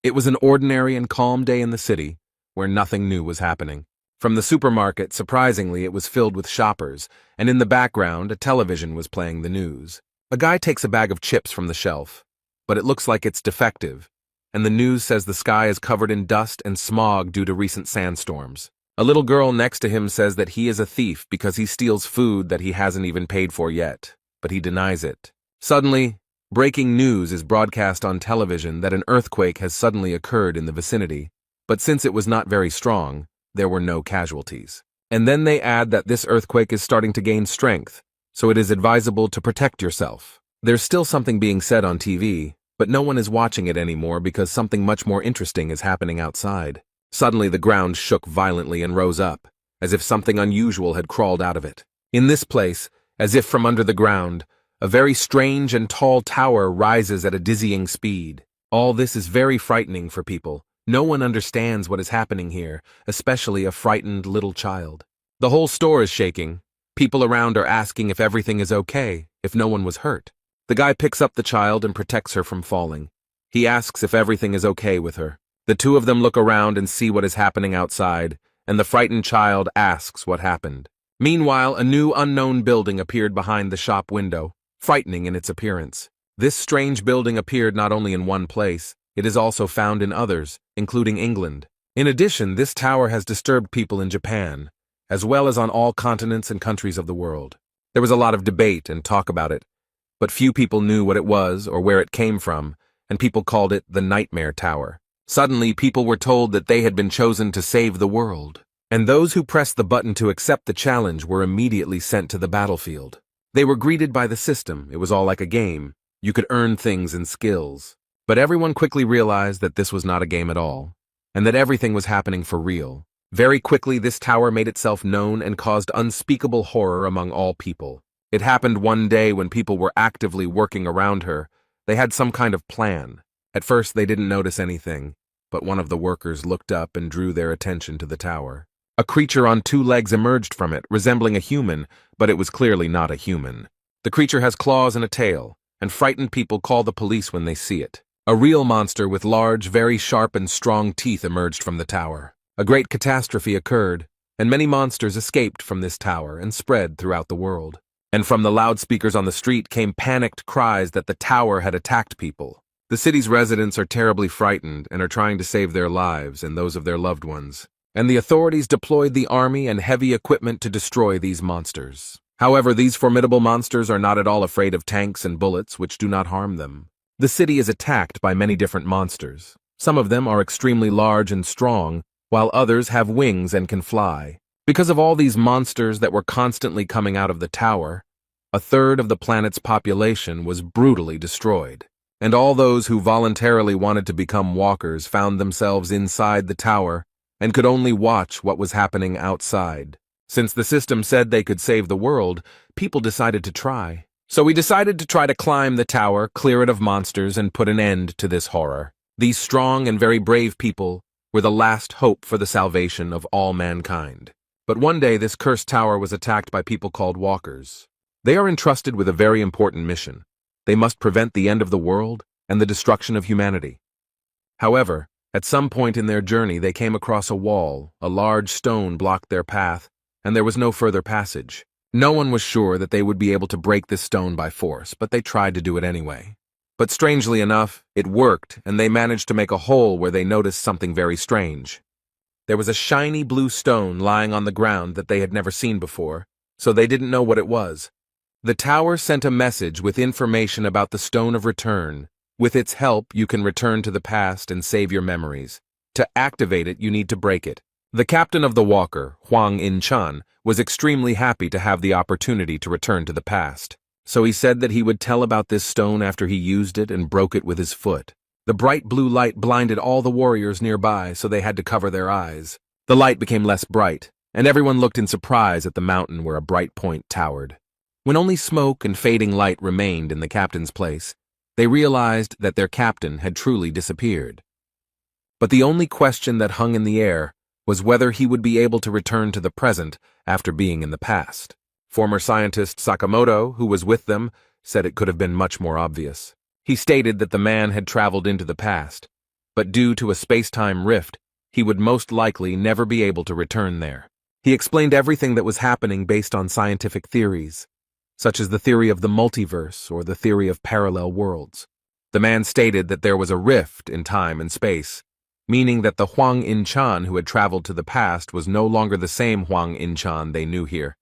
It was an ordinary and calm day in the city, where nothing new was happening. From the supermarket, surprisingly, it was filled with shoppers, and in the background, a television was playing the news. A guy takes a bag of chips from the shelf, but it looks like it's defective, and the news says the sky is covered in dust and smog due to recent sandstorms. A little girl next to him says that he is a thief because he steals food that he hasn't even paid for yet, but he denies it. Suddenly, breaking news is broadcast on television that an earthquake has suddenly occurred in the vicinity, but since it was not very strong, there were no casualties. And then they add that this earthquake is starting to gain strength, so it is advisable to protect yourself. There's still something being said on TV, but no one is watching it anymore because something much more interesting is happening outside. Suddenly the ground shook violently and rose up, as if something unusual had crawled out of it. In this place, as if from under the ground, a very strange and tall tower rises at a dizzying speed. All this is very frightening for people. No one understands what is happening here, especially a frightened little child. The whole store is shaking. People around are asking if everything is okay, if no one was hurt. The guy picks up the child and protects her from falling. He asks if everything is okay with her. The two of them look around and see what is happening outside, and the frightened child asks what happened. Meanwhile, a new unknown building appeared behind the shop window, frightening in its appearance. This strange building appeared not only in one place, it is also found in others, including England. In addition, this tower has disturbed people in Japan, as well as on all continents and countries of the world. There was a lot of debate and talk about it, but few people knew what it was or where it came from, and people called it the Nightmare Tower. Suddenly, people were told that they had been chosen to save the world, and those who pressed the button to accept the challenge were immediately sent to the battlefield. They were greeted by the system. It was all like a game. You could earn things and skills. But everyone quickly realized that this was not a game at all, and that everything was happening for real. Very quickly, this tower made itself known and caused unspeakable horror among all people. It happened one day when people were actively working around her. They had some kind of plan. At first, they didn't notice anything, but one of the workers looked up and drew their attention to the tower. A creature on two legs emerged from it, resembling a human, but it was clearly not a human. The creature has claws and a tail, and frightened people call the police when they see it. A real monster with large, very sharp and strong teeth emerged from the tower. A great catastrophe occurred, and many monsters escaped from this tower and spread throughout the world. And from the loudspeakers on the street came panicked cries that the tower had attacked people. The city's residents are terribly frightened and are trying to save their lives and those of their loved ones. And the authorities deployed the army and heavy equipment to destroy these monsters. However, these formidable monsters are not at all afraid of tanks and bullets, which do not harm them. The city is attacked by many different monsters. Some of them are extremely large and strong, while others have wings and can fly. Because of all these monsters that were constantly coming out of the tower, a third of the planet's population was brutally destroyed. And all those who voluntarily wanted to become walkers found themselves inside the tower and could only watch what was happening outside. Since the system said they could save the world, people decided to try. So we decided to try to climb the tower, clear it of monsters, and put an end to this horror. These strong and very brave people were the last hope for the salvation of all mankind. But one day this cursed tower was attacked by people called walkers. They are entrusted with a very important mission. They must prevent the end of the world and the destruction of humanity. However, at some point in their journey they came across a wall. A large stone blocked their path, and there was no further passage. No one was sure that they would be able to break this stone by force, but they tried to do it anyway. But strangely enough, it worked, and they managed to make a hole where they noticed something very strange. There was a shiny blue stone lying on the ground that they had never seen before, so they didn't know what it was. The tower sent a message with information about the Stone of Return. With its help, you can return to the past and save your memories. To activate it, you need to break it. The captain of the Walker, Huang In-chan, was extremely happy to have the opportunity to return to the past. So he said that he would tell about this stone after he used it and broke it with his foot. The bright blue light blinded all the warriors nearby, so they had to cover their eyes. The light became less bright, and everyone looked in surprise at the mountain where a bright point towered. When only smoke and fading light remained in the captain's place, they realized that their captain had truly disappeared. But the only question that hung in the air was whether he would be able to return to the present after being in the past. Former scientist Sakamoto, who was with them, said it could have been much more obvious. He stated that the man had traveled into the past, but due to a space-time rift, he would most likely never be able to return there. He explained everything that was happening based on scientific theories, such as the theory of the multiverse or the theory of parallel worlds. The man stated that there was a rift in time and space, meaning that the Huang In-chan who had traveled to the past was no longer the same Huang In-chan they knew here.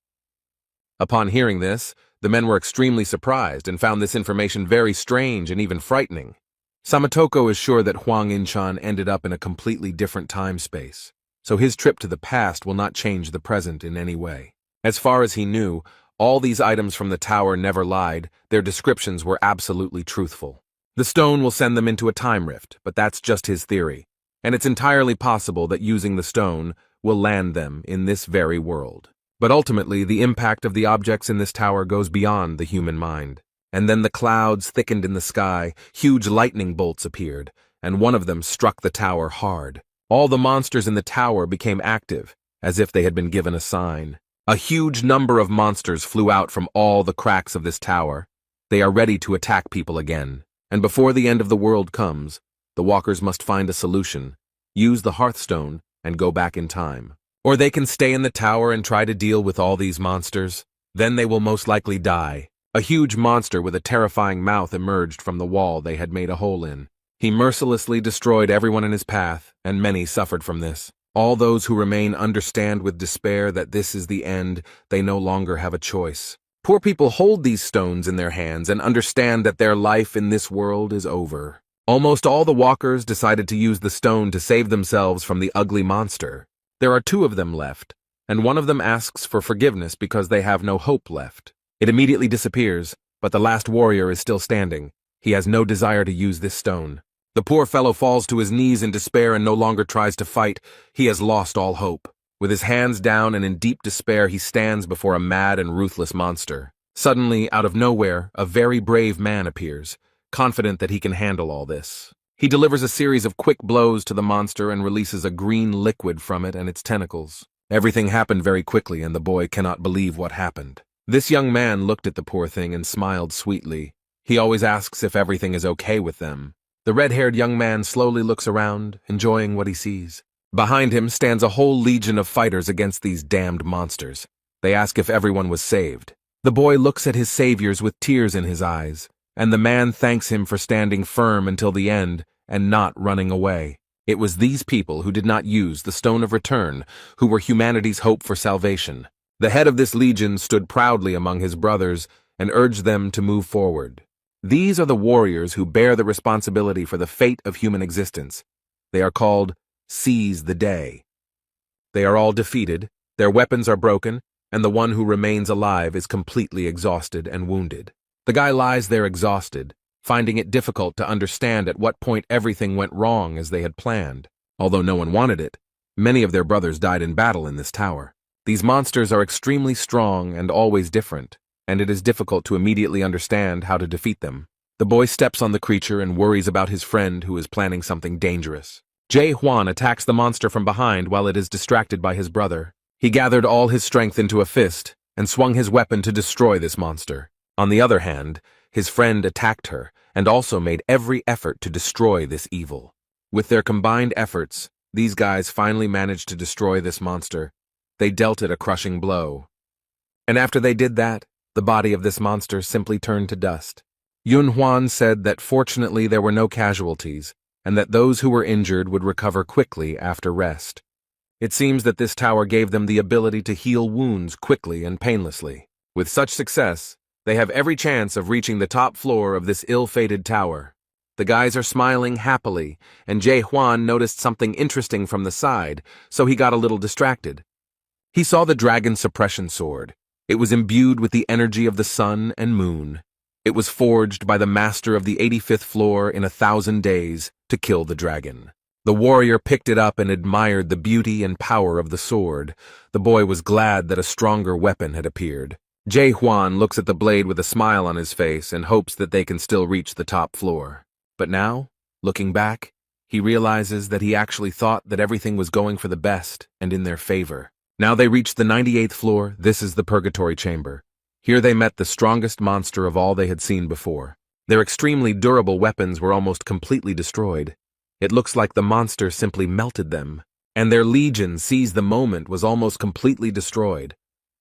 Upon hearing this, the men were extremely surprised and found this information very strange and even frightening. Samatoko is sure that Huang In-chan ended up in a completely different time-space, so his trip to the past will not change the present in any way. As far as he knew, all these items from the tower never lied, their descriptions were absolutely truthful. The stone will send them into a time rift, but that's just his theory, and it's entirely possible that using the stone will land them in this very world. But ultimately, the impact of the objects in this tower goes beyond the human mind. And then the clouds thickened in the sky, huge lightning bolts appeared, and one of them struck the tower hard. All the monsters in the tower became active, as if they had been given a sign. A huge number of monsters flew out from all the cracks of this tower. They are ready to attack people again. And before the end of the world comes, the walkers must find a solution, use the Hearthstone, and go back in time. Or they can stay in the tower and try to deal with all these monsters. Then they will most likely die. A huge monster with a terrifying mouth emerged from the wall they had made a hole in. He mercilessly destroyed everyone in his path, and many suffered from this. All those who remain understand with despair that this is the end. They no longer have a choice. Poor people hold these stones in their hands and understand that their life in this world is over. Almost all the walkers decided to use the stone to save themselves from the ugly monster. There are 2 of them left, and one of them asks for forgiveness because they have no hope left. It immediately disappears, but the last warrior is still standing. He has no desire to use this stone. The poor fellow falls to his knees in despair and no longer tries to fight. He has lost all hope. With his hands down and in deep despair, he stands before a mad and ruthless monster. Suddenly, out of nowhere, a very brave man appears, confident that he can handle all this. He delivers a series of quick blows to the monster and releases a green liquid from it and its tentacles. Everything happened very quickly, and the boy cannot believe what happened. This young man looked at the poor thing and smiled sweetly. He always asks if everything is okay with them. The red-haired young man slowly looks around, enjoying what he sees. Behind him stands a whole legion of fighters against these damned monsters. They ask if everyone was saved. The boy looks at his saviors with tears in his eyes, and the man thanks him for standing firm until the end and not running away. It was these people who did not use the Stone of Return who were humanity's hope for salvation. The head of this legion stood proudly among his brothers and urged them to move forward. These are the warriors who bear the responsibility for the fate of human existence. They are called Seize the Day. They are all defeated, their weapons are broken, and the one who remains alive is completely exhausted and wounded. The guy lies there exhausted, finding it difficult to understand at what point everything went wrong as they had planned. Although no one wanted it, many of their brothers died in battle in this tower. These monsters are extremely strong and always different, and it is difficult to immediately understand how to defeat them. The boy steps on the creature and worries about his friend who is planning something dangerous. Jae Hwan attacks the monster from behind while it is distracted by his brother. He gathered all his strength into a fist and swung his weapon to destroy this monster. On the other hand, his friend attacked her and also made every effort to destroy this evil. With their combined efforts, these guys finally managed to destroy this monster. They dealt it a crushing blow. And after they did that, the body of this monster simply turned to dust. Yun Hwan said that fortunately there were no casualties, and that those who were injured would recover quickly after rest. It seems that this tower gave them the ability to heal wounds quickly and painlessly. With such success, they have every chance of reaching the top floor of this ill-fated tower. The guys are smiling happily, and Jae Hwan noticed something interesting from the side, so he got a little distracted. He saw the dragon suppression sword. It was imbued with the energy of the sun and moon. It was forged by the master of the 85th floor in 1,000 days to kill the dragon. The warrior picked it up and admired the beauty and power of the sword. The boy was glad that a stronger weapon had appeared. Jae Hwan looks at the blade with a smile on his face and hopes that they can still reach the top floor. But now, looking back, he realizes that he actually thought that everything was going for the best and in their favor. Now they reached the 98th floor. This is the Purgatory Chamber. Here they met the strongest monster of all they had seen before. Their extremely durable weapons were almost completely destroyed. It looks like the monster simply melted them, and their legion seized the moment was almost completely destroyed.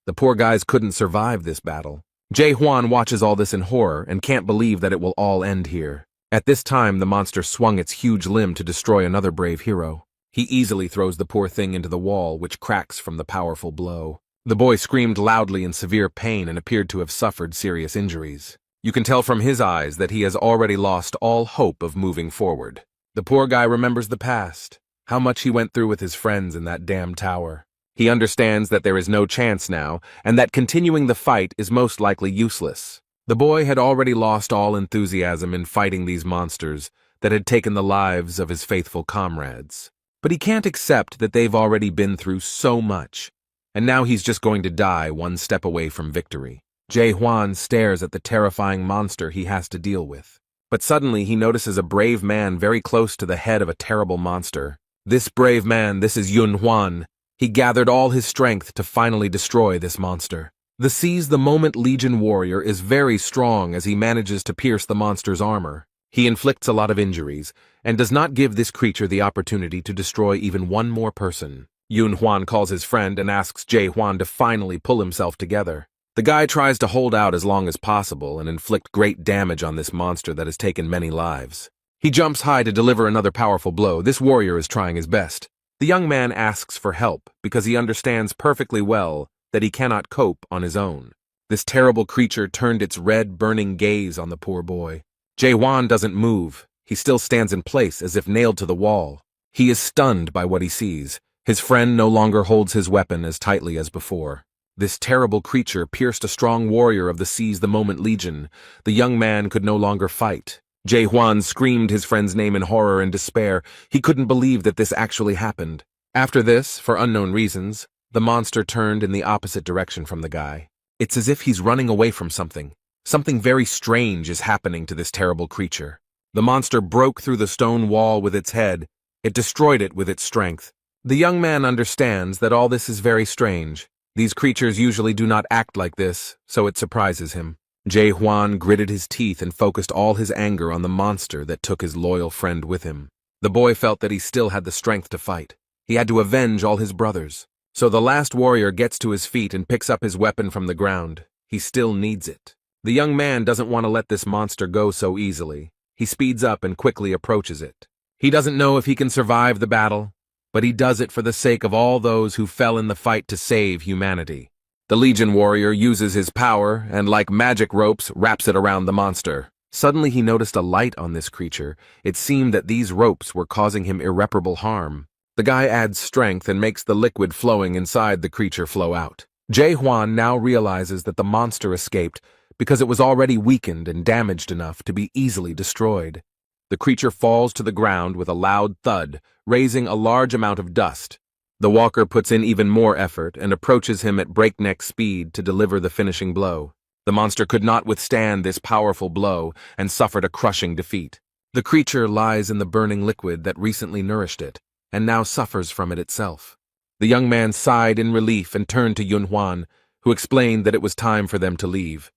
The poor guys couldn't survive this battle. Jae-hwan watches all this in horror and can't believe that it will all end here. At this time, the monster swung its huge limb to destroy another brave hero. He easily throws the poor thing into the wall, which cracks from the powerful blow. The boy screamed loudly in severe pain and appeared to have suffered serious injuries. You can tell from his eyes that he has already lost all hope of moving forward. The poor guy remembers the past, how much he went through with his friends in that damn tower. He understands that there is no chance now, and that continuing the fight is most likely useless. The boy had already lost all enthusiasm in fighting these monsters that had taken the lives of his faithful comrades. But he can't accept that they've already been through so much, and now he's just going to die one step away from victory. Jae-hwan stares at the terrifying monster he has to deal with. But suddenly he notices a brave man very close to the head of a terrible monster. This brave man, this is Yun-hwan. He gathered all his strength to finally destroy this monster. The Seize the Moment Legion warrior is very strong as he manages to pierce the monster's armor. He inflicts a lot of injuries, and does not give this creature the opportunity to destroy even one more person. Yun-hwan calls his friend and asks Jae-hwan to finally pull himself together. The guy tries to hold out as long as possible and inflict great damage on this monster that has taken many lives. He jumps high to deliver another powerful blow. This warrior is trying his best. The young man asks for help because he understands perfectly well that he cannot cope on his own. This terrible creature turned its red, burning gaze on the poor boy. Jae-hwan doesn't move. He still stands in place as if nailed to the wall. He is stunned by what he sees. His friend no longer holds his weapon as tightly as before. This terrible creature pierced a strong warrior of the Seize the Moment Legion. The young man could no longer fight. Jae-hwan screamed his friend's name in horror and despair. He couldn't believe that this actually happened. After this, for unknown reasons, the monster turned in the opposite direction from the guy. It's as if he's running away from something. Something very strange is happening to this terrible creature. The monster broke through the stone wall with its head. It destroyed it with its strength. The young man understands that all this is very strange. These creatures usually do not act like this, so it surprises him. Jae-hwan gritted his teeth and focused all his anger on the monster that took his loyal friend with him. The boy felt that he still had the strength to fight. He had to avenge all his brothers. So the last warrior gets to his feet and picks up his weapon from the ground. He still needs it. The young man doesn't want to let this monster go so easily. He speeds up and quickly approaches it. He doesn't know if he can survive the battle, but he does it for the sake of all those who fell in the fight to save humanity. The Legion warrior uses his power and, like magic ropes, wraps it around the monster. Suddenly he noticed a light on this creature. It seemed that these ropes were causing him irreparable harm. The guy adds strength and makes the liquid flowing inside the creature flow out. Jae-hwan now realizes that the monster escaped because it was already weakened and damaged enough to be easily destroyed. The creature falls to the ground with a loud thud, raising a large amount of dust. The walker puts in even more effort and approaches him at breakneck speed to deliver the finishing blow. The monster could not withstand this powerful blow and suffered a crushing defeat. The creature lies in the burning liquid that recently nourished it, and now suffers from it itself. The young man sighed in relief and turned to Yun-hwan, who explained that it was time for them to leave.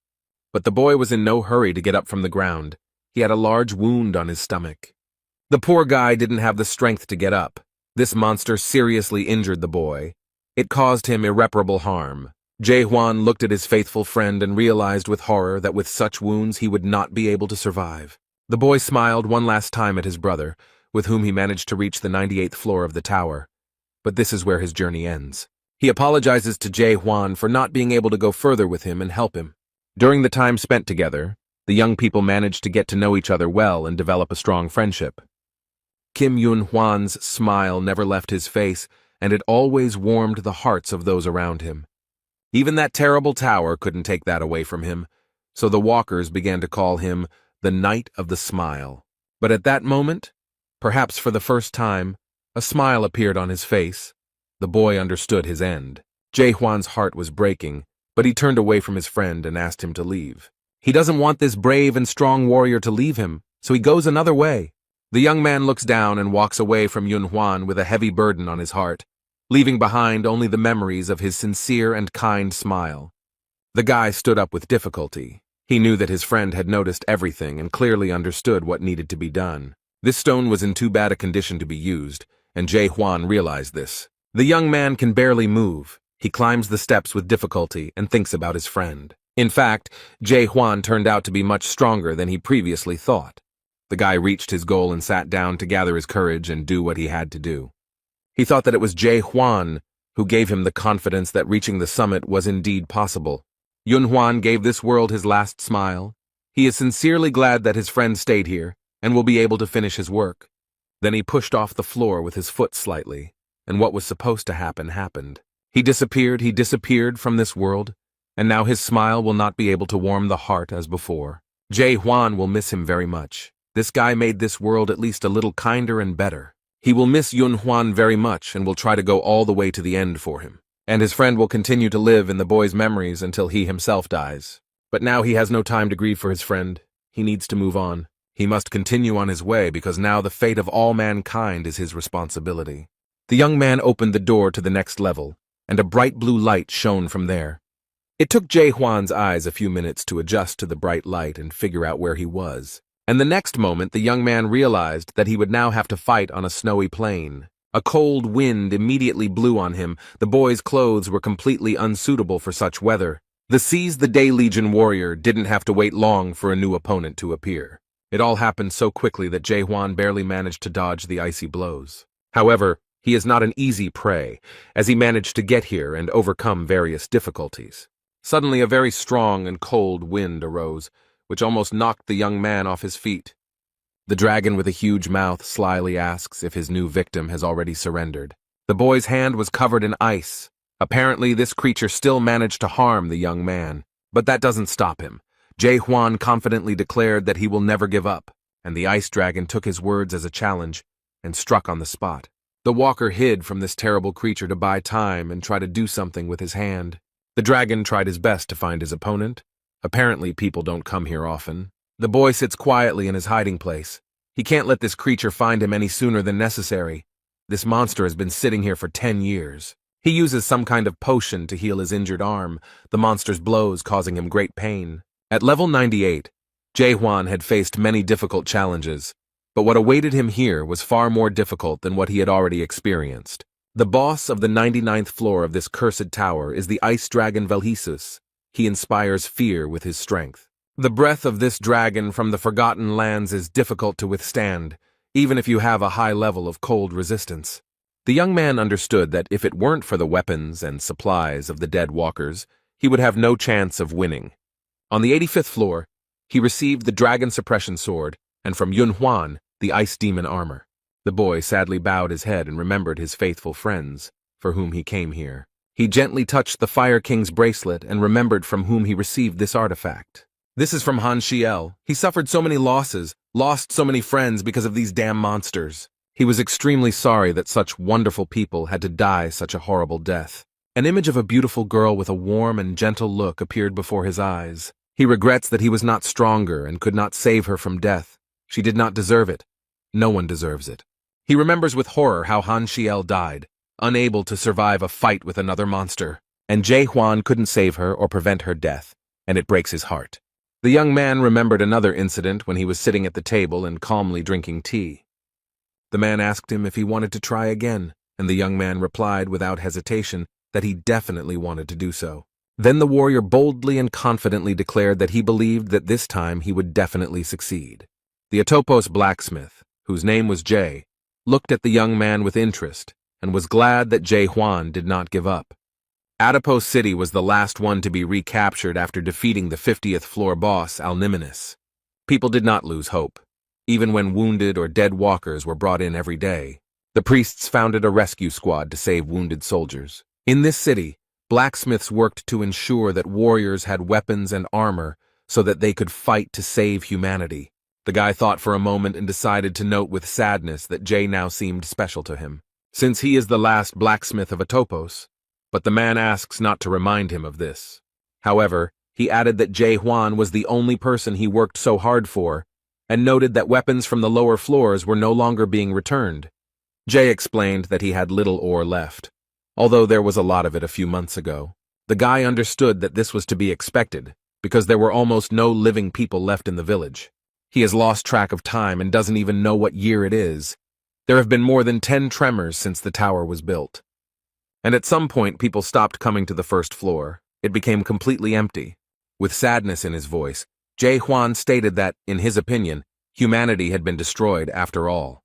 But the boy was in no hurry to get up from the ground. He had a large wound on his stomach. The poor guy didn't have the strength to get up. This monster seriously injured the boy. It caused him irreparable harm. Jae-hwan looked at his faithful friend and realized with horror that with such wounds he would not be able to survive. The boy smiled one last time at his brother, with whom he managed to reach the 98th floor of the tower. But this is where his journey ends. He apologizes to Jae-hwan for not being able to go further with him and help him. During the time spent together, the young people managed to get to know each other well and develop a strong friendship. Kim Yun-hwan's smile never left his face, and it always warmed the hearts of those around him. Even that terrible tower couldn't take that away from him, so the walkers began to call him the Knight of the Smile. But at that moment, perhaps for the first time, a smile appeared on his face. The boy understood his end. Jae-hwan's heart was breaking, but he turned away from his friend and asked him to leave. He doesn't want this brave and strong warrior to leave him, so he goes another way. The young man looks down and walks away from Yun-hwan with a heavy burden on his heart, leaving behind only the memories of his sincere and kind smile. The guy stood up with difficulty. He knew that his friend had noticed everything and clearly understood what needed to be done. This stone was in too bad a condition to be used, and Jae-hwan realized this. The young man can barely move. He climbs the steps with difficulty and thinks about his friend. In fact, Jae-hwan turned out to be much stronger than he previously thought. The guy reached his goal and sat down to gather his courage and do what he had to do. He thought that it was Jae-hwan who gave him the confidence that reaching the summit was indeed possible. Yun-hwan gave this world his last smile. He is sincerely glad that his friend stayed here and will be able to finish his work. Then he pushed off the floor with his foot slightly, and what was supposed to happen happened. He disappeared from this world, and now his smile will not be able to warm the heart as before. Jae-hwan will miss him very much. This guy made this world at least a little kinder and better. He will miss Yun-hwan very much and will try to go all the way to the end for him. And his friend will continue to live in the boy's memories until he himself dies. But now he has no time to grieve for his friend. He needs to move on. He must continue on his way because now the fate of all mankind is his responsibility. The young man opened the door to the next level, and a bright blue light shone from there. It took Jae-hwan's eyes a few minutes to adjust to the bright light and figure out where he was. And the next moment, the young man realized that he would now have to fight on a snowy plain. A cold wind immediately blew on him. The boy's clothes were completely unsuitable for such weather. The Seize the Day Legion warrior didn't have to wait long for a new opponent to appear. It all happened so quickly that Jae-hwan barely managed to dodge the icy blows. However, he is not an easy prey, as he managed to get here and overcome various difficulties. Suddenly a very strong and cold wind arose, which almost knocked the young man off his feet. The dragon with a huge mouth slyly asks if his new victim has already surrendered. The boy's hand was covered in ice. Apparently, this creature still managed to harm the young man. But that doesn't stop him. Jae-hwan confidently declared that he will never give up, and the ice dragon took his words as a challenge and struck on the spot. The walker hid from this terrible creature to buy time and try to do something with his hand. The dragon tried his best to find his opponent. Apparently, people don't come here often. The boy sits quietly in his hiding place. He can't let this creature find him any sooner than necessary. This monster has been sitting here for 10 years. He uses some kind of potion to heal his injured arm, the monster's blows causing him great pain. At level 98, Jae-hwan had faced many difficult challenges, but what awaited him here was far more difficult than what he had already experienced. The boss of the 99th floor of this cursed tower is the ice dragon Velhisus. He inspires fear with his strength. The breath of this dragon from the Forgotten Lands is difficult to withstand, even if you have a high level of cold resistance. The young man understood that if it weren't for the weapons and supplies of the dead walkers, he would have no chance of winning. On the 85th floor, he received the dragon suppression sword, and from Yun-hwan, the ice demon armor. The boy sadly bowed his head and remembered his faithful friends, for whom he came here. He gently touched the Fire King's bracelet and remembered from whom he received this artifact. This is from Han Shiel. He suffered so many losses, lost so many friends because of these damn monsters. He was extremely sorry that such wonderful people had to die such a horrible death. An image of a beautiful girl with a warm and gentle look appeared before his eyes. He regrets that he was not stronger and could not save her from death. She did not deserve it. No one deserves it. He remembers with horror how Han Shiel died, unable to survive a fight with another monster, and Jae-hwan couldn't save her or prevent her death, and it breaks his heart. The young man remembered another incident when he was sitting at the table and calmly drinking tea. The man asked him if he wanted to try again, and the young man replied without hesitation that he definitely wanted to do so. Then the warrior boldly and confidently declared that he believed that this time he would definitely succeed. The Atopos blacksmith, whose name was Jae, looked at the young man with interest and was glad that Jae-hwan did not give up. Atopos City was the last one to be recaptured after defeating the 50th floor boss, Alnimenes. People did not lose hope. Even when wounded or dead walkers were brought in every day, the priests founded a rescue squad to save wounded soldiers. In this city, blacksmiths worked to ensure that warriors had weapons and armor so that they could fight to save humanity. The guy thought for a moment and decided to note with sadness that Jae now seemed special to him, since he is the last blacksmith of Atopos, but the man asks not to remind him of this. However, he added that Jae-hwan was the only person he worked so hard for, and noted that weapons from the lower floors were no longer being returned. Jae explained that he had little ore left, although there was a lot of it a few months ago. The guy understood that this was to be expected, because there were almost no living people left in the village. He has lost track of time and doesn't even know what year it is. There have been more than 10 tremors since the tower was built. And at some point, people stopped coming to the first floor. It became completely empty. With sadness in his voice, Jae Hwan stated that, in his opinion, humanity had been destroyed after all.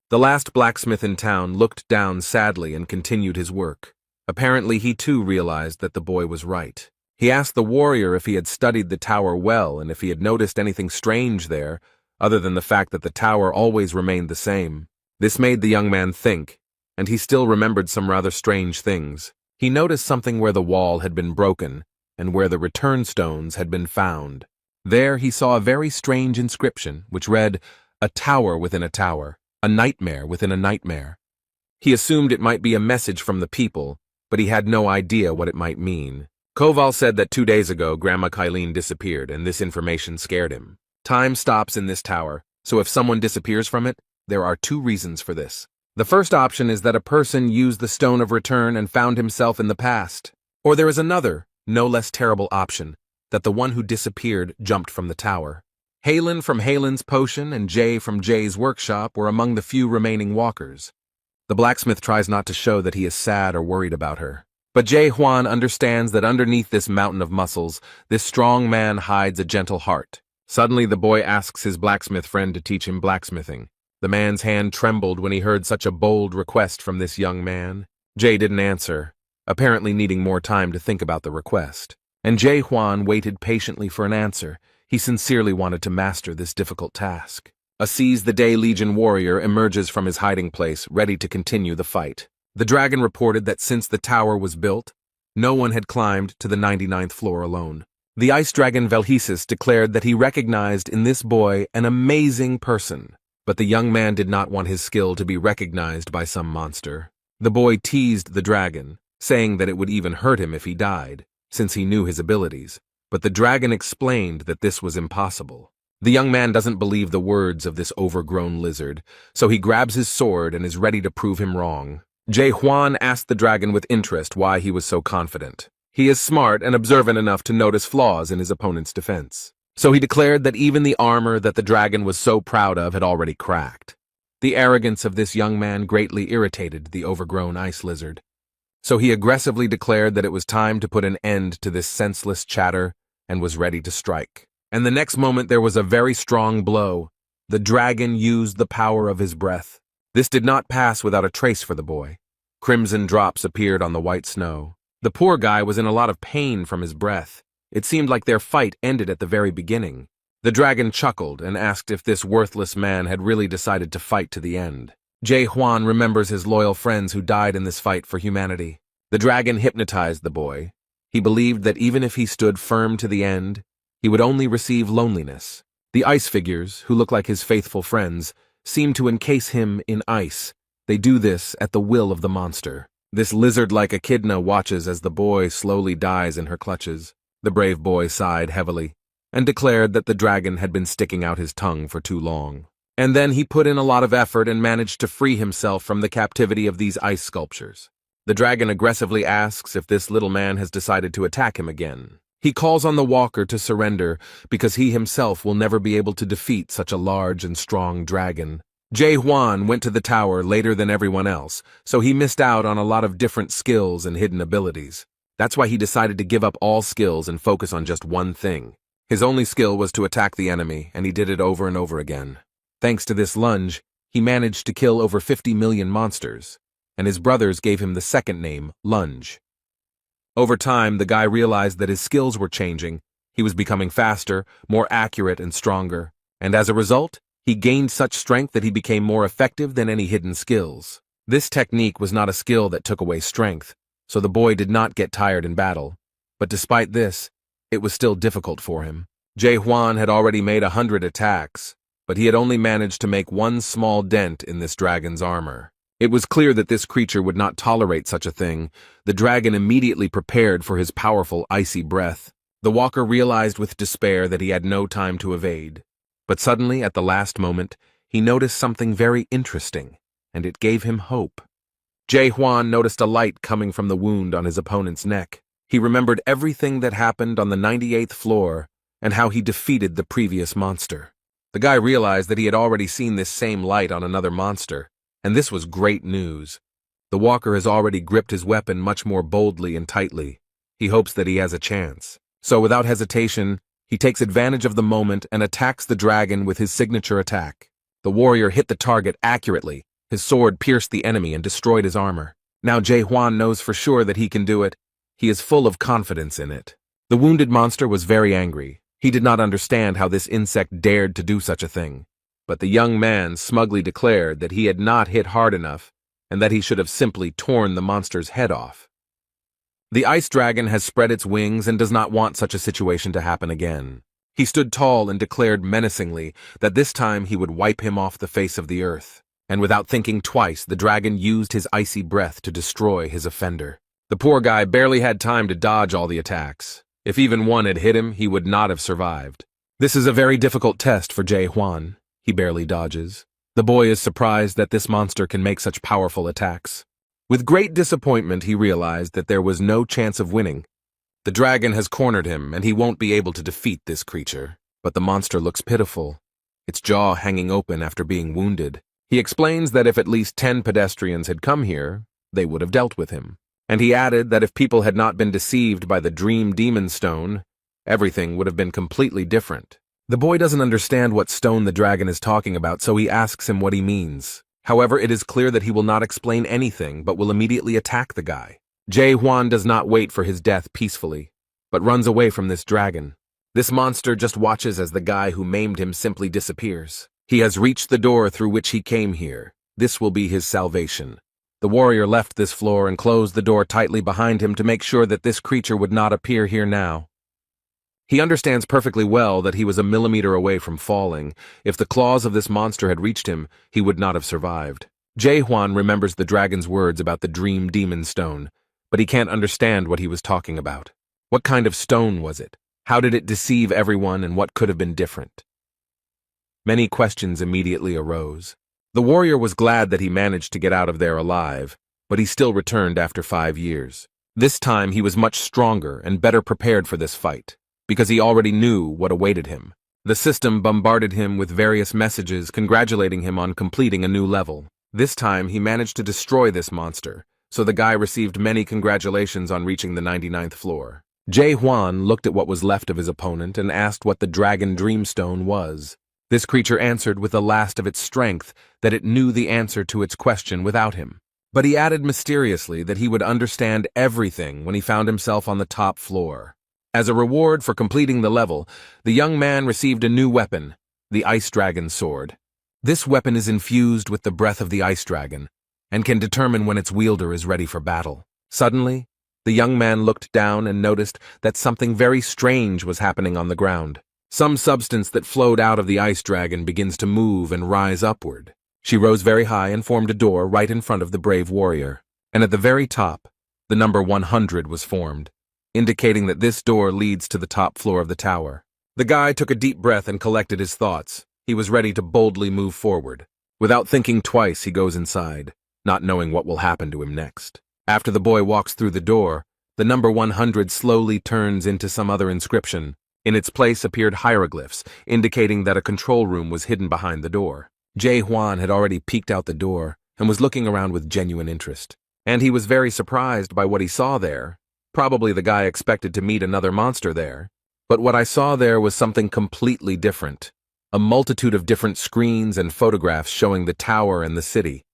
The last blacksmith in town looked down sadly and continued his work. Apparently, he too realized that the boy was right. He asked the warrior if he had studied the tower well and if he had noticed anything strange there, other than the fact that the tower always remained the same. This made the young man think, and he still remembered some rather strange things. He noticed something where the wall had been broken and where the return stones had been found. There he saw a very strange inscription which read, "A tower within a tower, a nightmare within a nightmare." He assumed it might be a message from the people, but he had no idea what it might mean. Koval said that 2 days ago Grandma Kylene disappeared and this information scared him. Time stops in this tower, so if someone disappears from it, there are 2 reasons for this. The first option is that a person used the Stone of Return and found himself in the past. Or there is another, no less terrible option, that the one who disappeared jumped from the tower. Halen from Halen's potion and Jay from Jay's workshop were among the few remaining walkers. The blacksmith tries not to show that he is sad or worried about her. But Jae Hwan understands that underneath this mountain of muscles, this strong man hides a gentle heart. Suddenly the boy asks his blacksmith friend to teach him blacksmithing. The man's hand trembled when he heard such a bold request from this young man. Jae didn't answer, apparently needing more time to think about the request. And Jae Hwan waited patiently for an answer. He sincerely wanted to master this difficult task. A Seize the Day Legion warrior emerges from his hiding place, ready to continue the fight. The dragon reported that since the tower was built, no one had climbed to the 99th floor alone. The ice dragon Velhesis declared that he recognized in this boy an amazing person, but the young man did not want his skill to be recognized by some monster. The boy teased the dragon, saying that it would even hurt him if he died, since he knew his abilities, but the dragon explained that this was impossible. The young man doesn't believe the words of this overgrown lizard, so he grabs his sword and is ready to prove him wrong. Jae Hwan asked the dragon with interest why he was so confident. He is smart and observant enough to notice flaws in his opponent's defense. So he declared that even the armor that the dragon was so proud of had already cracked. The arrogance of this young man greatly irritated the overgrown ice lizard. So he aggressively declared that it was time to put an end to this senseless chatter and was ready to strike. And the next moment there was a very strong blow. The dragon used the power of his breath. This did not pass without a trace for the boy. Crimson drops appeared on the white snow. The poor guy was in a lot of pain from his breath. It seemed like their fight ended at the very beginning. The dragon chuckled and asked if this worthless man had really decided to fight to the end. Jae Hwan remembers his loyal friends who died in this fight for humanity. The dragon hypnotized the boy. He believed that even if he stood firm to the end, he would only receive loneliness. The ice figures, who look like his faithful friends, seem to encase him in ice. They do this at the will of the monster. This lizard-like echidna watches as the boy slowly dies in her clutches. The brave boy sighed heavily and declared that the dragon had been sticking out his tongue for too long. And then he put in a lot of effort and managed to free himself from the captivity of these ice sculptures. The dragon aggressively asks if this little man has decided to attack him again. He calls on the walker to surrender because he himself will never be able to defeat such a large and strong dragon. Jae Hwan went to the tower later than everyone else, so he missed out on a lot of different skills and hidden abilities. That's why he decided to give up all skills and focus on just one thing. His only skill was to attack the enemy, and he did it over and over again. Thanks to this lunge, he managed to kill over 50 million monsters, and his brothers gave him the second name, Lunge. Over time, the guy realized that his skills were changing. He was becoming faster, more accurate, and stronger, and as a result, he gained such strength that he became more effective than any hidden skills. This technique was not a skill that took away strength, so the boy did not get tired in battle. But despite this, it was still difficult for him. Jae Hwan had already made 100 attacks, but he had only managed to make one small dent in this dragon's armor. It was clear that this creature would not tolerate such a thing. The dragon immediately prepared for his powerful icy breath. The walker realized with despair that he had no time to evade. But suddenly, at the last moment, he noticed something very interesting, and it gave him hope. Jae Hwan noticed a light coming from the wound on his opponent's neck. He remembered everything that happened on the 98th floor and how he defeated the previous monster. The guy realized that he had already seen this same light on another monster, and this was great news. The walker has already gripped his weapon much more boldly and tightly. He hopes that he has a chance. So without hesitation, he takes advantage of the moment and attacks the dragon with his signature attack. The warrior hit the target accurately. His sword pierced the enemy and destroyed his armor. Now Jae-hwan knows for sure that he can do it. He is full of confidence in it. The wounded monster was very angry. He did not understand how this insect dared to do such a thing. But the young man smugly declared that he had not hit hard enough and that he should have simply torn the monster's head off. The ice dragon has spread its wings and does not want such a situation to happen again. He stood tall and declared menacingly that this time he would wipe him off the face of the earth. And without thinking twice, the dragon used his icy breath to destroy his offender. The poor guy barely had time to dodge all the attacks. If even one had hit him, he would not have survived. This is a very difficult test for Jae-hwan. He barely dodges. The boy is surprised that this monster can make such powerful attacks. With great disappointment, he realized that there was no chance of winning. The dragon has cornered him, and he won't be able to defeat this creature. But the monster looks pitiful, its jaw hanging open after being wounded. He explains that if at least 10 pedestrians had come here, they would have dealt with him. And he added that if people had not been deceived by the Dream Demon Stone, everything would have been completely different. The boy doesn't understand what stone the dragon is talking about, so he asks him what he means. However, it is clear that he will not explain anything, but will immediately attack the guy. Jae-hwan does not wait for his death peacefully, but runs away from this dragon. This monster just watches as the guy who maimed him simply disappears. He has reached the door through which he came here. This will be his salvation. The warrior left this floor and closed the door tightly behind him to make sure that this creature would not appear here now. He understands perfectly well that he was a millimeter away from falling. If the claws of this monster had reached him, he would not have survived. Jae-hwan remembers the dragon's words about the Dream Demon Stone, but he can't understand what he was talking about. What kind of stone was it? How did it deceive everyone, and what could have been different? Many questions immediately arose. The warrior was glad that he managed to get out of there alive, but he still returned after 5 years. This time he was much stronger and better prepared for this fight, because he already knew what awaited him. The system bombarded him with various messages congratulating him on completing a new level. This time he managed to destroy this monster, so the guy received many congratulations on reaching the 99th floor. Jae-hwan looked at what was left of his opponent and asked what the Dragon Dreamstone was. This creature answered with the last of its strength that it knew the answer to its question without him. But he added mysteriously that he would understand everything when he found himself on the top floor. As a reward for completing the level, the young man received a new weapon, the Ice Dragon Sword. This weapon is infused with the breath of the Ice Dragon and can determine when its wielder is ready for battle. Suddenly, the young man looked down and noticed that something very strange was happening on the ground. Some substance that flowed out of the ice dragon begins to move and rise upward. She rose very high and formed a door right in front of the brave warrior. And at the very top, the number 100 was formed, indicating that this door leads to the top floor of the tower. The guy took a deep breath and collected his thoughts. He was ready to boldly move forward. Without thinking twice, he goes inside, not knowing what will happen to him next. After the boy walks through the door, the number 100 slowly turns into some other inscription. In its place appeared hieroglyphs, indicating that a control room was hidden behind the door. Jae-hwan had already peeked out the door and was looking around with genuine interest. And he was very surprised by what he saw there. Probably the guy expected to meet another monster there. But what I saw there was something completely different. A multitude of different screens and photographs showing the tower and the city.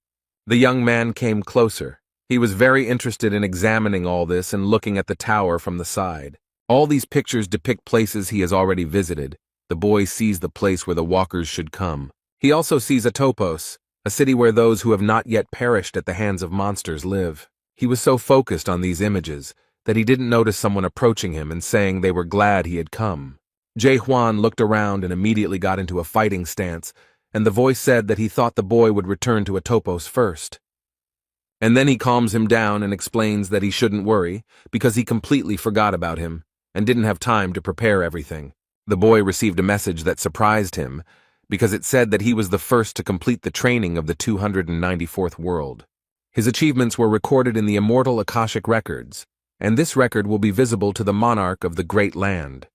The young man came closer. He was very interested in examining all this and looking at the tower from the side. All these pictures depict places he has already visited. The boy sees the place where the walkers should come. He also sees a topos, a city where those who have not yet perished at the hands of monsters live. He was so focused on these images that he didn't notice someone approaching him and saying they were glad he had come. Jae-hwan looked around and immediately got into a fighting stance, and the voice said that he thought the boy would return to a topos first. And then he calms him down and explains that he shouldn't worry because he completely forgot about him and didn't have time to prepare everything. The boy received a message that surprised him because it said that he was the first to complete the training of the 294th world. His achievements were recorded in the immortal Akashic records, and this record will be visible to the monarch of the great land.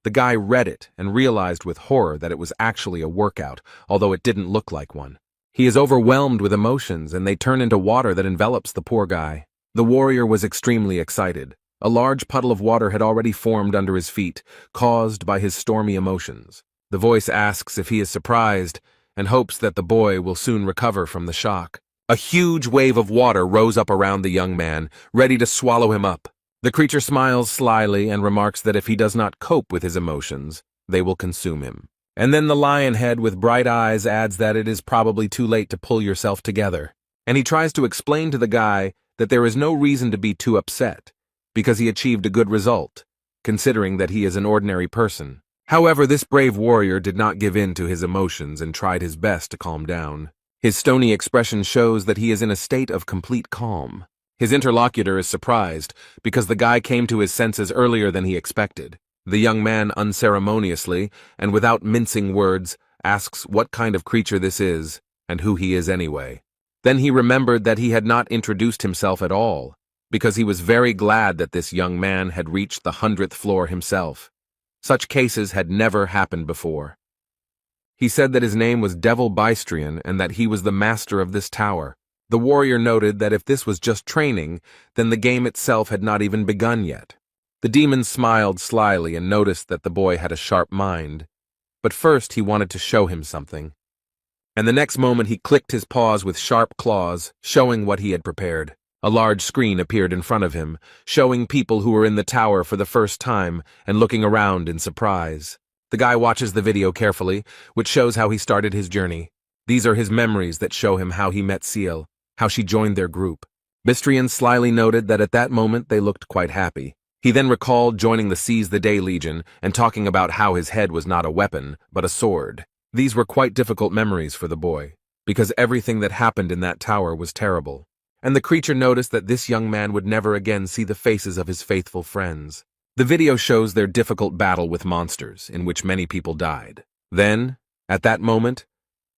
The guy read it and realized with horror that it was actually a workout, although it didn't look like one. He is overwhelmed with emotions, and they turn into water that envelops the poor guy. The warrior was extremely excited. A large puddle of water had already formed under his feet, caused by his stormy emotions. The voice asks if he is surprised and hopes that the boy will soon recover from the shock. A huge wave of water rose up around the young man, ready to swallow him up. The creature smiles slyly and remarks that if he does not cope with his emotions, they will consume him. And then the lion head with bright eyes adds that it is probably too late to pull yourself together. And he tries to explain to the guy that there is no reason to be too upset, because he achieved a good result, considering that he is an ordinary person. However, this brave warrior did not give in to his emotions and tried his best to calm down. His stony expression shows that he is in a state of complete calm. His interlocutor is surprised because the guy came to his senses earlier than he expected. The young man unceremoniously, and without mincing words, asks what kind of creature this is and who he is anyway. Then he remembered that he had not introduced himself at all, because he was very glad that this young man had reached the 100th floor himself. Such cases had never happened before. He said that his name was Devil Bystrian and that he was the master of this tower. The warrior noted that if this was just training, then the game itself had not even begun yet. The demon smiled slyly and noticed that the boy had a sharp mind. But first he wanted to show him something. And the next moment he clicked his paws with sharp claws, showing what he had prepared. A large screen appeared in front of him, showing people who were in the tower for the first time and looking around in surprise. The guy watches the video carefully, which shows how he started his journey. These are his memories that show him how he met Seal, how she joined their group. Bystrian slyly noted that at that moment they looked quite happy. He then recalled joining the Seize the Day Legion and talking about how his head was not a weapon, but a sword. These were quite difficult memories for the boy, because everything that happened in that tower was terrible. And the creature noticed that this young man would never again see the faces of his faithful friends. The video shows their difficult battle with monsters, in which many people died. Then, at that moment,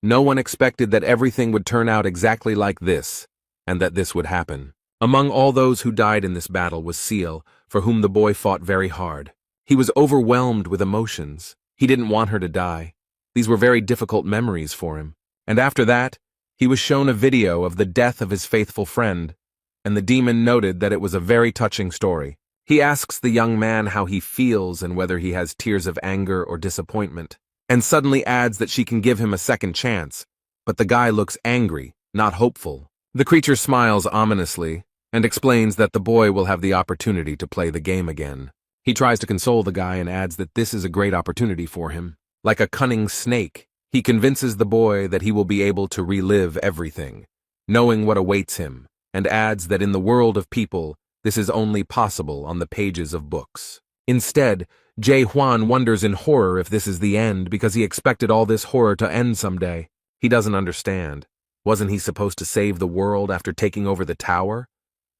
no one expected that everything would turn out exactly like this, and that this would happen. Among all those who died in this battle was Seal, for whom the boy fought very hard. He was overwhelmed with emotions. He didn't want her to die. These were very difficult memories for him. And after that, he was shown a video of the death of his faithful friend, and the demon noted that it was a very touching story. He asks the young man how he feels and whether he has tears of anger or disappointment, and suddenly adds that she can give him a second chance, but the guy looks angry, not hopeful. The creature smiles ominously and explains that the boy will have the opportunity to play the game again. He tries to console the guy and adds that this is a great opportunity for him. Like a cunning snake, he convinces the boy that he will be able to relive everything, knowing what awaits him, and adds that in the world of people, this is only possible on the pages of books. Instead, Jae Hwan wonders in horror if this is the end because he expected all this horror to end someday. He doesn't understand. Wasn't he supposed to save the world after taking over the tower?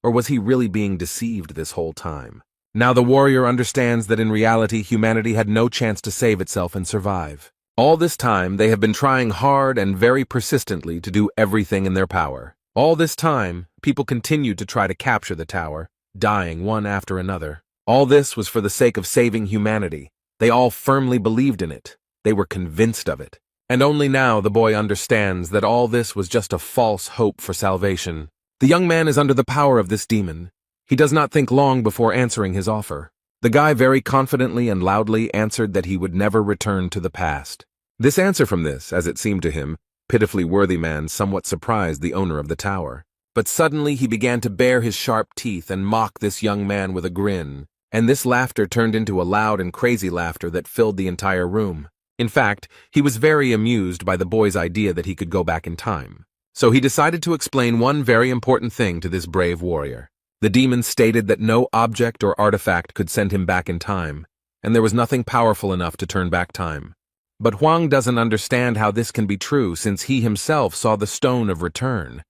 Or was he really being deceived this whole time? Now the warrior understands that in reality humanity had no chance to save itself and survive. All this time they have been trying hard and very persistently to do everything in their power. All this time, people continued to try to capture the tower, dying one after another. All this was for the sake of saving humanity. They all firmly believed in it. They were convinced of it. And only now the boy understands that all this was just a false hope for salvation. The young man is under the power of this demon. He does not think long before answering his offer. The guy very confidently and loudly answered that he would never return to the past. This answer from this, as it seemed to him, pitifully worthy man somewhat surprised the owner of the tower. But suddenly he began to bare his sharp teeth and mock this young man with a grin. And this laughter turned into a loud and crazy laughter that filled the entire room. In fact, he was very amused by the boy's idea that he could go back in time. So he decided to explain one very important thing to this brave warrior. The demon stated that no object or artifact could send him back in time, and there was nothing powerful enough to turn back time. But Huang doesn't understand how this can be true since he himself saw the stone of return.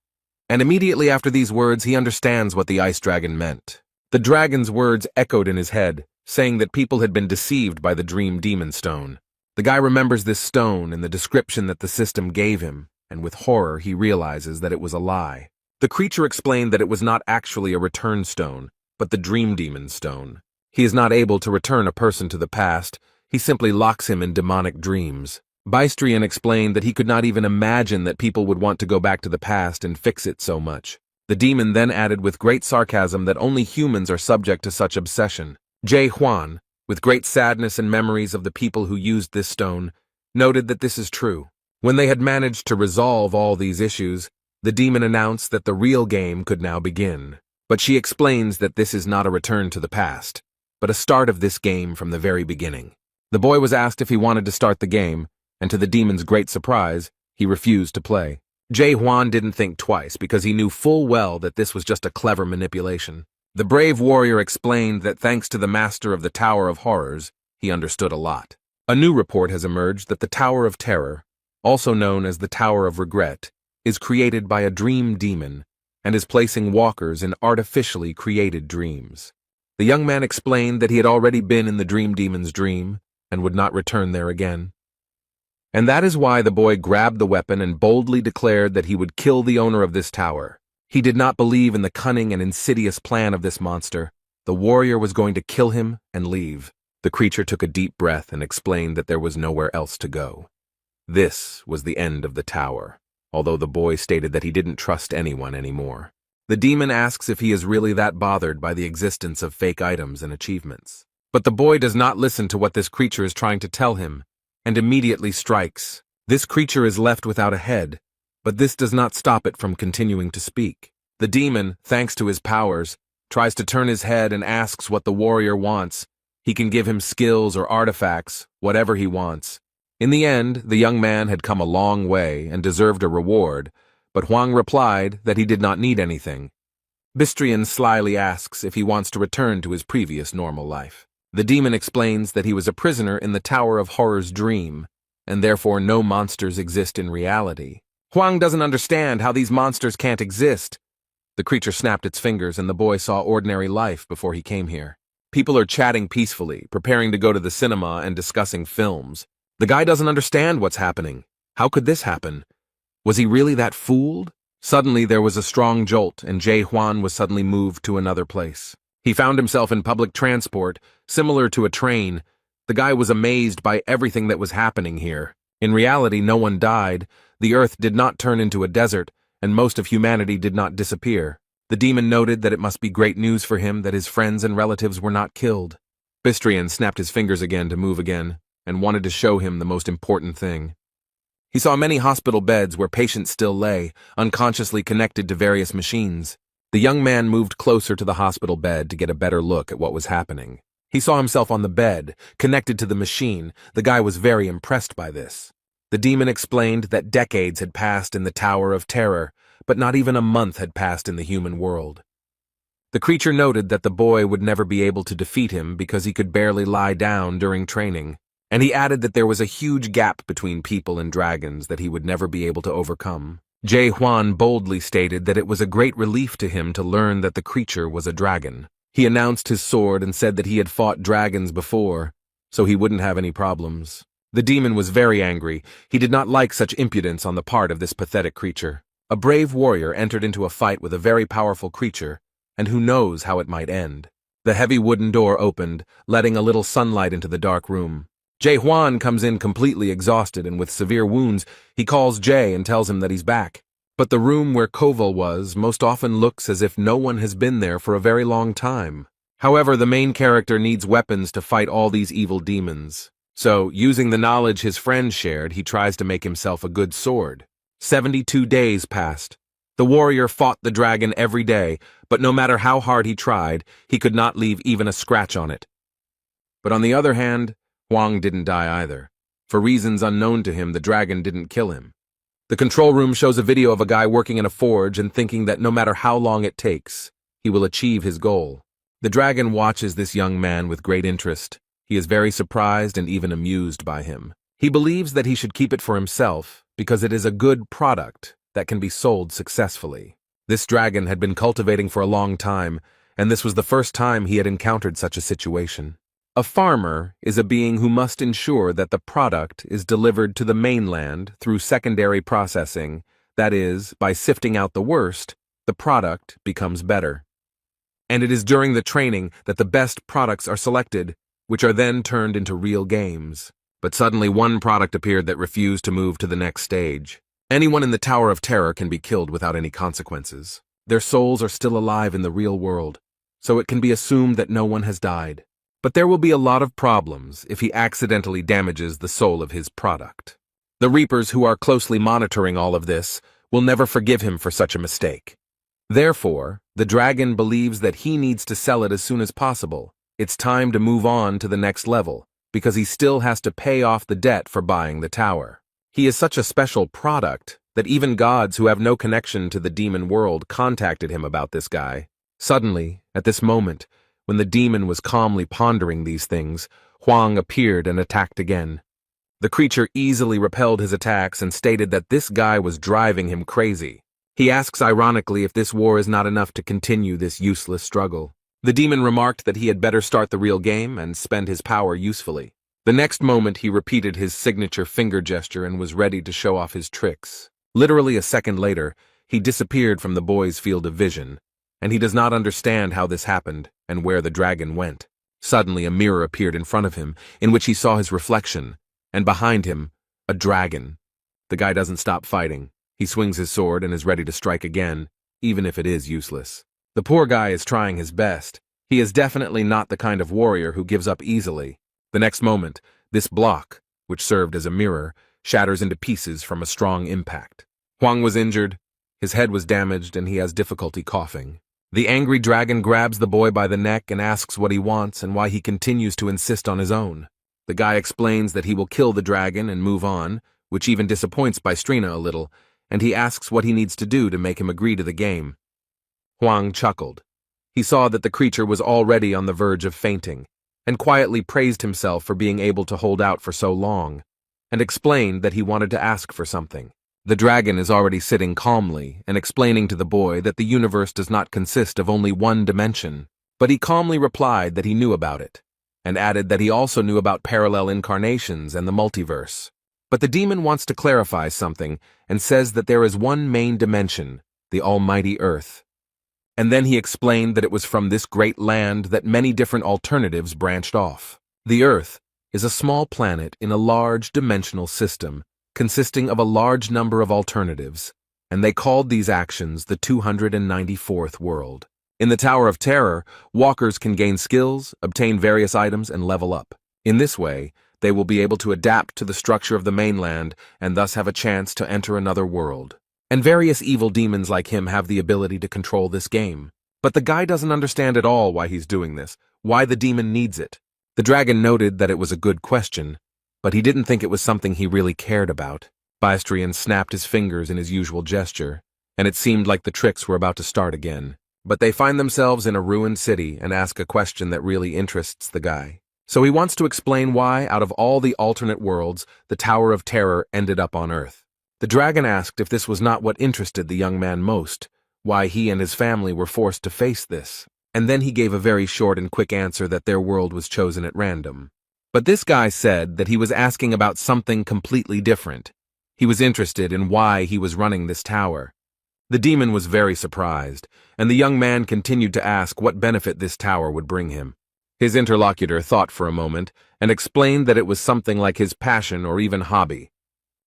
And immediately after these words he understands what the ice dragon meant. The dragon's words echoed in his head, saying that people had been deceived by the dream demon stone. The guy remembers this stone and the description that the system gave him, and with horror he realizes that it was a lie. The creature explained that it was not actually a return stone, but the dream demon stone. He is not able to return a person to the past. he simply locks him in demonic dreams. Bystrian explained that he could not even imagine that people would want to go back to the past and fix it so much. The demon then added with great sarcasm that only humans are subject to such obsession. Jae Hwan, with great sadness and memories of the people who used this stone, noted that this is true. When they had managed to resolve all these issues, the demon announced that the real game could now begin. But she explains that this is not a return to the past, but a start of this game from the very beginning. The boy was asked if he wanted to start the game, and to the demon's great surprise, he refused to play. Jae Hwan didn't think twice because he knew full well that this was just a clever manipulation. The brave warrior explained that thanks to the master of the Tower of Horrors, he understood a lot. A new report has emerged that the Tower of Terror, also known as the Tower of Regret, is created by a dream demon and is placing walkers in artificially created dreams. The young man explained that he had already been in the dream demon's dream and would not return there again. And that is why the boy grabbed the weapon and boldly declared that he would kill the owner of this tower. He did not believe in the cunning and insidious plan of this monster. The warrior was going to kill him and leave. The creature took a deep breath and explained that there was nowhere else to go. This was the end of the tower, although the boy stated that he didn't trust anyone anymore. The demon asks if he is really that bothered by the existence of fake items and achievements. But the boy does not listen to what this creature is trying to tell him, and immediately strikes. This creature is left without a head, but this does not stop it from continuing to speak. The demon, thanks to his powers, tries to turn his head and asks what the warrior wants. He can give him skills or artifacts, whatever he wants. In the end, the young man had come a long way and deserved a reward, but Huang replied that he did not need anything. Bystrian slyly asks if he wants to return to his previous normal life. The demon explains that he was a prisoner in the Tower of Horror's dream, and therefore no monsters exist in reality. Huang doesn't understand how these monsters can't exist. The creature snapped its fingers and the boy saw ordinary life before he came here. People are chatting peacefully, preparing to go to the cinema and discussing films. The guy doesn't understand what's happening. How could this happen? Was he really that fooled? Suddenly there was a strong jolt and Jae Hwan was suddenly moved to another place. He found himself in public transport, similar to a train. The guy was amazed by everything that was happening here. In reality, no one died, the earth did not turn into a desert, and most of humanity did not disappear. The demon noted that it must be great news for him that his friends and relatives were not killed. Bystrian snapped his fingers again to move again, and wanted to show him the most important thing. He saw many hospital beds where patients still lay, unconsciously connected to various machines. The young man moved closer to the hospital bed to get a better look at what was happening. He saw himself on the bed, connected to the machine. The guy was very impressed by this. The demon explained that decades had passed in the Tower of Terror, but not even a month had passed in the human world. The creature noted that the boy would never be able to defeat him because he could barely lie down during training, and he added that there was a huge gap between people and dragons that he would never be able to overcome. Jae Hwan boldly stated that it was a great relief to him to learn that the creature was a dragon. He announced his sword and said that he had fought dragons before, so he wouldn't have any problems. The demon was very angry. He did not like such impudence on the part of this pathetic creature. A brave warrior entered into a fight with a very powerful creature, and who knows how it might end. The heavy wooden door opened, letting a little sunlight into the dark room. Jae Hwan comes in completely exhausted and with severe wounds. He calls Jae and tells him that he's back. But the room where Koval was most often looks as if no one has been there for a very long time. However, the main character needs weapons to fight all these evil demons. So, using the knowledge his friend shared, he tries to make himself a good sword. 72 days passed. The warrior fought the dragon every day, but no matter how hard he tried, he could not leave even a scratch on it. But on the other hand, Huang didn't die either. For reasons unknown to him, the dragon didn't kill him. The control room shows a video of a guy working in a forge and thinking that no matter how long it takes, he will achieve his goal. The dragon watches this young man with great interest. He is very surprised and even amused by him. He believes that he should keep it for himself because it is a good product that can be sold successfully. This dragon had been cultivating for a long time, and this was the first time he had encountered such a situation. A farmer is a being who must ensure that the product is delivered to the mainland through secondary processing, that is, by sifting out the worst, the product becomes better. And it is during the training that the best products are selected. which are then turned into real games. But suddenly one product appeared that refused to move to the next stage. Anyone in the Tower of Terror can be killed without any consequences. Their souls are still alive in the real world, so it can be assumed that no one has died. But there will be a lot of problems if he accidentally damages the soul of his product. The Reapers, who are closely monitoring all of this, will never forgive him for such a mistake. Therefore, the dragon believes that he needs to sell it as soon as possible. It's time to move on to the next level, because he still has to pay off the debt for buying the tower. He is such a special product that even gods who have no connection to the demon world contacted him about this guy. Suddenly, at this moment, when the demon was calmly pondering these things, Huang appeared and attacked again. The creature easily repelled his attacks and stated that this guy was driving him crazy. He asks ironically if this war is not enough to continue this useless struggle. The demon remarked that he had better start the real game and spend his power usefully. The next moment he repeated his signature finger gesture and was ready to show off his tricks. Literally a second later, he disappeared from the boy's field of vision, and he does not understand how this happened and where the dragon went. Suddenly a mirror appeared in front of him, in which he saw his reflection, and behind him, a dragon. The guy doesn't stop fighting. He swings his sword and is ready to strike again, even if it is useless. The poor guy is trying his best. He is definitely not the kind of warrior who gives up easily. The next moment, this block, which served as a mirror, shatters into pieces from a strong impact. Huang was injured, his head was damaged, and he has difficulty coughing. The angry dragon grabs the boy by the neck and asks what he wants and why he continues to insist on his own. The guy explains that he will kill the dragon and move on, which even disappoints Bystrina a little, and he asks what he needs to do to make him agree to the game. Huang chuckled. He saw that the creature was already on the verge of fainting, and quietly praised himself for being able to hold out for so long, and explained that he wanted to ask for something. The dragon is already sitting calmly and explaining to the boy that the universe does not consist of only one dimension, but he calmly replied that he knew about it, and added that he also knew about parallel incarnations and the multiverse. But the demon wants to clarify something and says that there is one main dimension, the almighty Earth. And then he explained that it was from this great land that many different alternatives branched off. The Earth is a small planet in a large dimensional system consisting of a large number of alternatives, and they called these actions the 294th world. In the Tower of Terror, walkers can gain skills, obtain various items, and level up. In this way, they will be able to adapt to the structure of the mainland and thus have a chance to enter another world. And various evil demons like him have the ability to control this game. But the guy doesn't understand at all why he's doing this, why the demon needs it. The dragon noted that it was a good question, but he didn't think it was something he really cared about. Bystrian snapped his fingers in his usual gesture, and it seemed like the tricks were about to start again. But they find themselves in a ruined city and ask a question that really interests the guy. So he wants to explain why, out of all the alternate worlds, the Tower of Terror ended up on Earth. The dragon asked if this was not what interested the young man most, why he and his family were forced to face this, and then he gave a very short and quick answer that their world was chosen at random. But this guy said that he was asking about something completely different. He was interested in why he was running this tower. The demon was very surprised, and the young man continued to ask what benefit this tower would bring him. His interlocutor thought for a moment and explained that it was something like his passion or even hobby.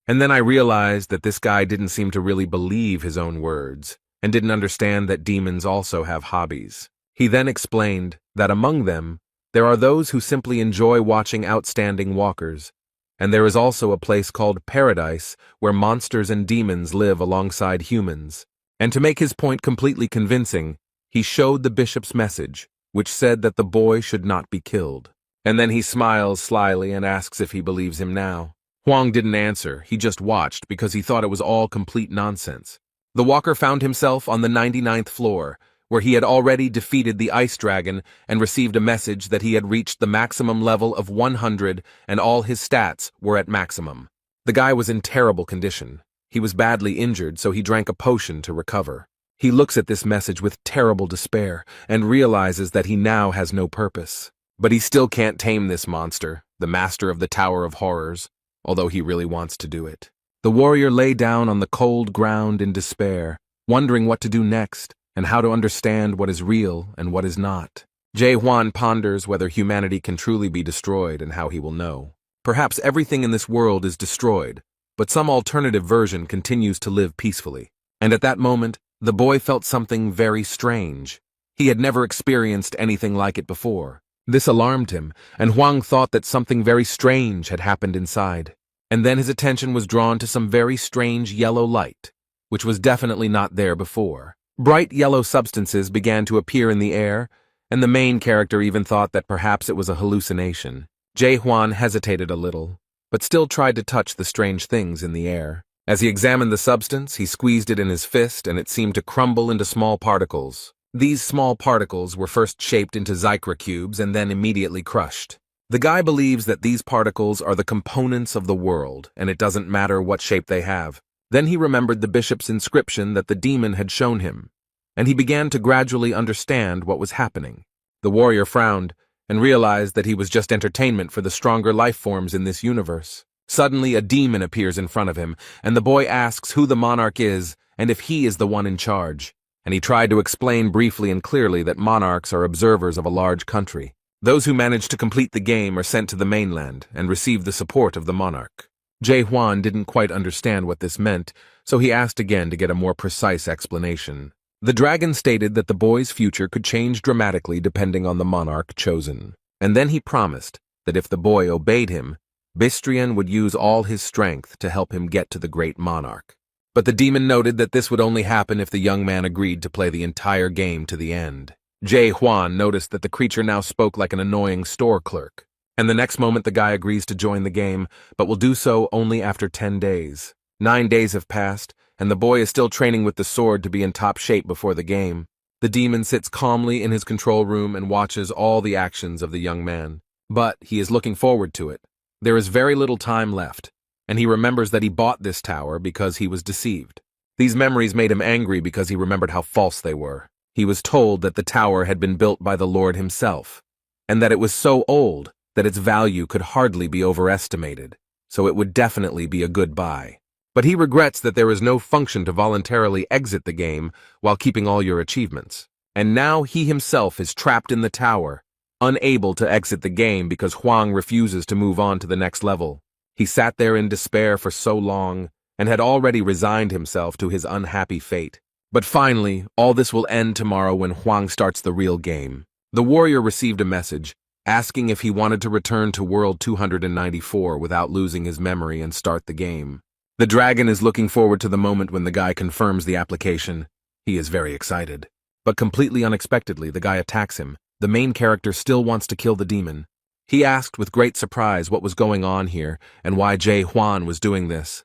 And then I realized that this guy didn't seem to really believe his own words and didn't understand that demons also have hobbies. He then explained that among them, there are those who simply enjoy watching outstanding walkers, and there is also a place called Paradise where monsters and demons live alongside humans. And to make his point completely convincing, he showed the bishop's message, which said that the boy should not be killed. And then he smiles slyly and asks if he believes him now. Huang didn't answer, he just watched because he thought it was all complete nonsense. The walker found himself on the 99th floor, where he had already defeated the ice dragon and received a message that he had reached the maximum level of 100 and all his stats were at maximum. The guy was in terrible condition. He was badly injured, so he drank a potion to recover. He looks at this message with terrible despair and realizes that he now has no purpose. But he still can't tame this monster, the master of the Tower of Horrors, although he really wants to do it. The warrior lay down on the cold ground in despair, wondering what to do next and how to understand what is real and what is not. Jae-hwan ponders whether humanity can truly be destroyed and how he will know. Perhaps everything in this world is destroyed, but some alternative version continues to live peacefully. And at that moment, the boy felt something very strange. He had never experienced anything like it before. This alarmed him, and Hwang thought that something very strange had happened inside. And then his attention was drawn to some very strange yellow light, which was definitely not there before. Bright yellow substances began to appear in the air, and the main character even thought that perhaps it was a hallucination. Jae-hwan hesitated a little, but still tried to touch the strange things in the air. As he examined the substance, he squeezed it in his fist and it seemed to crumble into small particles. These small particles were first shaped into Zycra cubes and then immediately crushed. The guy believes that these particles are the components of the world, and it doesn't matter what shape they have. Then he remembered the bishop's inscription that the demon had shown him, and he began to gradually understand what was happening. The warrior frowned and realized that he was just entertainment for the stronger life forms in this universe. Suddenly, a demon appears in front of him, and the boy asks who the monarch is and if he is the one in charge. And he tried to explain briefly and clearly that monarchs are observers of a large country. Those who manage to complete the game are sent to the mainland and receive the support of the monarch. Jae-hwan didn't quite understand what this meant, so he asked again to get a more precise explanation. The dragon stated that the boy's future could change dramatically depending on the monarch chosen. And then he promised that if the boy obeyed him, Bistrian would use all his strength to help him get to the great monarch. But the demon noted that this would only happen if the young man agreed to play the entire game to the end. Jae-hwan noticed that the creature now spoke like an annoying store clerk. And the next moment the guy agrees to join the game, but will do so only after 10 days. 9 days have passed, and the boy is still training with the sword to be in top shape before the game. The demon sits calmly in his control room and watches all the actions of the young man. But he is looking forward to it. There is very little time left, and he remembers that he bought this tower because he was deceived. These memories made him angry because he remembered how false they were. He was told that the tower had been built by the Lord himself, and that it was so old that its value could hardly be overestimated, so it would definitely be a good buy. But he regrets that there is no function to voluntarily exit the game while keeping all your achievements. And now he himself is trapped in the tower, unable to exit the game because Hwang refuses to move on to the next level. He sat there in despair for so long and had already resigned himself to his unhappy fate. But finally, all this will end tomorrow when Hwang starts the real game. The warrior received a message asking if he wanted to return to World 294 without losing his memory and start the game. The dragon is looking forward to the moment when the guy confirms the application. He is very excited. But completely unexpectedly, the guy attacks him. The main character still wants to kill the demon. He asked with great surprise what was going on here and why Jae-hwan was doing this.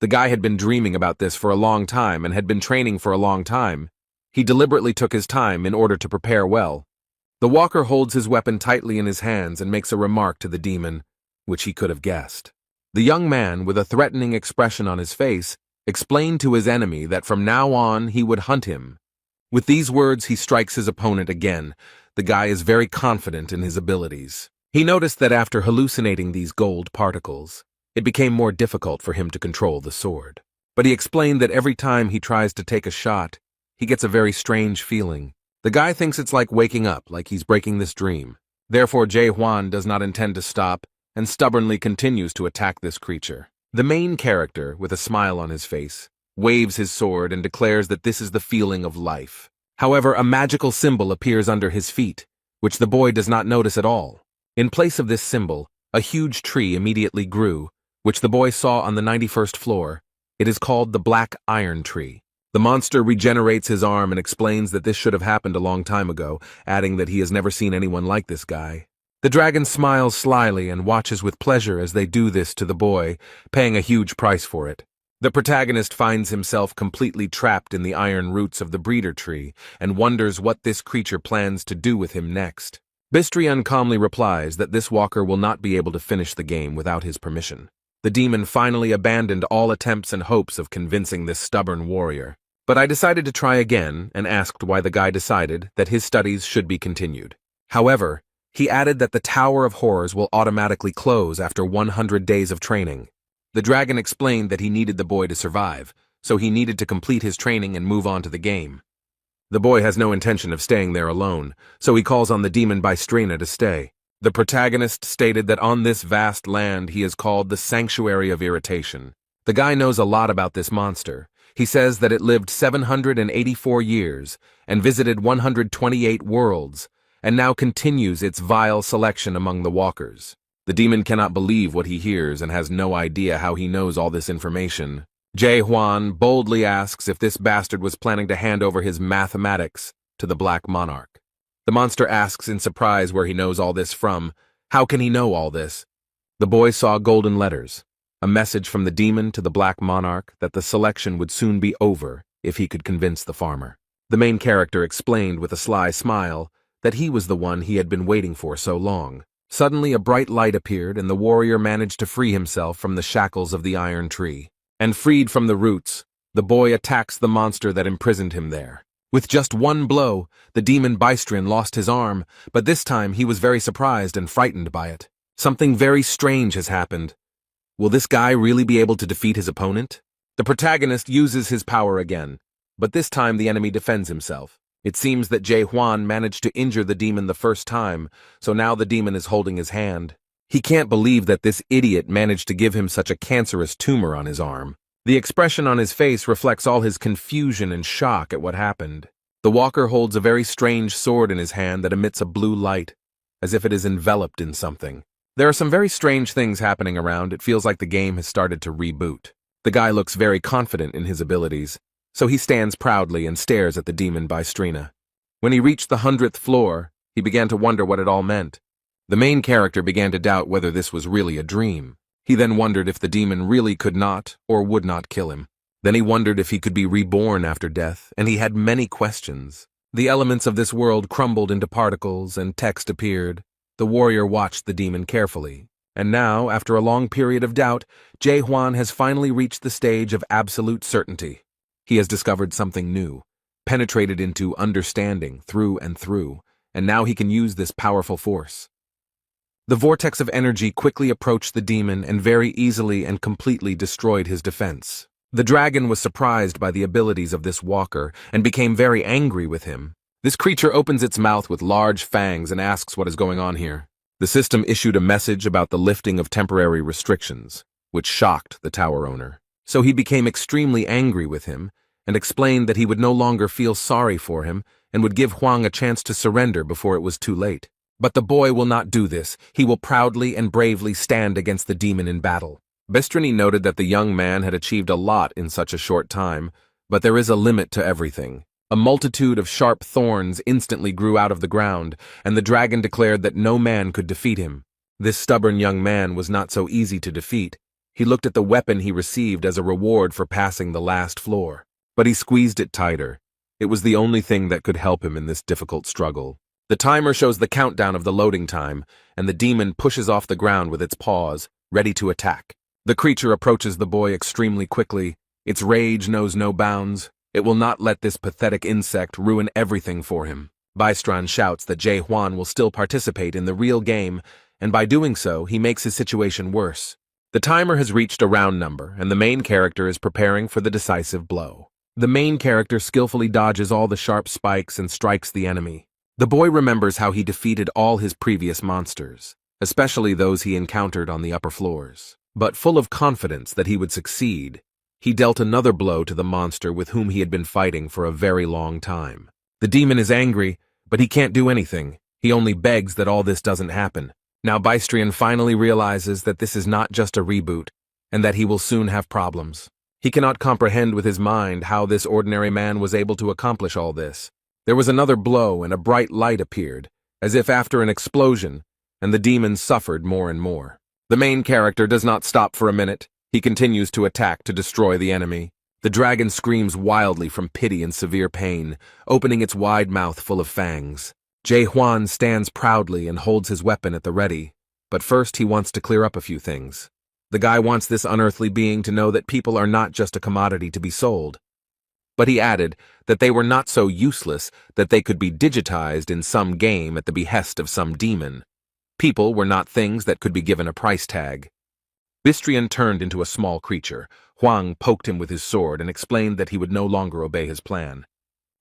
The guy had been dreaming about this for a long time and had been training for a long time. He deliberately took his time in order to prepare well. The walker holds his weapon tightly in his hands and makes a remark to the demon, which he could have guessed. The young man, with a threatening expression on his face, explained to his enemy that from now on he would hunt him. With these words, he strikes his opponent again. The guy is very confident in his abilities. He noticed that after hallucinating these gold particles, it became more difficult for him to control the sword. But he explained that every time he tries to take a shot, he gets a very strange feeling. The guy thinks it's like waking up, like he's breaking this dream. Therefore, Jae-hwan does not intend to stop and stubbornly continues to attack this creature. The main character, with a smile on his face, waves his sword and declares that this is the feeling of life. However, a magical symbol appears under his feet, which the boy does not notice at all. In place of this symbol, a huge tree immediately grew, which the boy saw on the 91st floor. It is called the Black Iron Tree. The monster regenerates his arm and explains that this should have happened a long time ago, adding that he has never seen anyone like this guy. The dragon smiles slyly and watches with pleasure as they do this to the boy, paying a huge price for it. The protagonist finds himself completely trapped in the iron roots of the breeder tree and wonders what this creature plans to do with him next. Bistrian calmly replies that this walker will not be able to finish the game without his permission. The demon finally abandoned all attempts and hopes of convincing this stubborn warrior. But I decided to try again and asked why the guy decided that his studies should be continued. However, he added that the Tower of Horrors will automatically close after 100 days of training. The dragon explained that he needed the boy to survive, so he needed to complete his training and move on to the game. The boy has no intention of staying there alone, so he calls on the demon Bystrina to stay. The protagonist stated that on this vast land he is called the Sanctuary of Irritation. The guy knows a lot about this monster. He says that it lived 784 years and visited 128 worlds, and now continues its vile selection among the walkers. The demon cannot believe what he hears and has no idea how he knows all this information. Jae-hwan boldly asks if this bastard was planning to hand over his mathematics to the Black Monarch. The monster asks in surprise where he knows all this from. How can he know all this? The boy saw golden letters, a message from the demon to the Black Monarch that the selection would soon be over if he could convince the farmer. The main character explained with a sly smile that he was the one he had been waiting for so long. Suddenly a bright light appeared and the warrior managed to free himself from the shackles of the iron tree. And freed from the roots, the boy attacks the monster that imprisoned him there. With just one blow, the demon Bystrin lost his arm, but this time he was very surprised and frightened by it. Something very strange has happened. Will this guy really be able to defeat his opponent? The protagonist uses his power again, but this time the enemy defends himself. It seems that Jae-hwan managed to injure the demon the first time, so now the demon is holding his hand. He can't believe that this idiot managed to give him such a cancerous tumor on his arm. The expression on his face reflects all his confusion and shock at what happened. The walker holds a very strange sword in his hand that emits a blue light, as if it is enveloped in something. There are some very strange things happening around. It feels like the game has started to reboot. The guy looks very confident in his abilities, so he stands proudly and stares at the demon Bystrina. When he reached the 100th floor, he began to wonder what it all meant. The main character began to doubt whether this was really a dream. He then wondered if the demon really could not or would not kill him. Then he wondered if he could be reborn after death, and he had many questions. The elements of this world crumbled into particles and text appeared. The warrior watched the demon carefully. And now, after a long period of doubt, Jae-hwan has finally reached the stage of absolute certainty. He has discovered something new, penetrated into understanding through and through, and now he can use this powerful force. The vortex of energy quickly approached the demon and very easily and completely destroyed his defense. The dragon was surprised by the abilities of this walker and became very angry with him. This creature opens its mouth with large fangs and asks what is going on here. The system issued a message about the lifting of temporary restrictions, which shocked the tower owner. So he became extremely angry with him and explained that he would no longer feel sorry for him and would give Hwang a chance to surrender before it was too late. But the boy will not do this. He will proudly and bravely stand against the demon in battle. Bystrina noted that the young man had achieved a lot in such a short time, but there is a limit to everything. A multitude of sharp thorns instantly grew out of the ground, and the dragon declared that no man could defeat him. This stubborn young man was not so easy to defeat. He looked at the weapon he received as a reward for passing the last floor, but he squeezed it tighter. It was the only thing that could help him in this difficult struggle. The timer shows the countdown of the loading time, and the demon pushes off the ground with its paws, ready to attack. The creature approaches the boy extremely quickly. Its rage knows no bounds. It will not let this pathetic insect ruin everything for him. Bystran shouts that Jae-hwan will still participate in the real game, and by doing so, he makes his situation worse. The timer has reached a round number, and the main character is preparing for the decisive blow. The main character skillfully dodges all the sharp spikes and strikes the enemy. The boy remembers how he defeated all his previous monsters, especially those he encountered on the upper floors. But full of confidence that he would succeed, he dealt another blow to the monster with whom he had been fighting for a very long time. The demon is angry, but he can't do anything. He only begs that all this doesn't happen. Now Bystrina finally realizes that this is not just a reboot, and that he will soon have problems. He cannot comprehend with his mind how this ordinary man was able to accomplish all this. There was another blow and a bright light appeared, as if after an explosion, and the demon suffered more and more. The main character does not stop for a minute. He continues to attack to destroy the enemy. The dragon screams wildly from pity and severe pain, opening its wide mouth full of fangs. Jae-hwan stands proudly and holds his weapon at the ready, but first he wants to clear up a few things. The guy wants this unearthly being to know that people are not just a commodity to be sold. But he added that they were not so useless that they could be digitized in some game at the behest of some demon. People were not things that could be given a price tag. Bystrina turned into a small creature. Hwang poked him with his sword and explained that he would no longer obey his plan.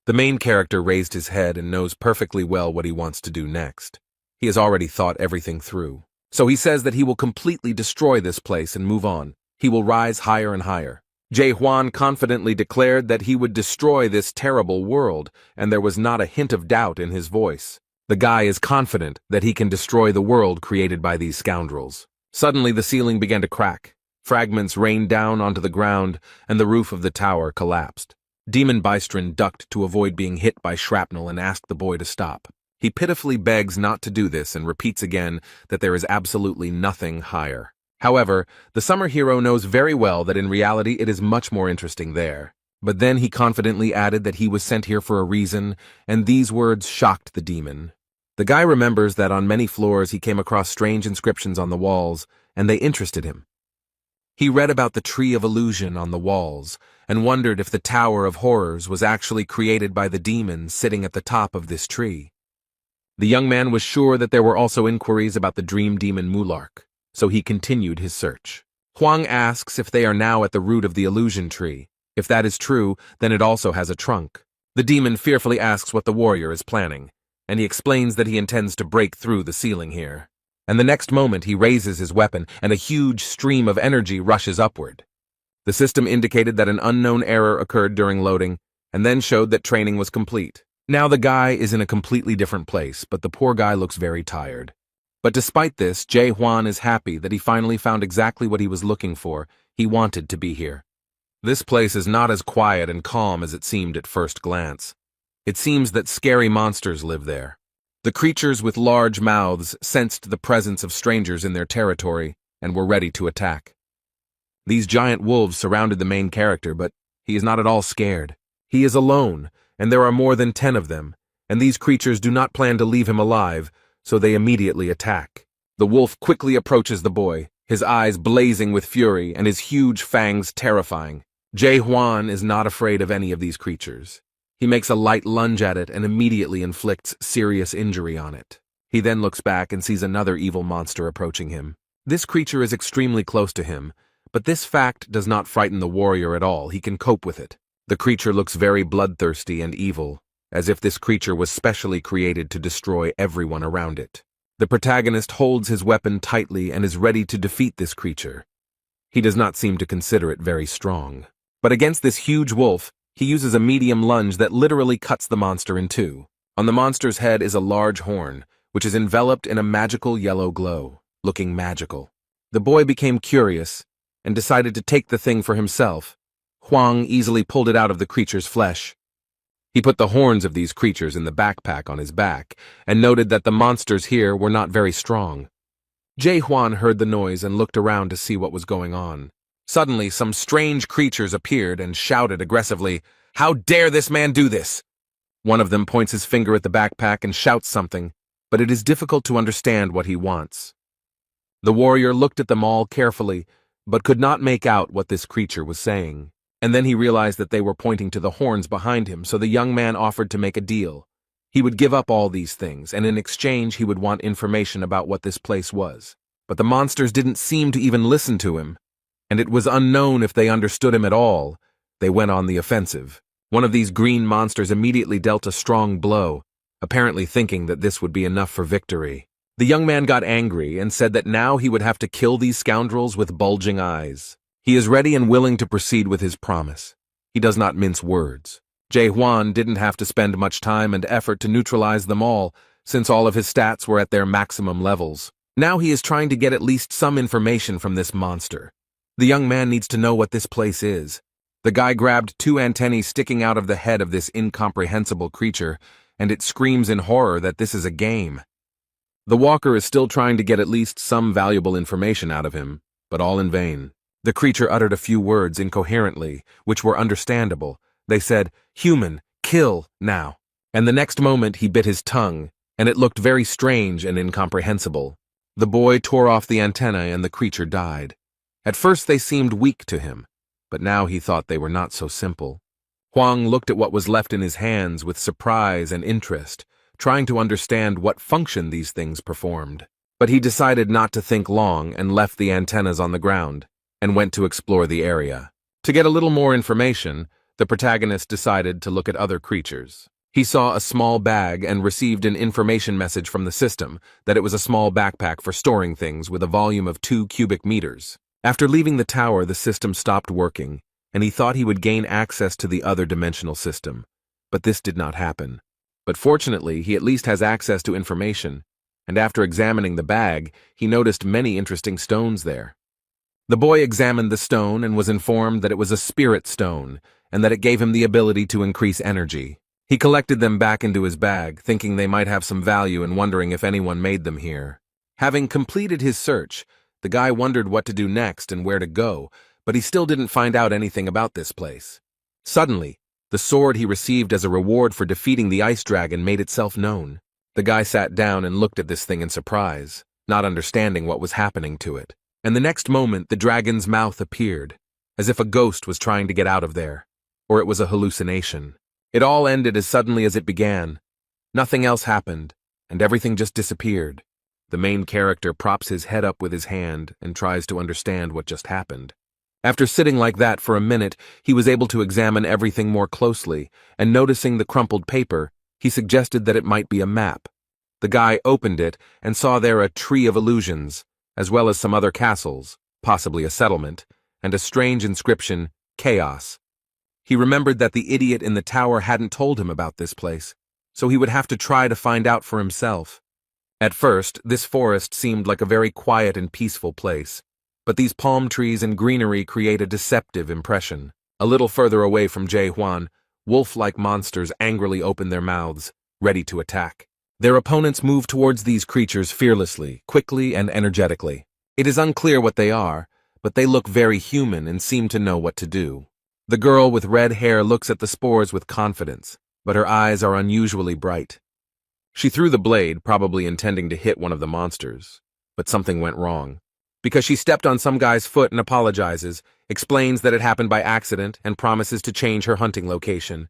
The main character raised his head and knows perfectly well what he wants to do next. He has already thought everything through. So he says that he will completely destroy this place and move on. He will rise higher and higher. Jae-hwan confidently declared that he would destroy this terrible world, and there was not a hint of doubt in his voice. The guy is confident that he can destroy the world created by these scoundrels. Suddenly the ceiling began to crack. Fragments rained down onto the ground, and the roof of the tower collapsed. Demon Bystron ducked to avoid being hit by shrapnel and asked the boy to stop. He pitifully begs not to do this and repeats again that there is absolutely nothing higher. However, the summer hero knows very well that in reality it is much more interesting there. But then he confidently added that he was sent here for a reason, and these words shocked the demon. The guy remembers that on many floors he came across strange inscriptions on the walls, and they interested him. He read about the Tree of Illusion on the walls, and wondered if the Tower of Horrors was actually created by the demon sitting at the top of this tree. The young man was sure that there were also inquiries about the dream demon Mulark, so he continued his search. Hwang asks if they are now at the root of the illusion tree. If that is true, then it also has a trunk. The demon fearfully asks what the warrior is planning, and he explains that he intends to break through the ceiling here. And the next moment he raises his weapon, and a huge stream of energy rushes upward. The system indicated that an unknown error occurred during loading, and then showed that training was complete. Now the guy is in a completely different place, but the poor guy looks very tired. But despite this, Jae-hwan is happy that he finally found exactly what he was looking for. He wanted to be here. This place is not as quiet and calm as it seemed at first glance. It seems that scary monsters live there. The creatures with large mouths sensed the presence of strangers in their territory and were ready to attack. These giant wolves surrounded the main character, but he is not at all scared. He is alone, and there are more than 10 of them, and these creatures do not plan to leave him alive, so they immediately attack. The wolf quickly approaches the boy, his eyes blazing with fury and his huge fangs terrifying. Jae-hwan is not afraid of any of these creatures. He makes a light lunge at it and immediately inflicts serious injury on it. He then looks back and sees another evil monster approaching him. This creature is extremely close to him, but this fact does not frighten the warrior at all. He can cope with it. The creature looks very bloodthirsty and evil, as if this creature was specially created to destroy everyone around it. The protagonist holds his weapon tightly and is ready to defeat this creature. He does not seem to consider it very strong. But against this huge wolf, he uses a medium lunge that literally cuts the monster in two. On the monster's head is a large horn, which is enveloped in a magical yellow glow, looking magical. The boy became curious and decided to take the thing for himself. Hwang easily pulled it out of the creature's flesh. He put the horns of these creatures in the backpack on his back and noted that the monsters here were not very strong. Jae-hwan heard the noise and looked around to see what was going on. Suddenly, some strange creatures appeared and shouted aggressively, "How dare this man do this?" One of them points his finger at the backpack and shouts something, but it is difficult to understand what he wants. The warrior looked at them all carefully, but could not make out what this creature was saying. And then he realized that they were pointing to the horns behind him, so the young man offered to make a deal. He would give up all these things, and in exchange he would want information about what this place was. But the monsters didn't seem to even listen to him, and it was unknown if they understood him at all. They went on the offensive. One of these green monsters immediately dealt a strong blow, apparently thinking that this would be enough for victory. The young man got angry and said that now he would have to kill these scoundrels with bulging eyes. He is ready and willing to proceed with his promise. He does not mince words. Jae-hwan didn't have to spend much time and effort to neutralize them all, since all of his stats were at their maximum levels. Now he is trying to get at least some information from this monster. The young man needs to know what this place is. The guy grabbed 2 antennae sticking out of the head of this incomprehensible creature, and it screams in horror that this is a game. The walker is still trying to get at least some valuable information out of him, but all in vain. The creature uttered a few words incoherently, which were understandable. They said, "Human, kill, now." And the next moment he bit his tongue, and it looked very strange and incomprehensible. The boy tore off the antenna and the creature died. At first they seemed weak to him, but now he thought they were not so simple. Hwang looked at what was left in his hands with surprise and interest, trying to understand what function these things performed. But he decided not to think long and left the antennas on the ground, and went to explore the area. To get a little more information, The protagonist decided to look at other creatures. He saw a small bag and received an information message from the system that it was a small backpack for storing things with a volume of 2 cubic meters. After leaving the tower, the system stopped working, and he thought he would gain access to the other dimensional system. But this did not happen. But fortunately, he at least has access to information, and after examining the bag, he noticed many interesting stones there. The boy examined the stone and was informed that it was a spirit stone, and that it gave him the ability to increase energy. He collected them back into his bag, thinking they might have some value and wondering if anyone made them here. Having completed his search, the guy wondered what to do next and where to go, but he still didn't find out anything about this place. Suddenly, the sword he received as a reward for defeating the ice dragon made itself known. The guy sat down and looked at this thing in surprise, not understanding what was happening to it. And the next moment, the dragon's mouth appeared, as if a ghost was trying to get out of there, or it was a hallucination. It all ended as suddenly as it began. Nothing else happened, and everything just disappeared. The main character props his head up with his hand and tries to understand what just happened. After sitting like that for a minute, he was able to examine everything more closely, and noticing the crumpled paper, he suggested that it might be a map. The guy opened it and saw there a tree of illusions, as well as some other castles, possibly a settlement, and a strange inscription, Chaos. He remembered that the idiot in the tower hadn't told him about this place, so he would have to try to find out for himself. At first, this forest seemed like a very quiet and peaceful place, but these palm trees and greenery create a deceptive impression. A little further away from Jae-hwan, wolf-like monsters angrily open their mouths, ready to attack. Their opponents move towards these creatures fearlessly, quickly, and energetically. It is unclear what they are, but they look very human and seem to know what to do. The girl with red hair looks at the spores with confidence, but her eyes are unusually bright. She threw the blade, probably intending to hit one of the monsters, but something went wrong. Because she stepped on some guy's foot and apologizes, explains that it happened by accident, and promises to change her hunting location.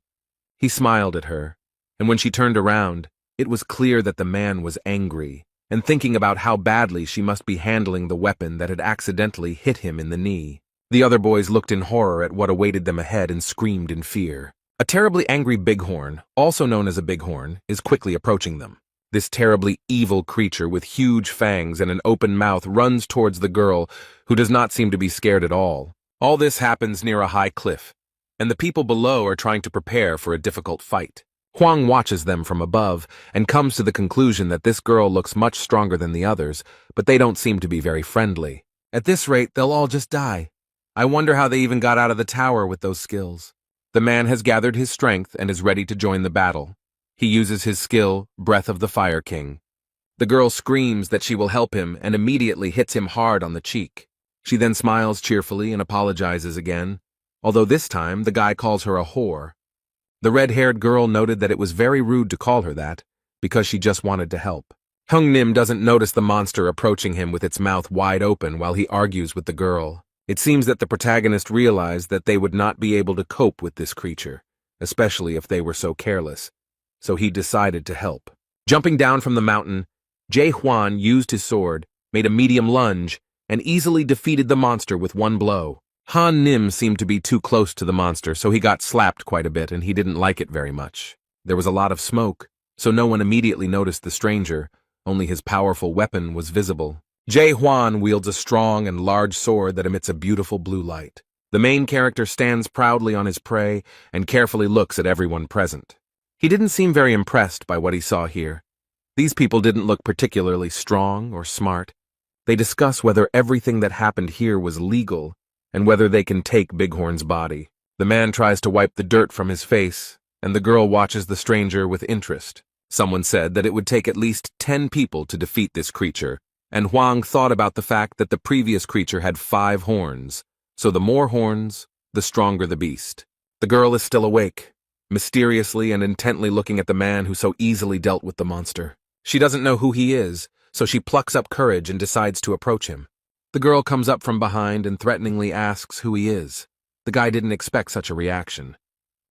He smiled at her, and when she turned around, it was clear that the man was angry, and thinking about how badly she must be handling the weapon that had accidentally hit him in the knee. The other boys looked in horror at what awaited them ahead and screamed in fear. A terribly angry bighorn, also known as a bighorn, is quickly approaching them. This terribly evil creature with huge fangs and an open mouth runs towards the girl, who does not seem to be scared at all. All this happens near a high cliff, and the people below are trying to prepare for a difficult fight. Huang watches them from above and comes to the conclusion that this girl looks much stronger than the others, but they don't seem to be very friendly. At this rate, they'll all just die. I wonder how they even got out of the tower with those skills. The man has gathered his strength and is ready to join the battle. He uses his skill, Breath of the Fire King. The girl screams that she will help him and immediately hits him hard on the cheek. She then smiles cheerfully and apologizes again, although this time the guy calls her a whore. The red-haired girl noted that it was very rude to call her that, because she just wanted to help. Hung Nim doesn't notice the monster approaching him with its mouth wide open while he argues with the girl. It seems that the protagonist realized that they would not be able to cope with this creature, especially if they were so careless, so he decided to help. Jumping down from the mountain, Jae-hwan used his sword, made a medium lunge, and easily defeated the monster with one blow. Han Nim seemed to be too close to the monster, so he got slapped quite a bit and he didn't like it very much. There was a lot of smoke, so no one immediately noticed the stranger, only his powerful weapon was visible. Jae-hwan wields a strong and large sword that emits a beautiful blue light. The main character stands proudly on his prey and carefully looks at everyone present. He didn't seem very impressed by what he saw here. These people didn't look particularly strong or smart. They discuss whether everything that happened here was legal and whether they can take Bighorn's body. The man tries to wipe the dirt from his face, and the girl watches the stranger with interest. Someone said that it would take at least 10 people to defeat this creature, and Huang thought about the fact that the previous creature had 5 horns, so the more horns, the stronger the beast. The girl is still awake, mysteriously and intently looking at the man who so easily dealt with the monster. She doesn't know who he is, so she plucks up courage and decides to approach him. The girl comes up from behind and threateningly asks who he is. The guy didn't expect such a reaction.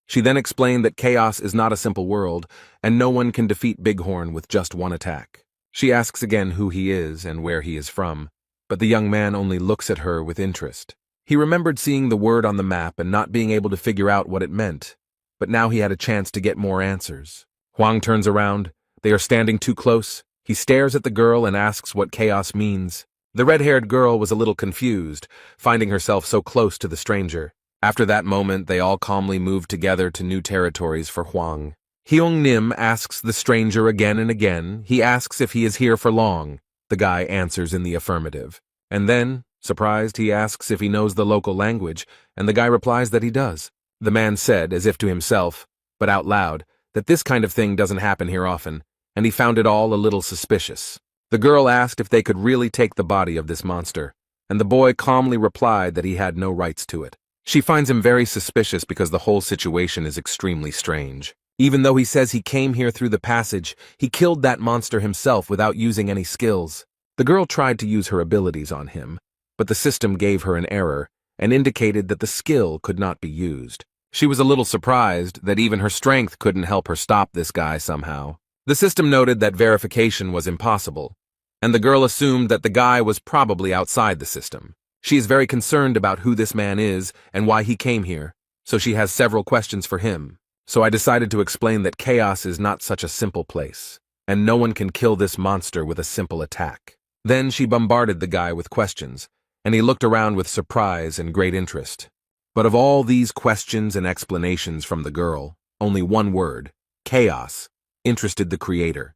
She then explained that chaos is not a simple world, and no one can defeat Bighorn with just one attack. She asks again who he is and where he is from, but the young man only looks at her with interest. He remembered seeing the word on the map and not being able to figure out what it meant, but now he had a chance to get more answers. Huang turns around. They are standing too close. He stares at the girl and asks what chaos means. The red-haired girl was a little confused, finding herself so close to the stranger. After that moment, they all calmly moved together to new territories for Huang. Hyung Nim asks the stranger again and again. He asks if he is here for long. The guy answers in the affirmative. And then, surprised, he asks if he knows the local language, and the guy replies that he does. The man said, as if to himself, but out loud, that this kind of thing doesn't happen here often, and he found it all a little suspicious. The girl asked if they could really take the body of this monster, and the boy calmly replied that he had no rights to it. She finds him very suspicious because the whole situation is extremely strange. Even though he says he came here through the passage, he killed that monster himself without using any skills. The girl tried to use her abilities on him, but the system gave her an error and indicated that the skill could not be used. She was a little surprised that even her strength couldn't help her stop this guy somehow. The system noted that verification was impossible, and the girl assumed that the guy was probably outside the system. She is very concerned about who this man is and why he came here, so she has several questions for him. So I decided to explain that chaos is not such a simple place, and no one can kill this monster with a simple attack. Then she bombarded the guy with questions, and he looked around with surprise and great interest. But of all these questions and explanations from the girl, only one word, chaos, interested the creator.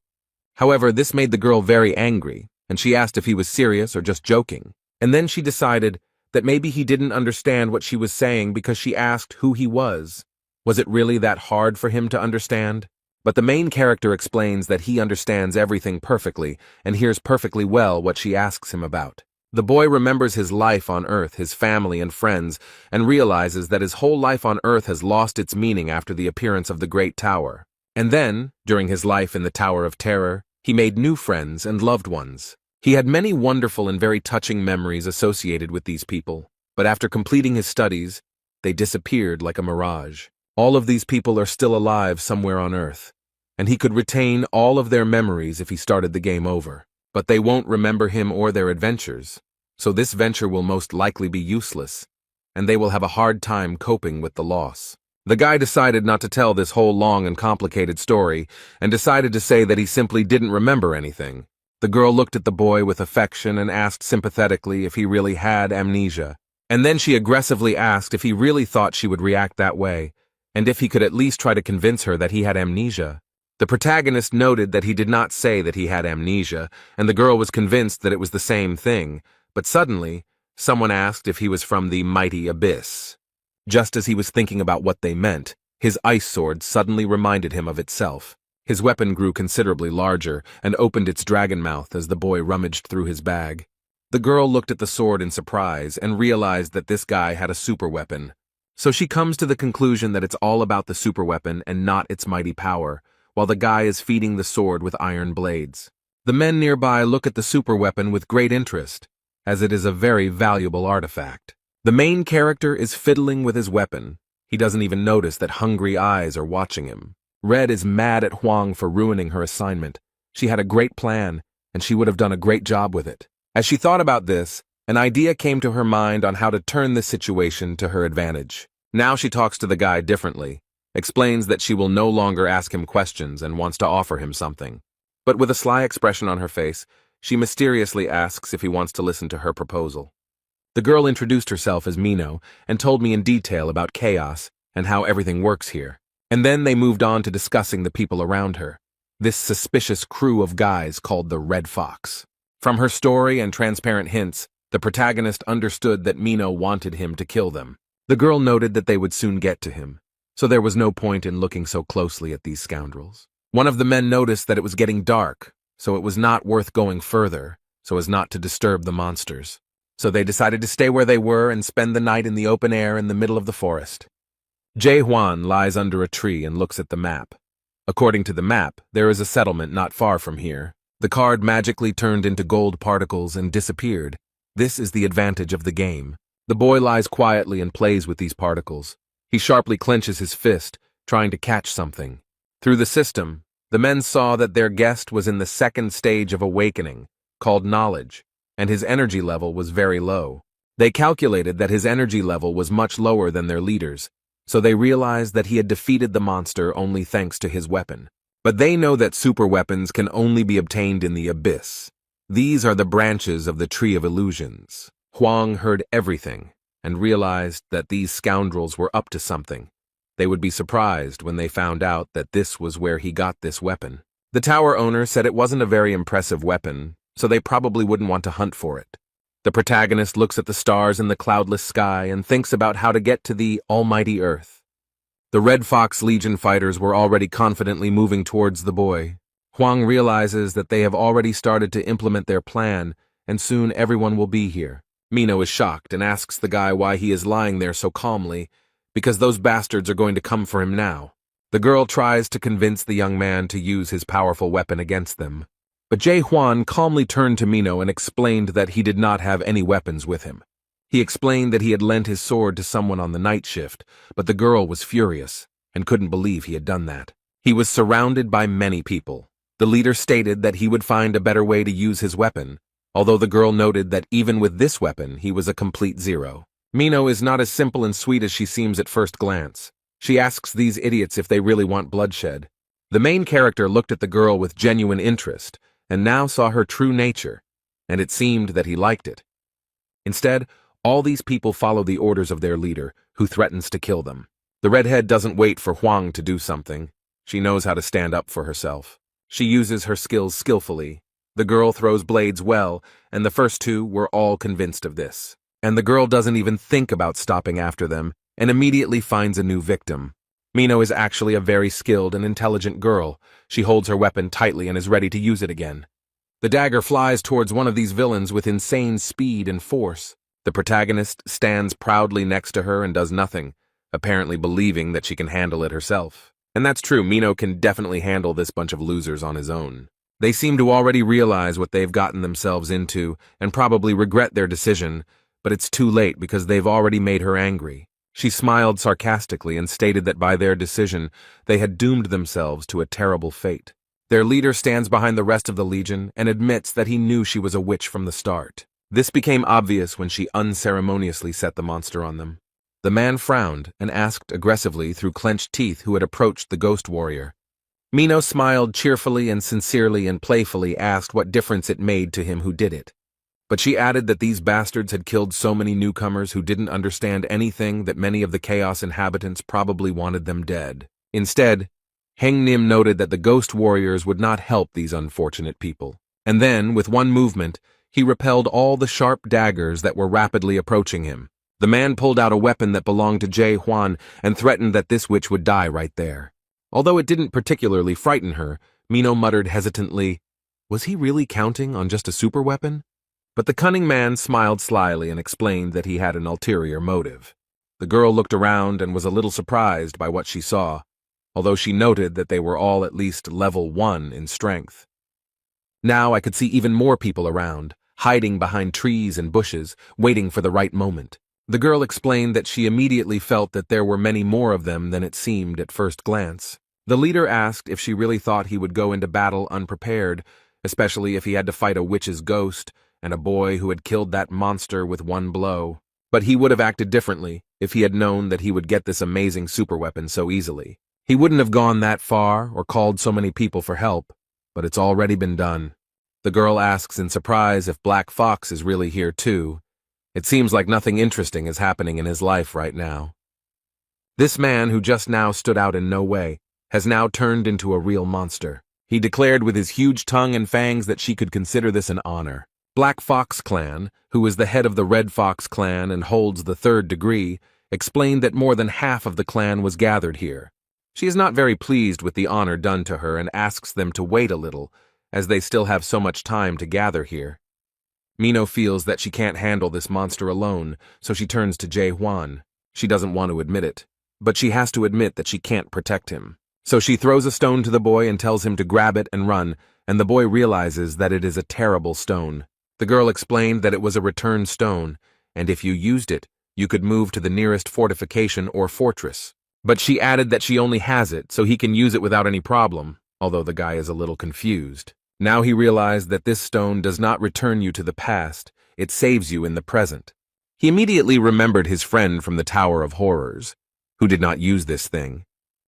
However, this made the girl very angry, and she asked if he was serious or just joking. And then she decided that maybe he didn't understand what she was saying because she asked who he was. Was it really that hard for him to understand? But the main character explains that he understands everything perfectly and hears perfectly well what she asks him about. The boy remembers his life on Earth, his family and friends, and realizes that his whole life on Earth has lost its meaning after the appearance of the Great Tower. And then, during his life in the Tower of Terror, he made new friends and loved ones. He had many wonderful and very touching memories associated with these people, but after completing his studies, they disappeared like a mirage. All of these people are still alive somewhere on Earth, and he could retain all of their memories if he started the game over. But they won't remember him or their adventures, so this venture will most likely be useless, and they will have a hard time coping with the loss. The guy decided not to tell this whole long and complicated story, and decided to say that he simply didn't remember anything. The girl looked at the boy with affection and asked sympathetically if he really had amnesia, and then she aggressively asked if he really thought she would react that way, and if he could at least try to convince her that he had amnesia. The protagonist noted that he did not say that he had amnesia, and the girl was convinced that it was the same thing, but suddenly, someone asked if he was from the mighty abyss. Just as he was thinking about what they meant, his ice sword suddenly reminded him of itself. His weapon grew considerably larger and opened its dragon mouth as the boy rummaged through his bag. The girl looked at the sword in surprise and realized that this guy had a super weapon. So she comes to the conclusion that it's all about the superweapon and not its mighty power, while the guy is feeding the sword with iron blades. The men nearby look at the superweapon with great interest, as it is a very valuable artifact. The main character is fiddling with his weapon. He doesn't even notice that hungry eyes are watching him. Red is mad at Huang for ruining her assignment. She had a great plan, and she would have done a great job with it. As she thought about this, an idea came to her mind on how to turn this situation to her advantage. Now she talks to the guy differently, explains that she will no longer ask him questions and wants to offer him something. But with a sly expression on her face, she mysteriously asks if he wants to listen to her proposal. The girl introduced herself as Mino and told me in detail about chaos and how everything works here. And then they moved on to discussing the people around her, this suspicious crew of guys called the Red Fox. From her story and transparent hints, the protagonist understood that Mino wanted him to kill them. The girl noted that they would soon get to him, so there was no point in looking so closely at these scoundrels. One of the men noticed that it was getting dark, so it was not worth going further, so as not to disturb the monsters. So they decided to stay where they were and spend the night in the open air in the middle of the forest. Jae Hwan lies under a tree and looks at the map. According to the map, there is a settlement not far from here. The card magically turned into gold particles and disappeared. This is the advantage of the game. The boy lies quietly and plays with these particles. He sharply clenches his fist, trying to catch something. Through the system, the men saw that their guest was in the second stage of awakening, called knowledge, and his energy level was very low. They calculated that his energy level was much lower than their leaders, so they realized that he had defeated the monster only thanks to his weapon. But they know that super weapons can only be obtained in the abyss. These are the branches of the Tree of Illusions. Huang heard everything and realized that these scoundrels were up to something. They would be surprised when they found out that this was where he got this weapon. The tower owner said it wasn't a very impressive weapon, so they probably wouldn't want to hunt for it. The protagonist looks at the stars in the cloudless sky and thinks about how to get to the almighty Earth. The Red Fox Legion fighters were already confidently moving towards the boy. Huang realizes that they have already started to implement their plan, and soon everyone will be here. Mino is shocked and asks the guy why he is lying there so calmly, because those bastards are going to come for him now. The girl tries to convince the young man to use his powerful weapon against them. But Jae Hwan calmly turned to Mino and explained that he did not have any weapons with him. He explained that he had lent his sword to someone on the night shift, but the girl was furious and couldn't believe he had done that. He was surrounded by many people. The leader stated that he would find a better way to use his weapon, although the girl noted that even with this weapon, he was a complete zero. Mino is not as simple and sweet as she seems at first glance. She asks these idiots if they really want bloodshed. The main character looked at the girl with genuine interest, and now saw her true nature, and it seemed that he liked it. Instead, all these people follow the orders of their leader, who threatens to kill them. The redhead doesn't wait for Huang to do something. She knows how to stand up for herself. She uses her skills skillfully. The girl throws blades well, and the first two were all convinced of this. And the girl doesn't even think about stopping after them, and immediately finds a new victim. Mino is actually a very skilled and intelligent girl. She holds her weapon tightly and is ready to use it again. The dagger flies towards one of these villains with insane speed and force. The protagonist stands proudly next to her and does nothing, apparently believing that she can handle it herself. And that's true, Mino can definitely handle this bunch of losers on his own. They seem to already realize what they've gotten themselves into and probably regret their decision, but it's too late because they've already made her angry. She smiled sarcastically and stated that by their decision, they had doomed themselves to a terrible fate. Their leader stands behind the rest of the Legion and admits that he knew she was a witch from the start. This became obvious when she unceremoniously set the monster on them. The man frowned and asked aggressively through clenched teeth who had approached the ghost warrior. Mino smiled cheerfully and sincerely and playfully asked what difference it made to him who did it. But she added that these bastards had killed so many newcomers who didn't understand anything that many of the Chaos inhabitants probably wanted them dead. Instead, Heng Nim noted that the ghost warriors would not help these unfortunate people. And then, with one movement, he repelled all the sharp daggers that were rapidly approaching him. The man pulled out a weapon that belonged to Jae Hwan and threatened that this witch would die right there. Although it didn't particularly frighten her, Mino muttered hesitantly, "Was he really counting on just a super weapon?" But the cunning man smiled slyly and explained that he had an ulterior motive. The girl looked around and was a little surprised by what she saw, although she noted that they were all at least level 1 in strength. Now I could see even more people around, hiding behind trees and bushes, waiting for the right moment. The girl explained that she immediately felt that there were many more of them than it seemed at first glance. The leader asked if she really thought he would go into battle unprepared, especially if he had to fight a witch's ghost and a boy who had killed that monster with one blow. But he would have acted differently if he had known that he would get this amazing superweapon so easily. He wouldn't have gone that far or called so many people for help, but it's already been done. The girl asks in surprise if Black Fox is really here too. It seems like nothing interesting is happening in his life right now. This man, who just now stood out in no way, has now turned into a real monster. He declared with his huge tongue and fangs that she could consider this an honor. Black Fox Clan, who is the head of the Red Fox Clan and holds the 3rd degree, explained that more than half of the clan was gathered here. She is not very pleased with the honor done to her and asks them to wait a little, as they still have so much time to gather here. Mino feels that she can't handle this monster alone, so she turns to Jae Hwan. She doesn't want to admit it, but she has to admit that she can't protect him. So she throws a stone to the boy and tells him to grab it and run, and the boy realizes that it is a terrible stone. The girl explained that it was a return stone, and if you used it, you could move to the nearest fortification or fortress. But she added that she only has it, so he can use it without any problem, although the guy is a little confused. Now he realized that this stone does not return you to the past, it saves you in the present. He immediately remembered his friend from the Tower of Horrors, who did not use this thing.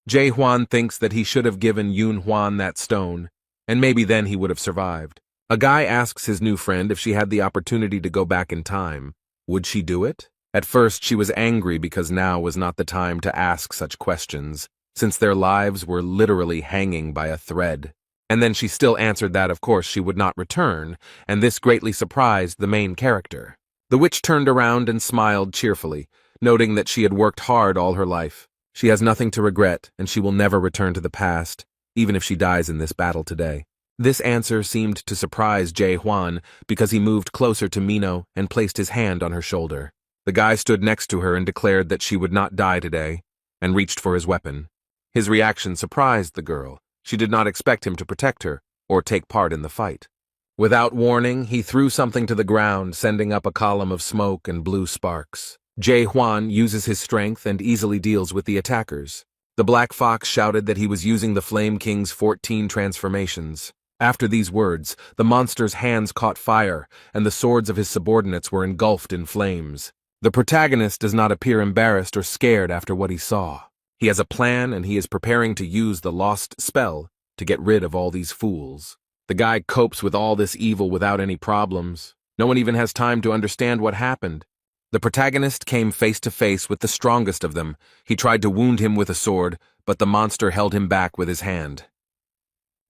Jae Hwan thinks that he should have given Yoon Hwan that stone, and maybe then he would have survived. A guy asks his new friend if she had the opportunity to go back in time. Would she do it? At first, she was angry because now was not the time to ask such questions, since their lives were literally hanging by a thread. And then she still answered that, of course, she would not return, and this greatly surprised the main character. The witch turned around and smiled cheerfully, noting that she had worked hard all her life. She has nothing to regret, and she will never return to the past, even if she dies in this battle today. This answer seemed to surprise Jae Hwan because he moved closer to Mino and placed his hand on her shoulder. The guy stood next to her and declared that she would not die today, and reached for his weapon. His reaction surprised the girl. She did not expect him to protect her or take part in the fight. Without warning, he threw something to the ground, sending up a column of smoke and blue sparks. Jae Hwan uses his strength and easily deals with the attackers. The Black Fox shouted that he was using the Flame King's 14 transformations. After these words, the monster's hands caught fire, and the swords of his subordinates were engulfed in flames. The protagonist does not appear embarrassed or scared after what he saw. He has a plan, and he is preparing to use the lost spell to get rid of all these fools. The guy copes with all this evil without any problems. No one even has time to understand what happened. The protagonist came face to face with the strongest of them. He tried to wound him with a sword, but the monster held him back with his hand.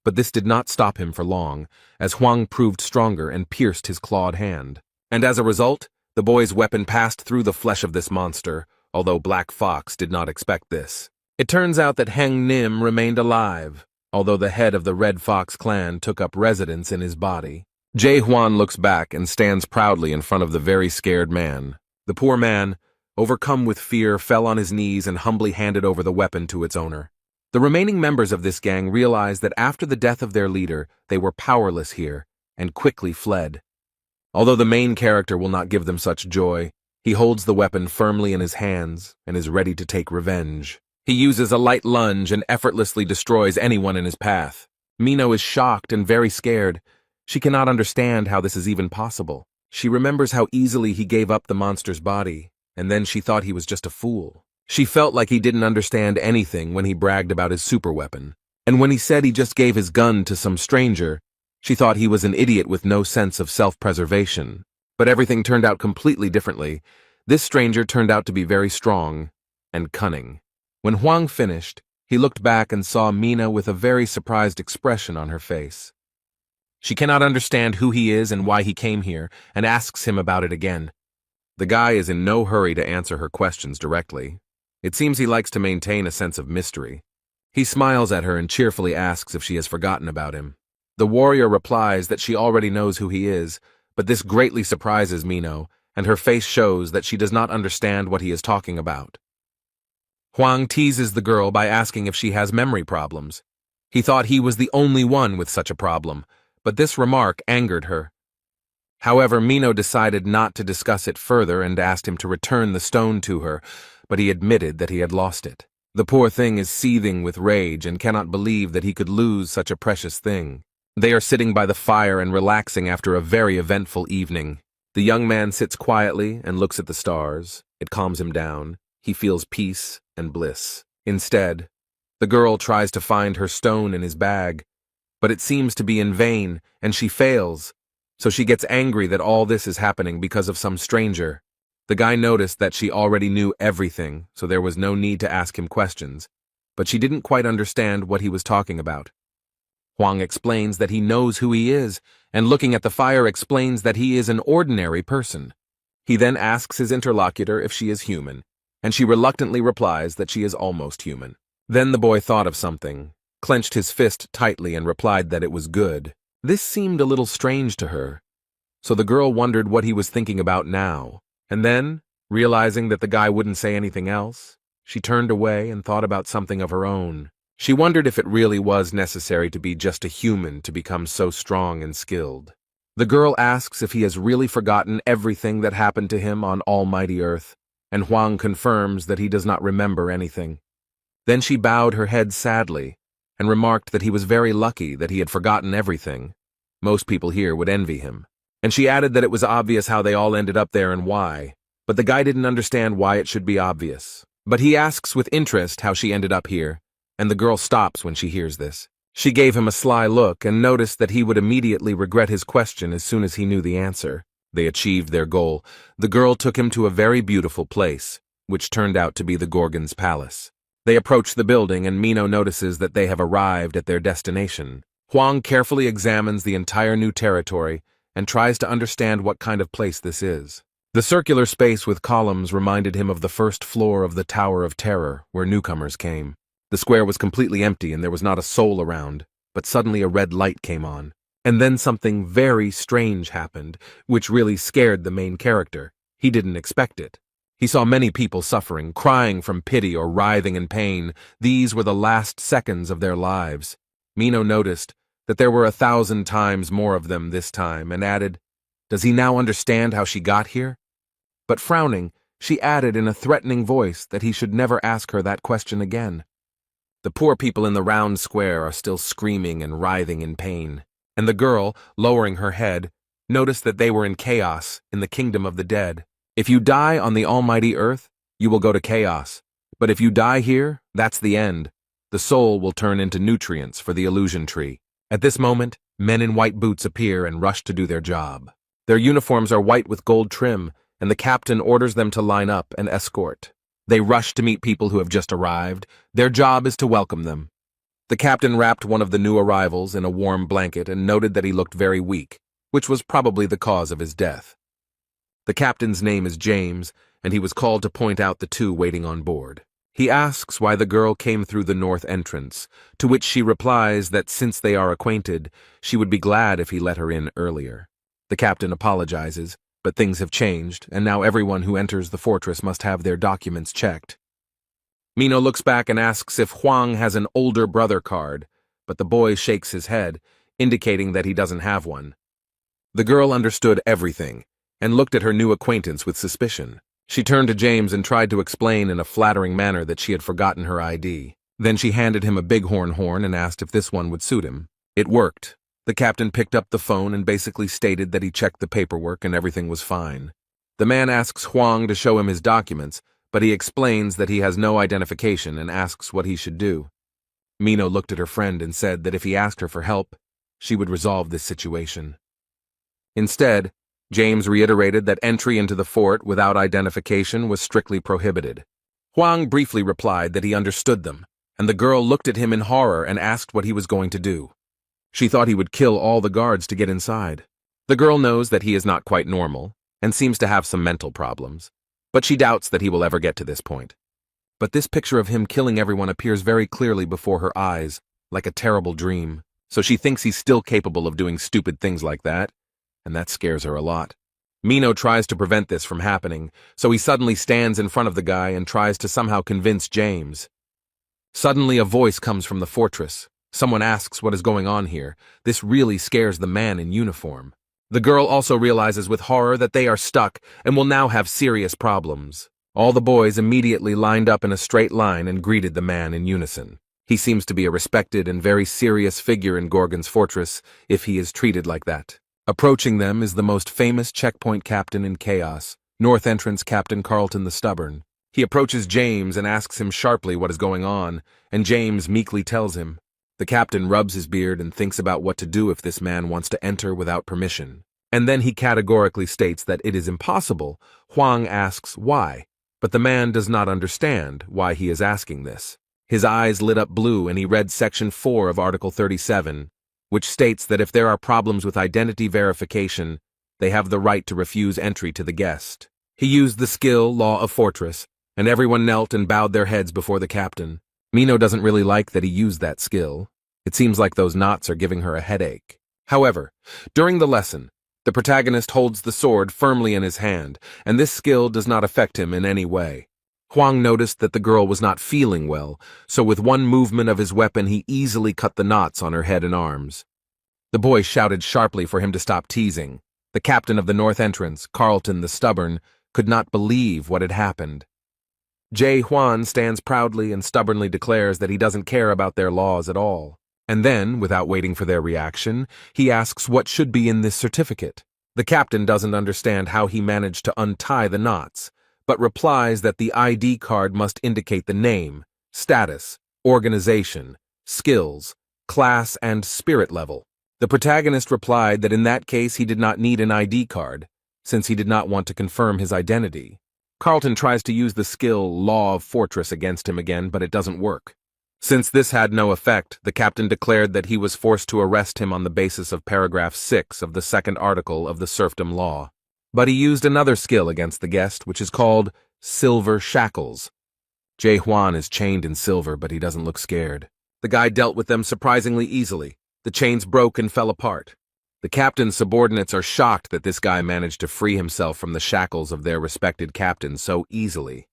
But this did not stop him for long, as Hwang proved stronger and pierced his clawed hand. And as a result, the boy's weapon passed through the flesh of this monster, although Black Fox did not expect this. It turns out that Heng Nim remained alive, although the head of the Red Fox clan took up residence in his body. Jae Hwan looks back and stands proudly in front of the very scared man. The poor man, overcome with fear, fell on his knees and humbly handed over the weapon to its owner. The remaining members of this gang realized that after the death of their leader, they were powerless here, and quickly fled. Although the main character will not give them such joy, he holds the weapon firmly in his hands and is ready to take revenge. He uses a light lunge and effortlessly destroys anyone in his path. Mino is shocked and very scared. She cannot understand how this is even possible. She remembers how easily he gave up the monster's body, and then she thought he was just a fool. She felt like he didn't understand anything when he bragged about his super weapon. And when he said he just gave his gun to some stranger, she thought he was an idiot with no sense of self-preservation. But everything turned out completely differently. This stranger turned out to be very strong and cunning. When Hwang finished, he looked back and saw Mina with a very surprised expression on her face. She cannot understand who he is and why he came here, and asks him about it again. The guy is in no hurry to answer her questions directly. It seems he likes to maintain a sense of mystery. He smiles at her and cheerfully asks if she has forgotten about him. The warrior replies that she already knows who he is, but this greatly surprises Mino, and her face shows that she does not understand what he is talking about. Hwang teases the girl by asking if she has memory problems. He thought he was the only one with such a problem, but this remark angered her. However, Mino decided not to discuss it further and asked him to return the stone to her, but he admitted that he had lost it. The poor thing is seething with rage and cannot believe that he could lose such a precious thing. They are sitting by the fire and relaxing after a very eventful evening. The young man sits quietly and looks at the stars. It calms him down. He feels peace and bliss. Instead, the girl tries to find her stone in his bag, but it seems to be in vain, and she fails. So she gets angry that all this is happening because of some stranger. The guy noticed that she already knew everything, so there was no need to ask him questions, but she didn't quite understand what he was talking about. Hwang explains that he knows who he is, and looking at the fire explains that he is an ordinary person. He then asks his interlocutor if she is human, and she reluctantly replies that she is almost human. Then the boy thought of something, clenched his fist tightly and replied that it was good. This seemed a little strange to her, so the girl wondered what he was thinking about now. And then, realizing that the guy wouldn't say anything else, she turned away and thought about something of her own. She wondered if it really was necessary to be just a human to become so strong and skilled. The girl asks if he has really forgotten everything that happened to him on Almighty Earth, and Hwang confirms that he does not remember anything. Then she bowed her head sadly and remarked that he was very lucky that he had forgotten everything. Most people here would envy him. And she added that it was obvious how they all ended up there and why. but the guy didn't understand why it should be obvious. But he asks with interest how she ended up here, and the girl stops when she hears this. She gave him a sly look and noticed that he would immediately regret his question as soon as he knew the answer. They achieved their goal. The girl took him to a very beautiful place, which turned out to be the Gorgon's palace. They approach the building and Mino notices that they have arrived at their destination. Huang carefully examines the entire new territory and tries to understand what kind of place this is. The circular space with columns reminded him of the first floor of the Tower of Terror, where newcomers came. The square was completely empty and there was not a soul around, but suddenly a red light came on. And then something very strange happened, which really scared the main character. He didn't expect it. He saw many people suffering, crying from pity or writhing in pain. These were the last seconds of their lives. Mino noticed that there were 1,000 times more of them this time and added, "Does he now understand how she got here?" But frowning, she added in a threatening voice that he should never ask her that question again. The poor people in the round square are still screaming and writhing in pain, and the girl, lowering her head, noticed that they were in chaos in the kingdom of the dead. If you die on the almighty earth, you will go to chaos. But if you die here, that's the end. The soul will turn into nutrients for the illusion tree. At this moment, men in white boots appear and rush to do their job. Their uniforms are white with gold trim, and the captain orders them to line up and escort. They rush to meet people who have just arrived. Their job is to welcome them. The captain wrapped one of the new arrivals in a warm blanket and noted that he looked very weak, which was probably the cause of his death. The captain's name is James, and he was called to point out the two waiting on board. He asks why the girl came through the north entrance, to which she replies that since they are acquainted, she would be glad if he let her in earlier. The captain apologizes, but things have changed, and now everyone who enters the fortress must have their documents checked. Mino looks back and asks if Huang has an older brother card, but the boy shakes his head, indicating that he doesn't have one. The girl understood everything, and looked at her new acquaintance with suspicion. She turned to James and tried to explain in a flattering manner that she had forgotten her ID. Then she handed him a bighorn horn and asked if this one would suit him. It worked. The captain picked up the phone and basically stated that he checked the paperwork and everything was fine. The man asks Huang to show him his documents, but he explains that he has no identification and asks what he should do. Mino looked at her friend and said that if he asked her for help, she would resolve this situation. Instead, James reiterated that entry into the fort without identification was strictly prohibited. Huang briefly replied that he understood them, and the girl looked at him in horror and asked what he was going to do. She thought he would kill all the guards to get inside. The girl knows that he is not quite normal, and seems to have some mental problems, but she doubts that he will ever get to this point. But this picture of him killing everyone appears very clearly before her eyes, like a terrible dream, so she thinks he's still capable of doing stupid things like that, and that scares her a lot. Mino tries to prevent this from happening, so he suddenly stands in front of the guy and tries to somehow convince James. Suddenly a voice comes from the fortress. Someone asks what is going on here. This really scares the man in uniform. The girl also realizes with horror that they are stuck and will now have serious problems. All the boys immediately lined up in a straight line and greeted the man in unison. He seems to be a respected and very serious figure in Gorgon's fortress if he is treated like that. Approaching them is the most famous checkpoint captain in Chaos, North Entrance Captain Carlton the Stubborn. He approaches James and asks him sharply what is going on, and James meekly tells him. The captain rubs his beard and thinks about what to do if this man wants to enter without permission. And then he categorically states that it is impossible. Huang asks why, but the man does not understand why he is asking this. His eyes lit up blue and he read Section 4 of Article 37, which states that if there are problems with identity verification, they have the right to refuse entry to the guest. He used the skill Law of Fortress, and everyone knelt and bowed their heads before the captain. Mino doesn't really like that he used that skill. It seems like those knots are giving her a headache. However, during the lesson, the protagonist holds the sword firmly in his hand, and this skill does not affect him in any way. Huang noticed that the girl was not feeling well, so with one movement of his weapon he easily cut the knots on her head and arms. The boy shouted sharply for him to stop teasing. The captain of the North Entrance, Carlton the Stubborn, could not believe what had happened. Jae Hwan stands proudly and stubbornly declares that he doesn't care about their laws at all. And then, without waiting for their reaction, he asks what should be in this certificate. The captain doesn't understand how he managed to untie the knots, but replies that the ID card must indicate the name, status, organization, skills, class, and spirit level. The protagonist replied that in that case he did not need an ID card, since he did not want to confirm his identity. Carlton tries to use the skill Law of Fortress against him again, but it doesn't work. Since this had no effect, the captain declared that he was forced to arrest him on the basis of paragraph 6 of the second article of the serfdom law. But he used another skill against the guest, which is called Silver Shackles. Jae-hwan is chained in silver, but he doesn't look scared. The guy dealt with them surprisingly easily. The chains broke and fell apart. The captain's subordinates are shocked that this guy managed to free himself from the shackles of their respected captain so easily.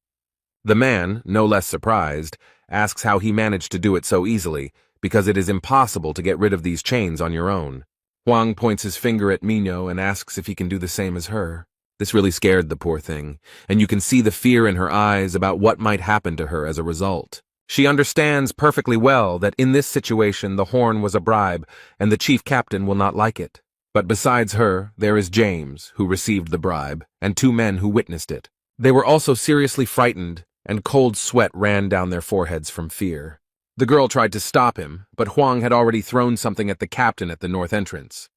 The man, no less surprised, asks how he managed to do it so easily, because it is impossible to get rid of these chains on your own. Hwang points his finger at Minho and asks if he can do the same as her. This really scared the poor thing, and you can see the fear in her eyes about what might happen to her as a result. She understands perfectly well that in this situation the horn was a bribe, and the chief captain will not like it. But besides her, there is James, who received the bribe, and 2 men who witnessed it. They were also seriously frightened, and cold sweat ran down their foreheads from fear. The girl tried to stop him, but Hwang had already thrown something at the captain at the north entrance.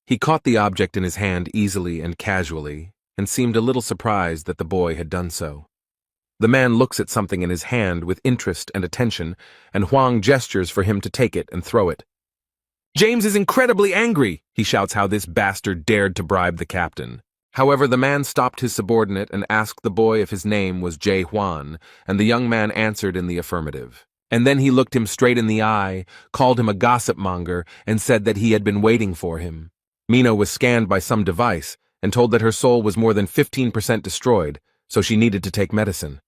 He caught the object in his hand easily and casually, and seemed a little surprised that the boy had done so. The man looks at something in his hand with interest and attention, and Hwang gestures for him to take it and throw it. James is incredibly angry, he shouts how this bastard dared to bribe the captain. However, the man stopped his subordinate and asked the boy if his name was Jae-hwan, and the young man answered in the affirmative. And then he looked him straight in the eye, called him a gossip monger, and said that he had been waiting for him. Minho was scanned by some device and told that her soul was more than 15% destroyed, so she needed to take medicine.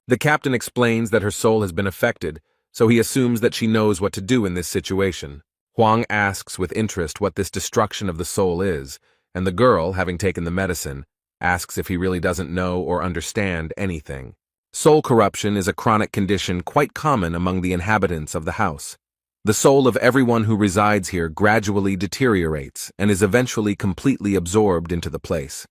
The captain explains that her soul has been affected, so he assumes that she knows what to do in this situation. Hwang asks with interest what this destruction of the soul is, and the girl, having taken the medicine, asks if he really doesn't know or understand anything. Soul corruption is a chronic condition quite common among the inhabitants of the house. The soul of everyone who resides here gradually deteriorates and is eventually completely absorbed into the place.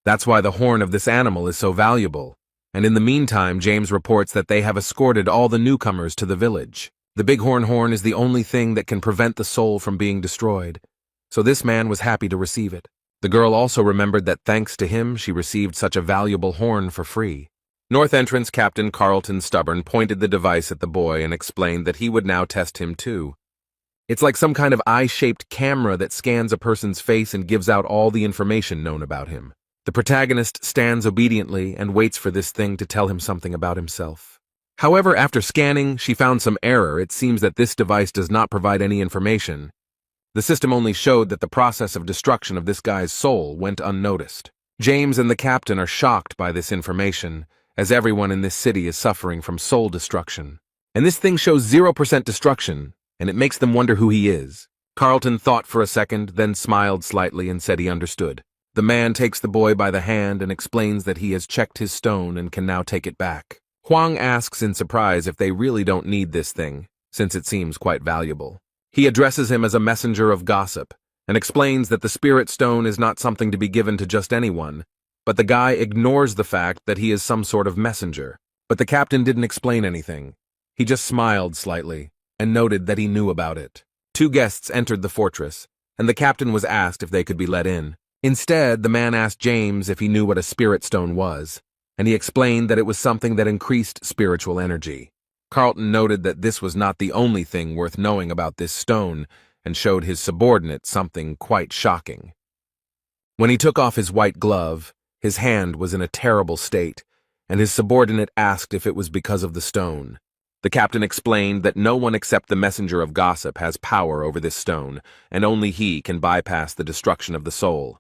That's why the horn of this animal is so valuable, and in the meantime James reports that they have escorted all the newcomers to the village. The bighorn horn is the only thing that can prevent the soul from being destroyed, so this man was happy to receive it. The girl also remembered that thanks to him she received such a valuable horn for free. North Entrance Captain Carlton Stubborn pointed the device at the boy and explained that he would now test him too. It's like some kind of eye-shaped camera that scans a person's face and gives out all the information known about him. The protagonist stands obediently and waits for this thing to tell him something about himself. However, after scanning, she found some error. It seems that this device does not provide any information. The system only showed that the process of destruction of this guy's soul went unnoticed. James and the captain are shocked by this information, as everyone in this city is suffering from soul destruction. And this thing shows 0% destruction, and it makes them wonder who he is. Carlton thought for a second, then smiled slightly and said he understood. The man takes the boy by the hand and explains that he has checked his stone and can now take it back. Hwang asks in surprise if they really don't need this thing, since it seems quite valuable. He addresses him as a messenger of gossip, and explains that the spirit stone is not something to be given to just anyone, but the guy ignores the fact that he is some sort of messenger. But the captain didn't explain anything. He just smiled slightly, and noted that he knew about it. 2 guests entered the fortress, and the captain was asked if they could be let in. Instead, the man asked James if he knew what a spirit stone was, and he explained that it was something that increased spiritual energy. Carlton noted that this was not the only thing worth knowing about this stone, and showed his subordinate something quite shocking. When he took off his white glove, his hand was in a terrible state, and his subordinate asked if it was because of the stone. The captain explained that no one except the messenger of gossip has power over this stone, and only he can bypass the destruction of the soul.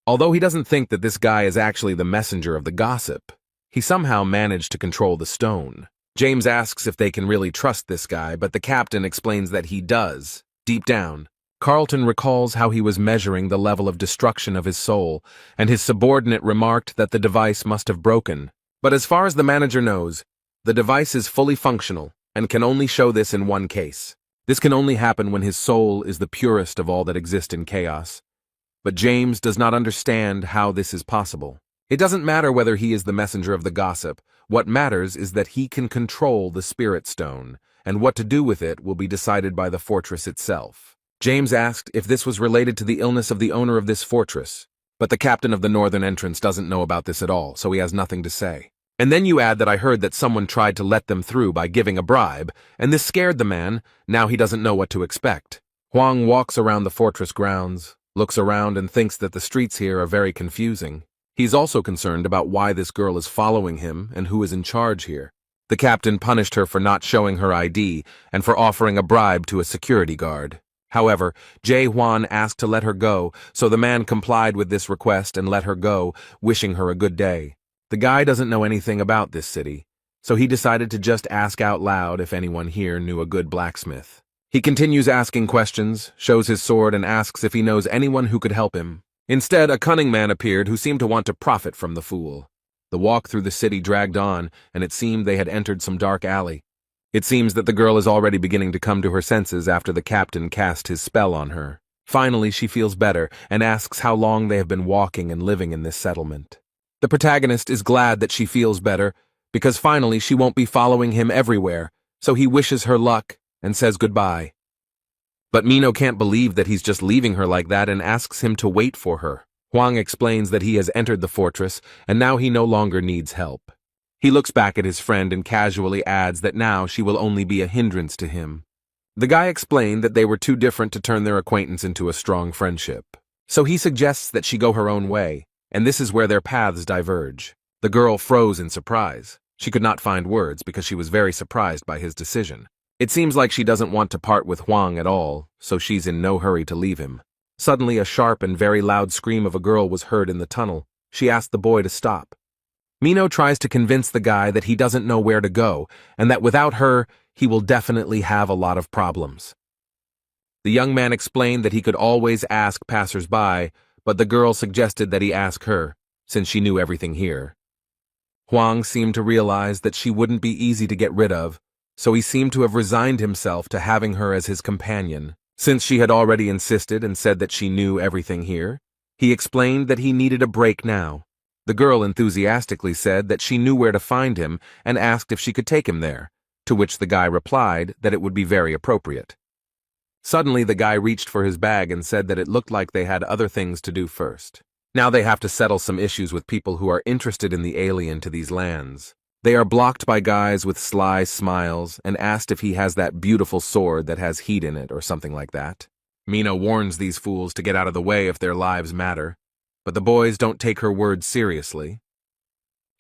Although he doesn't think that this guy is actually the messenger of the gossip, he somehow managed to control the stone. James asks if they can really trust this guy, but the captain explains that he does, deep down. Carlton recalls how he was measuring the level of destruction of his soul, and his subordinate remarked that the device must have broken. But as far as the manager knows, the device is fully functional, and can only show this in one case. This can only happen when his soul is the purest of all that exist in chaos. But James does not understand how this is possible. It doesn't matter whether he is the messenger of the gossip. What matters is that he can control the spirit stone, and what to do with it will be decided by the fortress itself. James asked if this was related to the illness of the owner of this fortress, but the captain of the northern entrance doesn't know about this at all, so he has nothing to say. And then you add that I heard that someone tried to let them through by giving a bribe, and this scared the man. Now he doesn't know what to expect. Huang walks around the fortress grounds, looks around and thinks that the streets here are very confusing. He's also concerned about why this girl is following him and who is in charge here. The captain punished her for not showing her ID and for offering a bribe to a security guard. However, Jae Hwan asked to let her go, so the man complied with this request and let her go, wishing her a good day. The guy doesn't know anything about this city, so he decided to just ask out loud if anyone here knew a good blacksmith. He continues asking questions, shows his sword, and asks if he knows anyone who could help him. Instead, a cunning man appeared who seemed to want to profit from the fool. The walk through the city dragged on, and it seemed they had entered some dark alley. It seems that the girl is already beginning to come to her senses after the captain cast his spell on her. Finally, she feels better and asks how long they have been walking and living in this settlement. The protagonist is glad that she feels better, because finally she won't be following him everywhere, so he wishes her luck and says goodbye. But Mino can't believe that he's just leaving her like that and asks him to wait for her. Huang explains that he has entered the fortress and now he no longer needs help. He looks back at his friend and casually adds that now she will only be a hindrance to him. The guy explained that they were too different to turn their acquaintance into a strong friendship. So he suggests that she go her own way, and this is where their paths diverge. The girl froze in surprise. She could not find words because she was very surprised by his decision. It seems like she doesn't want to part with Huang at all, so she's in no hurry to leave him. Suddenly, a sharp and very loud scream of a girl was heard in the tunnel. She asked the boy to stop. Mino tries to convince the guy that he doesn't know where to go, and that without her, he will definitely have a lot of problems. The young man explained that he could always ask passers-by, but the girl suggested that he ask her, since she knew everything here. Huang seemed to realize that she wouldn't be easy to get rid of, so he seemed to have resigned himself to having her as his companion. Since she had already insisted and said that she knew everything here, he explained that he needed a break now. The girl enthusiastically said that she knew where to find him and asked if she could take him there, to which the guy replied that it would be very appropriate. Suddenly, the guy reached for his bag and said that it looked like they had other things to do first. Now they have to settle some issues with people who are interested in the alien to these lands. They are blocked by guys with sly smiles and asked if he has that beautiful sword that has heat in it or something like that. Mina warns these fools to get out of the way if their lives matter, but the boys don't take her words seriously.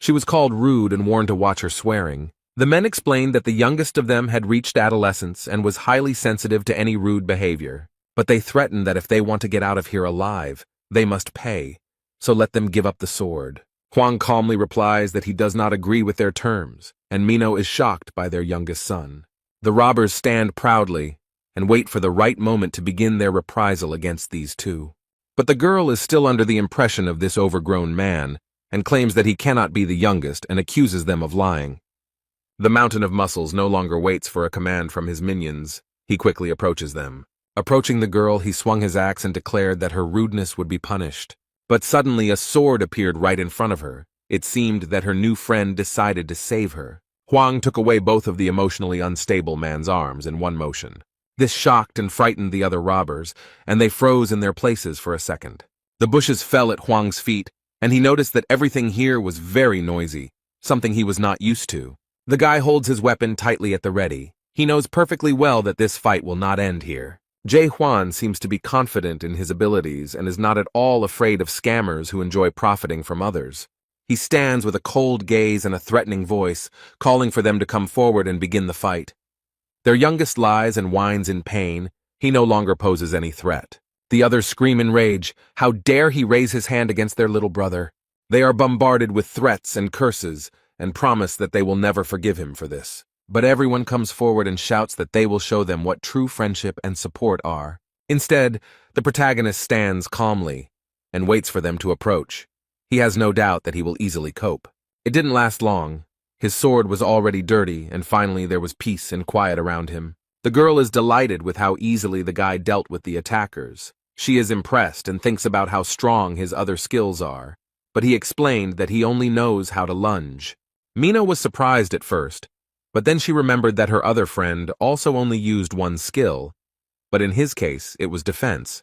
She was called rude and warned to watch her swearing. The men explained that the youngest of them had reached adolescence and was highly sensitive to any rude behavior, but they threatened that if they want to get out of here alive, they must pay, so let them give up the sword. Huang calmly replies that he does not agree with their terms, and Mino is shocked by their youngest son. The robbers stand proudly and wait for the right moment to begin their reprisal against these two. But the girl is still under the impression of this overgrown man and claims that he cannot be the youngest and accuses them of lying. The Mountain of Muscles no longer waits for a command from his minions. He quickly approaches them. Approaching the girl, he swung his axe and declared that her rudeness would be punished. But suddenly a sword appeared right in front of her. It seemed that her new friend decided to save her. Huang took away both of the emotionally unstable man's arms in one motion. This shocked and frightened the other robbers, and they froze in their places for a second. The bushes fell at Huang's feet, and he noticed that everything here was very noisy, something he was not used to. The guy holds his weapon tightly at the ready. He knows perfectly well that this fight will not end here. Jae Hwan seems to be confident in his abilities and is not at all afraid of scammers who enjoy profiting from others. He stands with a cold gaze and a threatening voice, calling for them to come forward and begin the fight. Their youngest lies and whines in pain. He no longer poses any threat. The others scream in rage. How dare he raise his hand against their little brother? They are bombarded with threats and curses and promise that they will never forgive him for this. But everyone comes forward and shouts that they will show them what true friendship and support are. Instead, the protagonist stands calmly and waits for them to approach. He has no doubt that he will easily cope. It didn't last long. His sword was already dirty, and finally there was peace and quiet around him. The girl is delighted with how easily the guy dealt with the attackers. She is impressed and thinks about how strong his other skills are. but he explained that he only knows how to lunge. Mina was surprised at first, but then she remembered that her other friend also only used one skill, but in his case, it was defense.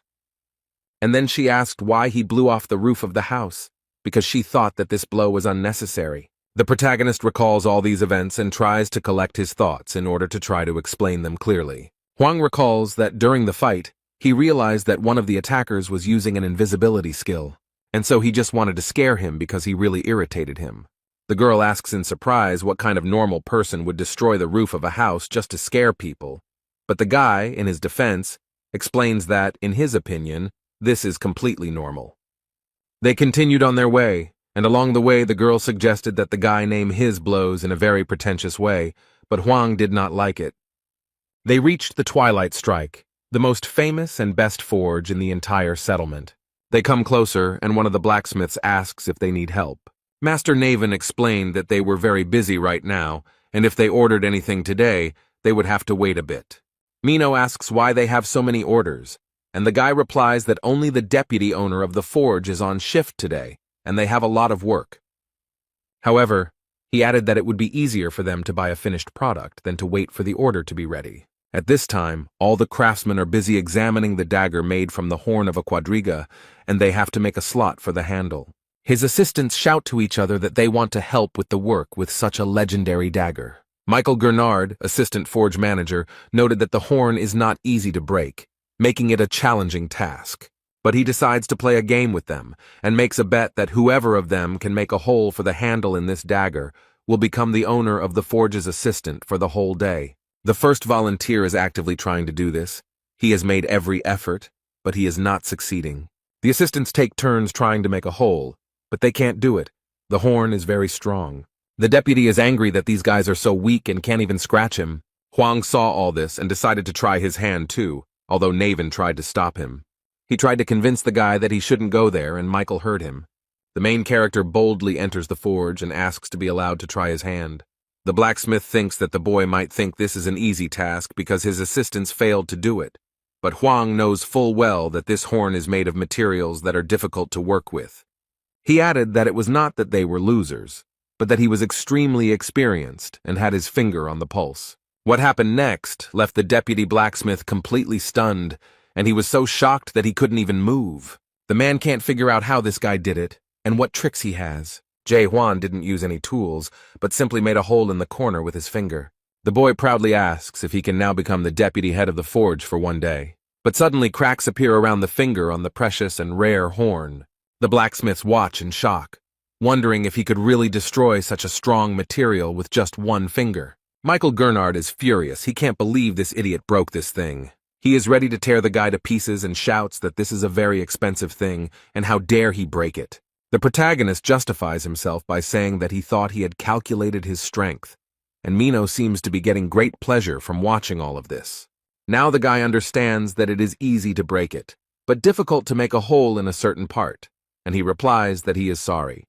And then she asked why he blew off the roof of the house, because she thought that this blow was unnecessary. The protagonist recalls all these events and tries to collect his thoughts in order to try to explain them clearly. Hwang recalls that during the fight, he realized that one of the attackers was using an invisibility skill, and so he just wanted to scare him because he really irritated him. The girl asks in surprise what kind of normal person would destroy the roof of a house just to scare people, but the guy, in his defense, explains that, in his opinion, this is completely normal. They continued on their way, and along the way the girl suggested that the guy name his blows in a very pretentious way, but Hwang did not like it. They reached the Twilight Strike, the most famous and best forge in the entire settlement. They come closer, and one of the blacksmiths asks if they need help. Master Naven explained that they were very busy right now, and if they ordered anything today, they would have to wait a bit. Mino asks why they have so many orders, and the guy replies that only the deputy owner of the forge is on shift today, and they have a lot of work. However, he added that it would be easier for them to buy a finished product than to wait for the order to be ready. At this time, all the craftsmen are busy examining the dagger made from the horn of a quadriga, and they have to make a slot for the handle. His assistants shout to each other that they want to help with the work with such a legendary dagger. Michael Gernard, assistant forge manager, noted that the horn is not easy to break, making it a challenging task. But he decides to play a game with them, and makes a bet that whoever of them can make a hole for the handle in this dagger will become the owner of the forge's assistant for the whole day. The first volunteer is actively trying to do this. He has made every effort, but he is not succeeding. The assistants take turns trying to make a hole, but they can't do it. The horn is very strong. The deputy is angry that these guys are so weak and can't even scratch him. Hwang saw all this and decided to try his hand too, although Naven tried to stop him. He tried to convince the guy that he shouldn't go there, and Michael heard him. The main character boldly enters the forge and asks to be allowed to try his hand. The blacksmith thinks that the boy might think this is an easy task because his assistants failed to do it, but Hwang knows full well that this horn is made of materials that are difficult to work with. He added that it was not that they were losers, but that he was extremely experienced and had his finger on the pulse. What happened next left the deputy blacksmith completely stunned, and he was so shocked that he couldn't even move. The man can't figure out how this guy did it and what tricks he has. Jae Hwan didn't use any tools, but simply made a hole in the corner with his finger. The boy proudly asks if he can now become the deputy head of the forge for one day. But suddenly cracks appear around the finger on the precious and rare horn. The blacksmiths watch in shock, wondering if he could really destroy such a strong material with just one finger. Michael Gernard is furious. He can't believe this idiot broke this thing. He is ready to tear the guy to pieces and shouts that this is a very expensive thing, and how dare he break it. The protagonist justifies himself by saying that he thought he had calculated his strength, and Mino seems to be getting great pleasure from watching all of this. Now the guy understands that it is easy to break it, but difficult to make a hole in a certain part, and he replies that he is sorry.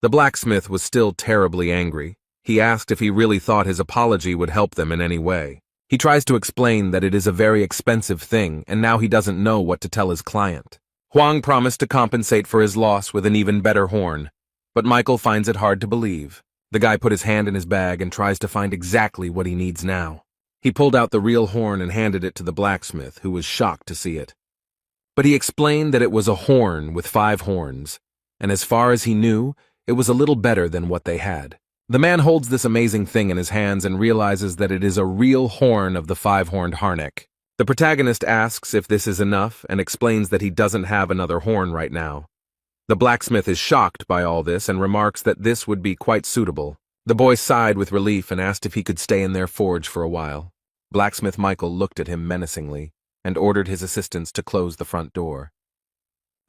The blacksmith was still terribly angry. He asked if he really thought his apology would help them in any way. He tries to explain that it is a very expensive thing, and now he doesn't know what to tell his client. Hwang promised to compensate for his loss with an even better horn, but Michael finds it hard to believe. The guy put his hand in his bag and tries to find exactly what he needs now. He pulled out the real horn and handed it to the blacksmith, who was shocked to see it. But he explained that it was a horn with 5 horns, and as far as he knew, it was a little better than what they had. The man holds this amazing thing in his hands and realizes that it is a real horn of the 5-horned harnick. The protagonist asks if this is enough and explains that he doesn't have another horn right now. The blacksmith is shocked by all this and remarks that this would be quite suitable. The boy sighed with relief and asked if he could stay in their forge for a while. Blacksmith Michael looked at him menacingly and ordered his assistants to close the front door.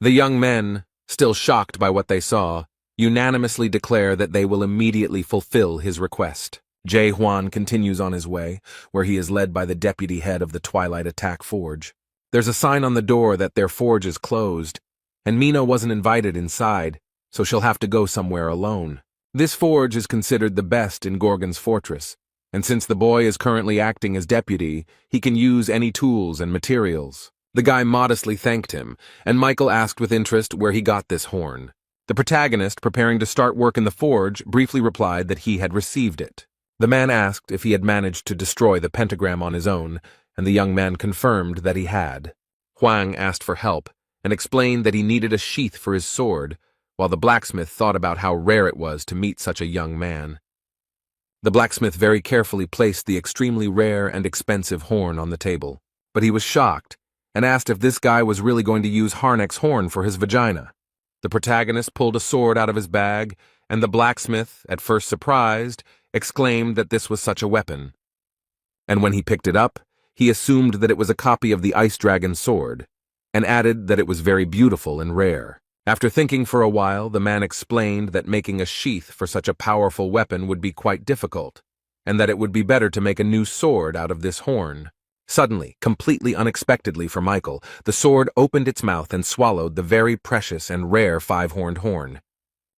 The young men, still shocked by what they saw, unanimously declare that they will immediately fulfill his request. Jae Hwan continues on his way, where he is led by the deputy head of the Twilight Attack Forge. There's a sign on the door that their forge is closed, and Mino wasn't invited inside, so she'll have to go somewhere alone. This forge is considered the best in Gorgon's fortress, and since the boy is currently acting as deputy, he can use any tools and materials. The guy modestly thanked him, and Michael asked with interest where he got this horn. The protagonist, preparing to start work in the forge, briefly replied that he had received it. The man asked if he had managed to destroy the pentagram on his own, and the young man confirmed that he had. Huang asked for help and explained that he needed a sheath for his sword, while the blacksmith thought about how rare it was to meet such a young man. The blacksmith very carefully placed the extremely rare and expensive horn on the table, but he was shocked and asked if this guy was really going to use Harnack's horn for his vagina. The protagonist pulled a sword out of his bag, and the blacksmith, at first surprised, exclaimed that this was such a weapon. And when he picked it up, he assumed that it was a copy of the Ice Dragon's sword, and added that it was very beautiful and rare. After thinking for a while, the man explained that making a sheath for such a powerful weapon would be quite difficult, and that it would be better to make a new sword out of this horn. Suddenly, completely unexpectedly for Michael, the sword opened its mouth and swallowed the very precious and rare five-horned horn.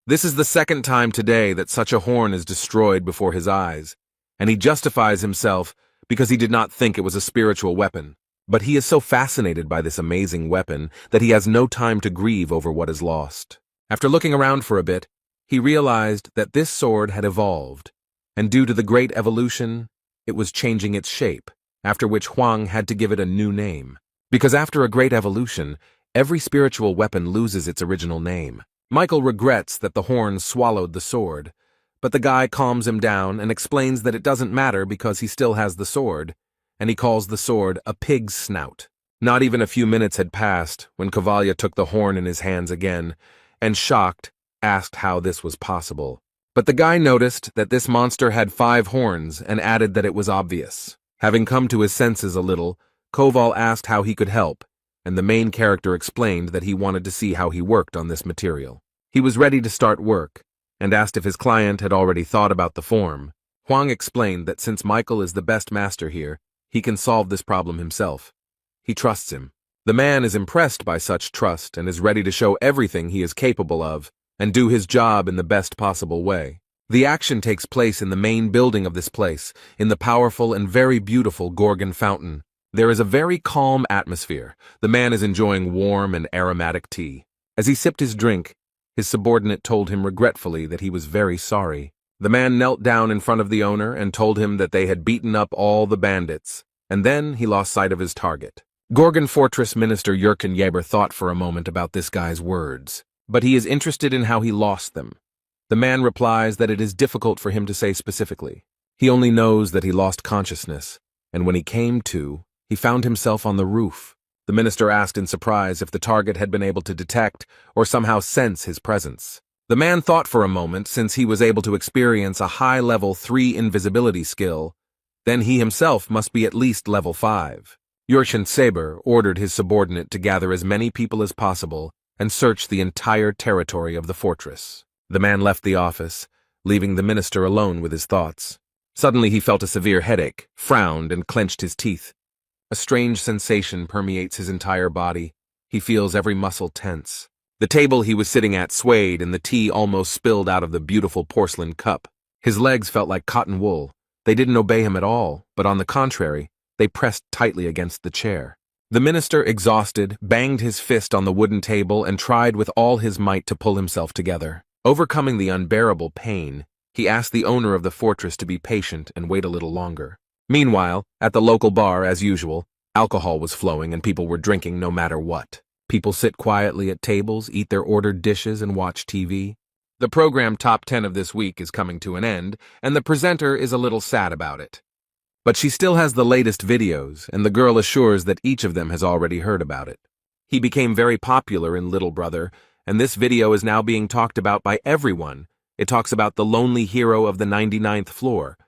This is the second time today that such a horn is destroyed before his eyes, and he justifies himself because he did not think it was a spiritual weapon. But he is so fascinated by this amazing weapon that he has no time to grieve over what is lost. After looking around for a bit, he realized that this sword had evolved, and due to the great evolution, it was changing its shape, after which Huang had to give it a new name. Because after a great evolution, every spiritual weapon loses its original name. Michael regrets that the horn swallowed the sword, but the guy calms him down and explains that it doesn't matter because he still has the sword, and he calls the sword a pig's snout. Not even a few minutes had passed when Cavalia took the horn in his hands again, and shocked, asked how this was possible. But the guy noticed that this monster had 5 horns and added that it was obvious. Having come to his senses a little, Koval asked how he could help, and the main character explained that he wanted to see how he worked on this material. He was ready to start work, and asked if his client had already thought about the form. Huang explained that since Michael is the best master here, he can solve this problem himself. He trusts him. The man is impressed by such trust and is ready to show everything he is capable of and do his job in the best possible way. The action takes place in the main building of this place, in the powerful and very beautiful Gorgon Fountain. There is a very calm atmosphere. The man is enjoying warm and aromatic tea. As he sipped his drink, his subordinate told him regretfully that he was very sorry. The man knelt down in front of the owner and told him that they had beaten up all the bandits, and then he lost sight of his target. Gorgon Fortress Minister Jurgen Jaeber thought for a moment about this guy's words, but he is interested in how he lost them. The man replies that it is difficult for him to say specifically. He only knows that he lost consciousness, and when he came to, he found himself on the roof. The minister asked in surprise if the target had been able to detect or somehow sense his presence. The man thought for a moment, since he was able to experience a high-level 3 invisibility skill, then he himself must be at least level 5. Jurgen Saber ordered his subordinate to gather as many people as possible and search the entire territory of the fortress. The man left the office, leaving the minister alone with his thoughts. Suddenly he felt a severe headache, frowned, and clenched his teeth. A strange sensation permeates his entire body. He feels every muscle tense. The table he was sitting at swayed and the tea almost spilled out of the beautiful porcelain cup. His legs felt like cotton wool. They didn't obey him at all, but on the contrary, they pressed tightly against the chair. The minister, exhausted, banged his fist on the wooden table and tried with all his might to pull himself together. Overcoming the unbearable pain, he asked the owner of the fortress to be patient and wait a little longer. Meanwhile, at the local bar, as usual, alcohol was flowing and people were drinking no matter what. People sit quietly at tables, eat their ordered dishes, and watch TV. The program Top 10 of this week is coming to an end, and the presenter is a little sad about it. But she still has the latest videos, and the girl assures that each of them has already heard about it. He became very popular in Little Brother, and this video is now being talked about by everyone. It talks about the lonely hero of the 99th floor.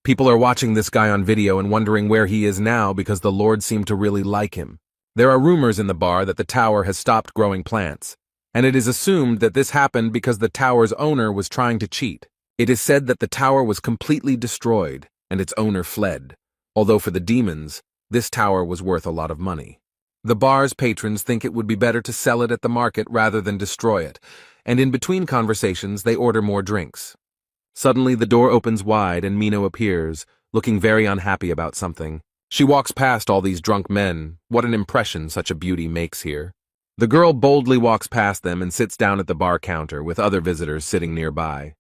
People are watching this guy on video and wondering where he is now because the Lord seemed to really like him. There are rumors in the bar that the tower has stopped growing plants, and it is assumed that this happened because the tower's owner was trying to cheat. It is said that the tower was completely destroyed, and its owner fled, although for the demons, this tower was worth a lot of money. The bar's patrons think it would be better to sell it at the market rather than destroy it, and in between conversations they order more drinks. Suddenly the door opens wide and Mino appears, looking very unhappy about something. She walks past all these drunk men. What an impression such a beauty makes here. The girl boldly walks past them and sits down at the bar counter with other visitors sitting nearby.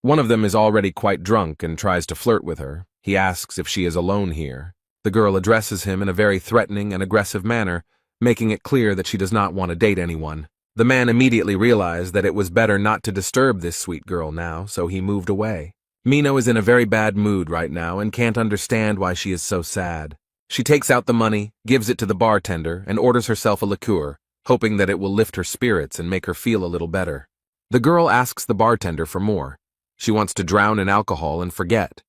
One of them is already quite drunk and tries to flirt with her. He asks if she is alone here. The girl addresses him in a very threatening and aggressive manner, making it clear that she does not want to date anyone. The man immediately realized that it was better not to disturb this sweet girl now, so he moved away. Mino is in a very bad mood right now and can't understand why she is so sad. She takes out the money, gives it to the bartender, and orders herself a liqueur, hoping that it will lift her spirits and make her feel a little better. The girl asks the bartender for more. She wants to drown in alcohol and forget.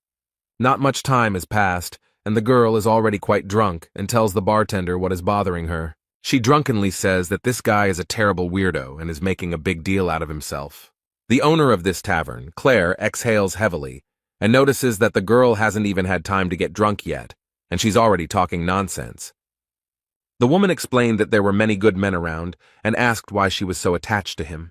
Not much time has passed, and the girl is already quite drunk and tells the bartender what is bothering her. She drunkenly says that this guy is a terrible weirdo and is making a big deal out of himself. The owner of this tavern, Claire, exhales heavily and notices that the girl hasn't even had time to get drunk yet, and she's already talking nonsense. The woman explained that there were many good men around and asked why she was so attached to him.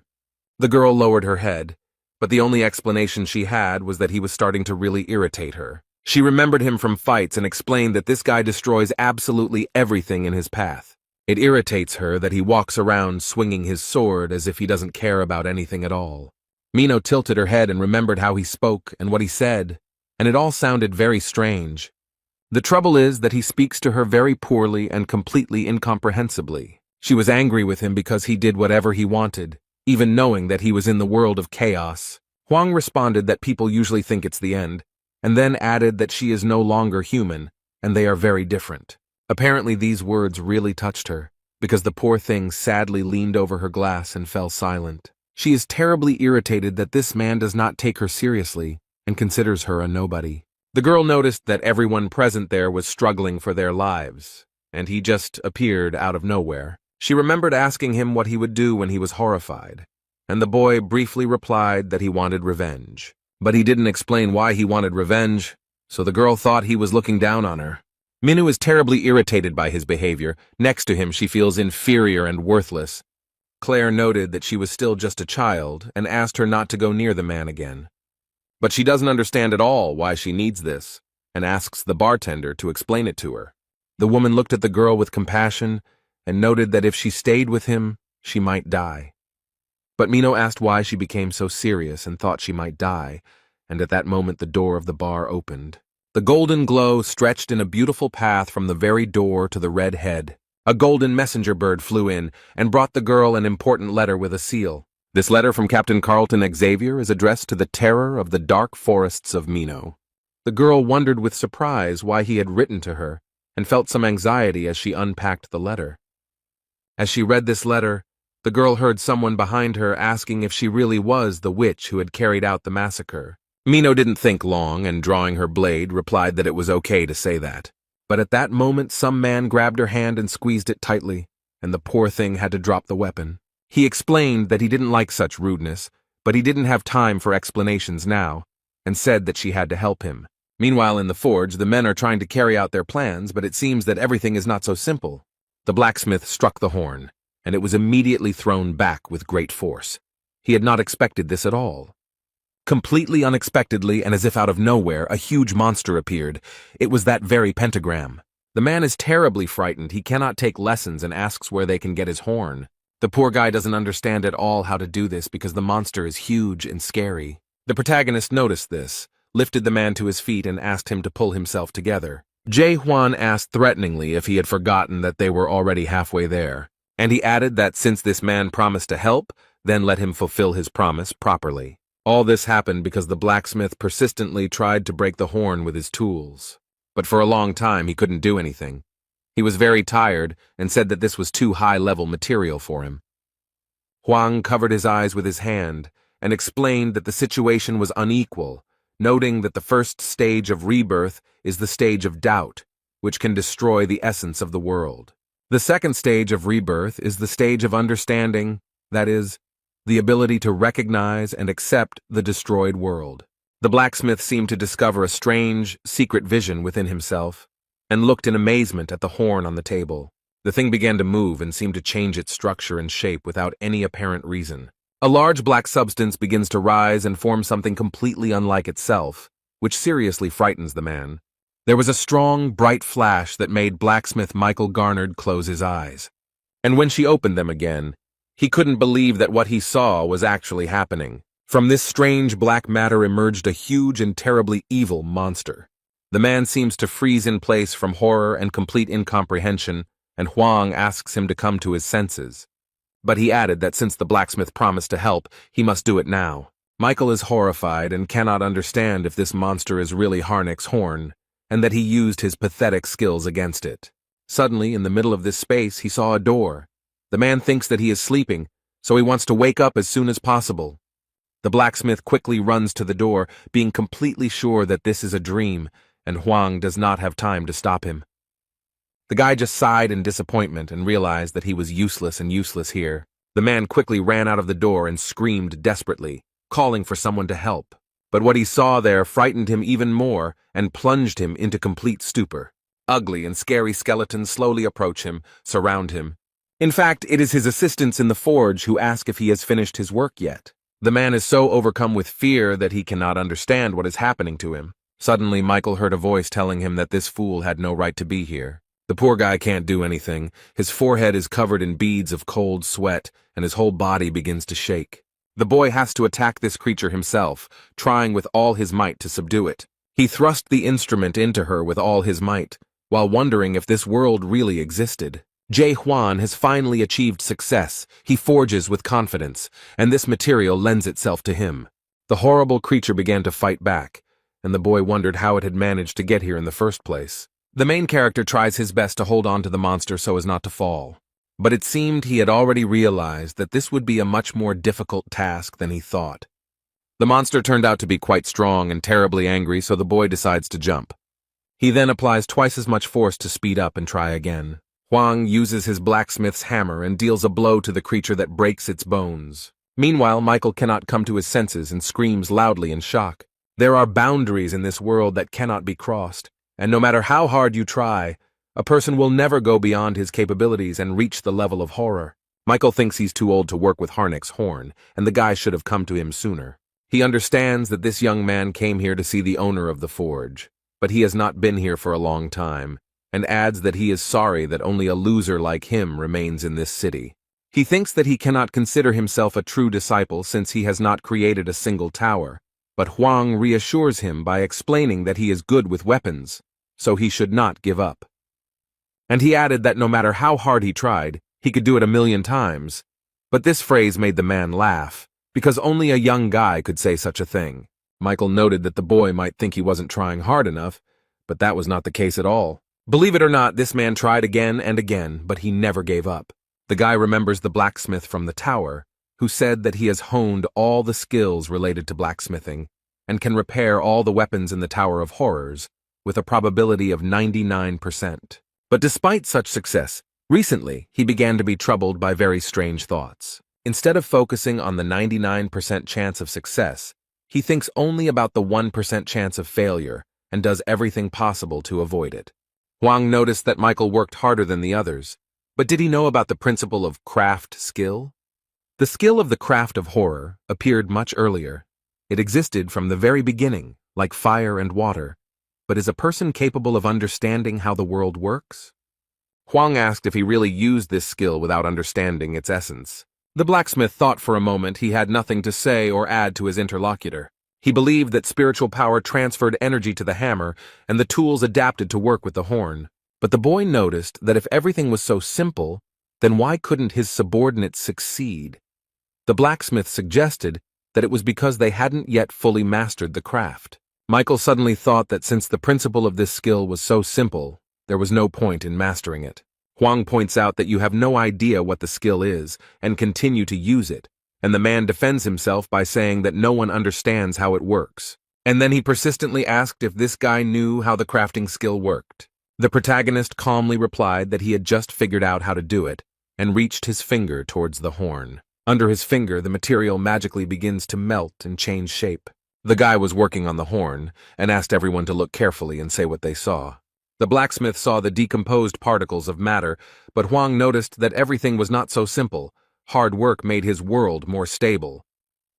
The girl lowered her head, but the only explanation she had was that he was starting to really irritate her. She remembered him from fights and explained that this guy destroys absolutely everything in his path. It irritates her that he walks around swinging his sword as if he doesn't care about anything at all. Mino tilted her head and remembered how he spoke and what he said, and it all sounded very strange. The trouble is that he speaks to her very poorly and completely incomprehensibly. She was angry with him because he did whatever he wanted, even knowing that he was in the world of chaos. Huang responded that people usually think it's the end, and then added that she is no longer human, and they are very different. Apparently these words really touched her, because the poor thing sadly leaned over her glass and fell silent. She is terribly irritated that this man does not take her seriously and considers her a nobody. The girl noticed that everyone present there was struggling for their lives, and he just appeared out of nowhere. She remembered asking him what he would do when he was horrified, and the boy briefly replied that he wanted revenge. But he didn't explain why he wanted revenge, so the girl thought he was looking down on her. Minu is terribly irritated by his behavior. Next to him, she feels inferior and worthless. Claire noted that she was still just a child and asked her not to go near the man again. But she doesn't understand at all why she needs this, and asks the bartender to explain it to her. The woman looked at the girl with compassion and noted that if she stayed with him, she might die. But Mino asked why she became so serious and thought she might die, and at that moment the door of the bar opened. The golden glow stretched in a beautiful path from the very door to the red head. A golden messenger bird flew in and brought the girl an important letter with a seal. This letter from Captain Carlton Xavier is addressed to the terror of the dark forests of Mino. The girl wondered with surprise why he had written to her, and felt some anxiety as she unpacked the letter. As she read this letter, the girl heard someone behind her asking if she really was the witch who had carried out the massacre. Mino didn't think long and, drawing her blade, replied that it was okay to say that. But at that moment some man grabbed her hand and squeezed it tightly, and the poor thing had to drop the weapon. He explained that he didn't like such rudeness, but he didn't have time for explanations now, and said that she had to help him. Meanwhile in the forge, the men are trying to carry out their plans, but it seems that everything is not so simple. The blacksmith struck the horn, and it was immediately thrown back with great force. He had not expected this at all. Completely unexpectedly and as if out of nowhere, a huge monster appeared. It was that very pentagram. The man is terribly frightened. He cannot take lessons and asks where they can get his horn. The poor guy doesn't understand at all how to do this because the monster is huge and scary. The protagonist noticed this, lifted the man to his feet and asked him to pull himself together. Jae Hwan asked threateningly if he had forgotten that they were already halfway there, and he added that since this man promised to help, then let him fulfill his promise properly. All this happened because the blacksmith persistently tried to break the horn with his tools. But for a long time he couldn't do anything. He was very tired and said that this was too high-level material for him. Huang covered his eyes with his hand and explained that the situation was unequal, noting that the first stage of rebirth is the stage of doubt, which can destroy the essence of the world. The second stage of rebirth is the stage of understanding, that is, the ability to recognize and accept the destroyed world. The blacksmith seemed to discover a strange, secret vision within himself, and looked in amazement at the horn on the table. The thing began to move and seemed to change its structure and shape without any apparent reason. A large black substance begins to rise and form something completely unlike itself, which seriously frightens the man. There was a strong, bright flash that made blacksmith Michael Garnard close his eyes. and when she opened them again, he couldn't believe that what he saw was actually happening. From this strange black matter emerged a huge and terribly evil monster. The man seems to freeze in place from horror and complete incomprehension, and Huang asks him to come to his senses. But he added that since the blacksmith promised to help, he must do it now. Michael is horrified and cannot understand if this monster is really Harnick's horn, and that he used his pathetic skills against it. Suddenly, in the middle of this space, he saw a door. The man thinks that he is sleeping, so he wants to wake up as soon as possible. The blacksmith quickly runs to the door, being completely sure that this is a dream, and Huang does not have time to stop him. The guy just sighed in disappointment and realized that he was useless here. The man quickly ran out of the door and screamed desperately, calling for someone to help. But what he saw there frightened him even more and plunged him into complete stupor. Ugly and scary skeletons slowly approach him, surround him. In fact, it is his assistants in the forge who ask if he has finished his work yet. The man is so overcome with fear that he cannot understand what is happening to him. Suddenly, Michael heard a voice telling him that this fool had no right to be here. The poor guy can't do anything. His forehead is covered in beads of cold sweat, and his whole body begins to shake. The boy has to attack this creature himself, trying with all his might to subdue it. He thrust the instrument into her with all his might, while wondering if this world really existed. Jay Huan has finally achieved success. He forges with confidence, and this material lends itself to him. The horrible creature began to fight back, and the boy wondered how it had managed to get here in the first place. The main character tries his best to hold on to the monster so as not to fall. But it seemed he had already realized that this would be a much more difficult task than he thought. The monster turned out to be quite strong and terribly angry, so the boy decides to jump. He then applies twice as much force to speed up and try again. Huang uses his blacksmith's hammer and deals a blow to the creature that breaks its bones. Meanwhile, Michael cannot come to his senses and screams loudly in shock. There are boundaries in this world that cannot be crossed, and no matter how hard you try, a person will never go beyond his capabilities and reach the level of horror. Michael thinks he's too old to work with Harnick's horn, and the guy should have come to him sooner. He understands that this young man came here to see the owner of the forge, but he has not been here for a long time, and adds that he is sorry that only a loser like him remains in this city. He thinks that he cannot consider himself a true disciple since he has not created a single tower, but Huang reassures him by explaining that he is good with weapons, so he should not give up. And he added that no matter how hard he tried, he could do it 1,000,000 times. But this phrase made the man laugh, because only a young guy could say such a thing. Michael noted that the boy might think he wasn't trying hard enough, but that was not the case at all. Believe it or not, this man tried again and again, but he never gave up. The guy remembers the blacksmith from the tower, who said that he has honed all the skills related to blacksmithing, and can repair all the weapons in the Tower of Horrors, with a probability of 99%. But despite such success, recently he began to be troubled by very strange thoughts. Instead of focusing on the 99% chance of success, he thinks only about the 1% chance of failure and does everything possible to avoid it. Huang noticed that Michael worked harder than the others, but did he know about the principle of craft skill? The skill of the craft of horror appeared much earlier. It existed from the very beginning, like fire and water. But is a person capable of understanding how the world works? Huang asked if he really used this skill without understanding its essence. The blacksmith thought for a moment he had nothing to say or add to his interlocutor. He believed that spiritual power transferred energy to the hammer and the tools adapted to work with the horn. But the boy noticed that if everything was so simple, then why couldn't his subordinates succeed? The blacksmith suggested that it was because they hadn't yet fully mastered the craft. Michael suddenly thought that since the principle of this skill was so simple, there was no point in mastering it. Huang points out that you have no idea what the skill is and continue to use it, and the man defends himself by saying that no one understands how it works. And then he persistently asked if this guy knew how the crafting skill worked. The protagonist calmly replied that he had just figured out how to do it, and reached his finger towards the horn. Under his finger, the material magically begins to melt and change shape. The guy was working on the horn, and asked everyone to look carefully and say what they saw. The blacksmith saw the decomposed particles of matter, but Huang noticed that everything was not so simple. Hard work made his world more stable.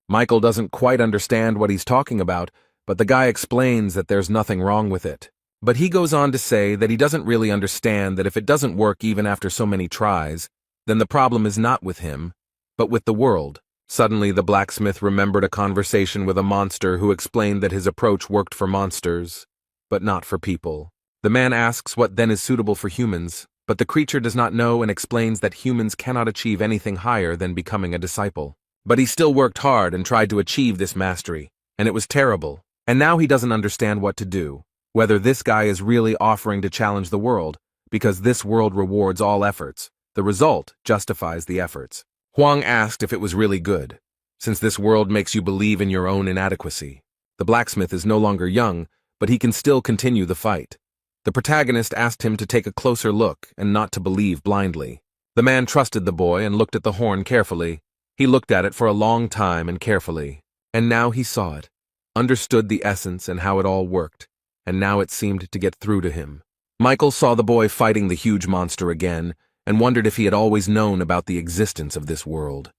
Michael doesn't quite understand what he's talking about, but the guy explains that there's nothing wrong with it. But he goes on to say that he doesn't really understand that if it doesn't work even after so many tries, then the problem is not with him, but with the world. Suddenly, the blacksmith remembered a conversation with a monster who explained that his approach worked for monsters, but not for people. The man asks what then is suitable for humans, but the creature does not know and explains that humans cannot achieve anything higher than becoming a disciple. But he still worked hard and tried to achieve this mastery, and it was terrible. And now he doesn't understand what to do, whether this guy is really offering to challenge the world, because this world rewards all efforts. The result justifies the efforts. Huang asked if it was really good, since this world makes you believe in your own inadequacy. The blacksmith is no longer young, but he can still continue the fight. The protagonist asked him to take a closer look and not to believe blindly. The man trusted the boy and looked at the horn carefully. He looked at it for a long time and carefully. And now he saw it, understood the essence and how it all worked, and now it seemed to get through to him. Michael saw the boy fighting the huge monster again, and wondered if he had always known about the existence of this world.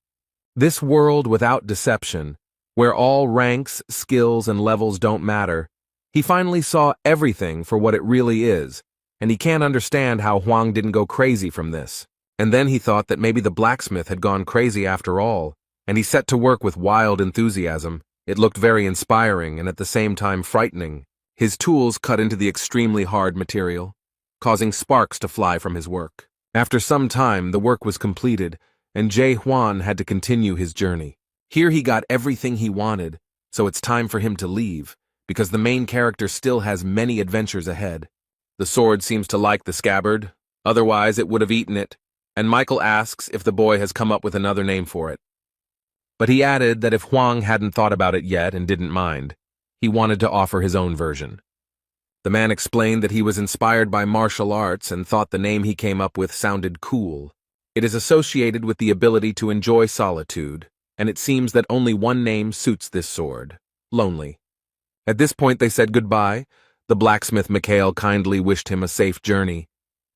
This world without deception, where all ranks, skills, and levels don't matter. He finally saw everything for what it really is, and he can't understand how Huang didn't go crazy from this. And then he thought that maybe the blacksmith had gone crazy after all, and he set to work with wild enthusiasm. It looked very inspiring and at the same time frightening. His tools cut into the extremely hard material, causing sparks to fly from his work. After some time, the work was completed, and Jae Hwan had to continue his journey. Here he got everything he wanted, so it's time for him to leave, because the main character still has many adventures ahead. The sword seems to like the scabbard, otherwise it would have eaten it, and Michael asks if the boy has come up with another name for it. But he added that if Huang hadn't thought about it yet and didn't mind, he wanted to offer his own version. The man explained that he was inspired by martial arts and thought the name he came up with sounded cool. It is associated with the ability to enjoy solitude, and it seems that only one name suits this sword: Lonely. At this point they said goodbye. The blacksmith Mikhail kindly wished him a safe journey.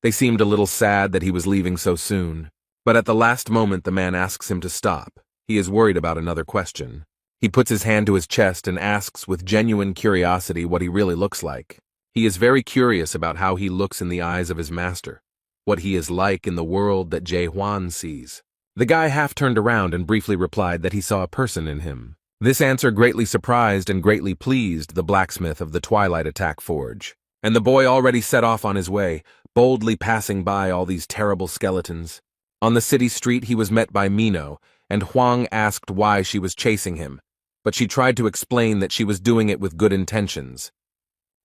They seemed a little sad that he was leaving so soon. But at the last moment the man asks him to stop. He is worried about another question. He puts his hand to his chest and asks with genuine curiosity what he really looks like. He is very curious about how he looks in the eyes of his master, what he is like in the world that Jae Hwan sees. The guy half turned around and briefly replied that he saw a person in him. This answer greatly surprised and greatly pleased the blacksmith of the Twilight Attack Forge. And the boy already set off on his way, boldly passing by all these terrible skeletons. On the city street he was met by Mino, and Huang asked why she was chasing him, but she tried to explain that she was doing it with good intentions.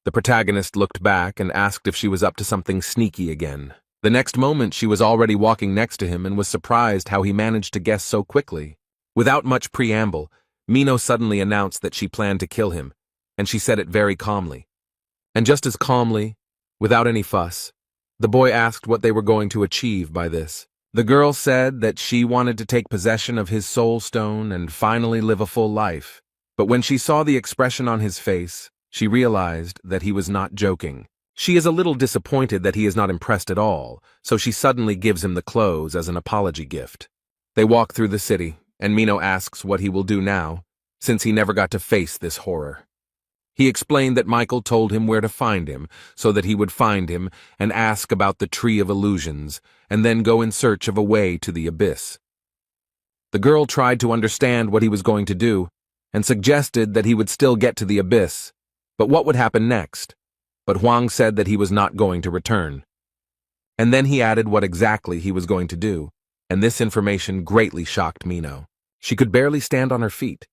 The protagonist looked back and asked if she was up to something sneaky again. The next moment she was already walking next to him and was surprised how he managed to guess so quickly. Without much preamble, Mino suddenly announced that she planned to kill him, and she said it very calmly. And just as calmly, without any fuss, the boy asked what they were going to achieve by this. The girl said that she wanted to take possession of his soul stone and finally live a full life. But when she saw the expression on his face, she realized that he was not joking. She is a little disappointed that he is not impressed at all, so she suddenly gives him the clothes as an apology gift. They walk through the city, and Mino asks what he will do now, since he never got to face this horror. He explained that Michael told him where to find him, so that he would find him and ask about the Tree of Illusions, and then go in search of a way to the abyss. The girl tried to understand what he was going to do, and suggested that he would still get to the abyss, but what would happen next? But Huang said that he was not going to return. And then he added what exactly he was going to do, and this information greatly shocked Mino. She could barely stand on her feet,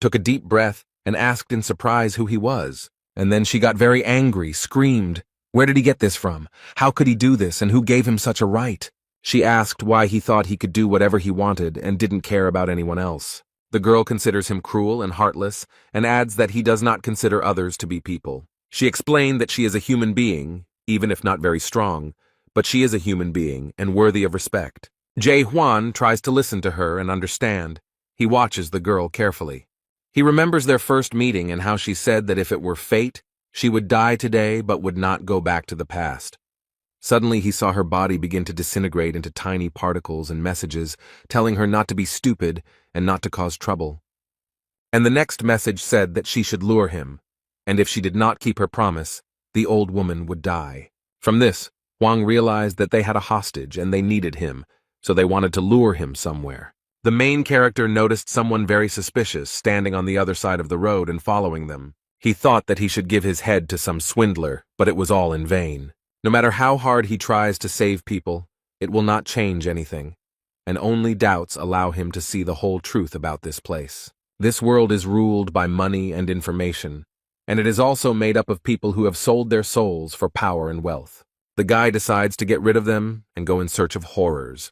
took a deep breath, and asked in surprise who he was. And then she got very angry, screamed, "Where did he get this from? How could he do this, and who gave him such a right?" She asked why he thought he could do whatever he wanted and didn't care about anyone else. The girl considers him cruel and heartless, and adds that he does not consider others to be people. She explained that she is a human being, even if not very strong, but she is a human being and worthy of respect. Jae Hwan tries to listen to her and understand. He watches the girl carefully. He remembers their first meeting and how she said that if it were fate, she would die today but would not go back to the past. Suddenly he saw her body begin to disintegrate into tiny particles and messages, telling her not to be stupid and not to cause trouble. And the next message said that she should lure him, and if she did not keep her promise, the old woman would die. From this, Huang realized that they had a hostage and they needed him, so they wanted to lure him somewhere. The main character noticed someone very suspicious standing on the other side of the road and following them. He thought that he should give his head to some swindler, but it was all in vain. No matter how hard he tries to save people, it will not change anything, and only doubts allow him to see the whole truth about this place. This world is ruled by money and information, and it is also made up of people who have sold their souls for power and wealth. The guy decides to get rid of them and go in search of horrors,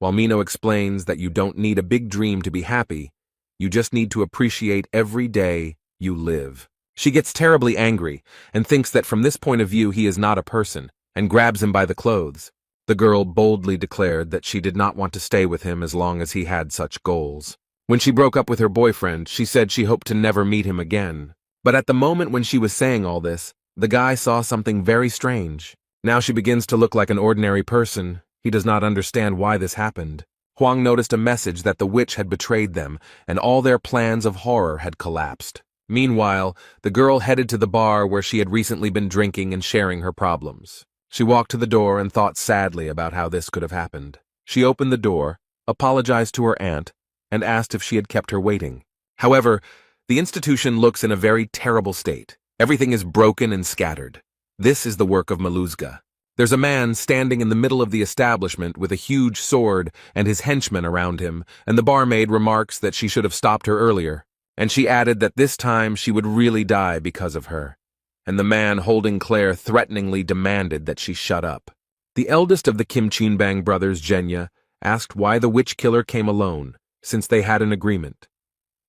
while Mino explains that you don't need a big dream to be happy, you just need to appreciate every day you live. She gets terribly angry and thinks that from this point of view he is not a person, and grabs him by the clothes. The girl boldly declared that she did not want to stay with him as long as he had such goals. When she broke up with her boyfriend, she said she hoped to never meet him again. But at the moment when she was saying all this, the guy saw something very strange. Now she begins to look like an ordinary person. He does not understand why this happened. Huang noticed a message that the witch had betrayed them, and all their plans of horror had collapsed. Meanwhile, the girl headed to the bar where she had recently been drinking and sharing her problems. She walked to the door and thought sadly about how this could have happened. She opened the door, apologized to her aunt, and asked if she had kept her waiting. However, the institution looks in a very terrible state. Everything is broken and scattered. This is the work of Maluzga. There's a man standing in the middle of the establishment with a huge sword and his henchmen around him, and the barmaid remarks that she should have stopped her earlier, and she added that this time she would really die because of her. And the man holding Claire threateningly demanded that she shut up. The eldest of the Kim Chunbang brothers, Jenya, asked why the witch killer came alone, since they had an agreement.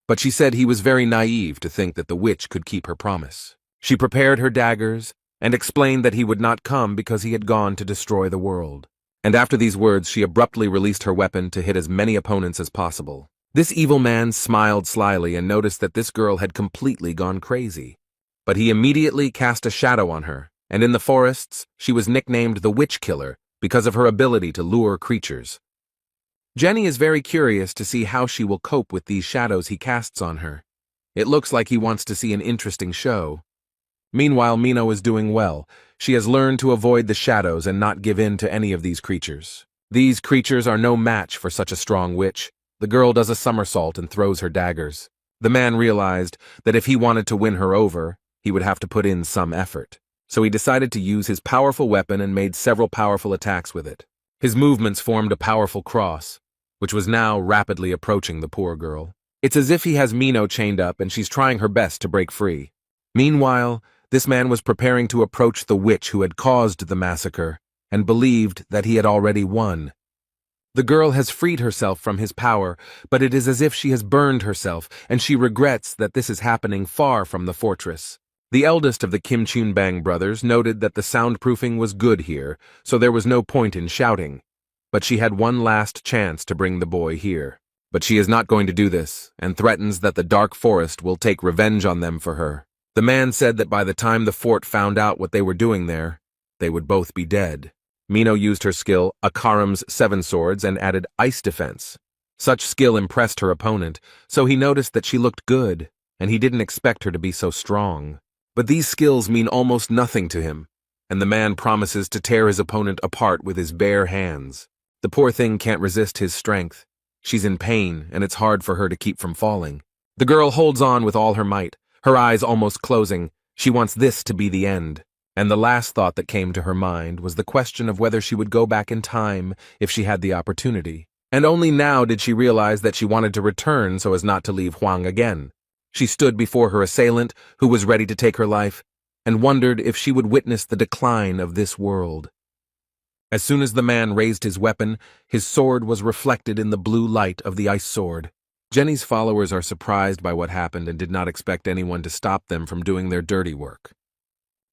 But she said he was very naive to think that the witch could keep her promise. She prepared her daggers and explained that he would not come because he had gone to destroy the world. And after these words, she abruptly released her weapon to hit as many opponents as possible. This evil man smiled slyly and noticed that this girl had completely gone crazy. But he immediately cast a shadow on her, and in the forests, she was nicknamed the Witch Killer because of her ability to lure creatures. Jenny is very curious to see how she will cope with these shadows he casts on her. It looks like he wants to see an interesting show. Meanwhile, Mino is doing well. She has learned to avoid the shadows and not give in to any of these creatures. These creatures are no match for such a strong witch. The girl does a somersault and throws her daggers. The man realized that if he wanted to win her over, he would have to put in some effort. So he decided to use his powerful weapon and made several powerful attacks with it. His movements formed a powerful cross, which was now rapidly approaching the poor girl. It's as if he has Mino chained up and she's trying her best to break free. Meanwhile, this man was preparing to approach the witch who had caused the massacre and believed that he had already won. The girl has freed herself from his power, but it is as if she has burned herself, and she regrets that this is happening far from the fortress. The eldest of the Kim Chunbang brothers noted that the soundproofing was good here, so there was no point in shouting. But she had one last chance to bring the boy here. But she is not going to do this, and threatens that the dark forest will take revenge on them for her. The man said that by the time the fort found out what they were doing there, they would both be dead. Mino used her skill, Akaram's 7 swords, and added ice defense. Such skill impressed her opponent, so he noticed that she looked good, and he didn't expect her to be so strong. But these skills mean almost nothing to him, and the man promises to tear his opponent apart with his bare hands. The poor thing can't resist his strength. She's in pain, and it's hard for her to keep from falling. The girl holds on with all her might, her eyes almost closing. She wants this to be the end. And the last thought that came to her mind was the question of whether she would go back in time if she had the opportunity. And only now did she realize that she wanted to return so as not to leave Huang again. She stood before her assailant, who was ready to take her life, and wondered if she would witness the decline of this world. As soon as the man raised his weapon, his sword was reflected in the blue light of the ice sword. Jenny's followers are surprised by what happened and did not expect anyone to stop them from doing their dirty work.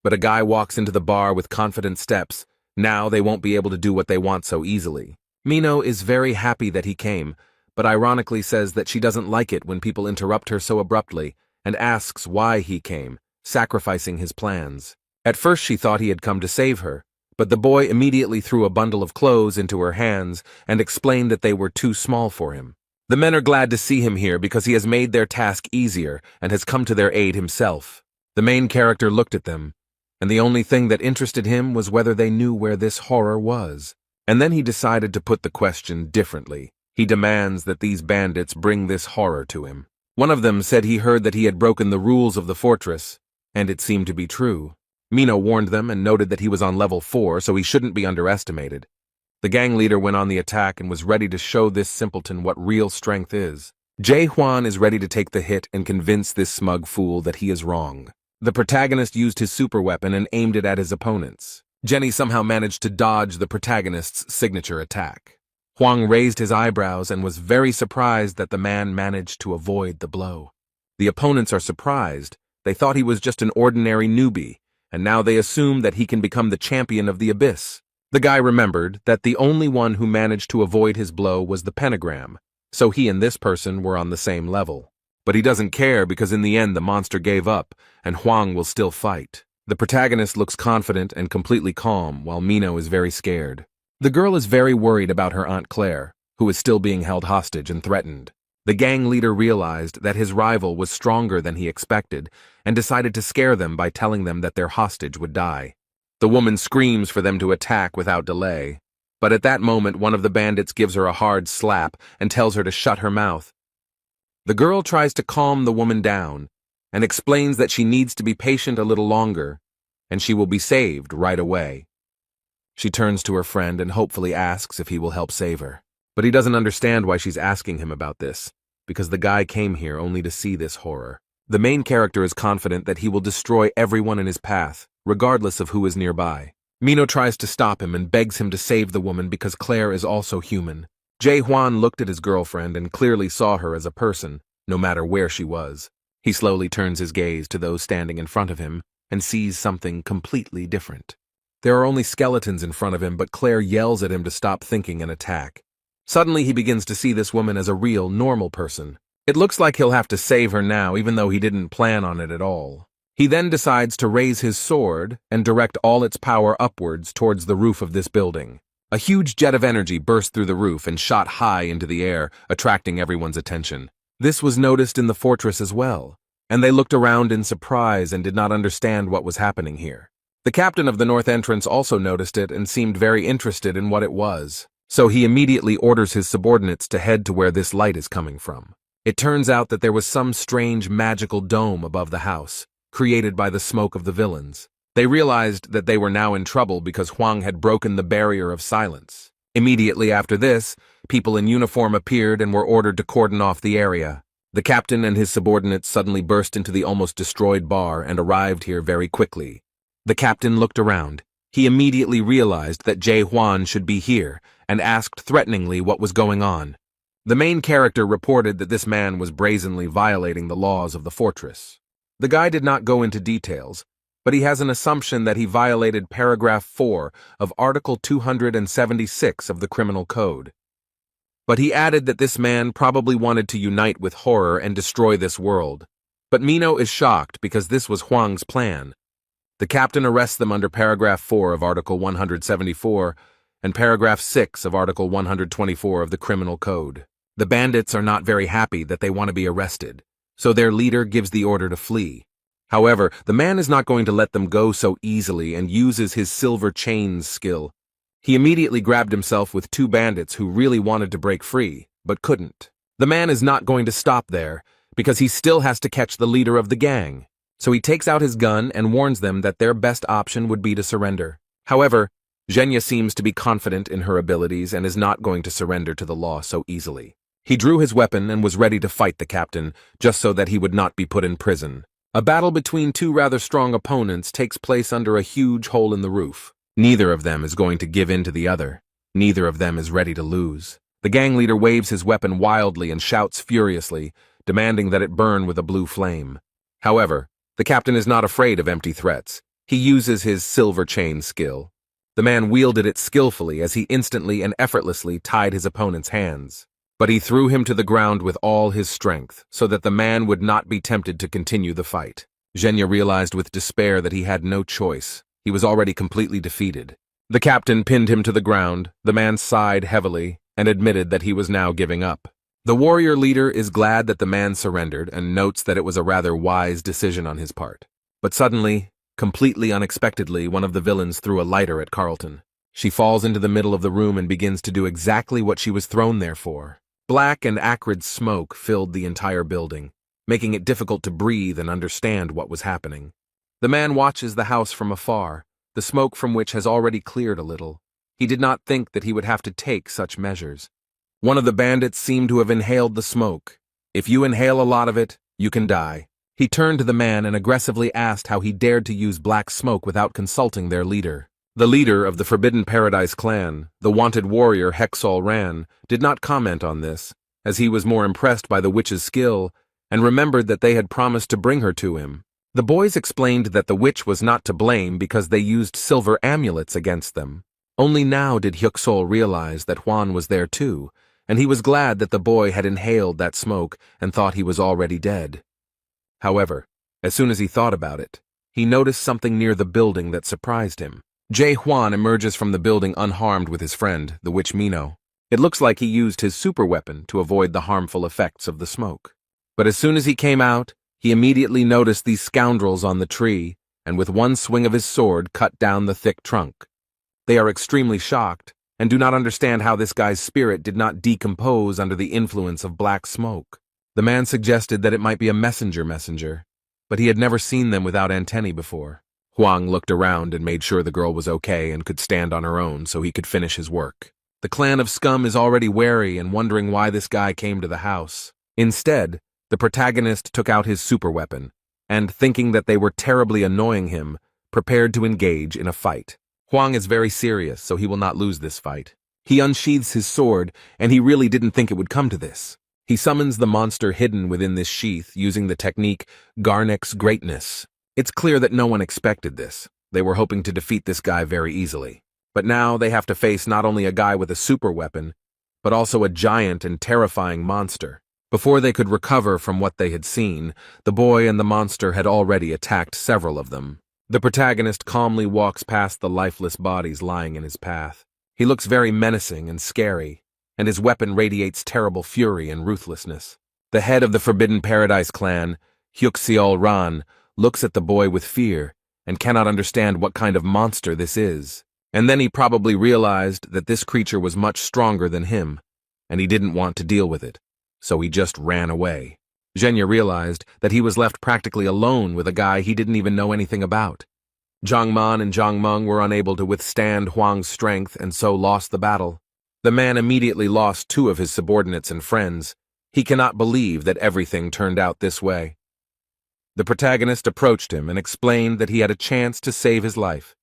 But a guy walks into the bar with confident steps. Now they won't be able to do what they want so easily. Mino is very happy that he came, but ironically says that she doesn't like it when people interrupt her so abruptly and asks why he came, sacrificing his plans. At first she thought he had come to save her, but the boy immediately threw a bundle of clothes into her hands and explained that they were too small for him. The men are glad to see him here because he has made their task easier and has come to their aid himself. The main character looked at them, and the only thing that interested him was whether they knew where this horror was. And then he decided to put the question differently. He demands that these bandits bring this horror to him. One of them said he heard that he had broken the rules of the fortress, and it seemed to be true. Mino warned them and noted that he was on level 4, so he shouldn't be underestimated. The gang leader went on the attack and was ready to show this simpleton what real strength is. Jae-hwan is ready to take the hit and convince this smug fool that he is wrong. The protagonist used his super weapon and aimed it at his opponents. Jenny somehow managed to dodge the protagonist's signature attack. Hwang raised his eyebrows and was very surprised that the man managed to avoid the blow. The opponents are surprised. They thought he was just an ordinary newbie, and now they assume that he can become the champion of the abyss. The guy remembered that the only one who managed to avoid his blow was the pentagram, so he and this person were on the same level. But he doesn't care because in the end the monster gave up, and Hwang will still fight. The protagonist looks confident and completely calm, while Mino is very scared. The girl is very worried about her Aunt Claire, who is still being held hostage and threatened. The gang leader realized that his rival was stronger than he expected and decided to scare them by telling them that their hostage would die. The woman screams for them to attack without delay, but at that moment one of the bandits gives her a hard slap and tells her to shut her mouth. The girl tries to calm the woman down and explains that she needs to be patient a little longer and she will be saved right away. She turns to her friend and hopefully asks if he will help save her. But he doesn't understand why she's asking him about this, because the guy came here only to see this horror. The main character is confident that he will destroy everyone in his path, regardless of who is nearby. Mino tries to stop him and begs him to save the woman because Claire is also human. Jae-hwan looked at his girlfriend and clearly saw her as a person, no matter where she was. He slowly turns his gaze to those standing in front of him and sees something completely different. There are only skeletons in front of him, but Claire yells at him to stop thinking and attack. Suddenly he begins to see this woman as a real, normal person. It looks like he'll have to save her now, even though he didn't plan on it at all. He then decides to raise his sword and direct all its power upwards towards the roof of this building. A huge jet of energy burst through the roof and shot high into the air, attracting everyone's attention. This was noticed in the fortress as well, and they looked around in surprise and did not understand what was happening here. The captain of the north entrance also noticed it and seemed very interested in what it was. So he immediately orders his subordinates to head to where this light is coming from. It turns out that there was some strange magical dome above the house, created by the smoke of the villains. They realized that they were now in trouble because Hwang had broken the barrier of silence. Immediately after this, people in uniform appeared and were ordered to cordon off the area. The captain and his subordinates suddenly burst into the almost destroyed bar and arrived here very quickly. The captain looked around. He immediately realized that Jae-hwan should be here and asked threateningly what was going on. The main character reported that this man was brazenly violating the laws of the fortress. The guy did not go into details, but he has an assumption that he violated paragraph 4 of Article 276 of the Criminal Code. But he added that this man probably wanted to unite with horror and destroy this world. But Mino is shocked because this was Hwang's plan. The captain arrests them under paragraph 4 of Article 174 and paragraph 6 of Article 124 of the Criminal Code. The bandits are not very happy that they want to be arrested, so their leader gives the order to flee. However, the man is not going to let them go so easily and uses his silver chains skill. He immediately grabbed himself with 2 bandits who really wanted to break free, but couldn't. The man is not going to stop there, because he still has to catch the leader of the gang. So he takes out his gun and warns them that their best option would be to surrender. However, Zhenya seems to be confident in her abilities and is not going to surrender to the law so easily. He drew his weapon and was ready to fight the captain, just so that he would not be put in prison. A battle between 2 rather strong opponents takes place under a huge hole in the roof. Neither of them is going to give in to the other. Neither of them is ready to lose. The gang leader waves his weapon wildly and shouts furiously, demanding that it burn with a blue flame. However, the captain is not afraid of empty threats. He uses his silver chain skill. The man wielded it skillfully as he instantly and effortlessly tied his opponent's hands. But he threw him to the ground with all his strength, so that the man would not be tempted to continue the fight. Zhenya realized with despair that he had no choice. He was already completely defeated. The captain pinned him to the ground. The man sighed heavily and admitted that he was now giving up. The warrior leader is glad that the man surrendered and notes that it was a rather wise decision on his part. But suddenly, completely unexpectedly, one of the villains threw a lighter at Carlton. She falls into the middle of the room and begins to do exactly what she was thrown there for. Black and acrid smoke filled the entire building, making it difficult to breathe and understand what was happening. The man watches the house from afar, the smoke from which has already cleared a little. He did not think that he would have to take such measures. One of the bandits seemed to have inhaled the smoke. If you inhale a lot of it, you can die. He turned to the man and aggressively asked how he dared to use black smoke without consulting their leader. The leader of the Forbidden Paradise clan, the wanted warrior Hexal Ran, did not comment on this, as he was more impressed by the witch's skill and remembered that they had promised to bring her to him. The boys explained that the witch was not to blame because they used silver amulets against them. Only now did Hyuksol realize that Juan was there too, and he was glad that the boy had inhaled that smoke and thought he was already dead. However, as soon as he thought about it, he noticed something near the building that surprised him. Jae Hwan emerges from the building unharmed with his friend, the witch Mino. It looks like he used his super weapon to avoid the harmful effects of the smoke. But as soon as he came out, he immediately noticed these scoundrels on the tree, and with one swing of his sword cut down the thick trunk. They are extremely shocked, and do not understand how this guy's spirit did not decompose under the influence of black smoke. The man suggested that it might be a messenger, but he had never seen them without antennae before. Huang looked around and made sure the girl was okay and could stand on her own so he could finish his work. The clan of Scum is already wary and wondering why this guy came to the house. Instead, the protagonist took out his super weapon, and, thinking that they were terribly annoying him, prepared to engage in a fight. Huang is very serious, so he will not lose this fight. He unsheathes his sword, and he really didn't think it would come to this. He summons the monster hidden within this sheath using the technique Garnek's Greatness. It's clear that no one expected this. They were hoping to defeat this guy very easily. But now they have to face not only a guy with a super weapon, but also a giant and terrifying monster. Before they could recover from what they had seen, the boy and the monster had already attacked several of them. The protagonist calmly walks past the lifeless bodies lying in his path. He looks very menacing and scary, and his weapon radiates terrible fury and ruthlessness. The head of the Forbidden Paradise clan, Hyuxiol Ran, looks at the boy with fear and cannot understand what kind of monster this is. And then he probably realized that this creature was much stronger than him, and he didn't want to deal with it, so he just ran away. Zhenya realized that he was left practically alone with a guy he didn't even know anything about. Zhang Man and Zhang Meng were unable to withstand Huang's strength and so lost the battle. The man immediately lost two of his subordinates and friends. He cannot believe that everything turned out this way. The protagonist approached him and explained that he had a chance to save his life.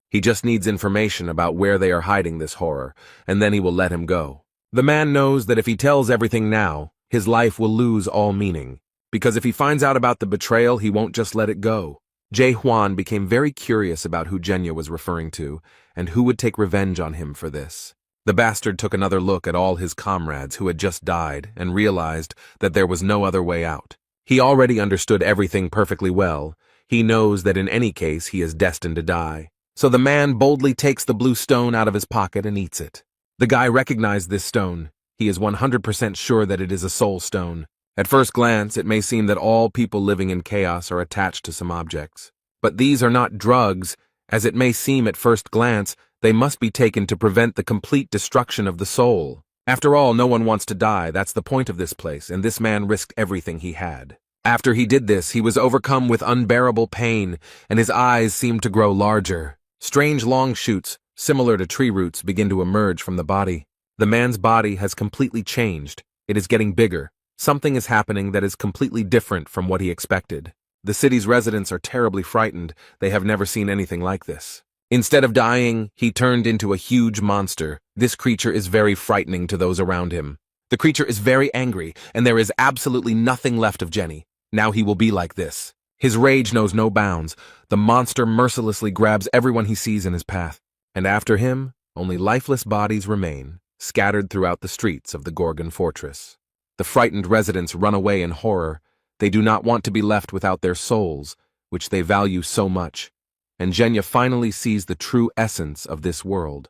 He just needs information about where they are hiding this horror, and then he will let him go. The man knows that if he tells everything now, his life will lose all meaning, because if he finds out about the betrayal, he won't just let it go. Jae Hwan became very curious about who Zhenya was referring to, and who would take revenge on him for this. The bastard took another look at all his comrades who had just died and realized that there was no other way out. He already understood everything perfectly well. He knows that in any case he is destined to die. So the man boldly takes the blue stone out of his pocket and eats it. The guy recognized this stone. He is 100% sure that it is a soul stone. At first glance, it may seem that all people living in chaos are attached to some objects. But these are not drugs. As it may seem at first glance, they must be taken to prevent the complete destruction of the soul. After all, no one wants to die. That's the point of this place, and this man risked everything he had. After he did this, he was overcome with unbearable pain, and his eyes seemed to grow larger. Strange long shoots, similar to tree roots, begin to emerge from the body. The man's body has completely changed. It is getting bigger. Something is happening that is completely different from what he expected. The city's residents are terribly frightened. They have never seen anything like this. Instead of dying, he turned into a huge monster. This creature is very frightening to those around him. The creature is very angry, and there is absolutely nothing left of Jenny. Now he will be like this. His rage knows no bounds. The monster mercilessly grabs everyone he sees in his path. And after him, only lifeless bodies remain, scattered throughout the streets of the Gorgon fortress. The frightened residents run away in horror. They do not want to be left without their souls, which they value so much. And Zhenya finally sees the true essence of this world.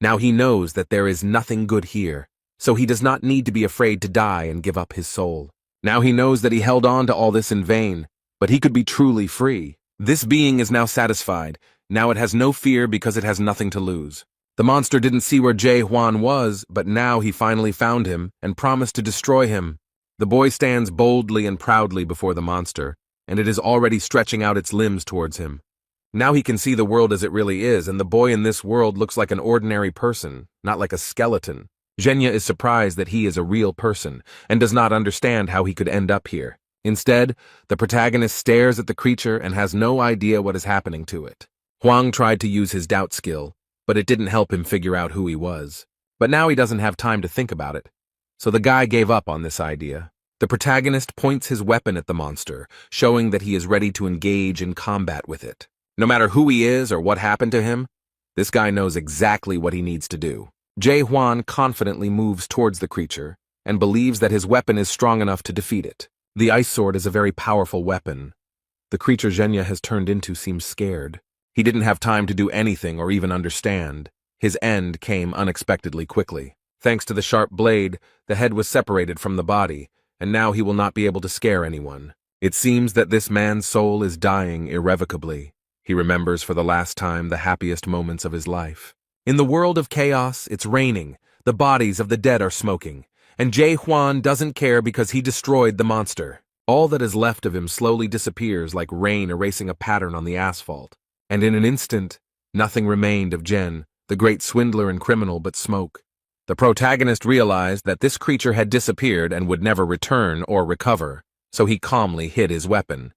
Now he knows that there is nothing good here, so he does not need to be afraid to die and give up his soul. Now he knows that he held on to all this in vain, but he could be truly free. This being is now satisfied. Now it has no fear because it has nothing to lose. The monster didn't see where Jae-hwan was, but now he finally found him and promised to destroy him. The boy stands boldly and proudly before the monster, and it is already stretching out its limbs towards him. Now he can see the world as it really is, and the boy in this world looks like an ordinary person, not like a skeleton. Zhenya is surprised that he is a real person, and does not understand how he could end up here. Instead, the protagonist stares at the creature and has no idea what is happening to it. Hwang tried to use his doubt skill, but it didn't help him figure out who he was. But now he doesn't have time to think about it. So the guy gave up on this idea. The protagonist points his weapon at the monster, showing that he is ready to engage in combat with it. No matter who he is or what happened to him, this guy knows exactly what he needs to do. Jae-hwan confidently moves towards the creature and believes that his weapon is strong enough to defeat it. The ice sword is a very powerful weapon. The creature Zhenya has turned into seems scared. He didn't have time to do anything or even understand. His end came unexpectedly quickly. Thanks to the sharp blade, the head was separated from the body, and now he will not be able to scare anyone. It seems that this man's soul is dying irrevocably. He remembers for the last time the happiest moments of his life. In the world of chaos, it's raining, the bodies of the dead are smoking, and Jae-hwan doesn't care because he destroyed the monster. All that is left of him slowly disappears like rain erasing a pattern on the asphalt. And in an instant, nothing remained of Jen, the great swindler and criminal, but smoke. The protagonist realized that this creature had disappeared and would never return or recover, so he calmly hid his weapon.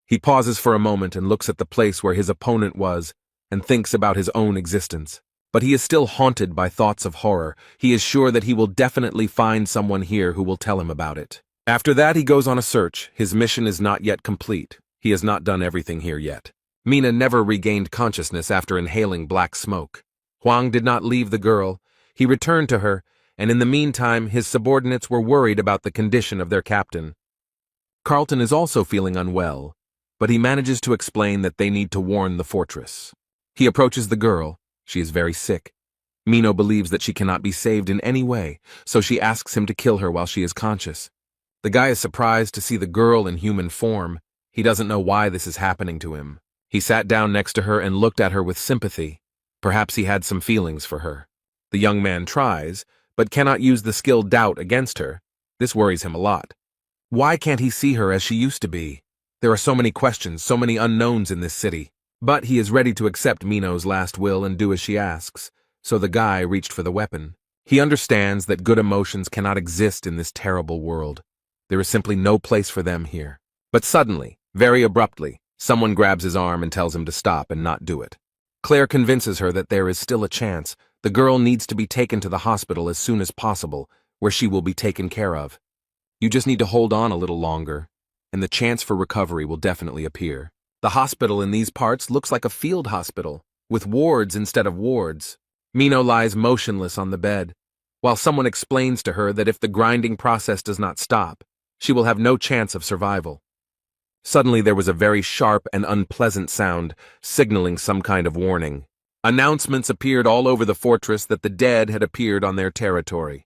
He pauses for a moment and looks at the place where his opponent was and thinks about his own existence. But he is still haunted by thoughts of horror. He is sure that he will definitely find someone here who will tell him about it. After that, he goes on a search. His mission is not yet complete. He has not done everything here yet. Mina never regained consciousness after inhaling black smoke. Hwang did not leave the girl. He returned to her, and in the meantime, his subordinates were worried about the condition of their captain. Carlton is also feeling unwell, but he manages to explain that they need to warn the fortress. He approaches the girl. She is very sick. Mino believes that she cannot be saved in any way, so she asks him to kill her while she is conscious. The guy is surprised to see the girl in human form. He doesn't know why this is happening to him. He sat down next to her and looked at her with sympathy. Perhaps he had some feelings for her. The young man tries, but cannot use the skill doubt against her. This worries him a lot. Why can't he see her as she used to be? There are so many questions, so many unknowns in this city. But he is ready to accept Mino's last will and do as she asks, so the guy reached for the weapon. He understands that good emotions cannot exist in this terrible world. There is simply no place for them here. But suddenly, very abruptly, someone grabs his arm and tells him to stop and not do it. Claire convinces her that there is still a chance. The girl needs to be taken to the hospital as soon as possible, where she will be taken care of. You just need to hold on a little longer, and the chance for recovery will definitely appear. The hospital in these parts looks like a field hospital, with wards instead of wards. Mino lies motionless on the bed, while someone explains to her that if the grinding process does not stop, she will have no chance of survival. Suddenly there was a very sharp and unpleasant sound, signaling some kind of warning. Announcements appeared all over the fortress that the dead had appeared on their territory.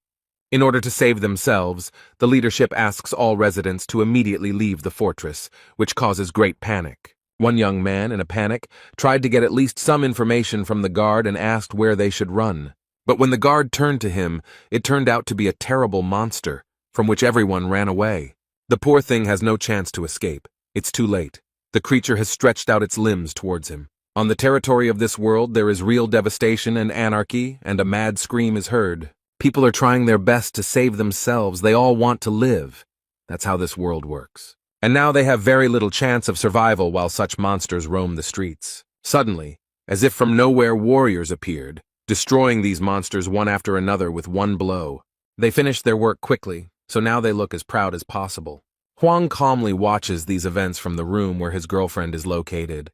In order to save themselves, the leadership asks all residents to immediately leave the fortress, which causes great panic. One young man, in a panic, tried to get at least some information from the guard and asked where they should run. But when the guard turned to him, it turned out to be a terrible monster, from which everyone ran away. The poor thing has no chance to escape. It's too late. The creature has stretched out its limbs towards him. On the territory of this world, there is real devastation and anarchy, and a mad scream is heard. People are trying their best to save themselves. They all want to live. That's how this world works. And now they have very little chance of survival while such monsters roam the streets. Suddenly, as if from nowhere, warriors appeared, destroying these monsters one after another with one blow. They finished their work quickly, so now they look as proud as possible. Hwang calmly watches these events from the room where his girlfriend is located.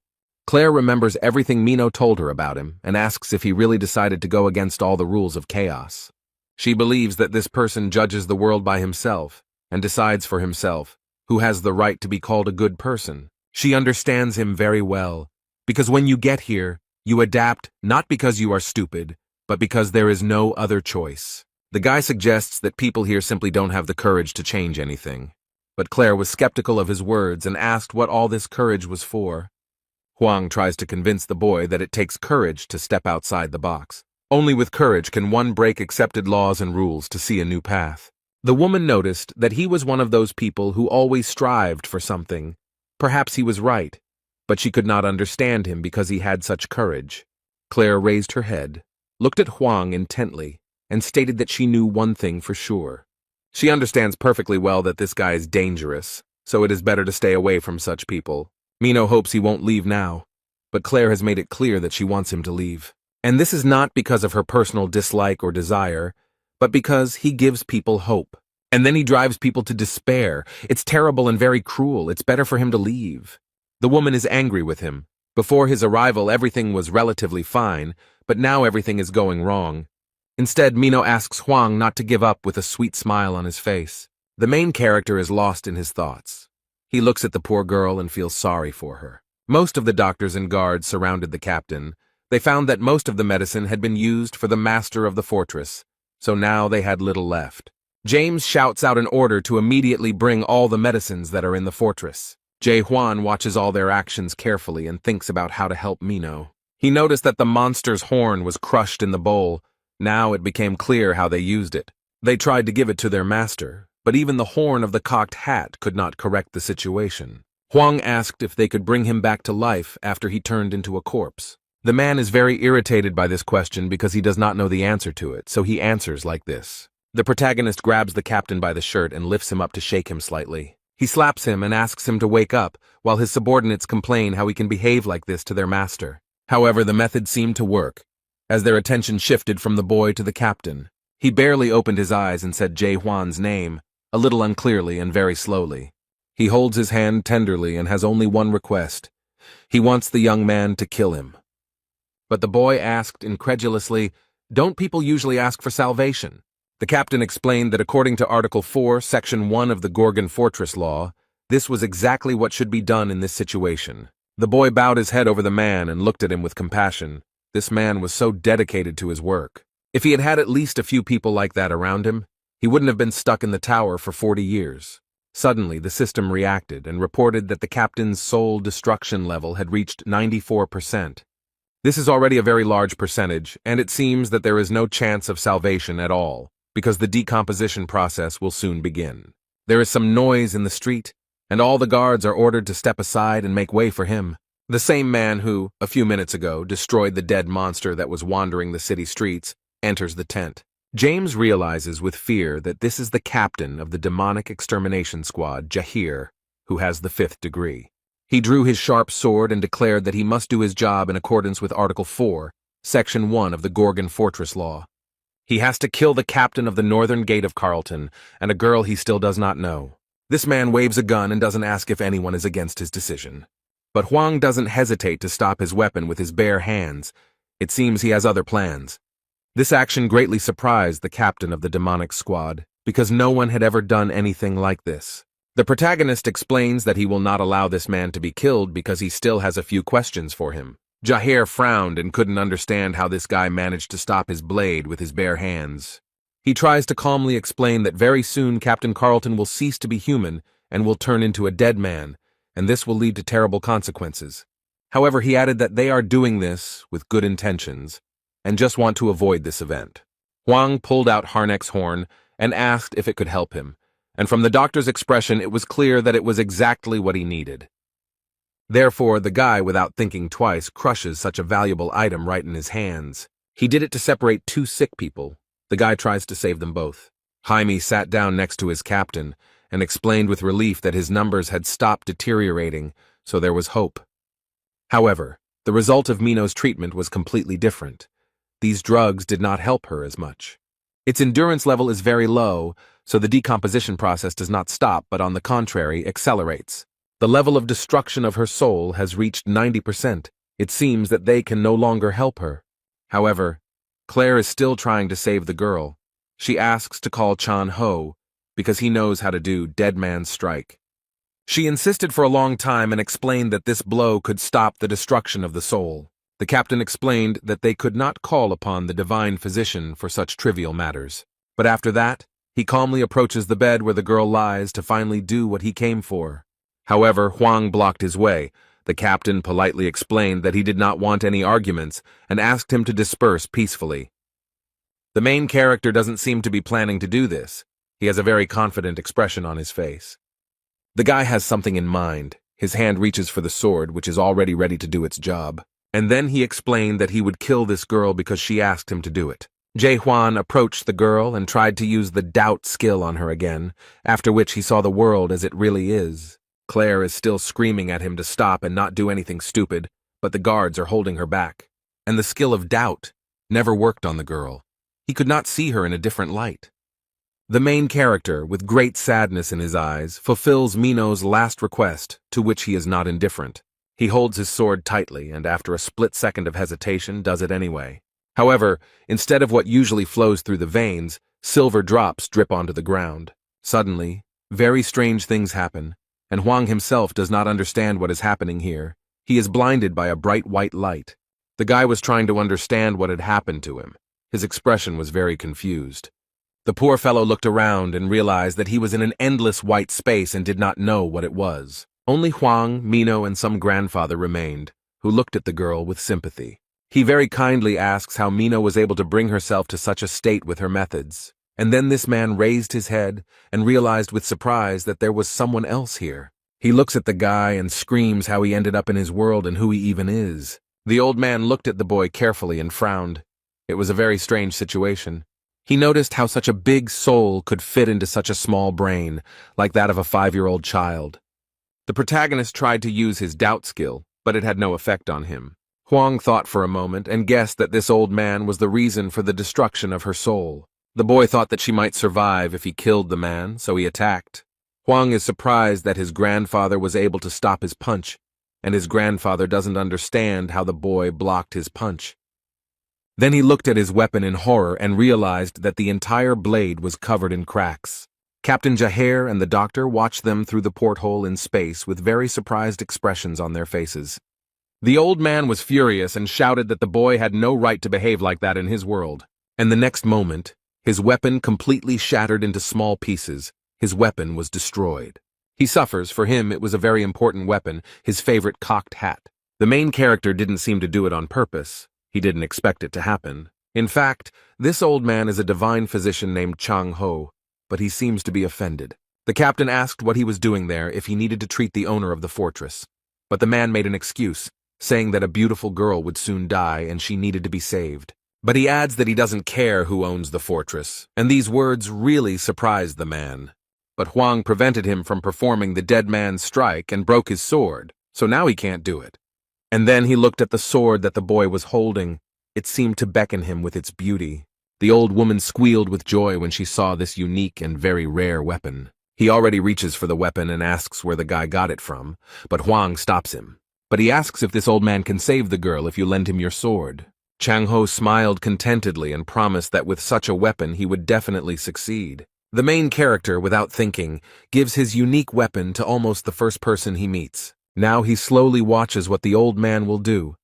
Claire remembers everything Mino told her about him and asks if he really decided to go against all the rules of chaos. She believes that this person judges the world by himself and decides for himself who has the right to be called a good person. She understands him very well, because when you get here, you adapt not because you are stupid, but because there is no other choice. The guy suggests that people here simply don't have the courage to change anything. But Claire was skeptical of his words and asked what all this courage was for. Huang tries to convince the boy that it takes courage to step outside the box. Only with courage can one break accepted laws and rules to see a new path. The woman noticed that he was one of those people who always strived for something. Perhaps he was right, but she could not understand him because he had such courage. Claire raised her head, looked at Huang intently, and stated that she knew one thing for sure. She understands perfectly well that this guy is dangerous, so it is better to stay away from such people. Mino hopes he won't leave now, but Claire has made it clear that she wants him to leave. And this is not because of her personal dislike or desire, but because he gives people hope. And then he drives people to despair. It's terrible and very cruel. It's better for him to leave. The woman is angry with him. Before his arrival, everything was relatively fine, but now everything is going wrong. Instead, Mino asks Huang not to give up with a sweet smile on his face. The main character is lost in his thoughts. He looks at the poor girl and feels sorry for her. Most of the doctors and guards surrounded the captain. They found that most of the medicine had been used for the master of the fortress, so now they had little left. James shouts out an order to immediately bring all the medicines that are in the fortress. Jae Hwan watches all their actions carefully and thinks about how to help Mino. He noticed that the monster's horn was crushed in the bowl. Now it became clear how they used it. They tried to give it to their master, but even the horn of the cocked hat could not correct the situation. Huang asked if they could bring him back to life after he turned into a corpse. The man is very irritated by this question because he does not know the answer to it, so he answers like this. The protagonist grabs the captain by the shirt and lifts him up to shake him slightly. He slaps him and asks him to wake up, while his subordinates complain how he can behave like this to their master. However, the method seemed to work, as their attention shifted from the boy to the captain. He barely opened his eyes and said Jae Hwan's name, a little unclearly and very slowly. He holds his hand tenderly and has only one request. He wants the young man to kill him. But the boy asked incredulously, "Don't people usually ask for salvation?" The captain explained that according to Article 4, Section 1 of the Gorgon Fortress Law, this was exactly what should be done in this situation. The boy bowed his head over the man and looked at him with compassion. This man was so dedicated to his work. If he had had at least a few people like that around him, he wouldn't have been stuck in the tower for 40 years. Suddenly, the system reacted and reported that the captain's soul destruction level had reached 94%. This is already a very large percentage, and it seems that there is no chance of salvation at all, because the decomposition process will soon begin. There is some noise in the street, and all the guards are ordered to step aside and make way for him. The same man who, a few minutes ago, destroyed the dead monster that was wandering the city streets, enters the tent. James realizes with fear that this is the captain of the demonic extermination squad, Jahir, who has the 5th degree. He drew his sharp sword and declared that he must do his job in accordance with Article 4, Section 1 of the Gorgon Fortress Law. He has to kill the captain of the northern gate of Carlton and a girl he still does not know. This man waves a gun and doesn't ask if anyone is against his decision. But Huang doesn't hesitate to stop his weapon with his bare hands. It seems he has other plans. This action greatly surprised the captain of the demonic squad, because no one had ever done anything like this. The protagonist explains that he will not allow this man to be killed because he still has a few questions for him. Jahir frowned and couldn't understand how this guy managed to stop his blade with his bare hands. He tries to calmly explain that very soon Captain Carlton will cease to be human and will turn into a dead man, and this will lead to terrible consequences. However, he added that they are doing this with good intentions and just want to avoid this event. Huang pulled out Harnek's horn and asked if it could help him, and from the doctor's expression it was clear that it was exactly what he needed. Therefore, the guy, without thinking twice, crushes such a valuable item right in his hands. He did it to separate 2 sick people. The guy tries to save them both. Jaime sat down next to his captain and explained with relief that his numbers had stopped deteriorating, so there was hope. However, the result of Mino's treatment was completely different. These drugs did not help her as much. Its endurance level is very low, so the decomposition process does not stop, but on the contrary, accelerates. The level of destruction of her soul has reached 90%. It seems that they can no longer help her. However, Claire is still trying to save the girl. She asks to call Chan Ho, because he knows how to do dead man's strike. She insisted for a long time and explained that this blow could stop the destruction of the soul. The captain explained that they could not call upon the divine physician for such trivial matters. But after that, he calmly approaches the bed where the girl lies to finally do what he came for. However, Huang blocked his way. The captain politely explained that he did not want any arguments and asked him to disperse peacefully. The main character doesn't seem to be planning to do this. He has a very confident expression on his face. The guy has something in mind. His hand reaches for the sword, which is already ready to do its job. And then he explained that he would kill this girl because she asked him to do it. Jae-hwan approached the girl and tried to use the doubt skill on her again, after which he saw the world as it really is. Claire is still screaming at him to stop and not do anything stupid, but the guards are holding her back. And the skill of doubt never worked on the girl. He could not see her in a different light. The main character, with great sadness in his eyes, fulfills Mino's last request, to which he is not indifferent. He holds his sword tightly and after a split second of hesitation does it anyway. However, instead of what usually flows through the veins, silver drops drip onto the ground. Suddenly, very strange things happen, and Hwang himself does not understand what is happening here. He is blinded by a bright white light. The guy was trying to understand what had happened to him. His expression was very confused. The poor fellow looked around and realized that he was in an endless white space and did not know what it was. Only Hwang, Mino, and some grandfather remained, who looked at the girl with sympathy. He very kindly asks how Mino was able to bring herself to such a state with her methods. And then this man raised his head and realized with surprise that there was someone else here. He looks at the guy and screams how he ended up in his world and who he even is. The old man looked at the boy carefully and frowned. It was a very strange situation. He noticed how such a big soul could fit into such a small brain, like that of a 5-year-old child. The protagonist tried to use his doubt skill, but it had no effect on him. Hwang thought for a moment and guessed that this old man was the reason for the destruction of her soul. The boy thought that she might survive if he killed the man, so he attacked. Hwang is surprised that his grandfather was able to stop his punch, and his grandfather doesn't understand how the boy blocked his punch. Then he looked at his weapon in horror and realized that the entire blade was covered in cracks. Captain Jaher and the doctor watched them through the porthole in space with very surprised expressions on their faces. The old man was furious and shouted that the boy had no right to behave like that in his world. And the next moment, his weapon completely shattered into small pieces. His weapon was destroyed. He suffers. For him, it was a very important weapon, his favorite cocked hat. The main character didn't seem to do it on purpose. He didn't expect it to happen. In fact, this old man is a divine physician named Chang Ho, but he seems to be offended. The captain asked what he was doing there, if he needed to treat the owner of the fortress. But the man made an excuse, saying that a beautiful girl would soon die and she needed to be saved. But he adds that he doesn't care who owns the fortress, and these words really surprised the man. But Hwang prevented him from performing the dead man's strike and broke his sword, so now he can't do it. And then he looked at the sword that the boy was holding. It seemed to beckon him with its beauty. The old woman squealed with joy when she saw this unique and very rare weapon. He already reaches for the weapon and asks where the guy got it from, but Hwang stops him. But he asks if this old man can save the girl if you lend him your sword. Chang Ho smiled contentedly and promised that with such a weapon he would definitely succeed. The main character, without thinking, gives his unique weapon to almost the first person he meets. Now he slowly watches what the old man will do,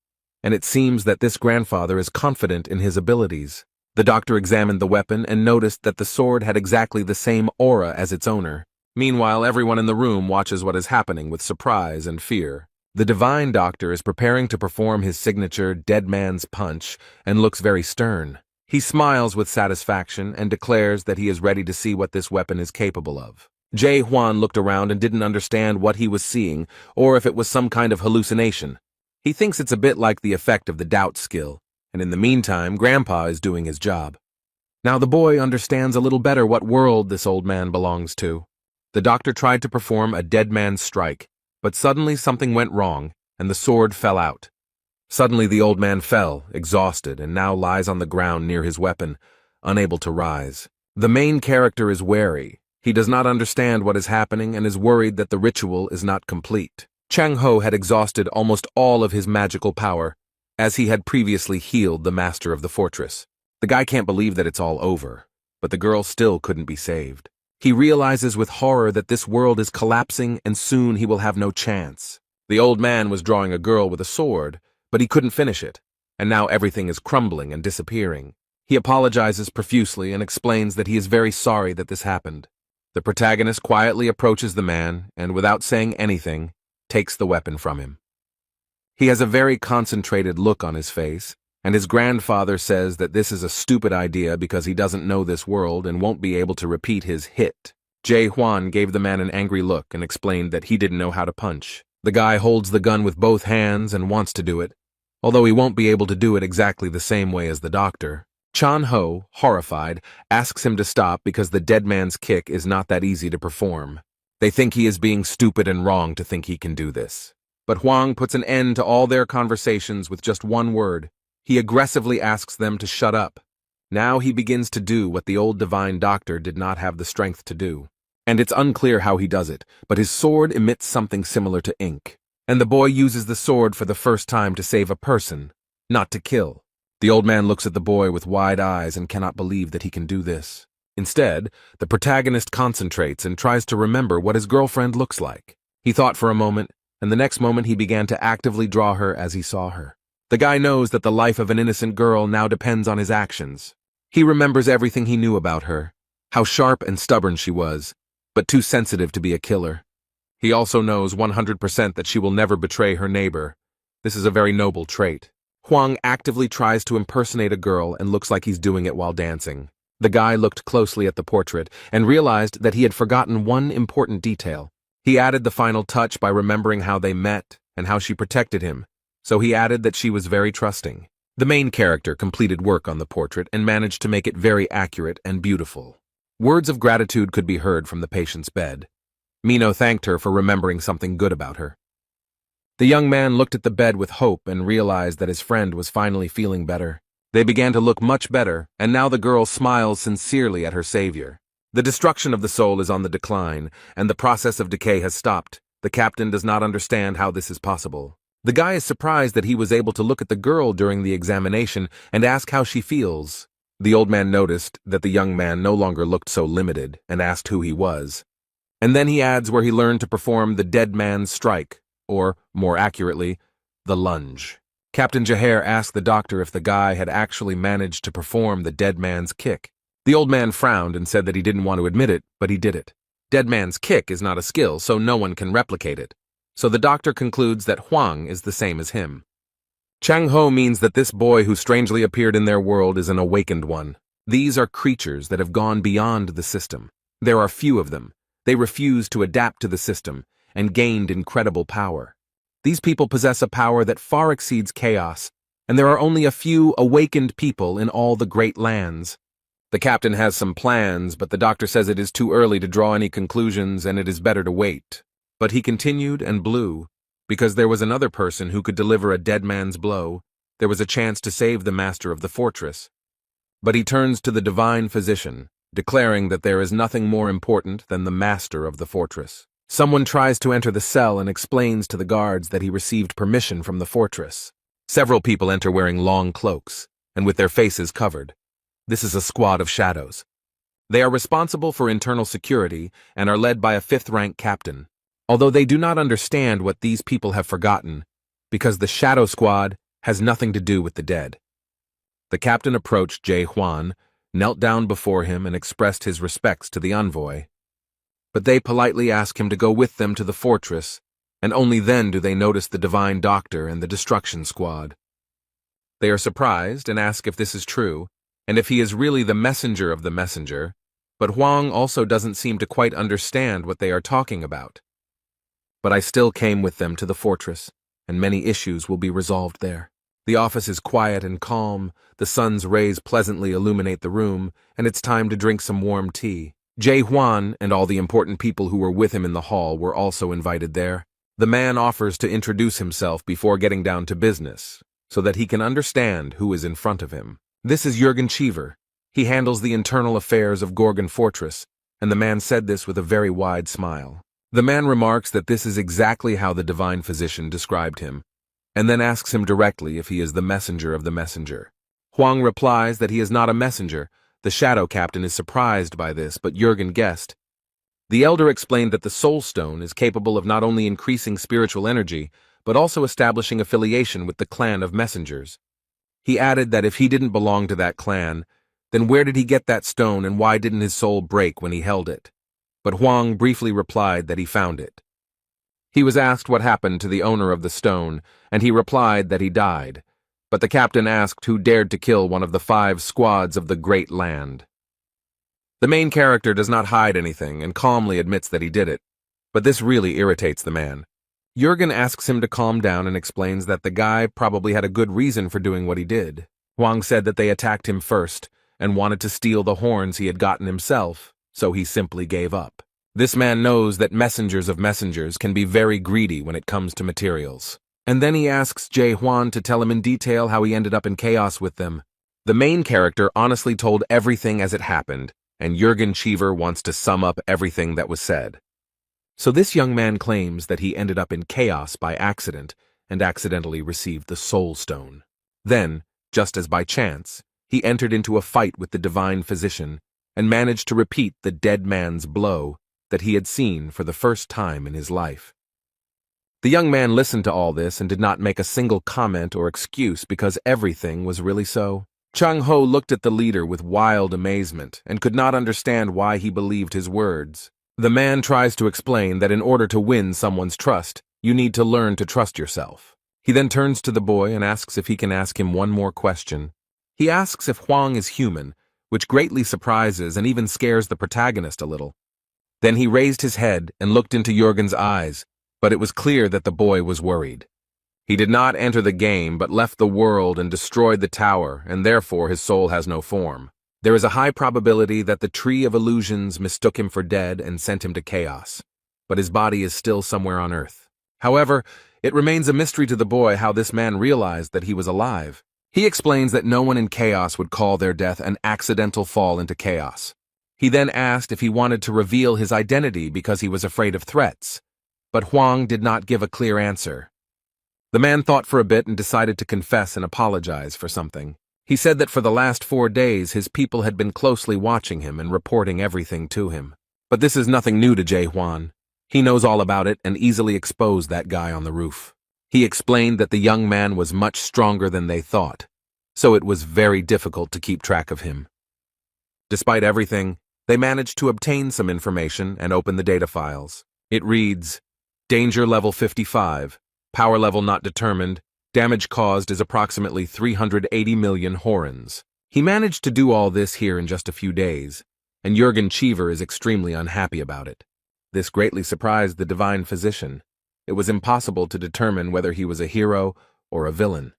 and it seems that this grandfather is confident in his abilities. The doctor examined the weapon and noticed that the sword had exactly the same aura as its owner. Meanwhile, everyone in the room watches what is happening with surprise and fear. The divine doctor is preparing to perform his signature dead man's punch and looks very stern. He smiles with satisfaction and declares that he is ready to see what this weapon is capable of. Jae-hwan looked around and didn't understand what he was seeing or if it was some kind of hallucination. He thinks it's a bit like the effect of the doubt skill, and in the meantime, Grandpa is doing his job. Now the boy understands a little better what world this old man belongs to. The doctor tried to perform a dead man's strike, but suddenly something went wrong, and the sword fell out. Suddenly the old man fell, exhausted, and now lies on the ground near his weapon, unable to rise. The main character is wary. He does not understand what is happening and is worried that the ritual is not complete. Chang Ho had exhausted almost all of his magical power, as he had previously healed the master of the fortress. The guy can't believe that it's all over, but the girl still couldn't be saved. He realizes with horror that this world is collapsing and soon he will have no chance. The old man was drawing a girl with a sword, but he couldn't finish it, and now everything is crumbling and disappearing. He apologizes profusely and explains that he is very sorry that this happened. The protagonist quietly approaches the man and, without saying anything, takes the weapon from him. He has a very concentrated look on his face, and his grandfather says that this is a stupid idea because he doesn't know this world and won't be able to repeat his hit. Jae-hwan gave the man an angry look and explained that he didn't know how to punch. The guy holds the gun with both hands and wants to do it, although he won't be able to do it exactly the same way as the doctor. Chan-ho, horrified, asks him to stop because the dead man's kick is not that easy to perform. They think he is being stupid and wrong to think he can do this. But Hwang puts an end to all their conversations with just one word. He aggressively asks them to shut up. Now he begins to do what the old divine doctor did not have the strength to do. And it's unclear how he does it, but his sword emits something similar to ink. And the boy uses the sword for the first time to save a person, not to kill. The old man looks at the boy with wide eyes and cannot believe that he can do this. Instead, the protagonist concentrates and tries to remember what his girlfriend looks like. He thought for a moment, and the next moment he began to actively draw her as he saw her. The guy knows that the life of an innocent girl now depends on his actions. He remembers everything he knew about her, how sharp and stubborn she was, but too sensitive to be a killer. He also knows 100% that she will never betray her neighbor. This is a very noble trait. Hwang actively tries to impersonate a girl and looks like he's doing it while dancing. The guy looked closely at the portrait and realized that he had forgotten one important detail. He added the final touch by remembering how they met and how she protected him, so he added that she was very trusting. The main character completed work on the portrait and managed to make it very accurate and beautiful. Words of gratitude could be heard from the patient's bed. Mino thanked her for remembering something good about her. The young man looked at the bed with hope and realized that his friend was finally feeling better. They began to look much better, and now the girl smiles sincerely at her savior. The destruction of the soul is on the decline, and the process of decay has stopped. The captain does not understand how this is possible. The guy is surprised that he was able to look at the girl during the examination and ask how she feels. The old man noticed that the young man no longer looked so limited and asked who he was. And then he adds where he learned to perform the dead man's strike, or, more accurately, the lunge. Captain Jaher asked the doctor if the guy had actually managed to perform the dead man's kick. The old man frowned and said that he didn't want to admit it, but he did it. Dead man's kick is not a skill, so no one can replicate it. So the doctor concludes that Hwang is the same as him. Chang-ho means that this boy who strangely appeared in their world is an awakened one. These are creatures that have gone beyond the system. There are few of them. They refused to adapt to the system and gained incredible power. These people possess a power that far exceeds chaos, and there are only a few awakened people in all the great lands. The captain has some plans, but the doctor says it is too early to draw any conclusions and it is better to wait. But he continued and blew, because there was another person who could deliver a dead man's blow. There was a chance to save the master of the fortress. But he turns to the divine physician, declaring that there is nothing more important than the master of the fortress. Someone tries to enter the cell and explains to the guards that he received permission from the fortress. Several people enter wearing long cloaks, and with their faces covered. This is a squad of shadows. They are responsible for internal security and are led by a 5th-rank captain. Although they do not understand what these people have forgotten, because the Shadow Squad has nothing to do with the dead. The captain approached Jae-hwan, knelt down before him and expressed his respects to the envoy. But they politely ask him to go with them to the fortress, and only then do they notice the divine doctor and the destruction squad. They are surprised and ask if this is true, and if he is really the messenger of the messenger, but Hwang also doesn't seem to quite understand what they are talking about. But I still came with them to the fortress, and many issues will be resolved there. The office is quiet and calm, the sun's rays pleasantly illuminate the room, and it's time to drink some warm tea. Jae-hwan and all the important people who were with him in the hall were also invited there. The man offers to introduce himself before getting down to business, so that he can understand who is in front of him. This is Jürgen Cheever. He handles the internal affairs of Gorgon Fortress, and the man said this with a very wide smile. The man remarks that this is exactly how the divine physician described him, and then asks him directly if he is the messenger of the messenger. Hwang replies that he is not a messenger. The shadow captain is surprised by this, but Jürgen guessed. The elder explained that the soul stone is capable of not only increasing spiritual energy, but also establishing affiliation with the clan of messengers. He added that if he didn't belong to that clan, then where did he get that stone and why didn't his soul break when he held it? But Hwang briefly replied that he found it. He was asked what happened to the owner of the stone, and he replied that he died. But the captain asked who dared to kill one of the 5 squads of the Great Land. The main character does not hide anything and calmly admits that he did it, but this really irritates the man. Jurgen asks him to calm down and explains that the guy probably had a good reason for doing what he did. Hwang said that they attacked him first and wanted to steal the horns he had gotten himself, so he simply gave up. This man knows that messengers of messengers can be very greedy when it comes to materials. And then he asks Jae-hwan to tell him in detail how he ended up in chaos with them. The main character honestly told everything as it happened, and Jurgen Cheever wants to sum up everything that was said. So this young man claims that he ended up in chaos by accident and accidentally received the Soul Stone. Then, just as by chance, he entered into a fight with the divine physician and managed to repeat the dead man's blow that he had seen for the first time in his life. The young man listened to all this and did not make a single comment or excuse because everything was really so. Chang-ho looked at the leader with wild amazement and could not understand why he believed his words. The man tries to explain that in order to win someone's trust, you need to learn to trust yourself. He then turns to the boy and asks if he can ask him one more question. He asks if Hwang is human, which greatly surprises and even scares the protagonist a little. Then he raised his head and looked into Jurgen's eyes, but it was clear that the boy was worried. He did not enter the game but left the world and destroyed the tower, and therefore his soul has no form. There is a high probability that the Tree of Illusions mistook him for dead and sent him to chaos, but his body is still somewhere on Earth. However, it remains a mystery to the boy how this man realized that he was alive. He explains that no one in chaos would call their death an accidental fall into chaos. He then asked if he wanted to reveal his identity because he was afraid of threats, but Hwang did not give a clear answer. The man thought for a bit and decided to confess and apologize for something. He said that for the last 4 days his people had been closely watching him and reporting everything to him. But this is nothing new to Jae-hwan. He knows all about it and easily exposed that guy on the roof. He explained that the young man was much stronger than they thought, so it was very difficult to keep track of him. Despite everything, they managed to obtain some information and open the data files. It reads, Danger level 55, power level not determined, damage caused is approximately 380 million horns. He managed to do all this here in just a few days, and Jurgen Cheever is extremely unhappy about it. This greatly surprised the divine physician. It was impossible to determine whether he was a hero or a villain.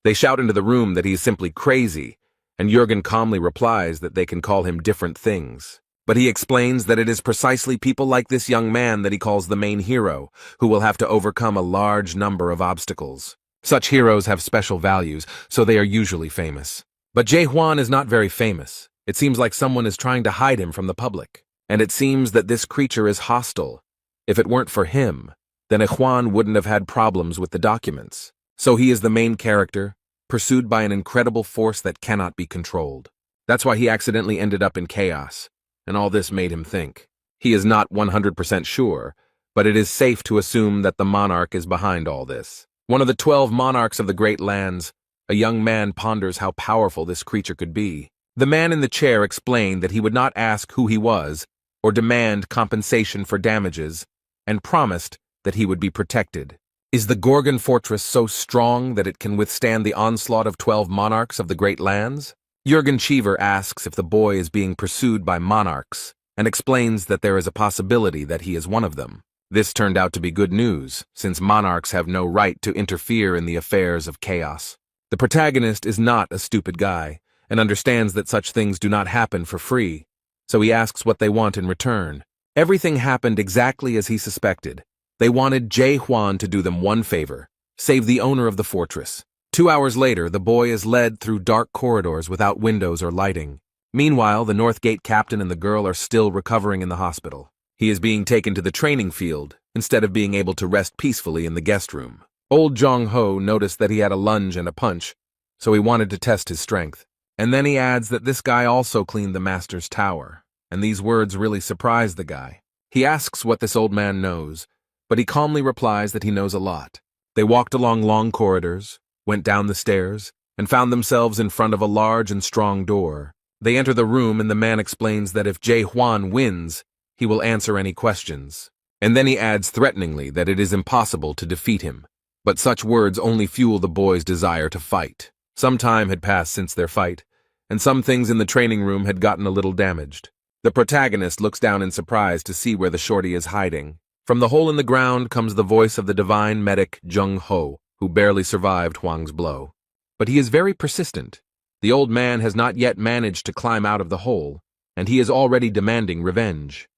They shout into the room that he is simply crazy, and Jurgen calmly replies that they can call him different things. But he explains that it is precisely people like this young man that he calls the main hero, who will have to overcome a large number of obstacles. Such heroes have special values, so they are usually famous. But Jae-hwan is not very famous. It seems like someone is trying to hide him from the public. And it seems that this creature is hostile. If it weren't for him, then Hwan wouldn't have had problems with the documents. So he is the main character, pursued by an incredible force that cannot be controlled. That's why he accidentally ended up in chaos, and all this made him think. He is not 100% sure, but it is safe to assume that the monarch is behind all this. One of the 12 monarchs of the Great Lands, a young man ponders how powerful this creature could be. The man in the chair explained that he would not ask who he was or demand compensation for damages, and promised that he would be protected. Is the Gorgon fortress so strong that it can withstand the onslaught of 12 monarchs of the Great Lands? Jurgen Cheever asks if the boy is being pursued by monarchs, and explains that there is a possibility that he is one of them. This turned out to be good news, since monarchs have no right to interfere in the affairs of chaos. The protagonist is not a stupid guy, and understands that such things do not happen for free, so he asks what they want in return. Everything happened exactly as he suspected. They wanted Jae-hwan to do them one favor, save the owner of the fortress. 2 hours later, the boy is led through dark corridors without windows or lighting. Meanwhile, the North Gate captain and the girl are still recovering in the hospital. He is being taken to the training field, instead of being able to rest peacefully in the guest room. Old Jong-ho noticed that he had a lunge and a punch, so he wanted to test his strength. And then he adds that this guy also cleaned the master's tower, and these words really surprise the guy. He asks what this old man knows, but he calmly replies that he knows a lot. They walked along long corridors, went down the stairs, and found themselves in front of a large and strong door. They enter the room and the man explains that if Jae-hwan wins, he will answer any questions. And then he adds threateningly that it is impossible to defeat him. But such words only fuel the boy's desire to fight. Some time had passed since their fight, and some things in the training room had gotten a little damaged. The protagonist looks down in surprise to see where the shorty is hiding. From the hole in the ground comes the voice of the divine medic Jung Ho, who barely survived Huang's blow. But he is very persistent. The old man has not yet managed to climb out of the hole, and he is already demanding revenge.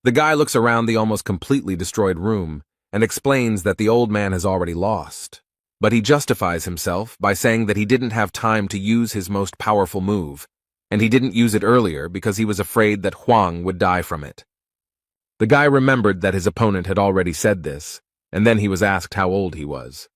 The guy looks around the almost completely destroyed room and explains that the old man has already lost. But he justifies himself by saying that he didn't have time to use his most powerful move, and he didn't use it earlier because he was afraid that Huang would die from it. The guy remembered that his opponent had already said this, and then he was asked how old he was.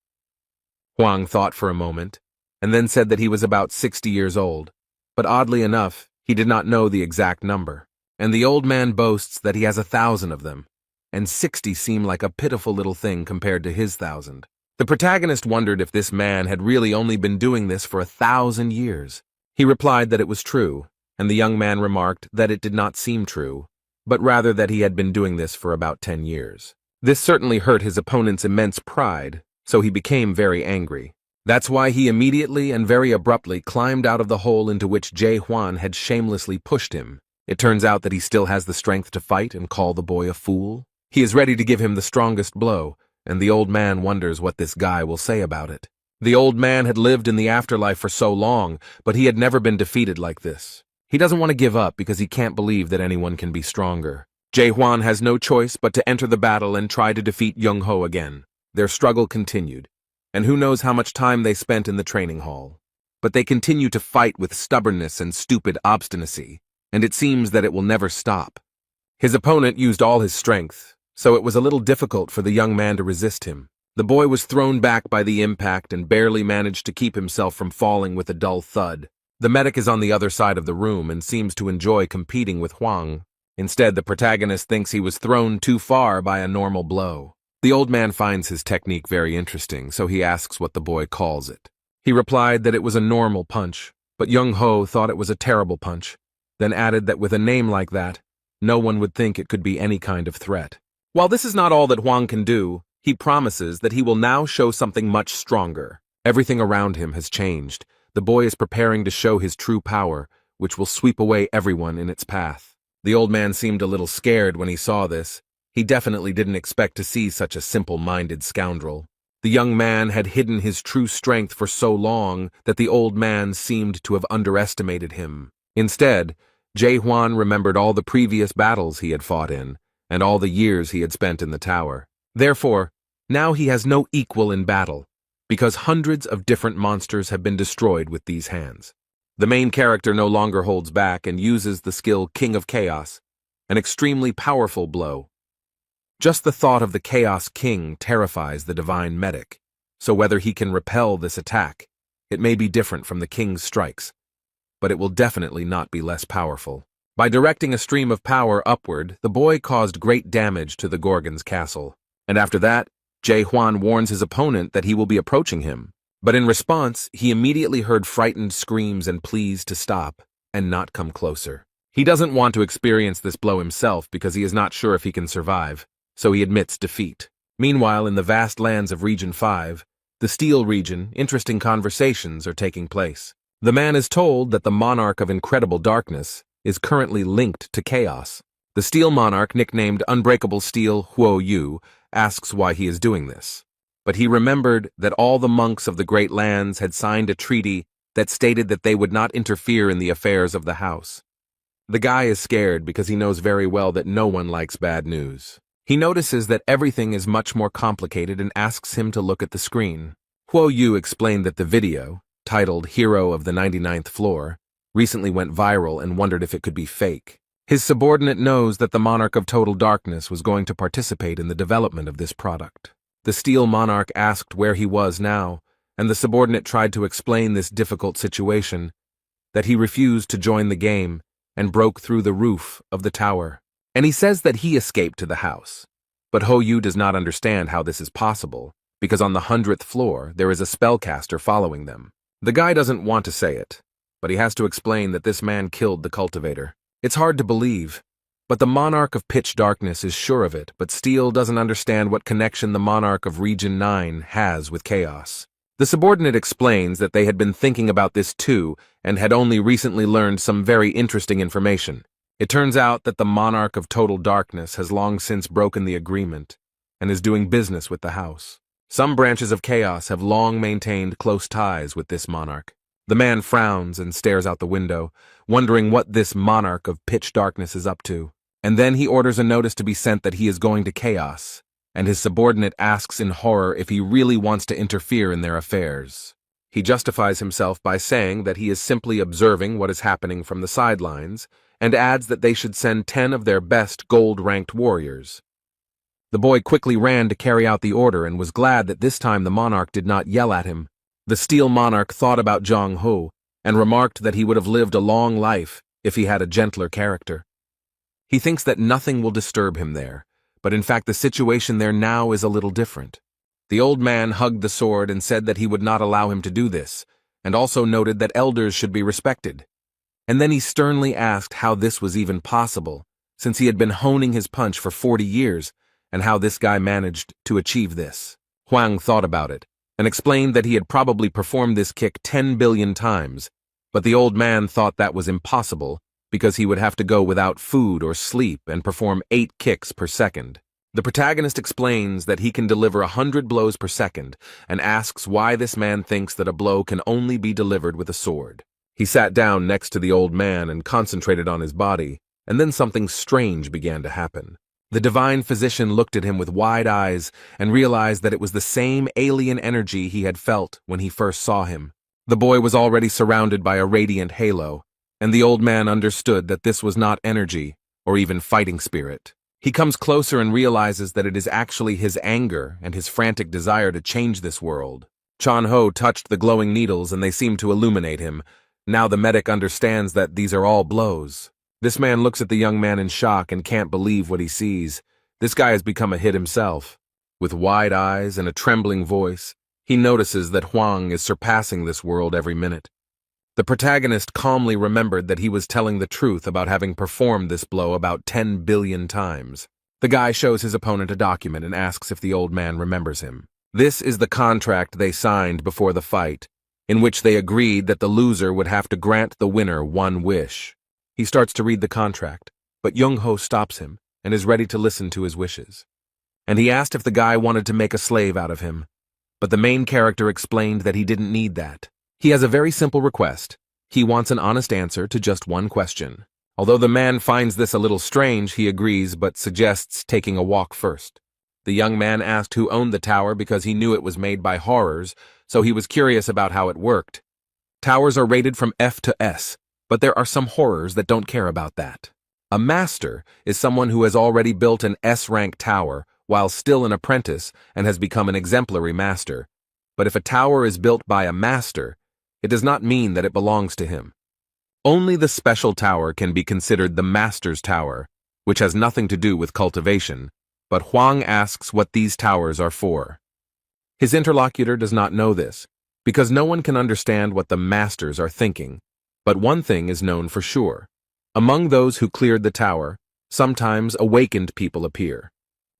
Huang thought for a moment, and then said that he was about 60 years old, but oddly enough, he did not know the exact number. And the old man boasts that he has 1,000 of them, and 60 seem like a pitiful little thing compared to his 1,000. The protagonist wondered if this man had really only been doing this for 1,000 years. He replied that it was true, and the young man remarked that it did not seem true, but rather that he had been doing this for about 10 years. This certainly hurt his opponent's immense pride, so he became very angry. That's why he immediately and very abruptly climbed out of the hole into which Jae Hwan had shamelessly pushed him. It turns out that he still has the strength to fight and call the boy a fool. He is ready to give him the strongest blow, and the old man wonders what this guy will say about it. The old man had lived in the afterlife for so long, but he had never been defeated like this. He doesn't want to give up because he can't believe that anyone can be stronger. Jae Hwan has no choice but to enter the battle and try to defeat Jung Ho again. Their struggle continued, and who knows how much time they spent in the training hall. But they continue to fight with stubbornness and stupid obstinacy, and it seems that it will never stop. His opponent used all his strength, so it was a little difficult for the young man to resist him. The boy was thrown back by the impact and barely managed to keep himself from falling with a dull thud. The medic is on the other side of the room and seems to enjoy competing with Huang. Instead, the protagonist thinks he was thrown too far by a normal blow. The old man finds his technique very interesting, so he asks what the boy calls it. He replied that it was a normal punch, but Jung Ho thought it was a terrible punch, then added that with a name like that, no one would think it could be any kind of threat. While this is not all that Huang can do, he promises that he will now show something much stronger. Everything around him has changed. The boy is preparing to show his true power, which will sweep away everyone in its path. The old man seemed a little scared when he saw this. He definitely didn't expect to see such a simple-minded scoundrel. The young man had hidden his true strength for so long that the old man seemed to have underestimated him. Instead, Jae Hwan remembered all the previous battles he had fought in, and all the years he had spent in the tower. Therefore, now he has no equal in battle, because hundreds of different monsters have been destroyed with these hands. The main character no longer holds back and uses the skill King of Chaos, an extremely powerful blow. Just the thought of the Chaos King terrifies the divine medic, so whether he can repel this attack, it may be different from the king's strikes, but it will definitely not be less powerful. By directing a stream of power upward, the boy caused great damage to the Gorgon's castle, and after that, Jae Hwan warns his opponent that he will be approaching him. But in response, he immediately heard frightened screams and pleas to stop and not come closer. He doesn't want to experience this blow himself because he is not sure if he can survive, so he admits defeat. Meanwhile, in the vast lands of Region 5, the Steel region, interesting conversations are taking place. The man is told that the Monarch of Incredible Darkness is currently linked to Chaos. The Steel Monarch, nicknamed Unbreakable Steel Huo Yu, asks why he is doing this. But he remembered that all the monks of the Great Lands had signed a treaty that stated that they would not interfere in the affairs of the house. The guy is scared because he knows very well that no one likes bad news. He notices that everything is much more complicated and asks him to look at the screen. Huo Yu explained that the video, titled Hero of the 99th Floor, recently went viral and wondered if it could be fake. His subordinate knows that the Monarch of Total Darkness was going to participate in the development of this product. The Steel Monarch asked where he was now, and the subordinate tried to explain this difficult situation, that he refused to join the game and broke through the roof of the tower. And he says that he escaped to the house. But Ho Yu does not understand how this is possible, because on the 100th floor there is a spellcaster following them. The guy doesn't want to say it, but he has to explain that this man killed the cultivator. It's hard to believe, But the monarch of pitch darkness is sure of it, but Steele doesn't understand what connection the monarch of Region 9 has with chaos. The subordinate explains that they had been thinking about this too and had only recently learned some very interesting information. It turns out that the monarch of total darkness has long since broken the agreement and is doing business with the house. Some branches of chaos have long maintained close ties with this monarch. The man frowns and stares out the window, wondering what this monarch of pitch darkness is up to. And then he orders a notice to be sent that he is going to chaos, and his subordinate asks in horror if he really wants to interfere in their affairs. He justifies himself by saying that he is simply observing what is happening from the sidelines, and adds that they should send 10 of their best gold-ranked warriors. The boy quickly ran to carry out the order and was glad that this time the monarch did not yell at him. The steel monarch thought about Jong-ho and remarked that he would have lived a long life if he had a gentler character. He thinks that nothing will disturb him there, but in fact the situation there now is a little different. The old man hugged the sword and said that he would not allow him to do this, and also noted that elders should be respected. And then he sternly asked how this was even possible, since he had been honing his punch for 40 years, and how this guy managed to achieve this. Huang thought about it, and explained that he had probably performed this kick 10 billion times, but the old man thought that was impossible, because he would have to go without food or sleep and perform 8 kicks per second. The protagonist explains that he can deliver 100 blows per second, and asks why this man thinks that a blow can only be delivered with a sword. He sat down next to the old man and concentrated on his body, and then something strange began to happen. The divine physician looked at him with wide eyes and realized that it was the same alien energy he had felt when he first saw him. The boy was already surrounded by a radiant halo, and the old man understood that this was not energy or even fighting spirit. He comes closer and realizes that it is actually his anger and his frantic desire to change this world. Chan-ho touched the glowing needles and they seemed to illuminate him. Now the medic understands that these are all blows. This man looks at the young man in shock and can't believe what he sees. This guy has become a hit himself. With wide eyes and a trembling voice, he notices that Huang is surpassing this world every minute. The protagonist calmly remembered that he was telling the truth about having performed this blow about 10 billion times. The guy shows his opponent a document and asks if the old man remembers him. This is the contract they signed before the fight, in which they agreed that the loser would have to grant the winner one wish. He starts to read the contract, but Jung-ho stops him and is ready to listen to his wishes. And he asked if the guy wanted to make a slave out of him, but the main character explained that he didn't need that. He has a very simple request. He wants an honest answer to just one question. Although the man finds this a little strange, he agrees but suggests taking a walk first. The young man asked who owned the tower because he knew it was made by horrors, so he was curious about how it worked. Towers are rated from F to S, but there are some horrors that don't care about that. A master is someone who has already built an S-rank tower while still an apprentice and has become an exemplary master. But if a tower is built by a master, it does not mean that it belongs to him. Only the special tower can be considered the master's tower, which has nothing to do with cultivation, but Huang asks what these towers are for. His interlocutor does not know this, because no one can understand what the masters are thinking, but one thing is known for sure. Among those who cleared the tower, sometimes awakened people appear.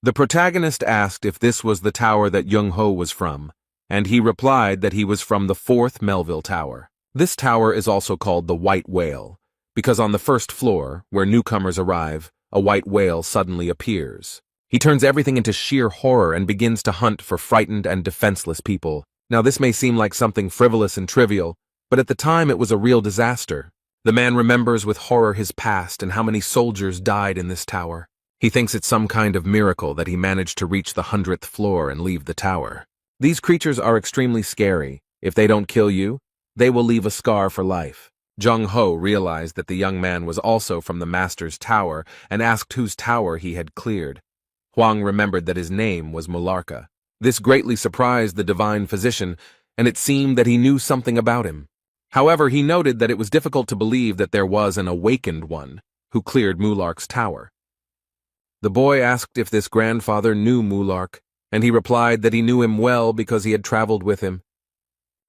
The protagonist asked if this was the tower that Jung-ho was from, and he replied that he was from the 4th Melville Tower. This tower is also called the White Whale, because on the first floor, where newcomers arrive, a white whale suddenly appears. He turns everything into sheer horror and begins to hunt for frightened and defenseless people. Now this may seem like something frivolous and trivial, but at the time it was a real disaster. The man remembers with horror his past and how many soldiers died in this tower. He thinks it's some kind of miracle that he managed to reach the 100th floor and leave the tower. These creatures are extremely scary. If they don't kill you, they will leave a scar for life. Jung-ho realized that the young man was also from the master's tower and asked whose tower he had cleared. Huang remembered that his name was Mularka. This greatly surprised the divine physician, and it seemed that he knew something about him. However, he noted that it was difficult to believe that there was an awakened one who cleared Mulark's tower. The boy asked if this grandfather knew Mulark, and he replied that he knew him well because he had traveled with him.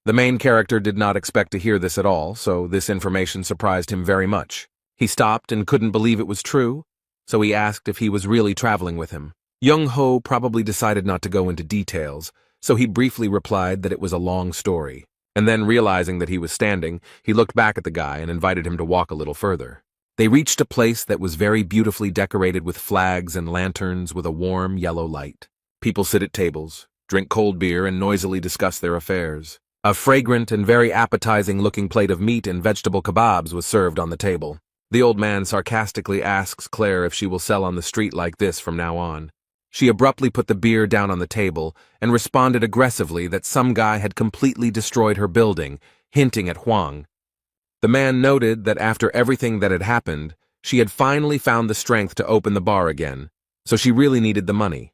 The main character did not expect to hear this at all, so this information surprised him very much. He stopped and couldn't believe it was true, so he asked if he was really traveling with him. Young-ho probably decided not to go into details, so he briefly replied that it was a long story. And then, realizing that he was standing, he looked back at the guy and invited him to walk a little further. They reached a place that was very beautifully decorated with flags and lanterns with a warm yellow light. People sit at tables, drink cold beer, and noisily discuss their affairs. A fragrant and very appetizing-looking plate of meat and vegetable kebabs was served on the table. The old man sarcastically asks Claire if she will sell on the street like this from now on. She abruptly put the beer down on the table and responded aggressively that some guy had completely destroyed her building, hinting at Huang. The man noted that after everything that had happened, she had finally found the strength to open the bar again, so she really needed the money.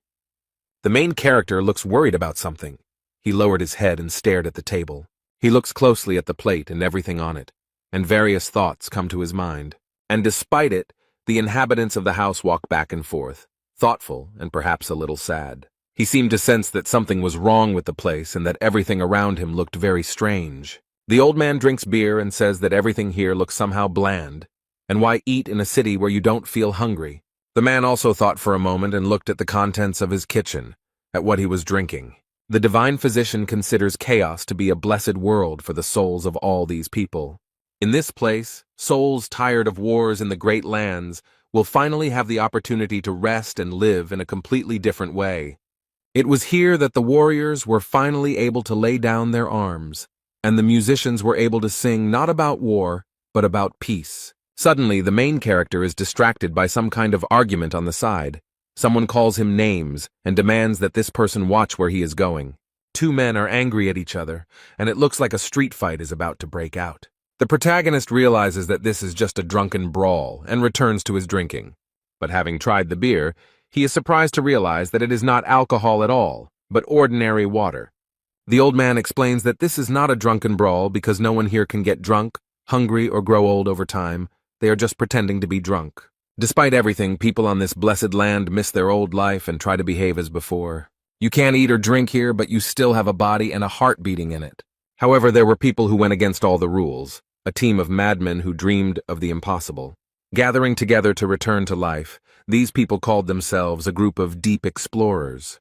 The main character looks worried about something. He lowered his head and stared at the table. He looks closely at the plate and everything on it, and various thoughts come to his mind. And despite it, the inhabitants of the house walk back and forth, thoughtful and perhaps a little sad. He seemed to sense that something was wrong with the place and that everything around him looked very strange. The old man drinks beer and says that everything here looks somehow bland, and why eat in a city where you don't feel hungry? The man also thought for a moment and looked at the contents of his kitchen, at what he was drinking. The divine physician considers chaos to be a blessed world for the souls of all these people. In this place, souls tired of wars in the great lands will finally have the opportunity to rest and live in a completely different way. It was here that the warriors were finally able to lay down their arms, and the musicians were able to sing not about war, but about peace. Suddenly, the main character is distracted by some kind of argument on the side. Someone calls him names and demands that this person watch where he is going. Two men are angry at each other, and it looks like a street fight is about to break out. The protagonist realizes that this is just a drunken brawl and returns to his drinking. But having tried the beer, he is surprised to realize that it is not alcohol at all, but ordinary water. The old man explains that this is not a drunken brawl because no one here can get drunk, hungry, or grow old over time. They are just pretending to be drunk. Despite everything, people on this blessed land miss their old life and try to behave as before. You can't eat or drink here, but you still have a body and a heart beating in it. However, there were people who went against all the rules, a team of madmen who dreamed of the impossible. Gathering together to return to life, these people called themselves a group of deep explorers.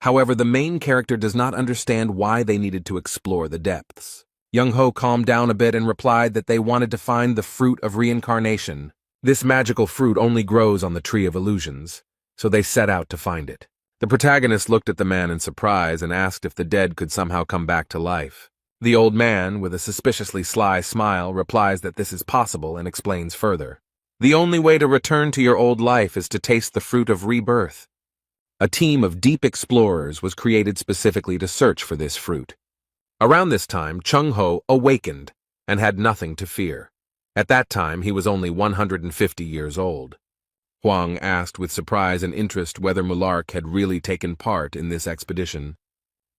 However, the main character does not understand why they needed to explore the depths. Young-ho calmed down a bit and replied that they wanted to find the fruit of reincarnation. This magical fruit only grows on the Tree of Illusions, so they set out to find it. The protagonist looked at the man in surprise and asked if the dead could somehow come back to life. The old man, with a suspiciously sly smile, replies that this is possible and explains further. The only way to return to your old life is to taste the fruit of rebirth. A team of deep explorers was created specifically to search for this fruit. Around this time, Chung-ho awakened and had nothing to fear. At that time, he was only 150 years old. Huang asked with surprise and interest whether Mulark had really taken part in this expedition.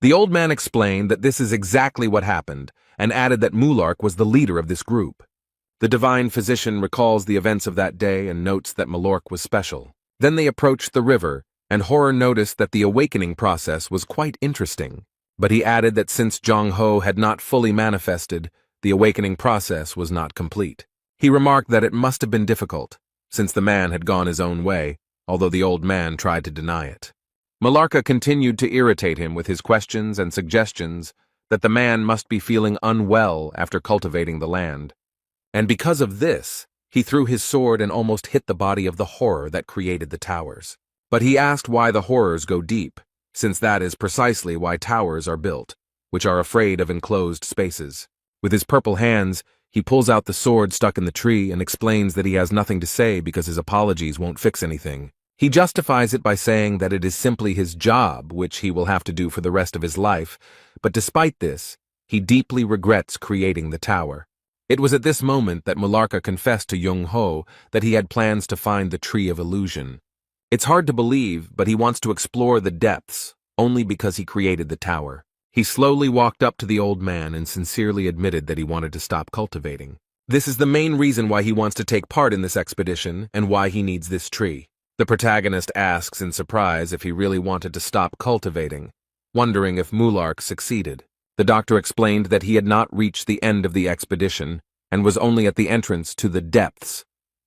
The old man explained that this is exactly what happened, and added that Mulark was the leader of this group. The divine physician recalls the events of that day and notes that Mulark was special. Then they approached the river, and Horror noticed that the awakening process was quite interesting. But he added that since Jong-ho had not fully manifested, the awakening process was not complete. He remarked that it must have been difficult, since the man had gone his own way, although the old man tried to deny it. Mularka continued to irritate him with his questions and suggestions that the man must be feeling unwell after cultivating the land. And because of this, he threw his sword and almost hit the body of the horror that created the towers. But he asked why the horrors go deep, since that is precisely why towers are built, which are afraid of enclosed spaces. With his purple hands, he pulls out the sword stuck in the tree and explains that he has nothing to say because his apologies won't fix anything. He justifies it by saying that it is simply his job, which he will have to do for the rest of his life, but despite this, he deeply regrets creating the tower. It was at this moment that Mularka confessed to Young-ho that he had plans to find the Tree of Illusion. It's hard to believe, but he wants to explore the depths, only because he created the tower. He slowly walked up to the old man and sincerely admitted that he wanted to stop cultivating. This is the main reason why he wants to take part in this expedition and why he needs this tree. The protagonist asks in surprise if he really wanted to stop cultivating, wondering if Mulark succeeded. The doctor explained that he had not reached the end of the expedition and was only at the entrance to the depths.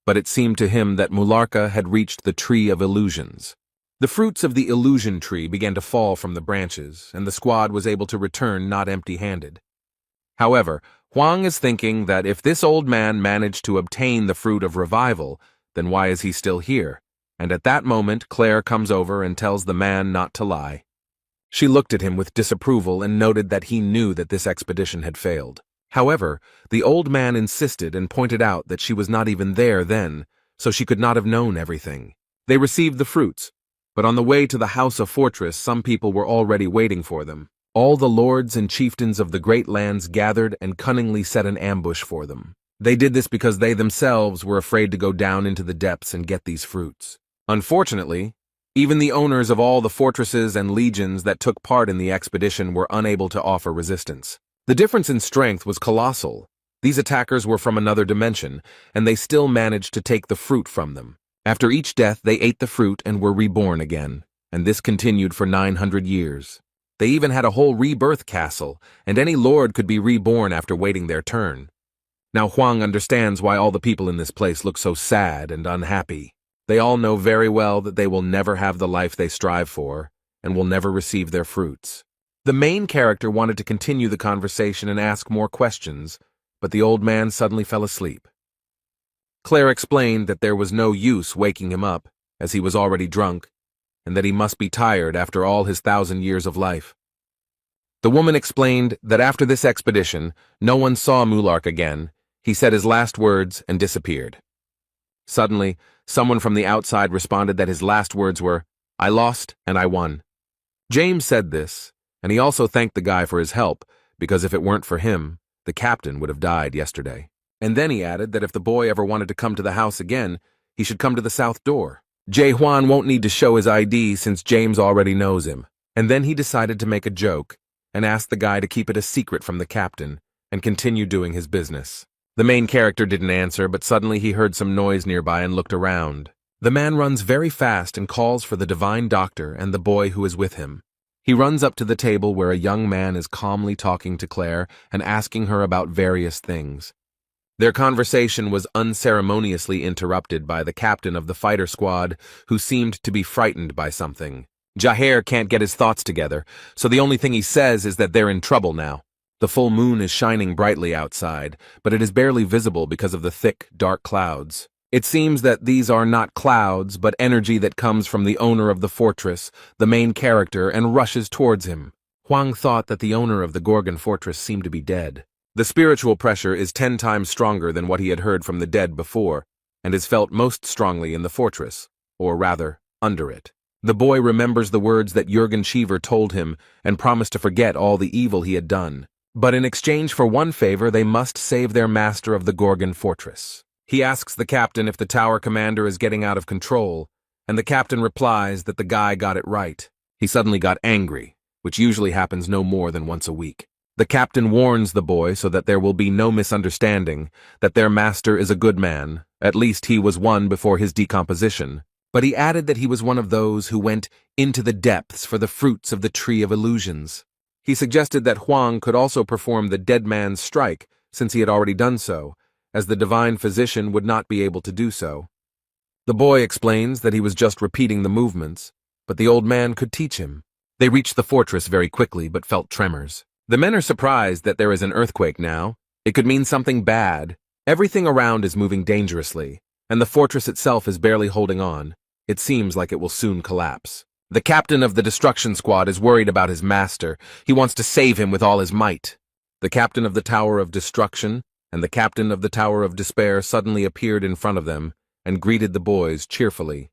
but it seemed to him that Mularka had reached the tree of illusions. The fruits of the illusion tree began to fall from the branches, and the squad was able to return not empty-handed. However, Huang is thinking that if this old man managed to obtain the fruit of revival, then why is he still here? And at that moment, Claire comes over and tells the man not to lie. She looked at him with disapproval and noted that he knew that this expedition had failed. However, the old man insisted and pointed out that she was not even there then, so she could not have known everything. They received the fruits, but on the way to the house of fortress, some people were already waiting for them. All the lords and chieftains of the great lands gathered and cunningly set an ambush for them. They did this because they themselves were afraid to go down into the depths and get these fruits. Unfortunately, even the owners of all the fortresses and legions that took part in the expedition were unable to offer resistance. The difference in strength was colossal. These attackers were from another dimension, and they still managed to take the fruit from them. After each death, they ate the fruit and were reborn again, and this continued for 900 years. They even had a whole rebirth castle, and any lord could be reborn after waiting their turn. Now Huang understands why all the people in this place look so sad and unhappy. They all know very well that they will never have the life they strive for, and will never receive their fruits. The main character wanted to continue the conversation and ask more questions, but the old man suddenly fell asleep. Claire explained that there was no use waking him up, as he was already drunk, and that he must be tired after all his 1,000 years of life. The woman explained that after this expedition, no one saw Mulark again. He said his last words and disappeared. Suddenly, someone from the outside responded that his last words were, "I lost and I won." James said this, and he also thanked the guy for his help, because if it weren't for him, the captain would have died yesterday. And then he added that if the boy ever wanted to come to the house again, he should come to the south door. Jae Hwan won't need to show his ID since James already knows him. And then he decided to make a joke and asked the guy to keep it a secret from the captain and continue doing his business. The main character didn't answer, but suddenly he heard some noise nearby and looked around. The man runs very fast and calls for the divine doctor and the boy who is with him. He runs up to the table where a young man is calmly talking to Claire and asking her about various things. Their conversation was unceremoniously interrupted by the captain of the fighter squad, who seemed to be frightened by something. Jaher can't get his thoughts together, so the only thing he says is that they're in trouble now. The full moon is shining brightly outside, but it is barely visible because of the thick, dark clouds. It seems that these are not clouds, but energy that comes from the owner of the fortress, the main character, and rushes towards him. Huang thought that the owner of the Gorgon fortress seemed to be dead. The spiritual pressure is 10 times stronger than what he had heard from the dead before, and is felt most strongly in the fortress, or rather, under it. The boy remembers the words that Jürgen Cheever told him and promised to forget all the evil he had done. But in exchange for one favor, they must save their master of the Gorgon fortress. He asks the captain if the tower commander is getting out of control, and the captain replies that the guy got it right. He suddenly got angry, which usually happens no more than once a week. The captain warns the boy so that there will be no misunderstanding, that their master is a good man, at least he was one before his decomposition, but he added that he was one of those who went into the depths for the fruits of the tree of illusions. He suggested that Huang could also perform the dead man's strike, since he had already done so, as the divine physician would not be able to do so. The boy explains that he was just repeating the movements, but the old man could teach him. They reached the fortress very quickly, but felt tremors. The men are surprised that there is an earthquake now. It could mean something bad. Everything around is moving dangerously, and the fortress itself is barely holding on. It seems like it will soon collapse. The captain of the destruction squad is worried about his master. He wants to save him with all his might. The captain of the Tower of Destruction and the captain of the Tower of Despair suddenly appeared in front of them and greeted the boys cheerfully.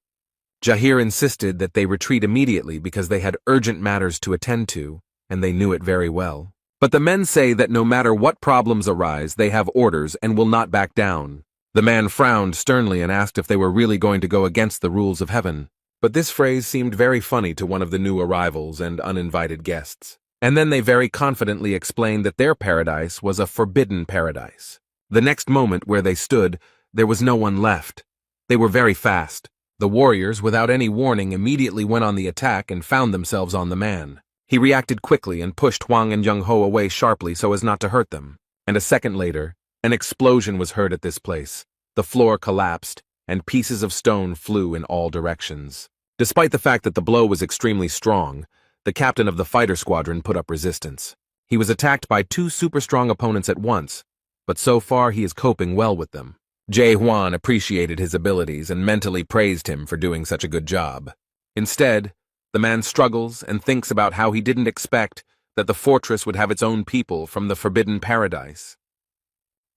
Jahir insisted that they retreat immediately because they had urgent matters to attend to, and they knew it very well. But the men say that no matter what problems arise, they have orders and will not back down. The man frowned sternly and asked if they were really going to go against the rules of heaven. But this phrase seemed very funny to one of the new arrivals and uninvited guests. And then they very confidently explained that their paradise was a forbidden paradise. The next moment where they stood, there was no one left. They were very fast. The warriors, without any warning, immediately went on the attack and found themselves on the man. He reacted quickly and pushed Huang and Young Ho away sharply so as not to hurt them. And a second later, an explosion was heard at this place. The floor collapsed, and pieces of stone flew in all directions. Despite the fact that the blow was extremely strong, the captain of the fighter squadron put up resistance. He was attacked by two super-strong opponents at once, but so far he is coping well with them. Jae Hwan appreciated his abilities and mentally praised him for doing such a good job. Instead, the man struggles and thinks about how he didn't expect that the fortress would have its own people from the Forbidden Paradise.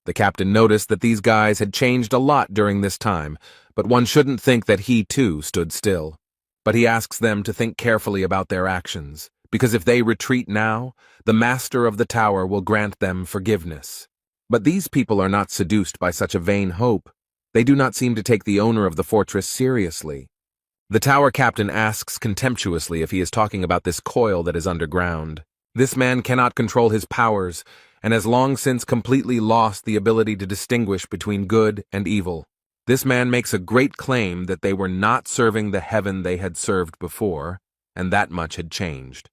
The captain noticed that these guys had changed a lot during this time, but one shouldn't think that he too stood still. But he asks them to think carefully about their actions, because if they retreat now, the master of the tower will grant them forgiveness. But these people are not seduced by such a vain hope. They do not seem to take the owner of the fortress seriously. The tower captain asks contemptuously if he is talking about this coil that is underground. This man cannot control his powers, and has long since completely lost the ability to distinguish between good and evil. This man makes a great claim that they were not serving the heaven they had served before, and that much had changed.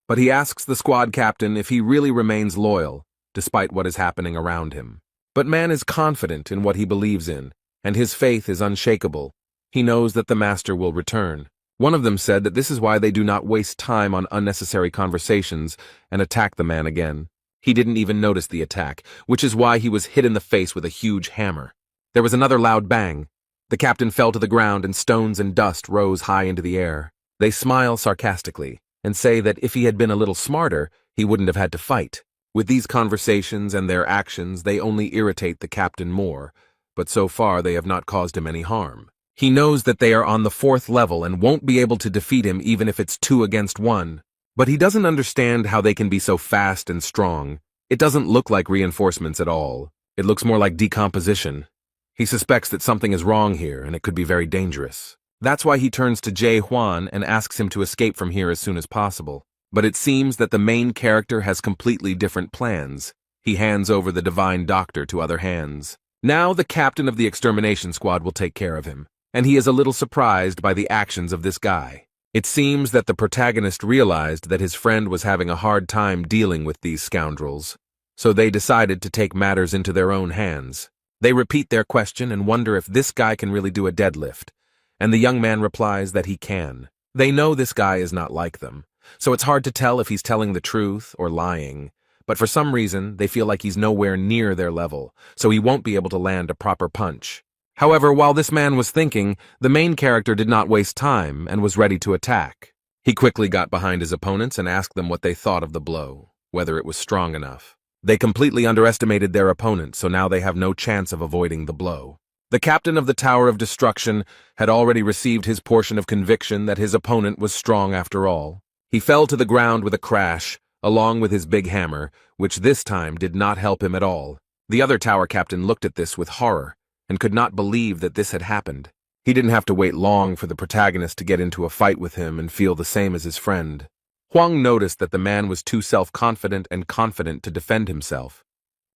But he asks the squad captain if he really remains loyal, despite what is happening around him. But man is confident in what he believes in, and his faith is unshakable. He knows that the master will return. One of them said that this is why they do not waste time on unnecessary conversations and attack the man again. He didn't even notice the attack, which is why he was hit in the face with a huge hammer. There was another loud bang. The captain fell to the ground and stones and dust rose high into the air. They smile sarcastically and say that if he had been a little smarter, he wouldn't have had to fight. With these conversations and their actions, they only irritate the captain more, but so far they have not caused him any harm. He knows that they are on the 4th level and won't be able to defeat him even if it's 2 against 1. But he doesn't understand how they can be so fast and strong. It doesn't look like reinforcements at all. It looks more like decomposition. He suspects that something is wrong here and it could be very dangerous. That's why he turns to Jae Hwan and asks him to escape from here as soon as possible. But it seems that the main character has completely different plans. He hands over the divine doctor to other hands. Now the captain of the extermination squad will take care of him, and he is a little surprised by the actions of this guy. It seems that the protagonist realized that his friend was having a hard time dealing with these scoundrels, so they decided to take matters into their own hands. They repeat their question and wonder if this guy can really do a deadlift, and the young man replies that he can. They know this guy is not like them, so it's hard to tell if he's telling the truth or lying, but for some reason they feel like he's nowhere near their level, so he won't be able to land a proper punch. However, while this man was thinking, the main character did not waste time and was ready to attack. He quickly got behind his opponents and asked them what they thought of the blow, whether it was strong enough. They completely underestimated their opponent, so now they have no chance of avoiding the blow. The captain of the Tower of Destruction had already received his portion of conviction that his opponent was strong after all. He fell to the ground with a crash, along with his big hammer, which this time did not help him at all. The other tower captain looked at this with horror, and could not believe that this had happened. He didn't have to wait long for the protagonist to get into a fight with him and feel the same as his friend. Huang noticed that the man was too self-confident and confident to defend himself.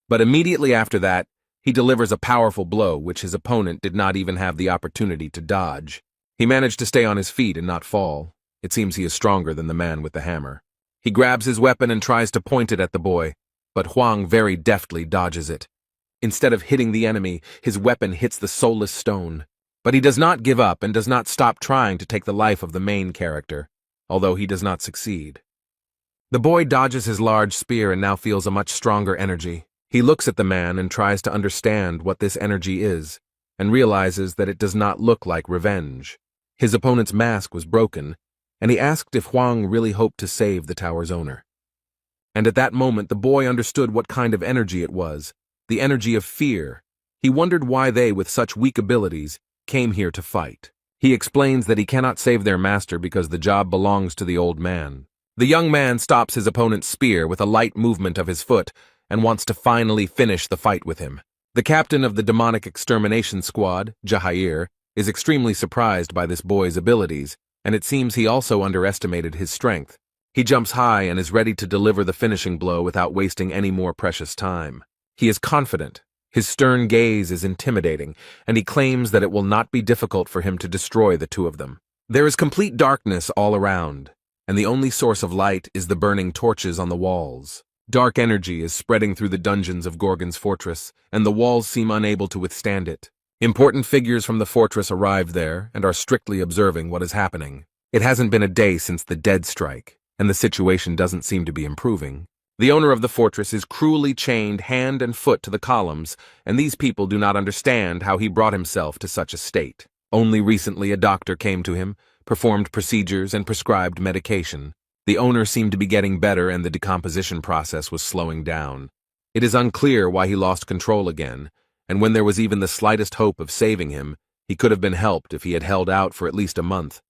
But immediately after that, he delivers a powerful blow which his opponent did not even have the opportunity to dodge. He managed to stay on his feet and not fall. It seems he is stronger than the man with the hammer. He grabs his weapon and tries to point it at the boy, but Huang very deftly dodges it. Instead of hitting the enemy, his weapon hits the soulless stone. But he does not give up and does not stop trying to take the life of the main character, although he does not succeed. The boy dodges his large spear and now feels a much stronger energy. He looks at the man and tries to understand what this energy is, and realizes that it does not look like revenge. His opponent's mask was broken, and he asked if Huang really hoped to save the tower's owner. And at that moment the boy understood what kind of energy it was. The energy of fear. He wondered why they, with such weak abilities, came here to fight. He explains that he cannot save their master because the job belongs to the old man. The young man stops his opponent's spear with a light movement of his foot and wants to finally finish the fight with him. The captain of the demonic extermination squad, Jahair, is extremely surprised by this boy's abilities, and it seems he also underestimated his strength. He jumps high and is ready to deliver the finishing blow without wasting any more precious time. He is confident, his stern gaze is intimidating, and he claims that it will not be difficult for him to destroy the two of them. There is complete darkness all around, and the only source of light is the burning torches on the walls. Dark energy is spreading through the dungeons of Gorgon's fortress, and the walls seem unable to withstand it. Important figures from the fortress arrived there and are strictly observing what is happening. It hasn't been a day since the dead strike, and the situation doesn't seem to be improving. The owner of the fortress is cruelly chained hand and foot to the columns, and these people do not understand how he brought himself to such a state. Only recently a doctor came to him, performed procedures, and prescribed medication. The owner seemed to be getting better and the decomposition process was slowing down. It is unclear why he lost control again, and when there was even the slightest hope of saving him, he could have been helped if he had held out for at least a month.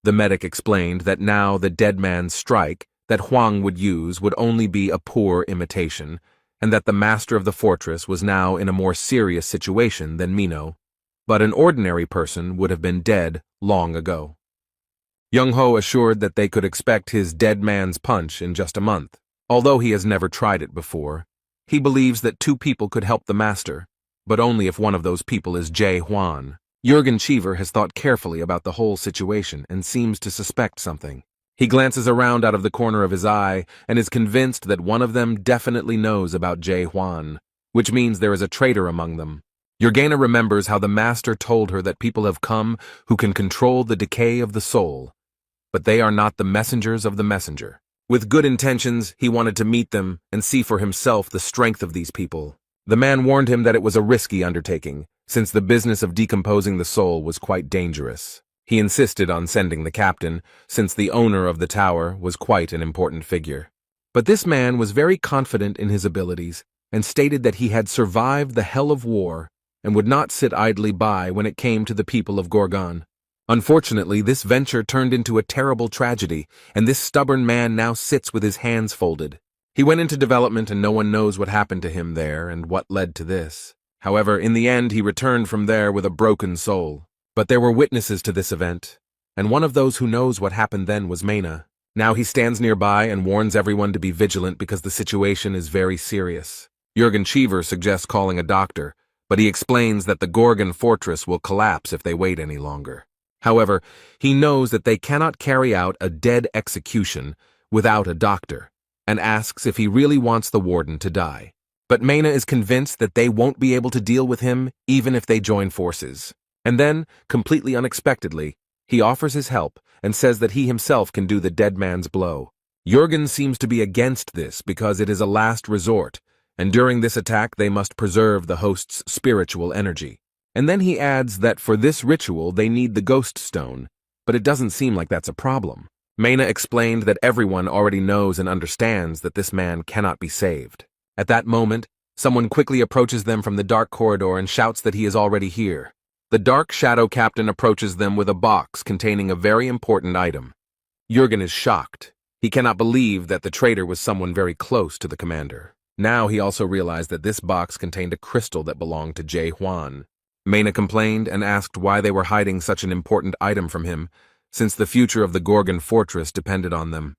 The medic explained that now the dead man's strike that Huang would use would only be a poor imitation, and that the master of the fortress was now in a more serious situation than Mino. But an ordinary person would have been dead long ago. Young-ho assured that they could expect his dead man's punch in just a month. Although he has never tried it before, he believes that 2 people could help the master, but only if one of those people is Jae Hwan. Jurgen Cheever has thought carefully about the whole situation and seems to suspect something. He glances around out of the corner of his eye and is convinced that one of them definitely knows about Jae Hwan, which means there is a traitor among them. Jurgena remembers how the master told her that people have come who can control the decay of the soul, but they are not the messengers of the messenger. With good intentions, he wanted to meet them and see for himself the strength of these people. The man warned him that it was a risky undertaking, since the business of decomposing the soul was quite dangerous. He insisted on sending the captain, since the owner of the tower was quite an important figure. But this man was very confident in his abilities, and stated that he had survived the hell of war, and would not sit idly by when it came to the people of Gorgon. Unfortunately, this venture turned into a terrible tragedy, and this stubborn man now sits with his hands folded. He went into development and no one knows what happened to him there and what led to this. However, in the end he returned from there with a broken soul. But there were witnesses to this event, and one of those who knows what happened then was Mena. Now he stands nearby and warns everyone to be vigilant because the situation is very serious. Jurgen Cheever suggests calling a doctor, but he explains that the Gorgon fortress will collapse if they wait any longer. However, he knows that they cannot carry out a dead execution without a doctor, and asks if he really wants the warden to die. But Mena is convinced that they won't be able to deal with him even if they join forces. And then, completely unexpectedly, he offers his help and says that he himself can do the dead man's blow. Jurgen seems to be against this because it is a last resort, and during this attack they must preserve the host's spiritual energy. And then he adds that for this ritual they need the ghost stone, but it doesn't seem like that's a problem. Mena explained that everyone already knows and understands that this man cannot be saved. At that moment, someone quickly approaches them from the dark corridor and shouts that he is already here. The dark shadow captain approaches them with a box containing a very important item. Jurgen is shocked. He cannot believe that the traitor was someone very close to the commander. Now he also realized that this box contained a crystal that belonged to Jae Hwan. Mena complained and asked why they were hiding such an important item from him, since the future of the Gorgon fortress depended on them.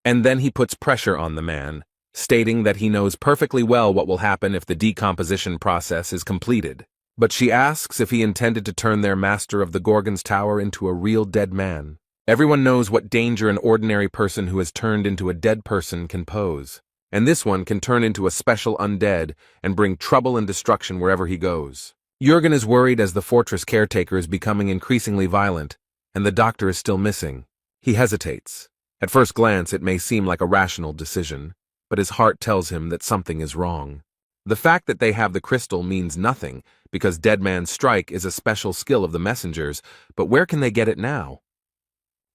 And then he puts pressure on the man, stating that he knows perfectly well what will happen if the decomposition process is completed. But she asks if he intended to turn their master of the Gorgon's tower into a real dead man. Everyone knows what danger an ordinary person who has turned into a dead person can pose, and this one can turn into a special undead and bring trouble and destruction wherever he goes. Jurgen is worried as the fortress caretaker is becoming increasingly violent, and the doctor is still missing. He hesitates. At first glance, it may seem like a rational decision, but his heart tells him that something is wrong. The fact that they have the crystal means nothing, because Dead Man's Strike is a special skill of the messengers, but where can they get it now?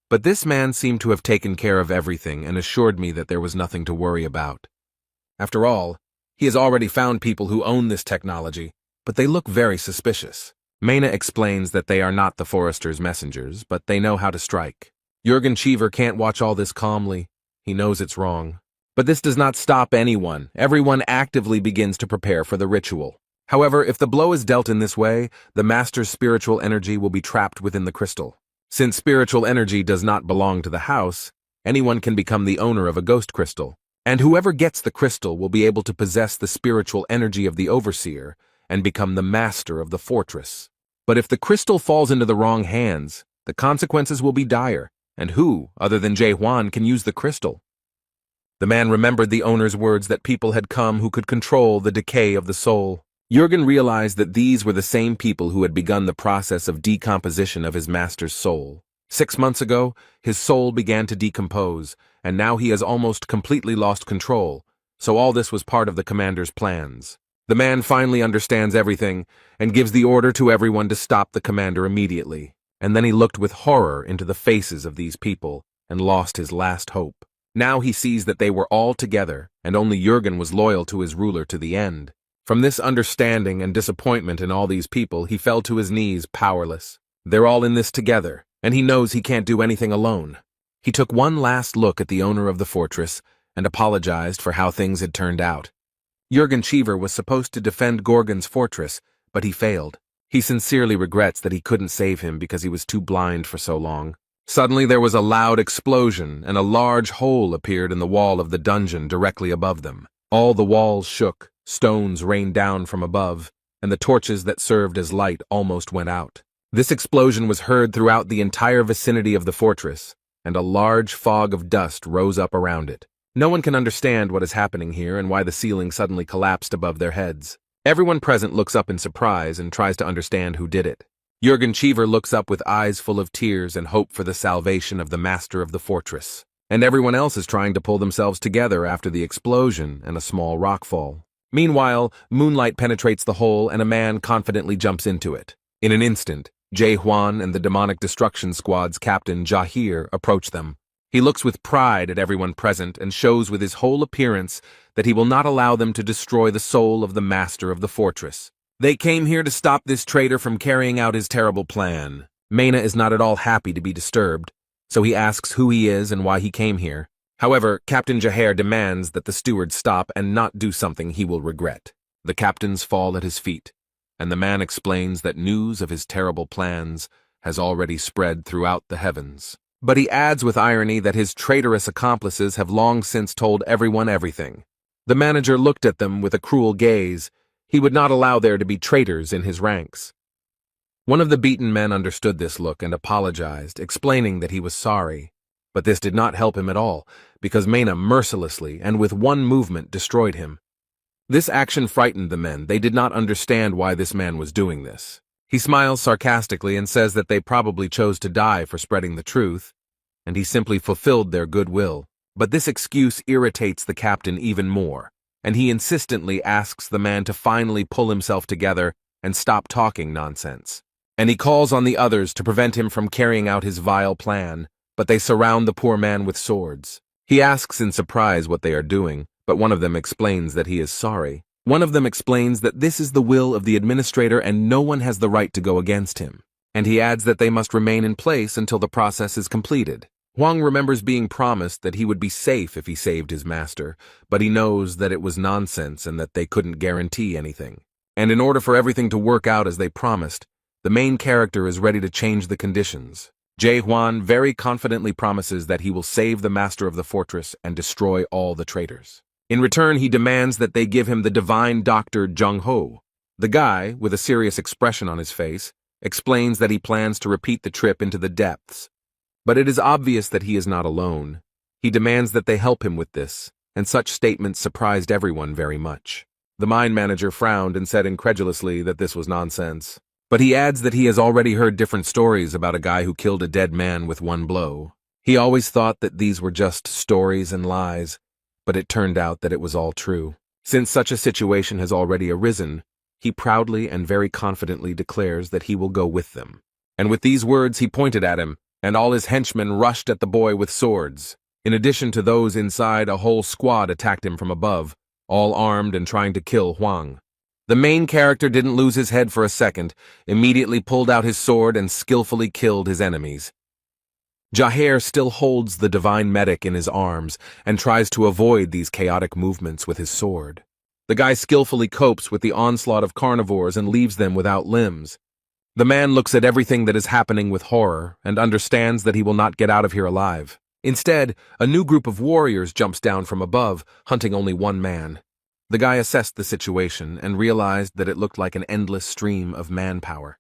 But this man seemed to have taken care of everything and assured me that there was nothing to worry about. After all, he has already found people who own this technology, but they look very suspicious. Mena explains that they are not the Forester's messengers, but they know how to strike. Jurgen Cheever can't watch all this calmly. He knows it's wrong. But this does not stop anyone. Everyone actively begins to prepare for the ritual. However, if the blow is dealt in this way, the master's spiritual energy will be trapped within the crystal. Since spiritual energy does not belong to the house, anyone can become the owner of a ghost crystal. And whoever gets the crystal will be able to possess the spiritual energy of the overseer and become the master of the fortress. But if the crystal falls into the wrong hands, the consequences will be dire, and who, other than Jae Hwan, can use the crystal? The man remembered the owner's words that people had come who could control the decay of the soul. Jurgen realized that these were the same people who had begun the process of decomposition of his master's soul. 6 months ago, his soul began to decompose, and now he has almost completely lost control, so all this was part of the commander's plans. The man finally understands everything and gives the order to everyone to stop the commander immediately, and then he looked with horror into the faces of these people and lost his last hope. Now he sees that they were all together, and only Jurgen was loyal to his ruler to the end. From this understanding and disappointment in all these people, he fell to his knees, powerless. They're all in this together, and he knows he can't do anything alone. He took one last look at the owner of the fortress and apologized for how things had turned out. Jurgen Cheever was supposed to defend Gorgon's fortress, but he failed. He sincerely regrets that he couldn't save him because he was too blind for so long. Suddenly there was a loud explosion, and a large hole appeared in the wall of the dungeon directly above them. All the walls shook, stones rained down from above, and the torches that served as light almost went out. This explosion was heard throughout the entire vicinity of the fortress, and a large fog of dust rose up around it. No one can understand what is happening here and why the ceiling suddenly collapsed above their heads. Everyone present looks up in surprise and tries to understand who did it. Jurgen Cheever looks up with eyes full of tears and hope for the salvation of the master of the fortress. And everyone else is trying to pull themselves together after the explosion and a small rockfall. Meanwhile, moonlight penetrates the hole and a man confidently jumps into it. In an instant, Jae Hwan and the demonic destruction squad's captain Jahir approach them. He looks with pride at everyone present and shows with his whole appearance that he will not allow them to destroy the soul of the master of the fortress. They came here to stop this traitor from carrying out his terrible plan. Mena is not at all happy to be disturbed, so he asks who he is and why he came here. However, Captain Jahir demands that the steward stop and not do something he will regret. The captains fall at his feet, and the man explains that news of his terrible plans has already spread throughout the heavens. But he adds with irony that his traitorous accomplices have long since told everyone everything. The manager looked at them with a cruel gaze. He would not allow there to be traitors in his ranks. One of the beaten men understood this look and apologized, explaining that he was sorry. But this did not help him at all, because Mena mercilessly and with one movement destroyed him. This action frightened the men. They did not understand why this man was doing this. He smiles sarcastically and says that they probably chose to die for spreading the truth, and he simply fulfilled their goodwill. But this excuse irritates the captain even more, and he insistently asks the man to finally pull himself together and stop talking nonsense. And he calls on the others to prevent him from carrying out his vile plan, but they surround the poor man with swords. He asks in surprise what they are doing, but one of them explains that he is sorry. One of them explains that this is the will of the administrator and no one has the right to go against him. And he adds that they must remain in place until the process is completed. Huang remembers being promised that he would be safe if he saved his master, but he knows that it was nonsense and that they couldn't guarantee anything. And in order for everything to work out as they promised, the main character is ready to change the conditions. Jae Hwan very confidently promises that he will save the master of the fortress and destroy all the traitors. In return, he demands that they give him the divine doctor Jung Ho. The guy, with a serious expression on his face, explains that he plans to repeat the trip into the depths. But it is obvious that he is not alone. He demands that they help him with this, and such statements surprised everyone very much. The mine manager frowned and said incredulously that this was nonsense. But he adds that he has already heard different stories about a guy who killed a dead man with one blow. He always thought that these were just stories and lies, but it turned out that it was all true. Since such a situation has already arisen, he proudly and very confidently declares that he will go with them. And with these words he pointed at him, and all his henchmen rushed at the boy with swords. In addition to those inside, a whole squad attacked him from above, all armed and trying to kill Huang. The main character didn't lose his head for a second, immediately pulled out his sword and skillfully killed his enemies. Jahir still holds the divine medic in his arms and tries to avoid these chaotic movements with his sword. The guy skillfully copes with the onslaught of carnivores and leaves them without limbs. The man looks at everything that is happening with horror and understands that he will not get out of here alive. Instead, a new group of warriors jumps down from above, hunting only one man. The guy assessed the situation and realized that it looked like an endless stream of manpower.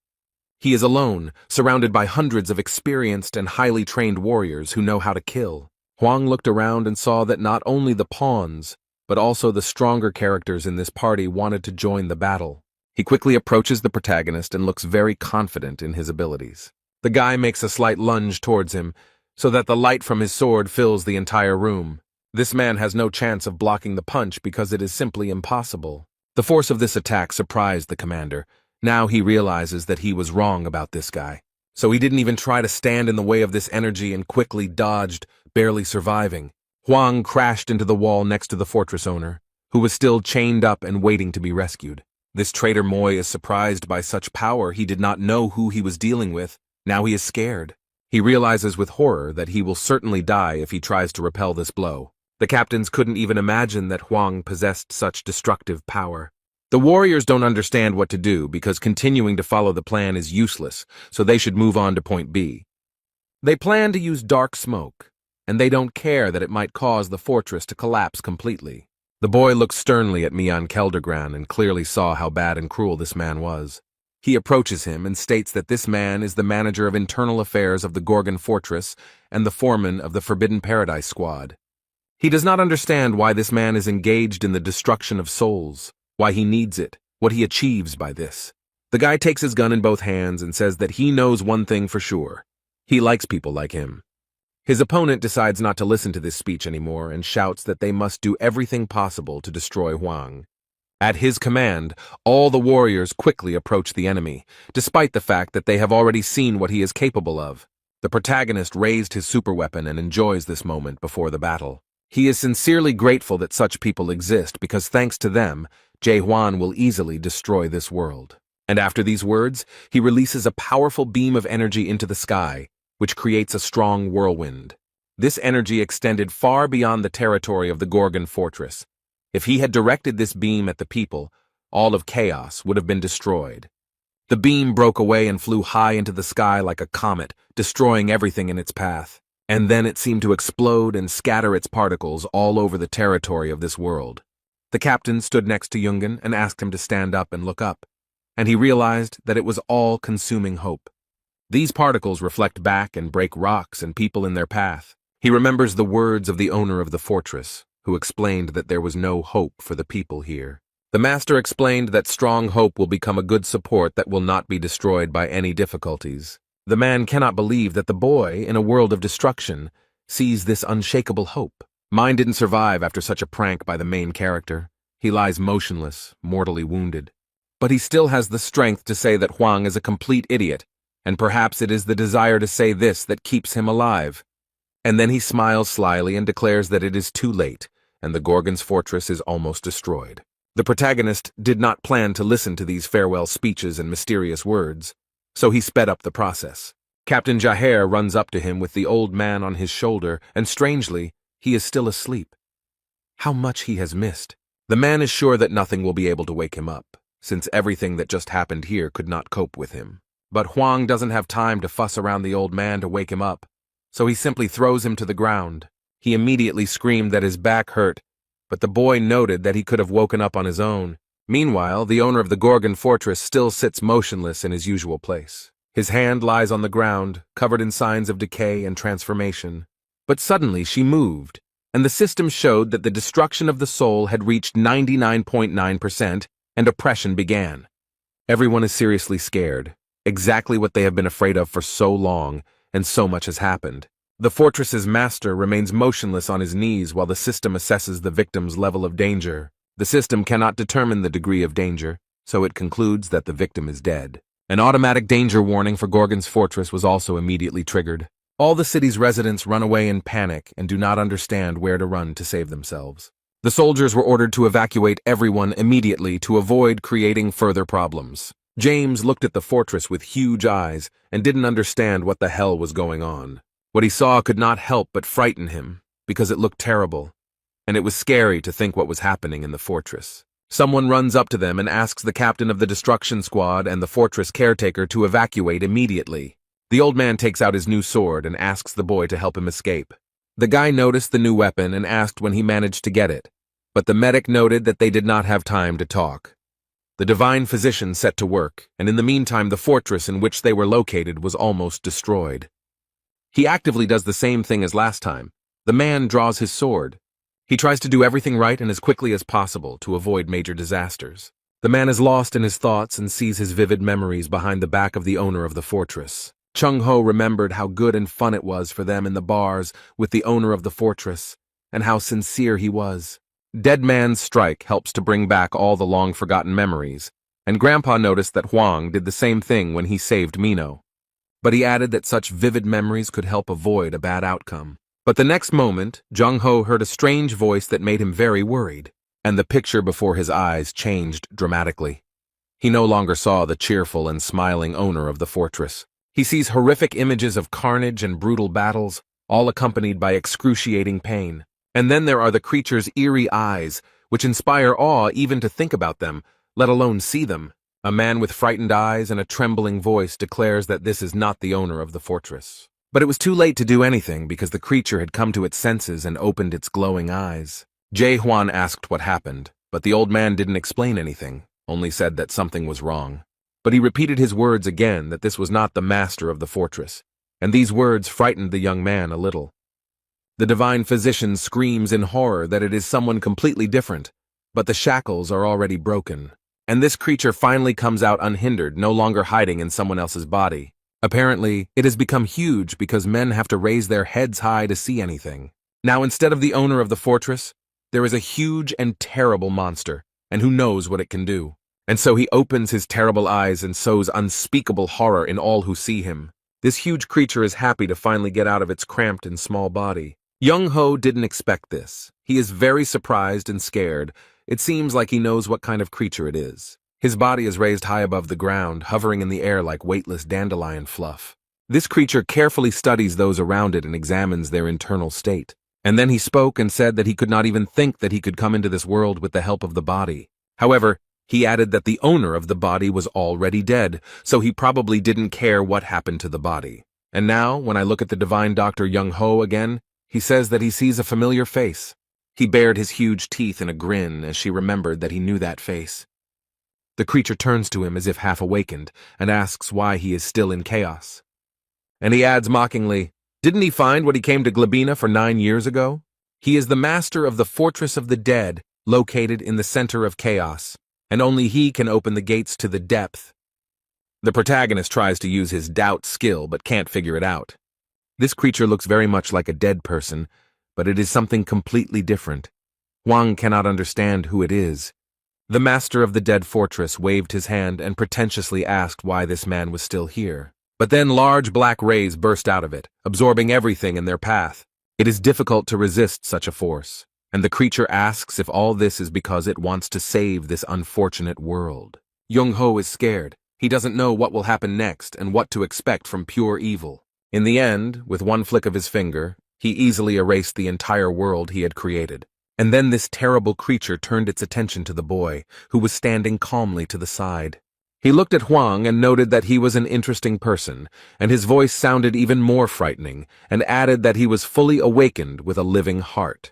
He is alone, surrounded by hundreds of experienced and highly trained warriors who know how to kill. Huang looked around and saw that not only the pawns, but also the stronger characters in this party wanted to join the battle. He quickly approaches the protagonist and looks very confident in his abilities. The guy makes a slight lunge towards him, so that the light from his sword fills the entire room. This man has no chance of blocking the punch because it is simply impossible. The force of this attack surprised the commander. Now he realizes that he was wrong about this guy. So he didn't even try to stand in the way of this energy and quickly dodged, barely surviving. Huang crashed into the wall next to the fortress owner, who was still chained up and waiting to be rescued. This traitor Moy is surprised by such power. He did not know who he was dealing with. Now he is scared. He realizes with horror that he will certainly die if he tries to repel this blow. The captains couldn't even imagine that Huang possessed such destructive power. The warriors don't understand what to do because continuing to follow the plan is useless, so they should move on to point B. They plan to use dark smoke, and they don't care that it might cause the fortress to collapse completely. The boy looked sternly at Mian Keldergran and clearly saw how bad and cruel this man was. He approaches him and states that this man is the manager of internal affairs of the Gorgon Fortress and the foreman of the Forbidden Paradise Squad. He does not understand why this man is engaged in the destruction of souls, why he needs it, what he achieves by this. The guy takes his gun in both hands and says that he knows one thing for sure. He likes people like him. His opponent decides not to listen to this speech anymore and shouts that they must do everything possible to destroy Huang. At his command, all the warriors quickly approach the enemy, despite the fact that they have already seen what he is capable of. The protagonist raised his superweapon and enjoys this moment before the battle. He is sincerely grateful that such people exist because thanks to them, Jae-hwan will easily destroy this world. And after these words, he releases a powerful beam of energy into the sky, which creates a strong whirlwind. This energy extended far beyond the territory of the Gorgon Fortress. If he had directed this beam at the people, all of chaos would have been destroyed. The beam broke away and flew high into the sky like a comet, destroying everything in its path. And then it seemed to explode and scatter its particles all over the territory of this world. The captain stood next to Yungen and asked him to stand up and look up, and he realized that it was all-consuming hope. These particles reflect back and break rocks and people in their path. He remembers the words of the owner of the fortress, who explained that there was no hope for the people here. The master explained that strong hope will become a good support that will not be destroyed by any difficulties. The man cannot believe that the boy, in a world of destruction, sees this unshakable hope. Mine didn't survive after such a prank by the main character. He lies motionless, mortally wounded. But he still has the strength to say that Huang is a complete idiot, and perhaps it is the desire to say this that keeps him alive. And then he smiles slyly and declares that it is too late, and the Gorgon's fortress is almost destroyed. The protagonist did not plan to listen to these farewell speeches and mysterious words, so he sped up the process. Captain Jaher runs up to him with the old man on his shoulder, and strangely, he is still asleep. How much he has missed. The man is sure that nothing will be able to wake him up, since everything that just happened here could not cope with him. But Huang doesn't have time to fuss around the old man to wake him up, so he simply throws him to the ground. He immediately screamed that his back hurt, but the boy noted that he could have woken up on his own. Meanwhile, the owner of the Gorgon Fortress still sits motionless in his usual place. His hand lies on the ground, covered in signs of decay and transformation. But suddenly she moved, and the system showed that the destruction of the soul had reached 99.9%, and oppression began. Everyone is seriously scared, exactly what they have been afraid of for so long, and so much has happened. The fortress's master remains motionless on his knees while the system assesses the victim's level of danger. The system cannot determine the degree of danger, so it concludes that the victim is dead. An automatic danger warning for Gorgon's fortress was also immediately triggered. All the city's residents run away in panic and do not understand where to run to save themselves. The soldiers were ordered to evacuate everyone immediately to avoid creating further problems. James looked at the fortress with huge eyes and didn't understand what the hell was going on. What he saw could not help but frighten him, because it looked terrible, and it was scary to think what was happening in the fortress. Someone runs up to them and asks the captain of the destruction squad and the fortress caretaker to evacuate immediately. The old man takes out his new sword and asks the boy to help him escape. The guy noticed the new weapon and asked when he managed to get it, but the medic noted that they did not have time to talk. The divine physician set to work, and in the meantime the fortress in which they were located was almost destroyed. He actively does the same thing as last time. The man draws his sword. He tries to do everything right and as quickly as possible to avoid major disasters. The man is lost in his thoughts and sees his vivid memories behind the back of the owner of the fortress. Chung-ho remembered how good and fun it was for them in the bars with the owner of the fortress, and how sincere he was. Dead Man's Strike helps to bring back all the long-forgotten memories, and Grandpa noticed that Huang did the same thing when he saved Mino. But he added that such vivid memories could help avoid a bad outcome. But the next moment, Jung-ho heard a strange voice that made him very worried, and the picture before his eyes changed dramatically. He no longer saw the cheerful and smiling owner of the fortress. He sees horrific images of carnage and brutal battles, all accompanied by excruciating pain. And then there are the creature's eerie eyes, which inspire awe even to think about them, let alone see them. A man with frightened eyes and a trembling voice declares that this is not the owner of the fortress. But it was too late to do anything because the creature had come to its senses and opened its glowing eyes. Jae-hwan asked what happened, but the old man didn't explain anything, only said that something was wrong. But he repeated his words again that this was not the master of the fortress, and these words frightened the young man a little. The divine physician screams in horror that it is someone completely different, but the shackles are already broken, and this creature finally comes out unhindered, no longer hiding in someone else's body. Apparently, it has become huge because men have to raise their heads high to see anything. Now, instead of the owner of the fortress, there is a huge and terrible monster, and who knows what it can do. And so he opens his terrible eyes and sows unspeakable horror in all who see him. This huge creature is happy to finally get out of its cramped and small body. Jung-ho didn't expect this. He is very surprised and scared. It seems like he knows what kind of creature it is. His body is raised high above the ground, hovering in the air like weightless dandelion fluff. This creature carefully studies those around it and examines their internal state. And then he spoke and said that he could not even think that he could come into this world with the help of the body. However, he added that the owner of the body was already dead, so he probably didn't care what happened to the body. And now, when I look at the divine Dr. Jung-ho again, he says that he sees a familiar face. He bared his huge teeth in a grin as she remembered that he knew that face. The creature turns to him as if half awakened and asks why he is still in chaos. And he adds mockingly, "Didn't he find what he came to Glebina for 9 years ago? He is the master of the Fortress of the Dead, located in the center of chaos, and only he can open the gates to the depth." The protagonist tries to use his doubt skill but can't figure it out. This creature looks very much like a dead person, but it is something completely different. Huang cannot understand who it is. The master of the dead fortress waved his hand and pretentiously asked why this man was still here. But then large black rays burst out of it, absorbing everything in their path. It is difficult to resist such a force, and the creature asks if all this is because it wants to save this unfortunate world. Jung-ho is scared. He doesn't know what will happen next and what to expect from pure evil. In the end, with one flick of his finger, he easily erased the entire world he had created. And then this terrible creature turned its attention to the boy, who was standing calmly to the side. He looked at Huang and noted that he was an interesting person, and his voice sounded even more frightening, and added that he was fully awakened with a living heart.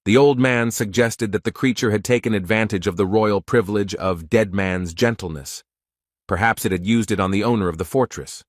The old man suggested that the creature had taken advantage of the royal privilege of dead man's gentleness. Perhaps it had used it on the owner of the fortress.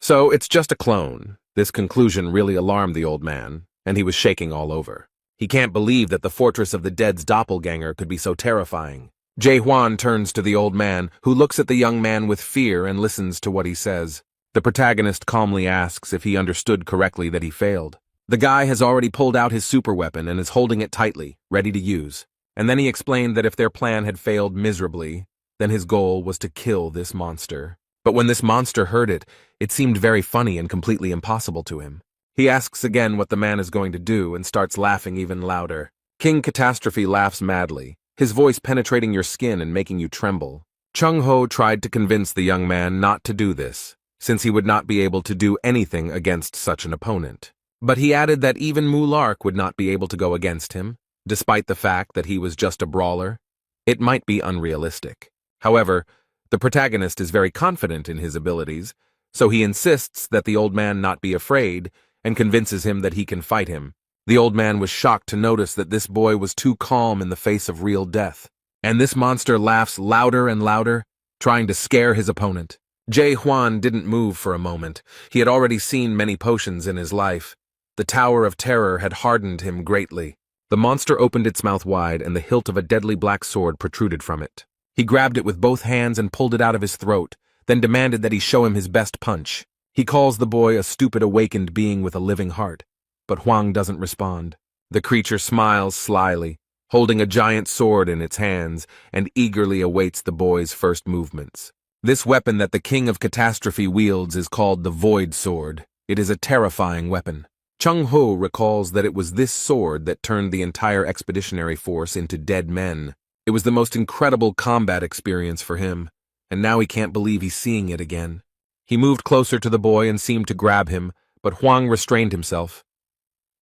So it's just a clone. This conclusion really alarmed the old man, and he was shaking all over. He can't believe that the Fortress of the Dead's doppelganger could be so terrifying. Jae-hwan turns to the old man, who looks at the young man with fear and listens to what he says. The protagonist calmly asks if he understood correctly that he failed. The guy has already pulled out his superweapon and is holding it tightly, ready to use. And then he explained that if their plan had failed miserably, then his goal was to kill this monster. But when this monster heard it, it seemed very funny and completely impossible to him. He asks again what the man is going to do and starts laughing even louder. King Catastrophe laughs madly, his voice penetrating your skin and making you tremble. Chung-ho tried to convince the young man not to do this, since he would not be able to do anything against such an opponent. But he added that even Mulark would not be able to go against him, despite the fact that he was just a brawler. It might be unrealistic. However, the protagonist is very confident in his abilities, so he insists that the old man not be afraid and convinces him that he can fight him. The old man was shocked to notice that this boy was too calm in the face of real death. And this monster laughs louder and louder, trying to scare his opponent. Jae-hwan didn't move for a moment. He had already seen many potions in his life. The Tower of Terror had hardened him greatly. The monster opened its mouth wide and the hilt of a deadly black sword protruded from it. He grabbed it with both hands and pulled it out of his throat, then demanded that he show him his best punch. He calls the boy a stupid awakened being with a living heart, but Huang doesn't respond. The creature smiles slyly, holding a giant sword in its hands, and eagerly awaits the boy's first movements. This weapon that the King of Catastrophe wields is called the Void Sword. It is a terrifying weapon. Chung Ho recalls that it was this sword that turned the entire expeditionary force into dead men. It was the most incredible combat experience for him, and now he can't believe he's seeing it again. He moved closer to the boy and seemed to grab him, but Huang restrained himself.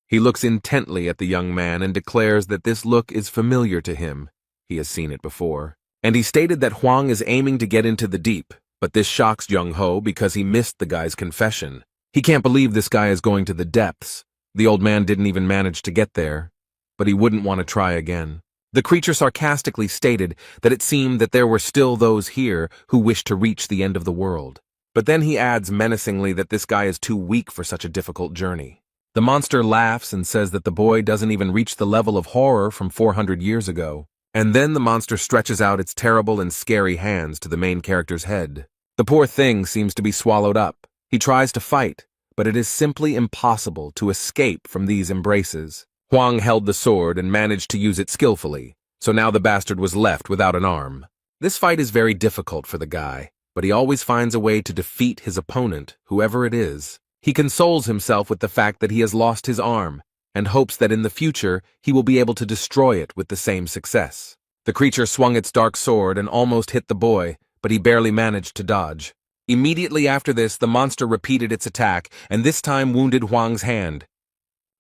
He looks intently at the young man and declares that this look is familiar to him. He has seen it before. And he stated that Huang is aiming to get into the deep, but this shocks Jung Ho because he missed the guy's confession. He can't believe this guy is going to the depths. The old man didn't even manage to get there, but he wouldn't want to try again. The creature sarcastically stated that it seemed that there were still those here who wished to reach the end of the world. But then he adds menacingly that this guy is too weak for such a difficult journey. The monster laughs and says that the boy doesn't even reach the level of horror from 400 years ago. And then the monster stretches out its terrible and scary hands to the main character's head. The poor thing seems to be swallowed up. He tries to fight, but it is simply impossible to escape from these embraces. Huang held the sword and managed to use it skillfully, so now the bastard was left without an arm. This fight is very difficult for the guy, but he always finds a way to defeat his opponent, whoever it is. He consoles himself with the fact that he has lost his arm, and hopes that in the future he will be able to destroy it with the same success. The creature swung its dark sword and almost hit the boy, but he barely managed to dodge. Immediately after this, the monster repeated its attack, and this time wounded Huang's hand.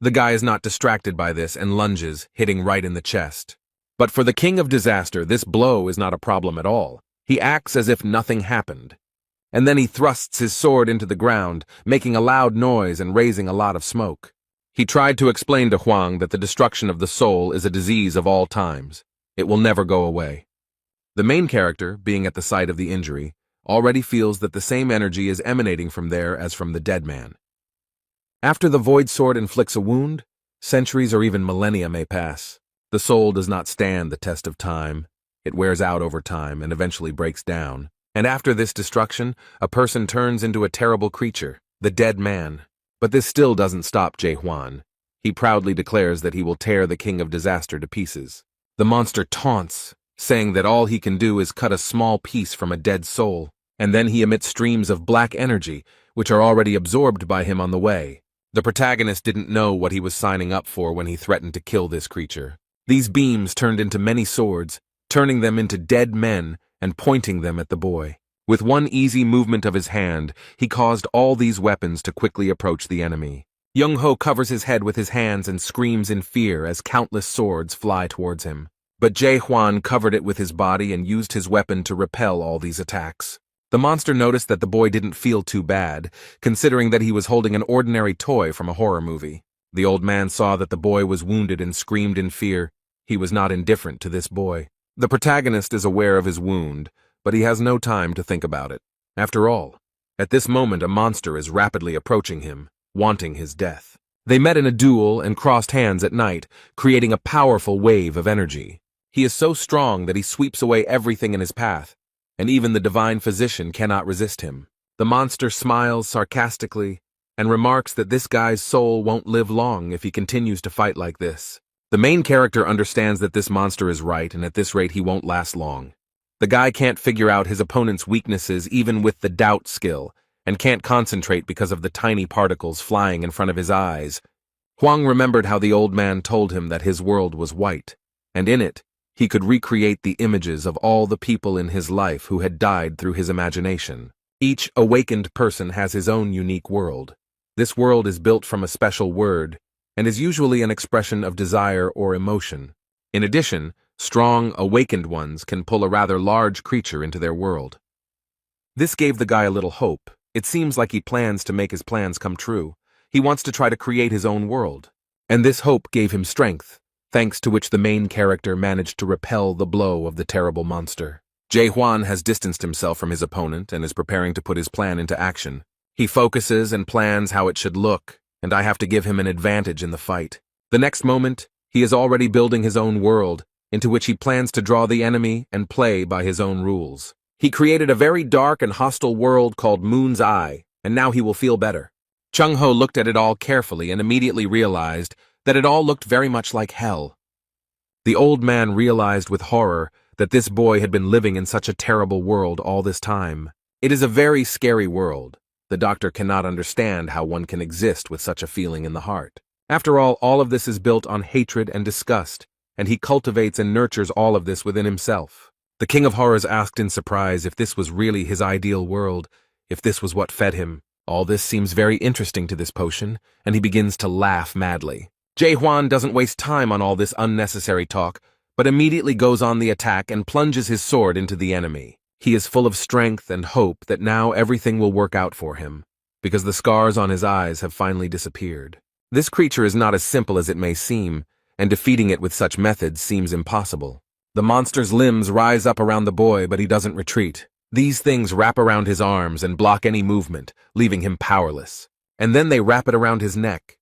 The guy is not distracted by this and lunges, hitting right in the chest. But for the King of Disaster, this blow is not a problem at all. He acts as if nothing happened. And then he thrusts his sword into the ground, making a loud noise and raising a lot of smoke. He tried to explain to Huang that the destruction of the soul is a disease of all times. It will never go away. The main character, being at the site of the injury, already feels that the same energy is emanating from there as from the dead man. After the void sword inflicts a wound, centuries or even millennia may pass. The soul does not stand the test of time. It wears out over time and eventually breaks down. And after this destruction, a person turns into a terrible creature, the dead man. But this still doesn't stop Jae Hwan. He proudly declares that he will tear the King of Disaster to pieces. The monster taunts, saying that all he can do is cut a small piece from a dead soul, and then he emits streams of black energy, which are already absorbed by him on the way. The protagonist didn't know what he was signing up for when he threatened to kill this creature. These beams turned into many swords, turning them into dead men and pointing them at the boy. With one easy movement of his hand, he caused all these weapons to quickly approach the enemy. Young Ho covers his head with his hands and screams in fear as countless swords fly towards him. But Jae Hwan covered it with his body and used his weapon to repel all these attacks. The monster noticed that the boy didn't feel too bad, considering that he was holding an ordinary toy from a horror movie. The old man saw that the boy was wounded and screamed in fear. He was not indifferent to this boy. The protagonist is aware of his wound, but he has no time to think about it. After all, at this moment a monster is rapidly approaching him, wanting his death. They met in a duel and crossed hands at night, creating a powerful wave of energy. He is so strong that he sweeps away everything in his path, and even the divine physician cannot resist him. The monster smiles sarcastically and remarks that this guy's soul won't live long if he continues to fight like this. The main character understands that this monster is right, and at this rate he won't last long. The guy can't figure out his opponent's weaknesses even with the doubt skill, and can't concentrate because of the tiny particles flying in front of his eyes. Huang remembered how the old man told him that his world was white, and in it, he could recreate the images of all the people in his life who had died through his imagination. Each awakened person has his own unique world. This world is built from a special word, and is usually an expression of desire or emotion. In addition, strong, awakened ones can pull a rather large creature into their world. This gave the guy a little hope. It seems like he plans to make his plans come true. He wants to try to create his own world. And this hope gave him strength, thanks to which the main character managed to repel the blow of the terrible monster. Jae Hwan has distanced himself from his opponent and is preparing to put his plan into action. He focuses and plans how it should look, and I have to give him an advantage in the fight. The next moment, He is already building his own world, into which he plans to draw the enemy and play by his own rules. He created a very dark and hostile world called Moon's Eye, and now he will feel better. Chung-ho looked at it all carefully and immediately realized that it all looked very much like hell. The old man realized with horror that this boy had been living in such a terrible world all this time. It is a very scary world. The doctor cannot understand how one can exist with such a feeling in the heart. After all of this is built on hatred and disgust, and he cultivates and nurtures all of this within himself. The King of Horrors asked in surprise if this was really his ideal world, if this was what fed him. All this seems very interesting to this potion, and he begins to laugh madly. Jae-hwan doesn't waste time on all this unnecessary talk, but immediately goes on the attack and plunges his sword into the enemy. He is full of strength and hope that now everything will work out for him, because the scars on his eyes have finally disappeared. This creature is not as simple as it may seem, and defeating it with such methods seems impossible. The monster's limbs rise up around the boy, but he doesn't retreat. These things wrap around his arms and block any movement, leaving him powerless. And then they wrap it around his neck.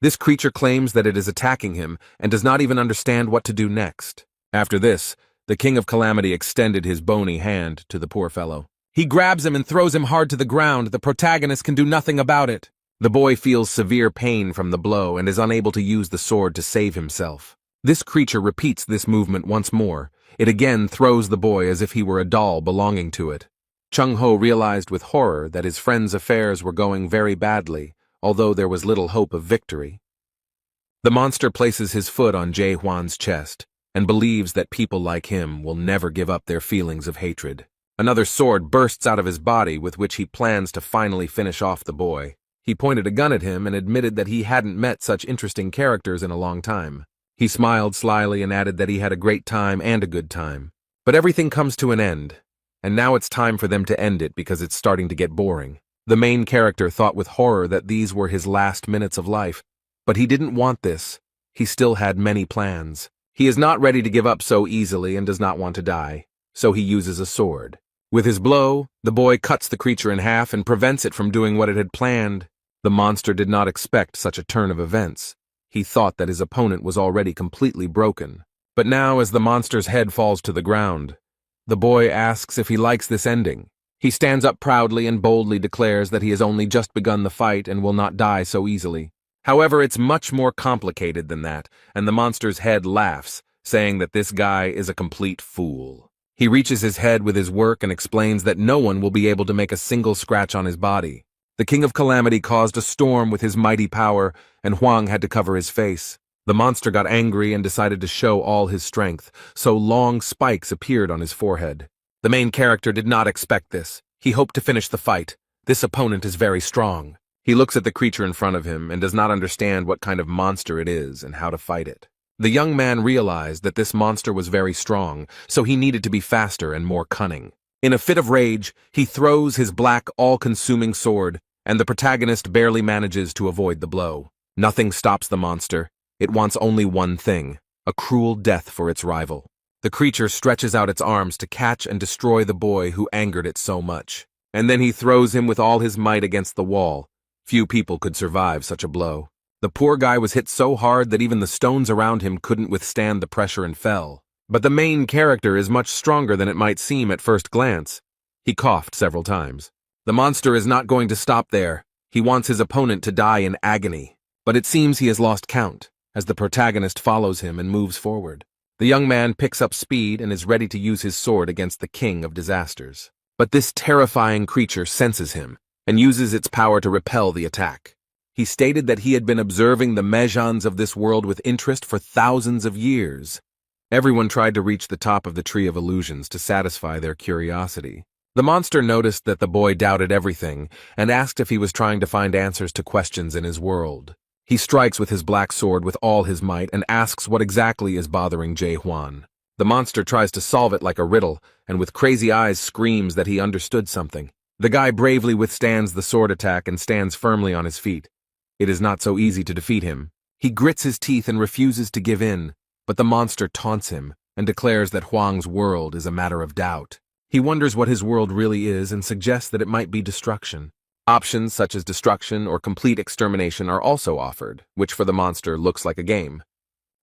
This creature claims that it is attacking him and does not even understand what to do next. After this, the King of Calamity extended his bony hand to the poor fellow. He grabs him and throws him hard to the ground. The protagonist can do nothing about it. The boy feels severe pain from the blow and is unable to use the sword to save himself. This creature repeats this movement once more. It again throws the boy as if he were a doll belonging to it. Chung-ho realized with horror that his friend's affairs were going very badly, although there was little hope of victory. The monster places his foot on Jae-hwan's chest and believes that people like him will never give up their feelings of hatred. Another sword bursts out of his body with which he plans to finally finish off the boy. He pointed a gun at him and admitted that he hadn't met such interesting characters in a long time. He smiled slyly and added that he had a great time and a good time. But everything comes to an end, and now it's time for them to end it because it's starting to get boring. The main character thought with horror that these were his last minutes of life, but he didn't want this. He still had many plans. He is not ready to give up so easily and does not want to die, so he uses a sword. With his blow, the boy cuts the creature in half and prevents it from doing what it had planned. The monster did not expect such a turn of events. He thought that his opponent was already completely broken. But now, as the monster's head falls to the ground, the boy asks if he likes this ending. He stands up proudly and boldly declares that he has only just begun the fight and will not die so easily. However, it's much more complicated than that, and the monster's head laughs, saying that this guy is a complete fool. He reaches his head with his work and explains that no one will be able to make a single scratch on his body. The King of Calamity caused a storm with his mighty power, and Hwang had to cover his face. The monster got angry and decided to show all his strength, so long spikes appeared on his forehead. The main character did not expect this. He hoped to finish the fight. This opponent is very strong. He looks at the creature in front of him and does not understand what kind of monster it is and how to fight it. The young man realized that this monster was very strong, so he needed to be faster and more cunning. In a fit of rage, he throws his black, all-consuming sword, and the protagonist barely manages to avoid the blow. Nothing stops the monster. It wants only one thing: a cruel death for its rival. The creature stretches out its arms to catch and destroy the boy who angered it so much. And then he throws him with all his might against the wall. Few people could survive such a blow. The poor guy was hit so hard that even the stones around him couldn't withstand the pressure and fell. But the main character is much stronger than it might seem at first glance. He coughed several times. The monster is not going to stop there. He wants his opponent to die in agony. But it seems he has lost count, as the protagonist follows him and moves forward. The young man picks up speed and is ready to use his sword against the king of disasters. But this terrifying creature senses him and uses its power to repel the attack. He stated that he had been observing the mejans of this world with interest for thousands of years. Everyone tried to reach the top of the Tree of Illusions to satisfy their curiosity. The monster noticed that the boy doubted everything and asked if he was trying to find answers to questions in his world. He strikes with his black sword with all his might and asks what exactly is bothering Jae-hwan. The monster tries to solve it like a riddle, and with crazy eyes screams that he understood something. The guy bravely withstands the sword attack and stands firmly on his feet. It is not so easy to defeat him. He grits his teeth and refuses to give in, but the monster taunts him and declares that Hwang's world is a matter of doubt. He wonders what his world really is and suggests that it might be destruction. Options such as destruction or complete extermination are also offered, which for the monster looks like a game.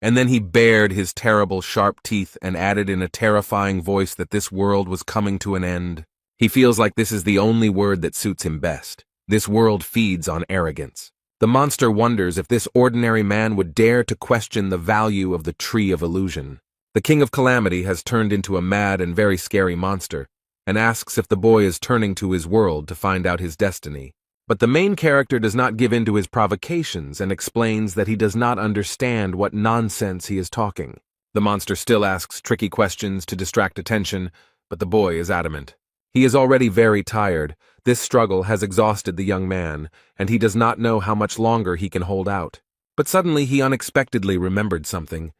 And then he bared his terrible sharp teeth and added in a terrifying voice that this world was coming to an end. He feels like this is the only word that suits him best. This world feeds on arrogance. The monster wonders if this ordinary man would dare to question the value of the Tree of Illusion. The King of Calamity has turned into a mad and very scary monster, and asks if the boy is turning to his world to find out his destiny. But the main character does not give in to his provocations and explains that he does not understand what nonsense he is talking. The monster still asks tricky questions to distract attention, but the boy is adamant. He is already very tired. This struggle has exhausted the young man, and he does not know how much longer he can hold out. But suddenly he unexpectedly remembered something,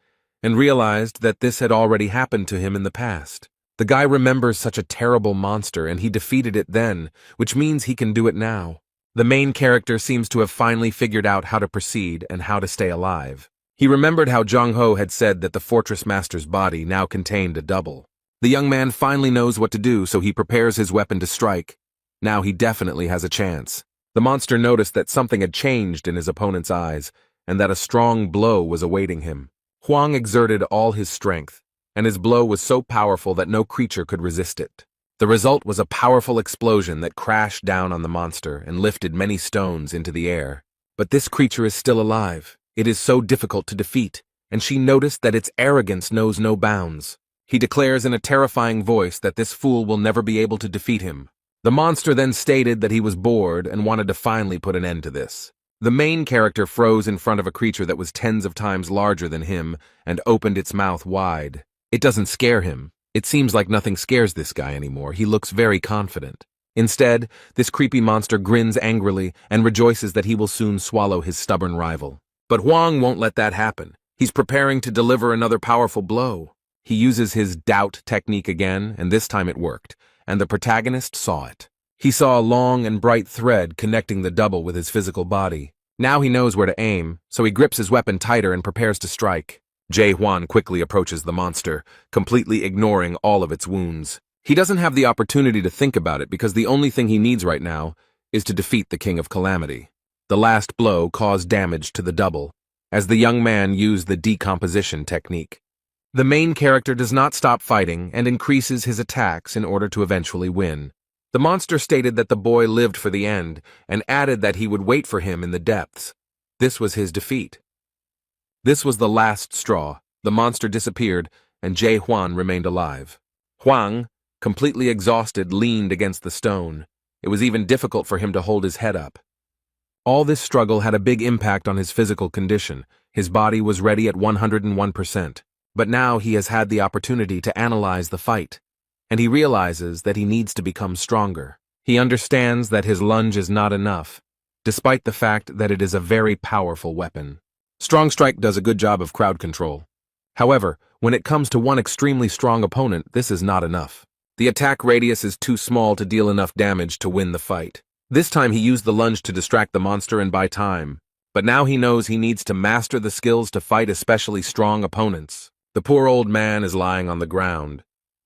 and realized that this had already happened to him in the past. The guy remembers such a terrible monster, and he defeated it then, which means he can do it now. The main character seems to have finally figured out how to proceed and how to stay alive. He remembered how Jong-ho had said that the fortress master's body now contained a double. The young man finally knows what to do, so he prepares his weapon to strike. Now he definitely has a chance. The monster noticed that something had changed in his opponent's eyes, and that a strong blow was awaiting him. Hwang exerted all his strength, and his blow was so powerful that no creature could resist it. The result was a powerful explosion that crashed down on the monster and lifted many stones into the air. But this creature is still alive. It is so difficult to defeat, and she noticed that its arrogance knows no bounds. He declares in a terrifying voice that this fool will never be able to defeat him. The monster then stated that he was bored and wanted to finally put an end to this. The main character froze in front of a creature that was tens of times larger than him and opened its mouth wide. It doesn't scare him. It seems like nothing scares this guy anymore. He looks very confident. Instead, this creepy monster grins angrily and rejoices that he will soon swallow his stubborn rival. But Hwang won't let that happen. He's preparing to deliver another powerful blow. He uses his doubt technique again, and this time it worked, and the protagonist saw it. He saw a long and bright thread connecting the double with his physical body. Now he knows where to aim, so he grips his weapon tighter and prepares to strike. Jae-hwan quickly approaches the monster, completely ignoring all of its wounds. He doesn't have the opportunity to think about it because the only thing he needs right now is to defeat the King of Calamity. The last blow caused damage to the double, as the young man used the decomposition technique. The main character does not stop fighting and increases his attacks in order to eventually win. The monster stated that the boy lived for the end and added that he would wait for him in the depths. This was his defeat. This was the last straw. The monster disappeared and Jae-hwan remained alive. Hwang, completely exhausted, leaned against the stone. It was even difficult for him to hold his head up. All this struggle had a big impact on his physical condition. His body was ready at 101%. But now he has had the opportunity to analyze the fight, and he realizes that he needs to become stronger. He understands that his lunge is not enough, despite the fact that it is a very powerful weapon. Strong Strike does a good job of crowd control. However, when it comes to one extremely strong opponent, this is not enough. The attack radius is too small to deal enough damage to win the fight. This time he used the lunge to distract the monster and buy time, but now he knows he needs to master the skills to fight especially strong opponents. The poor old man is lying on the ground.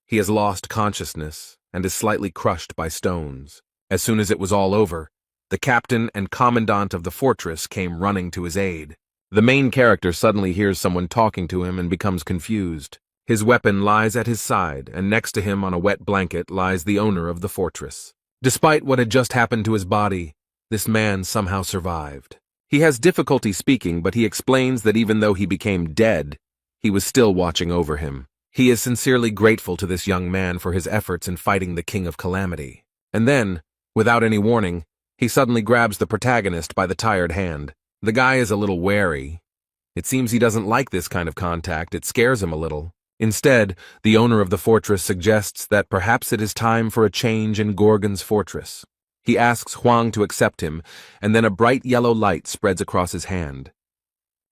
He has lost consciousness and is slightly crushed by stones. As soon as it was all over, the captain and commandant of the fortress came running to his aid. The main character suddenly hears someone talking to him and becomes confused. His weapon lies at his side, and next to him on a wet blanket lies the owner of the fortress. Despite what had just happened to his body, this man somehow survived. He has difficulty speaking, but he explains that even though he became dead, he was still watching over him. He is sincerely grateful to this young man for his efforts in fighting the King of Calamity. And then, without any warning, he suddenly grabs the protagonist by the tired hand. The guy is a little wary. It seems he doesn't like this kind of contact. It scares him a little. Instead, the owner of the fortress suggests that perhaps it is time for a change in Gorgon's fortress. He asks Hwang to accept him, and then a bright yellow light spreads across his hand.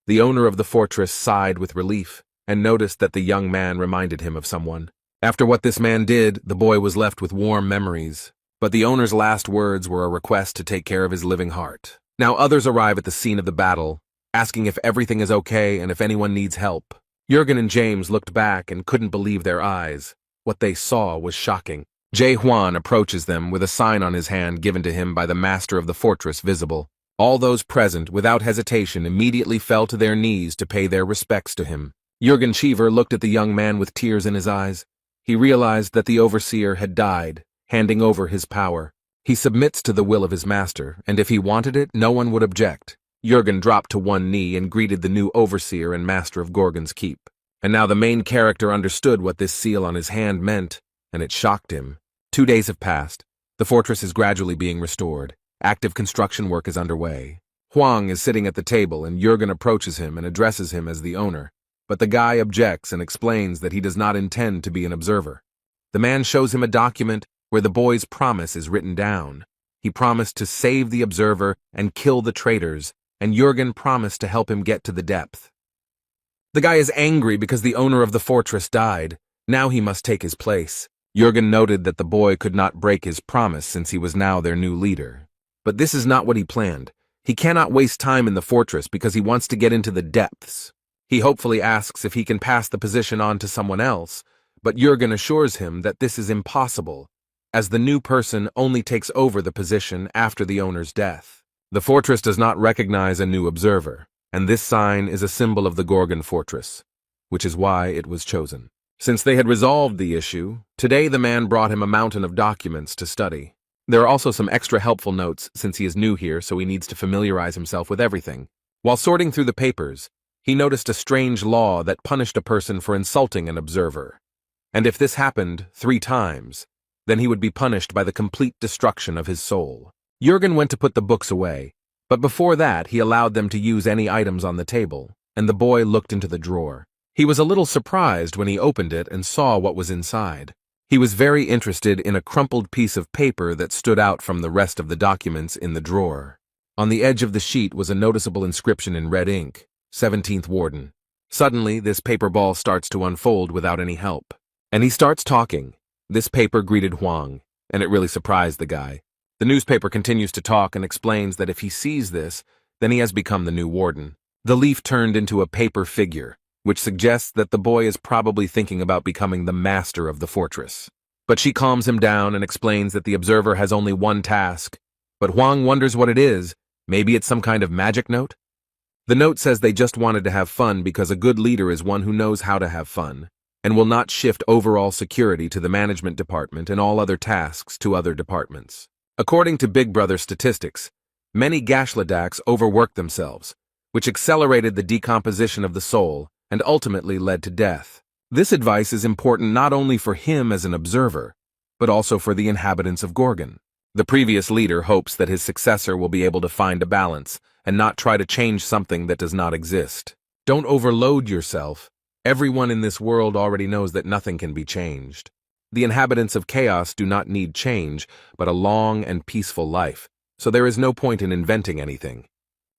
The owner of the fortress sighed with relief and noticed that the young man reminded him of someone. After what this man did, the boy was left with warm memories, but the owner's last words were a request to take care of his living heart. Now others arrive at the scene of the battle, asking if everything is okay and if anyone needs help. Jurgen and James looked back and couldn't believe their eyes. What they saw was shocking. Jae-hwan approaches them with a sign on his hand given to him by the master of the fortress visible. All those present, without hesitation, immediately fell to their knees to pay their respects to him. Jürgen Cheever looked at the young man with tears in his eyes. He realized that the overseer had died, handing over his power. He submits to the will of his master, and if he wanted it, no one would object. Jürgen dropped to one knee and greeted the new overseer and master of Gorgon's Keep. And now the main character understood what this seal on his hand meant, and it shocked him. 2 days have passed. The fortress is gradually being restored. Active construction work is underway. Huang is sitting at the table, and Jürgen approaches him and addresses him as the owner. But the guy objects and explains that he does not intend to be an observer. The man shows him a document where the boy's promise is written down. He promised to save the observer and kill the traitors, and Jürgen promised to help him get to the depth. The guy is angry because the owner of the fortress died. Now he must take his place. Jürgen noted that the boy could not break his promise since he was now their new leader. But this is not what he planned. He cannot waste time in the fortress because he wants to get into the depths. He hopefully asks if he can pass the position on to someone else, but Jürgen assures him that this is impossible, as the new person only takes over the position after the owner's death. The fortress does not recognize a new observer, and this sign is a symbol of the Gorgon fortress, which is why it was chosen. Since they had resolved the issue, today the man brought him a mountain of documents to study. There are also some extra helpful notes since he is new here, so he needs to familiarize himself with everything. While sorting through the papers, he noticed a strange law that punished a person for insulting an observer. And if this happened 3 times, then he would be punished by the complete destruction of his soul. Jürgen went to put the books away, but before that he allowed them to use any items on the table, and the boy looked into the drawer. He was a little surprised when he opened it and saw what was inside. He was very interested in a crumpled piece of paper that stood out from the rest of the documents in the drawer. On the edge of the sheet was a noticeable inscription in red ink, 17th Warden. Suddenly, this paper ball starts to unfold without any help. And he starts talking. This paper greeted Huang, and it really surprised the guy. The newspaper continues to talk and explains that if he sees this, then he has become the new warden. The leaf turned into a paper figure, which suggests that the boy is probably thinking about becoming the master of the fortress. But she calms him down and explains that the observer has only one task. But Huang wonders what it is. Maybe it's some kind of magic note? The note says they just wanted to have fun because a good leader is one who knows how to have fun, and will not shift overall security to the management department and all other tasks to other departments. According to Big Brother statistics, many Gashlodaks overworked themselves, which accelerated the decomposition of the soul and ultimately led to death. This advice is important not only for him as an observer, but also for the inhabitants of Gorgon. The previous leader hopes that his successor will be able to find a balance and not try to change something that does not exist. Don't overload yourself. Everyone in this world already knows that nothing can be changed. The inhabitants of chaos do not need change, but a long and peaceful life, so there is no point in inventing anything.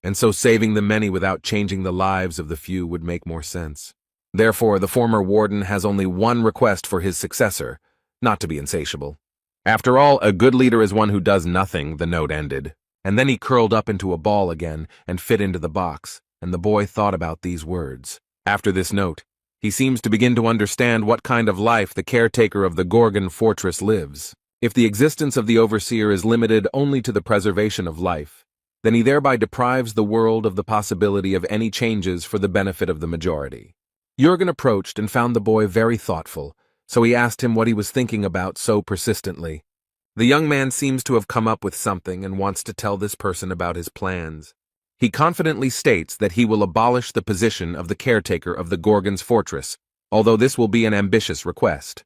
And so saving the many without changing the lives of the few would make more sense. Therefore, the former warden has only one request for his successor, not to be insatiable. After all, a good leader is one who does nothing, the note ended. And then he curled up into a ball again and fit into the box, and the boy thought about these words. After this note, he seems to begin to understand what kind of life the caretaker of the Gorgon fortress lives. If the existence of the overseer is limited only to the preservation of life, then he thereby deprives the world of the possibility of any changes for the benefit of the majority. Jürgen approached and found the boy very thoughtful, so he asked him what he was thinking about so persistently. The young man seems to have come up with something and wants to tell this person about his plans. He confidently states that he will abolish the position of the caretaker of the Gorgon's fortress, although this will be an ambitious request.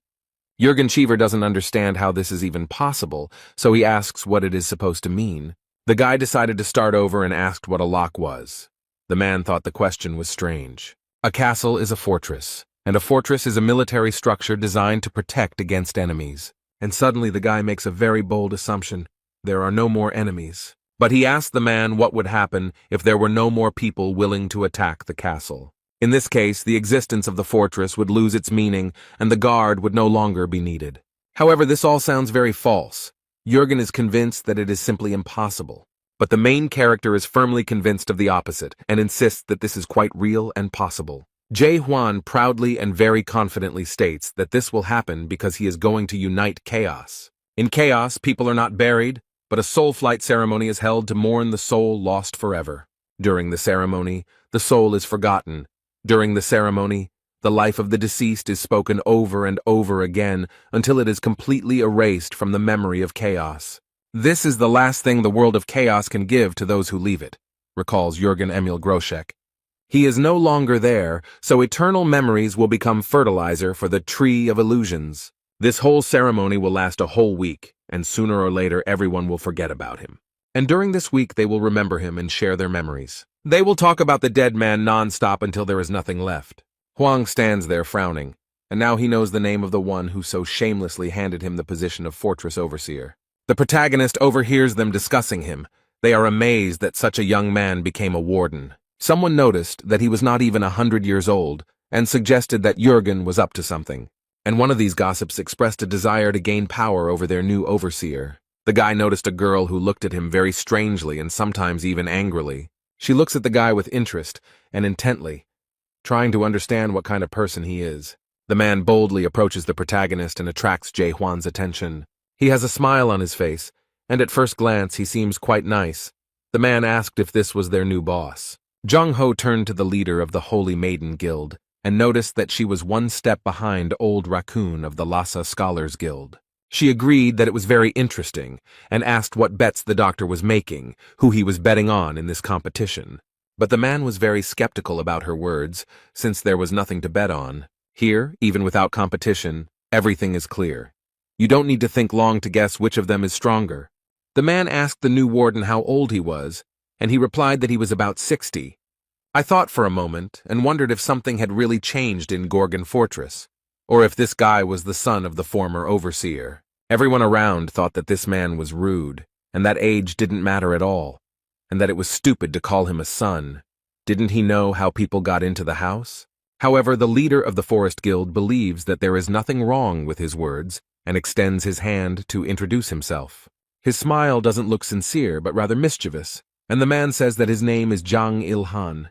Jürgen Cheever doesn't understand how this is even possible, so he asks what it is supposed to mean. The guy decided to start over and asked what a lock was. The man thought the question was strange. A castle is a fortress, and a fortress is a military structure designed to protect against enemies. And suddenly the guy makes a very bold assumption. There are no more enemies. But he asked the man what would happen if there were no more people willing to attack the castle. In this case, the existence of the fortress would lose its meaning, and the guard would no longer be needed. However, this all sounds very false. Jürgen is convinced that it is simply impossible. But the main character is firmly convinced of the opposite, and insists that this is quite real and possible. Jae Hwan proudly and very confidently states that this will happen because he is going to unite chaos. In chaos, people are not buried, but a soul flight ceremony is held to mourn the soul lost forever. During the ceremony, the soul is forgotten. During the ceremony, the life of the deceased is spoken over and over again until it is completely erased from the memory of chaos. This is the last thing the world of chaos can give to those who leave it, recalls Jürgen Emil Groschek. He is no longer there, so eternal memories will become fertilizer for the tree of illusions. This whole ceremony will last a whole week, and sooner or later everyone will forget about him. And during this week they will remember him and share their memories. They will talk about the dead man non-stop until there is nothing left. Huang stands there frowning, and now he knows the name of the one who so shamelessly handed him the position of fortress overseer. The protagonist overhears them discussing him. They are amazed that such a young man became a warden. Someone noticed that he was not even 100 years old and suggested that Jürgen was up to something. And one of these gossips expressed a desire to gain power over their new overseer. The guy noticed a girl who looked at him very strangely and sometimes even angrily. She looks at the guy with interest and intently, trying to understand what kind of person he is. The man boldly approaches the protagonist and attracts Jae Hwan's attention. He has a smile on his face, and at first glance he seems quite nice. The man asked if this was their new boss. Jung Ho turned to the leader of the Holy Maiden Guild and noticed that she was one step behind Old Raccoon of the Lhasa Scholars Guild. She agreed that it was very interesting and asked what bets the doctor was making, who he was betting on in this competition. But the man was very skeptical about her words, since there was nothing to bet on. Here, even without competition, everything is clear. You don't need to think long to guess which of them is stronger. The man asked the new warden how old he was, and he replied that he was about 60. I thought for a moment and wondered if something had really changed in Gorgon Fortress, or if this guy was the son of the former overseer. Everyone around thought that this man was rude, and that age didn't matter at all, and that it was stupid to call him a son. Didn't he know how people got into the house? However, the leader of the Forest Guild believes that there is nothing wrong with his words and extends his hand to introduce himself. His smile doesn't look sincere, but rather mischievous, and the man says that his name is Jang Il-han.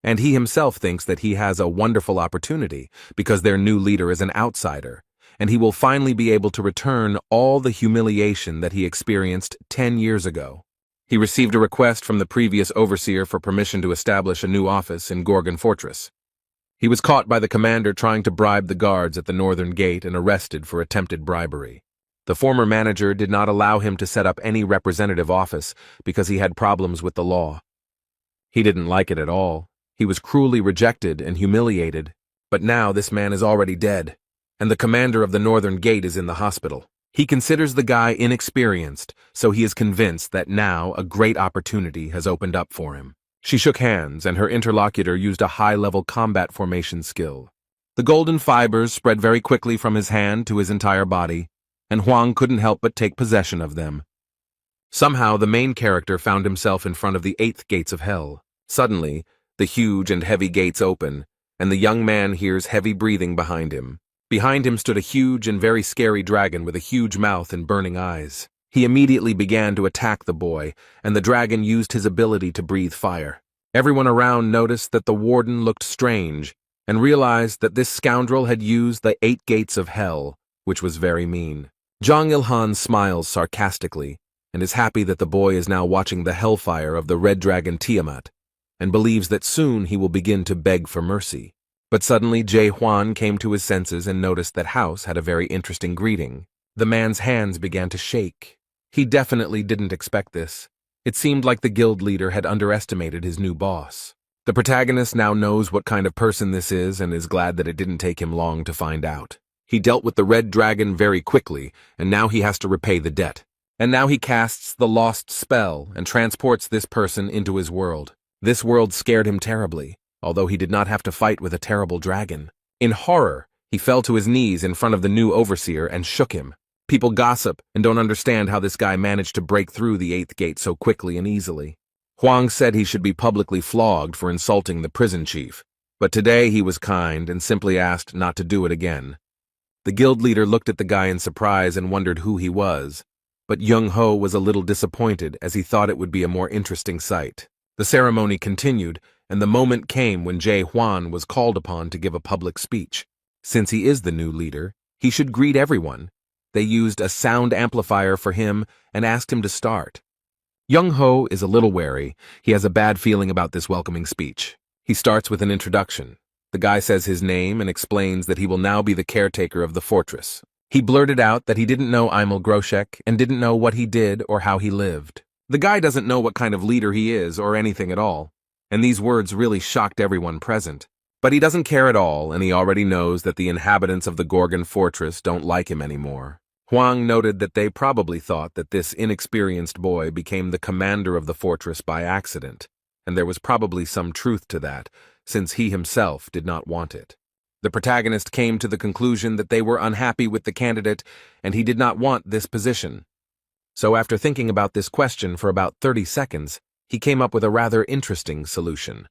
And he himself thinks that he has a wonderful opportunity because their new leader is an outsider, and he will finally be able to return all the humiliation that he experienced 10 years ago. He received a request from the previous overseer for permission to establish a new office in Gorgon Fortress. He was caught by the commander trying to bribe the guards at the northern gate and arrested for attempted bribery. The former manager did not allow him to set up any representative office because he had problems with the law. He didn't like it at all. He was cruelly rejected and humiliated. But now this man is already dead, and the commander of the northern gate is in the hospital. He considers the guy inexperienced, so he is convinced that now a great opportunity has opened up for him. She shook hands, and her interlocutor used a high-level combat formation skill. The golden fibers spread very quickly from his hand to his entire body, and Huang couldn't help but take possession of them. Somehow the main character found himself in front of the 8th gates of hell. Suddenly, the huge and heavy gates open, and the young man hears heavy breathing behind him. Behind him stood a huge and very scary dragon with a huge mouth and burning eyes. He immediately began to attack the boy, and the dragon used his ability to breathe fire. Everyone around noticed that the warden looked strange, and realized that this scoundrel had used the 8 gates of hell, which was very mean. Jang Il-han smiles sarcastically, and is happy that the boy is now watching the hellfire of the red dragon Tiamat, and believes that soon he will begin to beg for mercy. But suddenly Jae Hwan came to his senses and noticed that House had a very interesting greeting. The man's hands began to shake. He definitely didn't expect this. It seemed like the guild leader had underestimated his new boss. The protagonist now knows what kind of person this is and is glad that it didn't take him long to find out. He dealt with the red dragon very quickly, and now he has to repay the debt. And now he casts the lost spell and transports this person into his world. This world scared him terribly, although he did not have to fight with a terrible dragon. In horror, he fell to his knees in front of the new overseer and shook him. People gossip and don't understand how this guy managed to break through the 8th gate so quickly and easily. Huang said he should be publicly flogged for insulting the prison chief, but today he was kind and simply asked not to do it again. The guild leader looked at the guy in surprise and wondered who he was, but Jung Ho was a little disappointed as he thought it would be a more interesting sight. The ceremony continued, and the moment came when Jae Hwan was called upon to give a public speech. Since he is the new leader, he should greet everyone, They used a sound amplifier for him and asked him to start. Young-ho is a little wary. He has a bad feeling about this welcoming speech. He starts with an introduction. The guy says his name and explains that he will now be the caretaker of the fortress. He blurted out that he didn't know Imel Groshek and didn't know what he did or how he lived. The guy doesn't know what kind of leader he is or anything at all, and these words really shocked everyone present. But he doesn't care at all, and he already knows that the inhabitants of the Gorgon fortress don't like him anymore. Hwang noted that they probably thought that this inexperienced boy became the commander of the fortress by accident, and there was probably some truth to that, since he himself did not want it. The protagonist came to the conclusion that they were unhappy with the candidate, and he did not want this position. So after thinking about this question for about 30 seconds, he came up with a rather interesting solution.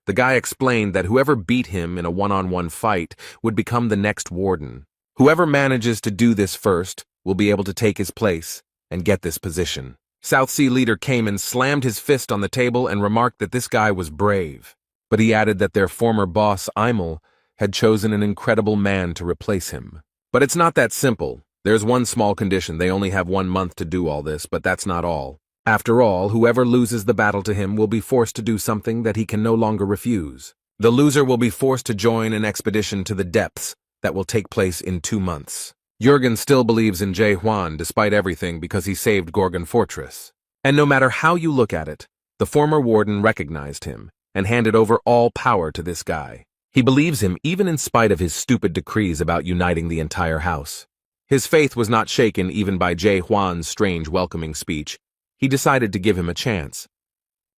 The guy explained that whoever beat him in a one-on-one fight would become the next warden. Whoever manages to do this first will be able to take his place and get this position. South Sea leader came and slammed his fist on the table and remarked that this guy was brave. But he added that their former boss, Imel, had chosen an incredible man to replace him. But it's not that simple. There's one small condition. They only have 1 month to do all this, but that's not all. After all, whoever loses the battle to him will be forced to do something that he can no longer refuse. The loser will be forced to join an expedition to the depths that will take place in 2 months. Jurgen still believes in Jae Hwan despite everything because he saved Gorgon Fortress. And no matter how you look at it, the former warden recognized him and handed over all power to this guy. He believes him even in spite of his stupid decrees about uniting the entire house. His faith was not shaken even by Jae Hwan's strange welcoming speech. He decided to give him a chance.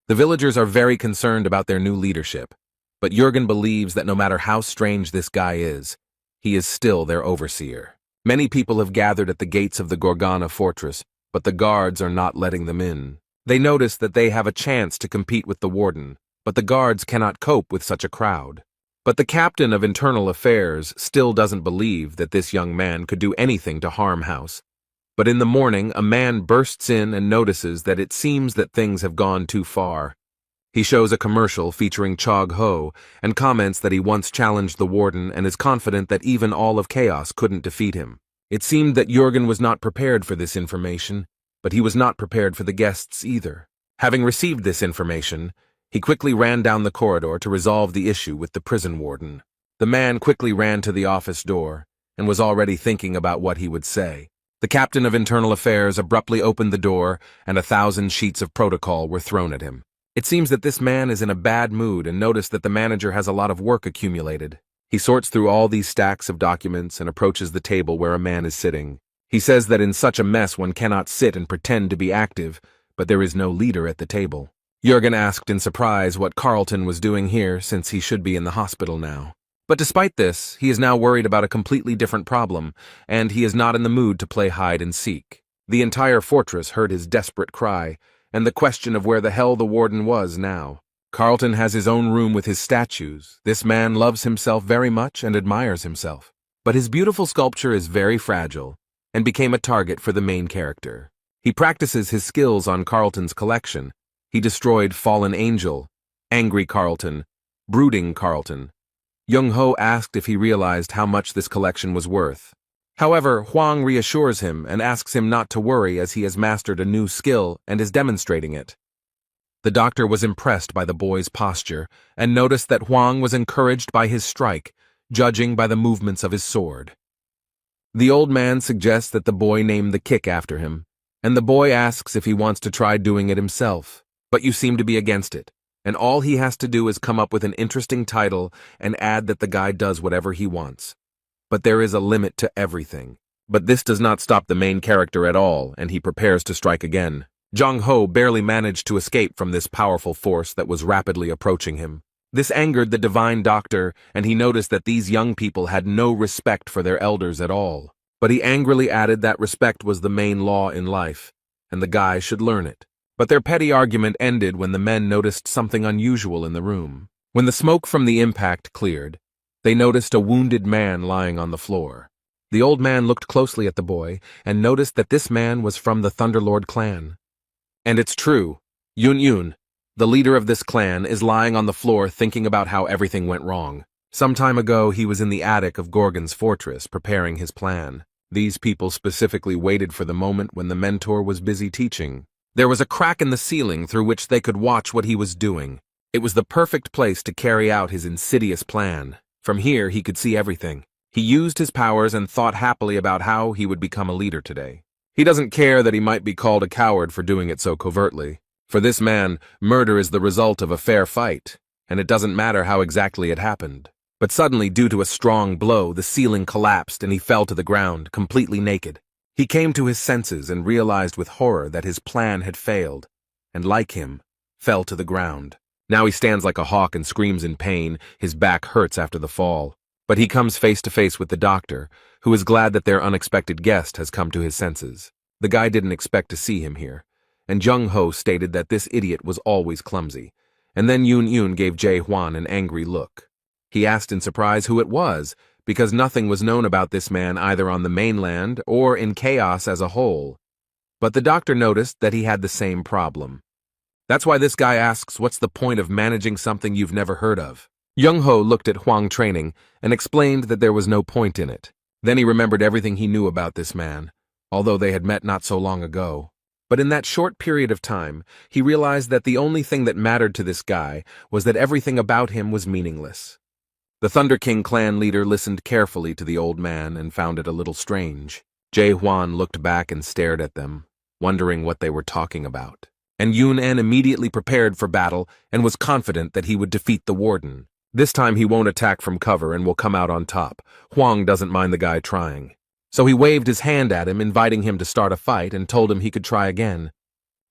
The villagers are very concerned about their new leadership, but Jurgen believes that no matter how strange this guy is, he is still their overseer. Many people have gathered at the gates of the Gorgana fortress, but the guards are not letting them in. They notice that they have a chance to compete with the warden, but the guards cannot cope with such a crowd. But the captain of internal affairs still doesn't believe that this young man could do anything to harm House. But in the morning, a man bursts in and notices that it seems that things have gone too far. He shows a commercial featuring Chog Ho and comments that he once challenged the warden and is confident that even all of Chaos couldn't defeat him. It seemed that Jurgen was not prepared for this information, but he was not prepared for the guests either. Having received this information, he quickly ran down the corridor to resolve the issue with the prison warden. The man quickly ran to the office door and was already thinking about what he would say. The captain of internal affairs abruptly opened the door and 1,000 sheets of protocol were thrown at him. It seems that this man is in a bad mood and noticed that the manager has a lot of work accumulated. He sorts through all these stacks of documents and approaches the table where a man is sitting. He says that in such a mess one cannot sit and pretend to be active, but there is no leader at the table. Jurgen asked in surprise what Carlton was doing here since he should be in the hospital now. But despite this, he is now worried about a completely different problem, and he is not in the mood to play hide and seek. The entire fortress heard his desperate cry, and the question of where the hell the warden was now. Carlton has his own room with his statues. This man loves himself very much and admires himself. But his beautiful sculpture is very fragile, and became a target for the main character. He practices his skills on Carlton's collection. He destroyed Fallen Angel, Angry Carlton, Brooding Carlton. Young-ho asked if he realized how much this collection was worth. However, Hwang reassures him and asks him not to worry as he has mastered a new skill and is demonstrating it. The doctor was impressed by the boy's posture and noticed that Hwang was encouraged by his strike, judging by the movements of his sword. The old man suggests that the boy name the kick after him, and the boy asks if he wants to try doing it himself. But you seem to be against it, and all he has to do is come up with an interesting title and add that the guy does whatever he wants. But there is a limit to everything. But this does not stop the main character at all, and he prepares to strike again. Jong-ho barely managed to escape from this powerful force that was rapidly approaching him. This angered the divine doctor, and he noticed that these young people had no respect for their elders at all. But he angrily added that respect was the main law in life, and the guy should learn it. But their petty argument ended when the men noticed something unusual in the room. When the smoke from the impact cleared, they noticed a wounded man lying on the floor. The old man looked closely at the boy and noticed that this man was from the Thunderlord clan. And it's true. Yun, the leader of this clan, is lying on the floor thinking about how everything went wrong. Some time ago, he was in the attic of Gorgon's fortress preparing his plan. These people specifically waited for the moment when the mentor was busy teaching. There was a crack in the ceiling through which they could watch what he was doing. It was the perfect place to carry out his insidious plan. From here, he could see everything. He used his powers and thought happily about how he would become a leader today. He doesn't care that he might be called a coward for doing it so covertly. For this man, murder is the result of a fair fight, and it doesn't matter how exactly it happened. But suddenly, due to a strong blow, the ceiling collapsed and he fell to the ground, completely naked. He came to his senses and realized with horror that his plan had failed, and like him, fell to the ground. Now he stands like a hawk and screams in pain. His back hurts after the fall. But he comes face to face with the doctor, who is glad that their unexpected guest has come to his senses. The guy didn't expect to see him here, and Jung-ho stated that this idiot was always clumsy. And then Yoon gave Jae-hwan an angry look. He asked in surprise who it was, because nothing was known about this man either on the mainland or in chaos as a whole. But the doctor noticed that he had the same problem. That's why this guy asks, what's the point of managing something you've never heard of? Jung-ho looked at Hwang training and explained that there was no point in it. Then he remembered everything he knew about this man, although they had met not so long ago. But in that short period of time, he realized that the only thing that mattered to this guy was that everything about him was meaningless. The Thunder King clan leader listened carefully to the old man and found it a little strange. Jae-hwan looked back and stared at them, wondering what they were talking about. And Yoon-en immediately prepared for battle and was confident that he would defeat the warden. This time he won't attack from cover and will come out on top. Hwang doesn't mind the guy trying. So he waved his hand at him, inviting him to start a fight, and told him he could try again.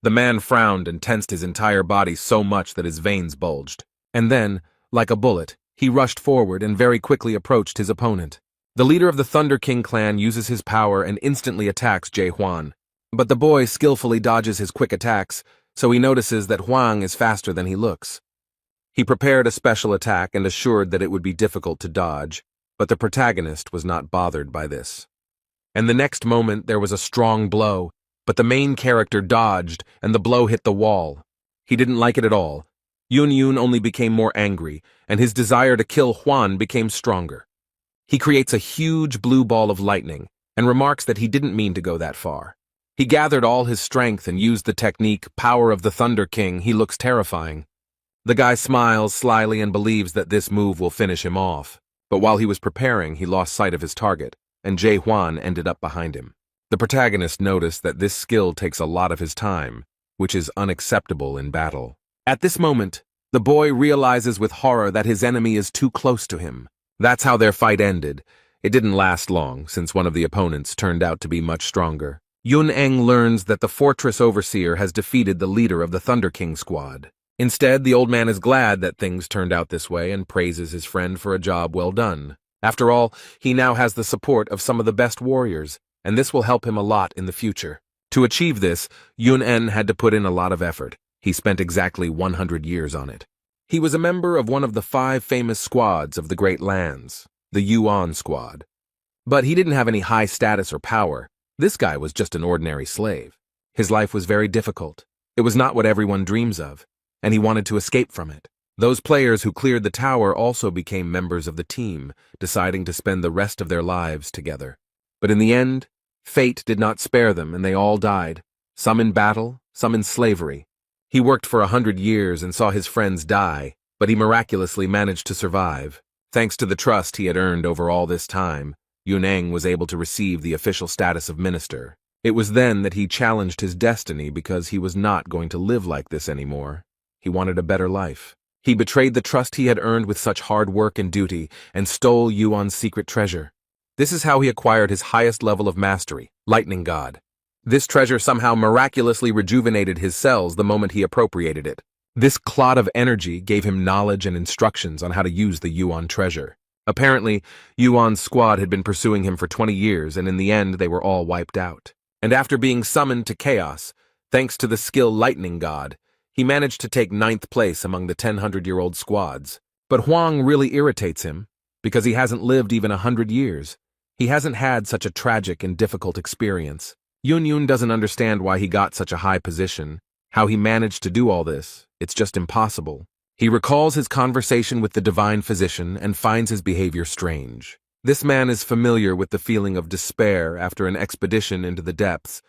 The man frowned and tensed his entire body so much that his veins bulged. And then, like a bullet, he rushed forward and very quickly approached his opponent. The leader of the Thunder King clan uses his power and instantly attacks Jae-hwan. But the boy skillfully dodges his quick attacks, so he notices that Hwang is faster than he looks. He prepared a special attack and assured that it would be difficult to dodge, but the protagonist was not bothered by this. And the next moment there was a strong blow, but the main character dodged and the blow hit the wall. He didn't like it at all. Yoon only became more angry, and his desire to kill Hwan became stronger. He creates a huge blue ball of lightning and remarks that he didn't mean to go that far. He gathered all his strength and used the technique, Power of the Thunder King. He looks terrifying. The guy smiles slyly and believes that this move will finish him off. But while he was preparing, he lost sight of his target, and Jae-hwan ended up behind him. The protagonist noticed that this skill takes a lot of his time, which is unacceptable in battle. At this moment, the boy realizes with horror that his enemy is too close to him. That's how their fight ended. It didn't last long, since one of the opponents turned out to be much stronger. Yoon learns that the fortress overseer has defeated the leader of the Thunder King squad. Instead, the old man is glad that things turned out this way and praises his friend for a job well done. After all, he now has the support of some of the best warriors, and this will help him a lot in the future. To achieve this, Yoon had to put in a lot of effort. He spent exactly 100 years on it. He was a member of one of the 5 famous squads of the Great Lands, the Yuan squad. But he didn't have any high status or power. This guy was just an ordinary slave. His life was very difficult. It was not what everyone dreams of, and he wanted to escape from it. Those players who cleared the tower also became members of the team, deciding to spend the rest of their lives together. But in the end, fate did not spare them, and they all died, some in battle, some in slavery. He worked for 100 years and saw his friends die, but he miraculously managed to survive. Thanks to the trust he had earned over all this time, Yoon was able to receive the official status of minister. It was then that he challenged his destiny because he was not going to live like this anymore. He wanted a better life. He betrayed the trust he had earned with such hard work and duty and stole Yuan's secret treasure. This is how he acquired his highest level of mastery, Lightning God. This treasure somehow miraculously rejuvenated his cells the moment he appropriated it. This clot of energy gave him knowledge and instructions on how to use the Yuan treasure. Apparently, Yuan's squad had been pursuing him for 20 years, and in the end they were all wiped out. And after being summoned to chaos, thanks to the skill Lightning God, he managed to take 9th place among the 1,000-year-old squads. But Hwang really irritates him, because he hasn't lived even 100 years. He hasn't had such a tragic and difficult experience. Yoon doesn't understand why he got such a high position, how he managed to do all this. It's just impossible. He recalls his conversation with the divine physician and finds his behavior strange. This man is familiar with the feeling of despair after an expedition into the depths,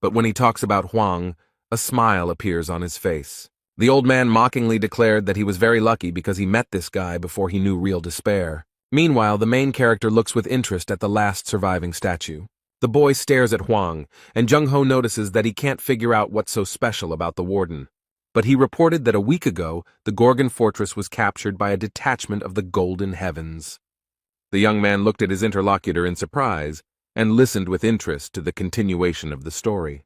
but when he talks about Huang, a smile appears on his face. The old man mockingly declared that he was very lucky because he met this guy before he knew real despair. Meanwhile, the main character looks with interest at the last surviving statue. The boy stares at Huang, and Jung-ho notices that he can't figure out what's so special about the warden. But he reported that a week ago, the Gorgon fortress was captured by a detachment of the Golden Heavens. The young man looked at his interlocutor in surprise and listened with interest to the continuation of the story.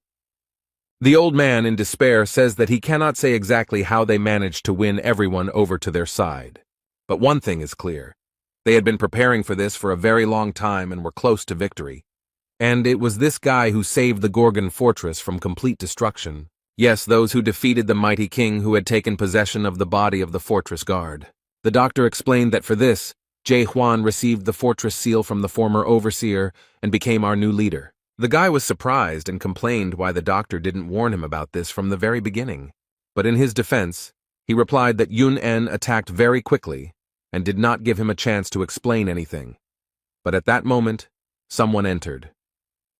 The old man, in despair, says that he cannot say exactly how they managed to win everyone over to their side. But one thing is clear. They had been preparing for this for a very long time and were close to victory. And it was this guy who saved the Gorgon fortress from complete destruction. Yes, those who defeated the mighty king who had taken possession of the body of the fortress guard. The doctor explained that for this, Jae Hwan received the fortress seal from the former overseer and became our new leader. The guy was surprised and complained why the doctor didn't warn him about this from the very beginning. But in his defense, he replied that Yun-en attacked very quickly and did not give him a chance to explain anything. But at that moment, someone entered.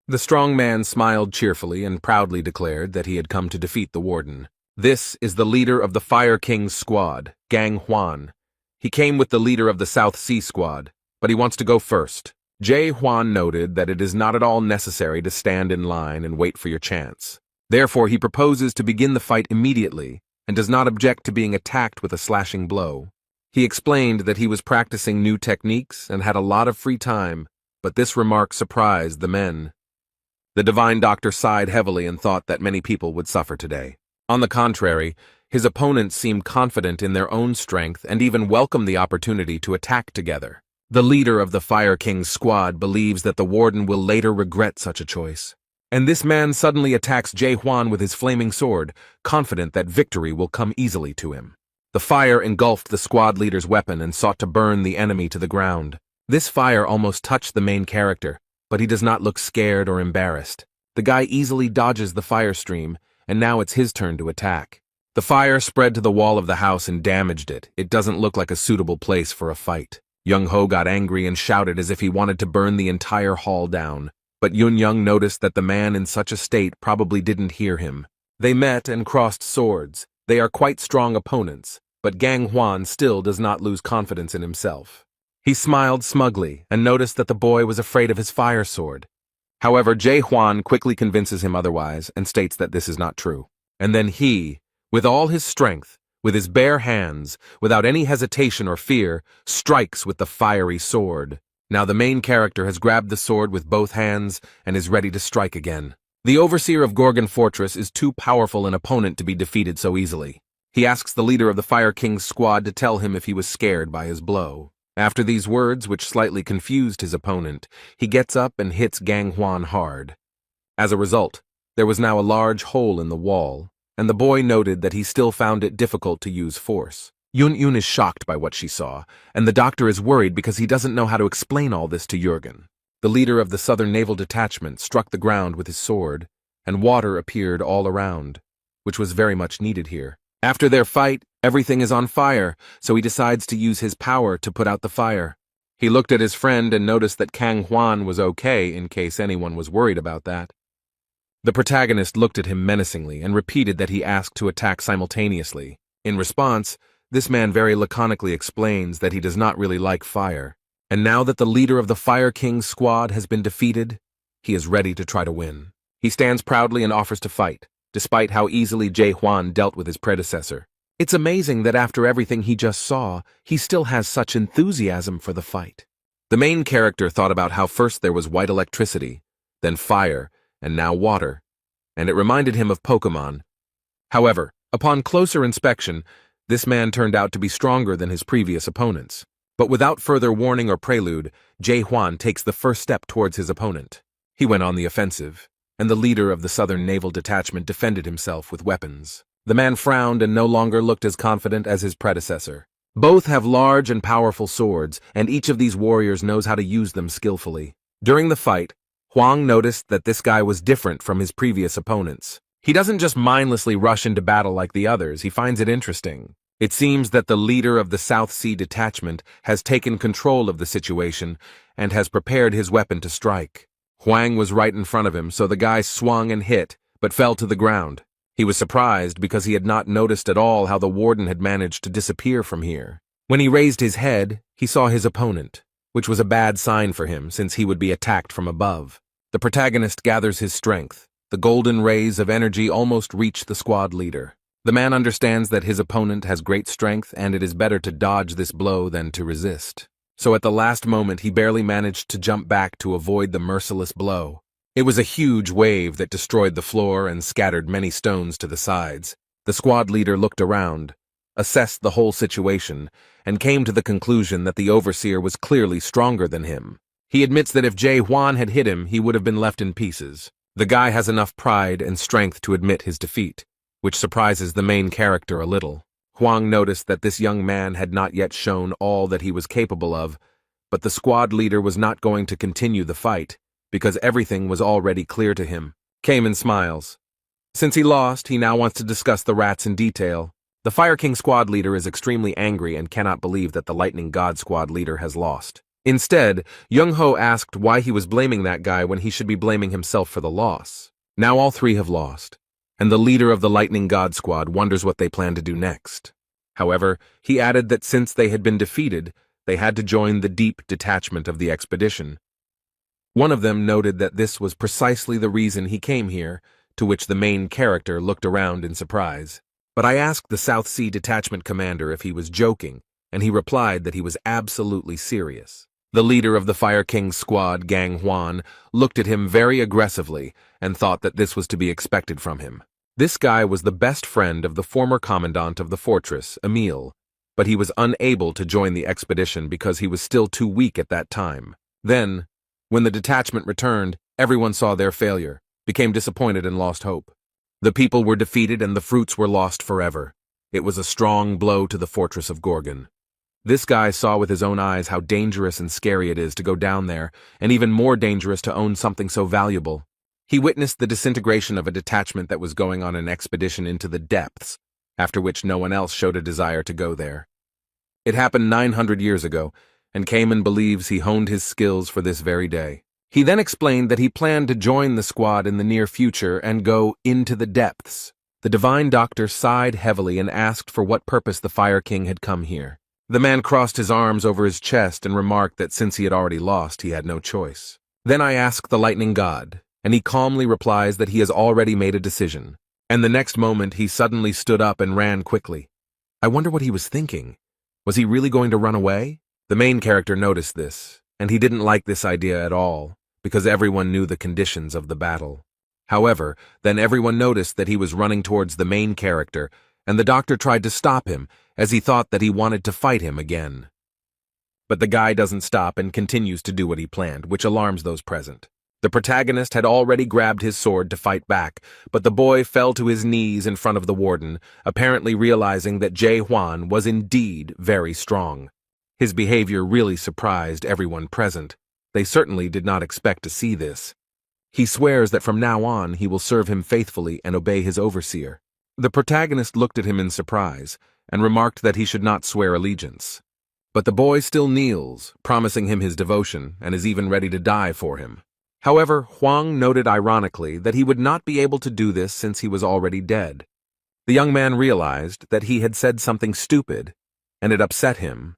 The strong man smiled cheerfully and proudly declared that he had come to defeat the warden. This is the leader of the Fire King's squad, Gang Hwan. He came with the leader of the South Sea squad, but he wants to go first. Jae Hwan noted that it is not at all necessary to stand in line and wait for your chance. Therefore, he proposes to begin the fight immediately and does not object to being attacked with a slashing blow. He explained that he was practicing new techniques and had a lot of free time, but this remark surprised the men. The divine doctor sighed heavily and thought that many people would suffer today. On the contrary, his opponents seemed confident in their own strength and even welcomed the opportunity to attack together. The leader of the Fire King's squad believes that the warden will later regret such a choice. And this man suddenly attacks Jae Hwan with his flaming sword, confident that victory will come easily to him. The fire engulfed the squad leader's weapon and sought to burn the enemy to the ground. This fire almost touched the main character, but he does not look scared or embarrassed. The guy easily dodges the fire stream, and now it's his turn to attack. The fire spread to the wall of the house and damaged it. It doesn't look like a suitable place for a fight. Jung-ho got angry and shouted as if he wanted to burn the entire hall down, but Yun-young noticed that the man in such a state probably didn't hear him. They met and crossed swords. They are quite strong opponents, but Gang Hwan still does not lose confidence in himself. He smiled smugly and noticed that the boy was afraid of his fire sword. However, Jae Hwan quickly convinces him otherwise and states that this is not true. And then he, with all his strength, with his bare hands, without any hesitation or fear, strikes with the fiery sword. Now the main character has grabbed the sword with both hands and is ready to strike again. The overseer of Gorgon Fortress is too powerful an opponent to be defeated so easily. He asks the leader of the Fire King's squad to tell him if he was scared by his blow. After these words, which slightly confused his opponent, he gets up and hits Gang Hwan hard. As a result, there was now a large hole in the wall, and the boy noted that he still found it difficult to use force. Yun-yun is shocked by what she saw, and the doctor is worried because he doesn't know how to explain all this to Jurgen. The leader of the Southern Naval Detachment struck the ground with his sword, and water appeared all around, which was very much needed here. After their fight, everything is on fire, so he decides to use his power to put out the fire. He looked at his friend and noticed that Kang Hwan was okay in case anyone was worried about that. The protagonist looked at him menacingly and repeated that he asked to attack simultaneously. In response, this man very laconically explains that he does not really like fire, and now that the leader of the Fire King's squad has been defeated, he is ready to try to win. He stands proudly and offers to fight, despite how easily Jae Hwan dealt with his predecessor. It's amazing that after everything he just saw, he still has such enthusiasm for the fight. The main character thought about how first there was white electricity, then fire, and now water, and it reminded him of Pokemon. However, upon closer inspection, this man turned out to be stronger than his previous opponents. But without further warning or prelude, Jae Hwan takes the first step towards his opponent. He went on the offensive, and the leader of the Southern Naval Detachment defended himself with weapons. The man frowned and no longer looked as confident as his predecessor. Both have large and powerful swords, and each of these warriors knows how to use them skillfully. During the fight, Huang noticed that this guy was different from his previous opponents. He doesn't just mindlessly rush into battle like the others, he finds it interesting. It seems that the leader of the South Sea detachment has taken control of the situation and has prepared his weapon to strike. Huang was right in front of him, so the guy swung and hit, but fell to the ground. He was surprised because he had not noticed at all how the warden had managed to disappear from here. When he raised his head, he saw his opponent, which was a bad sign for him since he would be attacked from above. The protagonist gathers his strength. The golden rays of energy almost reach the squad leader. The man understands that his opponent has great strength and it is better to dodge this blow than to resist. So at the last moment he barely managed to jump back to avoid the merciless blow. It was a huge wave that destroyed the floor and scattered many stones to the sides. The squad leader looked around, assessed the whole situation, and came to the conclusion that the overseer was clearly stronger than him. He admits that if Jae Hwan had hit him, he would have been left in pieces. The guy has enough pride and strength to admit his defeat, which surprises the main character a little. Huang noticed that this young man had not yet shown all that he was capable of, but the squad leader was not going to continue the fight, because everything was already clear to him. Cayman smiles. Since he lost, he now wants to discuss the rats in detail. The Fire King squad leader is extremely angry and cannot believe that the Lightning God squad leader has lost. Instead, Young-ho asked why he was blaming that guy when he should be blaming himself for the loss. Now all three have lost, and the leader of the Lightning God squad wonders what they plan to do next. However, he added that since they had been defeated, they had to join the deep detachment of the expedition. One of them noted that this was precisely the reason he came here, to which the main character looked around in surprise. But I asked the South Sea Detachment commander if he was joking, and he replied that he was absolutely serious. The leader of the Fire King's squad, Gang Hwan, looked at him very aggressively and thought that this was to be expected from him. This guy was the best friend of the former commandant of the fortress, Emil, but he was unable to join the expedition because he was still too weak at that time. Then, when the detachment returned, everyone saw their failure, became disappointed and lost hope. The people were defeated and the fruits were lost forever. It was a strong blow to the fortress of Gorgon. This guy saw with his own eyes how dangerous and scary it is to go down there, and even more dangerous to own something so valuable. He witnessed the disintegration of a detachment that was going on an expedition into the depths, after which no one else showed a desire to go there. It happened 900 years ago, and Cayman believes he honed his skills for this very day. He then explained that he planned to join the squad in the near future and go into the depths. The divine doctor sighed heavily and asked for what purpose the Fire King had come here. The man crossed his arms over his chest and remarked that since he had already lost, he had no choice. Then I asked the lightning god, and he calmly replies that he has already made a decision. And the next moment, he suddenly stood up and ran quickly. I wonder what he was thinking. Was he really going to run away? The main character noticed this, and he didn't like this idea at all, because everyone knew the conditions of the battle. However, then everyone noticed that he was running towards the main character, and the doctor tried to stop him, as he thought that he wanted to fight him again. But the guy doesn't stop and continues to do what he planned, which alarms those present. The protagonist had already grabbed his sword to fight back, but the boy fell to his knees in front of the warden, apparently realizing that Jae Hwan was indeed very strong. His behavior really surprised everyone present. They certainly did not expect to see this. He swears that from now on he will serve him faithfully and obey his overseer. The protagonist looked at him in surprise and remarked that he should not swear allegiance. But the boy still kneels, promising him his devotion, and is even ready to die for him. However, Huang noted ironically that he would not be able to do this since he was already dead. The young man realized that he had said something stupid, and it upset him,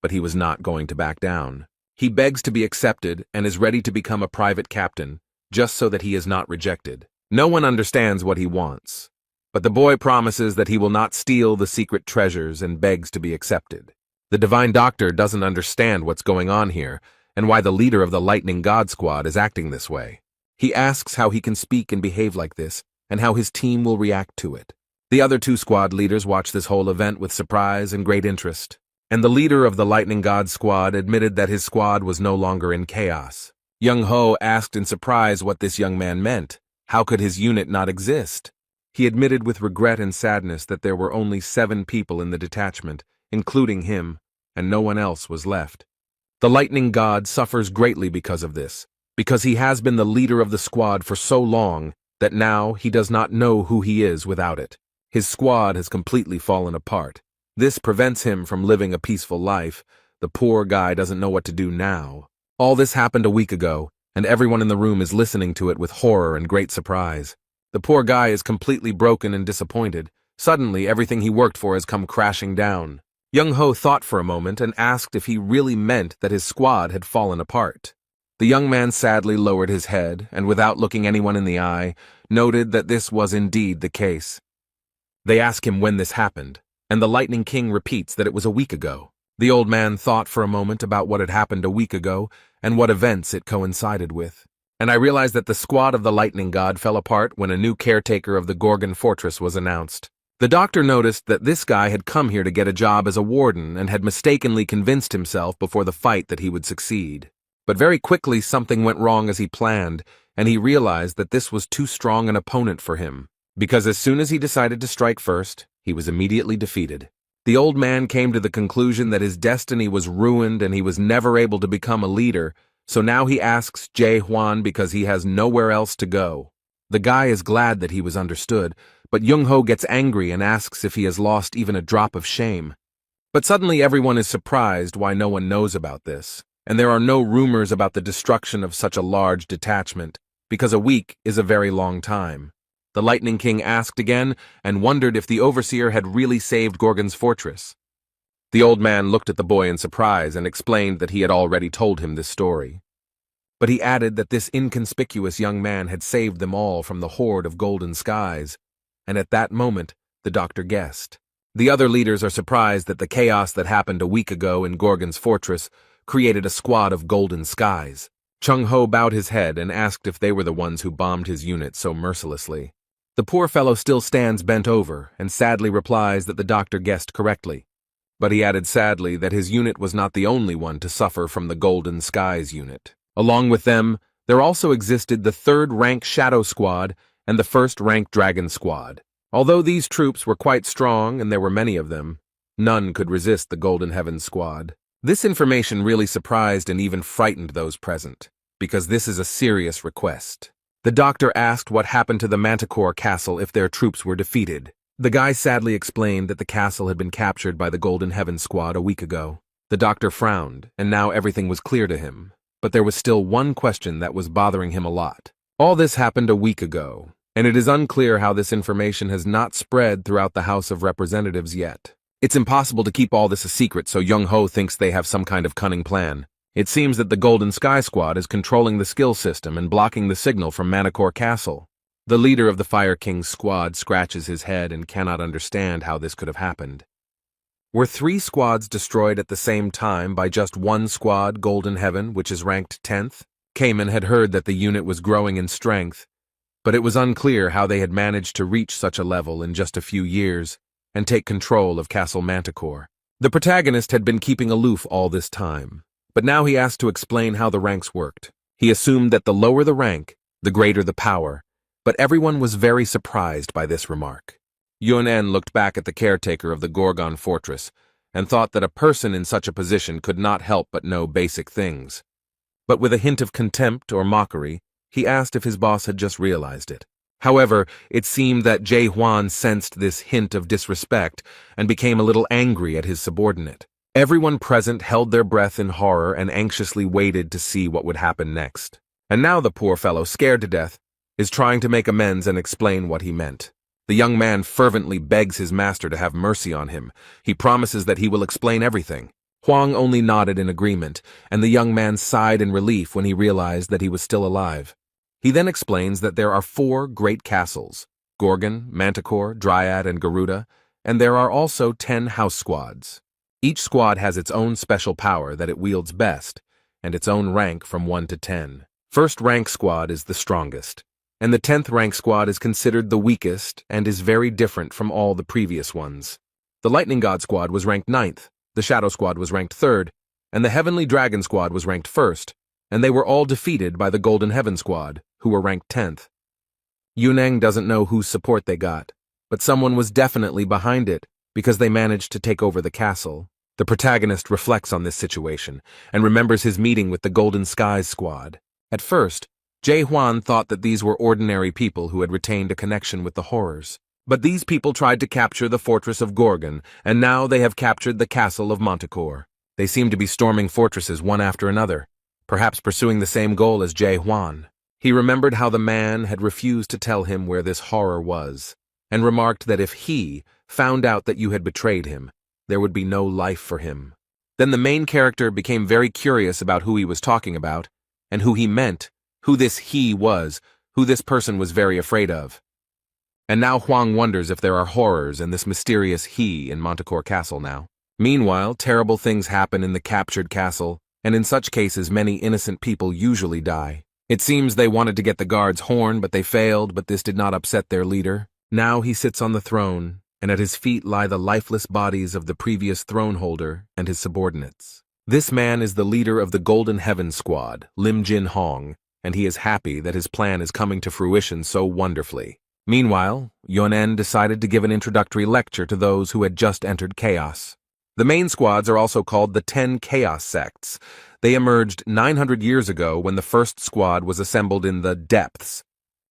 but he was not going to back down. He begs to be accepted and is ready to become a private captain, just so that he is not rejected. No one understands what he wants, but the boy promises that he will not steal the secret treasures and begs to be accepted. The divine doctor doesn't understand what's going on here and why the leader of the Lightning God Squad is acting this way. He asks how he can speak and behave like this and how his team will react to it. The other two squad leaders watch this whole event with surprise and great interest, and the leader of the Lightning God Squad admitted that his squad was no longer in chaos. Young-ho asked in surprise what this young man meant. How could his unit not exist? He admitted with regret and sadness that there were only 7 people in the detachment, including him, and no one else was left. The Lightning God suffers greatly because of this, because he has been the leader of the squad for so long that now he does not know who he is without it. His squad has completely fallen apart, This prevents him from living a peaceful life. The poor guy doesn't know what to do now. All this happened a week ago, and everyone in the room is listening to it with horror and great surprise. The poor guy is completely broken and disappointed. Suddenly, everything he worked for has come crashing down. Young-ho thought for a moment and asked if he really meant that his squad had fallen apart. The young man sadly lowered his head and, without looking anyone in the eye, noted that this was indeed the case. They ask him when this happened, and the Lightning King repeats that it was a week ago. The old man thought for a moment about what had happened a week ago and what events it coincided with. And I realized that the squad of the Lightning God fell apart when a new caretaker of the Gorgon Fortress was announced. The doctor noticed that this guy had come here to get a job as a warden and had mistakenly convinced himself before the fight that he would succeed. But very quickly something went wrong as he planned, and he realized that this was too strong an opponent for him, because as soon as he decided to strike first, he was immediately defeated. The old man came to the conclusion that his destiny was ruined and he was never able to become a leader, so now he asks Jae-hwan because he has nowhere else to go. The guy is glad that he was understood, but Young-ho gets angry and asks if he has lost even a drop of shame. But suddenly everyone is surprised why no one knows about this, and there are no rumors about the destruction of such a large detachment, because a week is a very long time. The Lightning King asked again and wondered if the overseer had really saved Gorgon's fortress. The old man looked at the boy in surprise and explained that he had already told him this story. But he added that this inconspicuous young man had saved them all from the horde of golden skies, and at that moment the doctor guessed. The other leaders are surprised that the chaos that happened a week ago in Gorgon's fortress created a squad of golden skies. Chung-ho bowed his head and asked if they were the ones who bombed his unit so mercilessly. The poor fellow still stands bent over and sadly replies that the doctor guessed correctly. But he added sadly that his unit was not the only one to suffer from the Golden Skies unit. Along with them, there also existed the 3rd rank Shadow Squad and the 1st rank Dragon Squad. Although these troops were quite strong and there were many of them, none could resist the Golden Heavens Squad. This information really surprised and even frightened those present, because this is a serious request. The doctor asked what happened to the Manticore castle if their troops were defeated. The guy sadly explained that the castle had been captured by the Golden Heavens Squad a week ago. The doctor frowned, and now everything was clear to him. But there was still one question that was bothering him a lot. All this happened a week ago, and it is unclear how this information has not spread throughout the House of Representatives yet. It's impossible to keep all this a secret, so Young-ho thinks they have some kind of cunning plan. It seems that the Golden Sky Squad is controlling the skill system and blocking the signal from Manticore Castle. The leader of the Fire King's squad scratches his head and cannot understand how this could have happened. Were 3 squads destroyed at the same time by just one squad, Golden Heaven, which is ranked 10th? Cayman had heard that the unit was growing in strength, but it was unclear how they had managed to reach such a level in just a few years and take control of Castle Manticore. The protagonist had been keeping aloof all this time, but now he asked to explain how the ranks worked. He assumed that the lower the rank, the greater the power, but everyone was very surprised by this remark. Yun-en looked back at the caretaker of the Gorgon fortress and thought that a person in such a position could not help but know basic things. But with a hint of contempt or mockery, he asked if his boss had just realized it. However, it seemed that Jae-hwan sensed this hint of disrespect and became a little angry at his subordinate. Everyone present held their breath in horror and anxiously waited to see what would happen next. And now the poor fellow, scared to death, is trying to make amends and explain what he meant. The young man fervently begs his master to have mercy on him. He promises that he will explain everything. Hwang only nodded in agreement, and the young man sighed in relief when he realized that he was still alive. He then explains that there are 4 great castles, Gorgon, Manticore, Dryad, and Garuda, and there are also 10 house squads. Each squad has its own special power that it wields best, and its own rank from 1 to 10. First rank squad is the strongest, and the 10th rank squad is considered the weakest and is very different from all the previous ones. The Lightning God squad was ranked 9th, the Shadow squad was ranked 3rd, and the Heavenly Dragon squad was ranked 1st, and they were all defeated by the Golden Heaven squad, who were ranked 10th. Yuneng doesn't know whose support they got, but someone was definitely behind it because they managed to take over the castle. The protagonist reflects on this situation and remembers his meeting with the Golden Skies squad. At first, Jae-hwan thought that these were ordinary people who had retained a connection with the horrors. But these people tried to capture the fortress of Gorgon, and now they have captured the castle of Manticore. They seem to be storming fortresses one after another, perhaps pursuing the same goal as Jae-hwan. He remembered how the man had refused to tell him where this horror was, and remarked that if he found out that you had betrayed him, there would be no life for him. Then the main character became very curious about who he was talking about, and who he meant, who this he was, who this person was very afraid of. And now Huang wonders if there are horrors in this mysterious he in Manticore Castle now. Meanwhile, terrible things happen in the captured castle, and in such cases many innocent people usually die. It seems they wanted to get the guard's horn, but they failed, but this did not upset their leader. Now he sits on the throne, and at his feet lie the lifeless bodies of the previous throne holder and his subordinates. This man is the leader of the Golden Heaven Squad, Lim Jin Hong, and he is happy that his plan is coming to fruition so wonderfully. Meanwhile, Yonen decided to give an introductory lecture to those who had just entered Chaos. The main squads are also called the 10 Chaos Sects. They emerged 900 years ago when the first squad was assembled in the Depths.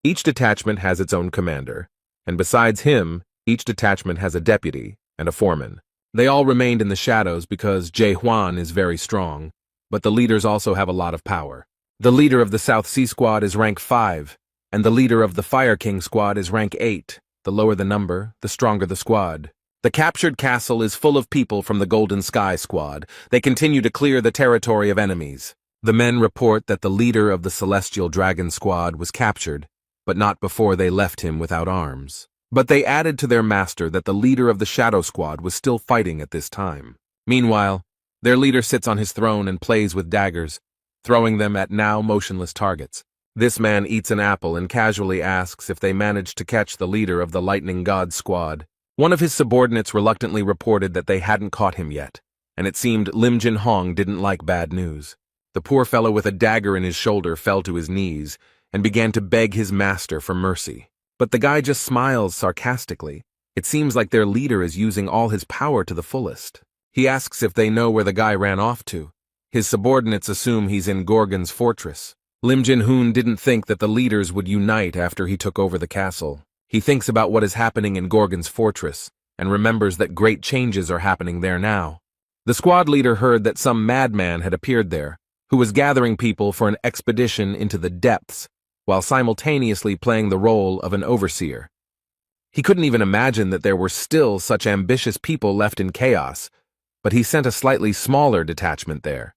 Each detachment has its own commander, and besides him, each detachment has a deputy and a foreman. They all remained in the shadows because Jae-hwan is very strong, but the leaders also have a lot of power. The leader of the South Sea Squad is rank 5, and the leader of the Fire King Squad is rank 8. The lower the number, the stronger the squad. The captured castle is full of people from the Golden Sky Squad. They continue to clear the territory of enemies. The men report that the leader of the Celestial Dragon Squad was captured, but not before they left him without arms. But they added to their master that the leader of the Shadow Squad was still fighting at this time. Meanwhile, their leader sits on his throne and plays with daggers, throwing them at now motionless targets. This man eats an apple and casually asks if they managed to catch the leader of the Lightning God Squad. One of his subordinates reluctantly reported that they hadn't caught him yet, and it seemed Lim Jin Hong didn't like bad news. The poor fellow with a dagger in his shoulder fell to his knees and began to beg his master for mercy. But the guy just smiles sarcastically. It seems like their leader is using all his power to the fullest. He asks if they know where the guy ran off to. His subordinates assume he's in Gorgon's fortress. Lim Jin Hoon didn't think that the leaders would unite after he took over the castle. He thinks about what is happening in Gorgon's fortress, and remembers that great changes are happening there now. The squad leader heard that some madman had appeared there, who was gathering people for an expedition into the depths, while simultaneously playing the role of an overseer. He couldn't even imagine that there were still such ambitious people left in Chaos, but he sent a slightly smaller detachment there.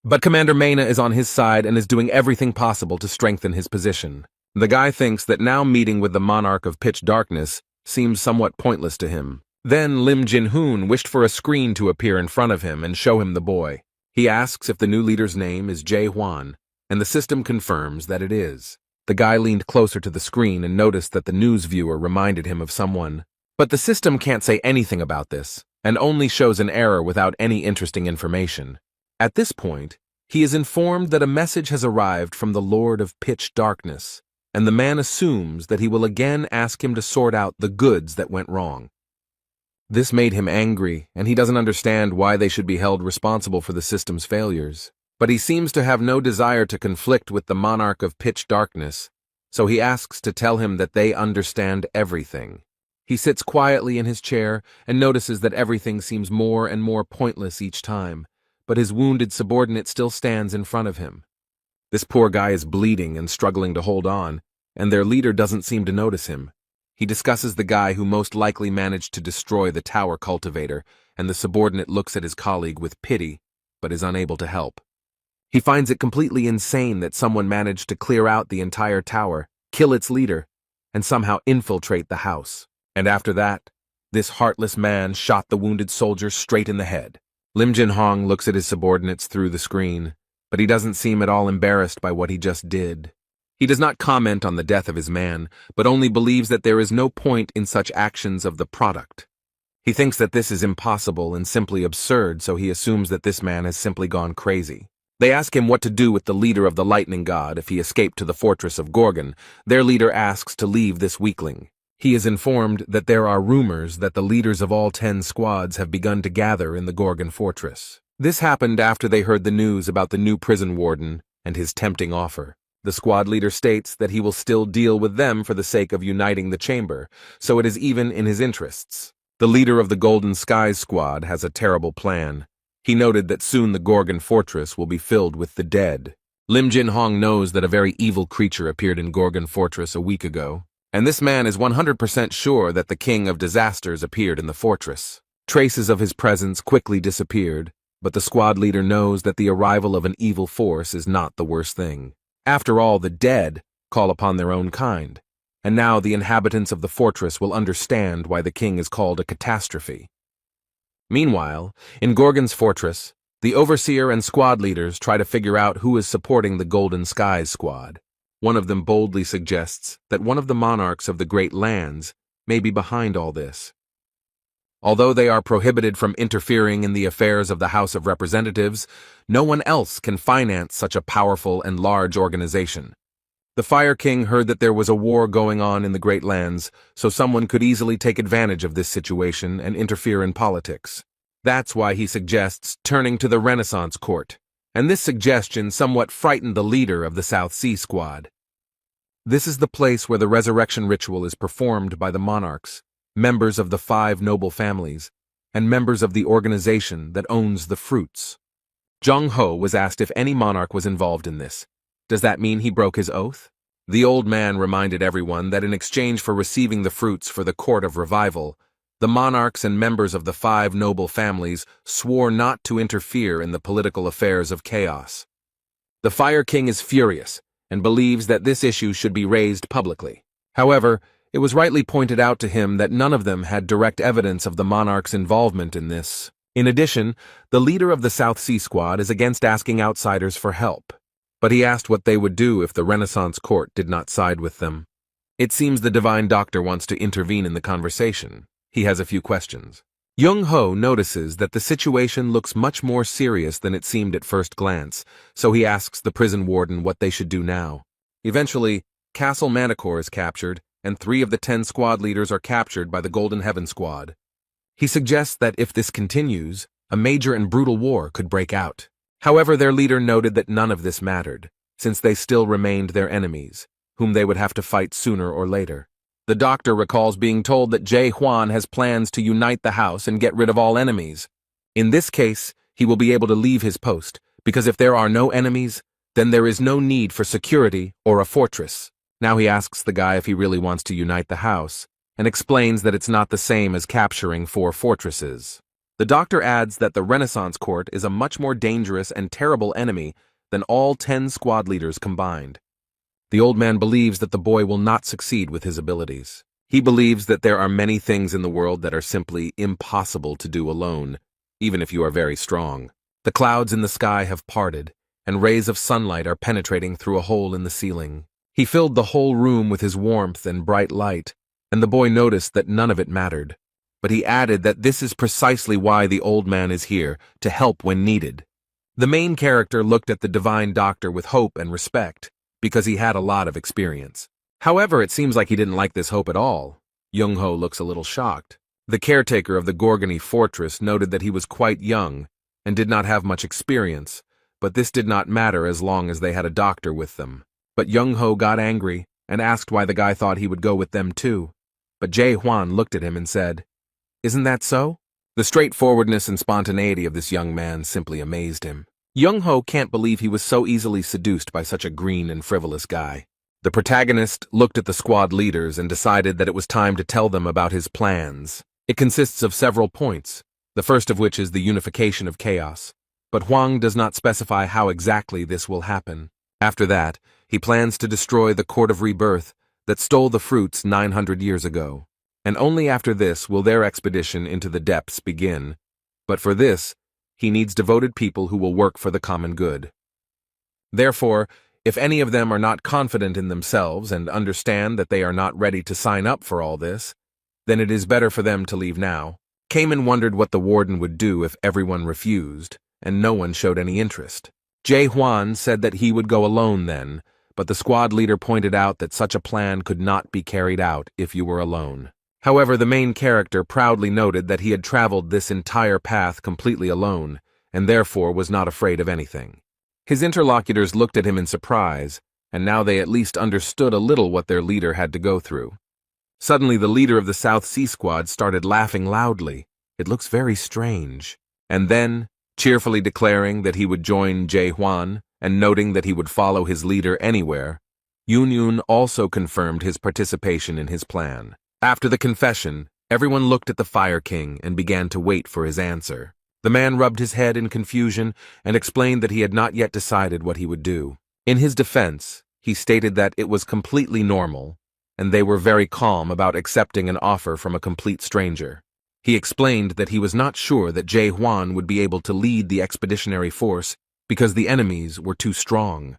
But Commander Mena is on his side and is doing everything possible to strengthen his position. The guy thinks that now meeting with the monarch of pitch darkness seems somewhat pointless to him. Then Lim Jin Hoon wished for a screen to appear in front of him and show him the boy. He asks if the new leader's name is Jae-hwan, and the system confirms that it is. The guy leaned closer to the screen and noticed that the news viewer reminded him of someone. But the system can't say anything about this, and only shows an error without any interesting information. At this point, he is informed that a message has arrived from the Lord of Pitch Darkness, and the man assumes that he will again ask him to sort out the goods that went wrong. This made him angry, and he doesn't understand why they should be held responsible for the system's failures. But he seems to have no desire to conflict with the monarch of pitch darkness, so he asks to tell him that they understand everything. He sits quietly in his chair and notices that everything seems more and more pointless each time, but his wounded subordinate still stands in front of him. This poor guy is bleeding and struggling to hold on, and their leader doesn't seem to notice him. He discusses the guy who most likely managed to destroy the tower cultivator, and the subordinate looks at his colleague with pity, but is unable to help. He finds it completely insane that someone managed to clear out the entire tower, kill its leader, and somehow infiltrate the house. And after that, this heartless man shot the wounded soldier straight in the head. Lim Jin Hong looks at his subordinates through the screen, but he doesn't seem at all embarrassed by what he just did. He does not comment on the death of his man, but only believes that there is no point in such actions of the product. He thinks that this is impossible and simply absurd, so he assumes that this man has simply gone crazy. They ask him what to do with the leader of the Lightning God if he escaped to the fortress of Gorgon. Their leader asks to leave this weakling. He is informed that there are rumors that the leaders of all 10 squads have begun to gather in the Gorgon fortress. This happened after they heard the news about the new prison warden and his tempting offer. The squad leader states that he will still deal with them for the sake of uniting the chamber, so it is even in his interests. The leader of the Golden Skies squad has a terrible plan. He noted that soon the Gorgon fortress will be filled with the dead. Lim Jin Hong knows that a very evil creature appeared in Gorgon fortress a week ago, and this man is 100% sure that the king of disasters appeared in the fortress. Traces of his presence quickly disappeared, but the squad leader knows that the arrival of an evil force is not the worst thing. After all, the dead call upon their own kind, and now the inhabitants of the fortress will understand why the king is called a catastrophe. Meanwhile, in Gorgon's fortress, the overseer and squad leaders try to figure out who is supporting the Golden Skies squad. One of them boldly suggests that one of the monarchs of the Great Lands may be behind all this. Although they are prohibited from interfering in the affairs of the House of Representatives, no one else can finance such a powerful and large organization. The Fire King heard that there was a war going on in the Great Lands, so someone could easily take advantage of this situation and interfere in politics. That's why he suggests turning to the Renaissance Court, and this suggestion somewhat frightened the leader of the South Sea Squad. This is the place where the resurrection ritual is performed by the monarchs, members of the 5 noble families, and members of the organization that owns the fruits. Zhang Ho was asked if any monarch was involved in this. Does that mean he broke his oath? The old man reminded everyone that in exchange for receiving the fruits for the Court of Revival, the monarchs and members of the 5 noble families swore not to interfere in the political affairs of chaos. The Fire King is furious and believes that this issue should be raised publicly. However, it was rightly pointed out to him that none of them had direct evidence of the monarch's involvement in this. In addition, the leader of the South Sea Squad is against asking outsiders for help, but he asked what they would do if the Renaissance Court did not side with them. It seems the Divine Doctor wants to intervene in the conversation. He has a few questions. Young Ho notices that the situation looks much more serious than it seemed at first glance, so he asks the prison warden what they should do now. Eventually, Castle Manticore is captured, and 3 of the 10 squad leaders are captured by the Golden Heaven Squad. He suggests that if this continues, a major and brutal war could break out. However, their leader noted that none of this mattered, since they still remained their enemies, whom they would have to fight sooner or later. The doctor recalls being told that Jae Hwan has plans to unite the house and get rid of all enemies. In this case, he will be able to leave his post, because if there are no enemies, then there is no need for security or a fortress. Now he asks the guy if he really wants to unite the house, and explains that it's not the same as capturing 4 fortresses. The doctor adds that the Renaissance Court is a much more dangerous and terrible enemy than all 10 squad leaders combined. The old man believes that the boy will not succeed with his abilities. He believes that there are many things in the world that are simply impossible to do alone, even if you are very strong. The clouds in the sky have parted, and rays of sunlight are penetrating through a hole in the ceiling. He filled the whole room with his warmth and bright light, and the boy noticed that none of it mattered. But he added that this is precisely why the old man is here, to help when needed. The main character looked at the Divine Doctor with hope and respect, because he had a lot of experience. However, it seems like he didn't like this hope at all. Young-ho looks a little shocked. The caretaker of the Gorgony fortress noted that he was quite young and did not have much experience, but this did not matter as long as they had a doctor with them. But Young-ho got angry and asked why the guy thought he would go with them too. But Jae Hwan looked at him and said, "Isn't that so?" The straightforwardness and spontaneity of this young man simply amazed him. Young-ho can't believe he was so easily seduced by such a green and frivolous guy. The protagonist looked at the squad leaders and decided that it was time to tell them about his plans. It consists of several points, the first of which is the unification of chaos. But Hwang does not specify how exactly this will happen. After that, he plans to destroy the Court of Rebirth that stole the fruits 900 years ago. And only after this will their expedition into the depths begin. But for this, he needs devoted people who will work for the common good. Therefore, if any of them are not confident in themselves and understand that they are not ready to sign up for all this, then it is better for them to leave now. Cayman wondered what the warden would do if everyone refused, and no one showed any interest. Jae Hwan said that he would go alone then, but the squad leader pointed out that such a plan could not be carried out if you were alone. However, the main character proudly noted that he had traveled this entire path completely alone, and therefore was not afraid of anything. His interlocutors looked at him in surprise, and now they at least understood a little what their leader had to go through. Suddenly, the leader of the South Sea Squad started laughing loudly. It looks very strange. And then, cheerfully declaring that he would join Jae-hwan and noting that he would follow his leader anywhere, Yoon also confirmed his participation in his plan. After the confession, everyone looked at the Fire King and began to wait for his answer. The man rubbed his head in confusion and explained that he had not yet decided what he would do. In his defense, he stated that it was completely normal, and they were very calm about accepting an offer from a complete stranger. He explained that he was not sure that Jae-hwan would be able to lead the expeditionary force because the enemies were too strong.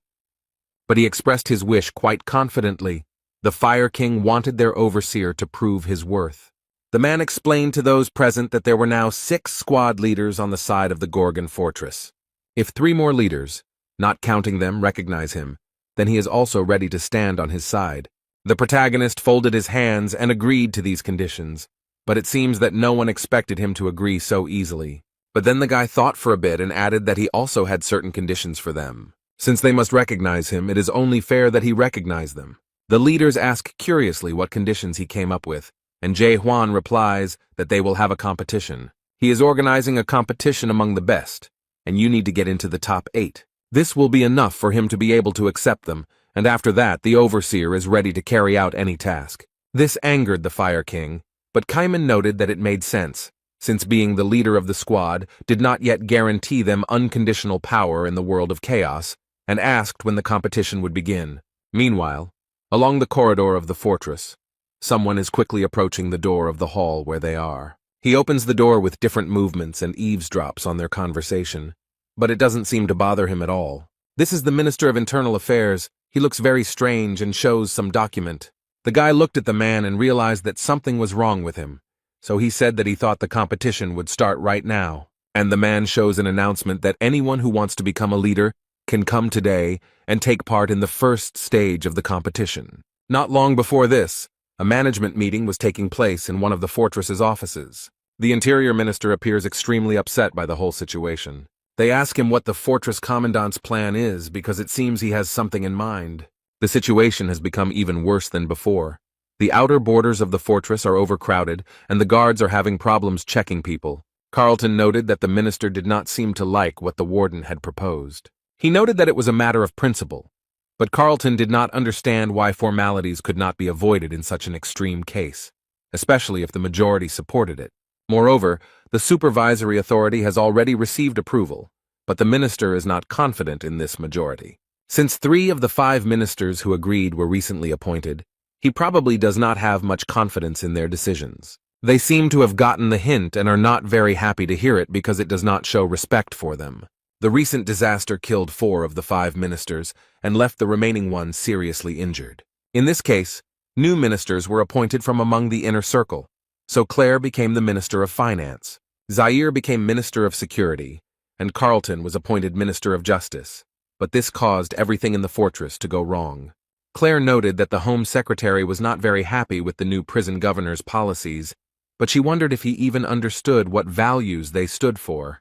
But he expressed his wish quite confidently. The Fire King wanted their overseer to prove his worth. The man explained to those present that there were now 6 squad leaders on the side of the Gorgon fortress. If 3 more leaders, not counting them, recognize him, then he is also ready to stand on his side. The protagonist folded his hands and agreed to these conditions, but it seems that no one expected him to agree so easily. But then the guy thought for a bit and added that he also had certain conditions for them. Since they must recognize him, it is only fair that he recognize them. The leaders ask curiously what conditions he came up with, and Jae-hwan replies that they will have a competition. He is organizing a competition among the best, and you need to get into the top 8. This will be enough for him to be able to accept them, and after that the overseer is ready to carry out any task. This angered the Fire King, but Kaiman noted that it made sense, since being the leader of the squad did not yet guarantee them unconditional power in the world of chaos, and asked when the competition would begin. Meanwhile, along the corridor of the fortress, someone is quickly approaching the door of the hall where they are. He opens the door with different movements and eavesdrops on their conversation, but it doesn't seem to bother him at all. This is the Minister of Internal Affairs. He looks very strange and shows some document. The guy looked at the man and realized that something was wrong with him, so he said that he thought the competition would start right now. And the man shows an announcement that anyone who wants to become a leader can come today and take part in the first stage of the competition. Not long before this, a management meeting was taking place in one of the fortress's offices. The Interior Minister appears extremely upset by the whole situation. They ask him what the fortress commandant's plan is because it seems he has something in mind. The situation has become even worse than before. The outer borders of the fortress are overcrowded, and the guards are having problems checking people. Carlton noted that the minister did not seem to like what the warden had proposed. He noted that it was a matter of principle, but Carlton did not understand why formalities could not be avoided in such an extreme case, especially if the majority supported it. Moreover, the supervisory authority has already received approval, but the minister is not confident in this majority. Since 3 of the 5 ministers who agreed were recently appointed, he probably does not have much confidence in their decisions. They seem to have gotten the hint and are not very happy to hear it because it does not show respect for them. The recent disaster killed 4 of the 5 ministers and left the remaining ones seriously injured. In this case, new ministers were appointed from among the inner circle, so Claire became the Minister of Finance, Zaire became Minister of Security, and Carlton was appointed Minister of Justice. But this caused everything in the fortress to go wrong. Claire noted that the Home Secretary was not very happy with the new prison governor's policies, but she wondered if he even understood what values they stood for.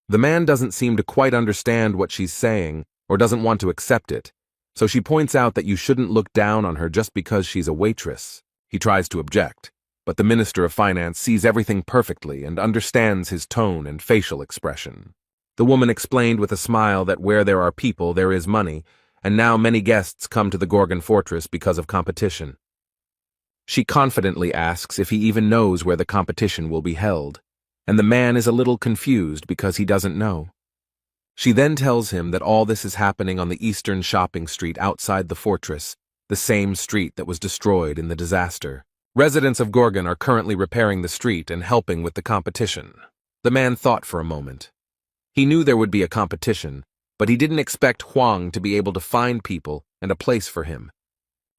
The man doesn't seem to quite understand what she's saying or doesn't want to accept it, so she points out that you shouldn't look down on her just because she's a waitress. He tries to object, but the Minister of Finance sees everything perfectly and understands his tone and facial expression. The woman explained with a smile that where there are people, there is money, and now many guests come to the Gorgon fortress because of competition. She confidently asks if he even knows where the competition will be held, and the man is a little confused because he doesn't know. She then tells him that all this is happening on the eastern shopping street outside the fortress, the same street that was destroyed in the disaster. Residents of Gorgon are currently repairing the street and helping with the competition. The man thought for a moment. He knew there would be a competition, but he didn't expect Huang to be able to find people and a place for him.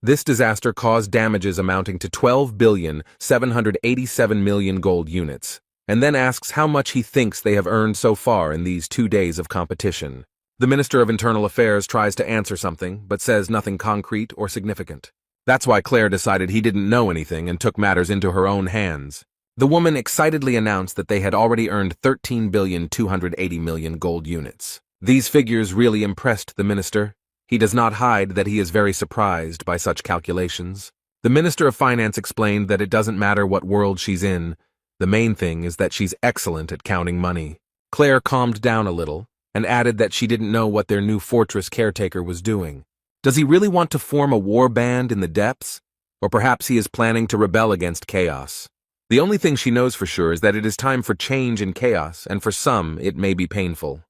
This disaster caused damages amounting to 12,787,000,000 gold units, and then asks how much he thinks they have earned so far in these 2 days of competition. The Minister of Internal Affairs tries to answer something, but says nothing concrete or significant. That's why Claire decided he didn't know anything and took matters into her own hands. The woman excitedly announced that they had already earned 13,280,000,000 gold units. These figures really impressed the minister. He does not hide that he is very surprised by such calculations. The Minister of Finance explained that it doesn't matter what world she's in, the main thing is that she's excellent at counting money. Claire calmed down a little and added that she didn't know what their new fortress caretaker was doing. Does he really want to form a war band in the depths? Or perhaps he is planning to rebel against chaos? The only thing she knows for sure is that it is time for change in chaos, and for some, it may be painful.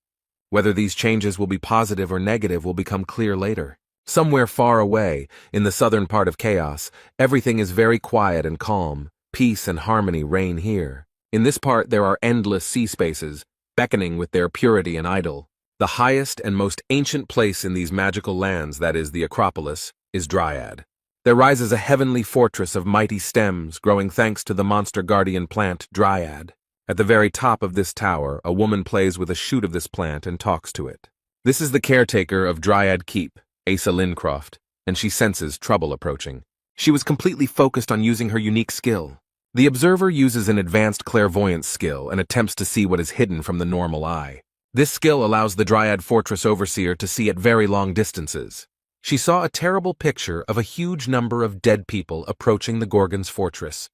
Whether these changes will be positive or negative will become clear later. Somewhere far away, in the southern part of chaos, everything is very quiet and calm. Peace and harmony reign here. In this part there are endless sea spaces, beckoning with their purity and idol. The highest and most ancient place in these magical lands, that is the Acropolis, is Dryad. There rises a heavenly fortress of mighty stems growing thanks to the monster guardian plant Dryad. At the very top of this tower, a woman plays with a shoot of this plant and talks to it. This is the caretaker of Dryad Keep, Asa Lincroft, and she senses trouble approaching. She was completely focused on using her unique skill. The observer uses an advanced clairvoyance skill and attempts to see what is hidden from the normal eye. This skill allows the Dryad Fortress Overseer to see at very long distances. She saw a terrible picture of a huge number of dead people approaching the Gorgon's fortress.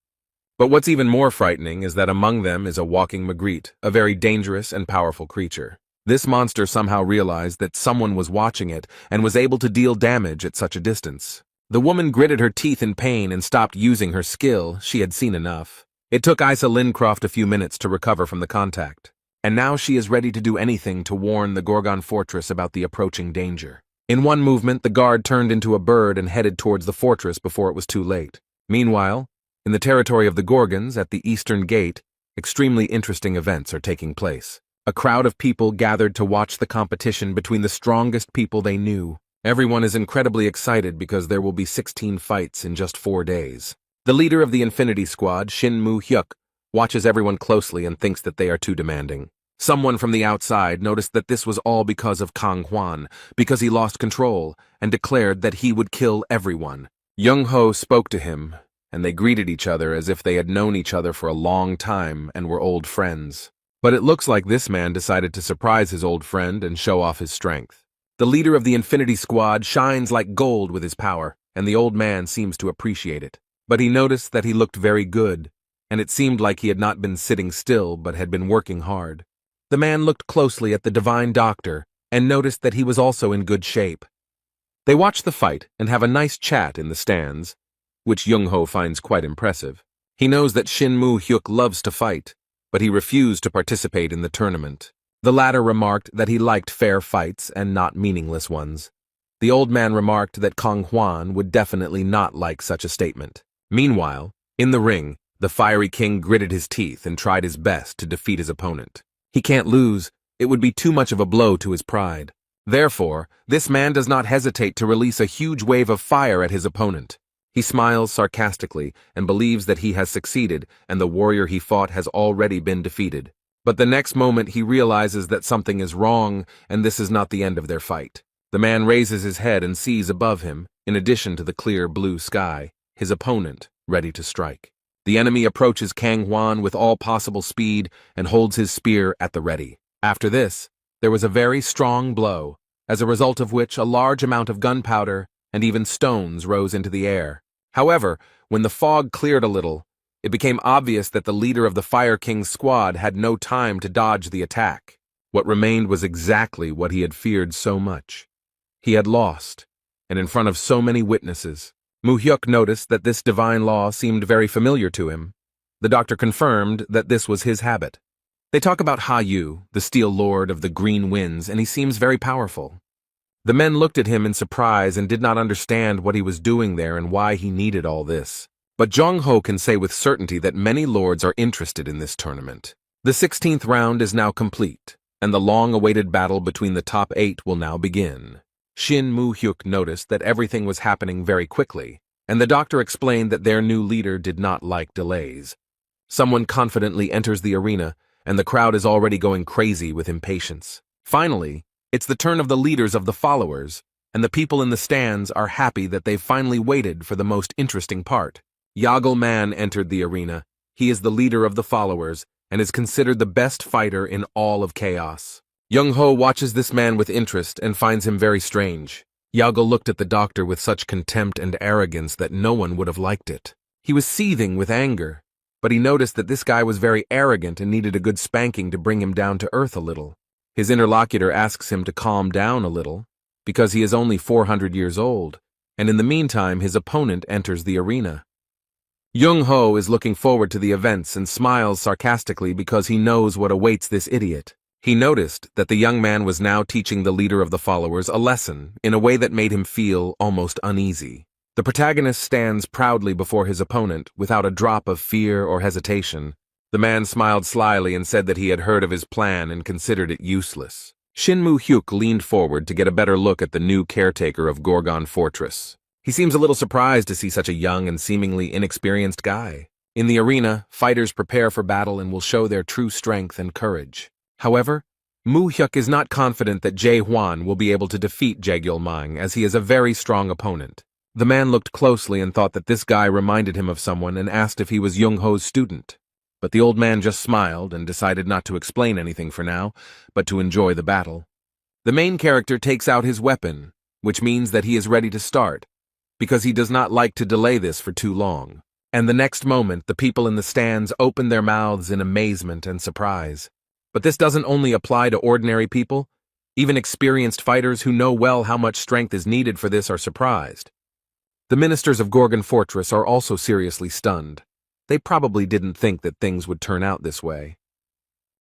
But what's even more frightening is that among them is a walking Magritte, a very dangerous and powerful creature. This monster somehow realized that someone was watching it and was able to deal damage at such a distance. The woman gritted her teeth in pain and stopped using her skill. She had seen enough. It took Asa Lincroft a few minutes to recover from the contact. And now she is ready to do anything to warn the Gorgon fortress about the approaching danger. In one movement, the guard turned into a bird and headed towards the fortress before it was too late. Meanwhile, in the territory of the Gorgons, at the eastern gate, extremely interesting events are taking place. A crowd of people gathered to watch the competition between the strongest people they knew. Everyone is incredibly excited because there will be 16 fights in just 4 days. The leader of the Infinity Squad, Shin Moo-hyuk, watches everyone closely and thinks that they are too demanding. Someone from the outside noticed that this was all because of Kang Hwan, because he lost control, and declared that he would kill everyone. Young-ho spoke to him, and they greeted each other as if they had known each other for a long time and were old friends. But it looks like this man decided to surprise his old friend and show off his strength. The leader of the Infinity Squad shines like gold with his power, and the old man seems to appreciate it. But he noticed that he looked very good, and it seemed like he had not been sitting still but had been working hard. The man looked closely at the divine doctor and noticed that he was also in good shape. They watch the fight and have a nice chat in the stands, which Young-ho finds quite impressive. He knows that Shin Moo-hyuk loves to fight, but he refused to participate in the tournament. The latter remarked that he liked fair fights and not meaningless ones. The old man remarked that Kang Hwan would definitely not like such a statement. Meanwhile, in the ring, the fiery king gritted his teeth and tried his best to defeat his opponent. He can't lose. It would be too much of a blow to his pride. Therefore, this man does not hesitate to release a huge wave of fire at his opponent. He smiles sarcastically and believes that he has succeeded and the warrior he fought has already been defeated. But the next moment he realizes that something is wrong and this is not the end of their fight. The man raises his head and sees above him, in addition to the clear blue sky, his opponent ready to strike. The enemy approaches Kang Hwan with all possible speed and holds his spear at the ready. After this, there was a very strong blow, as a result of which a large amount of gunpowder and even stones rose into the air. However, when the fog cleared a little, it became obvious that the leader of the Fire King's squad had no time to dodge the attack. What remained was exactly what he had feared so much. He had lost, and in front of so many witnesses. Moo-hyuk noticed that this divine law seemed very familiar to him. The doctor confirmed that this was his habit. They talk about Ha-yu, the Steel Lord of the Green Winds, and he seems very powerful. The men looked at him in surprise and did not understand what he was doing there and why he needed all this. But Jong-ho can say with certainty that many lords are interested in this tournament. The 16th round is now complete, and the long-awaited battle between the top 8 will now begin. Shin Moo-hyuk noticed that everything was happening very quickly, and the doctor explained that their new leader did not like delays. Someone confidently enters the arena, and the crowd is already going crazy with impatience. Finally, it's the turn of the leaders of the followers, and the people in the stands are happy that they've finally waited for the most interesting part. Yagello Man entered the arena. He is the leader of the followers, and is considered the best fighter in all of Chaos. Young-ho watches this man with interest and finds him very strange. Yago looked at the doctor with such contempt and arrogance that no one would have liked it. He was seething with anger, but he noticed that this guy was very arrogant and needed a good spanking to bring him down to earth a little. His interlocutor asks him to calm down a little, because he is only 400 years old, and in the meantime his opponent enters the arena. Young-ho is looking forward to the events and smiles sarcastically because he knows what awaits this idiot. He noticed that the young man was now teaching the leader of the followers a lesson in a way that made him feel almost uneasy. The protagonist stands proudly before his opponent without a drop of fear or hesitation. The man smiled slyly and said that he had heard of his plan and considered it useless. Shinmu Hyuk leaned forward to get a better look at the new caretaker of Gorgon Fortress. He seems a little surprised to see such a young and seemingly inexperienced guy. In the arena, fighters prepare for battle and will show their true strength and courage. However, Mu Hyuk is not confident that Jae Hwan will be able to defeat Jaegyul Mang, as he is a very strong opponent. The man looked closely and thought that this guy reminded him of someone and asked if he was Young-ho's student. But the old man just smiled and decided not to explain anything for now, but to enjoy the battle. The main character takes out his weapon, which means that he is ready to start, because he does not like to delay this for too long. And the next moment, the people in the stands open their mouths in amazement and surprise. But this doesn't only apply to ordinary people. Even experienced fighters who know well how much strength is needed for this are surprised. The ministers of Gorgon Fortress are also seriously stunned. They probably didn't think that things would turn out this way.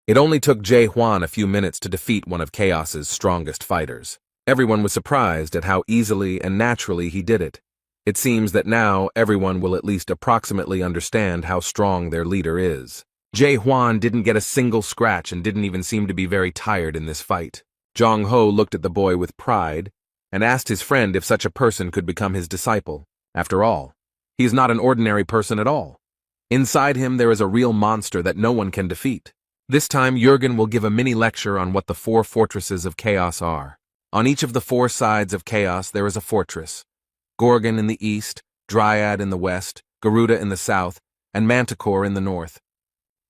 It only took Jae Hwan a few minutes to defeat one of Chaos's strongest fighters. Everyone was surprised at how easily and naturally he did it. It seems that now everyone will at least approximately understand how strong their leader is. Jae Hwan didn't get a single scratch and didn't even seem to be very tired in this fight. Jong-ho looked at the boy with pride and asked his friend if such a person could become his disciple. After all, he is not an ordinary person at all. Inside him there is a real monster that no one can defeat. This time Jurgen will give a mini lecture on what the 4 fortresses of Chaos are. On each of the 4 sides of Chaos there is a fortress. Gorgon in the east, Dryad in the west, Garuda in the south, and Manticore in the north.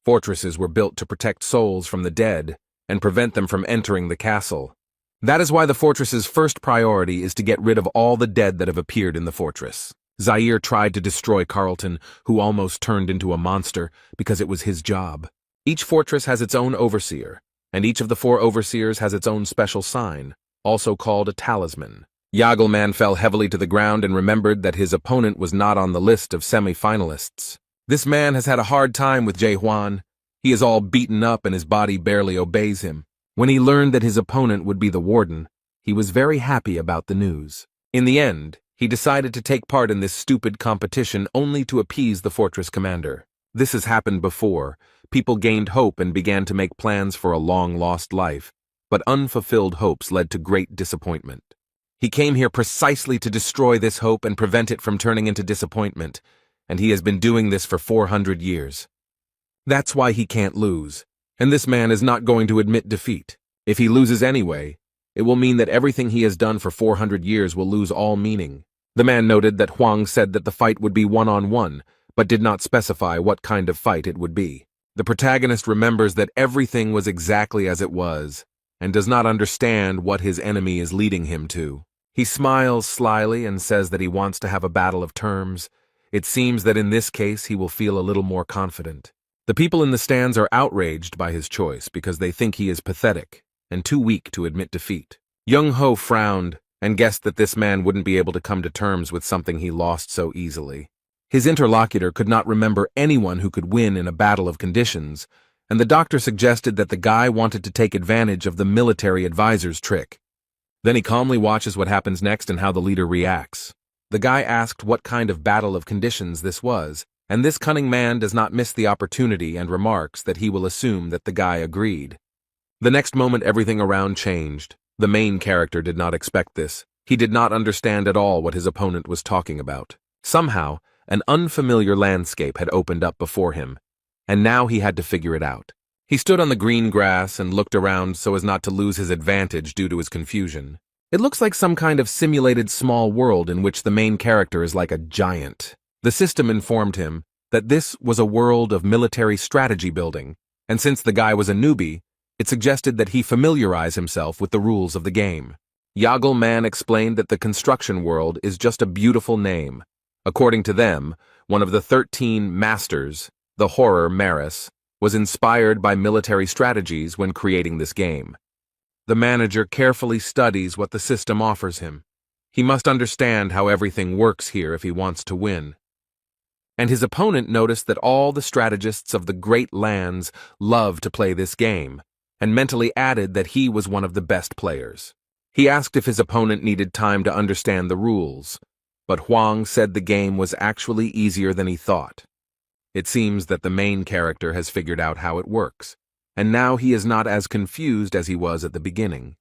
Fortresses were built to protect souls from the dead and prevent them from entering the castle. That is why the fortress's first priority is to get rid of all the dead that have appeared in the fortress. Zaire tried to destroy Carlton, who almost turned into a monster, because it was his job. Each fortress has its own overseer, and each of the 4 overseers has its own special sign, also called a talisman. Yagelman fell heavily to the ground and remembered that his opponent was not on the list of semi-finalists. This man has had a hard time with Jae Hwan. He is all beaten up and his body barely obeys him. When he learned that his opponent would be the warden, he was very happy about the news. In the end, he decided to take part in this stupid competition only to appease the fortress commander. This has happened before. People gained hope and began to make plans for a long-lost life, but unfulfilled hopes led to great disappointment. He came here precisely to destroy this hope and prevent it from turning into disappointment, and he has been doing this for 400 years. That's why he can't lose, and this man is not going to admit defeat. If he loses anyway, it will mean that everything he has done for 400 years will lose all meaning. The man noted that Huang said that the fight would be one-on-one, but did not specify what kind of fight it would be. The protagonist remembers that everything was exactly as it was, and does not understand what his enemy is leading him to. He smiles slyly and says that he wants to have a battle of terms. It seems that in this case he will feel a little more confident. The people in the stands are outraged by his choice because they think he is pathetic and too weak to admit defeat. Young-ho frowned and guessed that this man wouldn't be able to come to terms with something he lost so easily. His interlocutor could not remember anyone who could win in a battle of conditions, and the doctor suggested that the guy wanted to take advantage of the military advisor's trick. Then he calmly watches what happens next and how the leader reacts. The guy asked what kind of battle of conditions this was, and this cunning man does not miss the opportunity and remarks that he will assume that the guy agreed. The next moment everything around changed. The main character did not expect this. He did not understand at all what his opponent was talking about. Somehow, an unfamiliar landscape had opened up before him, and now he had to figure it out. He stood on the green grass and looked around so as not to lose his advantage due to his confusion. It looks like some kind of simulated small world in which the main character is like a giant. The system informed him that this was a world of military strategy building, and since the guy was a newbie, it suggested that he familiarize himself with the rules of the game. Yagelman explained that the construction world is just a beautiful name. According to them, one of the 13 masters, the horror Maris, was inspired by military strategies when creating this game. The manager carefully studies what the system offers him. He must understand how everything works here if he wants to win. And his opponent noticed that all the strategists of the Great Lands love to play this game, and mentally added that he was one of the best players. He asked if his opponent needed time to understand the rules, but Huang said the game was actually easier than he thought. It seems that the main character has figured out how it works, and now he is not as confused as he was at the beginning.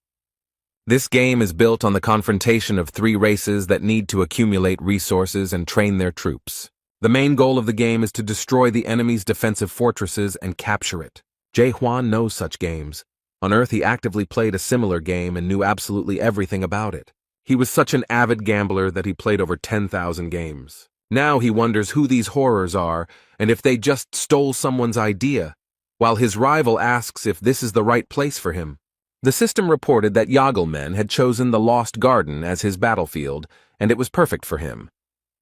This game is built on the confrontation of 3 races that need to accumulate resources and train their troops. The main goal of the game is to destroy the enemy's defensive fortresses and capture it. Jae Hwan knows such games. On Earth, he actively played a similar game and knew absolutely everything about it. He was such an avid gambler that he played over 10,000 games. Now he wonders who these horrors are and if they just stole someone's idea, while his rival asks if this is the right place for him. The system reported that Yagelman had chosen the Lost Garden as his battlefield, and it was perfect for him.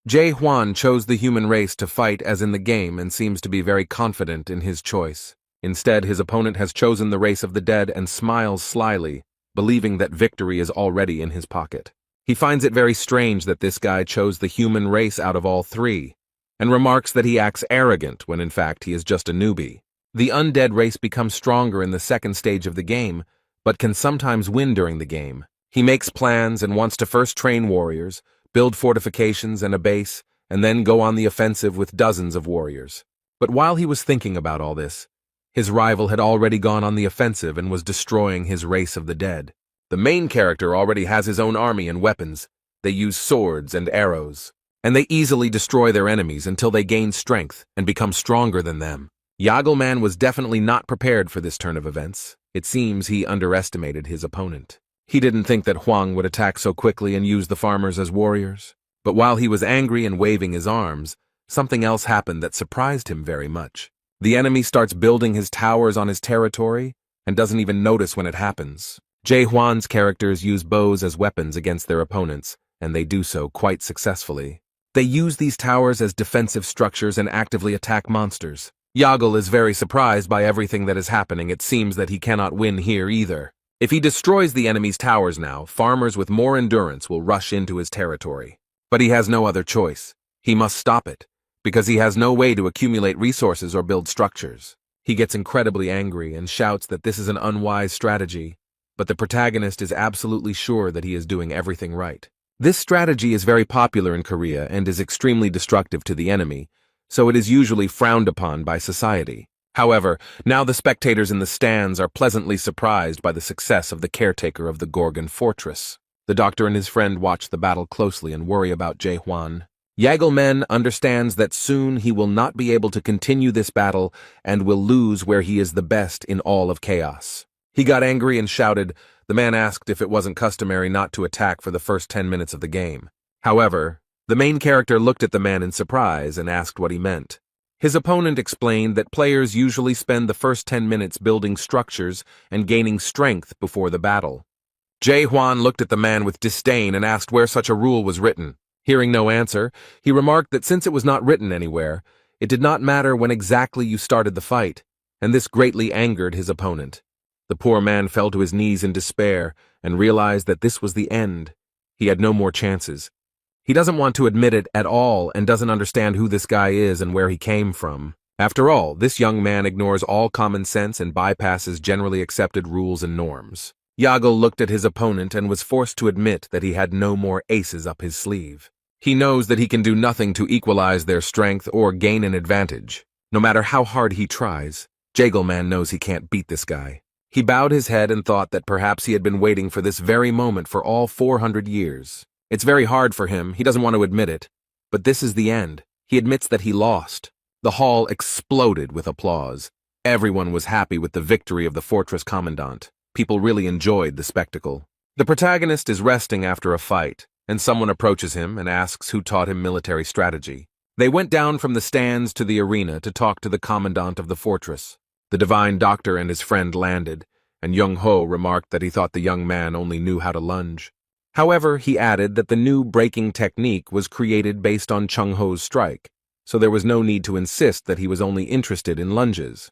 Jae Hwan chose the human race to fight as in the game and seems to be very confident in his choice. Instead, his opponent has chosen the race of the dead and smiles slyly, believing that victory is already in his pocket. He finds it very strange that this guy chose the human race out of all 3, and remarks that he acts arrogant when in fact he is just a newbie. The undead race becomes stronger in the second stage of the game, but can sometimes win during the game. He makes plans and wants to first train warriors, build fortifications and a base, and then go on the offensive with dozens of warriors. But while he was thinking about all this, his rival had already gone on the offensive and was destroying his race of the dead. The main character already has his own army and weapons. They use swords and arrows, and they easily destroy their enemies until they gain strength and become stronger than them. Yagelman was definitely not prepared for this turn of events. It seems he underestimated his opponent. He didn't think that Huang would attack so quickly and use the farmers as warriors. But while he was angry and waving his arms, something else happened that surprised him very much. The enemy starts building his towers on his territory and doesn't even notice when it happens. Jae Hwan's characters use bows as weapons against their opponents, and they do so quite successfully. They use these towers as defensive structures and actively attack monsters. Yagel is very surprised by everything that is happening. It seems that he cannot win here either. If he destroys the enemy's towers now, farmers with more endurance will rush into his territory. But he has no other choice. He must stop it, because he has no way to accumulate resources or build structures. He gets incredibly angry and shouts that this is an unwise strategy, but the protagonist is absolutely sure that he is doing everything right. This strategy is very popular in Korea and is extremely destructive to the enemy, so it is usually frowned upon by society. However, now the spectators in the stands are pleasantly surprised by the success of the caretaker of the Gorgon fortress. The doctor and his friend watch the battle closely and worry about Jae Hwan. Yagelman understands that soon he will not be able to continue this battle and will lose where he is the best in all of chaos. He got angry and shouted. The man asked if it wasn't customary not to attack for the first 10 minutes of the game. However, the main character looked at the man in surprise and asked what he meant. His opponent explained that players usually spend the first 10 minutes building structures and gaining strength before the battle. Jae Hwan looked at the man with disdain and asked where such a rule was written. Hearing no answer, he remarked that since it was not written anywhere, it did not matter when exactly you started the fight, and this greatly angered his opponent. The poor man fell to his knees in despair and realized that this was the end. He had no more chances. He doesn't want to admit it at all and doesn't understand who this guy is and where he came from. After all, this young man ignores all common sense and bypasses generally accepted rules and norms. Yagel looked at his opponent and was forced to admit that he had no more aces up his sleeve. He knows that he can do nothing to equalize their strength or gain an advantage. No matter how hard he tries, Jagelman knows he can't beat this guy. He bowed his head and thought that perhaps he had been waiting for this very moment for all 400 years. It's very hard for him, he doesn't want to admit it, but this is the end. He admits that he lost. The hall exploded with applause. Everyone was happy with the victory of the fortress commandant. People really enjoyed the spectacle. The protagonist is resting after a fight, and someone approaches him and asks who taught him military strategy. They went down from the stands to the arena to talk to the commandant of the fortress. The divine doctor and his friend landed, and Young Ho remarked that he thought the young man only knew how to lunge. However, he added that the new breaking technique was created based on Chung-Ho's strike, so there was no need to insist that he was only interested in lunges.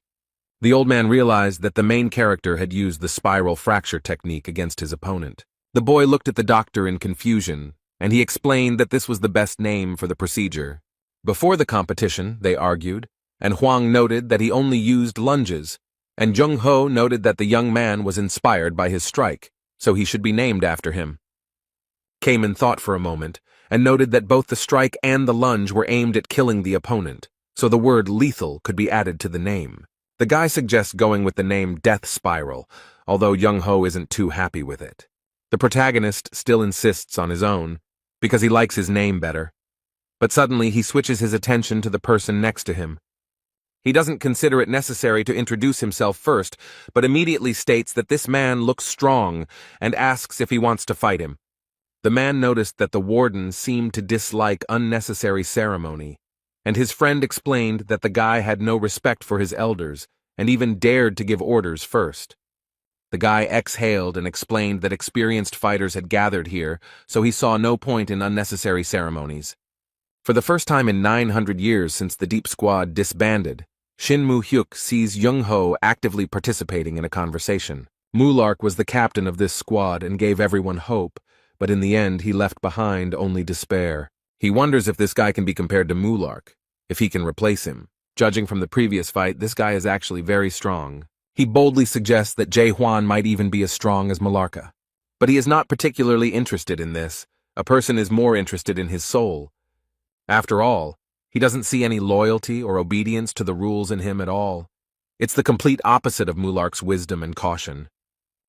The old man realized that the main character had used the spiral fracture technique against his opponent. The boy looked at the doctor in confusion, and he explained that this was the best name for the procedure. Before the competition, they argued, and Huang noted that he only used lunges, and Jung-Ho noted that the young man was inspired by his strike, so he should be named after him. Kamen thought for a moment, and noted that both the strike and the lunge were aimed at killing the opponent, so the word lethal could be added to the name. The guy suggests going with the name Death Spiral, although Jung-Ho isn't too happy with it. The protagonist still insists on his own, because he likes his name better. But suddenly he switches his attention to the person next to him. He doesn't consider it necessary to introduce himself first, but immediately states that this man looks strong and asks if he wants to fight him. The man noticed that the warden seemed to dislike unnecessary ceremony, and his friend explained that the guy had no respect for his elders and even dared to give orders first. The guy exhaled and explained that experienced fighters had gathered here, so he saw no point in unnecessary ceremonies. For the first time in 900 years since the Deep Squad disbanded, Shin Mu-hyuk sees Jung-Ho actively participating in a conversation. Mulark was the captain of this squad and gave everyone hope, but in the end he left behind only despair. He wonders if this guy can be compared to Mulark, if he can replace him. Judging from the previous fight, this guy is actually very strong. He boldly suggests that Jae-hwan might even be as strong as Malarka. But he is not particularly interested in this. A person is more interested in his soul. After all, he doesn't see any loyalty or obedience to the rules in him at all. It's the complete opposite of Mulark's wisdom and caution.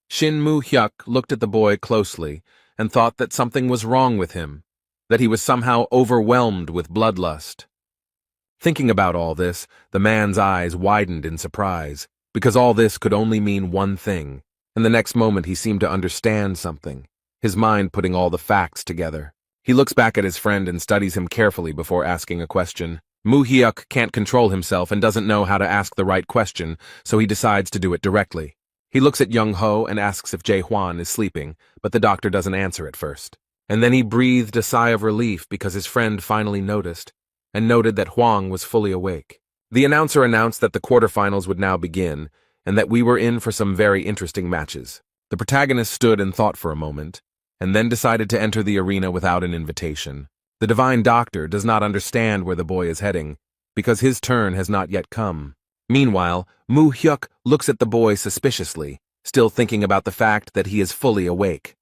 Shin Mu-hyuk looked at the boy closely and thought that something was wrong with him, that he was somehow overwhelmed with bloodlust. Thinking about all this, the man's eyes widened in surprise, because all this could only mean one thing, and the next moment he seemed to understand something, his mind putting all the facts together. He looks back at his friend and studies him carefully before asking a question. Mu-hyuk can't control himself and doesn't know how to ask the right question, so he decides to do it directly. He looks at Jung-Ho and asks if Jae-hwan is sleeping, but the doctor doesn't answer at first. And then he breathed a sigh of relief because his friend finally noticed, and noted that Hwang was fully awake. The announcer announced that the quarterfinals would now begin, and that we were in for some very interesting matches. The protagonist stood and thought for a moment, and then decided to enter the arena without an invitation. The divine doctor does not understand where the boy is heading, because his turn has not yet come. Meanwhile, Mu-hyuk looks at the boy suspiciously, still thinking about the fact that he is fully awake.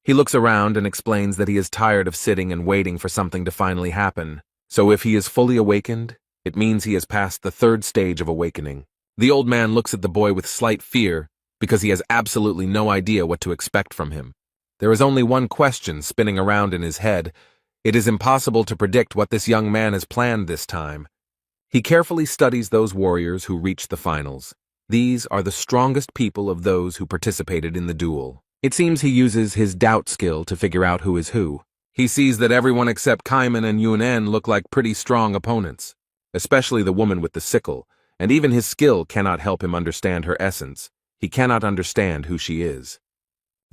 He looks around and explains that he is tired of sitting and waiting for something to finally happen. So if he is fully awakened, it means he has passed the third stage of awakening. The old man looks at the boy with slight fear, because he has absolutely no idea what to expect from him. There is only one question spinning around in his head. It is impossible to predict what this young man has planned this time. He carefully studies those warriors who reached the finals. These are the strongest people of those who participated in the duel. It seems he uses his doubt skill to figure out who is who. He sees that everyone except Kaiman and Yun-en look like pretty strong opponents, especially the woman with the sickle, and even his skill cannot help him understand her essence. He cannot understand who she is.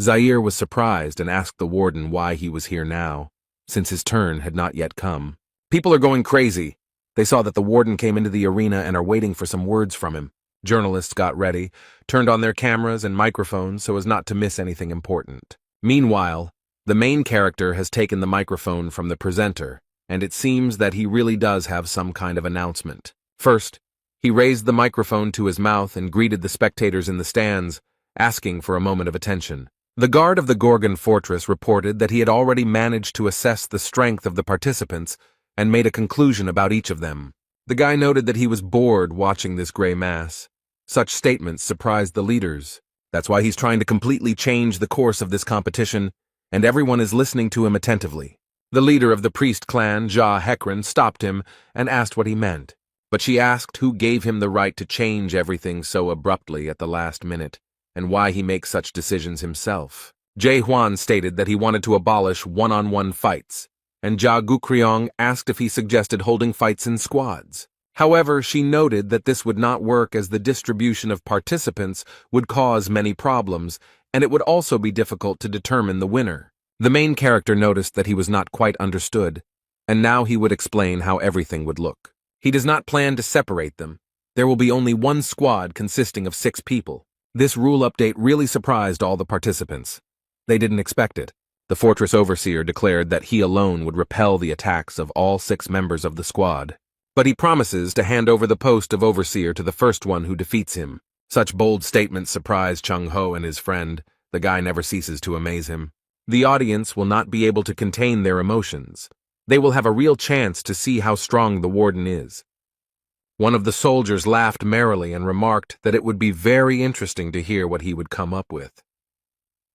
Zaire was surprised and asked the warden why he was here now, since his turn had not yet come. People are going crazy. They saw that the warden came into the arena and are waiting for some words from him. Journalists got ready, turned on their cameras and microphones so as not to miss anything important. Meanwhile, the main character has taken the microphone from the presenter, and it seems that he really does have some kind of announcement. First, he raised the microphone to his mouth and greeted the spectators in the stands, asking for a moment of attention. The guard of the Gorgon fortress reported that he had already managed to assess the strength of the participants and made a conclusion about each of them. The guy noted that he was bored watching this gray mass. Such statements surprised the leaders. That's why he's trying to completely change the course of this competition, and everyone is listening to him attentively. The leader of the priest clan, Ja Hekran, stopped him and asked what he meant, but she asked who gave him the right to change everything so abruptly at the last minute, and why he makes such decisions himself. Jae-hwan stated that he wanted to abolish one-on-one fights, and Ja Gukryong asked if he suggested holding fights in squads. However, she noted that this would not work as the distribution of participants would cause many problems, and it would also be difficult to determine the winner. The main character noticed that he was not quite understood, and now he would explain how everything would look. He does not plan to separate them. There will be only one squad consisting of 6 people. This rule update really surprised all the participants. They didn't expect it. The fortress overseer declared that he alone would repel the attacks of all 6 members of the squad. But he promises to hand over the post of overseer to the first one who defeats him. Such bold statements surprise Chung-ho and his friend. The guy never ceases to amaze him. The audience will not be able to contain their emotions. They will have a real chance to see how strong the warden is. One of the soldiers laughed merrily and remarked that it would be very interesting to hear what he would come up with.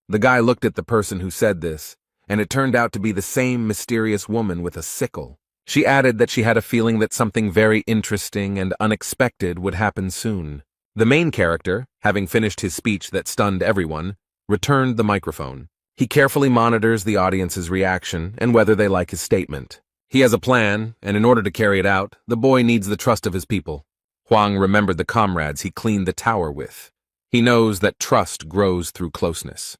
The guy looked at the person who said this, and it turned out to be the same mysterious woman with a sickle. She added that she had a feeling that something very interesting and unexpected would happen soon. The main character, having finished his speech that stunned everyone, returned the microphone. He carefully monitors the audience's reaction and whether they like his statement. He has a plan, and in order to carry it out, the boy needs the trust of his people. Hwang remembered the comrades he cleaned the tower with. He knows that trust grows through closeness.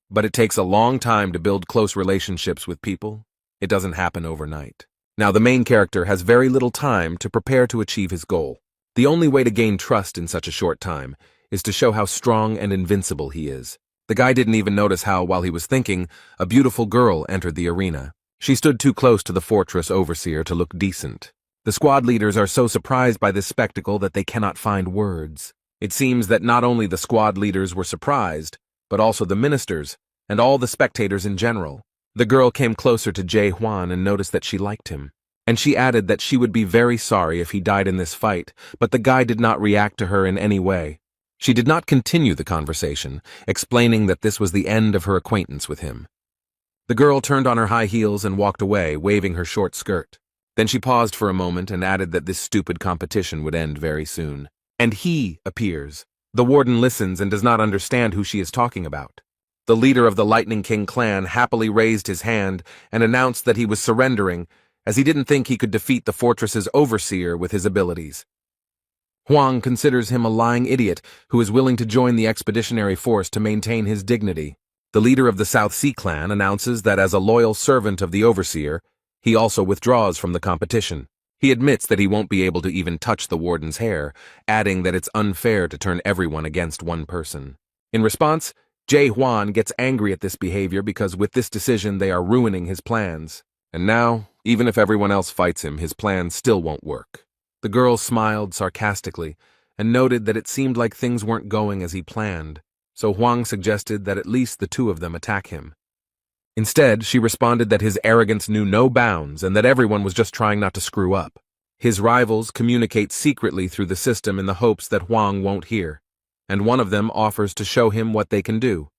But it takes a long time to build close relationships with people. It doesn't happen overnight. Now, the main character has very little time to prepare to achieve his goal. The only way to gain trust in such a short time is to show how strong and invincible he is. The guy didn't even notice how, while he was thinking, a beautiful girl entered the arena. She stood too close to the fortress overseer to look decent. The squad leaders are so surprised by this spectacle that they cannot find words. It seems that not only the squad leaders were surprised, but also the ministers, and all the spectators in general. The girl came closer to Jae-hwan and noticed that she liked him. And she added that she would be very sorry if he died in this fight, but the guy did not react to her in any way. She did not continue the conversation, explaining that this was the end of her acquaintance with him. The girl turned on her high heels and walked away, waving her short skirt. Then she paused for a moment and added that this stupid competition would end very soon. And he appears. The warden listens and does not understand who she is talking about. The leader of the Lightning King clan happily raised his hand and announced that he was surrendering, as he didn't think he could defeat the fortress's overseer with his abilities. Hwang considers him a lying idiot who is willing to join the expeditionary force to maintain his dignity. The leader of the South Sea clan announces that as a loyal servant of the overseer, he also withdraws from the competition. He admits that he won't be able to even touch the warden's hair, adding that it's unfair to turn everyone against one person. In response, Jae-hwan gets angry at this behavior because with this decision they are ruining his plans. And now, even if everyone else fights him, his plan still won't work. The girl smiled sarcastically and noted that it seemed like things weren't going as he planned, so Hwang suggested that at least the 2 of them attack him. Instead, she responded that his arrogance knew no bounds and that everyone was just trying not to screw up. His rivals communicate secretly through the system in the hopes that Hwang won't hear, and one of them offers to show him what they can do.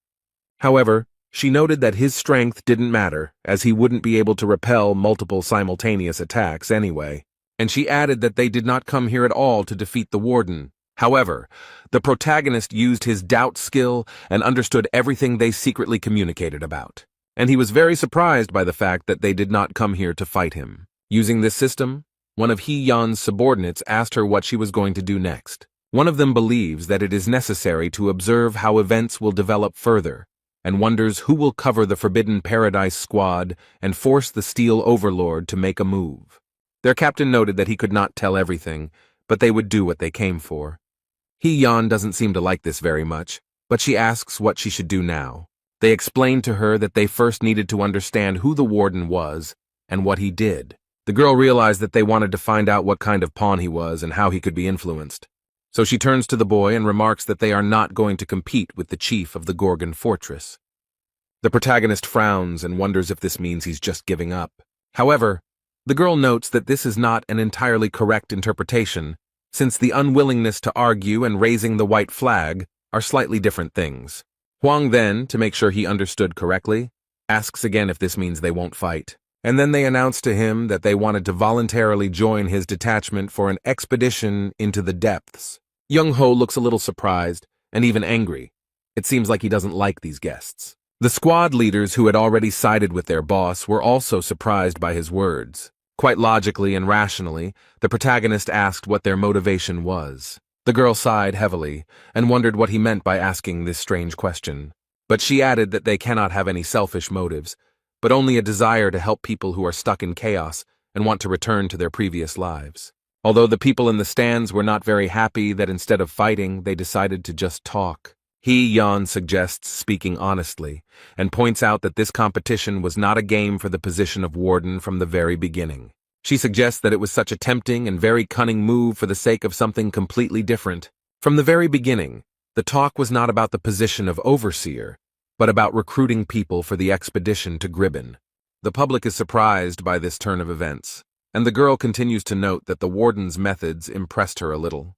However, she noted that his strength didn't matter, as he wouldn't be able to repel multiple simultaneous attacks anyway. And she added that they did not come here at all to defeat the warden. However, the protagonist used his doubt skill and understood everything they secretly communicated about. And he was very surprised by the fact that they did not come here to fight him. Using this system, one of Hee-yeon's subordinates asked her what she was going to do next. One of them believes that it is necessary to observe how events will develop further, and wonders who will cover the Forbidden Paradise squad and force the Steel Overlord to make a move. Their captain noted that he could not tell everything, but they would do what they came for. Hee-yeon doesn't seem to like this very much, but she asks what she should do now. They explained to her that they first needed to understand who the warden was and what he did. The girl realized that they wanted to find out what kind of pawn he was and how he could be influenced. So she turns to the boy and remarks that they are not going to compete with the chief of the Gorgon fortress. The protagonist frowns and wonders if this means he's just giving up. However, the girl notes that this is not an entirely correct interpretation, since the unwillingness to argue and raising the white flag are slightly different things. Hwang then, to make sure he understood correctly, asks again if this means they won't fight. And then they announce to him that they wanted to voluntarily join his detachment for an expedition into the depths. Young-ho looks a little surprised and even angry. It seems like he doesn't like these guests. The squad leaders who had already sided with their boss were also surprised by his words. Quite logically and rationally, the protagonist asked what their motivation was. The girl sighed heavily and wondered what he meant by asking this strange question. But she added that they cannot have any selfish motives, but only a desire to help people who are stuck in chaos and want to return to their previous lives. Although the people in the stands were not very happy that instead of fighting, they decided to just talk. Yan suggests speaking honestly, and points out that this competition was not a game for the position of warden from the very beginning. She suggests that it was such a tempting and very cunning move for the sake of something completely different. From the very beginning, the talk was not about the position of overseer, but about recruiting people for the expedition to Gribben. The public is surprised by this turn of events, and the girl continues to note that the warden's methods impressed her a little.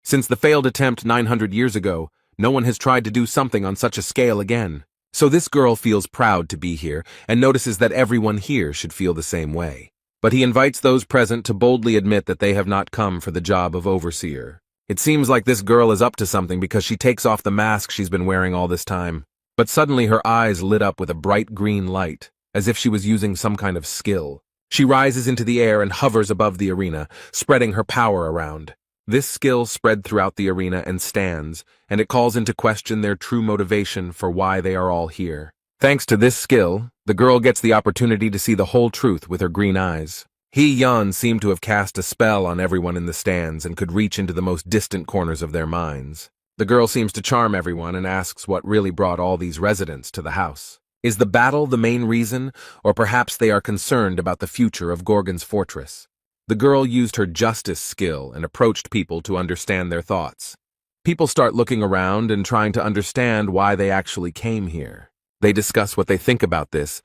Since the failed attempt 900 years ago, no one has tried to do something on such a scale again. So this girl feels proud to be here and notices that everyone here should feel the same way. But he invites those present to boldly admit that they have not come for the job of overseer. It seems like this girl is up to something because she takes off the mask she's been wearing all this time. But suddenly her eyes lit up with a bright green light, as if she was using some kind of skill. She rises into the air and hovers above the arena, spreading her power around. This skill spread throughout the arena and stands, and it calls into question their true motivation for why they are all here. Thanks to this skill, the girl gets the opportunity to see the whole truth with her green eyes. Yan seemed to have cast a spell on everyone in the stands and could reach into the most distant corners of their minds. The girl seems to charm everyone and asks what really brought all these residents to the house. Is the battle the main reason, or perhaps they are concerned about the future of Gorgon's fortress? The girl used her justice skill and approached people to understand their thoughts. People start looking around and trying to understand why they actually came here. They discuss what they think about this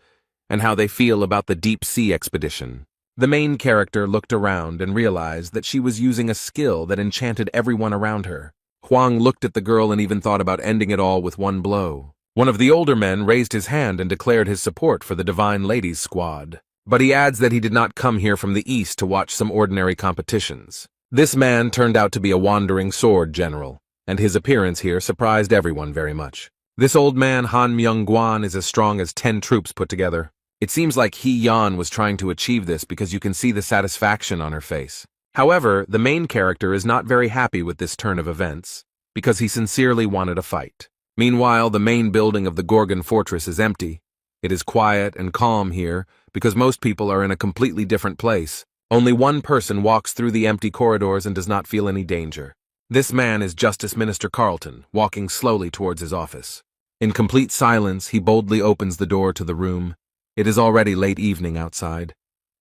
and how they feel about the deep sea expedition. The main character looked around and realized that she was using a skill that enchanted everyone around her. Huang looked at the girl and even thought about ending it all with one blow. One of the older men raised his hand and declared his support for the Divine Ladies squad. But he adds that he did not come here from the east to watch some ordinary competitions. This man turned out to be a wandering sword general, and his appearance here surprised everyone very much. This old man, Han Myung-gwan, is as strong as 10 troops put together. It seems like Yan was trying to achieve this because you can see the satisfaction on her face. However, the main character is not very happy with this turn of events, because he sincerely wanted a fight. Meanwhile, the main building of the Gorgon fortress is empty. It is quiet and calm here, because most people are in a completely different place. Only one person walks through the empty corridors and does not feel any danger. This man is Justice Minister Carlton, walking slowly towards his office. In complete silence, he boldly opens the door to the room. It is already late evening outside.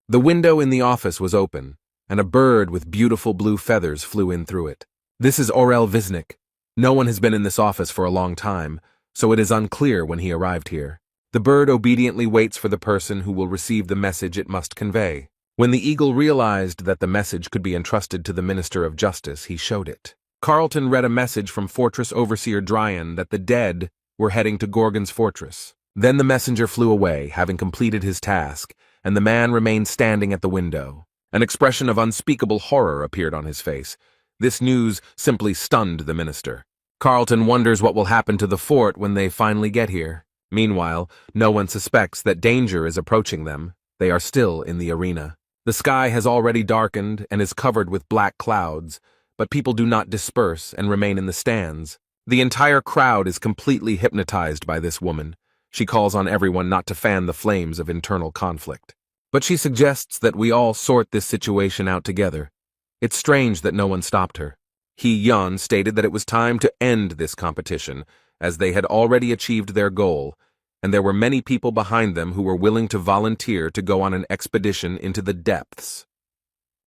The window in the office was open, and a bird with beautiful blue feathers flew in through it. This is Orel Visnik. No one has been in this office for a long time, so it is unclear when he arrived here. The bird obediently waits for the person who will receive the message it must convey. When the eagle realized that the message could be entrusted to the Minister of Justice, he showed it. Carlton read a message from Fortress Overseer Dryan that the dead were heading to Gorgon's fortress. Then the messenger flew away, having completed his task, and the man remained standing at the window. An expression of unspeakable horror appeared on his face. This news simply stunned the minister. Carlton wonders what will happen to the fort when they finally get here. Meanwhile, no one suspects that danger is approaching them. They are still in the arena. The sky has already darkened and is covered with black clouds, but people do not disperse and remain in the stands. The entire crowd is completely hypnotized by this woman. She calls on everyone not to fan the flames of internal conflict. But she suggests that we all sort this situation out together. It's strange that no one stopped her. Yan stated that it was time to end this competition, as they had already achieved their goal, and there were many people behind them who were willing to volunteer to go on an expedition into the depths.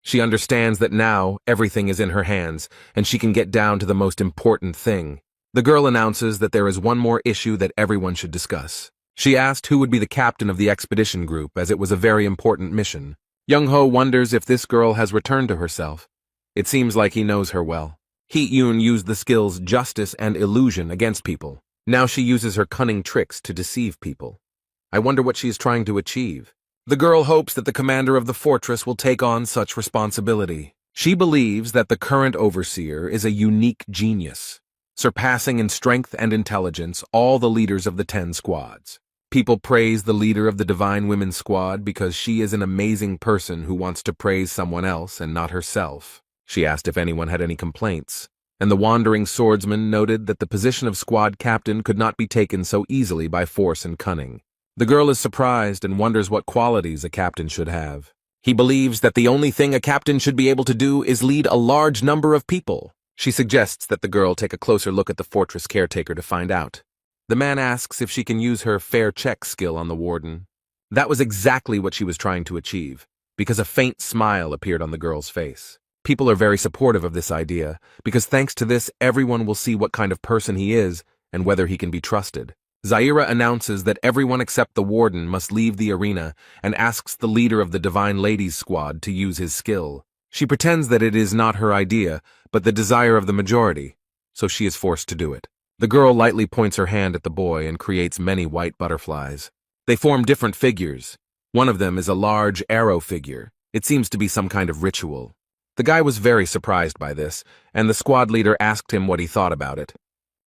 She understands that now everything is in her hands, and she can get down to the most important thing. The girl announces that there is one more issue that everyone should discuss. She asked who would be the captain of the expedition group, as it was a very important mission. Young-ho wonders if this girl has returned to herself. It seems like he knows her well. Hee-yoon used the skills justice and illusion against people. Now she uses her cunning tricks to deceive people. I wonder what she is trying to achieve. The girl hopes that the commander of the fortress will take on such responsibility. She believes that the current overseer is a unique genius, surpassing in strength and intelligence all the leaders of the 10 squads. People praise the leader of the Divine Women's Squad because she is an amazing person who wants to praise someone else and not herself. She asked if anyone had any complaints, and the wandering swordsman noted that the position of squad captain could not be taken so easily by force and cunning. The girl is surprised and wonders what qualities a captain should have. He believes that the only thing a captain should be able to do is lead a large number of people. She suggests that the girl take a closer look at the fortress caretaker to find out. The man asks if she can use her fair check skill on the warden. That was exactly what she was trying to achieve, because a faint smile appeared on the girl's face. People are very supportive of this idea, because thanks to this, everyone will see what kind of person he is and whether he can be trusted. Zaira announces that everyone except the warden must leave the arena and asks the leader of the Divine Ladies Squad to use his skill. She pretends that it is not her idea, but the desire of the majority, so she is forced to do it. The girl lightly points her hand at the boy and creates many white butterflies. They form different figures. One of them is a large arrow figure. It seems to be some kind of ritual. The guy was very surprised by this, and the squad leader asked him what he thought about it.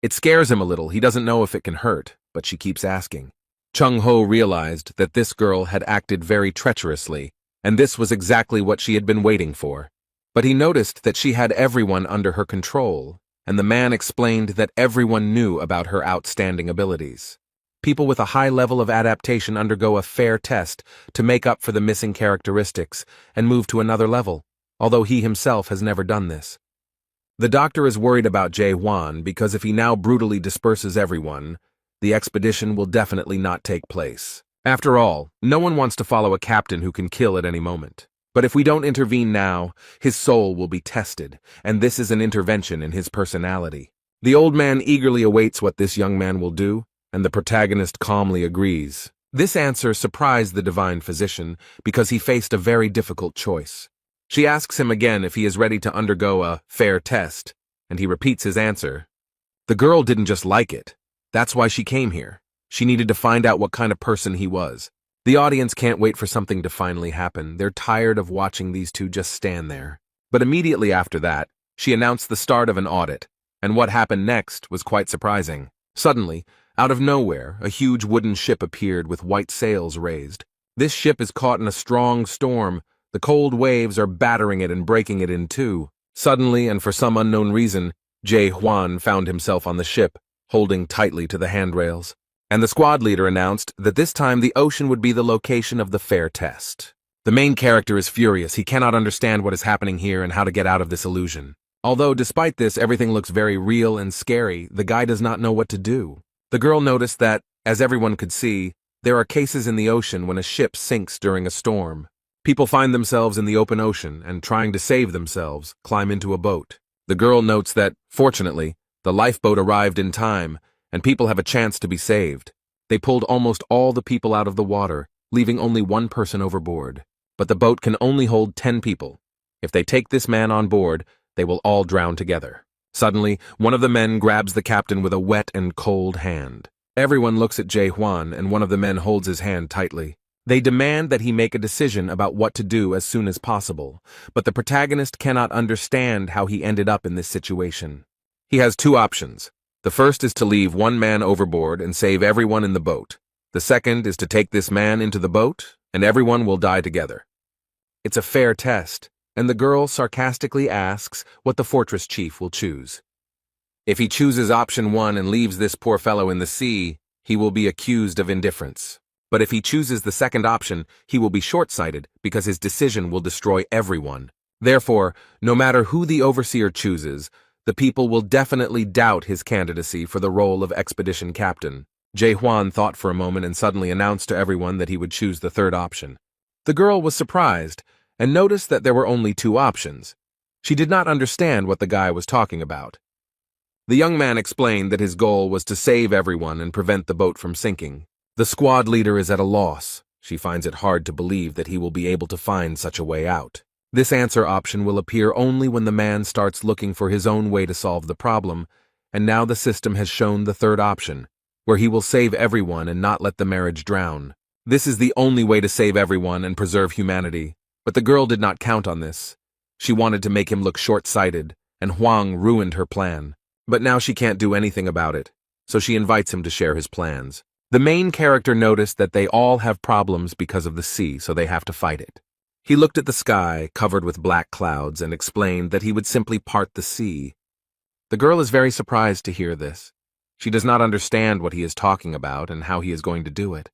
It scares him a little. He doesn't know if it can hurt, but she keeps asking. Chung-ho realized that this girl had acted very treacherously, and this was exactly what she had been waiting for. But he noticed that she had everyone under her control, and the man explained that everyone knew about her outstanding abilities. People with a high level of adaptation undergo a fair test to make up for the missing characteristics and move to another level, although he himself has never done this. The doctor is worried about Jae-hwan because if he now brutally disperses everyone, the expedition will definitely not take place. After all, no one wants to follow a captain who can kill at any moment. But if we don't intervene now, his soul will be tested, and this is an intervention in his personality. The old man eagerly awaits what this young man will do, and the protagonist calmly agrees. This answer surprised the divine physician because he faced a very difficult choice. She asks him again if he is ready to undergo a fair test, and he repeats his answer. The girl didn't just like it. That's why she came here. She needed to find out what kind of person he was. The audience can't wait for something to finally happen. They're tired of watching these two just stand there. But immediately after that, she announced the start of an audit, and what happened next was quite surprising. Suddenly, out of nowhere, a huge wooden ship appeared with white sails raised. This ship is caught in a strong storm. The cold waves are battering it and breaking it in two. Suddenly, and for some unknown reason, Jae-hwan found himself on the ship, holding tightly to the handrails. And the squad leader announced that this time the ocean would be the location of the fair test. The main character is furious. He cannot understand what is happening here and how to get out of this illusion. Although, despite this, everything looks very real and scary, the guy does not know what to do. The girl noticed that, as everyone could see, there are cases in the ocean when a ship sinks during a storm. People find themselves in the open ocean and, trying to save themselves, climb into a boat. The girl notes that, fortunately, the lifeboat arrived in time, and people have a chance to be saved. They pulled almost all the people out of the water, leaving only one person overboard. But the boat can only hold 10 people. If they take this man on board, they will all drown together. Suddenly, one of the men grabs the captain with a wet and cold hand. Everyone looks at Jae-hwan, and one of the men holds his hand tightly. They demand that he make a decision about what to do as soon as possible, but the protagonist cannot understand how he ended up in this situation. He has two options. The first is to leave one man overboard and save everyone in the boat. The second is to take this man into the boat, and everyone will die together. It's a fair test, and the girl sarcastically asks what the fortress chief will choose. If he chooses option 1 and leaves this poor fellow in the sea, he will be accused of indifference. But if he chooses the second option, he will be short-sighted because his decision will destroy everyone. Therefore, no matter who the overseer chooses, the people will definitely doubt his candidacy for the role of expedition captain. Jae-hwan thought for a moment and suddenly announced to everyone that he would choose the third option. The girl was surprised and noticed that there were only 2 options. She did not understand what the guy was talking about. The young man explained that his goal was to save everyone and prevent the boat from sinking. The squad leader is at a loss. She finds it hard to believe that he will be able to find such a way out. This answer option will appear only when the man starts looking for his own way to solve the problem, and now the system has shown the third option, where he will save everyone and not let the marriage drown. This is the only way to save everyone and preserve humanity, but the girl did not count on this. She wanted to make him look short-sighted, and Hwang ruined her plan. But now she can't do anything about it, so she invites him to share his plans. The main character noticed that they all have problems because of the sea, so they have to fight it. He looked at the sky, covered with black clouds, and explained that he would simply part the sea. The girl is very surprised to hear this. She does not understand what he is talking about and how he is going to do it.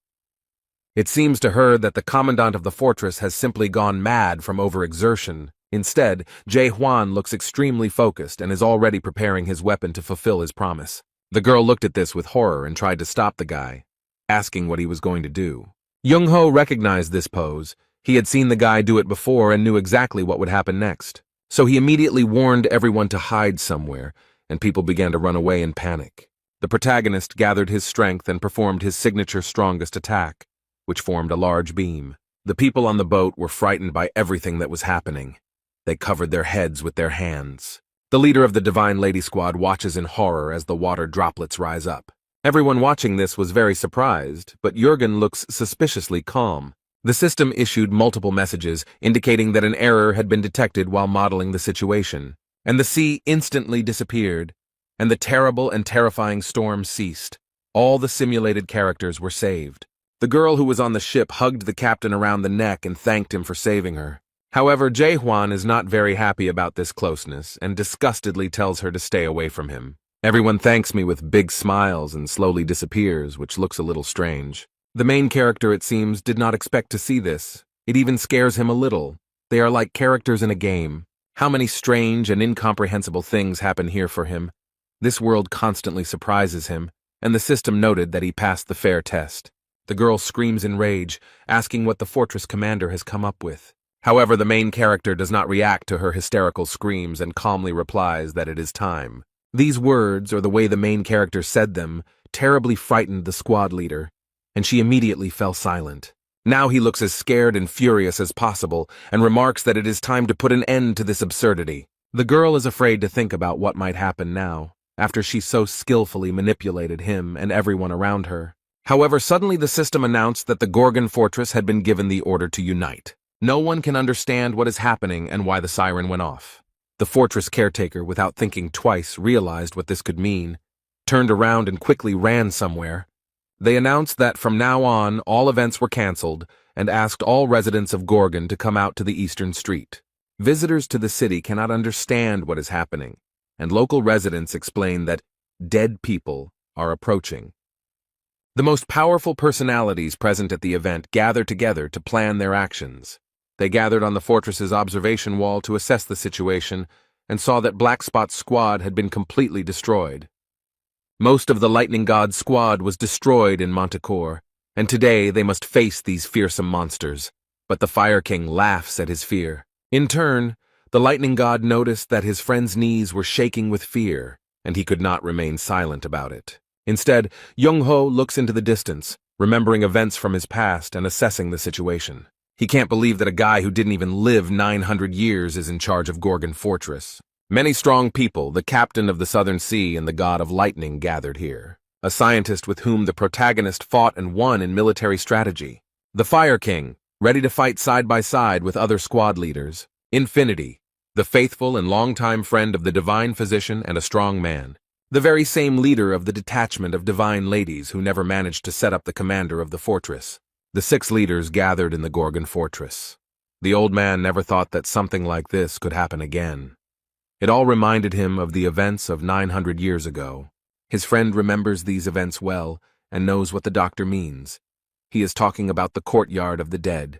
It seems to her that the commandant of the fortress has simply gone mad from overexertion. Instead, Jae-hwan looks extremely focused and is already preparing his weapon to fulfill his promise. The girl looked at this with horror and tried to stop the guy, asking what he was going to do. Young-ho recognized this pose. He had seen the guy do it before and knew exactly what would happen next. So he immediately warned everyone to hide somewhere, and people began to run away in panic. The protagonist gathered his strength and performed his signature strongest attack, which formed a large beam. The people on the boat were frightened by everything that was happening. They covered their heads with their hands. The leader of the Divine Lady Squad watches in horror as the water droplets rise up. Everyone watching this was very surprised, but Jurgen looks suspiciously calm. The system issued multiple messages indicating that an error had been detected while modeling the situation, and the sea instantly disappeared, and the terrible and terrifying storm ceased. All the simulated characters were saved. The girl who was on the ship hugged the captain around the neck and thanked him for saving her. However, Jae-hwan is not very happy about this closeness and disgustedly tells her to stay away from him. Everyone thanks me with big smiles and slowly disappears, which looks a little strange. The main character, it seems, did not expect to see this. It even scares him a little. They are like characters in a game. How many strange and incomprehensible things happen here for him. This world constantly surprises him, and the system noted that he passed the fair test. The girl screams in rage, asking what the fortress commander has come up with. However, the main character does not react to her hysterical screams and calmly replies that it is time. These words, or the way the main character said them, terribly frightened the squad leader, and she immediately fell silent. Now he looks as scared and furious as possible and remarks that it is time to put an end to this absurdity. The girl is afraid to think about what might happen now, after she so skillfully manipulated him and everyone around her. However, suddenly the system announced that the Gorgon fortress had been given the order to unite. No one can understand what is happening and why the siren went off. The fortress caretaker, without thinking twice, realized what this could mean, turned around and quickly ran somewhere. They announced that from now on, all events were cancelled and asked all residents of Gorgon to come out to the eastern street. Visitors to the city cannot understand what is happening, and local residents explain that dead people are approaching. The most powerful personalities present at the event gather together to plan their actions. They gathered on the fortress's observation wall to assess the situation and saw that Black Spot's squad had been completely destroyed. Most of the Lightning God's squad was destroyed in Manticore, and today they must face these fearsome monsters. But the Fire King laughs at his fear. In turn, the Lightning God noticed that his friend's knees were shaking with fear, and he could not remain silent about it. Instead, Young-ho looks into the distance, remembering events from his past and assessing the situation. He can't believe that a guy who didn't even live 900 years is in charge of Gorgon Fortress. Many strong people, the captain of the Southern Sea and the god of lightning, gathered here. A scientist with whom the protagonist fought and won in military strategy. The Fire King, ready to fight side by side with other squad leaders. Infinity, the faithful and longtime friend of the divine physician and a strong man. The very same leader of the detachment of divine ladies who never managed to set up the commander of the fortress. The 6 leaders gathered in the Gorgon fortress. The old man never thought that something like this could happen again. It all reminded him of the events of 900 years ago. His friend remembers these events well and knows what the doctor means. He is talking about the courtyard of the dead.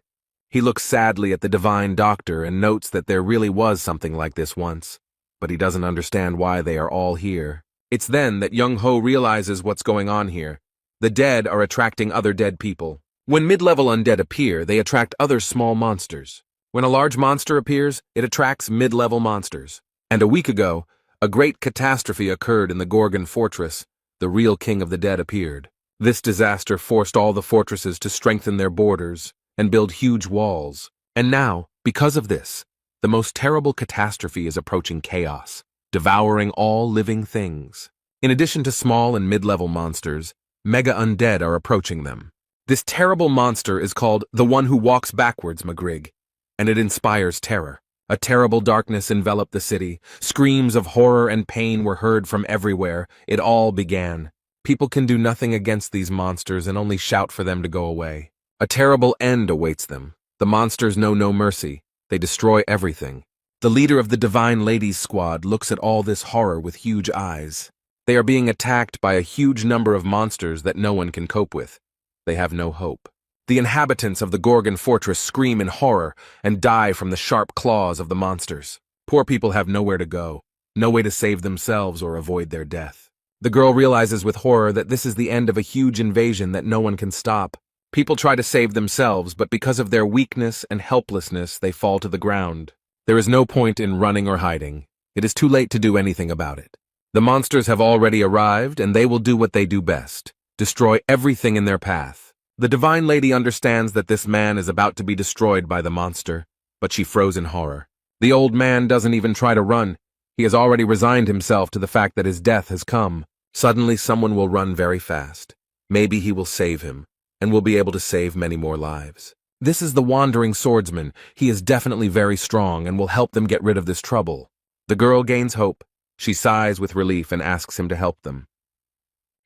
He looks sadly at the divine doctor and notes that there really was something like this once, but he doesn't understand why they are all here. It's then that Young-ho realizes what's going on here. The dead are attracting other dead people. When mid-level undead appear, they attract other small monsters. When a large monster appears, it attracts mid-level monsters. And a week ago, a great catastrophe occurred in the Gorgon fortress. The real king of the dead appeared. This disaster forced all the fortresses to strengthen their borders and build huge walls. And now, because of this, the most terrible catastrophe is approaching chaos, devouring all living things. In addition to small and mid-level monsters, mega undead are approaching them. This terrible monster is called the One Who Walks Backwards, Magrig, and it inspires terror. A terrible darkness enveloped the city. Screams of horror and pain were heard from everywhere. It all began. People can do nothing against these monsters and only shout for them to go away. A terrible end awaits them. The monsters know no mercy. They destroy everything. The leader of the Divine Ladies Squad looks at all this horror with huge eyes. They are being attacked by a huge number of monsters that no one can cope with. They have no hope. The inhabitants of the Gorgon fortress scream in horror and die from the sharp claws of the monsters. Poor people have nowhere to go, no way to save themselves or avoid their death. The girl realizes with horror that this is the end of a huge invasion that no one can stop. People try to save themselves, but because of their weakness and helplessness, they fall to the ground. There is no point in running or hiding. It is too late to do anything about it. The monsters have already arrived, and they will do what they do best: destroy everything in their path. The Divine Lady understands that this man is about to be destroyed by the monster, but she froze in horror. The old man doesn't even try to run. He has already resigned himself to the fact that his death has come. Suddenly someone will run very fast. Maybe he will save him, and will be able to save many more lives. This is the wandering swordsman. He is definitely very strong and will help them get rid of this trouble. The girl gains hope. She sighs with relief and asks him to help them.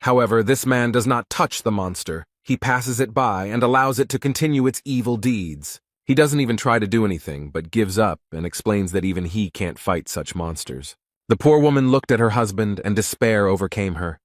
However, this man does not touch the monster. He passes it by and allows it to continue its evil deeds. He doesn't even try to do anything, but gives up and explains that even he can't fight such monsters. The poor woman looked at her husband and despair overcame her.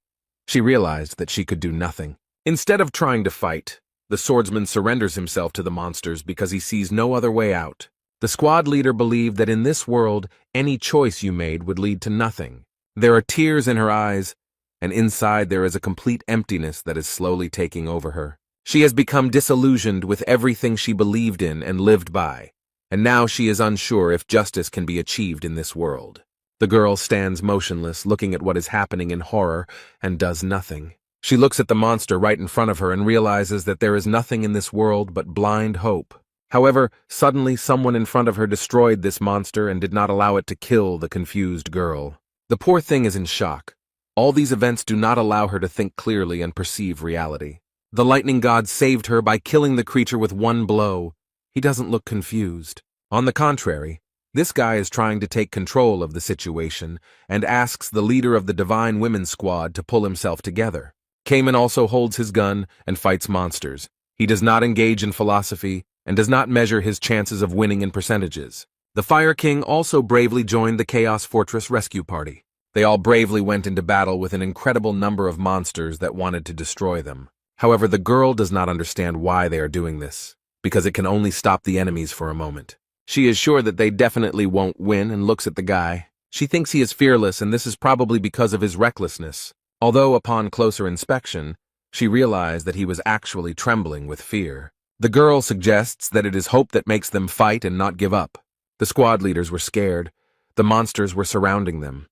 She realized that she could do nothing. Instead of trying to fight, the swordsman surrenders himself to the monsters because he sees no other way out. The squad leader believed that in this world, any choice you made would lead to nothing. There are tears in her eyes, and inside there is a complete emptiness that is slowly taking over her. She has become disillusioned with everything she believed in and lived by, and now she is unsure if justice can be achieved in this world. The girl stands motionless, looking at what is happening in horror, and does nothing. She looks at the monster right in front of her and realizes that there is nothing in this world but blind hope. However, suddenly someone in front of her destroyed this monster and did not allow it to kill the confused girl. The poor thing is in shock. All these events do not allow her to think clearly and perceive reality. The lightning god saved her by killing the creature with one blow. He doesn't look confused. On the contrary, this guy is trying to take control of the situation and asks the leader of the Divine Women's Squad to pull himself together. Cayman also holds his gun and fights monsters. He does not engage in philosophy and does not measure his chances of winning in percentages. The Fire King also bravely joined the Chaos Fortress rescue party. They all bravely went into battle with an incredible number of monsters that wanted to destroy them. However, the girl does not understand why they are doing this, because it can only stop the enemies for a moment. She is sure that they definitely won't win and looks at the guy. She thinks he is fearless, and this is probably because of his recklessness. Although upon closer inspection, she realized that he was actually trembling with fear. The girl suggests that it is hope that makes them fight and not give up. The squad leaders were scared. The monsters were surrounding them.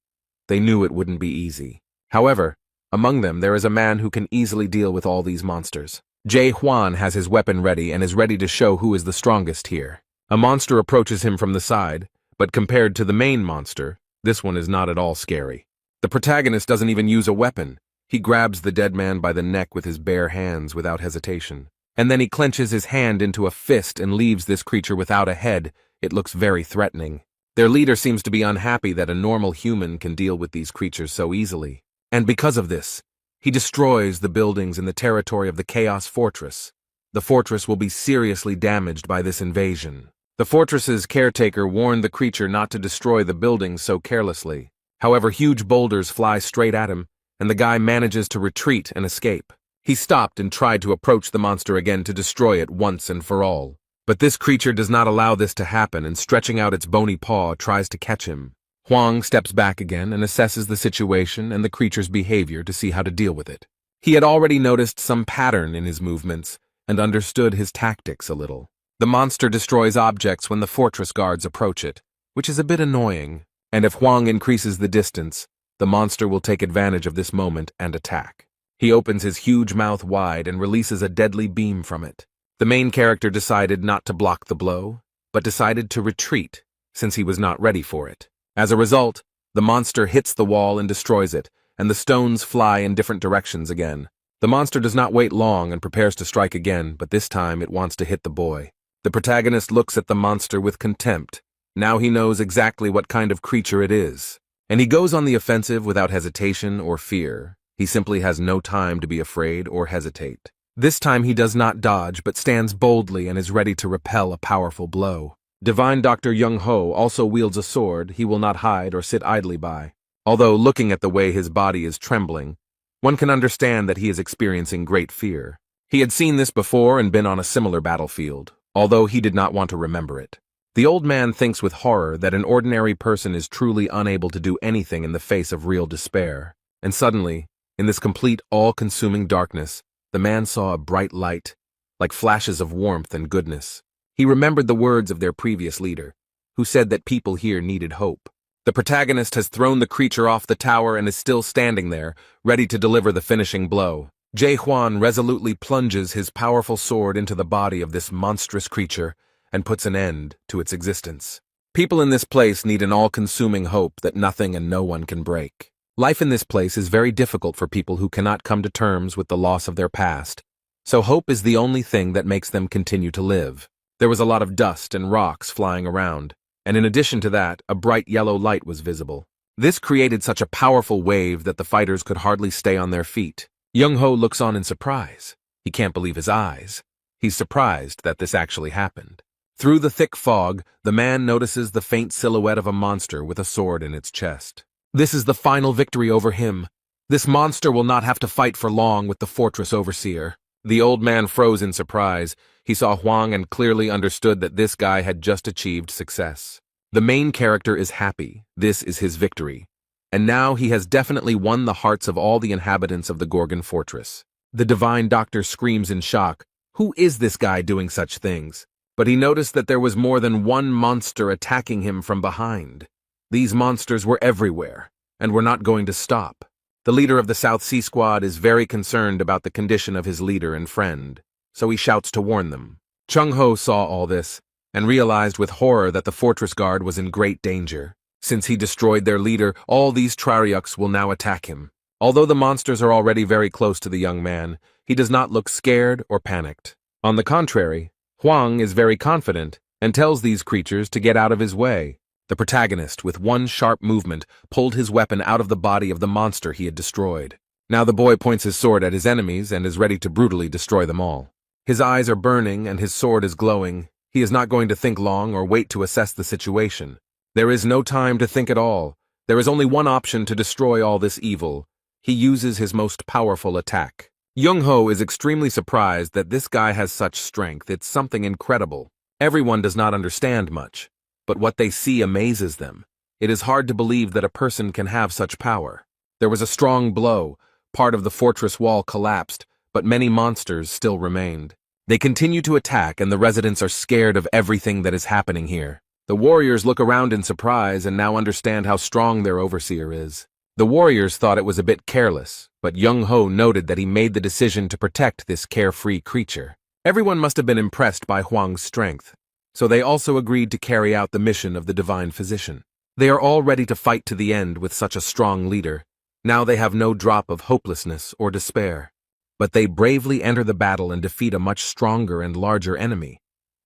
They knew it wouldn't be easy. However, among them there is a man who can easily deal with all these monsters. Jae Hwan has his weapon ready and is ready to show who is the strongest here. A monster approaches him from the side, but compared to the main monster, this one is not at all scary. The protagonist doesn't even use a weapon. He grabs the dead man by the neck with his bare hands without hesitation. And then he clenches his hand into a fist and leaves this creature without a head. It looks very threatening. Their leader seems to be unhappy that a normal human can deal with these creatures so easily. And because of this, he destroys the buildings in the territory of the Chaos Fortress. The fortress will be seriously damaged by this invasion. The fortress's caretaker warned the creature not to destroy the buildings so carelessly. However, huge boulders fly straight at him, and the guy manages to retreat and escape. He stopped and tried to approach the monster again to destroy it once and for all. But this creature does not allow this to happen and stretching out its bony paw tries to catch him. Huang steps back again and assesses the situation and the creature's behavior to see how to deal with it. He had already noticed some pattern in his movements and understood his tactics a little. The monster destroys objects when the fortress guards approach it, which is a bit annoying, and if Huang increases the distance, the monster will take advantage of this moment and attack. He opens his huge mouth wide and releases a deadly beam from it. The main character decided not to block the blow, but decided to retreat, since he was not ready for it. As a result, the monster hits the wall and destroys it, and the stones fly in different directions again. The monster does not wait long and prepares to strike again, but this time it wants to hit the boy. The protagonist looks at the monster with contempt. Now he knows exactly what kind of creature it is. And he goes on the offensive without hesitation or fear. He simply has no time to be afraid or hesitate. This time he does not dodge, but stands boldly and is ready to repel a powerful blow. Divine Dr. Young Ho also wields a sword he will not hide or sit idly by. Although looking at the way his body is trembling, one can understand that he is experiencing great fear. He had seen this before and been on a similar battlefield, although he did not want to remember it. The old man thinks with horror that an ordinary person is truly unable to do anything in the face of real despair. And suddenly, in this complete, all-consuming darkness, the man saw a bright light, like flashes of warmth and goodness. He remembered the words of their previous leader, who said that people here needed hope. The protagonist has thrown the creature off the tower and is still standing there, ready to deliver the finishing blow. Jae Hwan resolutely plunges his powerful sword into the body of this monstrous creature and puts an end to its existence. People in this place need an all-consuming hope that nothing and no one can break. Life in this place is very difficult for people who cannot come to terms with the loss of their past, so hope is the only thing that makes them continue to live. There was a lot of dust and rocks flying around, and in addition to that, a bright yellow light was visible. This created such a powerful wave that the fighters could hardly stay on their feet. Young-ho looks on in surprise. He can't believe his eyes. He's surprised that this actually happened. Through the thick fog, the man notices the faint silhouette of a monster with a sword in its chest. This is the final victory over him. This monster will not have to fight for long with the fortress overseer. The old man froze in surprise. He saw Huang and clearly understood that this guy had just achieved success. The main character is happy. This is his victory. And now he has definitely won the hearts of all the inhabitants of the Gorgon fortress. The divine doctor screams in shock. Who is this guy doing such things? But he noticed that there was more than one monster attacking him from behind. These monsters were everywhere, and were not going to stop. The leader of the South Sea Squad is very concerned about the condition of his leader and friend, so he shouts to warn them. Chung-ho saw all this, and realized with horror that the fortress guard was in great danger. Since he destroyed their leader, all these Traryuks will now attack him. Although the monsters are already very close to the young man, he does not look scared or panicked. On the contrary, Huang is very confident and tells these creatures to get out of his way. The protagonist, with one sharp movement, pulled his weapon out of the body of the monster he had destroyed. Now the boy points his sword at his enemies and is ready to brutally destroy them all. His eyes are burning and his sword is glowing. He is not going to think long or wait to assess the situation. There is no time to think at all. There is only one option to destroy all this evil. He uses his most powerful attack. Young-ho is extremely surprised that this guy has such strength. It's something incredible. Everyone does not understand much, but what they see amazes them. It is hard to believe that a person can have such power. There was a strong blow. Part of the fortress wall collapsed, but many monsters still remained. They continue to attack, and the residents are scared of everything that is happening here. The warriors look around in surprise and now understand how strong their overseer is. The warriors thought it was a bit careless, but Young-ho noted that he made the decision to protect this carefree creature. Everyone must have been impressed by Huang's strength, so they also agreed to carry out the mission of the divine physician. They are all ready to fight to the end with such a strong leader. Now they have no drop of hopelessness or despair. But they bravely enter the battle and defeat a much stronger and larger enemy.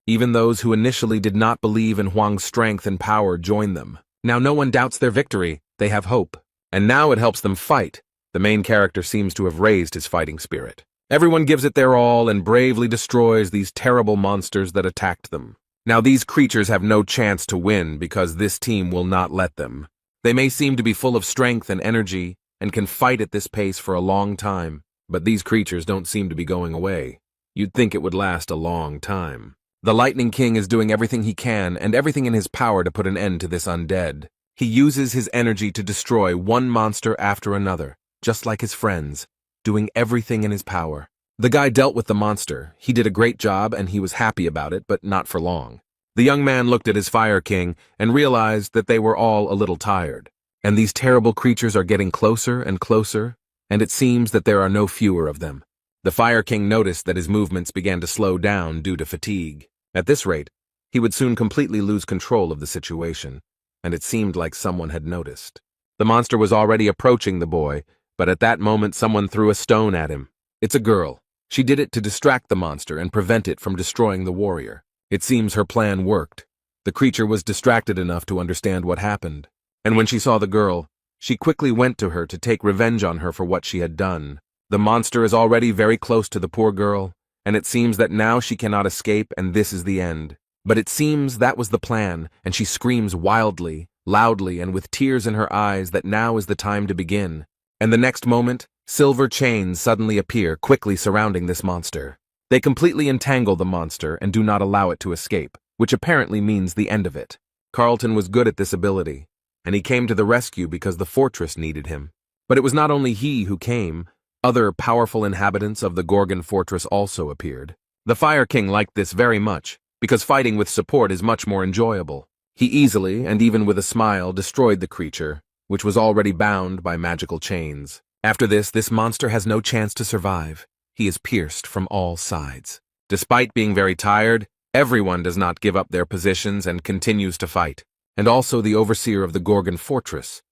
Even those who initially did not believe in Huang's strength and power join them. Now no one doubts their victory. They have hope. And now it helps them fight. The main character seems to have raised his fighting spirit. Everyone gives it their all and bravely destroys these terrible monsters that attacked them. Now these creatures have no chance to win because this team will not let them. They may seem to be full of strength and energy and can fight at this pace for a long time, but these creatures don't seem to be going away. You'd think it would last a long time. The Lightning King is doing everything he can and everything in his power to put an end to this undead. He uses his energy to destroy one monster after another, just like his friends, doing everything in his power. The guy dealt with the monster. He did a great job and he was happy about it, but not for long. The young man looked at his Fire King and realized that they were all a little tired. And these terrible creatures are getting closer and closer, and it seems that there are no fewer of them. The Fire King noticed that his movements began to slow down due to fatigue. At this rate, he would soon completely lose control of the situation, and it seemed like someone had noticed. The monster was already approaching the boy, but at that moment someone threw a stone at him. It's a girl. She did it to distract the monster and prevent it from destroying the warrior. It seems her plan worked. The creature was distracted enough to understand what happened, and when she saw the girl, she quickly went to her to take revenge on her for what she had done. The monster is already very close to the poor girl, and it seems that now she cannot escape and this is the end. But it seems that was the plan, and she screams wildly, loudly, and with tears in her eyes that now is the time to begin. And the next moment, Silver chains suddenly appear, quickly surrounding this monster. They completely entangle the monster and do not allow it to escape, which apparently means the end of it. Carlton was good at this ability, and he came to the rescue because the fortress needed him. But it was not only he who came, other powerful inhabitants of the Gorgon fortress also appeared. The Fire King liked this very much, because fighting with support is much more enjoyable. He easily, and even with a smile, destroyed the creature, which was already bound by magical chains. After this monster has no chance to survive. He is pierced from all sides. Despite being very tired, everyone does not give up their positions and continues to fight. And also the overseer of the Gorgon fortress,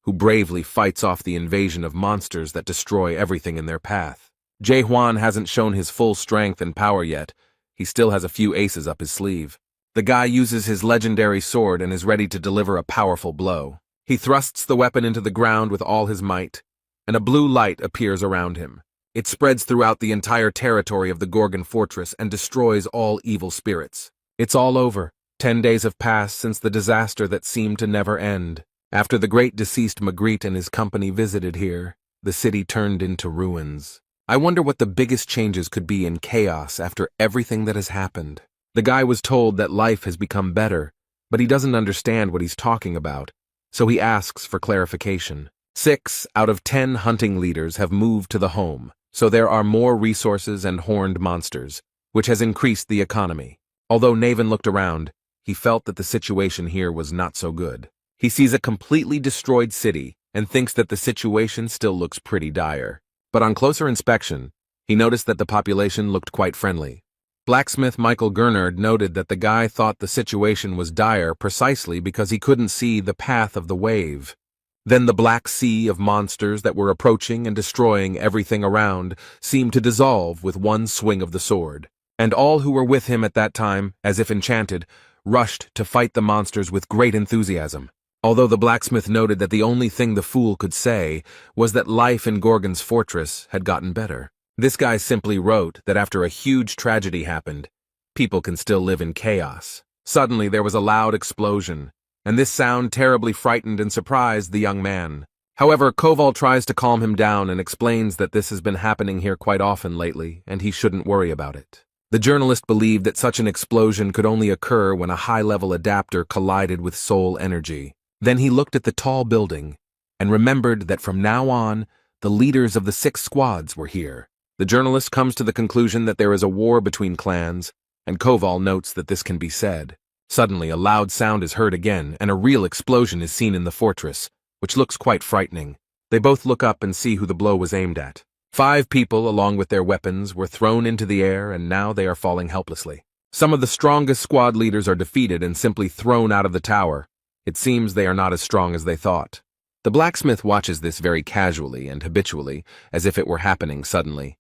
who bravely fights off the invasion of monsters that destroy everything in their path. Jae-hwan hasn't shown his full strength and power yet. He still has a few aces up his sleeve. The guy uses his legendary sword and is ready to deliver a powerful blow. He thrusts the weapon into the ground with all his might, and a blue light appears around him. It spreads throughout the entire territory of the Gorgon fortress and destroys all evil spirits. It's all over. 10 days have passed since the disaster that seemed to never end. After the great deceased Magritte and his company visited here, the city turned into ruins. I wonder what the biggest changes could be in chaos after everything that has happened. The guy was told that life has become better, but he doesn't understand what he's talking about, so he asks for clarification. 6 out of 10 hunting leaders have moved to the home, so there are more resources and horned monsters, which has increased the economy. Although Naven looked around, he felt that the situation here was not so good. He sees a completely destroyed city and thinks that the situation still looks pretty dire. But on closer inspection, he noticed that the population looked quite friendly. Blacksmith Michael Gernard noted that the guy thought the situation was dire precisely because he couldn't see the path of the wave. Then the black sea of monsters that were approaching and destroying everything around seemed to dissolve with one swing of the sword. And all who were with him at that time, as if enchanted, rushed to fight the monsters with great enthusiasm. Although the blacksmith noted that the only thing the fool could say was that life in Gorgon's fortress had gotten better. This guy simply wrote that after a huge tragedy happened, people can still live in chaos. Suddenly there was a loud explosion, and this sound terribly frightened and surprised the young man. However, Koval tries to calm him down and explains that this has been happening here quite often lately, and he shouldn't worry about it. The journalist believed that such an explosion could only occur when a high-level adapter collided with soul energy. Then he looked at the tall building and remembered that from now on, the leaders of the 6 squads were here. The journalist comes to the conclusion that there is a war between clans, and Koval notes that this can be said. Suddenly, a loud sound is heard again, and a real explosion is seen in the fortress, which looks quite frightening. They both look up and see who the blow was aimed at. 5 people, along with their weapons, were thrown into the air, and now they are falling helplessly. Some of the strongest squad leaders are defeated and simply thrown out of the tower. It seems they are not as strong as they thought. The blacksmith watches this very casually and habitually, as if it were happening suddenly.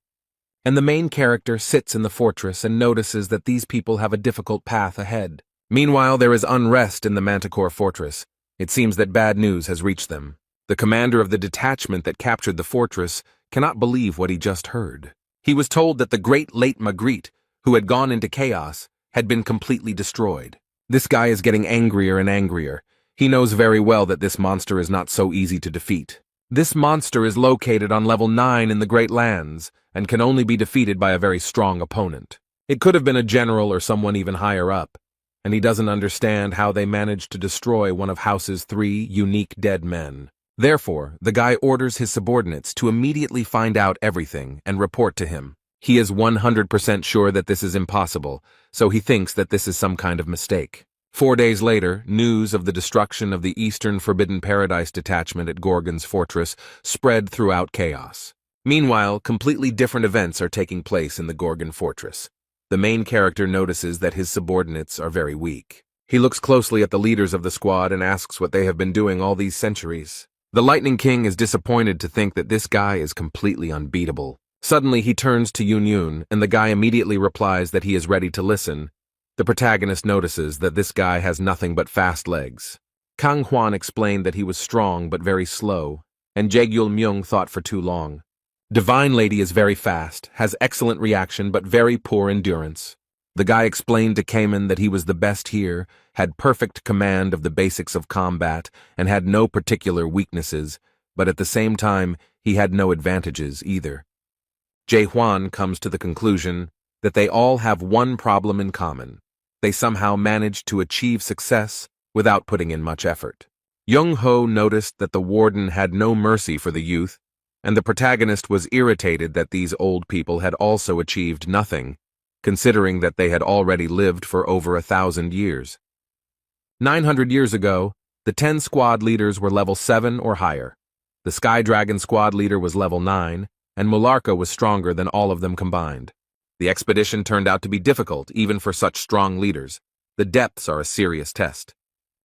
And the main character sits in the fortress and notices that these people have a difficult path ahead. Meanwhile, there is unrest in the Manticore fortress. It seems that bad news has reached them. The commander of the detachment that captured the fortress cannot believe what he just heard. He was told that the great late Magritte, who had gone into chaos, had been completely destroyed. This guy is getting angrier and angrier. He knows very well that this monster is not so easy to defeat. This monster is located on level 9 in the Great Lands and can only be defeated by a very strong opponent. It could have been a general or someone even higher up, and he doesn't understand how they managed to destroy one of House's 3 unique dead men. Therefore, the guy orders his subordinates to immediately find out everything and report to him. He is 100% sure that this is impossible, so he thinks that this is some kind of mistake. 4 days later, news of the destruction of the Eastern Forbidden Paradise detachment at Gorgon's fortress spread throughout chaos. Meanwhile, completely different events are taking place in the Gorgon fortress. The main character notices that his subordinates are very weak. He looks closely at the leaders of the squad and asks what they have been doing all these centuries. The Lightning King is disappointed to think that this guy is completely unbeatable. Suddenly, he turns to Yun Yun, and the guy immediately replies that he is ready to listen. The protagonist notices that this guy has nothing but fast legs. Kang Hwan explained that he was strong but very slow, and Jaegyul Myung thought for too long. Divine Lady is very fast, has excellent reaction but very poor endurance. The guy explained to Cayman that he was the best here, had perfect command of the basics of combat, and had no particular weaknesses, but at the same time, he had no advantages either. Jae-hwan comes to the conclusion that they all have one problem in common. They somehow managed to achieve success without putting in much effort. Young-ho noticed that the warden had no mercy for the youth, and the protagonist was irritated that these old people had also achieved nothing, considering that they had already lived for over 1,000 years. 900 years ago, the 10 squad leaders were level 7 or higher. The Sky Dragon squad leader was level 9, and Mularka was stronger than all of them combined. The expedition turned out to be difficult, even for such strong leaders. The depths are a serious test.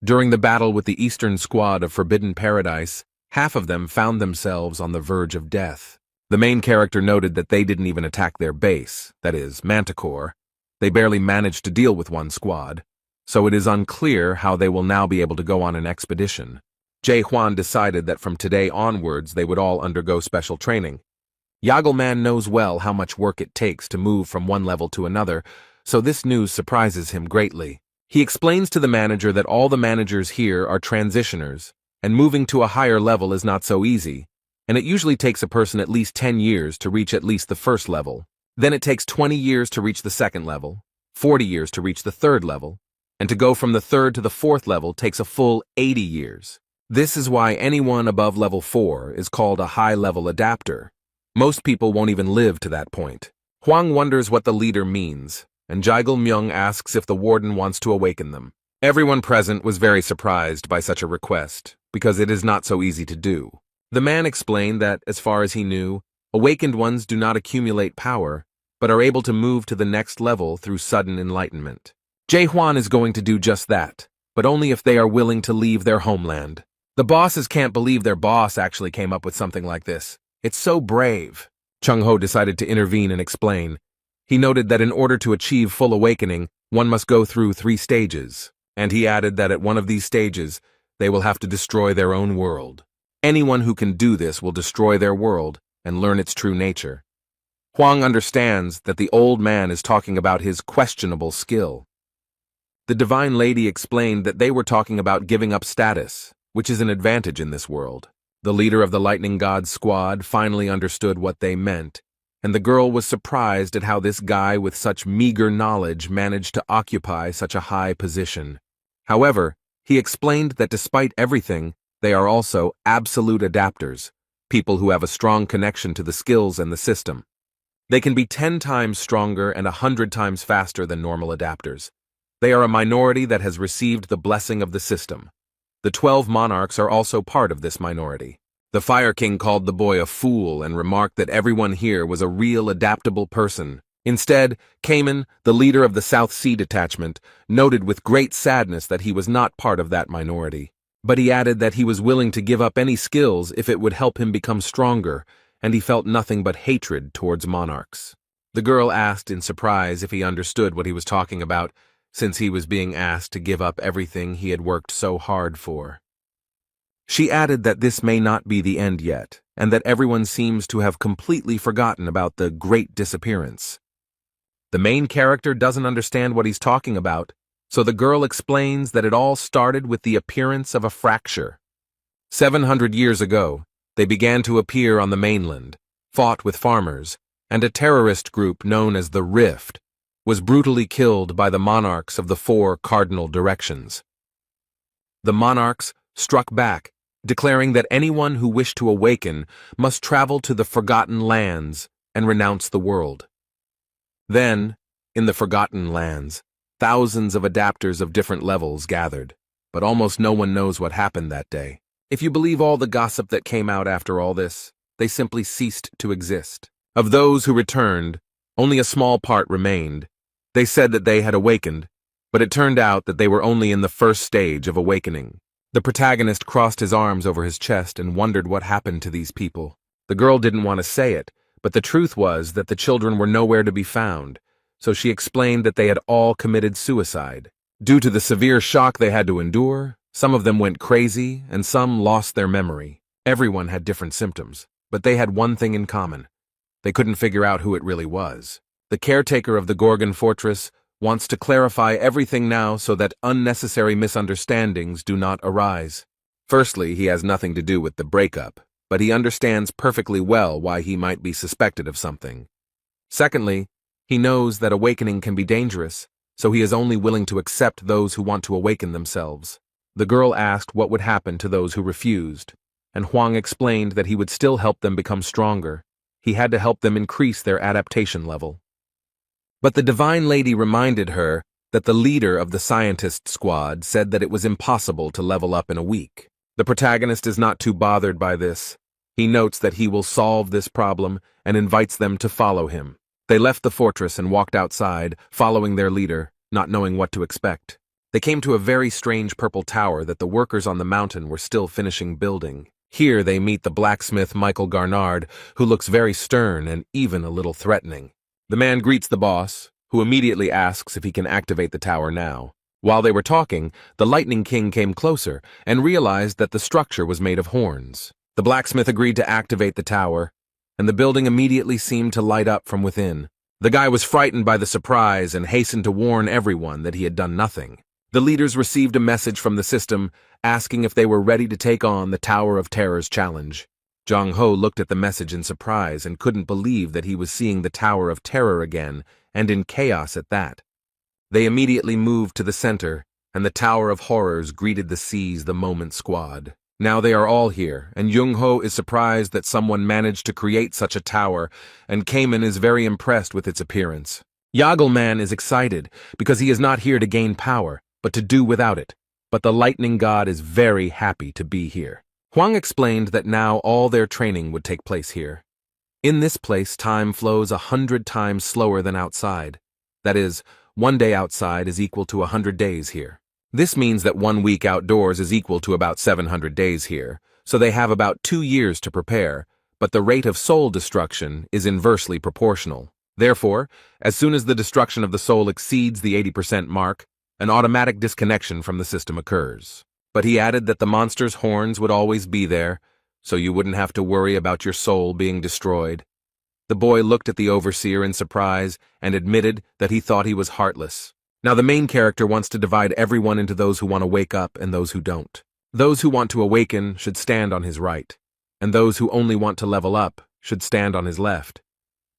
During the battle with the eastern squad of Forbidden Paradise, half of them found themselves on the verge of death. The main character noted that they didn't even attack their base, that is, Manticore. They barely managed to deal with one squad, so it is unclear how they will now be able to go on an expedition. Jae-hwan decided that from today onwards they would all undergo special training. Yagelman knows well how much work it takes to move from one level to another, so this news surprises him greatly. He explains to the manager that all the managers here are transitioners, and moving to a higher level is not so easy, and it usually takes a person at least 10 years to reach at least the first level. Then it takes 20 years to reach the second level, 40 years to reach the third level, and to go from the third to the fourth level takes a full 80 years. This is why anyone above level 4 is called a high-level adapter. Most people won't even live to that point. Hwang wonders what the leader means, and Jaegil-myung asks if the warden wants to awaken them. Everyone present was very surprised by such a request, because it is not so easy to do. The man explained that, as far as he knew, awakened ones do not accumulate power, but are able to move to the next level through sudden enlightenment. Jae-hwan is going to do just that, but only if they are willing to leave their homeland. The bosses can't believe their boss actually came up with something like this. It's so brave. Chung-ho decided to intervene and explain. He noted that in order to achieve full awakening, one must go through 3 stages, and he added that at one of these stages, they will have to destroy their own world. Anyone who can do this will destroy their world and learn its true nature. Hwang understands that the old man is talking about his questionable skill. The Divine Lady explained that they were talking about giving up status, which is an advantage in this world. The leader of the Lightning God's squad finally understood what they meant, and the girl was surprised at how this guy with such meager knowledge managed to occupy such a high position. However, he explained that despite everything, they are also absolute adapters, people who have a strong connection to the skills and the system. They can be 10 times stronger and 100 times faster than normal adapters. They are a minority that has received the blessing of the system. The 12 monarchs are also part of this minority. The Fire King called the boy a fool and remarked that everyone here was a real adaptable person. Instead, Kamen, the leader of the South Sea detachment, noted with great sadness that he was not part of that minority. But he added that he was willing to give up any skills if it would help him become stronger, and he felt nothing but hatred towards monarchs. The girl asked in surprise if he understood what he was talking about, since he was being asked to give up everything he had worked so hard for. She added that this may not be the end yet, and that everyone seems to have completely forgotten about the Great Disappearance. The main character doesn't understand what he's talking about, so the girl explains that it all started with the appearance of a fracture. 700 years ago, they began to appear on the mainland, fought with farmers, and a terrorist group known as the Rift was brutally killed by the monarchs of the 4 cardinal directions. The monarchs struck back, declaring that anyone who wished to awaken must travel to the Forgotten Lands and renounce the world. Then, in the Forgotten Lands, thousands of adapters of different levels gathered, but almost no one knows what happened that day. If you believe all the gossip that came out after all this, they simply ceased to exist. Of those who returned, only a small part remained. They said that they had awakened, but it turned out that they were only in the first stage of awakening. The protagonist crossed his arms over his chest and wondered what happened to these people. The girl didn't want to say it, but the truth was that the children were nowhere to be found, so she explained that they had all committed suicide. Due to the severe shock they had to endure, some of them went crazy and some lost their memory. Everyone had different symptoms, but they had one thing in common. They couldn't figure out who it really was. The caretaker of the Gorgon Fortress wants to clarify everything now so that unnecessary misunderstandings do not arise. Firstly, he has nothing to do with the breakup. but he understands perfectly well why he might be suspected of something. Secondly, he knows that awakening can be dangerous, so he is only willing to accept those who want to awaken themselves. The girl asked what would happen to those who refused, and Huang explained that he would still help them become stronger. He had to help them increase their adaptation level. But the Divine Lady reminded her that the leader of the scientist squad said that it was impossible to level up in a week. The protagonist is not too bothered by this. He notes that he will solve this problem and invites them to follow him. They left the fortress and walked outside, following their leader, not knowing what to expect. They came to a very strange purple tower that the workers on the mountain were still finishing building. Here they meet the blacksmith Michael Garnard, who looks very stern and even a little threatening. The man greets the boss, who immediately asks if he can activate the tower now. While they were talking, the Lightning King came closer and realized that the structure was made of horns. The blacksmith agreed to activate the tower, and the building immediately seemed to light up from within. The guy was frightened by the surprise and hastened to warn everyone that he had done nothing. The leaders received a message from the system asking if they were ready to take on the Tower of Terror's challenge. Zhang Ho looked at the message in surprise and couldn't believe that he was seeing the Tower of Terror again, and in chaos at that. They immediately moved to the center, and the Tower of Horrors greeted the Seize the Moment squad. Now they are all here, and Jung Ho is surprised that someone managed to create such a tower, and Cayman is very impressed with its appearance. Yagelman is excited, because he is not here to gain power, but to do without it. But the Lightning God is very happy to be here. Huang explained that now all their training would take place here. In this place, time flows 100 times slower than outside. That is, 1 day outside is equal to 100 days here. This means that 1 week outdoors is equal to about 700 days here, so they have about 2 years to prepare, but the rate of soul destruction is inversely proportional. Therefore, as soon as the destruction of the soul exceeds the 80% mark, an automatic disconnection from the system occurs. But he added that the monster's horns would always be there, so you wouldn't have to worry about your soul being destroyed. The boy looked at the overseer in surprise and admitted that he thought he was heartless. Now the main character wants to divide everyone into those who want to wake up and those who don't. Those who want to awaken should stand on his right, and those who only want to level up should stand on his left.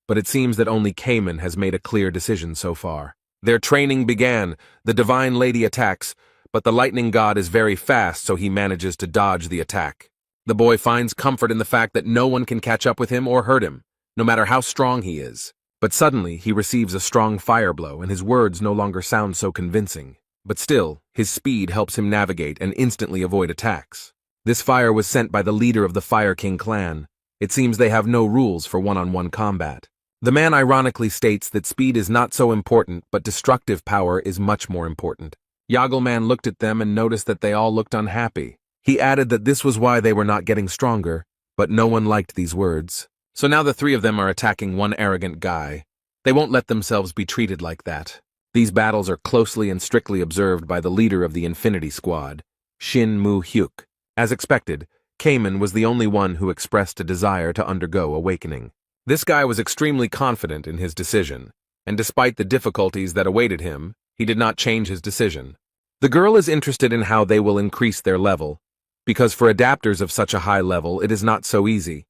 But it seems that only Cayman has made a clear decision so far. Their training began. The Divine Lady attacks, but the Lightning God is very fast, so he manages to dodge the attack. The boy finds comfort in the fact that no one can catch up with him or hurt him, no matter how strong he is. But suddenly, he receives a strong fire blow, and his words no longer sound so convincing. But still, his speed helps him navigate and instantly avoid attacks. This fire was sent by the leader of the Fire King clan. It seems they have no rules for one-on-one combat. The man ironically states that speed is not so important, but destructive power is much more important. Yagelman looked at them and noticed that they all looked unhappy. He added that this was why they were not getting stronger, but no one liked these words. So now the 3 of them are attacking one arrogant guy. They won't let themselves be treated like that. These battles are closely and strictly observed by the leader of the Infinity Squad, Shin Mu-hyuk. As expected, Cayman was the only one who expressed a desire to undergo awakening. This guy was extremely confident in his decision, and despite the difficulties that awaited him, he did not change his decision. The girl is interested in how they will increase their level, because for adapters of such a high level, it is not so easy.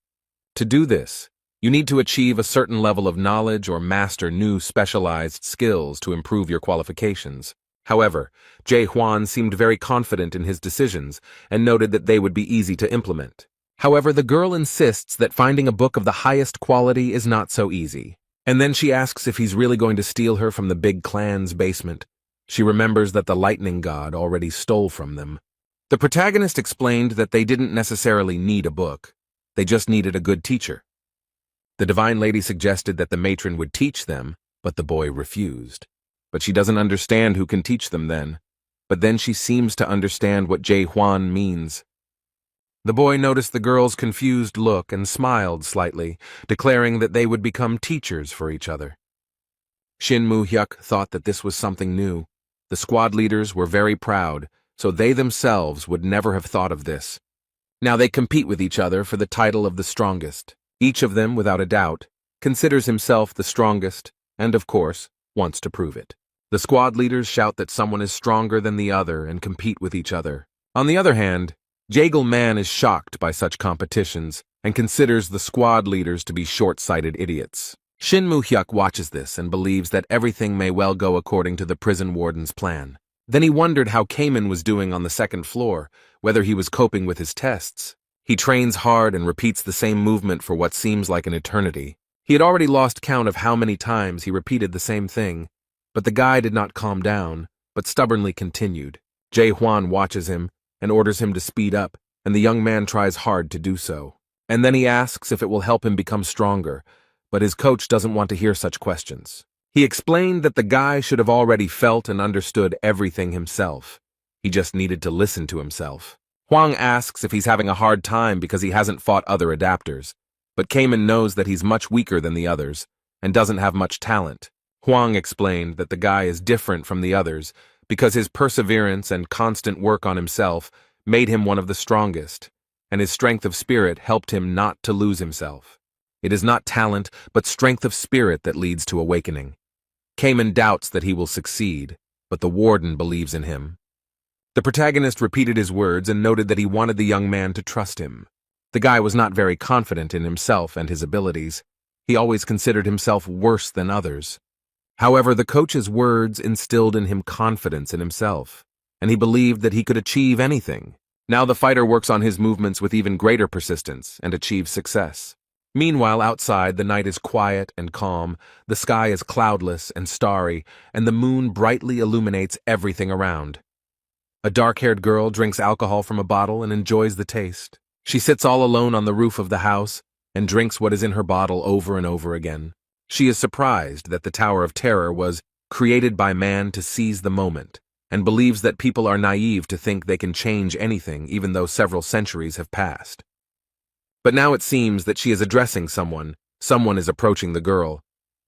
To do this, you need to achieve a certain level of knowledge or master new specialized skills to improve your qualifications. However, Jae Hwan seemed very confident in his decisions and noted that they would be easy to implement. However, the girl insists that finding a book of the highest quality is not so easy. And then she asks if he's really going to steal her from the big clan's basement. She remembers that the Lightning God already stole from them. The protagonist explained that they didn't necessarily need a book. They just needed a good teacher. The Divine Lady suggested that the matron would teach them, but the boy refused. But she doesn't understand who can teach them then. But then she seems to understand what Jae Hwan means. The boy noticed the girl's confused look and smiled slightly, declaring that they would become teachers for each other. Shin Mu-hyuk thought that this was something new. The squad leaders were very proud, so they themselves would never have thought of this. Now they compete with each other for the title of the strongest. Each of them, without a doubt, considers himself the strongest and, of course, wants to prove it. The squad leaders shout that someone is stronger than the other and compete with each other. On the other hand, Jagelman is shocked by such competitions and considers the squad leaders to be short-sighted idiots. Shin Moo-hyuk watches this and believes that everything may well go according to the prison warden's plan. Then he wondered how Cayman was doing on the second floor, whether he was coping with his tests. He trains hard and repeats the same movement for what seems like an eternity. He had already lost count of how many times he repeated the same thing, but the guy did not calm down, but stubbornly continued. Jae-hwan watches him and orders him to speed up, and the young man tries hard to do so. And then he asks if it will help him become stronger, but his coach doesn't want to hear such questions. He explained that the guy should have already felt and understood everything himself. He just needed to listen to himself. Hwang asks if he's having a hard time because he hasn't fought other adapters, but Cayman knows that he's much weaker than the others and doesn't have much talent. Hwang explained that the guy is different from the others because his perseverance and constant work on himself made him one of the strongest, and his strength of spirit helped him not to lose himself. It is not talent, but strength of spirit that leads to awakening. Cayman doubts that he will succeed, but the warden believes in him. The protagonist repeated his words and noted that he wanted the young man to trust him. The guy was not very confident in himself and his abilities. He always considered himself worse than others. However, the coach's words instilled in him confidence in himself, and he believed that he could achieve anything. Now the fighter works on his movements with even greater persistence and achieves success. Meanwhile, outside, the night is quiet and calm, the sky is cloudless and starry, and the moon brightly illuminates everything around. A dark-haired girl drinks alcohol from a bottle and enjoys the taste. She sits all alone on the roof of the house and drinks what is in her bottle over and over again. She is surprised that the Tower of Terror was created by man to seize the moment, and believes that people are naive to think they can change anything even though several centuries have passed. But now it seems that she is addressing someone is approaching the girl,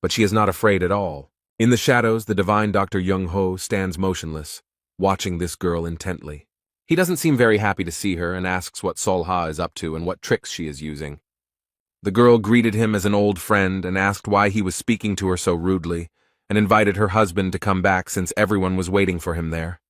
but she is not afraid at all. In the shadows, the divine Dr. Young-ho stands motionless, watching this girl intently. He doesn't seem very happy to see her and asks what Sol-ha is up to and what tricks she is using. The girl greeted him as an old friend and asked why he was speaking to her so rudely, and invited her husband to come back since everyone was waiting for him there.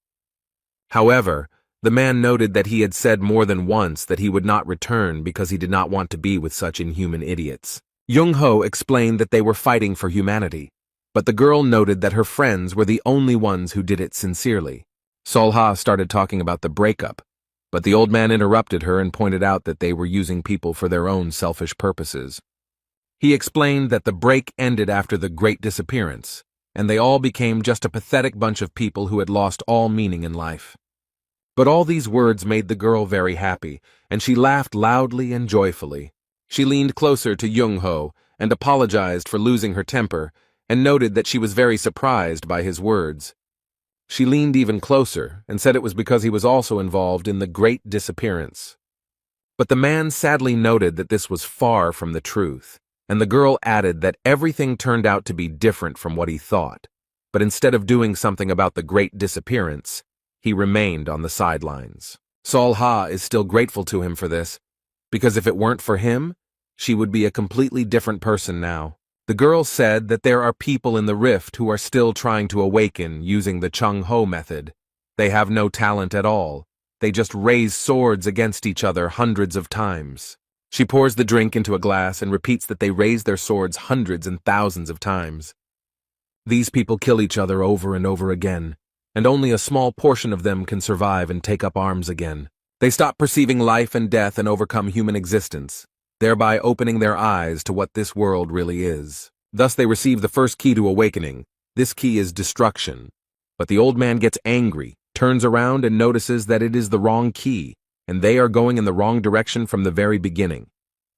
However, the man noted that he had said more than once that he would not return because he did not want to be with such inhuman idiots. Young-ho explained that they were fighting for humanity, but the girl noted that her friends were the only ones who did it sincerely. Sol-ha started talking about the breakup, but the old man interrupted her and pointed out that they were using people for their own selfish purposes. He explained that the break ended after the Great Disappearance, and they all became just a pathetic bunch of people who had lost all meaning in life. But all these words made the girl very happy, and she laughed loudly and joyfully. She leaned closer to Young-ho and apologized for losing her temper, and noted that she was very surprised by his words. She leaned even closer and said it was because he was also involved in the Great Disappearance. But the man sadly noted that this was far from the truth, and the girl added that everything turned out to be different from what he thought, but instead of doing something about the Great Disappearance, he remained on the sidelines. Sol-ha is still grateful to him for this, because if it weren't for him, she would be a completely different person now. The girl said that there are people in the rift who are still trying to awaken using the Chung-ho method. They have no talent at all. They just raise swords against each other hundreds of times. She pours the drink into a glass and repeats that they raise their swords hundreds and thousands of times. These people kill each other over and over again, and only a small portion of them can survive and take up arms again. They stop perceiving life and death and overcome human existence, thereby opening their eyes to what this world really is. Thus they receive the first key to awakening. This key is destruction. But the old man gets angry, turns around and notices that it is the wrong key, and they are going in the wrong direction from the very beginning.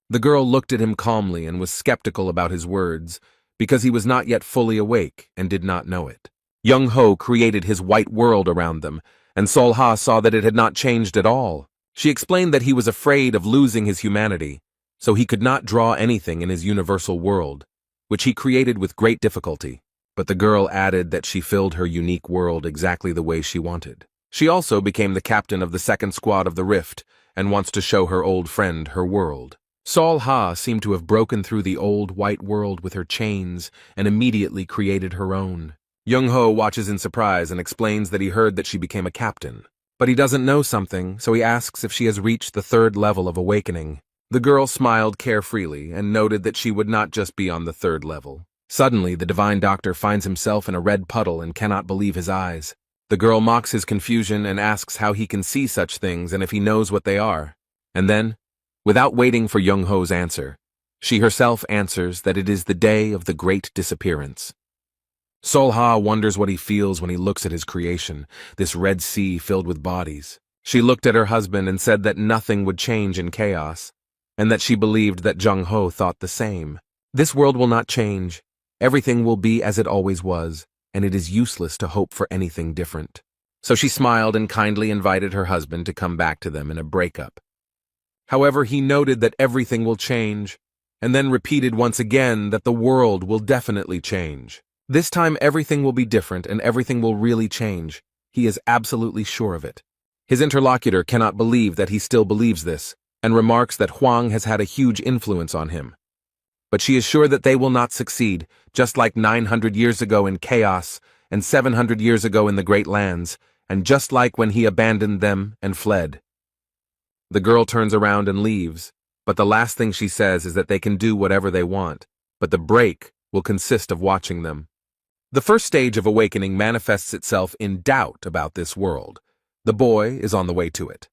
The girl looked at him calmly and was skeptical about his words, because he was not yet fully awake and did not know it. Young-ho created his white world around them, and Sol-ha saw that it had not changed at all. She explained that he was afraid of losing his humanity, so he could not draw anything in his universal world, which he created with great difficulty. But the girl added that she filled her unique world exactly the way she wanted. She also became the captain of the second squad of the Rift, and wants to show her old friend her world. Sol-ha seemed to have broken through the old white world with her chains and immediately created her own. Young-ho watches in surprise and explains that he heard that she became a captain. But he doesn't know something, so he asks if she has reached the third level of awakening. The girl smiled carefreely and noted that she would not just be on the third level. Suddenly, the divine doctor finds himself in a red puddle and cannot believe his eyes. The girl mocks his confusion and asks how he can see such things and if he knows what they are. And then, without waiting for Young-ho's answer, she herself answers that it is the day of the great disappearance. Sol-ha wonders what he feels when he looks at his creation, this red sea filled with bodies. She looked at her husband and said that nothing would change in chaos, and that she believed that Jung-ho thought the same. This world will not change. Everything will be as it always was, and it is useless to hope for anything different. So she smiled and kindly invited her husband to come back to them in a breakup. However, he noted that everything will change, and then repeated once again that the world will definitely change. This time everything will be different and everything will really change. He is absolutely sure of it. His interlocutor cannot believe that he still believes this, and remarks that Huang has had a huge influence on him. But she is sure that they will not succeed, just like 900 years ago in chaos, and 700 years ago in the Great Lands, and just like when he abandoned them and fled. The girl turns around and leaves, but the last thing she says is that they can do whatever they want, but the break will consist of watching them. The first stage of awakening manifests itself in doubt about this world. The boy is on the way to it.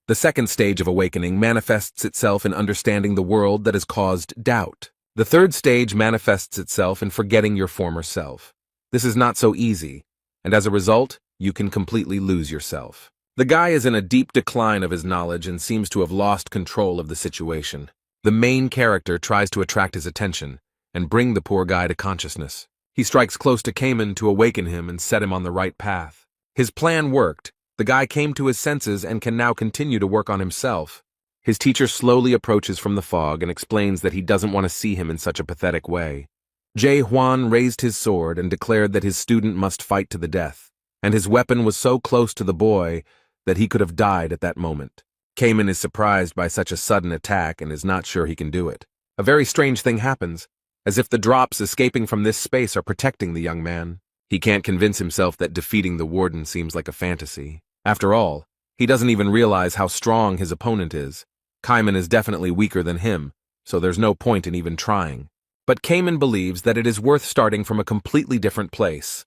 The second stage of awakening manifests itself in understanding the world that has caused doubt. The third stage manifests itself in forgetting your former self. This is not so easy, and as a result, you can completely lose yourself. The guy is in a deep decline of his knowledge and seems to have lost control of the situation. The main character tries to attract his attention and bring the poor guy to consciousness. He strikes close to Cayman to awaken him and set him on the right path. His plan worked. The guy came to his senses and can now continue to work on himself. His teacher slowly approaches from the fog and explains that he doesn't want to see him in such a pathetic way. Jae Hwan raised his sword and declared that his student must fight to the death, and his weapon was so close to the boy that he could have died at that moment. Cayman is surprised by such a sudden attack and is not sure he can do it. A very strange thing happens, as if the drops escaping from this space are protecting the young man. He can't convince himself that defeating the warden seems like a fantasy. After all, he doesn't even realize how strong his opponent is. Cayman is definitely weaker than him, so there's no point in even trying. But Cayman believes that it is worth starting from a completely different place,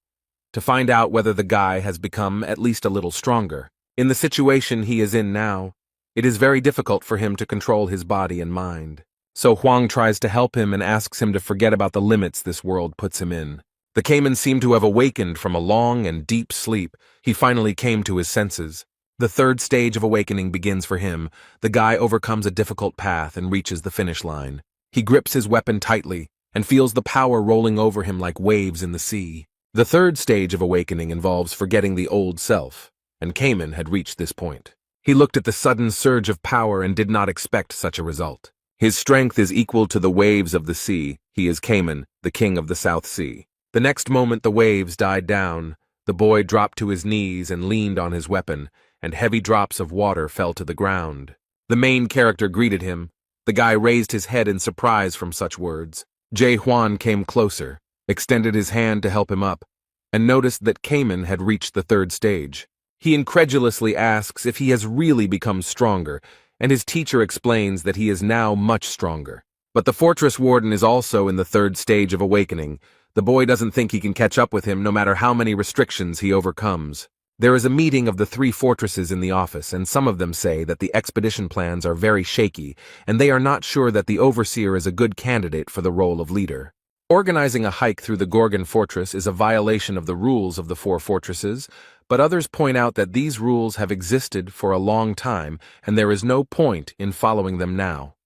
to find out whether the guy has become at least a little stronger. In the situation he is in now, it is very difficult for him to control his body and mind. So Huang tries to help him and asks him to forget about the limits this world puts him in. The Cayman seemed to have awakened from a long and deep sleep. He finally came to his senses. The third stage of awakening begins for him. The guy overcomes a difficult path and reaches the finish line. He grips his weapon tightly and feels the power rolling over him like waves in the sea. The third stage of awakening involves forgetting the old self, and Cayman had reached this point. He looked at the sudden surge of power and did not expect such a result. His strength is equal to the waves of the sea. He is Cayman, the king of the South Sea. The next moment the waves died down. The boy dropped to his knees and leaned on his weapon, and heavy drops of water fell to the ground. The main character greeted him. The guy raised his head in surprise from such words. Jae Hwan came closer, extended his hand to help him up, and noticed that Cayman had reached the third stage. He incredulously asks if he has really become stronger, and his teacher explains that he is now much stronger. But the fortress warden is also in the third stage of awakening. The boy doesn't think he can catch up with him no matter how many restrictions he overcomes. There is a meeting of the three fortresses in the office, and some of them say that the expedition plans are very shaky, and they are not sure that the overseer is a good candidate for the role of leader. Organizing a hike through the Gorgon fortress is a violation of the rules of the four fortresses, but others point out that these rules have existed for a long time, and there is no point in following them now.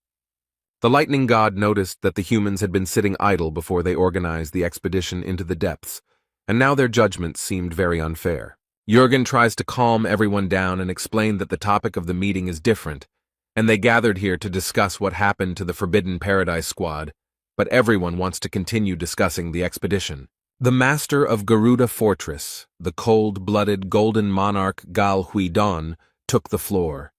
The lightning god noticed that the humans had been sitting idle before they organized the expedition into the depths, and now their judgment seemed very unfair. Jurgen tries to calm everyone down and explain that the topic of the meeting is different, and they gathered here to discuss what happened to the Forbidden Paradise squad, but everyone wants to continue discussing the expedition. The master of Garuda Fortress, the cold-blooded golden monarch Gal Huidon, took the floor.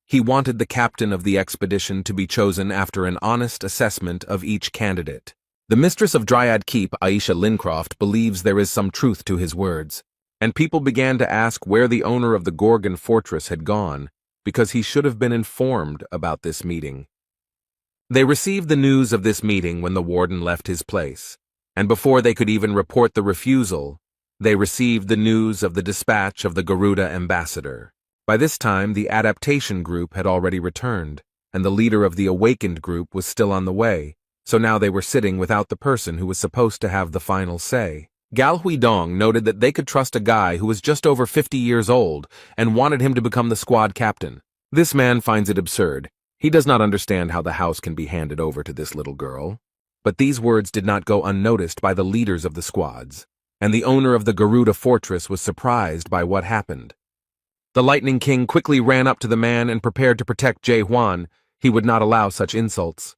He wanted the captain of the expedition to be chosen after an honest assessment of each candidate. The mistress of Dryad Keep, Aisha Lincroft, believes there is some truth to his words, and people began to ask where the owner of the Gorgon Fortress had gone, because he should have been informed about this meeting. They received the news of this meeting when the warden left his place, and before they could even report the refusal, they received the news of the dispatch of the Garuda ambassador. By this time, the adaptation group had already returned, and the leader of the awakened group was still on the way, so now they were sitting without the person who was supposed to have the final say. Gal Huidong noted that they could trust a guy who was just over 50 years old and wanted him to become the squad captain. This man finds it absurd. He does not understand how the house can be handed over to this little girl. But these words did not go unnoticed by the leaders of the squads, and the owner of the Garuda fortress was surprised by what happened. The Lightning King quickly ran up to the man and prepared to protect Jae Hwan. He would not allow such insults.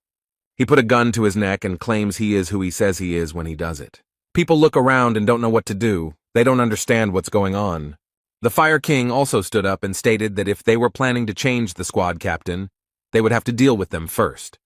He put a gun to his neck and claims he is who he says he is when he does it. People look around and don't know what to do. They don't understand what's going on. The Fire King also stood up and stated that if they were planning to change the squad captain, they would have to deal with them first.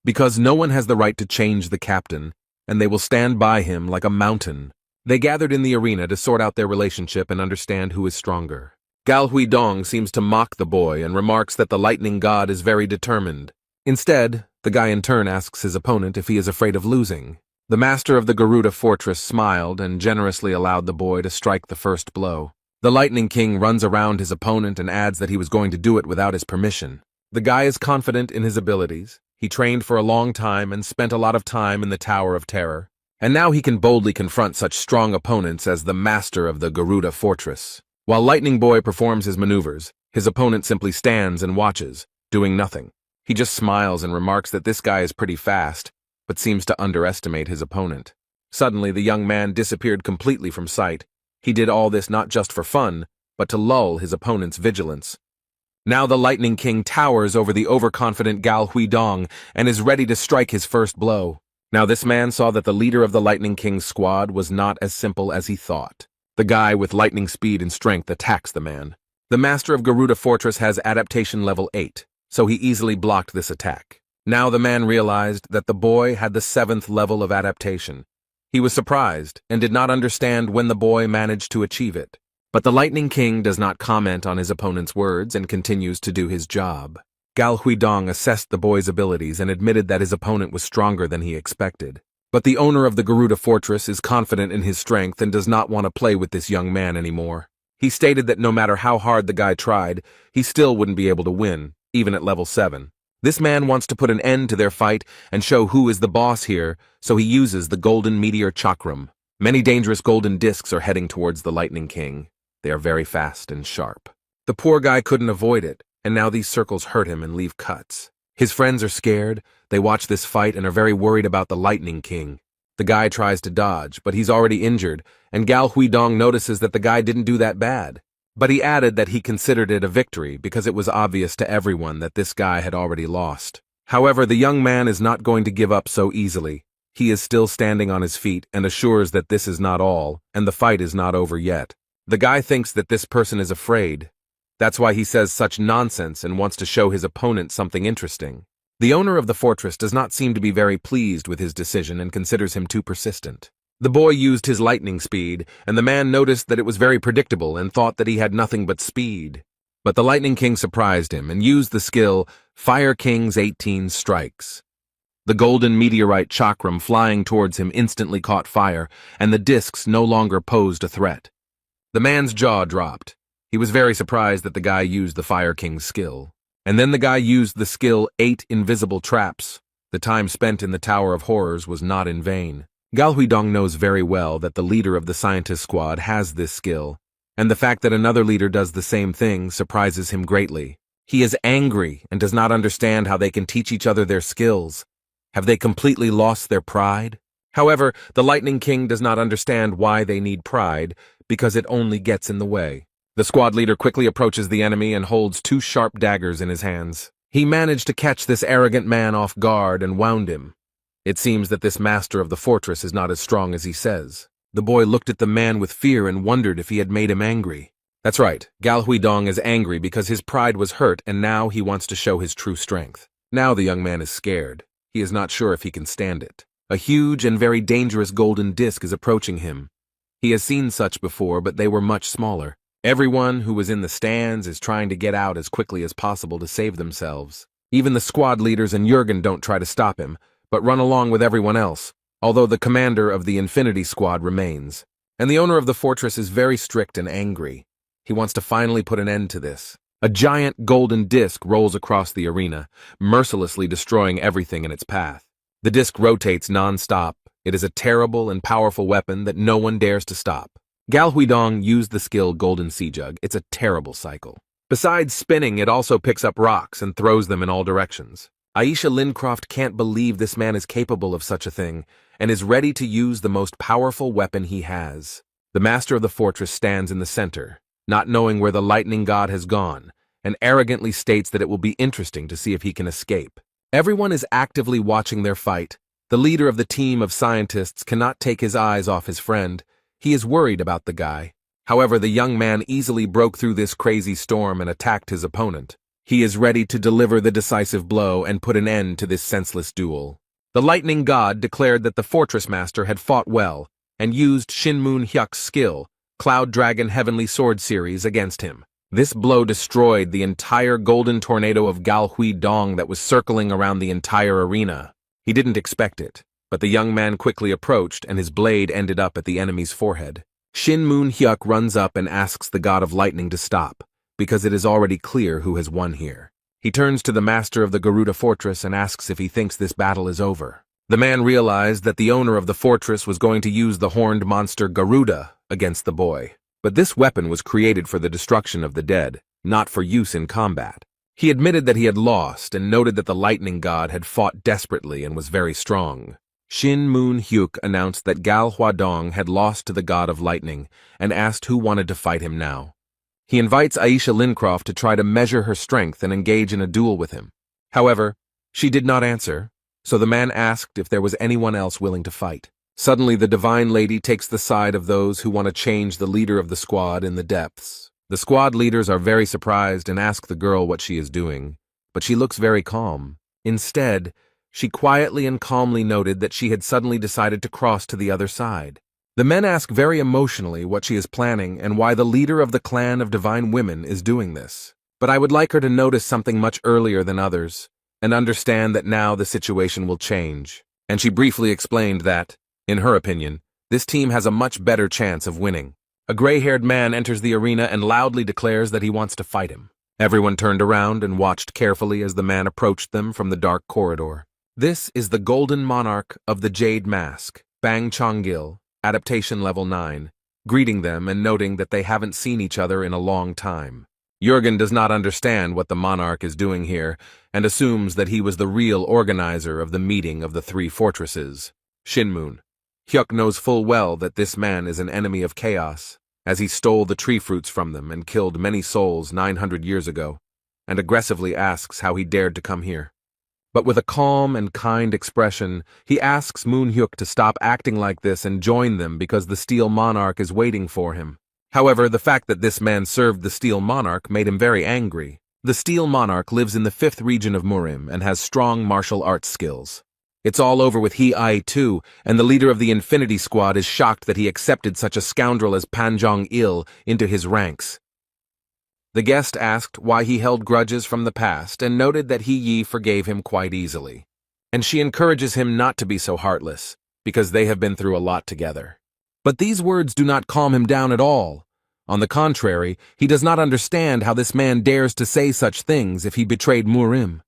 Because no one has the right to change the captain, and they will stand by him like a mountain. They gathered in the arena to sort out their relationship and understand who is stronger. Gal Huidong seems to mock the boy and remarks that the lightning god is very determined. Instead, the guy in turn asks his opponent if he is afraid of losing. The master of the Garuda fortress smiled and generously allowed the boy to strike the first blow. The Lightning King runs around his opponent and adds that he was going to do it without his permission. The guy is confident in his abilities. He trained for a long time and spent a lot of time in the Tower of Terror. And now he can boldly confront such strong opponents as the master of the Garuda fortress. While Lightning Boy performs his maneuvers, his opponent simply stands and watches, doing nothing. He just smiles and remarks that this guy is pretty fast, but seems to underestimate his opponent. Suddenly, the young man disappeared completely from sight. He did all this not just for fun, but to lull his opponent's vigilance. Now the Lightning King towers over the overconfident Gal Huidong and is ready to strike his first blow. Now this man saw that the leader of the Lightning King's squad was not as simple as he thought. The guy with lightning speed and strength attacks the man. The master of Garuda Fortress has adaptation level 8, so he easily blocked this attack. Now the man realized that the boy had the 7th level of adaptation. He was surprised and did not understand when the boy managed to achieve it. But the Lightning King does not comment on his opponent's words and continues to do his job. Gal Huidong assessed the boy's abilities and admitted that his opponent was stronger than he expected. But the owner of the Garuda Fortress is confident in his strength and does not want to play with this young man anymore. He stated that no matter how hard the guy tried, he still wouldn't be able to win, even at level 7. This man wants to put an end to their fight and show who is the boss here, so he uses the Golden Meteor Chakram. Many dangerous golden discs are heading towards the Lightning King. They are very fast and sharp. The poor guy couldn't avoid it, and now these circles hurt him and leave cuts. His friends are scared, they watch this fight and are very worried about the Lightning King. The guy tries to dodge, but he's already injured, and Gal Huidong notices that the guy didn't do that bad. But he added that he considered it a victory because it was obvious to everyone that this guy had already lost. However, the young man is not going to give up so easily. He is still standing on his feet and assures that this is not all, and the fight is not over yet. The guy thinks that this person is afraid. That's why he says such nonsense and wants to show his opponent something interesting. The owner of the fortress does not seem to be very pleased with his decision and considers him too persistent. The boy used his lightning speed, and the man noticed that it was very predictable and thought that he had nothing but speed. But the Lightning King surprised him and used the skill Fire King's 18 Strikes. The golden meteorite chakram flying towards him instantly caught fire, and the discs no longer posed a threat. The man's jaw dropped. He was very surprised that the guy used the Fire King's skill. And then the guy used the skill 8 Invisible Traps. The time spent in the Tower of Horrors was not in vain. Gal Huidong knows very well that the leader of the scientist squad has this skill, and the fact that another leader does the same thing surprises him greatly. He is angry and does not understand how they can teach each other their skills. Have they completely lost their pride? However, the Lightning King does not understand why they need pride, because it only gets in the way. The squad leader quickly approaches the enemy and holds 2 sharp daggers in his hands. He managed to catch this arrogant man off guard and wound him. It seems that this master of the fortress is not as strong as he says. The boy looked at the man with fear and wondered if he had made him angry. That's right, Gal Huidong is angry because his pride was hurt and now he wants to show his true strength. Now the young man is scared. He is not sure if he can stand it. A huge and very dangerous golden disc is approaching him. He has seen such before, but they were much smaller. Everyone who was in the stands is trying to get out as quickly as possible to save themselves. Even the squad leaders and Jurgen don't try to stop him, but run along with everyone else, although the commander of the Infinity Squad remains. And the owner of the fortress is very strict and angry. He wants to finally put an end to this. A giant golden disc rolls across the arena, mercilessly destroying everything in its path. The disc rotates non-stop. It is a terrible and powerful weapon that no one dares to stop. Gal Huidong used the skill Golden Sea Jug. It's a terrible cycle. Besides spinning, it also picks up rocks and throws them in all directions. Aisha Lincroft can't believe this man is capable of such a thing, and is ready to use the most powerful weapon he has. The master of the fortress stands in the center, not knowing where the lightning god has gone, and arrogantly states that it will be interesting to see if he can escape. Everyone is actively watching their fight. The leader of the team of scientists cannot take his eyes off his friend. He is worried about the guy. However, the young man easily broke through this crazy storm and attacked his opponent. He is ready to deliver the decisive blow and put an end to this senseless duel. The lightning god declared that the fortress master had fought well and used Shinmun Hyuk's skill, Cloud Dragon Heavenly Sword series, against him. This blow destroyed the entire golden tornado of Gal Huidong that was circling around the entire arena. He didn't expect it, but the young man quickly approached and his blade ended up at the enemy's forehead. Shinmun Hyuk runs up and asks the god of lightning to stop, because it is already clear who has won here. He turns to the master of the Garuda fortress and asks if he thinks this battle is over. The man realized that the owner of the fortress was going to use the horned monster Garuda against the boy. But this weapon was created for the destruction of the dead, not for use in combat. He admitted that he had lost and noted that the lightning god had fought desperately and was very strong. Shin Moon Hyuk announced that Gal Huadong had lost to the god of lightning and asked who wanted to fight him now. He invites Aisha Lincroft to try to measure her strength and engage in a duel with him. However, she did not answer, so the man asked if there was anyone else willing to fight. Suddenly, the divine lady takes the side of those who want to change the leader of the squad in the depths. The squad leaders are very surprised and ask the girl what she is doing, but she looks very calm. Instead, she quietly and calmly noted that she had suddenly decided to cross to the other side. The men ask very emotionally what she is planning and why the leader of the clan of divine women is doing this. But I would like her to notice something much earlier than others, and understand that now the situation will change. And she briefly explained that, in her opinion, this team has a much better chance of winning. A gray-haired man enters the arena and loudly declares that he wants to fight him. Everyone turned around and watched carefully as the man approached them from the dark corridor. This is the Golden Monarch of the Jade Mask, Bang Chonggil, Adaptation Level 9, greeting them and noting that they haven't seen each other in a long time. Jurgen does not understand what the monarch is doing here and assumes that he was the real organizer of the meeting of the three fortresses. Shinmun Hyuk knows full well that this man is an enemy of chaos, as he stole the tree fruits from them and killed many souls 900 years ago, and aggressively asks how he dared to come here. But with a calm and kind expression, he asks Moon Hyuk to stop acting like this and join them because the Steel Monarch is waiting for him. However, the fact that this man served the Steel Monarch made him very angry. The Steel Monarch lives in the 5th region of Murim and has strong martial arts skills. It's all over with He-Ai too, and the leader of the Infinity Squad is shocked that he accepted such a scoundrel as Panjong-il into his ranks. The guest asked why he held grudges from the past and noted that He-Yi forgave him quite easily. And she encourages him not to be so heartless, because they have been through a lot together. But these words do not calm him down at all. On the contrary, he does not understand how this man dares to say such things if he betrayed Murim.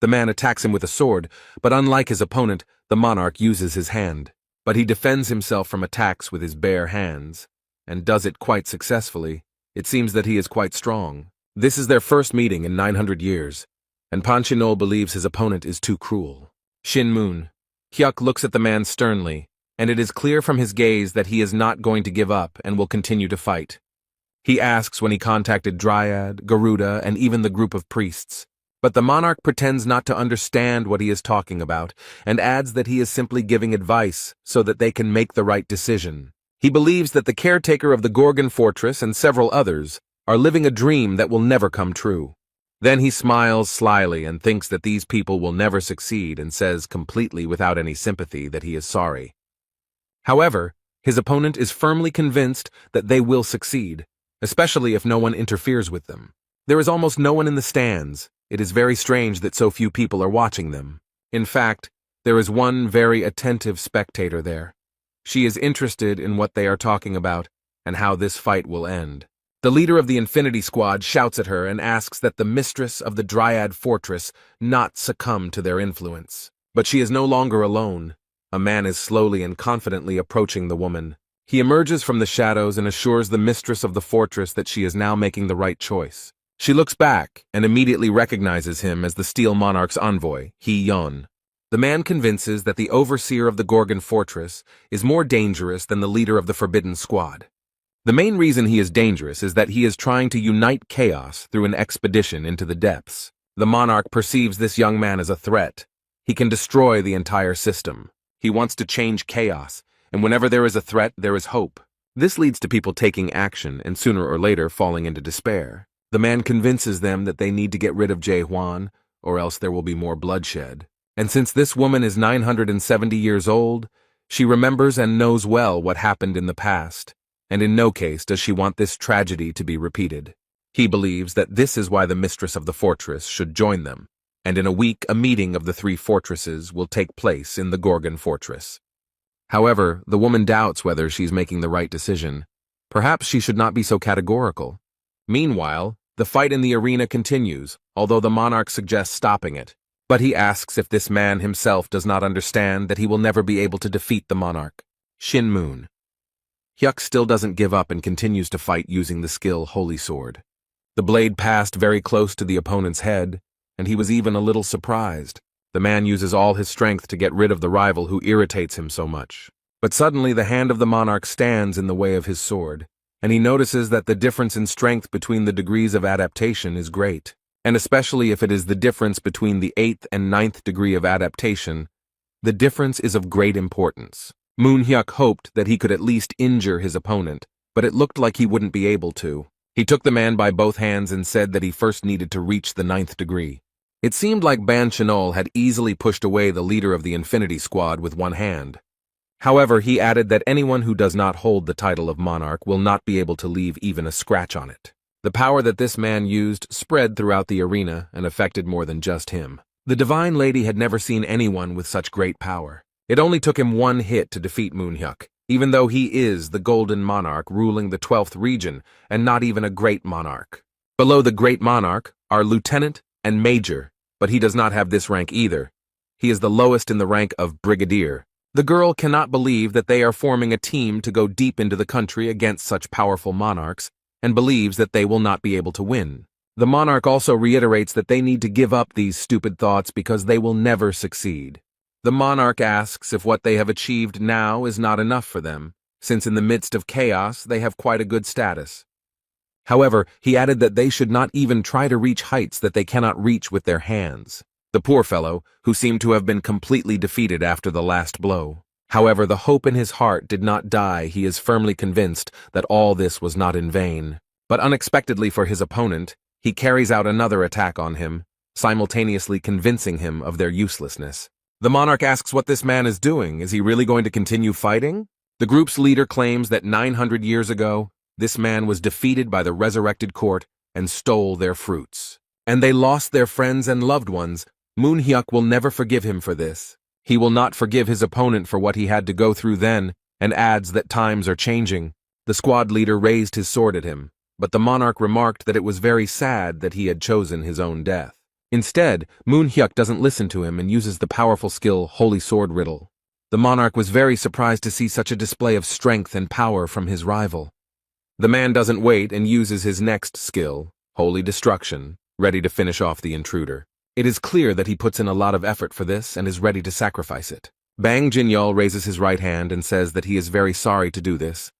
The man attacks him with a sword, but unlike his opponent, the monarch uses his hand. But he defends himself from attacks with his bare hands, and does it quite successfully. It seems that he is quite strong. This is their first meeting in 900 years, and Panchinol believes his opponent is too cruel. Shinmun Hyuk looks at the man sternly, and it is clear from his gaze that he is not going to give up and will continue to fight. He asks when he contacted Dryad, Garuda, and even the group of priests. But the monarch pretends not to understand what he is talking about, and adds that he is simply giving advice so that they can make the right decision. He believes that the caretaker of the Gorgon Fortress and several others are living a dream that will never come true. Then he smiles slyly and thinks that these people will never succeed and says completely without any sympathy that he is sorry. However, his opponent is firmly convinced that they will succeed, especially if no one interferes with them. There is almost no one in the stands. it is very strange that so few people are watching them. In fact, there is one very attentive spectator there. She is interested in what they are talking about and how this fight will end. The leader of the Infinity Squad shouts at her and asks that the mistress of the Dryad Fortress not succumb to their influence. But she is no longer alone. A man is slowly and confidently approaching the woman. He emerges from the shadows and assures the mistress of the fortress that she is now making the right choice. She looks back and immediately recognizes him as the Steel Monarch's envoy, He-Yon. The man convinces that the overseer of the Gorgon Fortress is more dangerous than the leader of the Forbidden Squad. The main reason he is dangerous is that he is trying to unite chaos through an expedition into the depths. The monarch perceives this young man as a threat. He can destroy the entire system. He wants to change chaos, and whenever there is a threat, there is hope. This leads to people taking action and sooner or later falling into despair. The man convinces them that they need to get rid of Jae-Hwan, or else there will be more bloodshed. And since this woman is 970 years old, she remembers and knows well what happened in the past, and in no case does she want this tragedy to be repeated. He believes that this is why the mistress of the fortress should join them, and in a week a meeting of the three fortresses will take place in the Gorgon Fortress. However, the woman doubts whether she's making the right decision. Perhaps she should not be so categorical. Meanwhile, the fight in the arena continues, although the monarch suggests stopping it. But he asks if this man himself does not understand that he will never be able to defeat the monarch. Shin Moon. Hyuk still doesn't give up and continues to fight using the skill Holy Sword. The blade passed very close to the opponent's head, and he was even a little surprised. The man uses all his strength to get rid of the rival who irritates him so much. But suddenly the hand of the monarch stands in the way of his sword, and he notices that the difference in strength between the degrees of adaptation is great. And especially if it is the difference between the 8th and 9th degree of adaptation, the difference is of great importance. Moon Hyuk hoped that he could at least injure his opponent, but it looked like he wouldn't be able to. He took the man by both hands and said that he first needed to reach the 9th degree. It seemed like Ban Chenol had easily pushed away the leader of the Infinity Squad with one hand. However, he added that anyone who does not hold the title of monarch will not be able to leave even a scratch on it. The power that this man used spread throughout the arena and affected more than just him. The Divine Lady had never seen anyone with such great power. It only took him one hit to defeat Moon Hyuk, even though he is the Golden Monarch ruling the 12th region and not even a Great Monarch. Below the Great Monarch are Lieutenant and Major, but he does not have this rank either. He is the lowest in the rank of Brigadier. The girl cannot believe that they are forming a team to go deep into the country against such powerful monarchs, and believes that they will not be able to win. The monarch also reiterates that they need to give up these stupid thoughts because they will never succeed. The monarch asks if what they have achieved now is not enough for them, since in the midst of chaos they have quite a good status. However, he added that they should not even try to reach heights that they cannot reach with their hands. The poor fellow, who seemed to have been completely defeated after the last blow. However, the hope in his heart did not die. He is firmly convinced that all this was not in vain. But unexpectedly for his opponent, he carries out another attack on him, simultaneously convincing him of their uselessness. The monarch asks what this man is doing. Is he really going to continue fighting? The group's leader claims that 900 years ago, this man was defeated by the resurrected court and stole their fruits. And they lost their friends and loved ones. Moon Hyuk will never forgive him for this. He will not forgive his opponent for what he had to go through then, and adds that times are changing. The squad leader raised his sword at him, but the monarch remarked that it was very sad that he had chosen his own death. Instead, Moon Hyuk doesn't listen to him and uses the powerful skill Holy Sword Riddle. The monarch was very surprised to see such a display of strength and power from his rival. The man doesn't wait and uses his next skill, Holy Destruction, ready to finish off the intruder. It is clear that he puts in a lot of effort for this and is ready to sacrifice it. Bang Jinyol raises his right hand and says that he is very sorry to do this,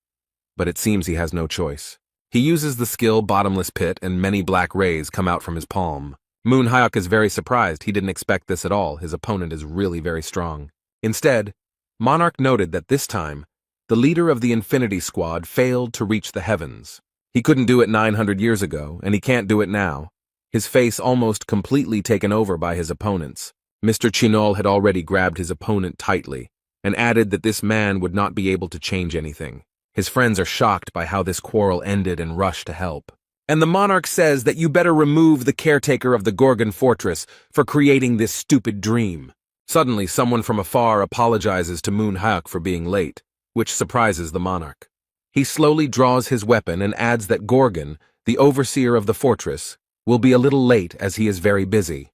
but it seems he has no choice. He uses the skill Bottomless Pit and many black rays come out from his palm. Moon Hyuk is very surprised. He didn't expect this at all. His opponent is really very strong. Instead, Monarch noted that this time, the leader of the Infinity Squad failed to reach the heavens. He couldn't do it 900 years ago, and he can't do it now. His face almost completely taken over by his opponents. Mr. Chinol had already grabbed his opponent tightly, and added that this man would not be able to change anything. His friends are shocked by how this quarrel ended and rush to help. And the monarch says that you better remove the caretaker of the Gorgon fortress for creating this stupid dream. Suddenly, someone from afar apologizes to Manhwa for being late, which surprises the monarch. He slowly draws his weapon and adds that Gorgon, the overseer of the fortress, will be a little late as he is very busy.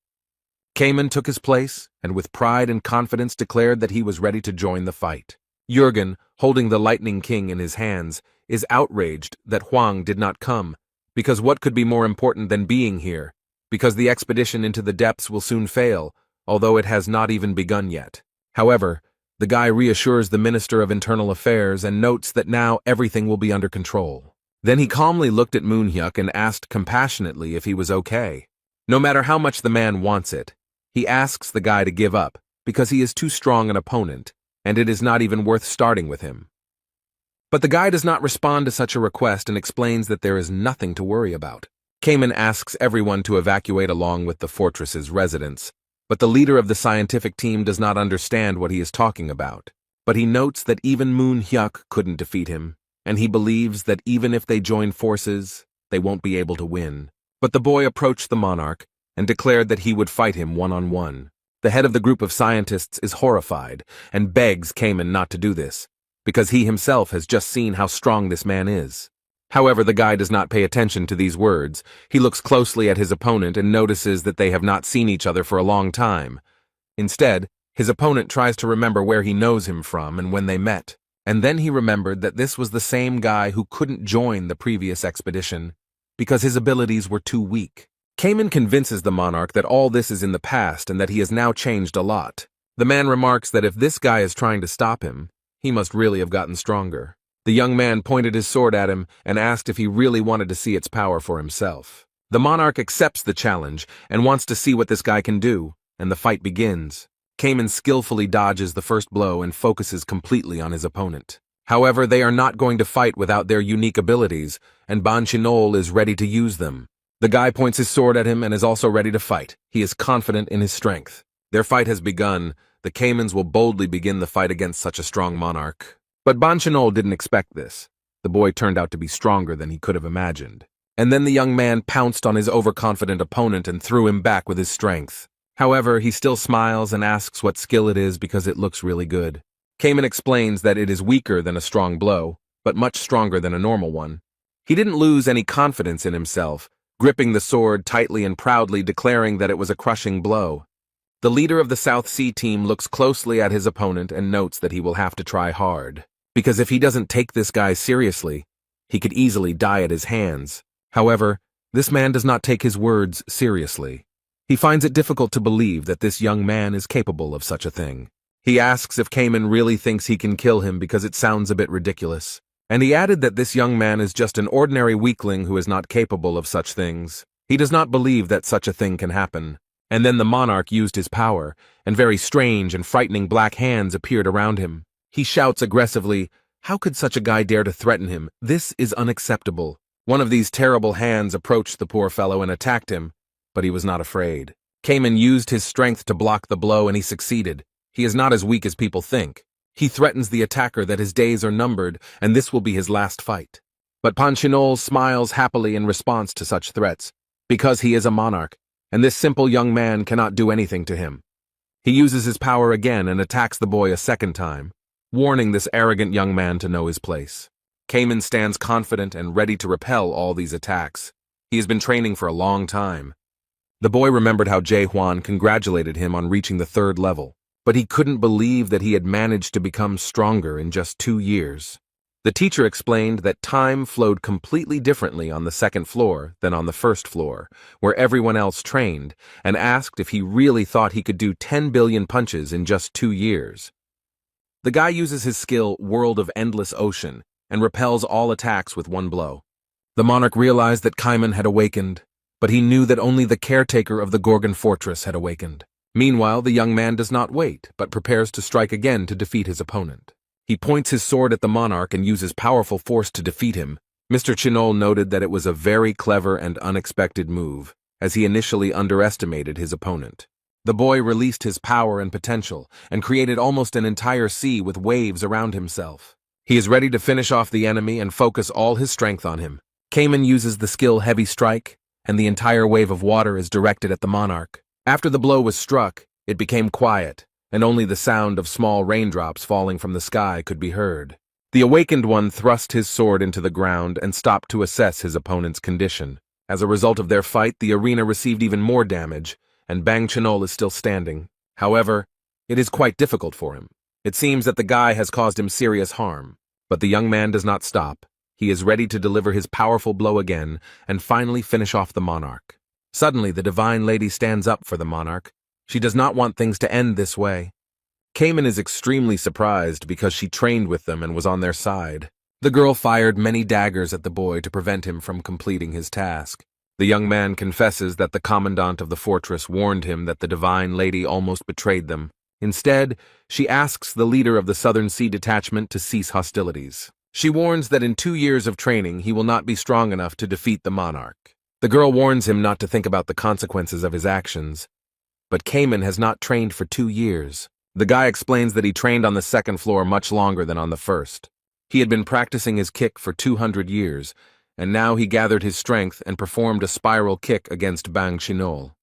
Cayman took his place, and with pride and confidence declared that he was ready to join the fight. Jürgen, holding the Lightning King in his hands, is outraged that Huang did not come, because what could be more important than being here? Because the expedition into the depths will soon fail, although it has not even begun yet. However, the guy reassures the Minister of Internal Affairs and notes that now everything will be under control. Then he calmly looked at Manhwa and asked compassionately if he was okay. No matter how much the man wants it, he asks the guy to give up, because he is too strong an opponent, and it is not even worth starting with him. But the guy does not respond to such a request and explains that there is nothing to worry about. Cayman asks everyone to evacuate along with the fortress's residents, but the leader of the scientific team does not understand what he is talking about. But he notes that even Manhwa couldn't defeat him, and he believes that even if they join forces, they won't be able to win. But the boy approached the monarch and declared that he would fight him one-on-one. The head of the group of scientists is horrified and begs Cayman not to do this, because he himself has just seen how strong this man is. However, the guy does not pay attention to these words. He looks closely at his opponent and notices that they have not seen each other for a long time. Instead, his opponent tries to remember where he knows him from and when they met. And then he remembered that this was the same guy who couldn't join the previous expedition because his abilities were too weak. Cayman convinces the monarch that all this is in the past and that he has now changed a lot. The man remarks that if this guy is trying to stop him, he must really have gotten stronger. The young man pointed his sword at him and asked if he really wanted to see its power for himself. The monarch accepts the challenge and wants to see what this guy can do, and the fight begins. Cayman skillfully dodges the first blow and focuses completely on his opponent. However, they are not going to fight without their unique abilities, and Banchinol is ready to use them. The guy points his sword at him and is also ready to fight. He is confident in his strength. Their fight has begun. The Caymans will boldly begin the fight against such a strong monarch. But Banchinol didn't expect this. The boy turned out to be stronger than he could have imagined. And then the young man pounced on his overconfident opponent and threw him back with his strength. However, he still smiles and asks what skill it is because it looks really good. Cayman explains that it is weaker than a strong blow, but much stronger than a normal one. He didn't lose any confidence in himself, gripping the sword tightly and proudly declaring that it was a crushing blow. The leader of the South Sea team looks closely at his opponent and notes that he will have to try hard, because if he doesn't take this guy seriously, he could easily die at his hands. However, this man does not take his words seriously. He finds it difficult to believe that this young man is capable of such a thing. He asks if Cayman really thinks he can kill him because it sounds a bit ridiculous. And he added that this young man is just an ordinary weakling who is not capable of such things. He does not believe that such a thing can happen. And then the monarch used his power, and very strange and frightening black hands appeared around him. He shouts aggressively, "How could such a guy dare to threaten him? This is unacceptable." One of these terrible hands approached the poor fellow and attacked him, but he was not afraid. Cayman used his strength to block the blow and he succeeded. He is not as weak as people think. He threatens the attacker that his days are numbered and this will be his last fight. But Banchinol smiles happily in response to such threats, because he is a monarch, and this simple young man cannot do anything to him. He uses his power again and attacks the boy a second time, warning this arrogant young man to know his place. Cayman stands confident and ready to repel all these attacks. He has been training for a long time. The boy remembered how Jae Hwan congratulated him on reaching the 3rd level, but he couldn't believe that he had managed to become stronger in just 2 years. The teacher explained that time flowed completely differently on the 2nd floor than on the 1st floor, where everyone else trained, and asked if he really thought he could do 10 billion punches in just 2 years. The guy uses his skill World of Endless Ocean and repels all attacks with one blow. The monarch realized that Cayman had awakened, but he knew that only the caretaker of the Gorgon fortress had awakened. Meanwhile, the young man does not wait, but prepares to strike again to defeat his opponent. He points his sword at the monarch and uses powerful force to defeat him. Mr. Chinol noted that it was a very clever and unexpected move, as he initially underestimated his opponent. The boy released his power and potential, and created almost an entire sea with waves around himself. He is ready to finish off the enemy and focus all his strength on him. Cayman uses the skill Heavy Strike, and the entire wave of water is directed at the monarch. After the blow was struck, it became quiet, and only the sound of small raindrops falling from the sky could be heard. The awakened one thrust his sword into the ground and stopped to assess his opponent's condition. As a result of their fight, the arena received even more damage, and Bang Chenol is still standing. However, it is quite difficult for him. It seems that the guy has caused him serious harm. But the young man does not stop. He is ready to deliver his powerful blow again and finally finish off the monarch. Suddenly, the divine lady stands up for the monarch. She does not want things to end this way. Cayman is extremely surprised because she trained with them and was on their side. The girl fired many daggers at the boy to prevent him from completing his task. The young man confesses that the commandant of the fortress warned him that the divine lady almost betrayed them. Instead, she asks the leader of the Southern Sea Detachment to cease hostilities. She warns that in 2 years of training he will not be strong enough to defeat the monarch. The girl warns him not to think about the consequences of his actions. But Cayman has not trained for 2 years. The guy explains that he trained on the second floor much longer than on the first. He had been practicing his kick for 200 years, and now he gathered his strength and performed a spiral kick against Bang Chenol.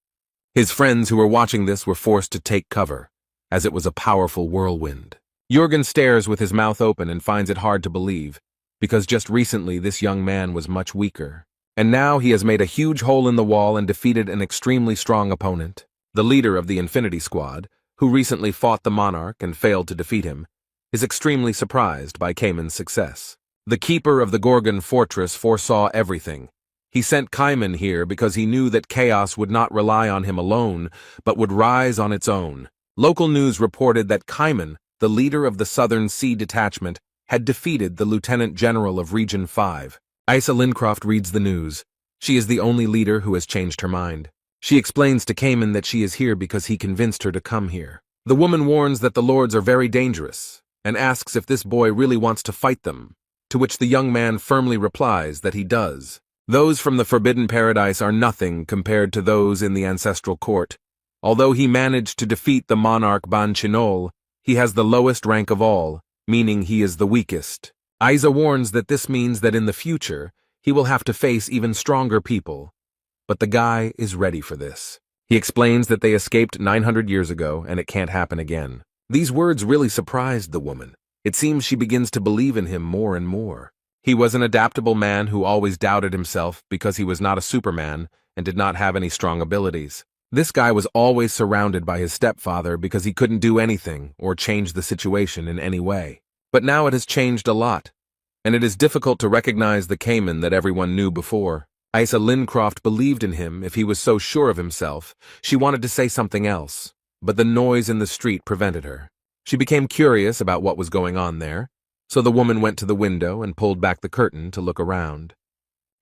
His friends who were watching this were forced to take cover, as it was a powerful whirlwind. Jürgen stares with his mouth open and finds it hard to believe, because just recently this young man was much weaker. And now he has made a huge hole in the wall and defeated an extremely strong opponent. The leader of the Infinity Squad, who recently fought the monarch and failed to defeat him, is extremely surprised by Cayman's success. The keeper of the Gorgon fortress foresaw everything. He sent Cayman here because he knew that chaos would not rely on him alone, but would rise on its own. Local news reported that Cayman, the leader of the Southern Sea Detachment, had defeated the Lieutenant General of Region 5. Isa Lincroft reads the news. She is the only leader who has changed her mind. She explains to Cayman that she is here because he convinced her to come here. The woman warns that the lords are very dangerous, and asks if this boy really wants to fight them, to which the young man firmly replies that he does. Those from the Forbidden Paradise are nothing compared to those in the ancestral court. Although he managed to defeat the monarch Bang Chenol, he has the lowest rank of all, meaning he is the weakest. Isa warns that this means that in the future, he will have to face even stronger people. But the guy is ready for this. He explains that they escaped 900 years ago and it can't happen again. These words really surprised the woman. It seems she begins to believe in him more and more. He was an adaptable man who always doubted himself because he was not a Superman and did not have any strong abilities. This guy was always surrounded by his stepfather because he couldn't do anything or change the situation in any way. But now it has changed a lot, and it is difficult to recognize the Cayman that everyone knew before. Isa Lincroft believed in him if he was so sure of himself. She wanted to say something else, but the noise in the street prevented her. She became curious about what was going on there, so the woman went to the window and pulled back the curtain to look around.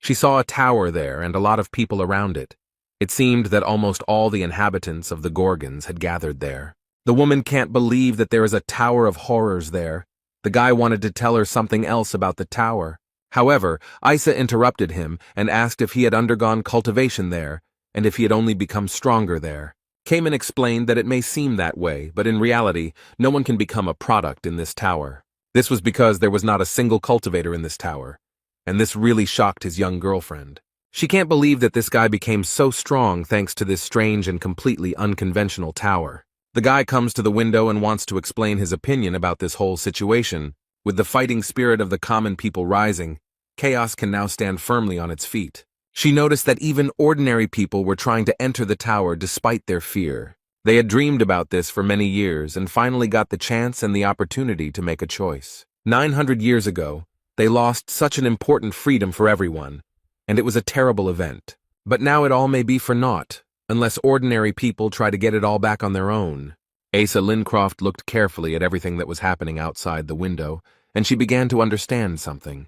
She saw a tower there and a lot of people around it. It seemed that almost all the inhabitants of the Gorgons had gathered there. The woman can't believe that there is a tower of horrors there. The guy wanted to tell her something else about the tower. However, Isa interrupted him and asked if he had undergone cultivation there, and if he had only become stronger there. Cayman explained that it may seem that way, but in reality, no one can become a product in this tower. This was because there was not a single cultivator in this tower, and this really shocked his young girlfriend. She can't believe that this guy became so strong thanks to this strange and completely unconventional tower. The guy comes to the window and wants to explain his opinion about this whole situation. With the fighting spirit of the common people rising, chaos can now stand firmly on its feet. She noticed that even ordinary people were trying to enter the tower despite their fear. They had dreamed about this for many years and finally got the chance and the opportunity to make a choice. 900 years ago, they lost such an important freedom for everyone, and it was a terrible event. But now it all may be for naught, unless ordinary people try to get it all back on their own. Asa Lincroft looked carefully at everything that was happening outside the window, and she began to understand something.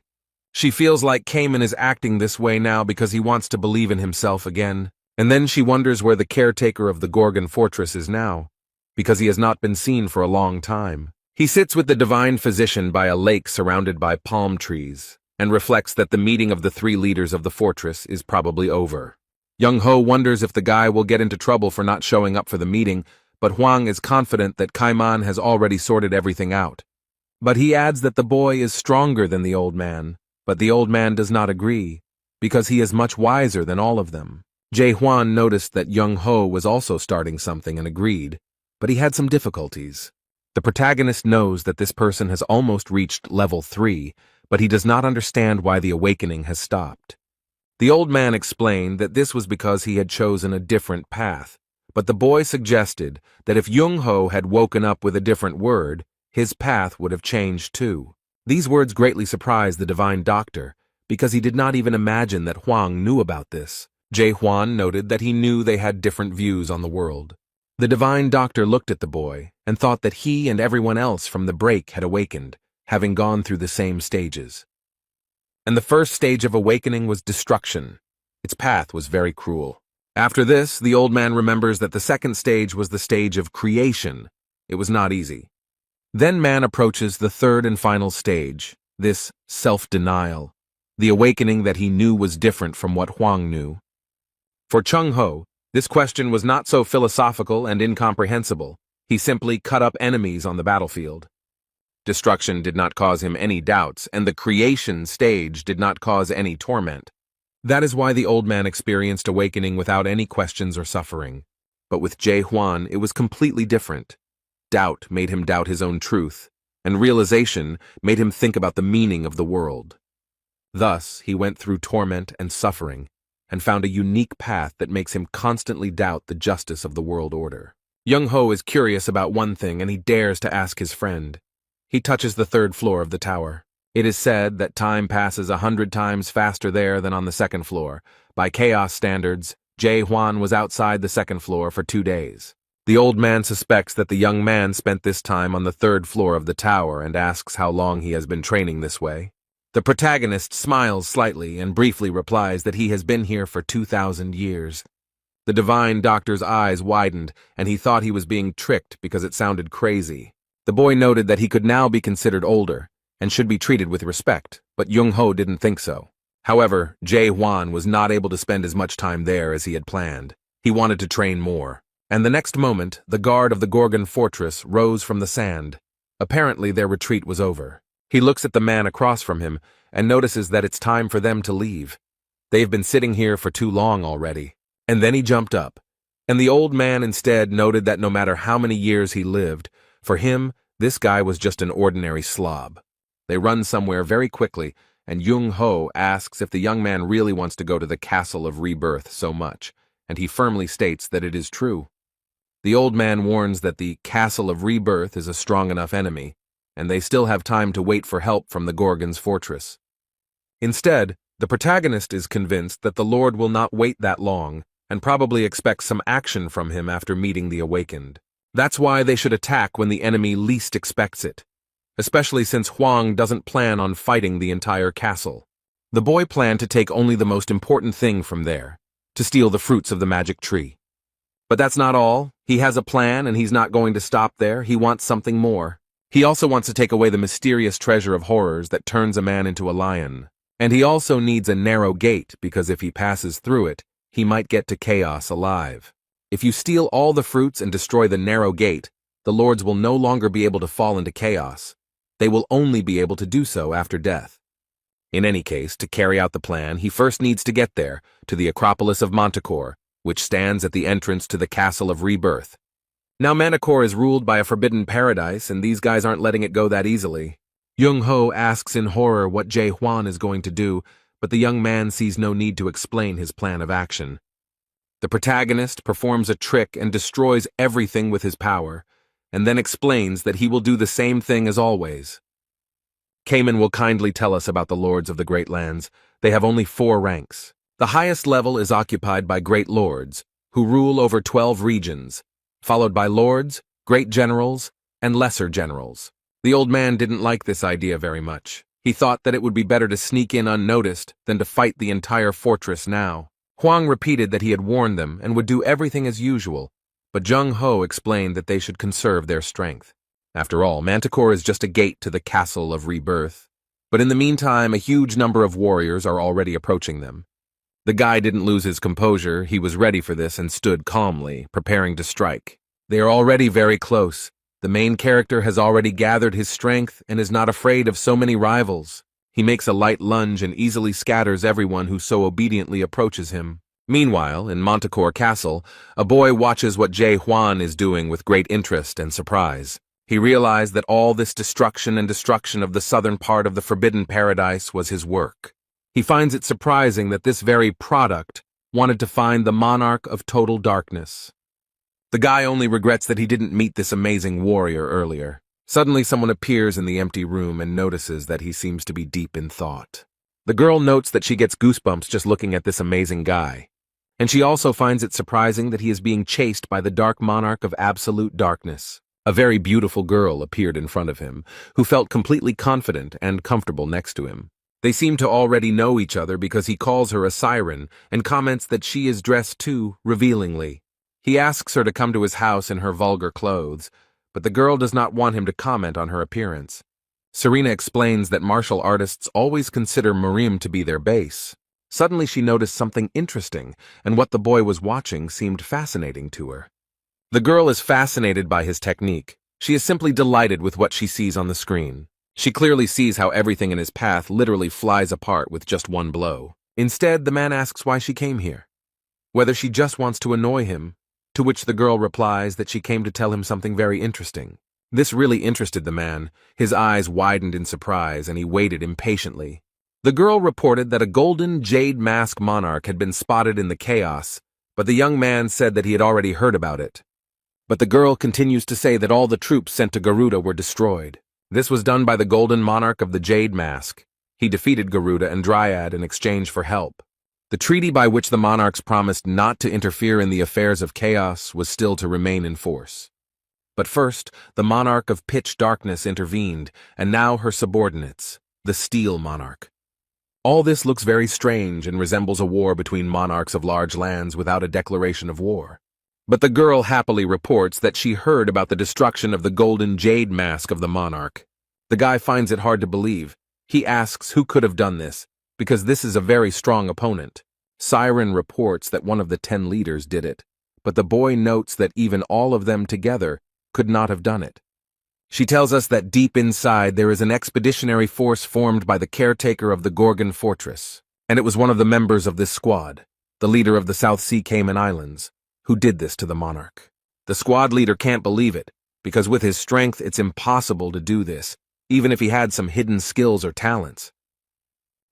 She feels like Cayman is acting this way now because he wants to believe in himself again, and then she wonders where the caretaker of the Gorgon fortress is now, because he has not been seen for a long time. He sits with the divine physician by a lake surrounded by palm trees, and reflects that the meeting of the 3 leaders of the fortress is probably over. Young Ho wonders if the guy will get into trouble for not showing up for the meeting, but Huang is confident that Cayman has already sorted everything out. But he adds that the boy is stronger than the old man, but the old man does not agree. because he is much wiser than all of them. Jae-hwan noticed that Young-ho was also starting something and agreed, but he had some difficulties. The protagonist knows that this person has almost reached level 3, but he does not understand why the awakening has stopped. The old man explained that this was because he had chosen a different path, but the boy suggested that if Young-ho had woken up with a different word, his path would have changed too. These words greatly surprised the divine doctor, because he did not even imagine that Hwang knew about this. Jae-hwan noted that he knew they had different views on the world. The divine doctor looked at the boy and thought that he and everyone else from the break had awakened, having gone through the same stages. And the first stage of awakening was destruction. Its path was very cruel. After this, the old man remembers that the second stage was the stage of creation. It was not easy. Then man approaches the third and final stage, this self-denial, the awakening that he knew was different from what Hwang knew. For Chung-ho, this question was not so philosophical and incomprehensible. He simply cut up enemies on the battlefield. Destruction did not cause him any doubts, and the creation stage did not cause any torment. That is why the old man experienced awakening without any questions or suffering. But with Jae-hwan, it was completely different. Doubt made him doubt his own truth, and realization made him think about the meaning of the world. Thus, he went through torment and suffering, and found a unique path that makes him constantly doubt the justice of the world order. Young-ho is curious about one thing, and he dares to ask his friend. He touches the third floor of the tower. It is said that time passes 100 times faster there than on the second floor. By chaos standards, Jae-hwan was outside the second floor for 2 days. The old man suspects that the young man spent this time on the third floor of the tower and asks how long he has been training this way. The protagonist smiles slightly and briefly replies that he has been here for 2,000 years. The divine doctor's eyes widened, and he thought he was being tricked because it sounded crazy. The boy noted that he could now be considered older and should be treated with respect, but Young-ho didn't think so. However, Jae-hwan was not able to spend as much time there as he had planned. He wanted to train more. And the next moment, the guard of the Gorgon fortress rose from the sand. Apparently, their retreat was over. He looks at the man across from him and notices that it's time for them to leave. They've been sitting here for too long already. And then he jumped up. And the old man instead noted that no matter how many years he lived, for him, this guy was just an ordinary slob. They run somewhere very quickly, and Young-ho asks if the young man really wants to go to the Castle of Rebirth so much, and he firmly states that it is true. The old man warns that the Castle of Rebirth is a strong enough enemy, and they still have time to wait for help from the Gorgon's fortress. Instead, the protagonist is convinced that the Lord will not wait that long, and probably expects some action from him after meeting the awakened. That's why they should attack when the enemy least expects it, especially since Hwang doesn't plan on fighting the entire castle. The boy planned to take only the most important thing from there, to steal the fruits of the magic tree. But that's not all. He has a plan, and he's not going to stop there. He wants something more. He also wants to take away the mysterious treasure of horrors that turns a man into a lion. And he also needs a narrow gate, because if he passes through it, he might get to chaos alive. If you steal all the fruits and destroy the narrow gate, the lords will no longer be able to fall into chaos. They will only be able to do so after death. In any case, to carry out the plan, he first needs to get there, to the Acropolis of Manticore, which stands at the entrance to the Castle of Rebirth. Now Manticore is ruled by a forbidden paradise, and these guys aren't letting it go that easily. Young-ho asks in horror what Jae-hwan is going to do, but the young man sees no need to explain his plan of action. The protagonist performs a trick and destroys everything with his power, and then explains that he will do the same thing as always. Cayman will kindly tell us about the lords of the Great Lands. They have only 4 ranks. The highest level is occupied by great lords, who rule over 12 regions, followed by lords, great generals, and lesser generals. The old man didn't like this idea very much. He thought that it would be better to sneak in unnoticed than to fight the entire fortress now. Hwang repeated that he had warned them and would do everything as usual, but Jung-ho explained that they should conserve their strength. After all, Manticore is just a gate to the Castle of Rebirth. But in the meantime, a huge number of warriors are already approaching them. The guy didn't lose his composure. He was ready for this and stood calmly, preparing to strike. They are already very close. The main character has already gathered his strength and is not afraid of so many rivals. He makes a light lunge and easily scatters everyone who so obediently approaches him. Meanwhile, in Manticore Castle, a boy watches what Jae Hwan is doing with great interest and surprise. He realized that all this destruction of the southern part of the Forbidden Paradise was his work. He finds it surprising that this very product wanted to find the monarch of total darkness. The guy only regrets that he didn't meet this amazing warrior earlier. Suddenly someone appears in the empty room and notices that he seems to be deep in thought. The girl notes that she gets goosebumps just looking at this amazing guy. And she also finds it surprising that he is being chased by the dark monarch of absolute darkness. A very beautiful girl appeared in front of him, who felt completely confident and comfortable next to him. They seem to already know each other because he calls her a siren and comments that she is dressed too revealingly. He asks her to come to his house in her vulgar clothes, but the girl does not want him to comment on her appearance. Serena explains that martial artists always consider Marim to be their base. Suddenly she noticed something interesting, and what the boy was watching seemed fascinating to her. The girl is fascinated by his technique. She is simply delighted with what she sees on the screen. She clearly sees how everything in his path literally flies apart with just one blow. Instead, the man asks why she came here, whether she just wants to annoy him, to which the girl replies that she came to tell him something very interesting. This really interested the man. His eyes widened in surprise, and he waited impatiently. The girl reported that a golden jade mask monarch had been spotted in the chaos, but the young man said that he had already heard about it. But the girl continues to say that all the troops sent to Garuda were destroyed. This was done by the golden monarch of the jade mask. He defeated Garuda and Dryad in exchange for help. The treaty by which the monarchs promised not to interfere in the affairs of chaos was still to remain in force. But first, the monarch of pitch darkness intervened, and now her subordinates, the Steel Monarch. All this looks very strange and resembles a war between monarchs of large lands without a declaration of war. But the girl happily reports that she heard about the destruction of the golden jade mask of the monarch. The guy finds it hard to believe. He asks who could have done this, because this is a very strong opponent. Siren reports that one of the 10 leaders did it, but the boy notes that even all of them together could not have done it. She tells us that deep inside there is an expeditionary force formed by the caretaker of the Gorgon Fortress, and it was one of the members of this squad, the leader of the South Sea Cayman Islands, who did this to the monarch. The squad leader can't believe it, because with his strength it's impossible to do this, even if he had some hidden skills or talents.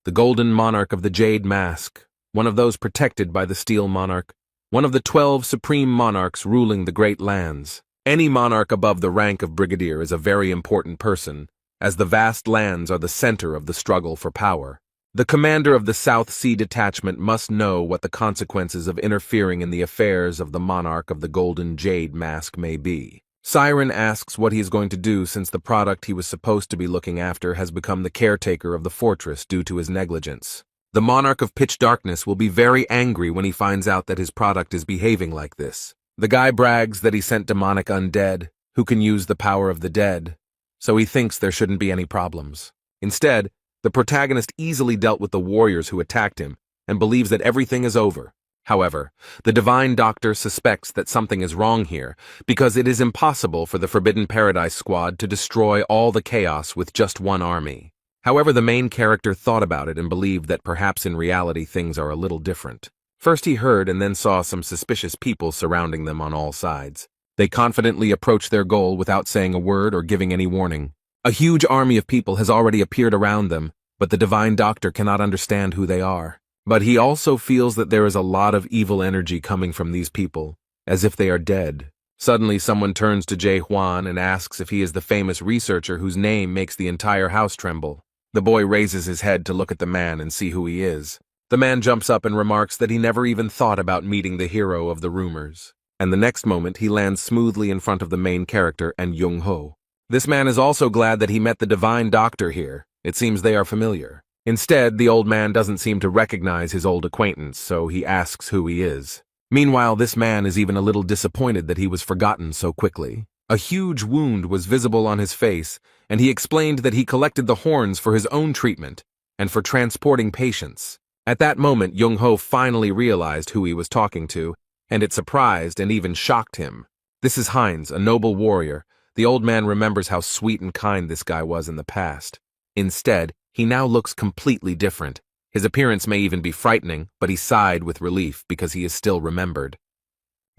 The golden monarch of the Jade Mask, one of those protected by the Steel Monarch, one of the 12 supreme monarchs ruling the great lands. Any monarch above the rank of brigadier is a very important person, as the vast lands are the center of the struggle for power. The commander of the South Sea Detachment must know what the consequences of interfering in the affairs of the monarch of the Golden Jade Mask may be. Siren asks what he is going to do since the product he was supposed to be looking after has become the caretaker of the fortress due to his negligence. The monarch of pitch darkness will be very angry when he finds out that his product is behaving like this. The guy brags that he sent demonic undead, who can use the power of the dead, so he thinks there shouldn't be any problems. Instead, the protagonist easily dealt with the warriors who attacked him and believes that everything is over. However, the Divine Doctor suspects that something is wrong here because it is impossible for the Forbidden Paradise squad to destroy all the chaos with just one army. However, the main character thought about it and believed that perhaps in reality things are a little different. First he heard and then saw some suspicious people surrounding them on all sides. They confidently approached their goal without saying a word or giving any warning. A huge army of people has already appeared around them, but the Divine Doctor cannot understand who they are. But he also feels that there is a lot of evil energy coming from these people, as if they are dead. Suddenly someone turns to Jae Hwan and asks if he is the famous researcher whose name makes the entire house tremble. The boy raises his head to look at the man and see who he is. The man jumps up and remarks that he never even thought about meeting the hero of the rumors. And the next moment he lands smoothly in front of the main character and Young-ho. This man is also glad that he met the Divine Doctor here. It seems they are familiar. Instead, the old man doesn't seem to recognize his old acquaintance, so he asks who he is. Meanwhile, this man is even a little disappointed that he was forgotten so quickly. A huge wound was visible on his face, and he explained that he collected the horns for his own treatment and for transporting patients. At that moment, Young-ho finally realized who he was talking to, and it surprised and even shocked him. This is Heinz, a noble warrior. The old man remembers how sweet and kind this guy was in the past. Instead, He now looks completely different. His appearance may even be frightening, but he sighed with relief because he is still remembered.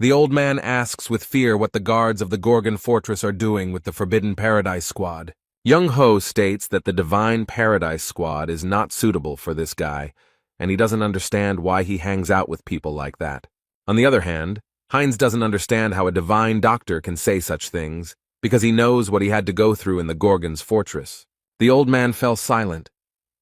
The old man asks with fear what the guards of the Gorgon Fortress are doing with the Forbidden Paradise Squad. Young Ho states that the Divine Paradise Squad is not suitable for this guy, and he doesn't understand why he hangs out with people like that. On the other hand, Heinz doesn't understand how a divine doctor can say such things, because he knows what he had to go through in the Gorgon's fortress. The old man fell silent.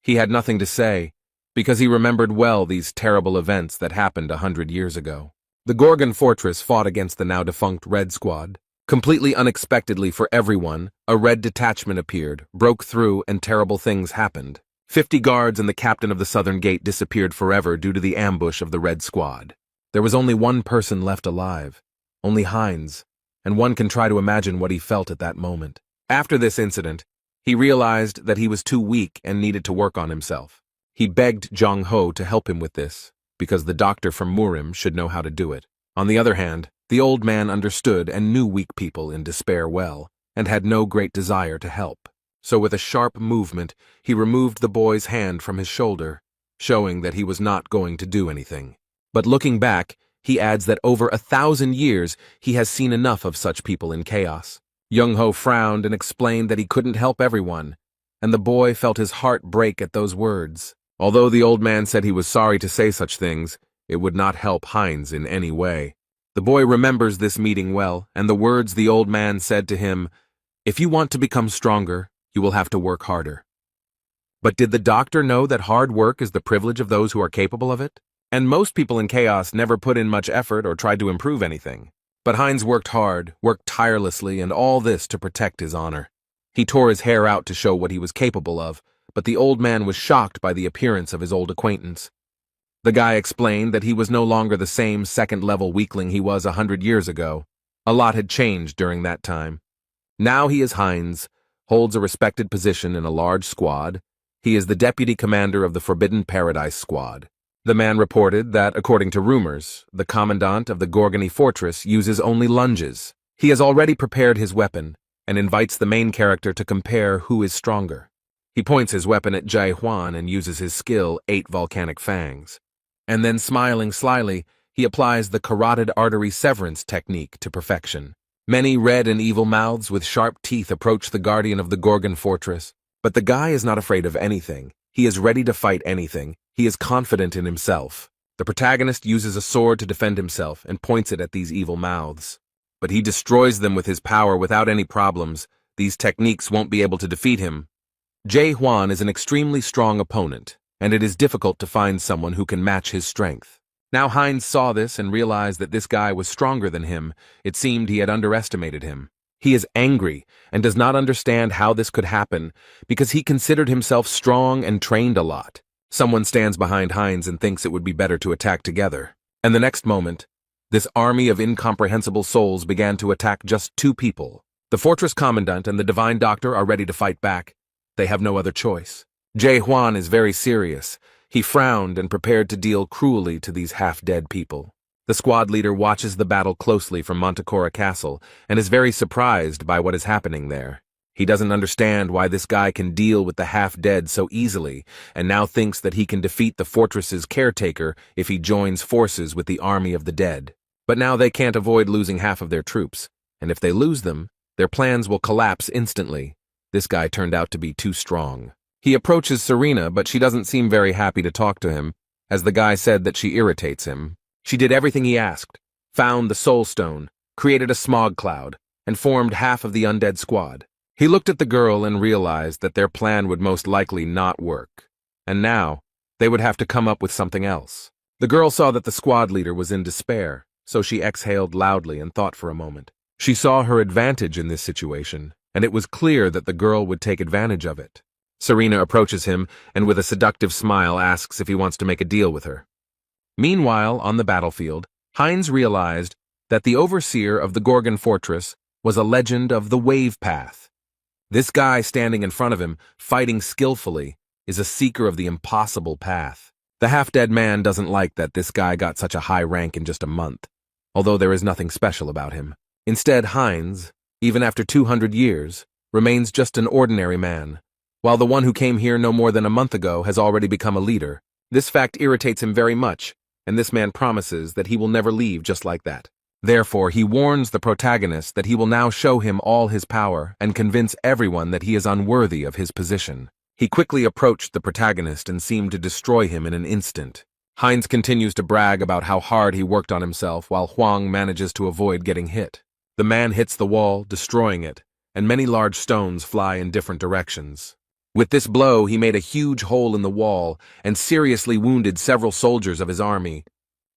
He had nothing to say, because he remembered well these terrible events that happened 100 years ago. The Gorgon Fortress fought against the now-defunct Red Squad. Completely unexpectedly for everyone, a red detachment appeared, broke through, and terrible things happened. 50 guards and the captain of the southern gate disappeared forever due to the ambush of the Red Squad. There was only one person left alive, only Heinz, and one can try to imagine what he felt at that moment. After this incident, he realized that he was too weak and needed to work on himself. He begged Jong Ho to help him with this, because the doctor from Murim should know how to do it. On the other hand, the old man understood and knew weak people in despair well, and had no great desire to help. So with a sharp movement, he removed the boy's hand from his shoulder, showing that he was not going to do anything. But looking back, he adds that over 1,000 years he has seen enough of such people in chaos. Young Ho frowned and explained that he couldn't help everyone, and the boy felt his heart break at those words. Although the old man said he was sorry to say such things, it would not help Heinz in any way. The boy remembers this meeting well, and the words the old man said to him, "If you want to become stronger, you will have to work harder." But did the doctor know that hard work is the privilege of those who are capable of it? And most people in chaos never put in much effort or tried to improve anything. But Heinz worked hard, worked tirelessly, and all this to protect his honor. He tore his hair out to show what he was capable of, but the old man was shocked by the appearance of his old acquaintance. The guy explained that he was no longer the same second-level weakling he was 100 years ago. A lot had changed during that time. Now he is Heinz, holds a respected position in a large squad. He is the deputy commander of the Forbidden Paradise Squad. The man reported that, according to rumors, the commandant of the Gorgony Fortress uses only lunges. He has already prepared his weapon, and invites the main character to compare who is stronger. He points his weapon at Jae Hwan and uses his skill, 8 volcanic fangs. And then, smiling slyly, he applies the carotid artery severance technique to perfection. Many red and evil mouths with sharp teeth approach the guardian of the Gorgon Fortress. But the guy is not afraid of anything. He is ready to fight anything. He is confident in himself. The protagonist uses a sword to defend himself and points it at these evil mouths. But he destroys them with his power without any problems. These techniques won't be able to defeat him. Jae Hwan is an extremely strong opponent, and it is difficult to find someone who can match his strength. Now Heinz saw this and realized that this guy was stronger than him. It seemed he had underestimated him. He is angry and does not understand how this could happen because he considered himself strong and trained a lot. Someone stands behind Heinz and thinks it would be better to attack together. And the next moment, this army of incomprehensible souls began to attack just 2 people. The fortress commandant and the divine doctor are ready to fight back. They have no other choice. Jae Hwan is very serious. He frowned and prepared to deal cruelly to these half-dead people. The squad leader watches the battle closely from Manticora Castle and is very surprised by what is happening there. He doesn't understand why this guy can deal with the half-dead so easily, and now thinks that he can defeat the fortress's caretaker if he joins forces with the army of the dead. But now they can't avoid losing half of their troops, and if they lose them, their plans will collapse instantly. This guy turned out to be too strong. He approaches Serena, but she doesn't seem very happy to talk to him, as the guy said that she irritates him. She did everything he asked, found the soul stone, created a smog cloud, and formed half of the undead squad. He looked at the girl and realized that their plan would most likely not work, and now they would have to come up with something else. The girl saw that the squad leader was in despair, so she exhaled loudly and thought for a moment. She saw her advantage in this situation, and it was clear that the girl would take advantage of it. Serena approaches him and with a seductive smile asks if he wants to make a deal with her. Meanwhile, on the battlefield, Heinz realized that the overseer of the Gorgon Fortress was a legend of the Wave Path. This guy standing in front of him, fighting skillfully, is a seeker of the impossible path. The half-dead man doesn't like that this guy got such a high rank in just a month, although there is nothing special about him. Instead, Heinz, even after 200 years, remains just an ordinary man, while the one who came here no more than a month ago has already become a leader. This fact irritates him very much, and this man promises that he will never leave just like that. Therefore, he warns the protagonist that he will now show him all his power and convince everyone that he is unworthy of his position. He quickly approached the protagonist and seemed to destroy him in an instant. Heinz continues to brag about how hard he worked on himself while Huang manages to avoid getting hit. The man hits the wall, destroying it, and many large stones fly in different directions. With this blow, he made a huge hole in the wall and seriously wounded several soldiers of his army.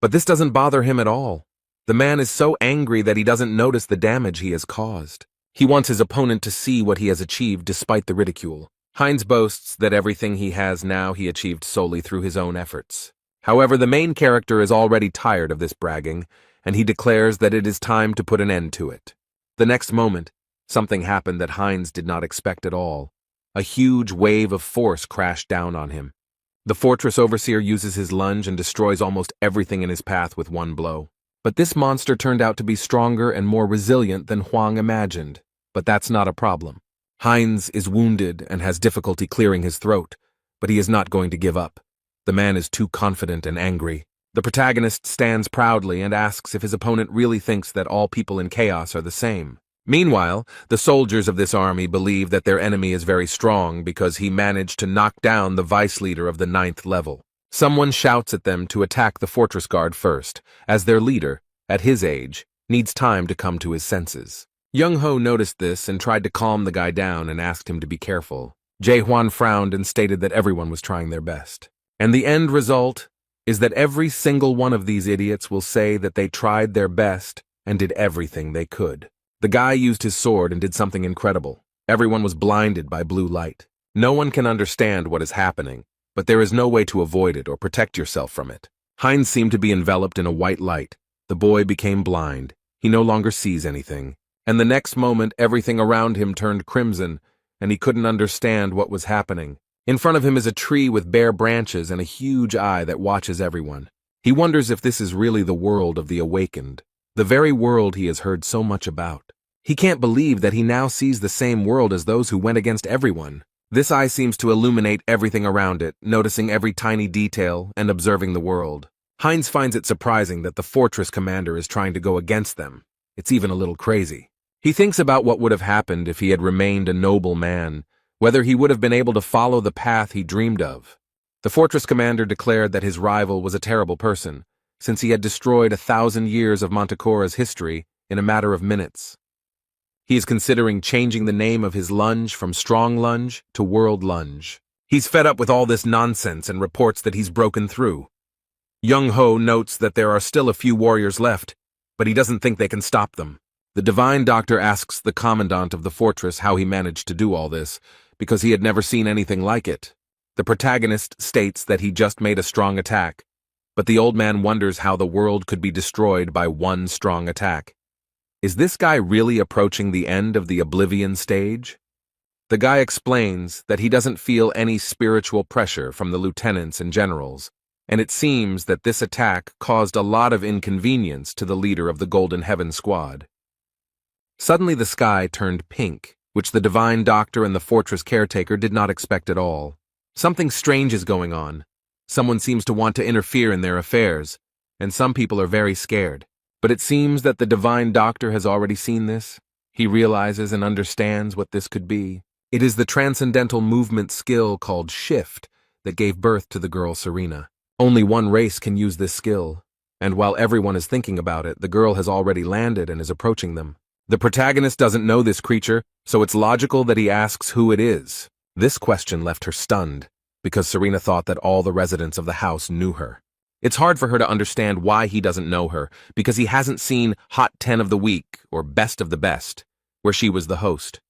But this doesn't bother him at all. The man is so angry that he doesn't notice the damage he has caused. He wants his opponent to see what he has achieved despite the ridicule. Heinz boasts that everything he has now he achieved solely through his own efforts. However, the main character is already tired of this bragging, and he declares that it is time to put an end to it. The next moment, something happened that Heinz did not expect at all. A huge wave of force crashed down on him. The fortress overseer uses his lunge and destroys almost everything in his path with one blow. But this monster turned out to be stronger and more resilient than Huang imagined. But that's not a problem. Heinz is wounded and has difficulty clearing his throat, but he is not going to give up. The man is too confident and angry. The protagonist stands proudly and asks if his opponent really thinks that all people in chaos are the same. Meanwhile, the soldiers of this army believe that their enemy is very strong because he managed to knock down the vice leader of the 9th level. Someone shouts at them to attack the fortress guard first, as their leader, at his age, needs time to come to his senses. Young Ho noticed this and tried to calm the guy down and asked him to be careful. Jae Hwan frowned and stated that everyone was trying their best. And the end result is that every single one of these idiots will say that they tried their best and did everything they could. The guy used his sword and did something incredible. Everyone was blinded by blue light. No one can understand what is happening, but there is no way to avoid it or protect yourself from it. Heinz seemed to be enveloped in a white light. The boy became blind. He no longer sees anything. And the next moment, everything around him turned crimson, and he couldn't understand what was happening. In front of him is a tree with bare branches and a huge eye that watches everyone. He wonders if this is really the world of the awakened, the very world he has heard so much about. He can't believe that he now sees the same world as those who went against everyone. This eye seems to illuminate everything around it, noticing every tiny detail and observing the world. Heinz finds it surprising that the fortress commander is trying to go against them. It's even a little crazy. He thinks about what would have happened if he had remained a noble man, whether he would have been able to follow the path he dreamed of. The fortress commander declared that his rival was a terrible person, since he had destroyed 1,000 years of Manticora's history in a matter of minutes. He is considering changing the name of his lunge from Strong Lunge to World Lunge. He's fed up with all this nonsense and reports that he's broken through. Young Ho notes that there are still a few warriors left, but he doesn't think they can stop them. The divine doctor asks the commandant of the fortress how he managed to do all this, because he had never seen anything like it. The protagonist states that he just made a strong attack, but the old man wonders how the world could be destroyed by one strong attack. Is this guy really approaching the end of the oblivion stage? The guy explains that he doesn't feel any spiritual pressure from the lieutenants and generals, and it seems that this attack caused a lot of inconvenience to the leader of the Golden Heaven Squad. Suddenly the sky turned pink, which the divine doctor and the fortress caretaker did not expect at all. Something strange is going on. Someone seems to want to interfere in their affairs, and some people are very scared. But it seems that the divine doctor has already seen this. He realizes and understands what this could be. It is the transcendental movement skill called Shift that gave birth to the girl Serena. Only one race can use this skill, and while everyone is thinking about it, the girl has already landed and is approaching them. The protagonist doesn't know this creature, so it's logical that he asks who it is. This question left her stunned, because Serena thought that all the residents of the house knew her. It's hard for her to understand why he doesn't know her, because he hasn't seen Hot 10 of the Week or Best of the Best, where she was the host.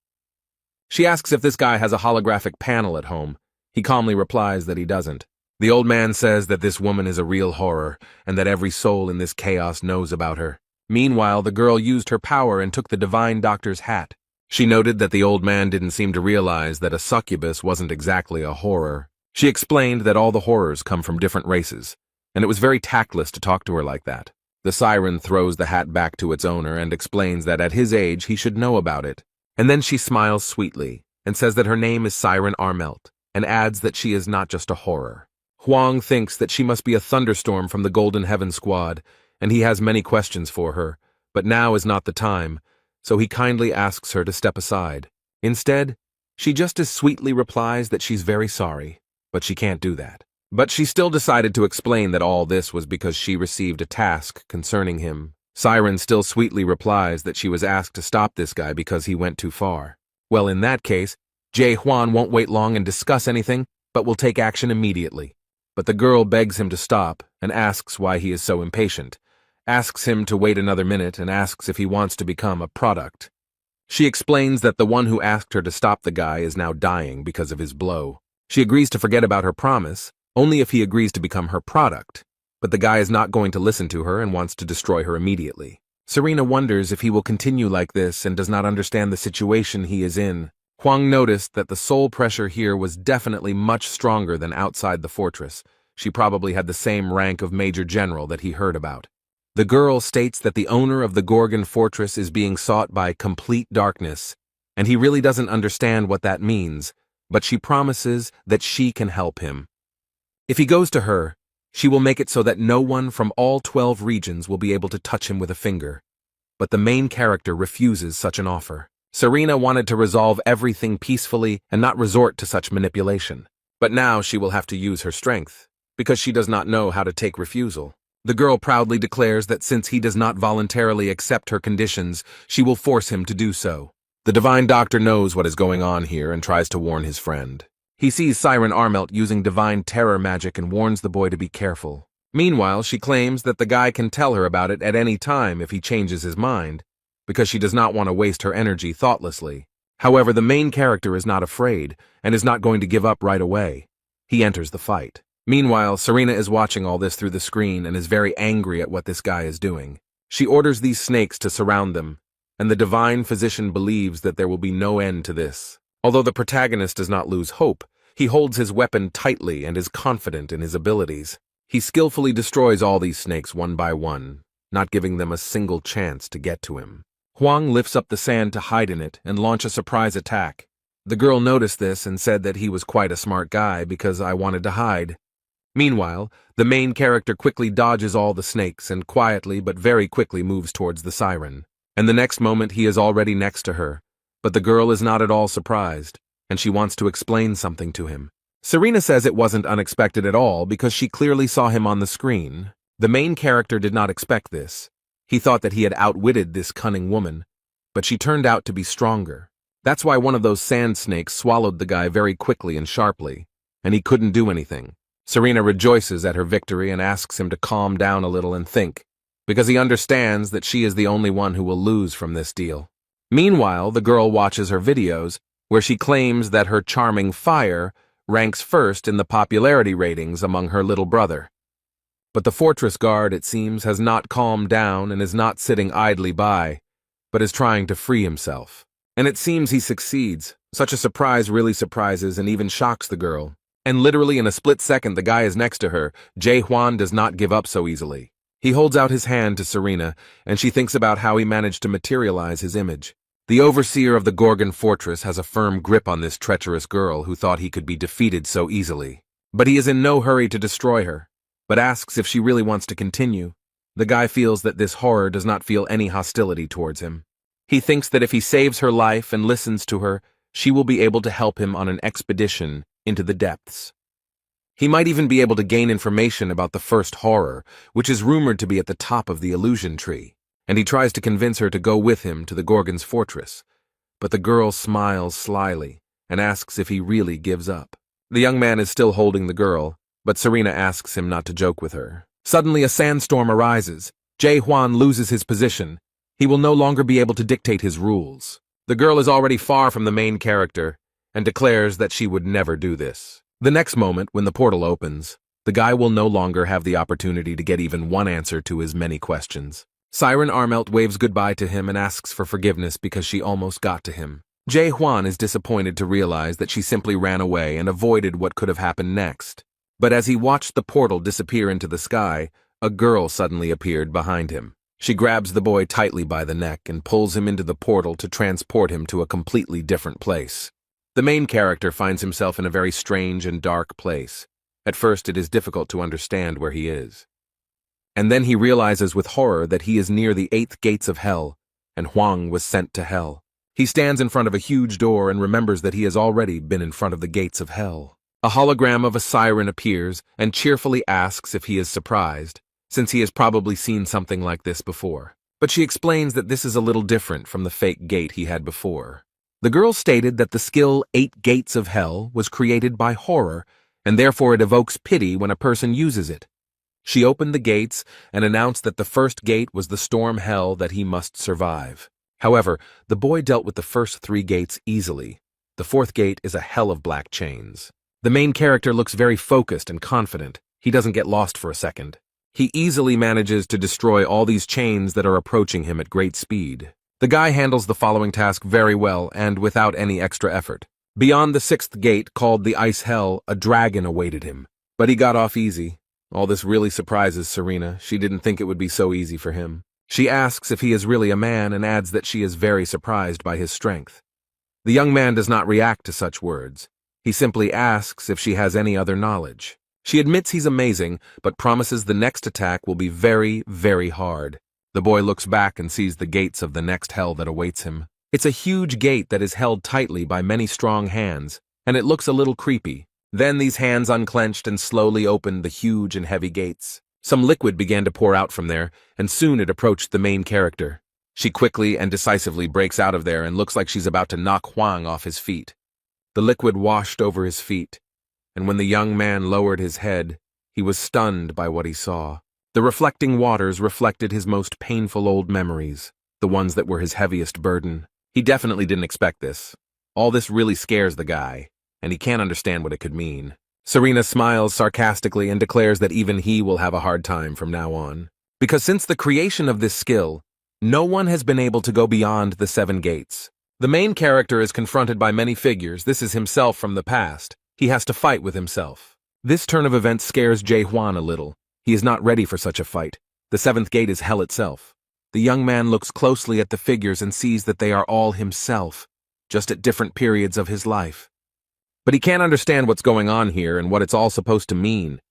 She asks if this guy has a holographic panel at home. He calmly replies that he doesn't. The old man says that this woman is a real horror, and that every soul in this chaos knows about her. Meanwhile, the girl used her power and took the divine doctor's hat. She noted that the old man didn't seem to realize that a succubus wasn't exactly a horror. She explained that all the horrors come from different races, and it was very tactless to talk to her like that. The siren throws the hat back to its owner and explains that at his age he should know about it. And then she smiles sweetly, and says that her name is Siren Armelt, and adds that she is not just a horror. Huang thinks that she must be a thunderstorm from the Golden Heaven Squad, and he has many questions for her, but now is not the time, so he kindly asks her to step aside. Instead, she just as sweetly replies that she's very sorry, but she can't do that. But she still decided to explain that all this was because she received a task concerning him. Siren still sweetly replies that she was asked to stop this guy because he went too far. Well, in that case, Jae Hwan won't wait long and discuss anything, but will take action immediately. But the girl begs him to stop and asks why he is so impatient, asks him to wait another minute and asks if he wants to become a product. She explains that the one who asked her to stop the guy is now dying because of his blow. She agrees to forget about her promise, only if he agrees to become her product. But the guy is not going to listen to her and wants to destroy her immediately. Serena wonders if he will continue like this and does not understand the situation he is in. Huang noticed that the soul pressure here was definitely much stronger than outside the fortress. She probably had the same rank of Major General that he heard about. The girl states that the owner of the Gorgon fortress is being sought by complete darkness, and he really doesn't understand what that means, but she promises that she can help him. If he goes to her, she will make it so that no one from all 12 regions will be able to touch him with a finger. But the main character refuses such an offer. Serena wanted to resolve everything peacefully and not resort to such manipulation. But now she will have to use her strength, because she does not know how to take refusal. The girl proudly declares that since he does not voluntarily accept her conditions, she will force him to do so. The Divine Doctor knows what is going on here and tries to warn his friend. He sees Siren Armelt using divine terror magic and warns the boy to be careful. Meanwhile, she claims that the guy can tell her about it at any time if he changes his mind, because she does not want to waste her energy thoughtlessly. However, the main character is not afraid and is not going to give up right away. He enters the fight. Meanwhile, Serena is watching all this through the screen and is very angry at what this guy is doing. She orders these snakes to surround them, and the divine physician believes that there will be no end to this. Although the protagonist does not lose hope, he holds his weapon tightly and is confident in his abilities. He skillfully destroys all these snakes one by one, not giving them a single chance to get to him. Huang lifts up the sand to hide in it and launch a surprise attack. The girl noticed this and said that he was quite a smart guy because I wanted to hide. Meanwhile, the main character quickly dodges all the snakes and quietly but very quickly moves towards the siren. And the next moment he is already next to her. But the girl is not at all surprised, and she wants to explain something to him. Serena says it wasn't unexpected at all because she clearly saw him on the screen. The main character did not expect this. He thought that he had outwitted this cunning woman, but she turned out to be stronger. That's why one of those sand snakes swallowed the guy very quickly and sharply, and he couldn't do anything. Serena rejoices at her victory and asks him to calm down a little and think, because he understands that she is the only one who will lose from this deal. Meanwhile, the girl watches her videos, where she claims that her charming fire ranks first in the popularity ratings among her little brother. But the fortress guard, it seems, has not calmed down and is not sitting idly by, but is trying to free himself. And it seems he succeeds. Such a surprise really surprises and even shocks the girl. And literally in a split second the guy is next to her. Jae Hwan does not give up so easily. He holds out his hand to Serena, and she thinks about how he managed to materialize his image. The overseer of the Gorgon fortress has a firm grip on this treacherous girl who thought he could be defeated so easily. But he is in no hurry to destroy her, but asks if she really wants to continue. The guy feels that this horror does not feel any hostility towards him. He thinks that if he saves her life and listens to her, she will be able to help him on an expedition into the depths. He might even be able to gain information about the first horror, which is rumored to be at the top of the illusion tree, and he tries to convince her to go with him to the Gorgon's fortress. But the girl smiles slyly and asks if he really gives up. The young man is still holding the girl, but Serena asks him not to joke with her. Suddenly a sandstorm arises. Jae Hwan loses his position. He will no longer be able to dictate his rules. The girl is already far from the main character and declares that she would never do this. The next moment, when the portal opens, the guy will no longer have the opportunity to get even one answer to his many questions. Siren Armelt waves goodbye to him and asks for forgiveness because she almost got to him. Jae Hwan is disappointed to realize that she simply ran away and avoided what could have happened next. But as he watched the portal disappear into the sky, a girl suddenly appeared behind him. She grabs the boy tightly by the neck and pulls him into the portal to transport him to a completely different place. The main character finds himself in a very strange and dark place. At first, it is difficult to understand where he is. And then he realizes with horror that he is near the 8th gates of hell, and Huang was sent to hell. He stands in front of a huge door and remembers that he has already been in front of the gates of hell. A hologram of a siren appears and cheerfully asks if he is surprised, since he has probably seen something like this before. But she explains that this is a little different from the fake gate he had before. The girl stated that the skill 8 Gates of Hell was created by horror, and therefore it evokes pity when a person uses it. She opened the gates and announced that the first gate was the storm hell that he must survive. However, the boy dealt with the first 3 gates easily. The 4th gate is a hell of black chains. The main character looks very focused and confident. He doesn't get lost for a second. He easily manages to destroy all these chains that are approaching him at great speed. The guy handles the following task very well and without any extra effort. Beyond the 6th gate, called the Ice Hell, a dragon awaited him. But he got off easy. All this really surprises Serena. She didn't think it would be so easy for him. She asks if he is really a man and adds that she is very surprised by his strength. The young man does not react to such words. He simply asks if she has any other knowledge. She admits he's amazing, but promises the next attack will be very, very hard. The boy looks back and sees the gates of the next hell that awaits him. It's a huge gate that is held tightly by many strong hands, and it looks a little creepy. Then these hands unclenched and slowly opened the huge and heavy gates. Some liquid began to pour out from there, and soon it approached the main character. She quickly and decisively breaks out of there and looks like she's about to knock Huang off his feet. The liquid washed over his feet, and when the young man lowered his head, he was stunned by what he saw. The reflecting waters reflected his most painful old memories, the ones that were his heaviest burden. He definitely didn't expect this. All this really scares the guy, and he can't understand what it could mean. Serena smiles sarcastically and declares that even he will have a hard time from now on. Because since the creation of this skill, no one has been able to go beyond the 7 gates. The main character is confronted by many figures. This is himself from the past. He has to fight with himself. This turn of events scares Jae-hwan a little. He is not ready for such a fight. The 7th gate is hell itself. The young man looks closely at the figures and sees that they are all himself, just at different periods of his life. But he can't understand what's going on here and what it's all supposed to mean.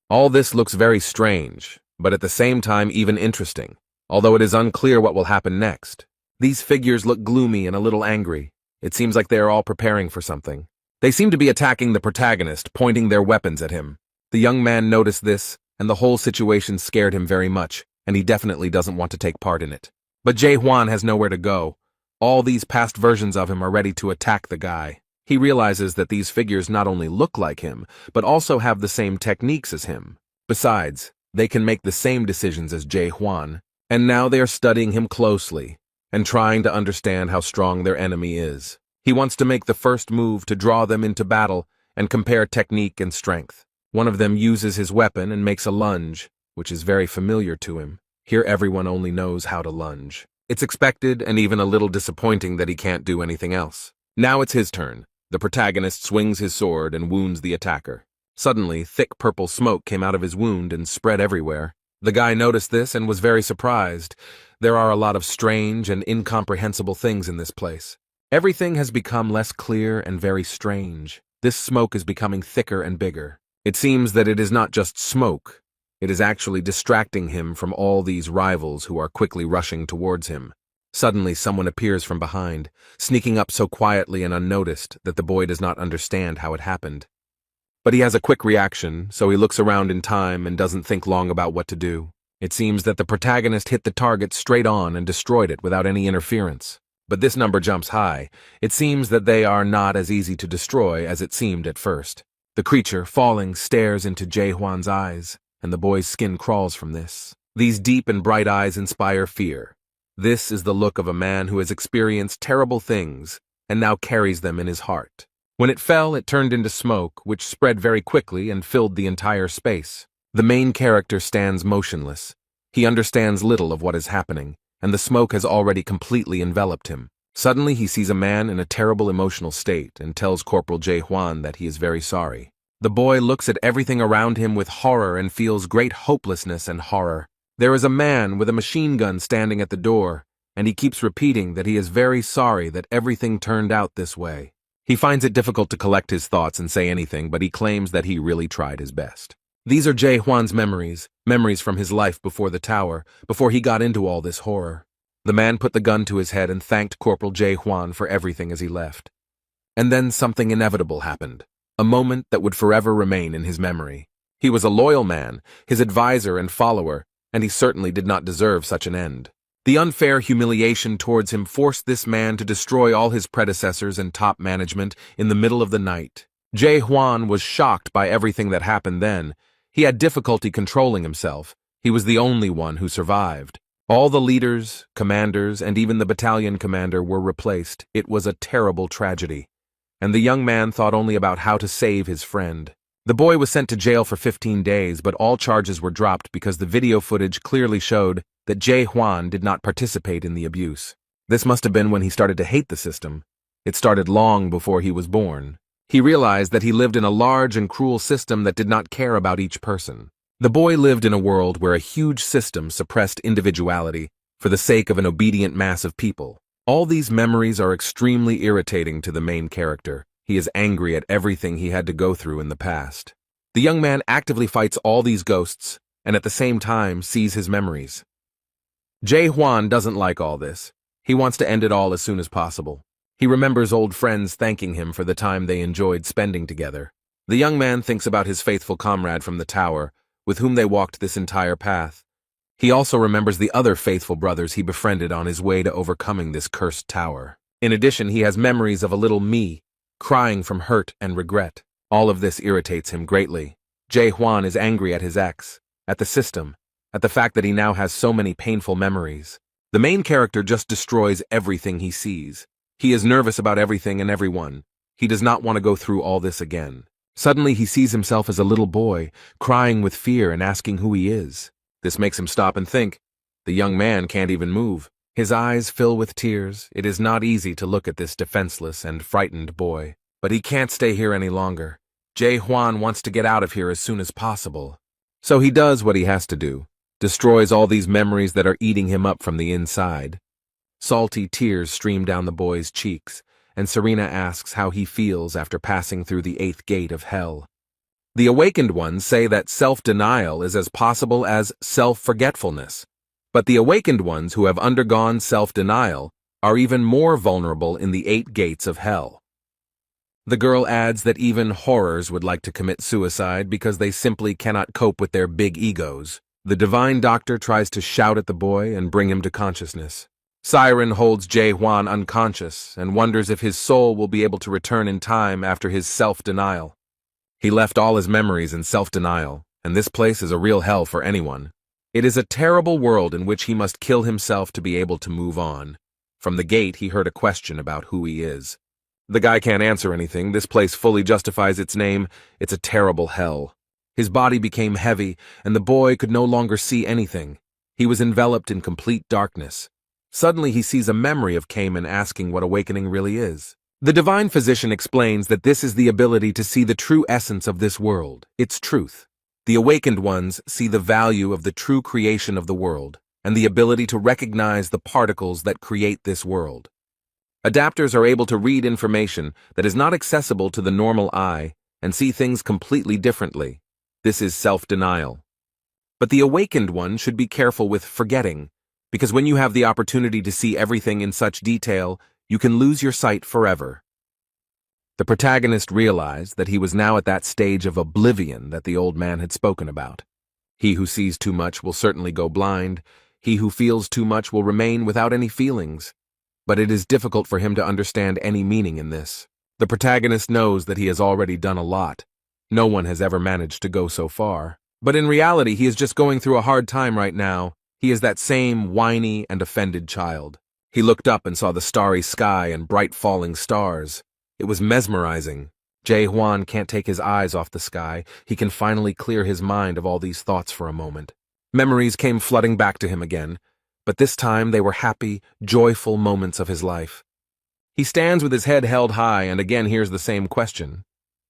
All this looks very strange, but at the same time even interesting, although it is unclear what will happen next. These figures look gloomy and a little angry. It seems like they are all preparing for something. They seem to be attacking the protagonist, pointing their weapons at him. The young man noticed this, and the whole situation scared him very much, and he definitely doesn't want to take part in it. But Jae-hwan has nowhere to go. All these past versions of him are ready to attack the guy. He realizes that these figures not only look like him, but also have the same techniques as him. Besides, they can make the same decisions as Jae-hwan, and now they are studying him closely and trying to understand how strong their enemy is. He wants to make the first move to draw them into battle and compare technique and strength. One of them uses his weapon and makes a lunge, which is very familiar to him. Here everyone only knows how to lunge. It's expected and even a little disappointing that he can't do anything else. Now it's his turn. The protagonist swings his sword and wounds the attacker. Suddenly, thick purple smoke came out of his wound and spread everywhere. The guy noticed this and was very surprised. There are a lot of strange and incomprehensible things in this place. Everything has become less clear and very strange. This smoke is becoming thicker and bigger. It seems that it is not just smoke. It is actually distracting him from all these rivals who are quickly rushing towards him. Suddenly, someone appears from behind, sneaking up so quietly and unnoticed that the boy does not understand how it happened. But he has a quick reaction, so he looks around in time and doesn't think long about what to do. It seems that the protagonist hit the target straight on and destroyed it without any interference. But this number jumps high. It seems that they are not as easy to destroy as it seemed at first. The creature, falling, stares into Jae-hwan's eyes, and the boy's skin crawls from this. These deep and bright eyes inspire fear. This is the look of a man who has experienced terrible things and now carries them in his heart. When it fell, it turned into smoke, which spread very quickly and filled the entire space. The main character stands motionless. He understands little of what is happening, and the smoke has already completely enveloped him. Suddenly, he sees a man in a terrible emotional state and tells Corporal Jae-hwan that he is very sorry. The boy looks at everything around him with horror and feels great hopelessness and horror. There is a man with a machine gun standing at the door, and he keeps repeating that he is very sorry that everything turned out this way. He finds it difficult to collect his thoughts and say anything, but he claims that he really tried his best. These are Jae Hwan's memories from his life before the tower, before he got into all this horror. The man put the gun to his head and thanked Corporal Jae Hwan for everything as he left. And then something inevitable happened, a moment that would forever remain in his memory. He was a loyal man, his advisor and follower, and he certainly did not deserve such an end. The unfair humiliation towards him forced this man to destroy all his predecessors and top management in the middle of the night. Jae Hwan was shocked by everything that happened then. He had difficulty controlling himself. He was the only one who survived. All the leaders, commanders, and even the battalion commander were replaced. It was a terrible tragedy. And the young man thought only about how to save his friend. The boy was sent to jail for 15 days, but all charges were dropped because the video footage clearly showed that Jae Hwan did not participate in the abuse. This must have been when he started to hate the system. It started long before he was born. He realized that he lived in a large and cruel system that did not care about each person. The boy lived in a world where a huge system suppressed individuality for the sake of an obedient mass of people. All these memories are extremely irritating to the main character. He is angry at everything he had to go through in the past. The young man actively fights all these ghosts and at the same time sees his memories. Jae Hwan doesn't like all this. He wants to end it all as soon as possible. He remembers old friends thanking him for the time they enjoyed spending together. The young man thinks about his faithful comrade from the tower, with whom they walked this entire path. He also remembers the other faithful brothers he befriended on his way to overcoming this cursed tower. In addition, he has memories of a little me, crying from hurt and regret. All of this irritates him greatly. Jae Hwan is angry at his ex, at the system, at the fact that he now has so many painful memories. The main character just destroys everything he sees. He is nervous about everything and everyone. He does not want to go through all this again. Suddenly he sees himself as a little boy, crying with fear and asking who he is. This makes him stop and think. The young man can't even move. His eyes fill with tears. It is not easy to look at this defenseless and frightened boy. But he can't stay here any longer. Jae Hwan wants to get out of here as soon as possible. So he does what he has to do. Destroys all these memories that are eating him up from the inside. Salty tears stream down the boy's cheeks, and Serena asks how he feels after passing through the 8th gate of hell. The awakened ones say that self-denial is as possible as self-forgetfulness. But the awakened ones who have undergone self-denial are even more vulnerable in the 8 gates of hell. The girl adds that even horrors would like to commit suicide because they simply cannot cope with their big egos. The divine doctor tries to shout at the boy and bring him to consciousness. Siren holds Jae Hwan unconscious and wonders if his soul will be able to return in time after his self-denial. He left all his memories in self-denial, and this place is a real hell for anyone. It is a terrible world in which he must kill himself to be able to move on. From the gate, he heard a question about who he is. The guy can't answer anything. This place fully justifies its name. It's a terrible hell. His body became heavy, and the boy could no longer see anything. He was enveloped in complete darkness. Suddenly he sees a memory of Cayman asking what awakening really is. The divine physician explains that this is the ability to see the true essence of this world, its truth. The awakened ones see the value of the true creation of the world, and the ability to recognize the particles that create this world. Adapters are able to read information that is not accessible to the normal eye and see things completely differently. This is self-denial. But the awakened one should be careful with forgetting, because when you have the opportunity to see everything in such detail, you can lose your sight forever. The protagonist realized that he was now at that stage of oblivion that the old man had spoken about. He who sees too much will certainly go blind. He who feels too much will remain without any feelings. But it is difficult for him to understand any meaning in this. The protagonist knows that he has already done a lot. No one has ever managed to go so far. But in reality, he is just going through a hard time right now. He is that same whiny and offended child. He looked up and saw the starry sky and bright falling stars. It was mesmerizing. Jae Hwan can't take his eyes off the sky. He can finally clear his mind of all these thoughts for a moment. Memories came flooding back to him again, but this time they were happy, joyful moments of his life. He stands with his head held high and again hears the same question.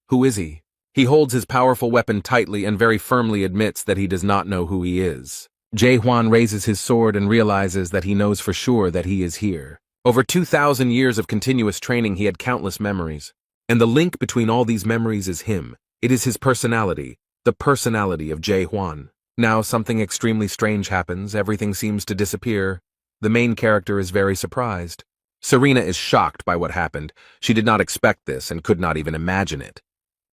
Who is he? He holds his powerful weapon tightly and very firmly admits that he does not know who he is. Jae Hwan raises his sword and realizes that he knows for sure that he is here. Over 2,000 years of continuous training, he had countless memories. And the link between all these memories is him. It is his personality, the personality of Jae-hwan. Now something extremely strange happens, everything seems to disappear. The main character is very surprised. Serena is shocked by what happened. She did not expect this and could not even imagine it.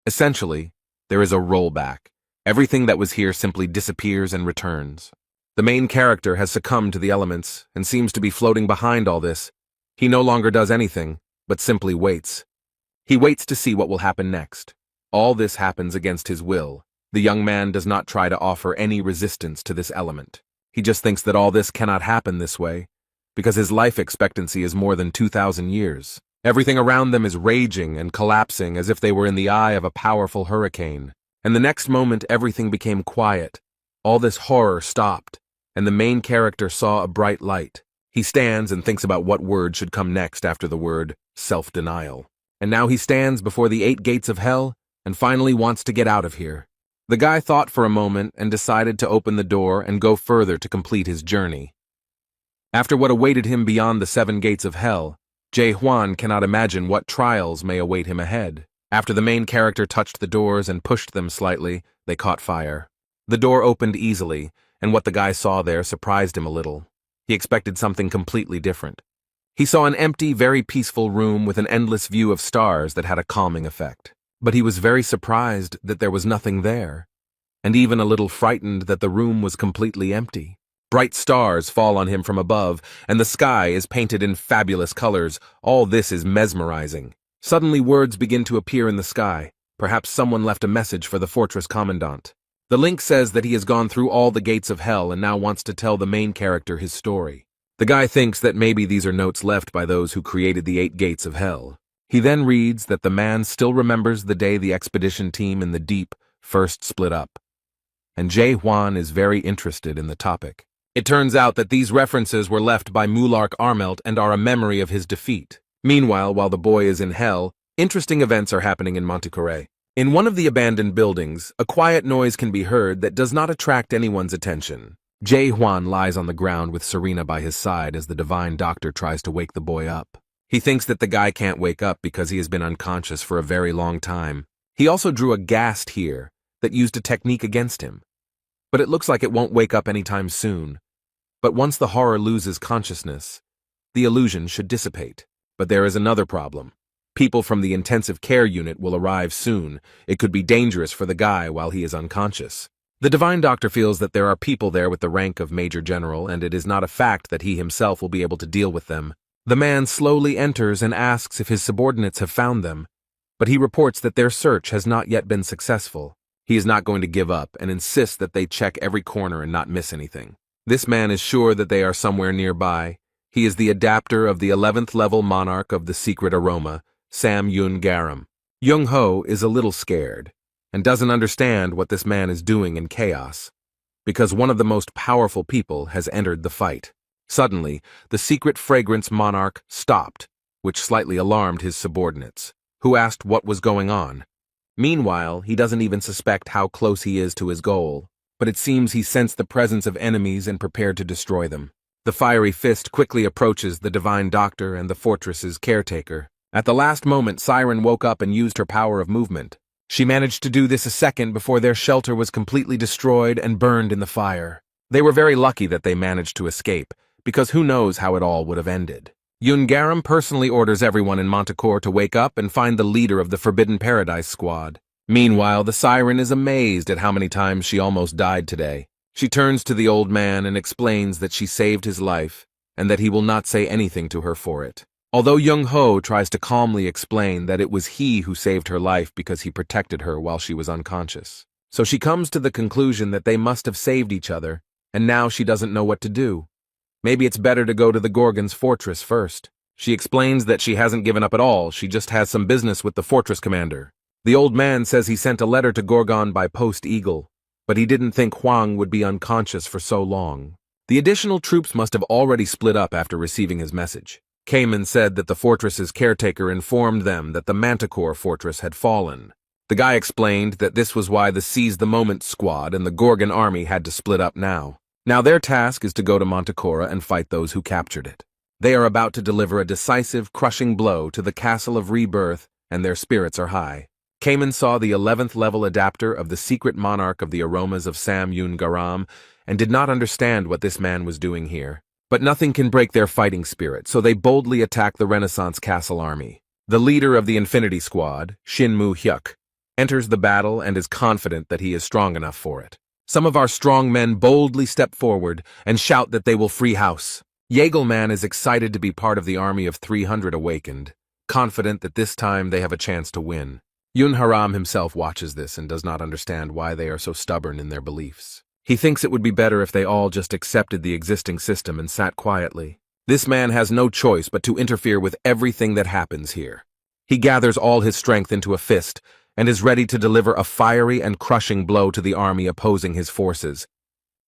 Essentially, there is a rollback. Everything that was here simply disappears and returns. The main character has succumbed to the elements and seems to be floating behind all this. He no longer does anything, but simply waits. He waits to see what will happen next. All this happens against his will. The young man does not try to offer any resistance to this element. He just thinks that all this cannot happen this way, because his life expectancy is more than 2,000 years. Everything around them is raging and collapsing as if they were in the eye of a powerful hurricane. And the next moment everything became quiet. All this horror stopped, and the main character saw a bright light. He stands and thinks about what word should come next after the word self-denial. And now he stands before the 8 gates of hell and finally wants to get out of here. The guy thought for a moment and decided to open the door and go further to complete his journey. After what awaited him beyond the 7 gates of hell, Jae-hwan cannot imagine what trials may await him ahead. After the main character touched the doors and pushed them slightly, they caught fire. The door opened easily, and what the guy saw there surprised him a little. He expected something completely different. He saw an empty, very peaceful room with an endless view of stars that had a calming effect. But he was very surprised that there was nothing there, and even a little frightened that the room was completely empty. Bright stars fall on him from above, and the sky is painted in fabulous colors. All this is mesmerizing. Suddenly words begin to appear in the sky. Perhaps someone left a message for the fortress commandant. The link says that he has gone through all the gates of hell and now wants to tell the main character his story. The guy thinks that maybe these are notes left by those who created the 8 gates of hell. He then reads that the man still remembers the day the expedition team in the deep first split up. And Jae-hwan is very interested in the topic. It turns out that these references were left by Mulark Armelt and are a memory of his defeat. Meanwhile, while the boy is in hell, interesting events are happening in Montecore. In one of the abandoned buildings, a quiet noise can be heard that does not attract anyone's attention. Jae-hwan lies on the ground with Serena by his side as the divine doctor tries to wake the boy up. He thinks that the guy can't wake up because he has been unconscious for a very long time. He also drew a ghast here that used a technique against him. But it looks like it won't wake up anytime soon. But once the horror loses consciousness, the illusion should dissipate. But there is another problem. People from the intensive care unit will arrive soon. It could be dangerous for the guy while he is unconscious. The divine doctor feels that there are people there with the rank of Major General, and it is not a fact that he himself will be able to deal with them. The man slowly enters and asks if his subordinates have found them, but he reports that their search has not yet been successful. He is not going to give up and insists that they check every corner and not miss anything. This man is sure that they are somewhere nearby. He is the adapter of the 11th level monarch of the secret aroma, Sam Yun-garam. Young-ho is a little scared and doesn't understand what this man is doing in chaos, because one of the most powerful people has entered the fight. Suddenly, the secret fragrance monarch stopped, which slightly alarmed his subordinates, who asked what was going on. Meanwhile, he doesn't even suspect how close he is to his goal, but it seems he sensed the presence of enemies and prepared to destroy them. The fiery fist quickly approaches the divine doctor and the fortress's caretaker. At the last moment, Siren woke up and used her power of movement. She managed to do this a second before their shelter was completely destroyed and burned in the fire. They were very lucky that they managed to escape, because who knows how it all would have ended. Yun-garam personally orders everyone in Montecore to wake up and find the leader of the Forbidden Paradise squad. Meanwhile, the Siren is amazed at how many times she almost died today. She turns to the old man and explains that she saved his life and that he will not say anything to her for it. Although Young-ho tries to calmly explain that it was he who saved her life because he protected her while she was unconscious. So she comes to the conclusion that they must have saved each other, and now she doesn't know what to do. Maybe it's better to go to the Gorgon's fortress first. She explains that she hasn't given up at all, she just has some business with the fortress commander. The old man says he sent a letter to Gorgon by Post Eagle, but he didn't think Huang would be unconscious for so long. The additional troops must have already split up after receiving his message. Cayman said that the fortress's caretaker informed them that the Manticore fortress had fallen. The guy explained that this was why the Seize the Moment squad and the Gorgon army had to split up now. Now their task is to go to Manticore and fight those who captured it. They are about to deliver a decisive, crushing blow to the Castle of Rebirth and their spirits are high. Cayman saw the 11th level adapter of the secret monarch of the aromas of Sam Yun Garam and did not understand what this man was doing here. But nothing can break their fighting spirit, so they boldly attack the Renaissance Castle army. The leader of the Infinity Squad, Shin Mu Hyuk, enters the battle and is confident that he is strong enough for it. Some of our strong men boldly step forward and shout that they will free house. Yagelman is excited to be part of the army of 300 awakened, confident that this time they have a chance to win. Yun Haram himself watches this and does not understand why they are so stubborn in their beliefs. He thinks it would be better if they all just accepted the existing system and sat quietly. This man has no choice but to interfere with everything that happens here. He gathers all his strength into a fist and is ready to deliver a fiery and crushing blow to the army opposing his forces.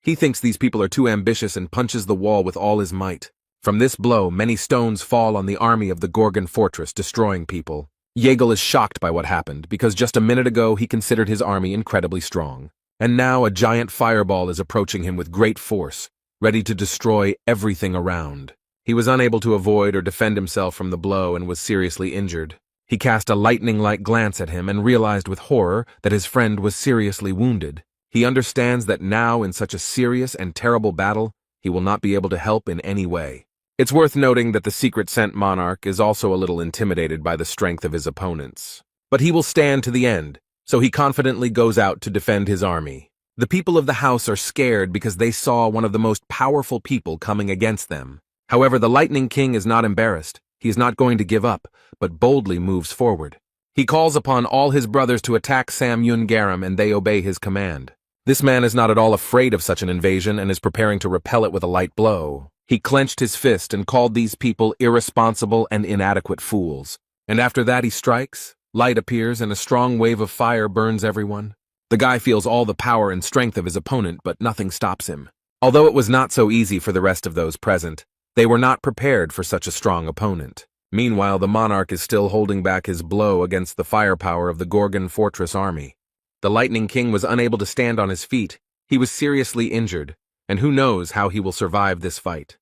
He thinks these people are too ambitious and punches the wall with all his might. From this blow, many stones fall on the army of the Gorgon fortress, destroying people. Yegel is shocked by what happened, because just a minute ago he considered his army incredibly strong. And now a giant fireball is approaching him with great force, ready to destroy everything around. He was unable to avoid or defend himself from the blow and was seriously injured. He cast a lightning-like glance at him and realized with horror that his friend was seriously wounded. He understands that now, in such a serious and terrible battle, he will not be able to help in any way. It's worth noting that the secret sent monarch is also a little intimidated by the strength of his opponents. But he will stand to the end, so he confidently goes out to defend his army. The people of the house are scared because they saw one of the most powerful people coming against them. However, the Lightning King is not embarrassed. He is not going to give up, but boldly moves forward. He calls upon all his brothers to attack Sam Yun Garam, and they obey his command. This man is not at all afraid of such an invasion and is preparing to repel it with a light blow. He clenched his fist and called these people irresponsible and inadequate fools. And after that he strikes, light appears, and a strong wave of fire burns everyone. The guy feels all the power and strength of his opponent, but nothing stops him. Although it was not so easy for the rest of those present, they were not prepared for such a strong opponent. Meanwhile, the monarch is still holding back his blow against the firepower of the Gorgon fortress army. The Lightning King was unable to stand on his feet. He was seriously injured, and who knows how he will survive this fight.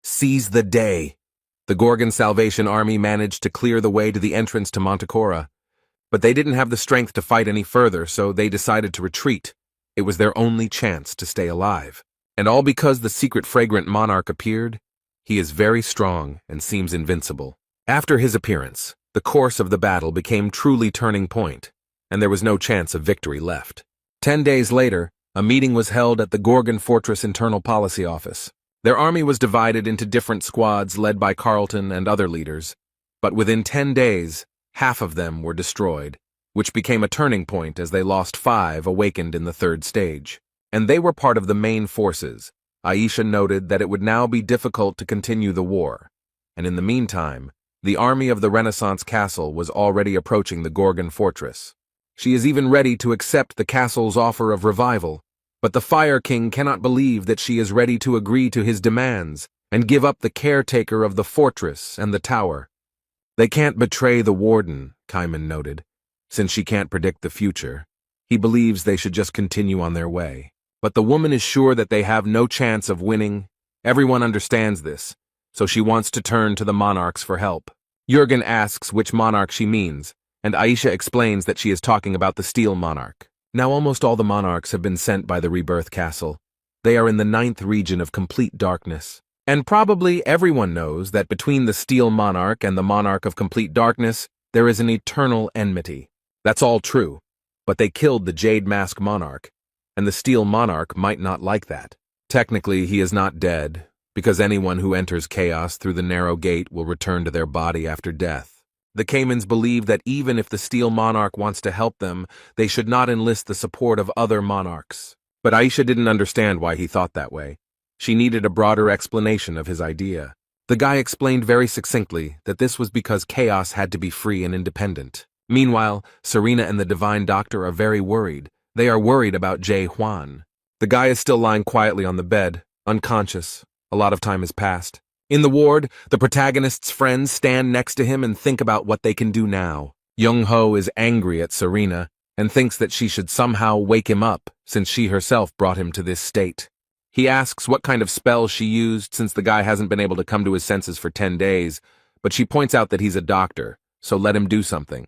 Seize the day! The Gorgon Salvation Army managed to clear the way to the entrance to Montecora, but they didn't have the strength to fight any further, so they decided to retreat. It was their only chance to stay alive. And all because the secret fragrant monarch appeared. He is very strong and seems invincible. After his appearance, the course of the battle became truly turning point, and there was no chance of victory left. 10 days later, a meeting was held at the Gorgon Fortress Internal Policy Office. Their army was divided into different squads led by Carlton and other leaders, but within 10 days, half of them were destroyed, which became a turning point as they lost 5 awakened in the 3rd stage. And they were part of the main forces. Aisha noted that it would now be difficult to continue the war, and in the meantime, the army of the Renaissance Castle was already approaching the Gorgon fortress. She is even ready to accept the castle's offer of revival, but the Fire King cannot believe that she is ready to agree to his demands and give up the caretaker of the fortress and the tower. They can't betray the warden, Kaiman noted, since she can't predict the future. He believes they should just continue on their way. But the woman is sure that they have no chance of winning. Everyone understands this, so she wants to turn to the monarchs for help. Jürgen asks which monarch she means, and Aisha explains that she is talking about the Steel Monarch. Now almost all the monarchs have been sent by the Rebirth Castle. They are in the 9th region of complete darkness. And probably everyone knows that between the Steel Monarch and the Monarch of Complete Darkness, there is an eternal enmity. That's all true, but they killed the Jade Mask Monarch, and the Steel Monarch might not like that. Technically, he is not dead, because anyone who enters chaos through the narrow gate will return to their body after death. The Caymans believe that even if the Steel Monarch wants to help them, they should not enlist the support of other monarchs. But Aisha didn't understand why he thought that way. She needed a broader explanation of his idea. The guy explained very succinctly that this was because chaos had to be free and independent. Meanwhile, Serena and the Divine Doctor are very worried. They are worried about Jay Huan. The guy is still lying quietly on the bed, unconscious. A lot of time has passed. In the ward, the protagonist's friends stand next to him and think about what they can do now. Young-ho is angry at Serena and thinks that she should somehow wake him up since she herself brought him to this state. He asks what kind of spell she used since the guy hasn't been able to come to his senses for 10 days, but she points out that he's a doctor, so let him do something.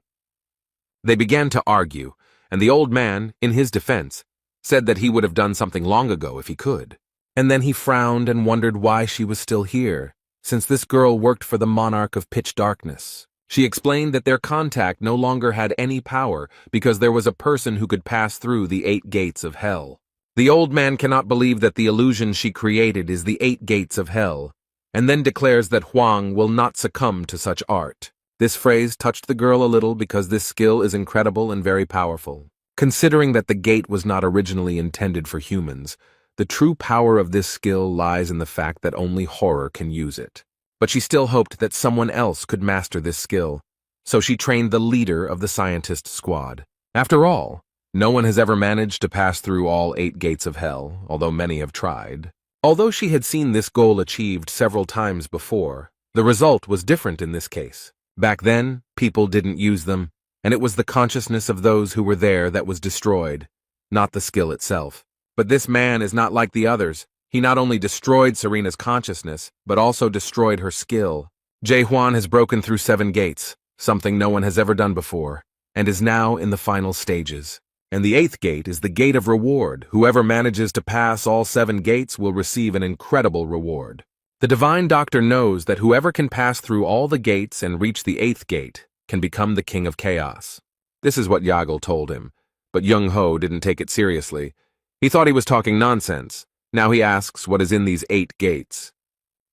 They began to argue, and the old man, in his defense, said that he would have done something long ago if he could. And then he frowned and wondered why she was still here, since this girl worked for the monarch of pitch darkness. She explained that their contact no longer had any power because there was a person who could pass through the 8 gates of hell. The old man cannot believe that the illusion she created is the 8 gates of hell, and then declares that Huang will not succumb to such art. This phrase touched the girl a little because this skill is incredible and very powerful. Considering that the gate was not originally intended for humans, the true power of this skill lies in the fact that only horror can use it. But she still hoped that someone else could master this skill, so she trained the leader of the scientist squad. After all, no one has ever managed to pass through all 8 gates of hell, although many have tried. Although she had seen this goal achieved several times before, the result was different in this case. Back then, people didn't use them, and it was the consciousness of those who were there that was destroyed, not the skill itself. But this man is not like the others. He not only destroyed Serena's consciousness, but also destroyed her skill. Jae-hwan has broken through 7 gates, something no one has ever done before, and is now in the final stages. And the 8th gate is the gate of reward. Whoever manages to pass all 7 gates will receive an incredible reward. The Divine Doctor knows that whoever can pass through all the gates and reach the 8th gate can become the King of Chaos. This is what Yahello told him, but Young-ho didn't take it seriously. He thought he was talking nonsense. Now he asks what is in these 8 gates.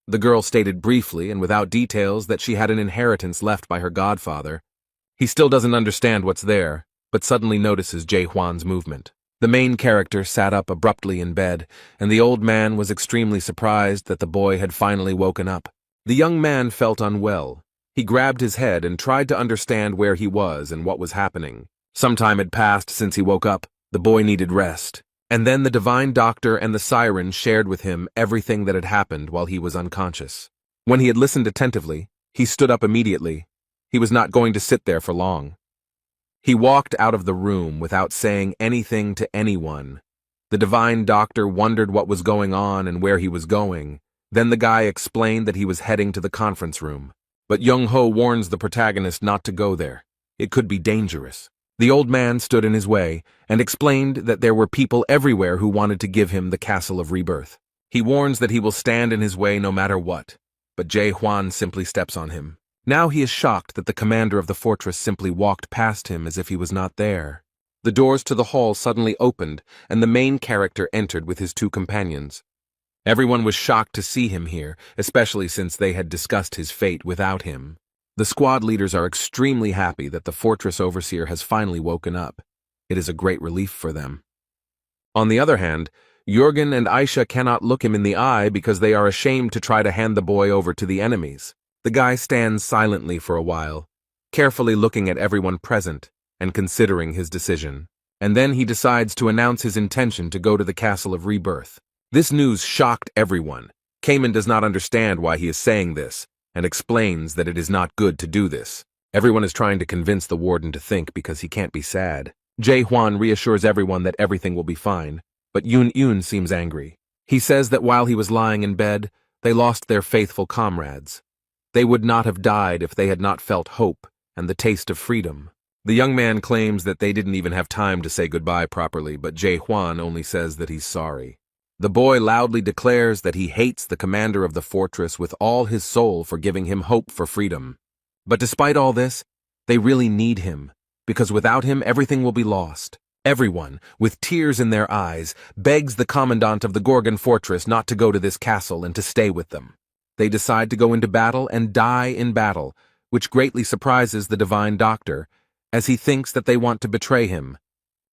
The girl stated briefly and without details that she had an inheritance left by her godfather. He still doesn't understand what's there, but suddenly notices Jae-hwan's movement. The main character sat up abruptly in bed, and the old man was extremely surprised that the boy had finally woken up. The young man felt unwell. He grabbed his head and tried to understand where he was and what was happening. Some time had passed since he woke up. The boy needed rest. And then the Divine Doctor and the Siren shared with him everything that had happened while he was unconscious. When he had listened attentively, he stood up immediately. He was not going to sit there for long. He walked out of the room without saying anything to anyone. The Divine Doctor wondered what was going on and where he was going. Then the guy explained that he was heading to the conference room. But Young-ho warns the protagonist not to go there. It could be dangerous. The old man stood in his way and explained that there were people everywhere who wanted to give him the Castle of Rebirth. He warns that he will stand in his way no matter what, but Jae-hwan simply steps on him. Now he is shocked that the commander of the fortress simply walked past him as if he was not there. The doors to the hall suddenly opened, and the main character entered with his 2 companions. Everyone was shocked to see him here, especially since they had discussed his fate without him. The squad leaders are extremely happy that the fortress overseer has finally woken up. It is a great relief for them. On the other hand, Jürgen and Aisha cannot look him in the eye because they are ashamed to try to hand the boy over to the enemies. The guy stands silently for a while, carefully looking at everyone present and considering his decision. And then he decides to announce his intention to go to the Castle of Rebirth. This news shocked everyone. Cayman does not understand why he is saying this, and explains that it is not good to do this. Everyone is trying to convince the warden to think because he can't be sad. Jae-hwan reassures everyone that everything will be fine, but Yoon seems angry. He says that while he was lying in bed, they lost their faithful comrades. They would not have died if they had not felt hope and the taste of freedom. The young man claims that they didn't even have time to say goodbye properly, but Jae-hwan only says that he's sorry. The boy loudly declares that he hates the commander of the fortress with all his soul for giving him hope for freedom. But despite all this, they really need him, because without him everything will be lost. Everyone, with tears in their eyes, begs the commandant of the Gorgon fortress not to go to this castle and to stay with them. They decide to go into battle and die in battle, which greatly surprises the Divine Doctor, as he thinks that they want to betray him.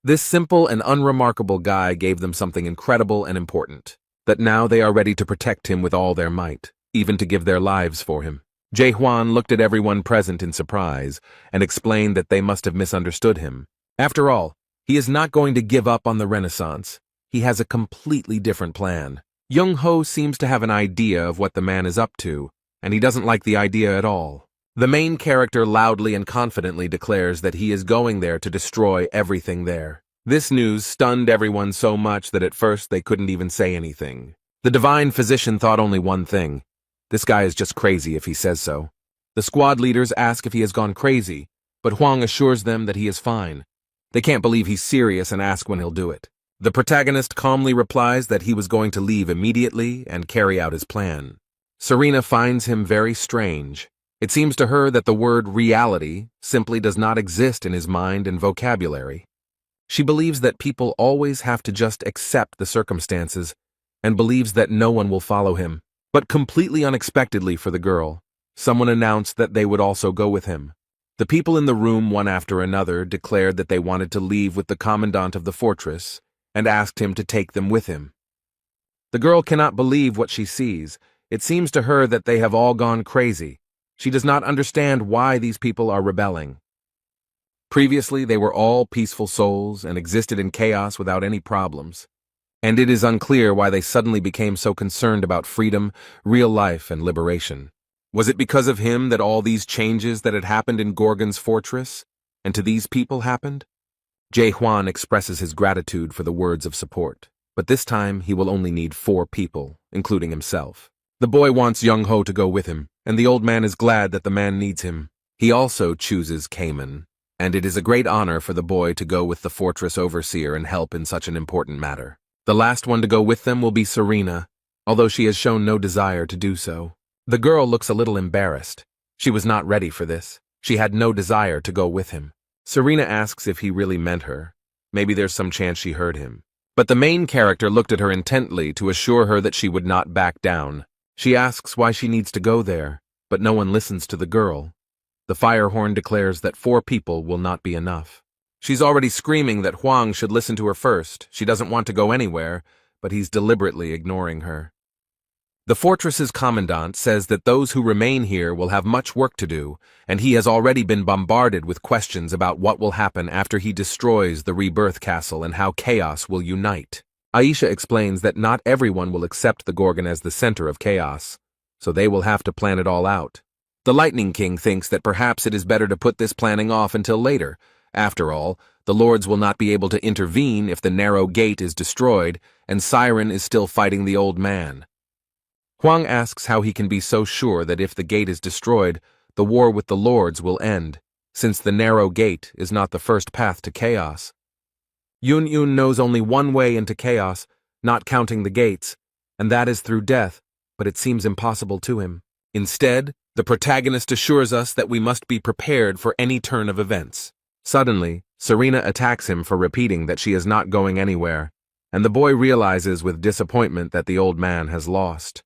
This simple and unremarkable guy gave them something incredible and important, that now they are ready to protect him with all their might, even to give their lives for him. Jae-hwan looked at everyone present in surprise and explained that they must have misunderstood him. After all, he is not going to give up on the Renaissance. He has a completely different plan. Young-ho seems to have an idea of what the man is up to, and he doesn't like the idea at all. The main character loudly and confidently declares that he is going there to destroy everything there. This news stunned everyone so much that at first they couldn't even say anything. The divine physician thought only one thing: this guy is just crazy if he says so. The squad leaders ask if he has gone crazy, but Huang assures them that he is fine. They can't believe he's serious and ask when he'll do it. The protagonist calmly replies that he was going to leave immediately and carry out his plan. Serena finds him very strange. It seems to her that the word reality simply does not exist in his mind and vocabulary. She believes that people always have to just accept the circumstances and believes that no one will follow him. But completely unexpectedly for the girl, someone announced that they would also go with him. The people in the room, one after another, declared that they wanted to leave with the commandant of the fortress and asked him to take them with him. The girl cannot believe what she sees. It seems to her that they have all gone crazy. She does not understand why these people are rebelling. Previously, they were all peaceful souls and existed in chaos without any problems. And it is unclear why they suddenly became so concerned about freedom, real life, and liberation. Was it because of him that all these changes that had happened in Gorgon's fortress and to these people happened? Jae Hwan expresses his gratitude for the words of support, but this time he will only need 4 people, including himself. The boy wants Young Ho to go with him, and the old man is glad that the man needs him. He also chooses Cayman, and it is a great honor for the boy to go with the fortress overseer and help in such an important matter. The last one to go with them will be Serena, although she has shown no desire to do so. The girl looks a little embarrassed. She was not ready for this. She had no desire to go with him. Serena asks if he really meant her. Maybe there's some chance she heard him. But the main character looked at her intently to assure her that she would not back down. She asks why she needs to go there, but no one listens to the girl. The fire horn declares that 4 people will not be enough. She's already screaming that Huang should listen to her first. She doesn't want to go anywhere, but he's deliberately ignoring her. The fortress's commandant says that those who remain here will have much work to do, and he has already been bombarded with questions about what will happen after he destroys the rebirth castle and how chaos will unite. Aisha explains that not everyone will accept the Gorgon as the center of chaos, so they will have to plan it all out. The Lightning King thinks that perhaps it is better to put this planning off until later. After all, the lords will not be able to intervene if the narrow gate is destroyed and Siren is still fighting the old man. Huang asks how he can be so sure that if the gate is destroyed, the war with the lords will end, since the narrow gate is not the first path to chaos. Yun knows only one way into chaos, not counting the gates, and that is through death, but it seems impossible to him. Instead, the protagonist assures us that we must be prepared for any turn of events. Suddenly, Serena attacks him for repeating that she is not going anywhere, and the boy realizes with disappointment that the old man has lost.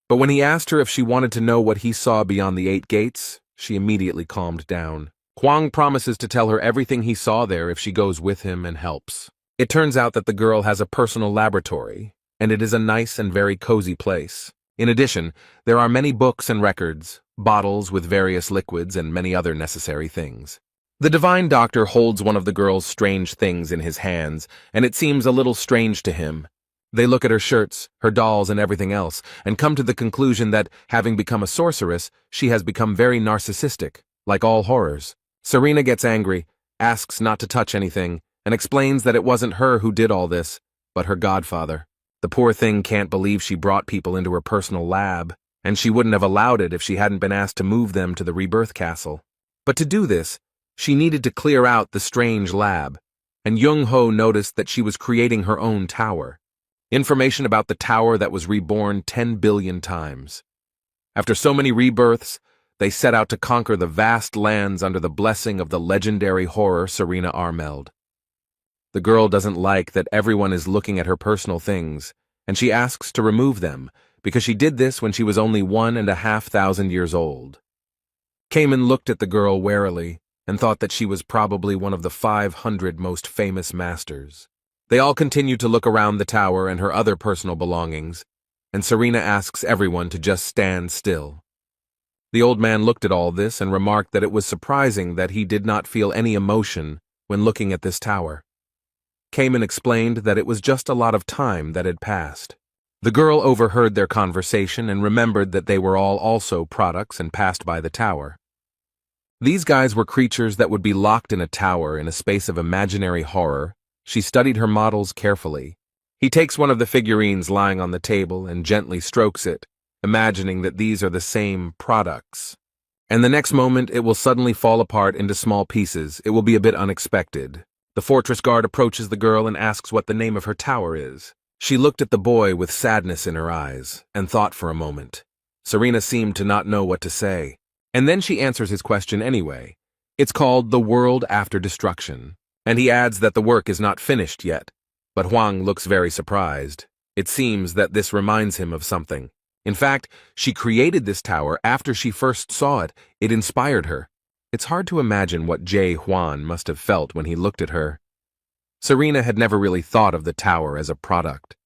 But when he asked her if she wanted to know what he saw beyond the 8 gates, she immediately calmed down. Huang promises to tell her everything he saw there if she goes with him and helps. It turns out that the girl has a personal laboratory, and it is a nice and very cozy place. In addition, there are many books and records, bottles with various liquids, and many other necessary things. The divine doctor holds one of the girl's strange things in his hands, and it seems a little strange to him. They look at her shirts, her dolls, and everything else, and come to the conclusion that, having become a sorceress, she has become very narcissistic, like all horrors. Serena gets angry, asks not to touch anything, and explains that it wasn't her who did all this, but her godfather. The poor thing can't believe she brought people into her personal lab, and she wouldn't have allowed it if she hadn't been asked to move them to the rebirth castle. But to do this, she needed to clear out the strange lab, and Young Ho noticed that she was creating her own tower. Information about the tower that was reborn 10 billion times. After so many rebirths, they set out to conquer the vast lands under the blessing of the legendary horror Serena Armeld. The girl doesn't like that everyone is looking at her personal things, and she asks to remove them, because she did this when she was only 1,500 years old. Cayman looked at the girl warily, and thought that she was probably one of the 500 most famous masters. They all continue to look around the tower and her other personal belongings, and Serena asks everyone to just stand still. The old man looked at all this and remarked that it was surprising that he did not feel any emotion when looking at this tower. Cayman explained that it was just a lot of time that had passed. The girl overheard their conversation and remembered that they were all also products and passed by the tower. These guys were creatures that would be locked in a tower in a space of imaginary horror. She studied her models carefully. He takes one of the figurines lying on the table and gently strokes it, imagining that these are the same products. and the next moment it will suddenly fall apart into small pieces. It will be a bit unexpected. The fortress guard approaches the girl and asks what the name of her tower is. She looked at the boy with sadness in her eyes and thought for a moment. Serena seemed to not know what to say. And then she answers his question anyway. It's called The World After Destruction. And he adds that the work is not finished yet. But Huang looks very surprised. It seems that this reminds him of something. In fact, she created this tower after she first saw it. It inspired her. It's hard to imagine what Jay Huan must have felt when he looked at her. Serena had never really thought of the tower as a product.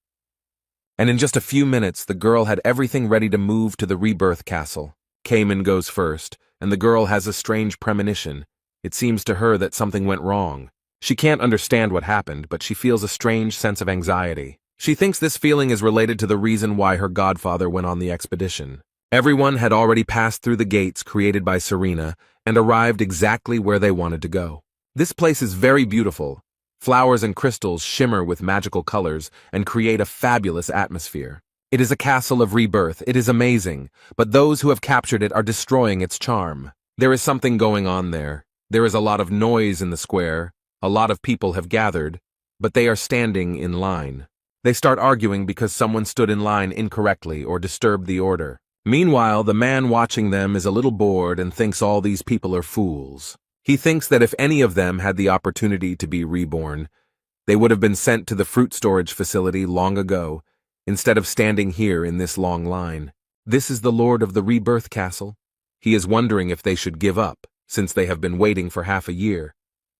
And in just a few minutes, the girl had everything ready to move to the rebirth castle. Cayman goes first, and the girl has a strange premonition. It seems to her that something went wrong. She can't understand what happened, but she feels a strange sense of anxiety. She thinks this feeling is related to the reason why her godfather went on the expedition. Everyone had already passed through the gates created by Serena and arrived exactly where they wanted to go. This place is very beautiful. Flowers and crystals shimmer with magical colors and create a fabulous atmosphere. It is a castle of rebirth. It is amazing, but those who have captured it are destroying its charm. There is something going on there. There is a lot of noise in the square. A lot of people have gathered, but they are standing in line. They start arguing because someone stood in line incorrectly or disturbed the order. Meanwhile, the man watching them is a little bored and thinks all these people are fools. He thinks that if any of them had the opportunity to be reborn, they would have been sent to the fruit storage facility long ago, instead of standing here in this long line. This is the Lord of the Rebirth Castle. He is wondering if they should give up, since they have been waiting for half a year.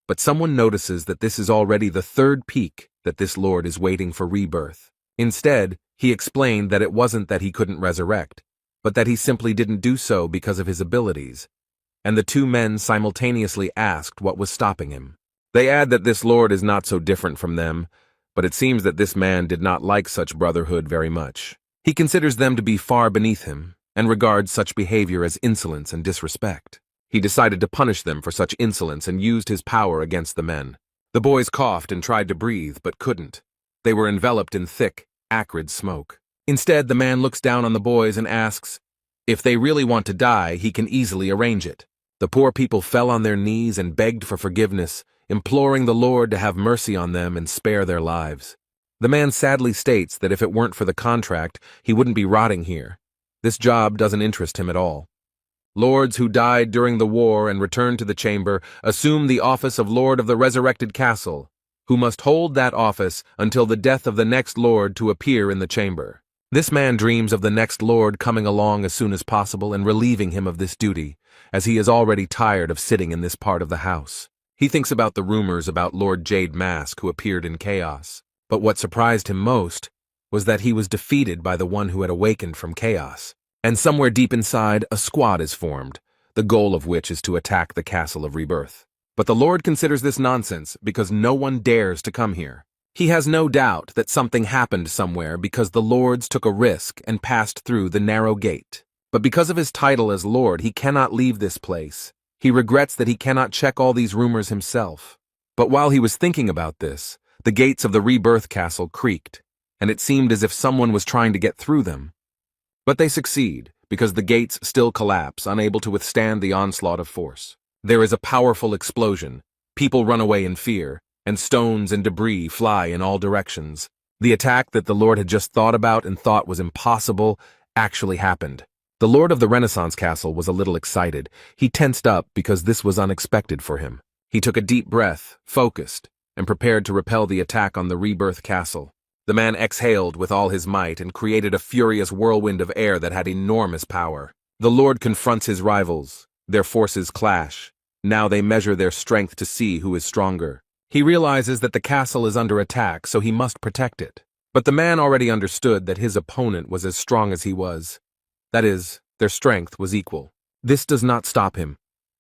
But someone notices that this is already the third peak that this Lord is waiting for rebirth. Instead, he explained that it wasn't that he couldn't resurrect, but that he simply didn't do so because of his abilities. And the two men simultaneously asked what was stopping him. They add that this Lord is not so different from them, but it seems that this man did not like such brotherhood very much. He considers them to be far beneath him, and regards such behavior as insolence and disrespect. He decided to punish them for such insolence and used his power against the men. The boys coughed and tried to breathe, but couldn't. They were enveloped in thick, acrid smoke. Instead, the man looks down on the boys and asks, if they really want to die, he can easily arrange it. The poor people fell on their knees and begged for forgiveness, imploring the Lord to have mercy on them and spare their lives. The man sadly states that if it weren't for the contract, he wouldn't be rotting here. This job doesn't interest him at all. Lords who died during the war and returned to the chamber assume the office of Lord of the Resurrected Castle, who must hold that office until the death of the next Lord to appear in the chamber. This man dreams of the next Lord coming along as soon as possible and relieving him of this duty, as he is already tired of sitting in this part of the house. He thinks about the rumors about Lord Jade Mask who appeared in chaos, but what surprised him most was that he was defeated by the one who had awakened from chaos. And somewhere deep inside, a squad is formed, the goal of which is to attack the Castle of Rebirth. But the Lord considers this nonsense because no one dares to come here. He has no doubt that something happened somewhere because the Lords took a risk and passed through the narrow gate. But because of his title as Lord, he cannot leave this place. He regrets that he cannot check all these rumors himself. But while he was thinking about this, the gates of the Rebirth Castle creaked, and it seemed as if someone was trying to get through them. But they succeed, because the gates still collapse, unable to withstand the onslaught of force. There is a powerful explosion, people run away in fear, and stones and debris fly in all directions. The attack that the Lord had just thought about and thought was impossible actually happened. The Lord of the Renaissance Castle was a little excited. He tensed up because this was unexpected for him. He took a deep breath, focused, and prepared to repel the attack on the Rebirth Castle. The man exhaled with all his might and created a furious whirlwind of air that had enormous power. The Lord confronts his rivals. Their forces clash. Now they measure their strength to see who is stronger. He realizes that the castle is under attack, so he must protect it. But the man already understood that his opponent was as strong as he was. That is, their strength was equal. This does not stop him.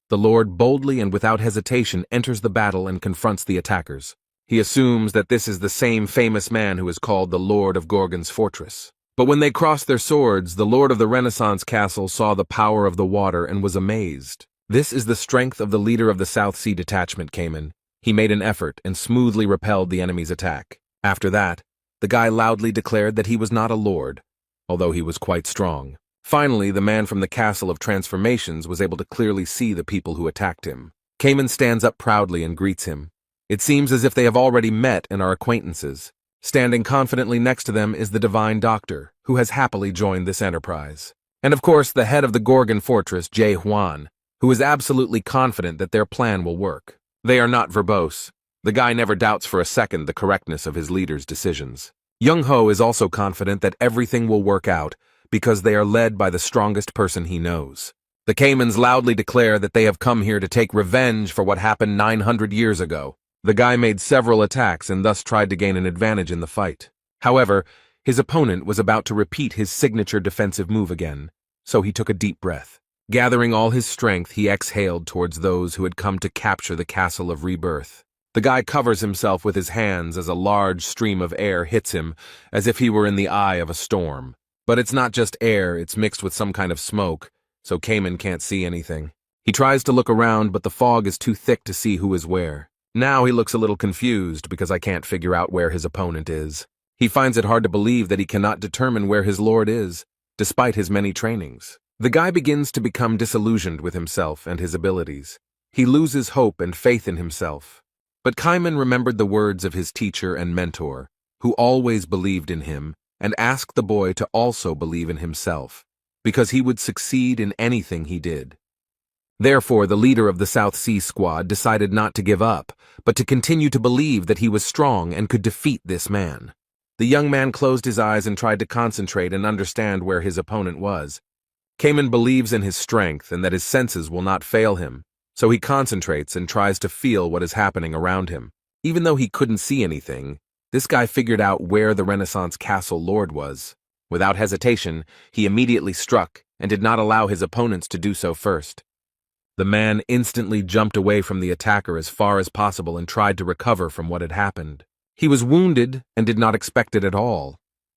The Lord boldly and without hesitation enters the battle and confronts the attackers. He assumes that this is the same famous man who is called the Lord of Gorgon's Fortress. But when they crossed their swords, the Lord of the Renaissance Castle saw the power of the water and was amazed. This is the strength of the leader of the South Sea Detachment, Cayman. He made an effort and smoothly repelled the enemy's attack. After that, the guy loudly declared that he was not a lord, although he was quite strong. Finally, the man from the Castle of Transformations was able to clearly see the people who attacked him. Cayman stands up proudly and greets him. It seems as if they have already met and are acquaintances. Standing confidently next to them is the Divine Doctor, who has happily joined this enterprise. And of course, the head of the Gorgon Fortress, Jae Hwan, who is absolutely confident that their plan will work. They are not verbose. The guy never doubts for a second the correctness of his leader's decisions. Young-ho is also confident that everything will work out because they are led by the strongest person he knows. The Caymans loudly declare that they have come here to take revenge for what happened 900 years ago. The guy made several attacks and thus tried to gain an advantage in the fight. However, his opponent was about to repeat his signature defensive move again, so he took a deep breath. Gathering all his strength, he exhaled towards those who had come to capture the Castle of Rebirth. The guy covers himself with his hands as a large stream of air hits him, as if he were in the eye of a storm. But it's not just air, it's mixed with some kind of smoke, so Cayman can't see anything. He tries to look around, but the fog is too thick to see who is where. Now he looks a little confused because I can't figure out where his opponent is. He finds it hard to believe that he cannot determine where his lord is, despite his many trainings. The guy begins to become disillusioned with himself and his abilities. He loses hope and faith in himself. But Cayman remembered the words of his teacher and mentor, who always believed in him, and asked the boy to also believe in himself, because he would succeed in anything he did. Therefore, the leader of the South Sea Squad decided not to give up, but to continue to believe that he was strong and could defeat this man. The young man closed his eyes and tried to concentrate and understand where his opponent was. Cayman believes in his strength and that his senses will not fail him, so he concentrates and tries to feel what is happening around him. Even though he couldn't see anything, this guy figured out where the Renaissance Castle Lord was. Without hesitation, he immediately struck and did not allow his opponents to do so first. The man instantly jumped away from the attacker as far as possible and tried to recover from what had happened. He was wounded and did not expect it at all,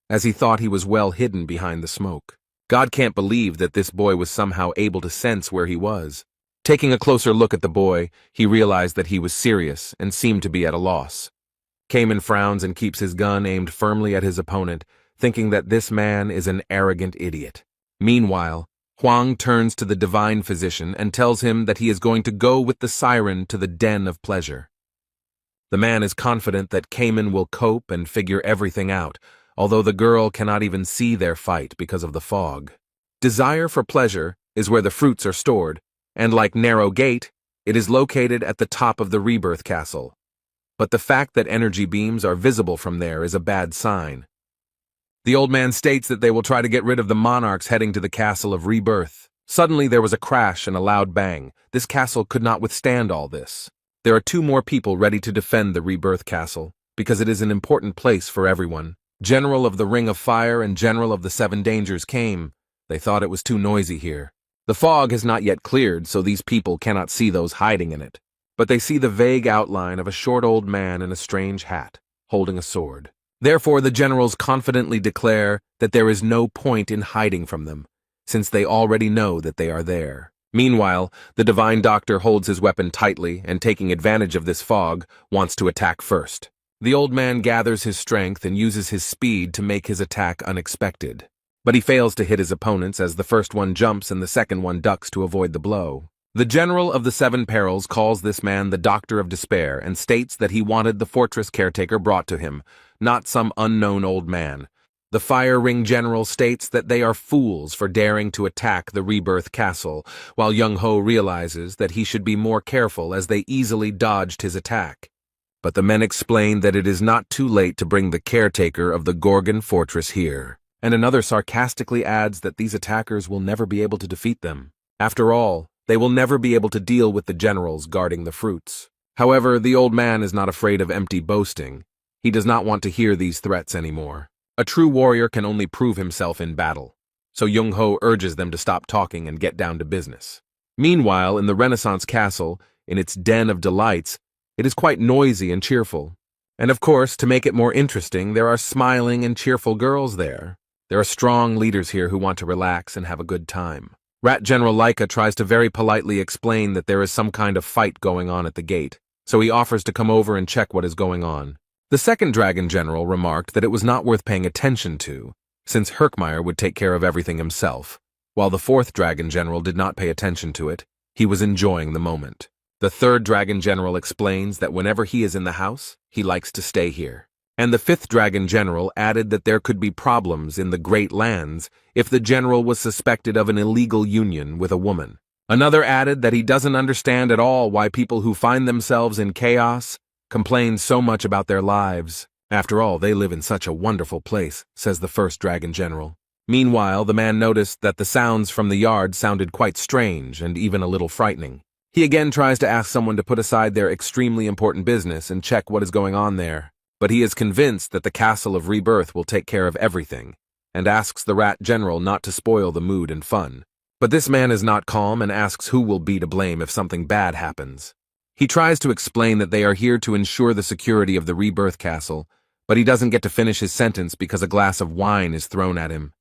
as he thought he was well hidden behind the smoke. God can't believe that this boy was somehow able to sense where he was. Taking a closer look at the boy, he realized that he was serious and seemed to be at a loss. Cayman frowns and keeps his gun aimed firmly at his opponent, thinking that this man is an arrogant idiot. Meanwhile, Huang turns to the divine physician and tells him that he is going to go with the siren to the den of pleasure. The man is confident that Cayman will cope and figure everything out, although the girl cannot even see their fight because of the fog. Desire for pleasure is where the fruits are stored, and like Narrow Gate, it is located at the top of the Rebirth Castle. But the fact that energy beams are visible from there is a bad sign. The old man states that they will try to get rid of the monarchs heading to the Castle of Rebirth. Suddenly there was a crash and a loud bang. This castle could not withstand all this. There are 2 more people ready to defend the Rebirth Castle, because it is an important place for everyone. General of the Ring of Fire and General of the 7 Dangers came. They thought it was too noisy here. The fog has not yet cleared, so these people cannot see those hiding in it. But they see the vague outline of a short old man in a strange hat, holding a sword. Therefore, the generals confidently declare that there is no point in hiding from them, since they already know that they are there. Meanwhile, the Divine Doctor holds his weapon tightly and, taking advantage of this fog, wants to attack first. The old man gathers his strength and uses his speed to make his attack unexpected. But he fails to hit his opponents as the first one jumps and the second one ducks to avoid the blow. The General of the 7 Perils calls this man the Doctor of Despair and states that he wanted the fortress caretaker brought to him, not some unknown old man. The Fire Ring General states that they are fools for daring to attack the Rebirth Castle, while Young-ho realizes that he should be more careful as they easily dodged his attack. But the men explain that it is not too late to bring the caretaker of the Gorgon Fortress here. And another sarcastically adds that these attackers will never be able to defeat them. After all, they will never be able to deal with the generals guarding the fruits. However, the old man is not afraid of empty boasting. He does not want to hear these threats anymore. A true warrior can only prove himself in battle, so Young-ho urges them to stop talking and get down to business. Meanwhile, in the Renaissance Castle, in its den of delights, it is quite noisy and cheerful. And of course, to make it more interesting, there are smiling and cheerful girls there. There are strong leaders here who want to relax and have a good time. Rat General Laika tries to very politely explain that there is some kind of fight going on at the gate, so he offers to come over and check what is going on. The second Dragon General remarked that it was not worth paying attention to, since Herkmeyer would take care of everything himself. while the fourth dragon general did not pay attention to it. He was enjoying the moment. The third dragon general explains that whenever he is in the house, he likes to stay here. And the fifth dragon general added that there could be problems in the Great Lands if the general was suspected of an illegal union with a woman. Another added that he doesn't understand at all why people who find themselves in chaos complain so much about their lives. After all, they live in such a wonderful place, says the first dragon general. Meanwhile, the man noticed that the sounds from the yard sounded quite strange and even a little frightening. He again tries to ask someone to put aside their extremely important business and check what is going on there. But he is convinced that the Castle of Rebirth will take care of everything, and asks the rat general not to spoil the mood and fun. But this man is not calm and asks who will be to blame if something bad happens. He tries to explain that they are here to ensure the security of the Rebirth Castle, but he doesn't get to finish his sentence because a glass of wine is thrown at him.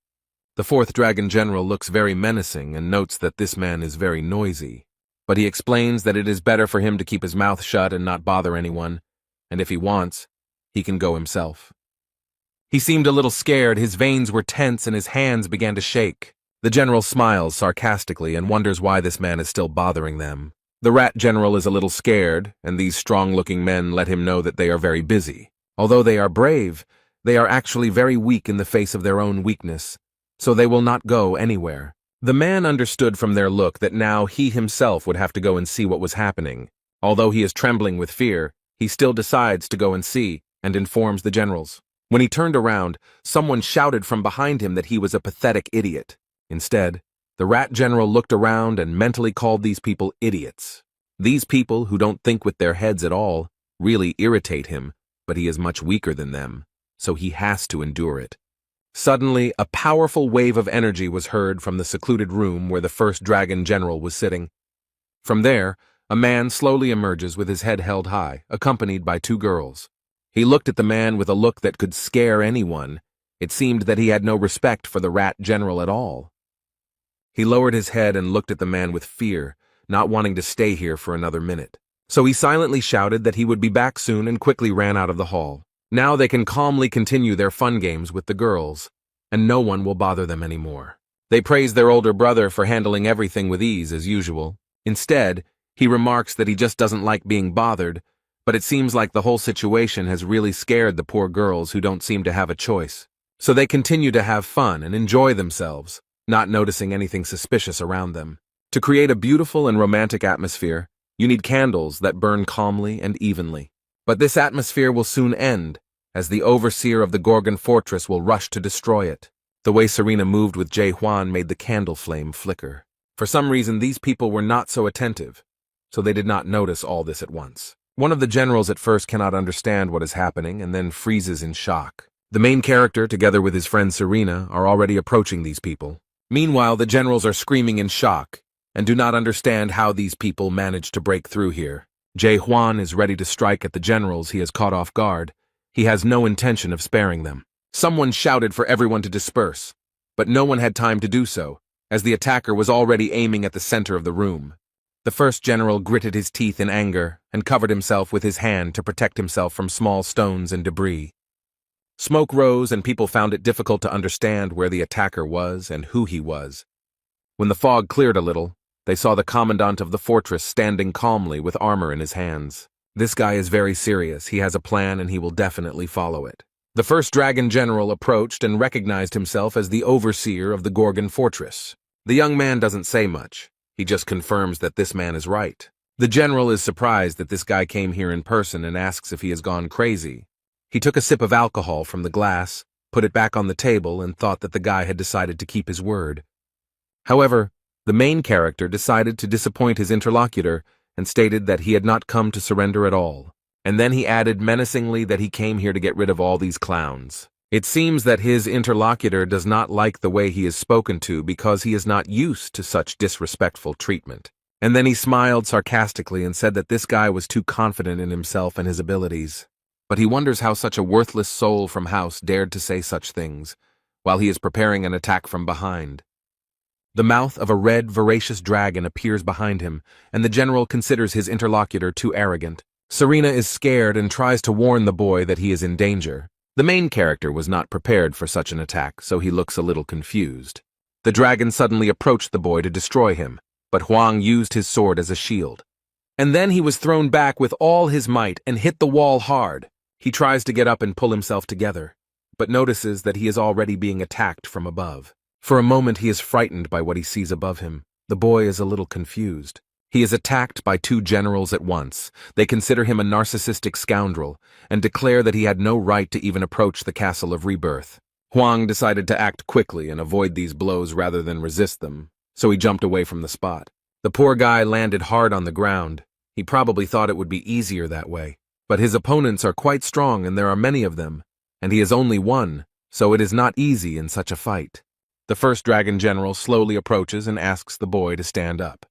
The fourth dragon general looks very menacing and notes that this man is very noisy. But he explains that it is better for him to keep his mouth shut and not bother anyone, and if he wants, he can go himself. He seemed a little scared, his veins were tense and his hands began to shake. The general smiles sarcastically and wonders why this man is still bothering them. The rat general is a little scared, and these strong-looking men let him know that they are very busy. Although they are brave, they are actually very weak in the face of their own weakness, so they will not go anywhere. The man understood from their look that now he himself would have to go and see what was happening. Although he is trembling with fear, he still decides to go and see, and informs the generals. When he turned around, someone shouted from behind him that he was a pathetic idiot. Instead, the rat general looked around and mentally called these people idiots. These people, who don't think with their heads at all, really irritate him, but he is much weaker than them, so he has to endure it. Suddenly, a powerful wave of energy was heard from the secluded room where the first dragon general was sitting. From there, a man slowly emerges with his head held high, accompanied by two girls. He looked at the man with a look that could scare anyone. It seemed that he had no respect for the rat general at all. He lowered his head and looked at the man with fear, not wanting to stay here for another minute. So he silently shouted that he would be back soon and quickly ran out of the hall. Now they can calmly continue their fun games with the girls, and no one will bother them anymore. They praise their older brother for handling everything with ease as usual. Instead, he remarks that he just doesn't like being bothered, but it seems like the whole situation has really scared the poor girls who don't seem to have a choice. So they continue to have fun and enjoy themselves, not noticing anything suspicious around them. To create a beautiful and romantic atmosphere, you need candles that burn calmly and evenly. But this atmosphere will soon end, as the overseer of the Gorgon fortress will rush to destroy it. The way Serena moved with Jae-hwan made the candle flame flicker. For some reason, these people were not so attentive, so they did not notice all this at once. One of the generals at first cannot understand what is happening and then freezes in shock. The main character, together with his friend Serena, are already approaching these people. Meanwhile, the generals are screaming in shock and do not understand how these people managed to break through here. Jae-hwan is ready to strike at the generals he has caught off guard. He has no intention of sparing them. Someone shouted for everyone to disperse, but no one had time to do so, as the attacker was already aiming at the center of the room. The first general gritted his teeth in anger and covered himself with his hand to protect himself from small stones and debris. Smoke rose and people found it difficult to understand where the attacker was and who he was. When the fog cleared a little, they saw the commandant of the fortress standing calmly with armor in his hands. This guy is very serious. He has a plan and he will definitely follow it. The first dragon general approached and recognized himself as the overseer of the Gorgon fortress. The young man doesn't say much. He just confirms that this man is right. The general is surprised that this guy came here in person and asks if he has gone crazy. He took a sip of alcohol from the glass, put it back on the table, and thought that the guy had decided to keep his word. However, the main character decided to disappoint his interlocutor and stated that he had not come to surrender at all. And then he added menacingly that he came here to get rid of all these clowns. It seems that his interlocutor does not like the way he is spoken to because he is not used to such disrespectful treatment. And then he smiled sarcastically and said that this guy was too confident in himself and his abilities. But he wonders how such a worthless soul from House dared to say such things, while he is preparing an attack from behind. The mouth of a red, voracious dragon appears behind him, and the general considers his interlocutor too arrogant. Serena is scared and tries to warn the boy that he is in danger. The main character was not prepared for such an attack, so he looks a little confused. The dragon suddenly approached the boy to destroy him, but Huang used his sword as a shield. And then he was thrown back with all his might and hit the wall hard. He tries to get up and pull himself together, but notices that he is already being attacked from above. For a moment he is frightened by what he sees above him. The boy is a little confused. He is attacked by two generals at once. They consider him a narcissistic scoundrel and declare that he had no right to even approach the Castle of Rebirth. Huang decided to act quickly and avoid these blows rather than resist them, so he jumped away from the spot. The poor guy landed hard on the ground. He probably thought it would be easier that way. But his opponents are quite strong and there are many of them, and he is only one, so it is not easy in such a fight. The first dragon general slowly approaches and asks the boy to stand up.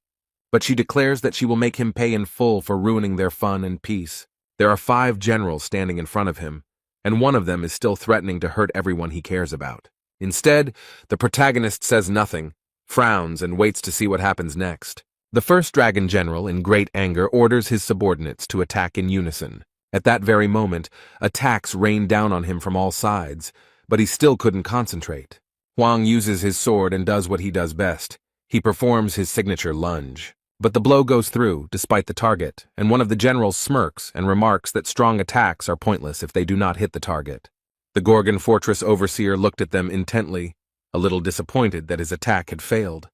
But she declares that she will make him pay in full for ruining their fun and peace. There are 5 generals standing in front of him, and one of them is still threatening to hurt everyone he cares about. Instead, the protagonist says nothing, frowns, and waits to see what happens next. The first dragon general, in great anger, orders his subordinates to attack in unison. At that very moment, attacks rained down on him from all sides, but he still couldn't concentrate. Huang uses his sword and does what he does best. He performs his signature lunge. But the blow goes through, despite the target, and one of the generals smirks and remarks that strong attacks are pointless if they do not hit the target. The Gorgon Fortress overseer looked at them intently, a little disappointed that his attack had failed.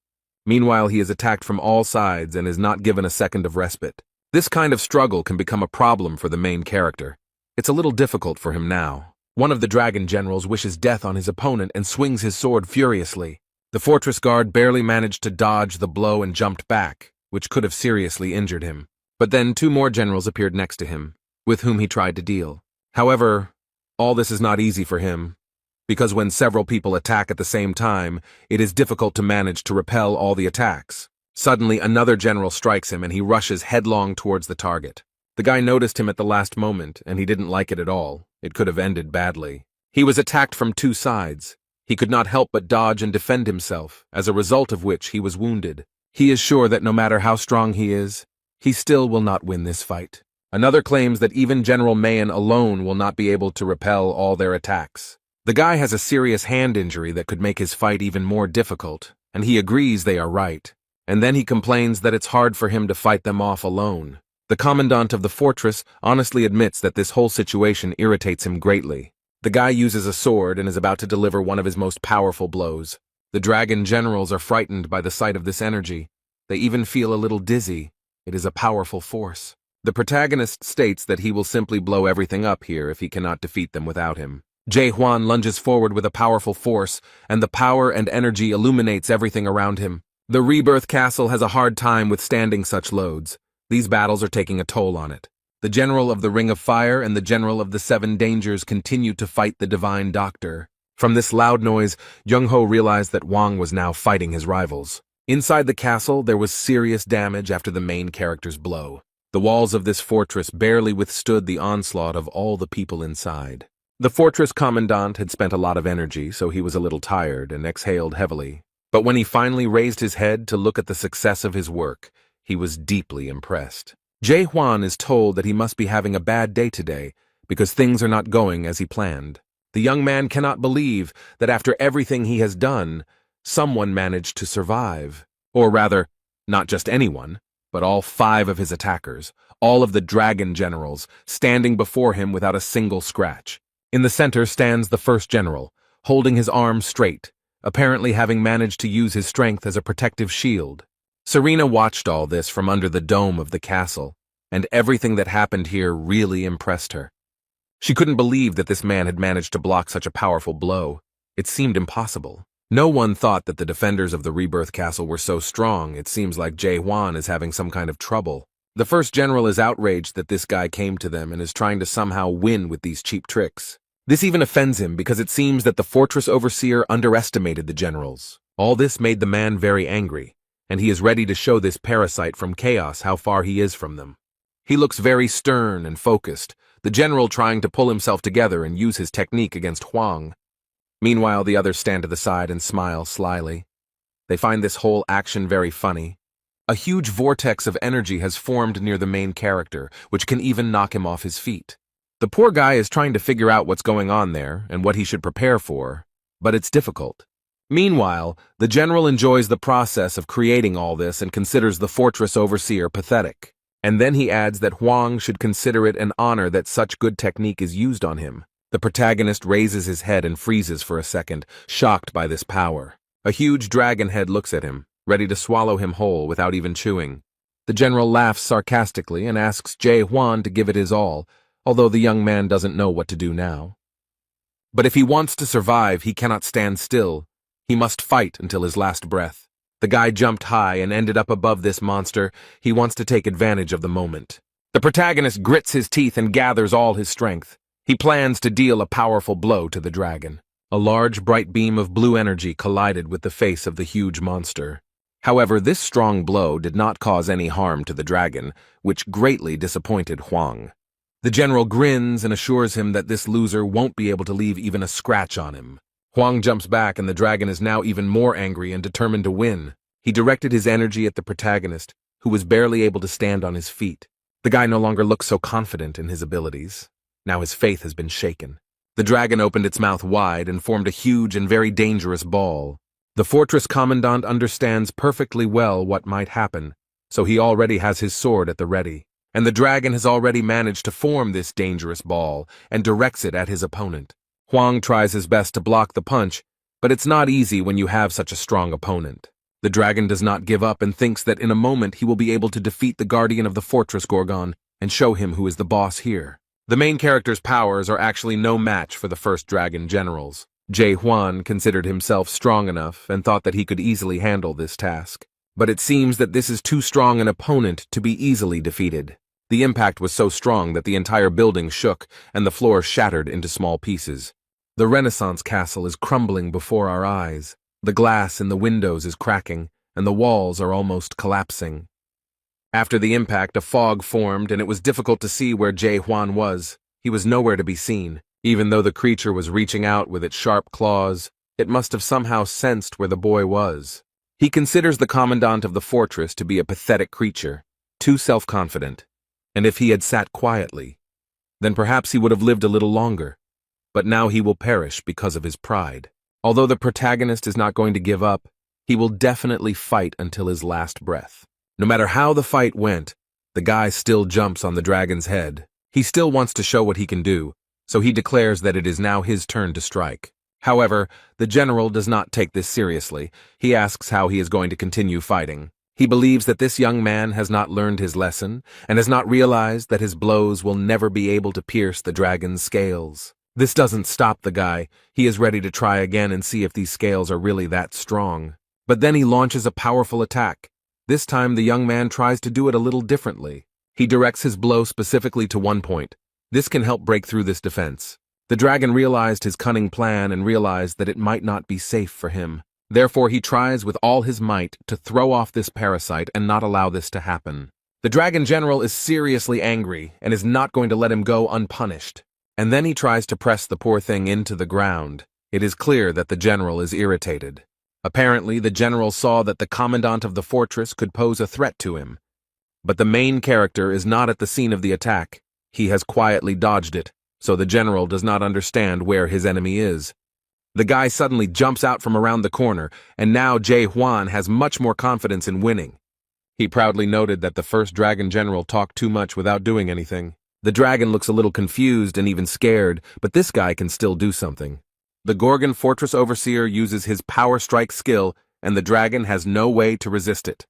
Meanwhile, he is attacked from all sides and is not given a second of respite. This kind of struggle can become a problem for the main character. It's a little difficult for him now. One of the dragon generals wishes death on his opponent and swings his sword furiously. The fortress guard barely managed to dodge the blow and jumped back, which could have seriously injured him. But then 2 more generals appeared next to him, with whom he tried to deal. However, all this is not easy for him, because when several people attack at the same time, it is difficult to manage to repel all the attacks. Suddenly, another general strikes him and he rushes headlong towards the target. The guy noticed him at the last moment, and he didn't like it at all. It could have ended badly. He was attacked from 2 sides. He could not help but dodge and defend himself, as a result of which he was wounded. He is sure that no matter how strong he is, he still will not win this fight. Another claims that even General Mayan alone will not be able to repel all their attacks. The guy has a serious hand injury that could make his fight even more difficult, and he agrees they are right. And then he complains that it's hard for him to fight them off alone. The commandant of the fortress honestly admits that this whole situation irritates him greatly. The guy uses a sword and is about to deliver one of his most powerful blows. The dragon generals are frightened by the sight of this energy. They even feel a little dizzy. It is a powerful force. The protagonist states that he will simply blow everything up here if he cannot defeat them without him. Jae Hwan lunges forward with a powerful force, and the power and energy illuminates everything around him. The Rebirth Castle has a hard time withstanding such loads. These battles are taking a toll on it. The General of the Ring of Fire and the General of the 7 Dangers continue to fight the Divine Doctor. From this loud noise, Jung-ho realized that Wang was now fighting his rivals. Inside the castle, there was serious damage after the main character's blow. The walls of this fortress barely withstood the onslaught of all the people inside. The fortress commandant had spent a lot of energy, so he was a little tired and exhaled heavily. But when he finally raised his head to look at the success of his work, he was deeply impressed. Jae Hwan is told that he must be having a bad day today because things are not going as he planned. The young man cannot believe that after everything he has done, someone managed to survive. Or rather, not just anyone, but all 5 of his attackers, all of the dragon generals, standing before him without a single scratch. In the center stands the first general, holding his arm straight, apparently having managed to use his strength as a protective shield. Serena watched all this from under the dome of the castle, and everything that happened here really impressed her. She couldn't believe that this man had managed to block such a powerful blow. It seemed impossible. No one thought that the defenders of the Rebirth Castle were so strong. It seems like Jae Hwan is having some kind of trouble. The first general is outraged that this guy came to them and is trying to somehow win with these cheap tricks. This even offends him because it seems that the fortress overseer underestimated the generals. All this made the man very angry, and he is ready to show this parasite from chaos how far he is from them. He looks very stern and focused, the general trying to pull himself together and use his technique against Huang. Meanwhile, the others stand to the side and smile slyly. They find this whole action very funny. A huge vortex of energy has formed near the main character, which can even knock him off his feet. The poor guy is trying to figure out what's going on there and what he should prepare for, but it's difficult. Meanwhile, the general enjoys the process of creating all this and considers the fortress overseer pathetic. And then he adds that Huang should consider it an honor that such good technique is used on him. The protagonist raises his head and freezes for a second, shocked by this power. A huge dragon head looks at him, ready to swallow him whole without even chewing. The general laughs sarcastically and asks Jae Hwan to give it his all, although the young man doesn't know what to do now. But if he wants to survive, he cannot stand still. He must fight until his last breath. The guy jumped high and ended up above this monster. He wants to take advantage of the moment. The protagonist grits his teeth and gathers all his strength. He plans to deal a powerful blow to the dragon. A large, bright beam of blue energy collided with the face of the huge monster. However, this strong blow did not cause any harm to the dragon, which greatly disappointed Huang. The general grins and assures him that this loser won't be able to leave even a scratch on him. Huang jumps back and the dragon is now even more angry and determined to win. He directed his energy at the protagonist, who was barely able to stand on his feet. The guy no longer looks so confident in his abilities. Now his faith has been shaken. The dragon opened its mouth wide and formed a huge and very dangerous ball. The fortress commandant understands perfectly well what might happen, so he already has his sword at the ready. And the dragon has already managed to form this dangerous ball and directs it at his opponent. Huang tries his best to block the punch, but it's not easy when you have such a strong opponent. The dragon does not give up and thinks that in a moment he will be able to defeat the guardian of the fortress Gorgon and show him who is the boss here. The main character's powers are actually no match for the first dragon generals. Jae Hwan considered himself strong enough and thought that he could easily handle this task. But it seems that this is too strong an opponent to be easily defeated. The impact was so strong that the entire building shook and the floor shattered into small pieces. The Renaissance castle is crumbling before our eyes. The glass in the windows is cracking, and the walls are almost collapsing. After the impact, a fog formed, and it was difficult to see where Jae Hwan was. He was nowhere to be seen. Even though the creature was reaching out with its sharp claws, it must have somehow sensed where the boy was. He considers the commandant of the fortress to be a pathetic creature, too self-confident. And if he had sat quietly, then perhaps he would have lived a little longer. But now he will perish because of his pride. Although the protagonist is not going to give up, he will definitely fight until his last breath. No matter how the fight went, the guy still jumps on the dragon's head. He still wants to show what he can do, so he declares that it is now his turn to strike. However, the general does not take this seriously. He asks how he is going to continue fighting. He believes that this young man has not learned his lesson and has not realized that his blows will never be able to pierce the dragon's scales. This doesn't stop the guy. He is ready to try again and see if these scales are really that strong. But then he launches a powerful attack. This time the young man tries to do it a little differently. He directs his blow specifically to one point. This can help break through this defense. The dragon realized his cunning plan and realized that it might not be safe for him. Therefore he tries with all his might to throw off this parasite and not allow this to happen. The dragon general is seriously angry and is not going to let him go unpunished. And then he tries to press the poor thing into the ground. It is clear that the general is irritated. Apparently, the general saw that the commandant of the fortress could pose a threat to him. But the main character is not at the scene of the attack. He has quietly dodged it, so the general does not understand where his enemy is. The guy suddenly jumps out from around the corner, and now Jae Hwan has much more confidence in winning. He proudly noted that the first dragon general talked too much without doing anything. The dragon looks a little confused and even scared, but this guy can still do something. The Gorgon Fortress Overseer uses his power strike skill, and the dragon has no way to resist it.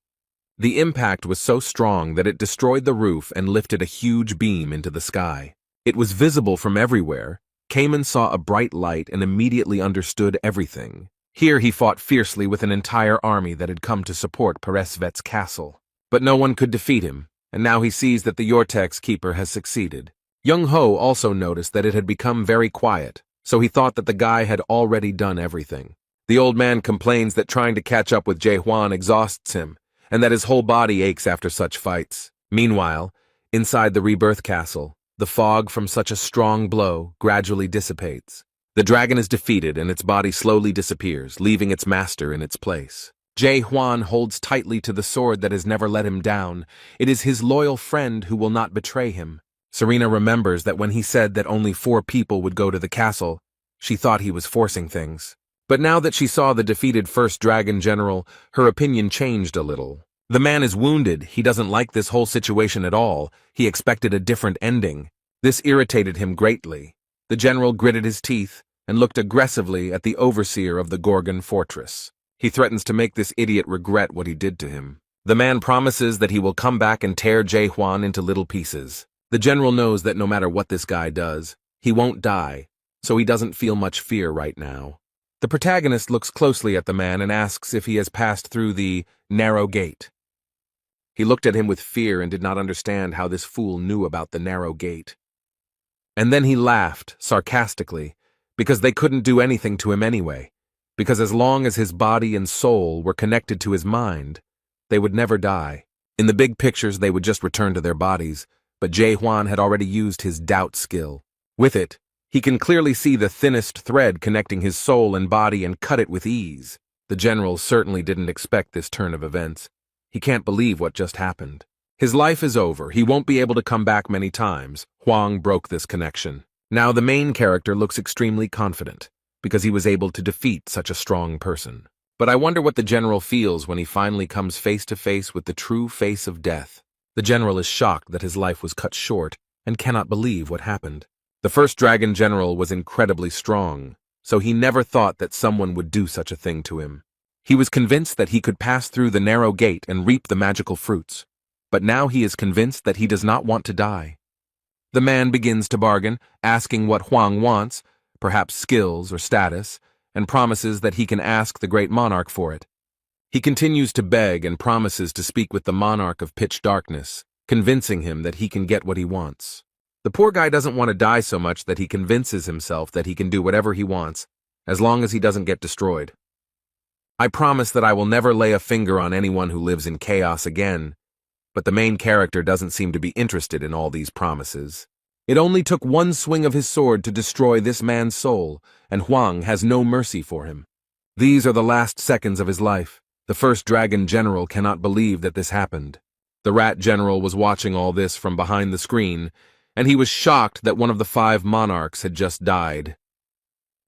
The impact was so strong that it destroyed the roof and lifted a huge beam into the sky. It was visible from everywhere. Cayman saw a bright light and immediately understood everything. Here he fought fiercely with an entire army that had come to support Peresvet's castle. But no one could defeat him, and now he sees that the Yortex keeper has succeeded. Young Ho also noticed that it had become very quiet, so he thought that the guy had already done everything. The old man complains that trying to catch up with Jae Hwan exhausts him, and that his whole body aches after such fights. Meanwhile, inside the Rebirth Castle, the fog from such a strong blow gradually dissipates. The dragon is defeated and its body slowly disappears, leaving its master in its place. Jae Hwan holds tightly to the sword that has never let him down. It is his loyal friend who will not betray him. Serena remembers that when he said that only 4 people would go to the castle, she thought he was forcing things. But now that she saw the defeated first dragon general, her opinion changed a little. The man is wounded, he doesn't like this whole situation at all, he expected a different ending. This irritated him greatly. The general gritted his teeth and looked aggressively at the overseer of the Gorgon fortress. He threatens to make this idiot regret what he did to him. The man promises that he will come back and tear Jae-hwan into little pieces. The general knows that no matter what this guy does, he won't die, so he doesn't feel much fear right now. The protagonist looks closely at the man and asks if he has passed through the narrow gate. He looked at him with fear and did not understand how this fool knew about the narrow gate. And then he laughed, sarcastically, because they couldn't do anything to him anyway, because as long as his body and soul were connected to his mind, they would never die. In the big pictures, they would just return to their bodies, but Jae-hwan had already used his doubt skill. With it, he can clearly see the thinnest thread connecting his soul and body and cut it with ease. The general certainly didn't expect this turn of events. He can't believe what just happened. His life is over. He won't be able to come back many times. Hwang broke this connection. Now the main character looks extremely confident, because he was able to defeat such a strong person. But I wonder what the general feels when he finally comes face to face with the true face of death. The general is shocked that his life was cut short and cannot believe what happened. The first dragon general was incredibly strong, so he never thought that someone would do such a thing to him. He was convinced that he could pass through the narrow gate and reap the magical fruits. But now he is convinced that he does not want to die. The man begins to bargain, asking what Hwang wants, perhaps skills or status, and promises that he can ask the great monarch for it. He continues to beg and promises to speak with the monarch of pitch darkness, convincing him that he can get what he wants. The poor guy doesn't want to die so much that he convinces himself that he can do whatever he wants, as long as he doesn't get destroyed. I promise that I will never lay a finger on anyone who lives in chaos again, but the main character doesn't seem to be interested in all these promises. It only took one swing of his sword to destroy this man's soul, and Hwang has no mercy for him. These are the last seconds of his life. The first dragon general cannot believe that this happened. The rat general was watching all this from behind the screen, and he was shocked that one of the 5 monarchs had just died.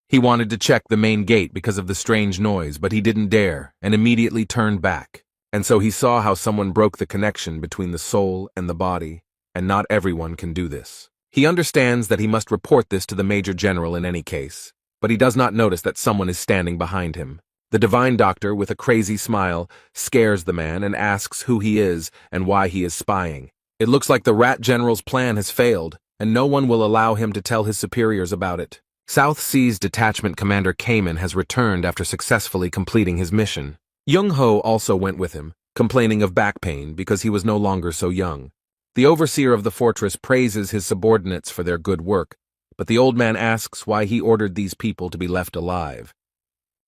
He wanted to check the main gate because of the strange noise, but he didn't dare, and immediately turned back. And so he saw how someone broke the connection between the soul and the body, and not everyone can do this. He understands that he must report this to the major general in any case, but he does not notice that someone is standing behind him. The divine doctor, with a crazy smile, scares the man and asks who he is and why he is spying. It looks like the rat general's plan has failed, and no one will allow him to tell his superiors about it. South Seas Detachment Commander Kamen has returned after successfully completing his mission. Young-ho also went with him, complaining of back pain because he was no longer so young. The overseer of the fortress praises his subordinates for their good work, but the old man asks why he ordered these people to be left alive.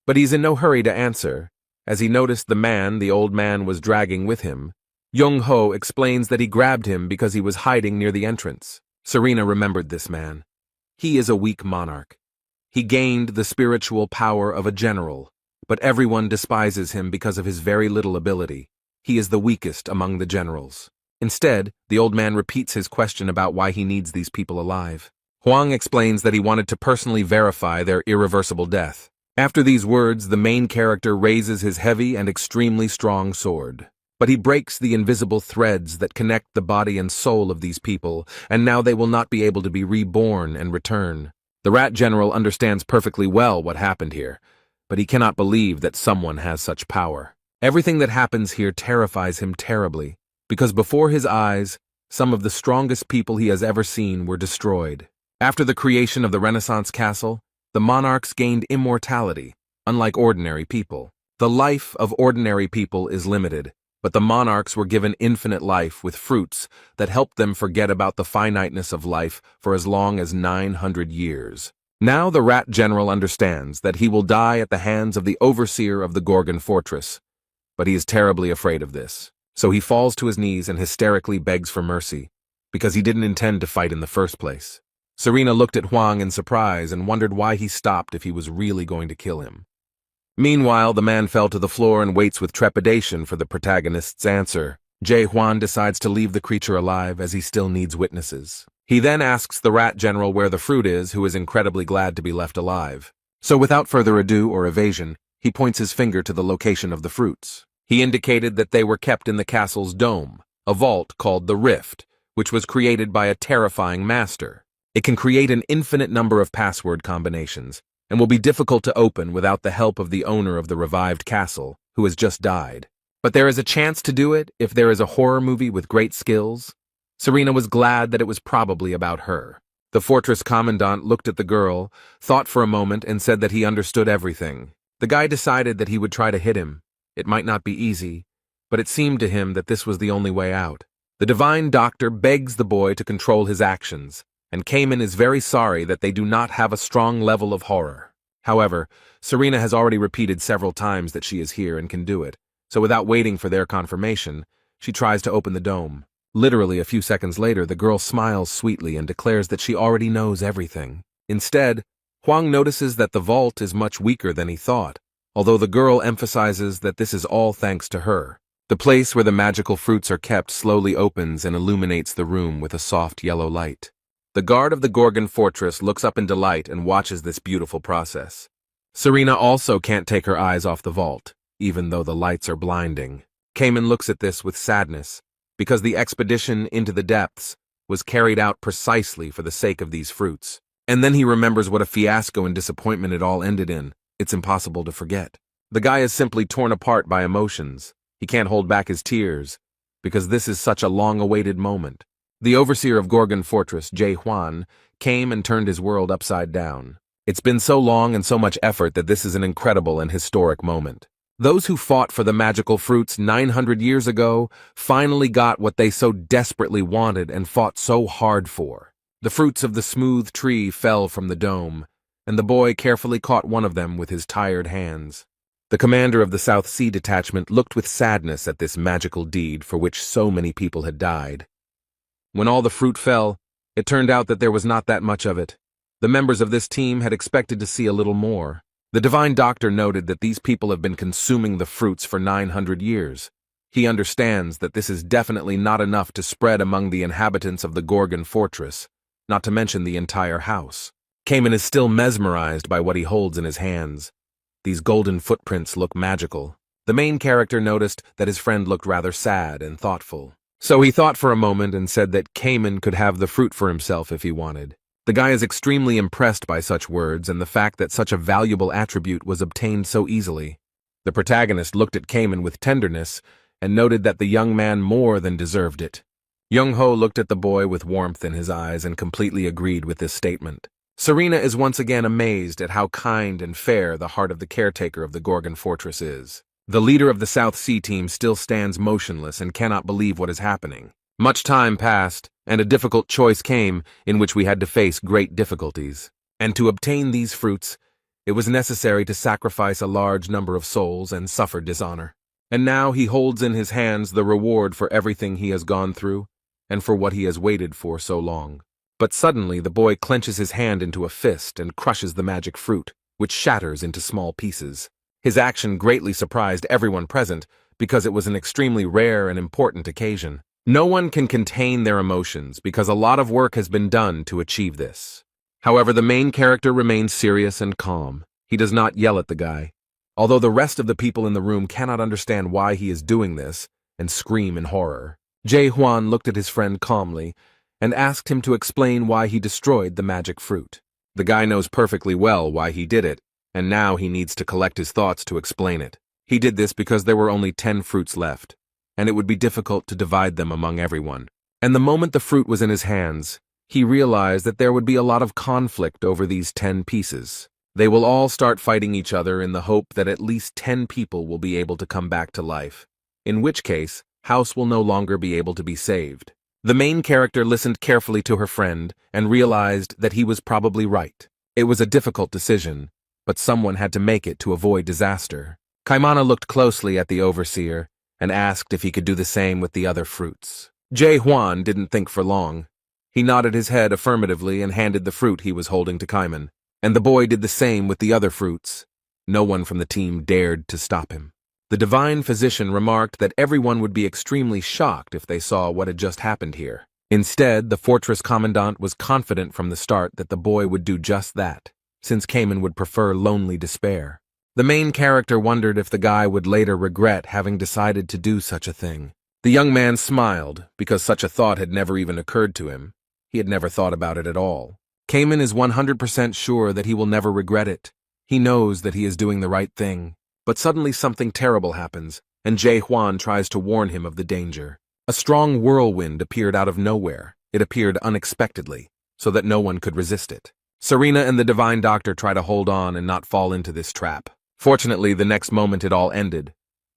But he's in no hurry to answer, as he noticed the man the old man was dragging with him. Young-ho explains that he grabbed him because he was hiding near the entrance. Serena remembered this man. He is a weak monarch. He gained the spiritual power of a general, but everyone despises him because of his very little ability. He is the weakest among the generals. Instead, the old man repeats his question about why he needs these people alive. Hwang explains that he wanted to personally verify their irreversible death. After these words, the main character raises his heavy and extremely strong sword. But he breaks the invisible threads that connect the body and soul of these people, and now they will not be able to be reborn and return. The rat general understands perfectly well what happened here, but he cannot believe that someone has such power. Everything that happens here terrifies him terribly, because before his eyes, some of the strongest people he has ever seen were destroyed. After the creation of the Renaissance castle, the monarchs gained immortality, unlike ordinary people. The life of ordinary people is limited, but the monarchs were given infinite life with fruits that helped them forget about the finiteness of life for as long as 900 years. Now the rat general understands that he will die at the hands of the overseer of the Gorgon fortress, but he is terribly afraid of this. So he falls to his knees and hysterically begs for mercy, because he didn't intend to fight in the first place. Serena looked at Hwang in surprise and wondered why he stopped if he was really going to kill him. Meanwhile, the man fell to the floor and waits with trepidation for the protagonist's answer. Jae-hwan decides to leave the creature alive as he still needs witnesses. He then asks the rat general where the fruit is, who is incredibly glad to be left alive. So without further ado or evasion, he points his finger to the location of the fruits. He indicated that they were kept in the castle's dome, a vault called the Rift, which was created by a terrifying master. It can create an infinite number of password combinations, and will be difficult to open without the help of the owner of the revived castle, who has just died. But there is a chance to do it if there is a horror movie with great skills. Serena was glad that it was probably about her. The fortress commandant looked at the girl, thought for a moment, and said that he understood everything. The guy decided that he would try to hit him. It might not be easy, but it seemed to him that this was the only way out. The divine doctor begs the boy to control his actions, and Cayman is very sorry that they do not have a strong level of horror. However, Serena has already repeated several times that she is here and can do it, so without waiting for their confirmation, she tries to open the dome. Literally a few seconds later, the girl smiles sweetly and declares that she already knows everything. Instead, Huang notices that the vault is much weaker than he thought, although the girl emphasizes that this is all thanks to her. The place where the magical fruits are kept slowly opens and illuminates the room with a soft yellow light. The guard of the Gorgon fortress looks up in delight and watches this beautiful process. Serena also can't take her eyes off the vault, even though the lights are blinding. Cayman looks at this with sadness, because the expedition into the depths was carried out precisely for the sake of these fruits. And then he remembers what a fiasco and disappointment it all ended in. It's impossible to forget. The guy is simply torn apart by emotions. He can't hold back his tears, because this is such a long-awaited moment. The overseer of Gorgon Fortress, Jay Huan, came and turned his world upside down. It's been so long and so much effort that this is an incredible and historic moment. Those who fought for the magical fruits 900 years ago finally got what they so desperately wanted and fought so hard for. The fruits of the smooth tree fell from the dome, and the boy carefully caught one of them with his tired hands. The commander of the South Sea detachment looked with sadness at this magical deed for which so many people had died. When all the fruit fell, it turned out that there was not that much of it. The members of this team had expected to see a little more. The divine doctor noted that these people have been consuming the fruits for 900 years. He understands that this is definitely not enough to spread among the inhabitants of the Gorgon fortress, not to mention the entire house. Cayman is still mesmerized by what he holds in his hands. These golden footprints look magical. The main character noticed that his friend looked rather sad and thoughtful. So he thought for a moment and said that Cayman could have the fruit for himself if he wanted. The guy is extremely impressed by such words and the fact that such a valuable attribute was obtained so easily. The protagonist looked at Cayman with tenderness and noted that the young man more than deserved it. Young-ho looked at the boy with warmth in his eyes and completely agreed with this statement. Serena is once again amazed at how kind and fair the heart of the caretaker of the Gorgon fortress is. The leader of the South Sea team still stands motionless and cannot believe what is happening. Much time passed, and a difficult choice came in which we had to face great difficulties. And to obtain these fruits, it was necessary to sacrifice a large number of souls and suffer dishonor. And now he holds in his hands the reward for everything he has gone through, and for what he has waited for so long. But suddenly the boy clenches his hand into a fist and crushes the magic fruit, which shatters into small pieces. His action greatly surprised everyone present, because it was an extremely rare and important occasion. No one can contain their emotions because a lot of work has been done to achieve this. However, the main character remains serious and calm. He does not yell at the guy, although the rest of the people in the room cannot understand why he is doing this and scream in horror. Jay Huan looked at his friend calmly and asked him to explain why he destroyed the magic fruit. The guy knows perfectly well why he did it, and now he needs to collect his thoughts to explain it. He did this because there were only 10 fruits left, and it would be difficult to divide them among everyone. And the moment the fruit was in his hands, he realized that there would be a lot of conflict over these 10 pieces. They will all start fighting each other in the hope that at least 10 people will be able to come back to life, in which case, House will no longer be able to be saved. The main character listened carefully to her friend and realized that he was probably right. It was a difficult decision, but someone had to make it to avoid disaster. Kaimana looked closely at the overseer and asked if he could do the same with the other fruits. Jay Huan didn't think for long. He nodded his head affirmatively and handed the fruit he was holding to Kaiman, and the boy did the same with the other fruits. No one from the team dared to stop him. The divine physician remarked that everyone would be extremely shocked if they saw what had just happened here. Instead, the fortress commandant was confident from the start that the boy would do just that. since Cayman would prefer lonely despair. The main character wondered if the guy would later regret having decided to do such a thing. The young man smiled, because such a thought had never even occurred to him. He had never thought about it at all. Cayman is 100% sure that he will never regret it. He knows that he is doing the right thing. But suddenly something terrible happens, and Jae-hwan tries to warn him of the danger. A strong whirlwind appeared out of nowhere. It appeared unexpectedly, so that no one could resist it. Serena and the Divine Doctor try to hold on and not fall into this trap. Fortunately, the next moment it all ended.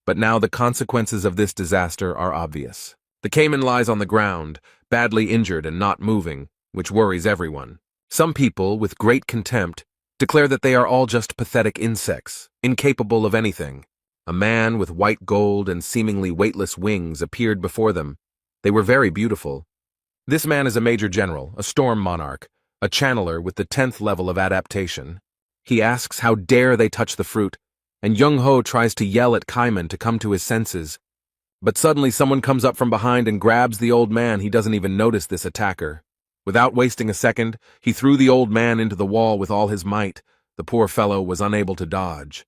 But now the consequences of this disaster are obvious. The Cayman lies on the ground, badly injured and not moving, which worries everyone. Some people, with great contempt, declare that they are all just pathetic insects, incapable of anything. A man with white gold and seemingly weightless wings appeared before them. They were very beautiful. This man is a major general, a storm monarch, a channeler with the 10th level of adaptation. He asks how dare they touch the fruit, and Young-ho tries to yell at Kaiman to come to his senses. But suddenly someone comes up from behind and grabs the old man. He doesn't even notice this attacker. Without wasting a second, he threw the old man into the wall with all his might. The poor fellow was unable to dodge.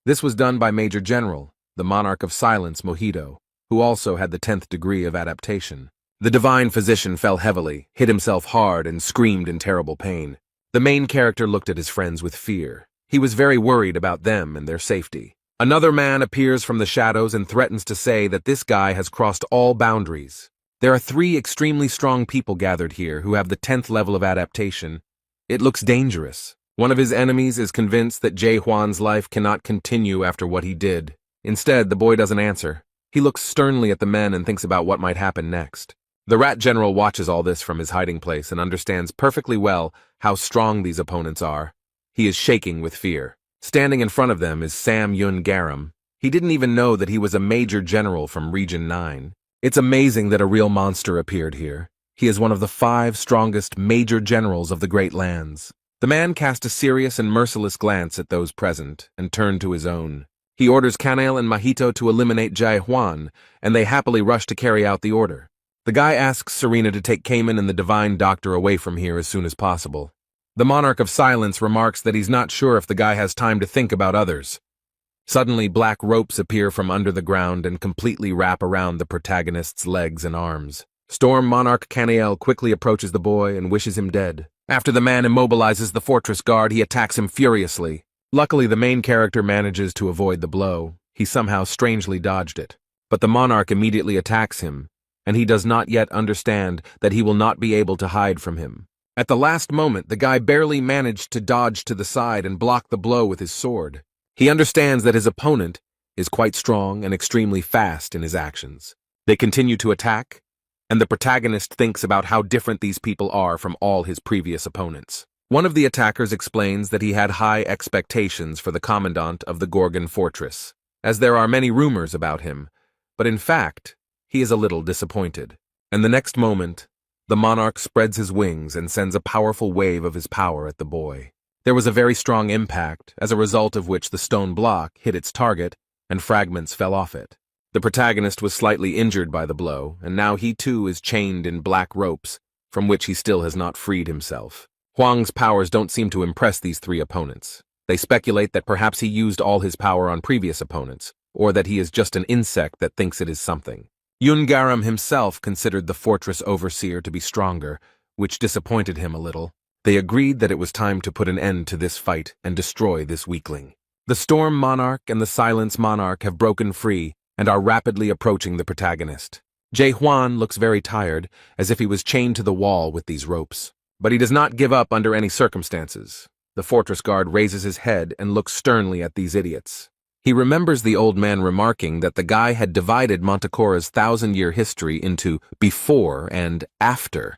This was done by Major General, the Monarch of Silence, Mojito, who also had the 10th degree of adaptation. The divine physician fell heavily, hit himself hard, and screamed in terrible pain. The main character looked at his friends with fear. He was very worried about them and their safety. Another man appears from the shadows and threatens to say that this guy has crossed all boundaries. There are 3 extremely strong people gathered here who have the 10th level of adaptation. It looks dangerous. One of his enemies is convinced that Jae-hwan's life cannot continue after what he did. Instead, the boy doesn't answer. He looks sternly at the men and thinks about what might happen next. The Rat General watches all this from his hiding place and understands perfectly well how strong these opponents are. He is shaking with fear. Standing in front of them is Sam Yun Garam. He didn't even know that he was a major general from Region 9. It's amazing that a real monster appeared here. He is one of the 5 strongest major generals of the Great Lands. The man cast a serious and merciless glance at those present and turned to his own. He orders Kanail and Mahito to eliminate Jae-hwan, and they happily rush to carry out the order. The guy asks Serena to take Cayman and the Divine Doctor away from here as soon as possible. The Monarch of Silence remarks that he's not sure if the guy has time to think about others. Suddenly, black ropes appear from under the ground and completely wrap around the protagonist's legs and arms. Storm Monarch Kanail quickly approaches the boy and wishes him dead. After the man immobilizes the fortress guard, he attacks him furiously. Luckily, the main character manages to avoid the blow. He somehow strangely dodged it. But the monarch immediately attacks him, and he does not yet understand that he will not be able to hide from him. At the last moment, the guy barely managed to dodge to the side and block the blow with his sword. He understands that his opponent is quite strong and extremely fast in his actions. They continue to attack, and the protagonist thinks about how different these people are from all his previous opponents. One of the attackers explains that he had high expectations for the commandant of the Gorgon fortress, as there are many rumors about him, but in fact, he is a little disappointed. And the next moment, the monarch spreads his wings and sends a powerful wave of his power at the boy. There was a very strong impact, as a result of which the stone block hit its target and fragments fell off it. The protagonist was slightly injured by the blow, and now he too is chained in black ropes, from which he still has not freed himself. Hwang's powers don't seem to impress these 3 opponents. They speculate that perhaps he used all his power on previous opponents, or that he is just an insect that thinks it is something. Yun Garam himself considered the fortress overseer to be stronger, which disappointed him a little. They agreed that it was time to put an end to this fight and destroy this weakling. The Storm Monarch and the Silence Monarch have broken free and are rapidly approaching the protagonist. Jae-hwan looks very tired, as if he was chained to the wall with these ropes. But he does not give up under any circumstances. The fortress guard raises his head and looks sternly at these idiots. He remembers the old man remarking that the guy had divided Montecora's 1,000-year history into before and after.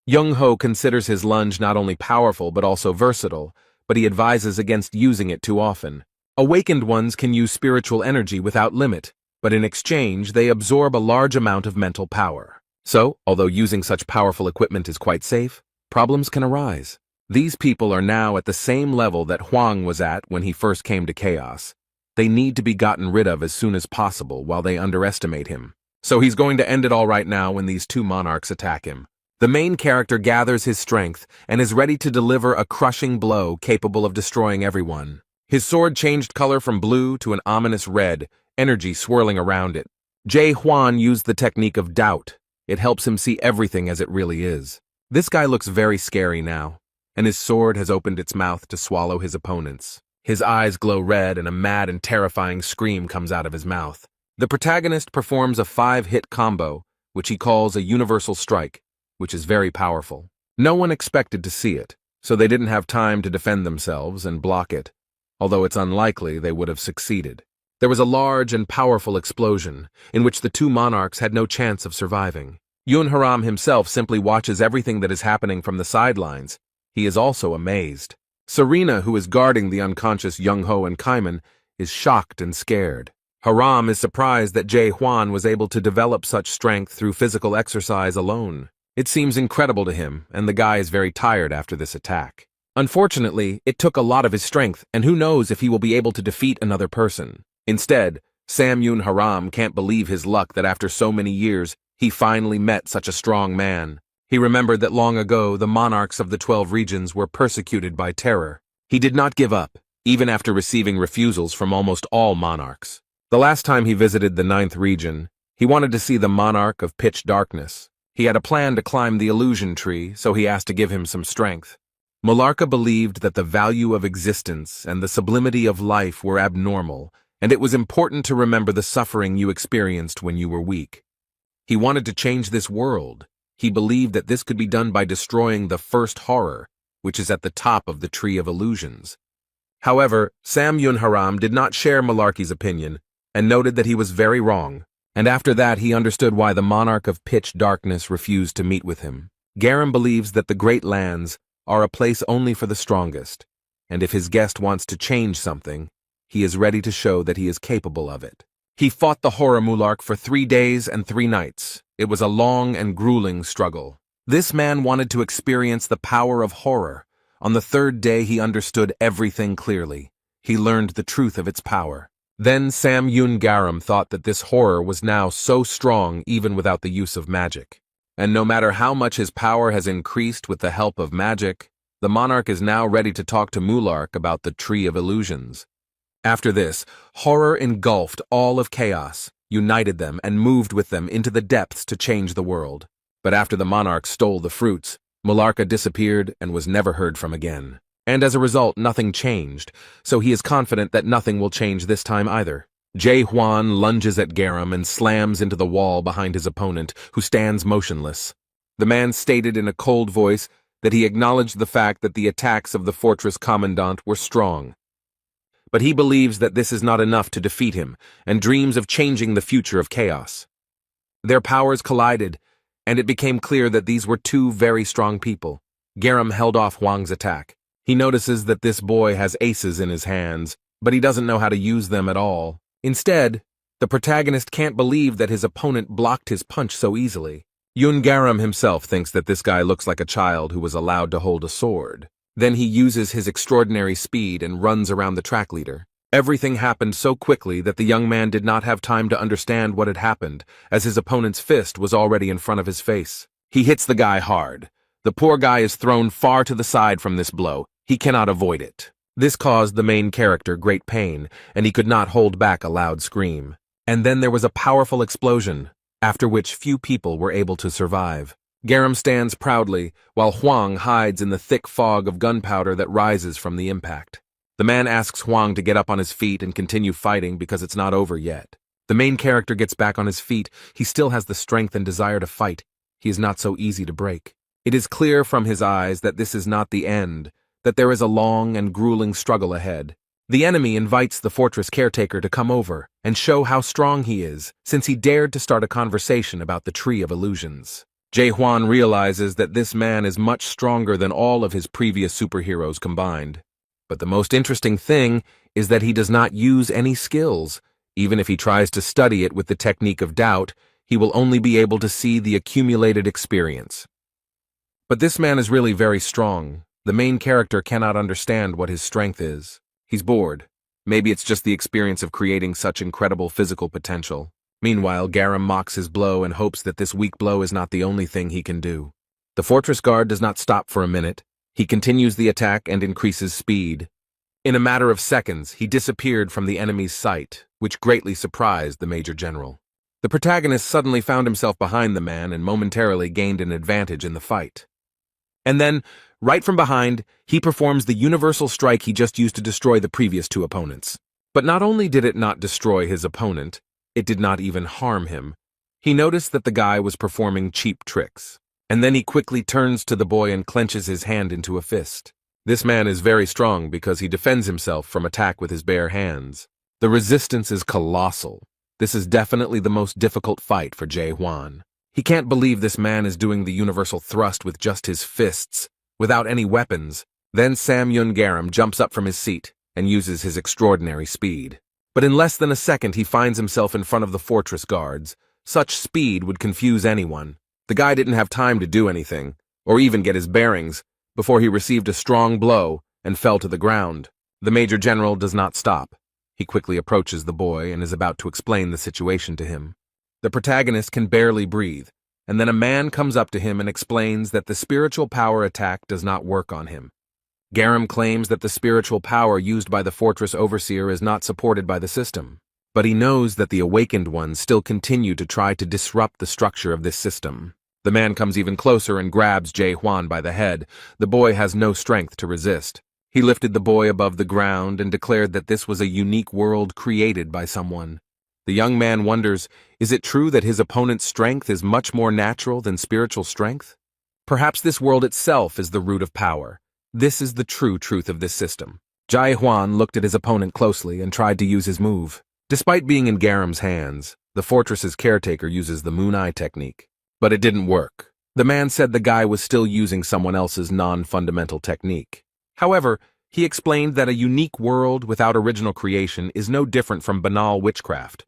Young-ho considers his lunge not only powerful but also versatile, but he advises against using it too often. Awakened ones can use spiritual energy without limit, but in exchange they absorb a large amount of mental power. So, although using such powerful equipment is quite safe, problems can arise. These people are now at the same level that Hwang was at when he first came to Chaos. They need to be gotten rid of as soon as possible while they underestimate him. So he's going to end it all right now when these 2 monarchs attack him. The main character gathers his strength and is ready to deliver a crushing blow capable of destroying everyone. His sword changed color from blue to an ominous red, energy swirling around it. Jae Hwan used the technique of doubt. It helps him see everything as it really is. This guy looks very scary now, and his sword has opened its mouth to swallow his opponents. His eyes glow red and a mad and terrifying scream comes out of his mouth. The protagonist performs a 5-hit combo, which he calls a universal strike, which is very powerful. No one expected to see it, so they didn't have time to defend themselves and block it, although it's unlikely they would have succeeded. There was a large and powerful explosion, in which the two monarchs had no chance of surviving. Yoon Haram himself simply watches everything that is happening from the sidelines. He is also amazed. Serena, who is guarding the unconscious Young-ho and Kaiman, is shocked and scared. Haram is surprised that Jae Hwan was able to develop such strength through physical exercise alone. It seems incredible to him, and the guy is very tired after this attack. Unfortunately, it took a lot of his strength, and who knows if he will be able to defeat another person. Instead, Sam Yoon Haram can't believe his luck that after so many years, he finally met such a strong man. He remembered that long ago the monarchs of the 12 regions were persecuted by terror. He did not give up, even after receiving refusals from almost all monarchs. The last time he visited the 9th region, he wanted to see the monarch of pitch darkness. He had a plan to climb the illusion tree, so he asked to give him some strength. Mularka believed that the value of existence and the sublimity of life were abnormal, and it was important to remember the suffering you experienced when you were weak. He wanted to change this world. He believed that this could be done by destroying the first horror, which is at the top of the Tree of Illusions. However, Sam Yoon Haram did not share Malarkey's opinion and noted that he was very wrong, and after that he understood why the monarch of pitch darkness refused to meet with him. Garam believes that the Great Lands are a place only for the strongest, and if his guest wants to change something, he is ready to show that he is capable of it. He fought the horror Mulark for 3 days and 3 nights. It was a long and grueling struggle. This man wanted to experience the power of horror. On the 3rd day he understood everything clearly. He learned the truth of its power. Then Sam Yoon Garam thought that this horror was now so strong even without the use of magic. And no matter how much his power has increased with the help of magic, the monarch is now ready to talk to Mulark about the Tree of Illusions. After this, horror engulfed all of chaos, united them, and moved with them into the depths to change the world. But after the monarch stole the fruits, Mularka disappeared and was never heard from again. And as a result, nothing changed, so he is confident that nothing will change this time either. Jae Hwan lunges at Garam and slams into the wall behind his opponent, who stands motionless. The man stated in a cold voice that he acknowledged the fact that the attacks of the fortress commandant were strong. But he believes that this is not enough to defeat him, and dreams of changing the future of chaos. Their powers collided, and it became clear that these were two very strong people. Garam held off Hwang's attack. He notices that this boy has aces in his hands, but he doesn't know how to use them at all. Instead, the protagonist can't believe that his opponent blocked his punch so easily. Yoon Garam himself thinks that this guy looks like a child who was allowed to hold a sword. Then he uses his extraordinary speed and runs around the track leader. Everything happened so quickly that the young man did not have time to understand what had happened, as his opponent's fist was already in front of his face. He hits the guy hard. The poor guy is thrown far to the side from this blow. He cannot avoid it. This caused the main character great pain, and he could not hold back a loud scream. And then there was a powerful explosion, after which few people were able to survive. Garam stands proudly, while Hwang hides in the thick fog of gunpowder that rises from the impact. The man asks Hwang to get up on his feet and continue fighting because it's not over yet. The main character gets back on his feet. He still has the strength and desire to fight. He is not so easy to break. It is clear from his eyes that this is not the end, that there is a long and grueling struggle ahead. The enemy invites the fortress caretaker to come over and show how strong he is, since he dared to start a conversation about the Tree of Illusions. Jae Hwan realizes that this man is much stronger than all of his previous superheroes combined. But the most interesting thing is that he does not use any skills. Even if he tries to study it with the technique of doubt, he will only be able to see the accumulated experience. But this man is really very strong. The main character cannot understand what his strength is. He's bored. Maybe it's just the experience of creating such incredible physical potential. Meanwhile, Garam mocks his blow and hopes that this weak blow is not the only thing he can do. The fortress guard does not stop for a minute. He continues the attack and increases speed. In a matter of seconds, he disappeared from the enemy's sight, which greatly surprised the Major General. The protagonist suddenly found himself behind the man and momentarily gained an advantage in the fight. And then, right from behind, he performs the universal strike he just used to destroy the previous two opponents. But not only did it not destroy his opponent, it did not even harm him. He noticed that the guy was performing cheap tricks. And then he quickly turns to the boy and clenches his hand into a fist. This man is very strong because he defends himself from attack with his bare hands. The resistance is colossal. This is definitely the most difficult fight for Jae Hwan. He can't believe this man is doing the universal thrust with just his fists, without any weapons. Then Sam Yun Garam jumps up from his seat and uses his extraordinary speed. But in less than a second he finds himself in front of the fortress guards. Such speed would confuse anyone. The guy didn't have time to do anything, or even get his bearings, before he received a strong blow and fell to the ground. The Major General does not stop. He quickly approaches the boy and is about to explain the situation to him. The protagonist can barely breathe, and then a man comes up to him and explains that the spiritual power attack does not work on him. Garam claims that the spiritual power used by the fortress overseer is not supported by the system, but he knows that the awakened ones still continue to try to disrupt the structure of this system. The man comes even closer and grabs Jae Hwan by the head. The boy has no strength to resist. He lifted the boy above the ground and declared that this was a unique world created by someone. The young man wonders, is it true that his opponent's strength is much more natural than spiritual strength? Perhaps this world itself is the root of power. This is the true truth of this system. Jae Hwan looked at his opponent closely and tried to use his move. Despite being in Garam's hands, the fortress's caretaker uses the moon eye technique. But it didn't work. The man said the guy was still using someone else's non-fundamental technique. However, he explained that a unique world without original creation is no different from banal witchcraft.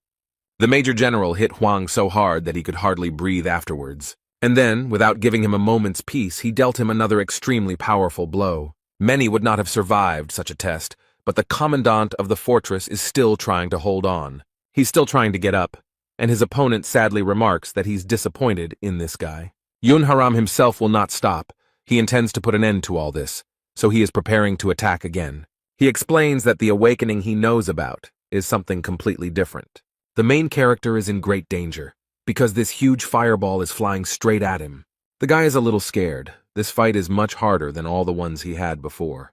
The Major General hit Hwang so hard that he could hardly breathe afterwards. And then, without giving him a moment's peace, he dealt him another extremely powerful blow. Many would not have survived such a test, but the commandant of the fortress is still trying to hold on. He's still trying to get up, and his opponent sadly remarks that he's disappointed in this guy. Yun Haram himself will not stop. He intends to put an end to all this, so he is preparing to attack again. He explains that the awakening he knows about is something completely different. The main character is in great danger, because this huge fireball is flying straight at him. The guy is a little scared. This fight is much harder than all the ones he had before.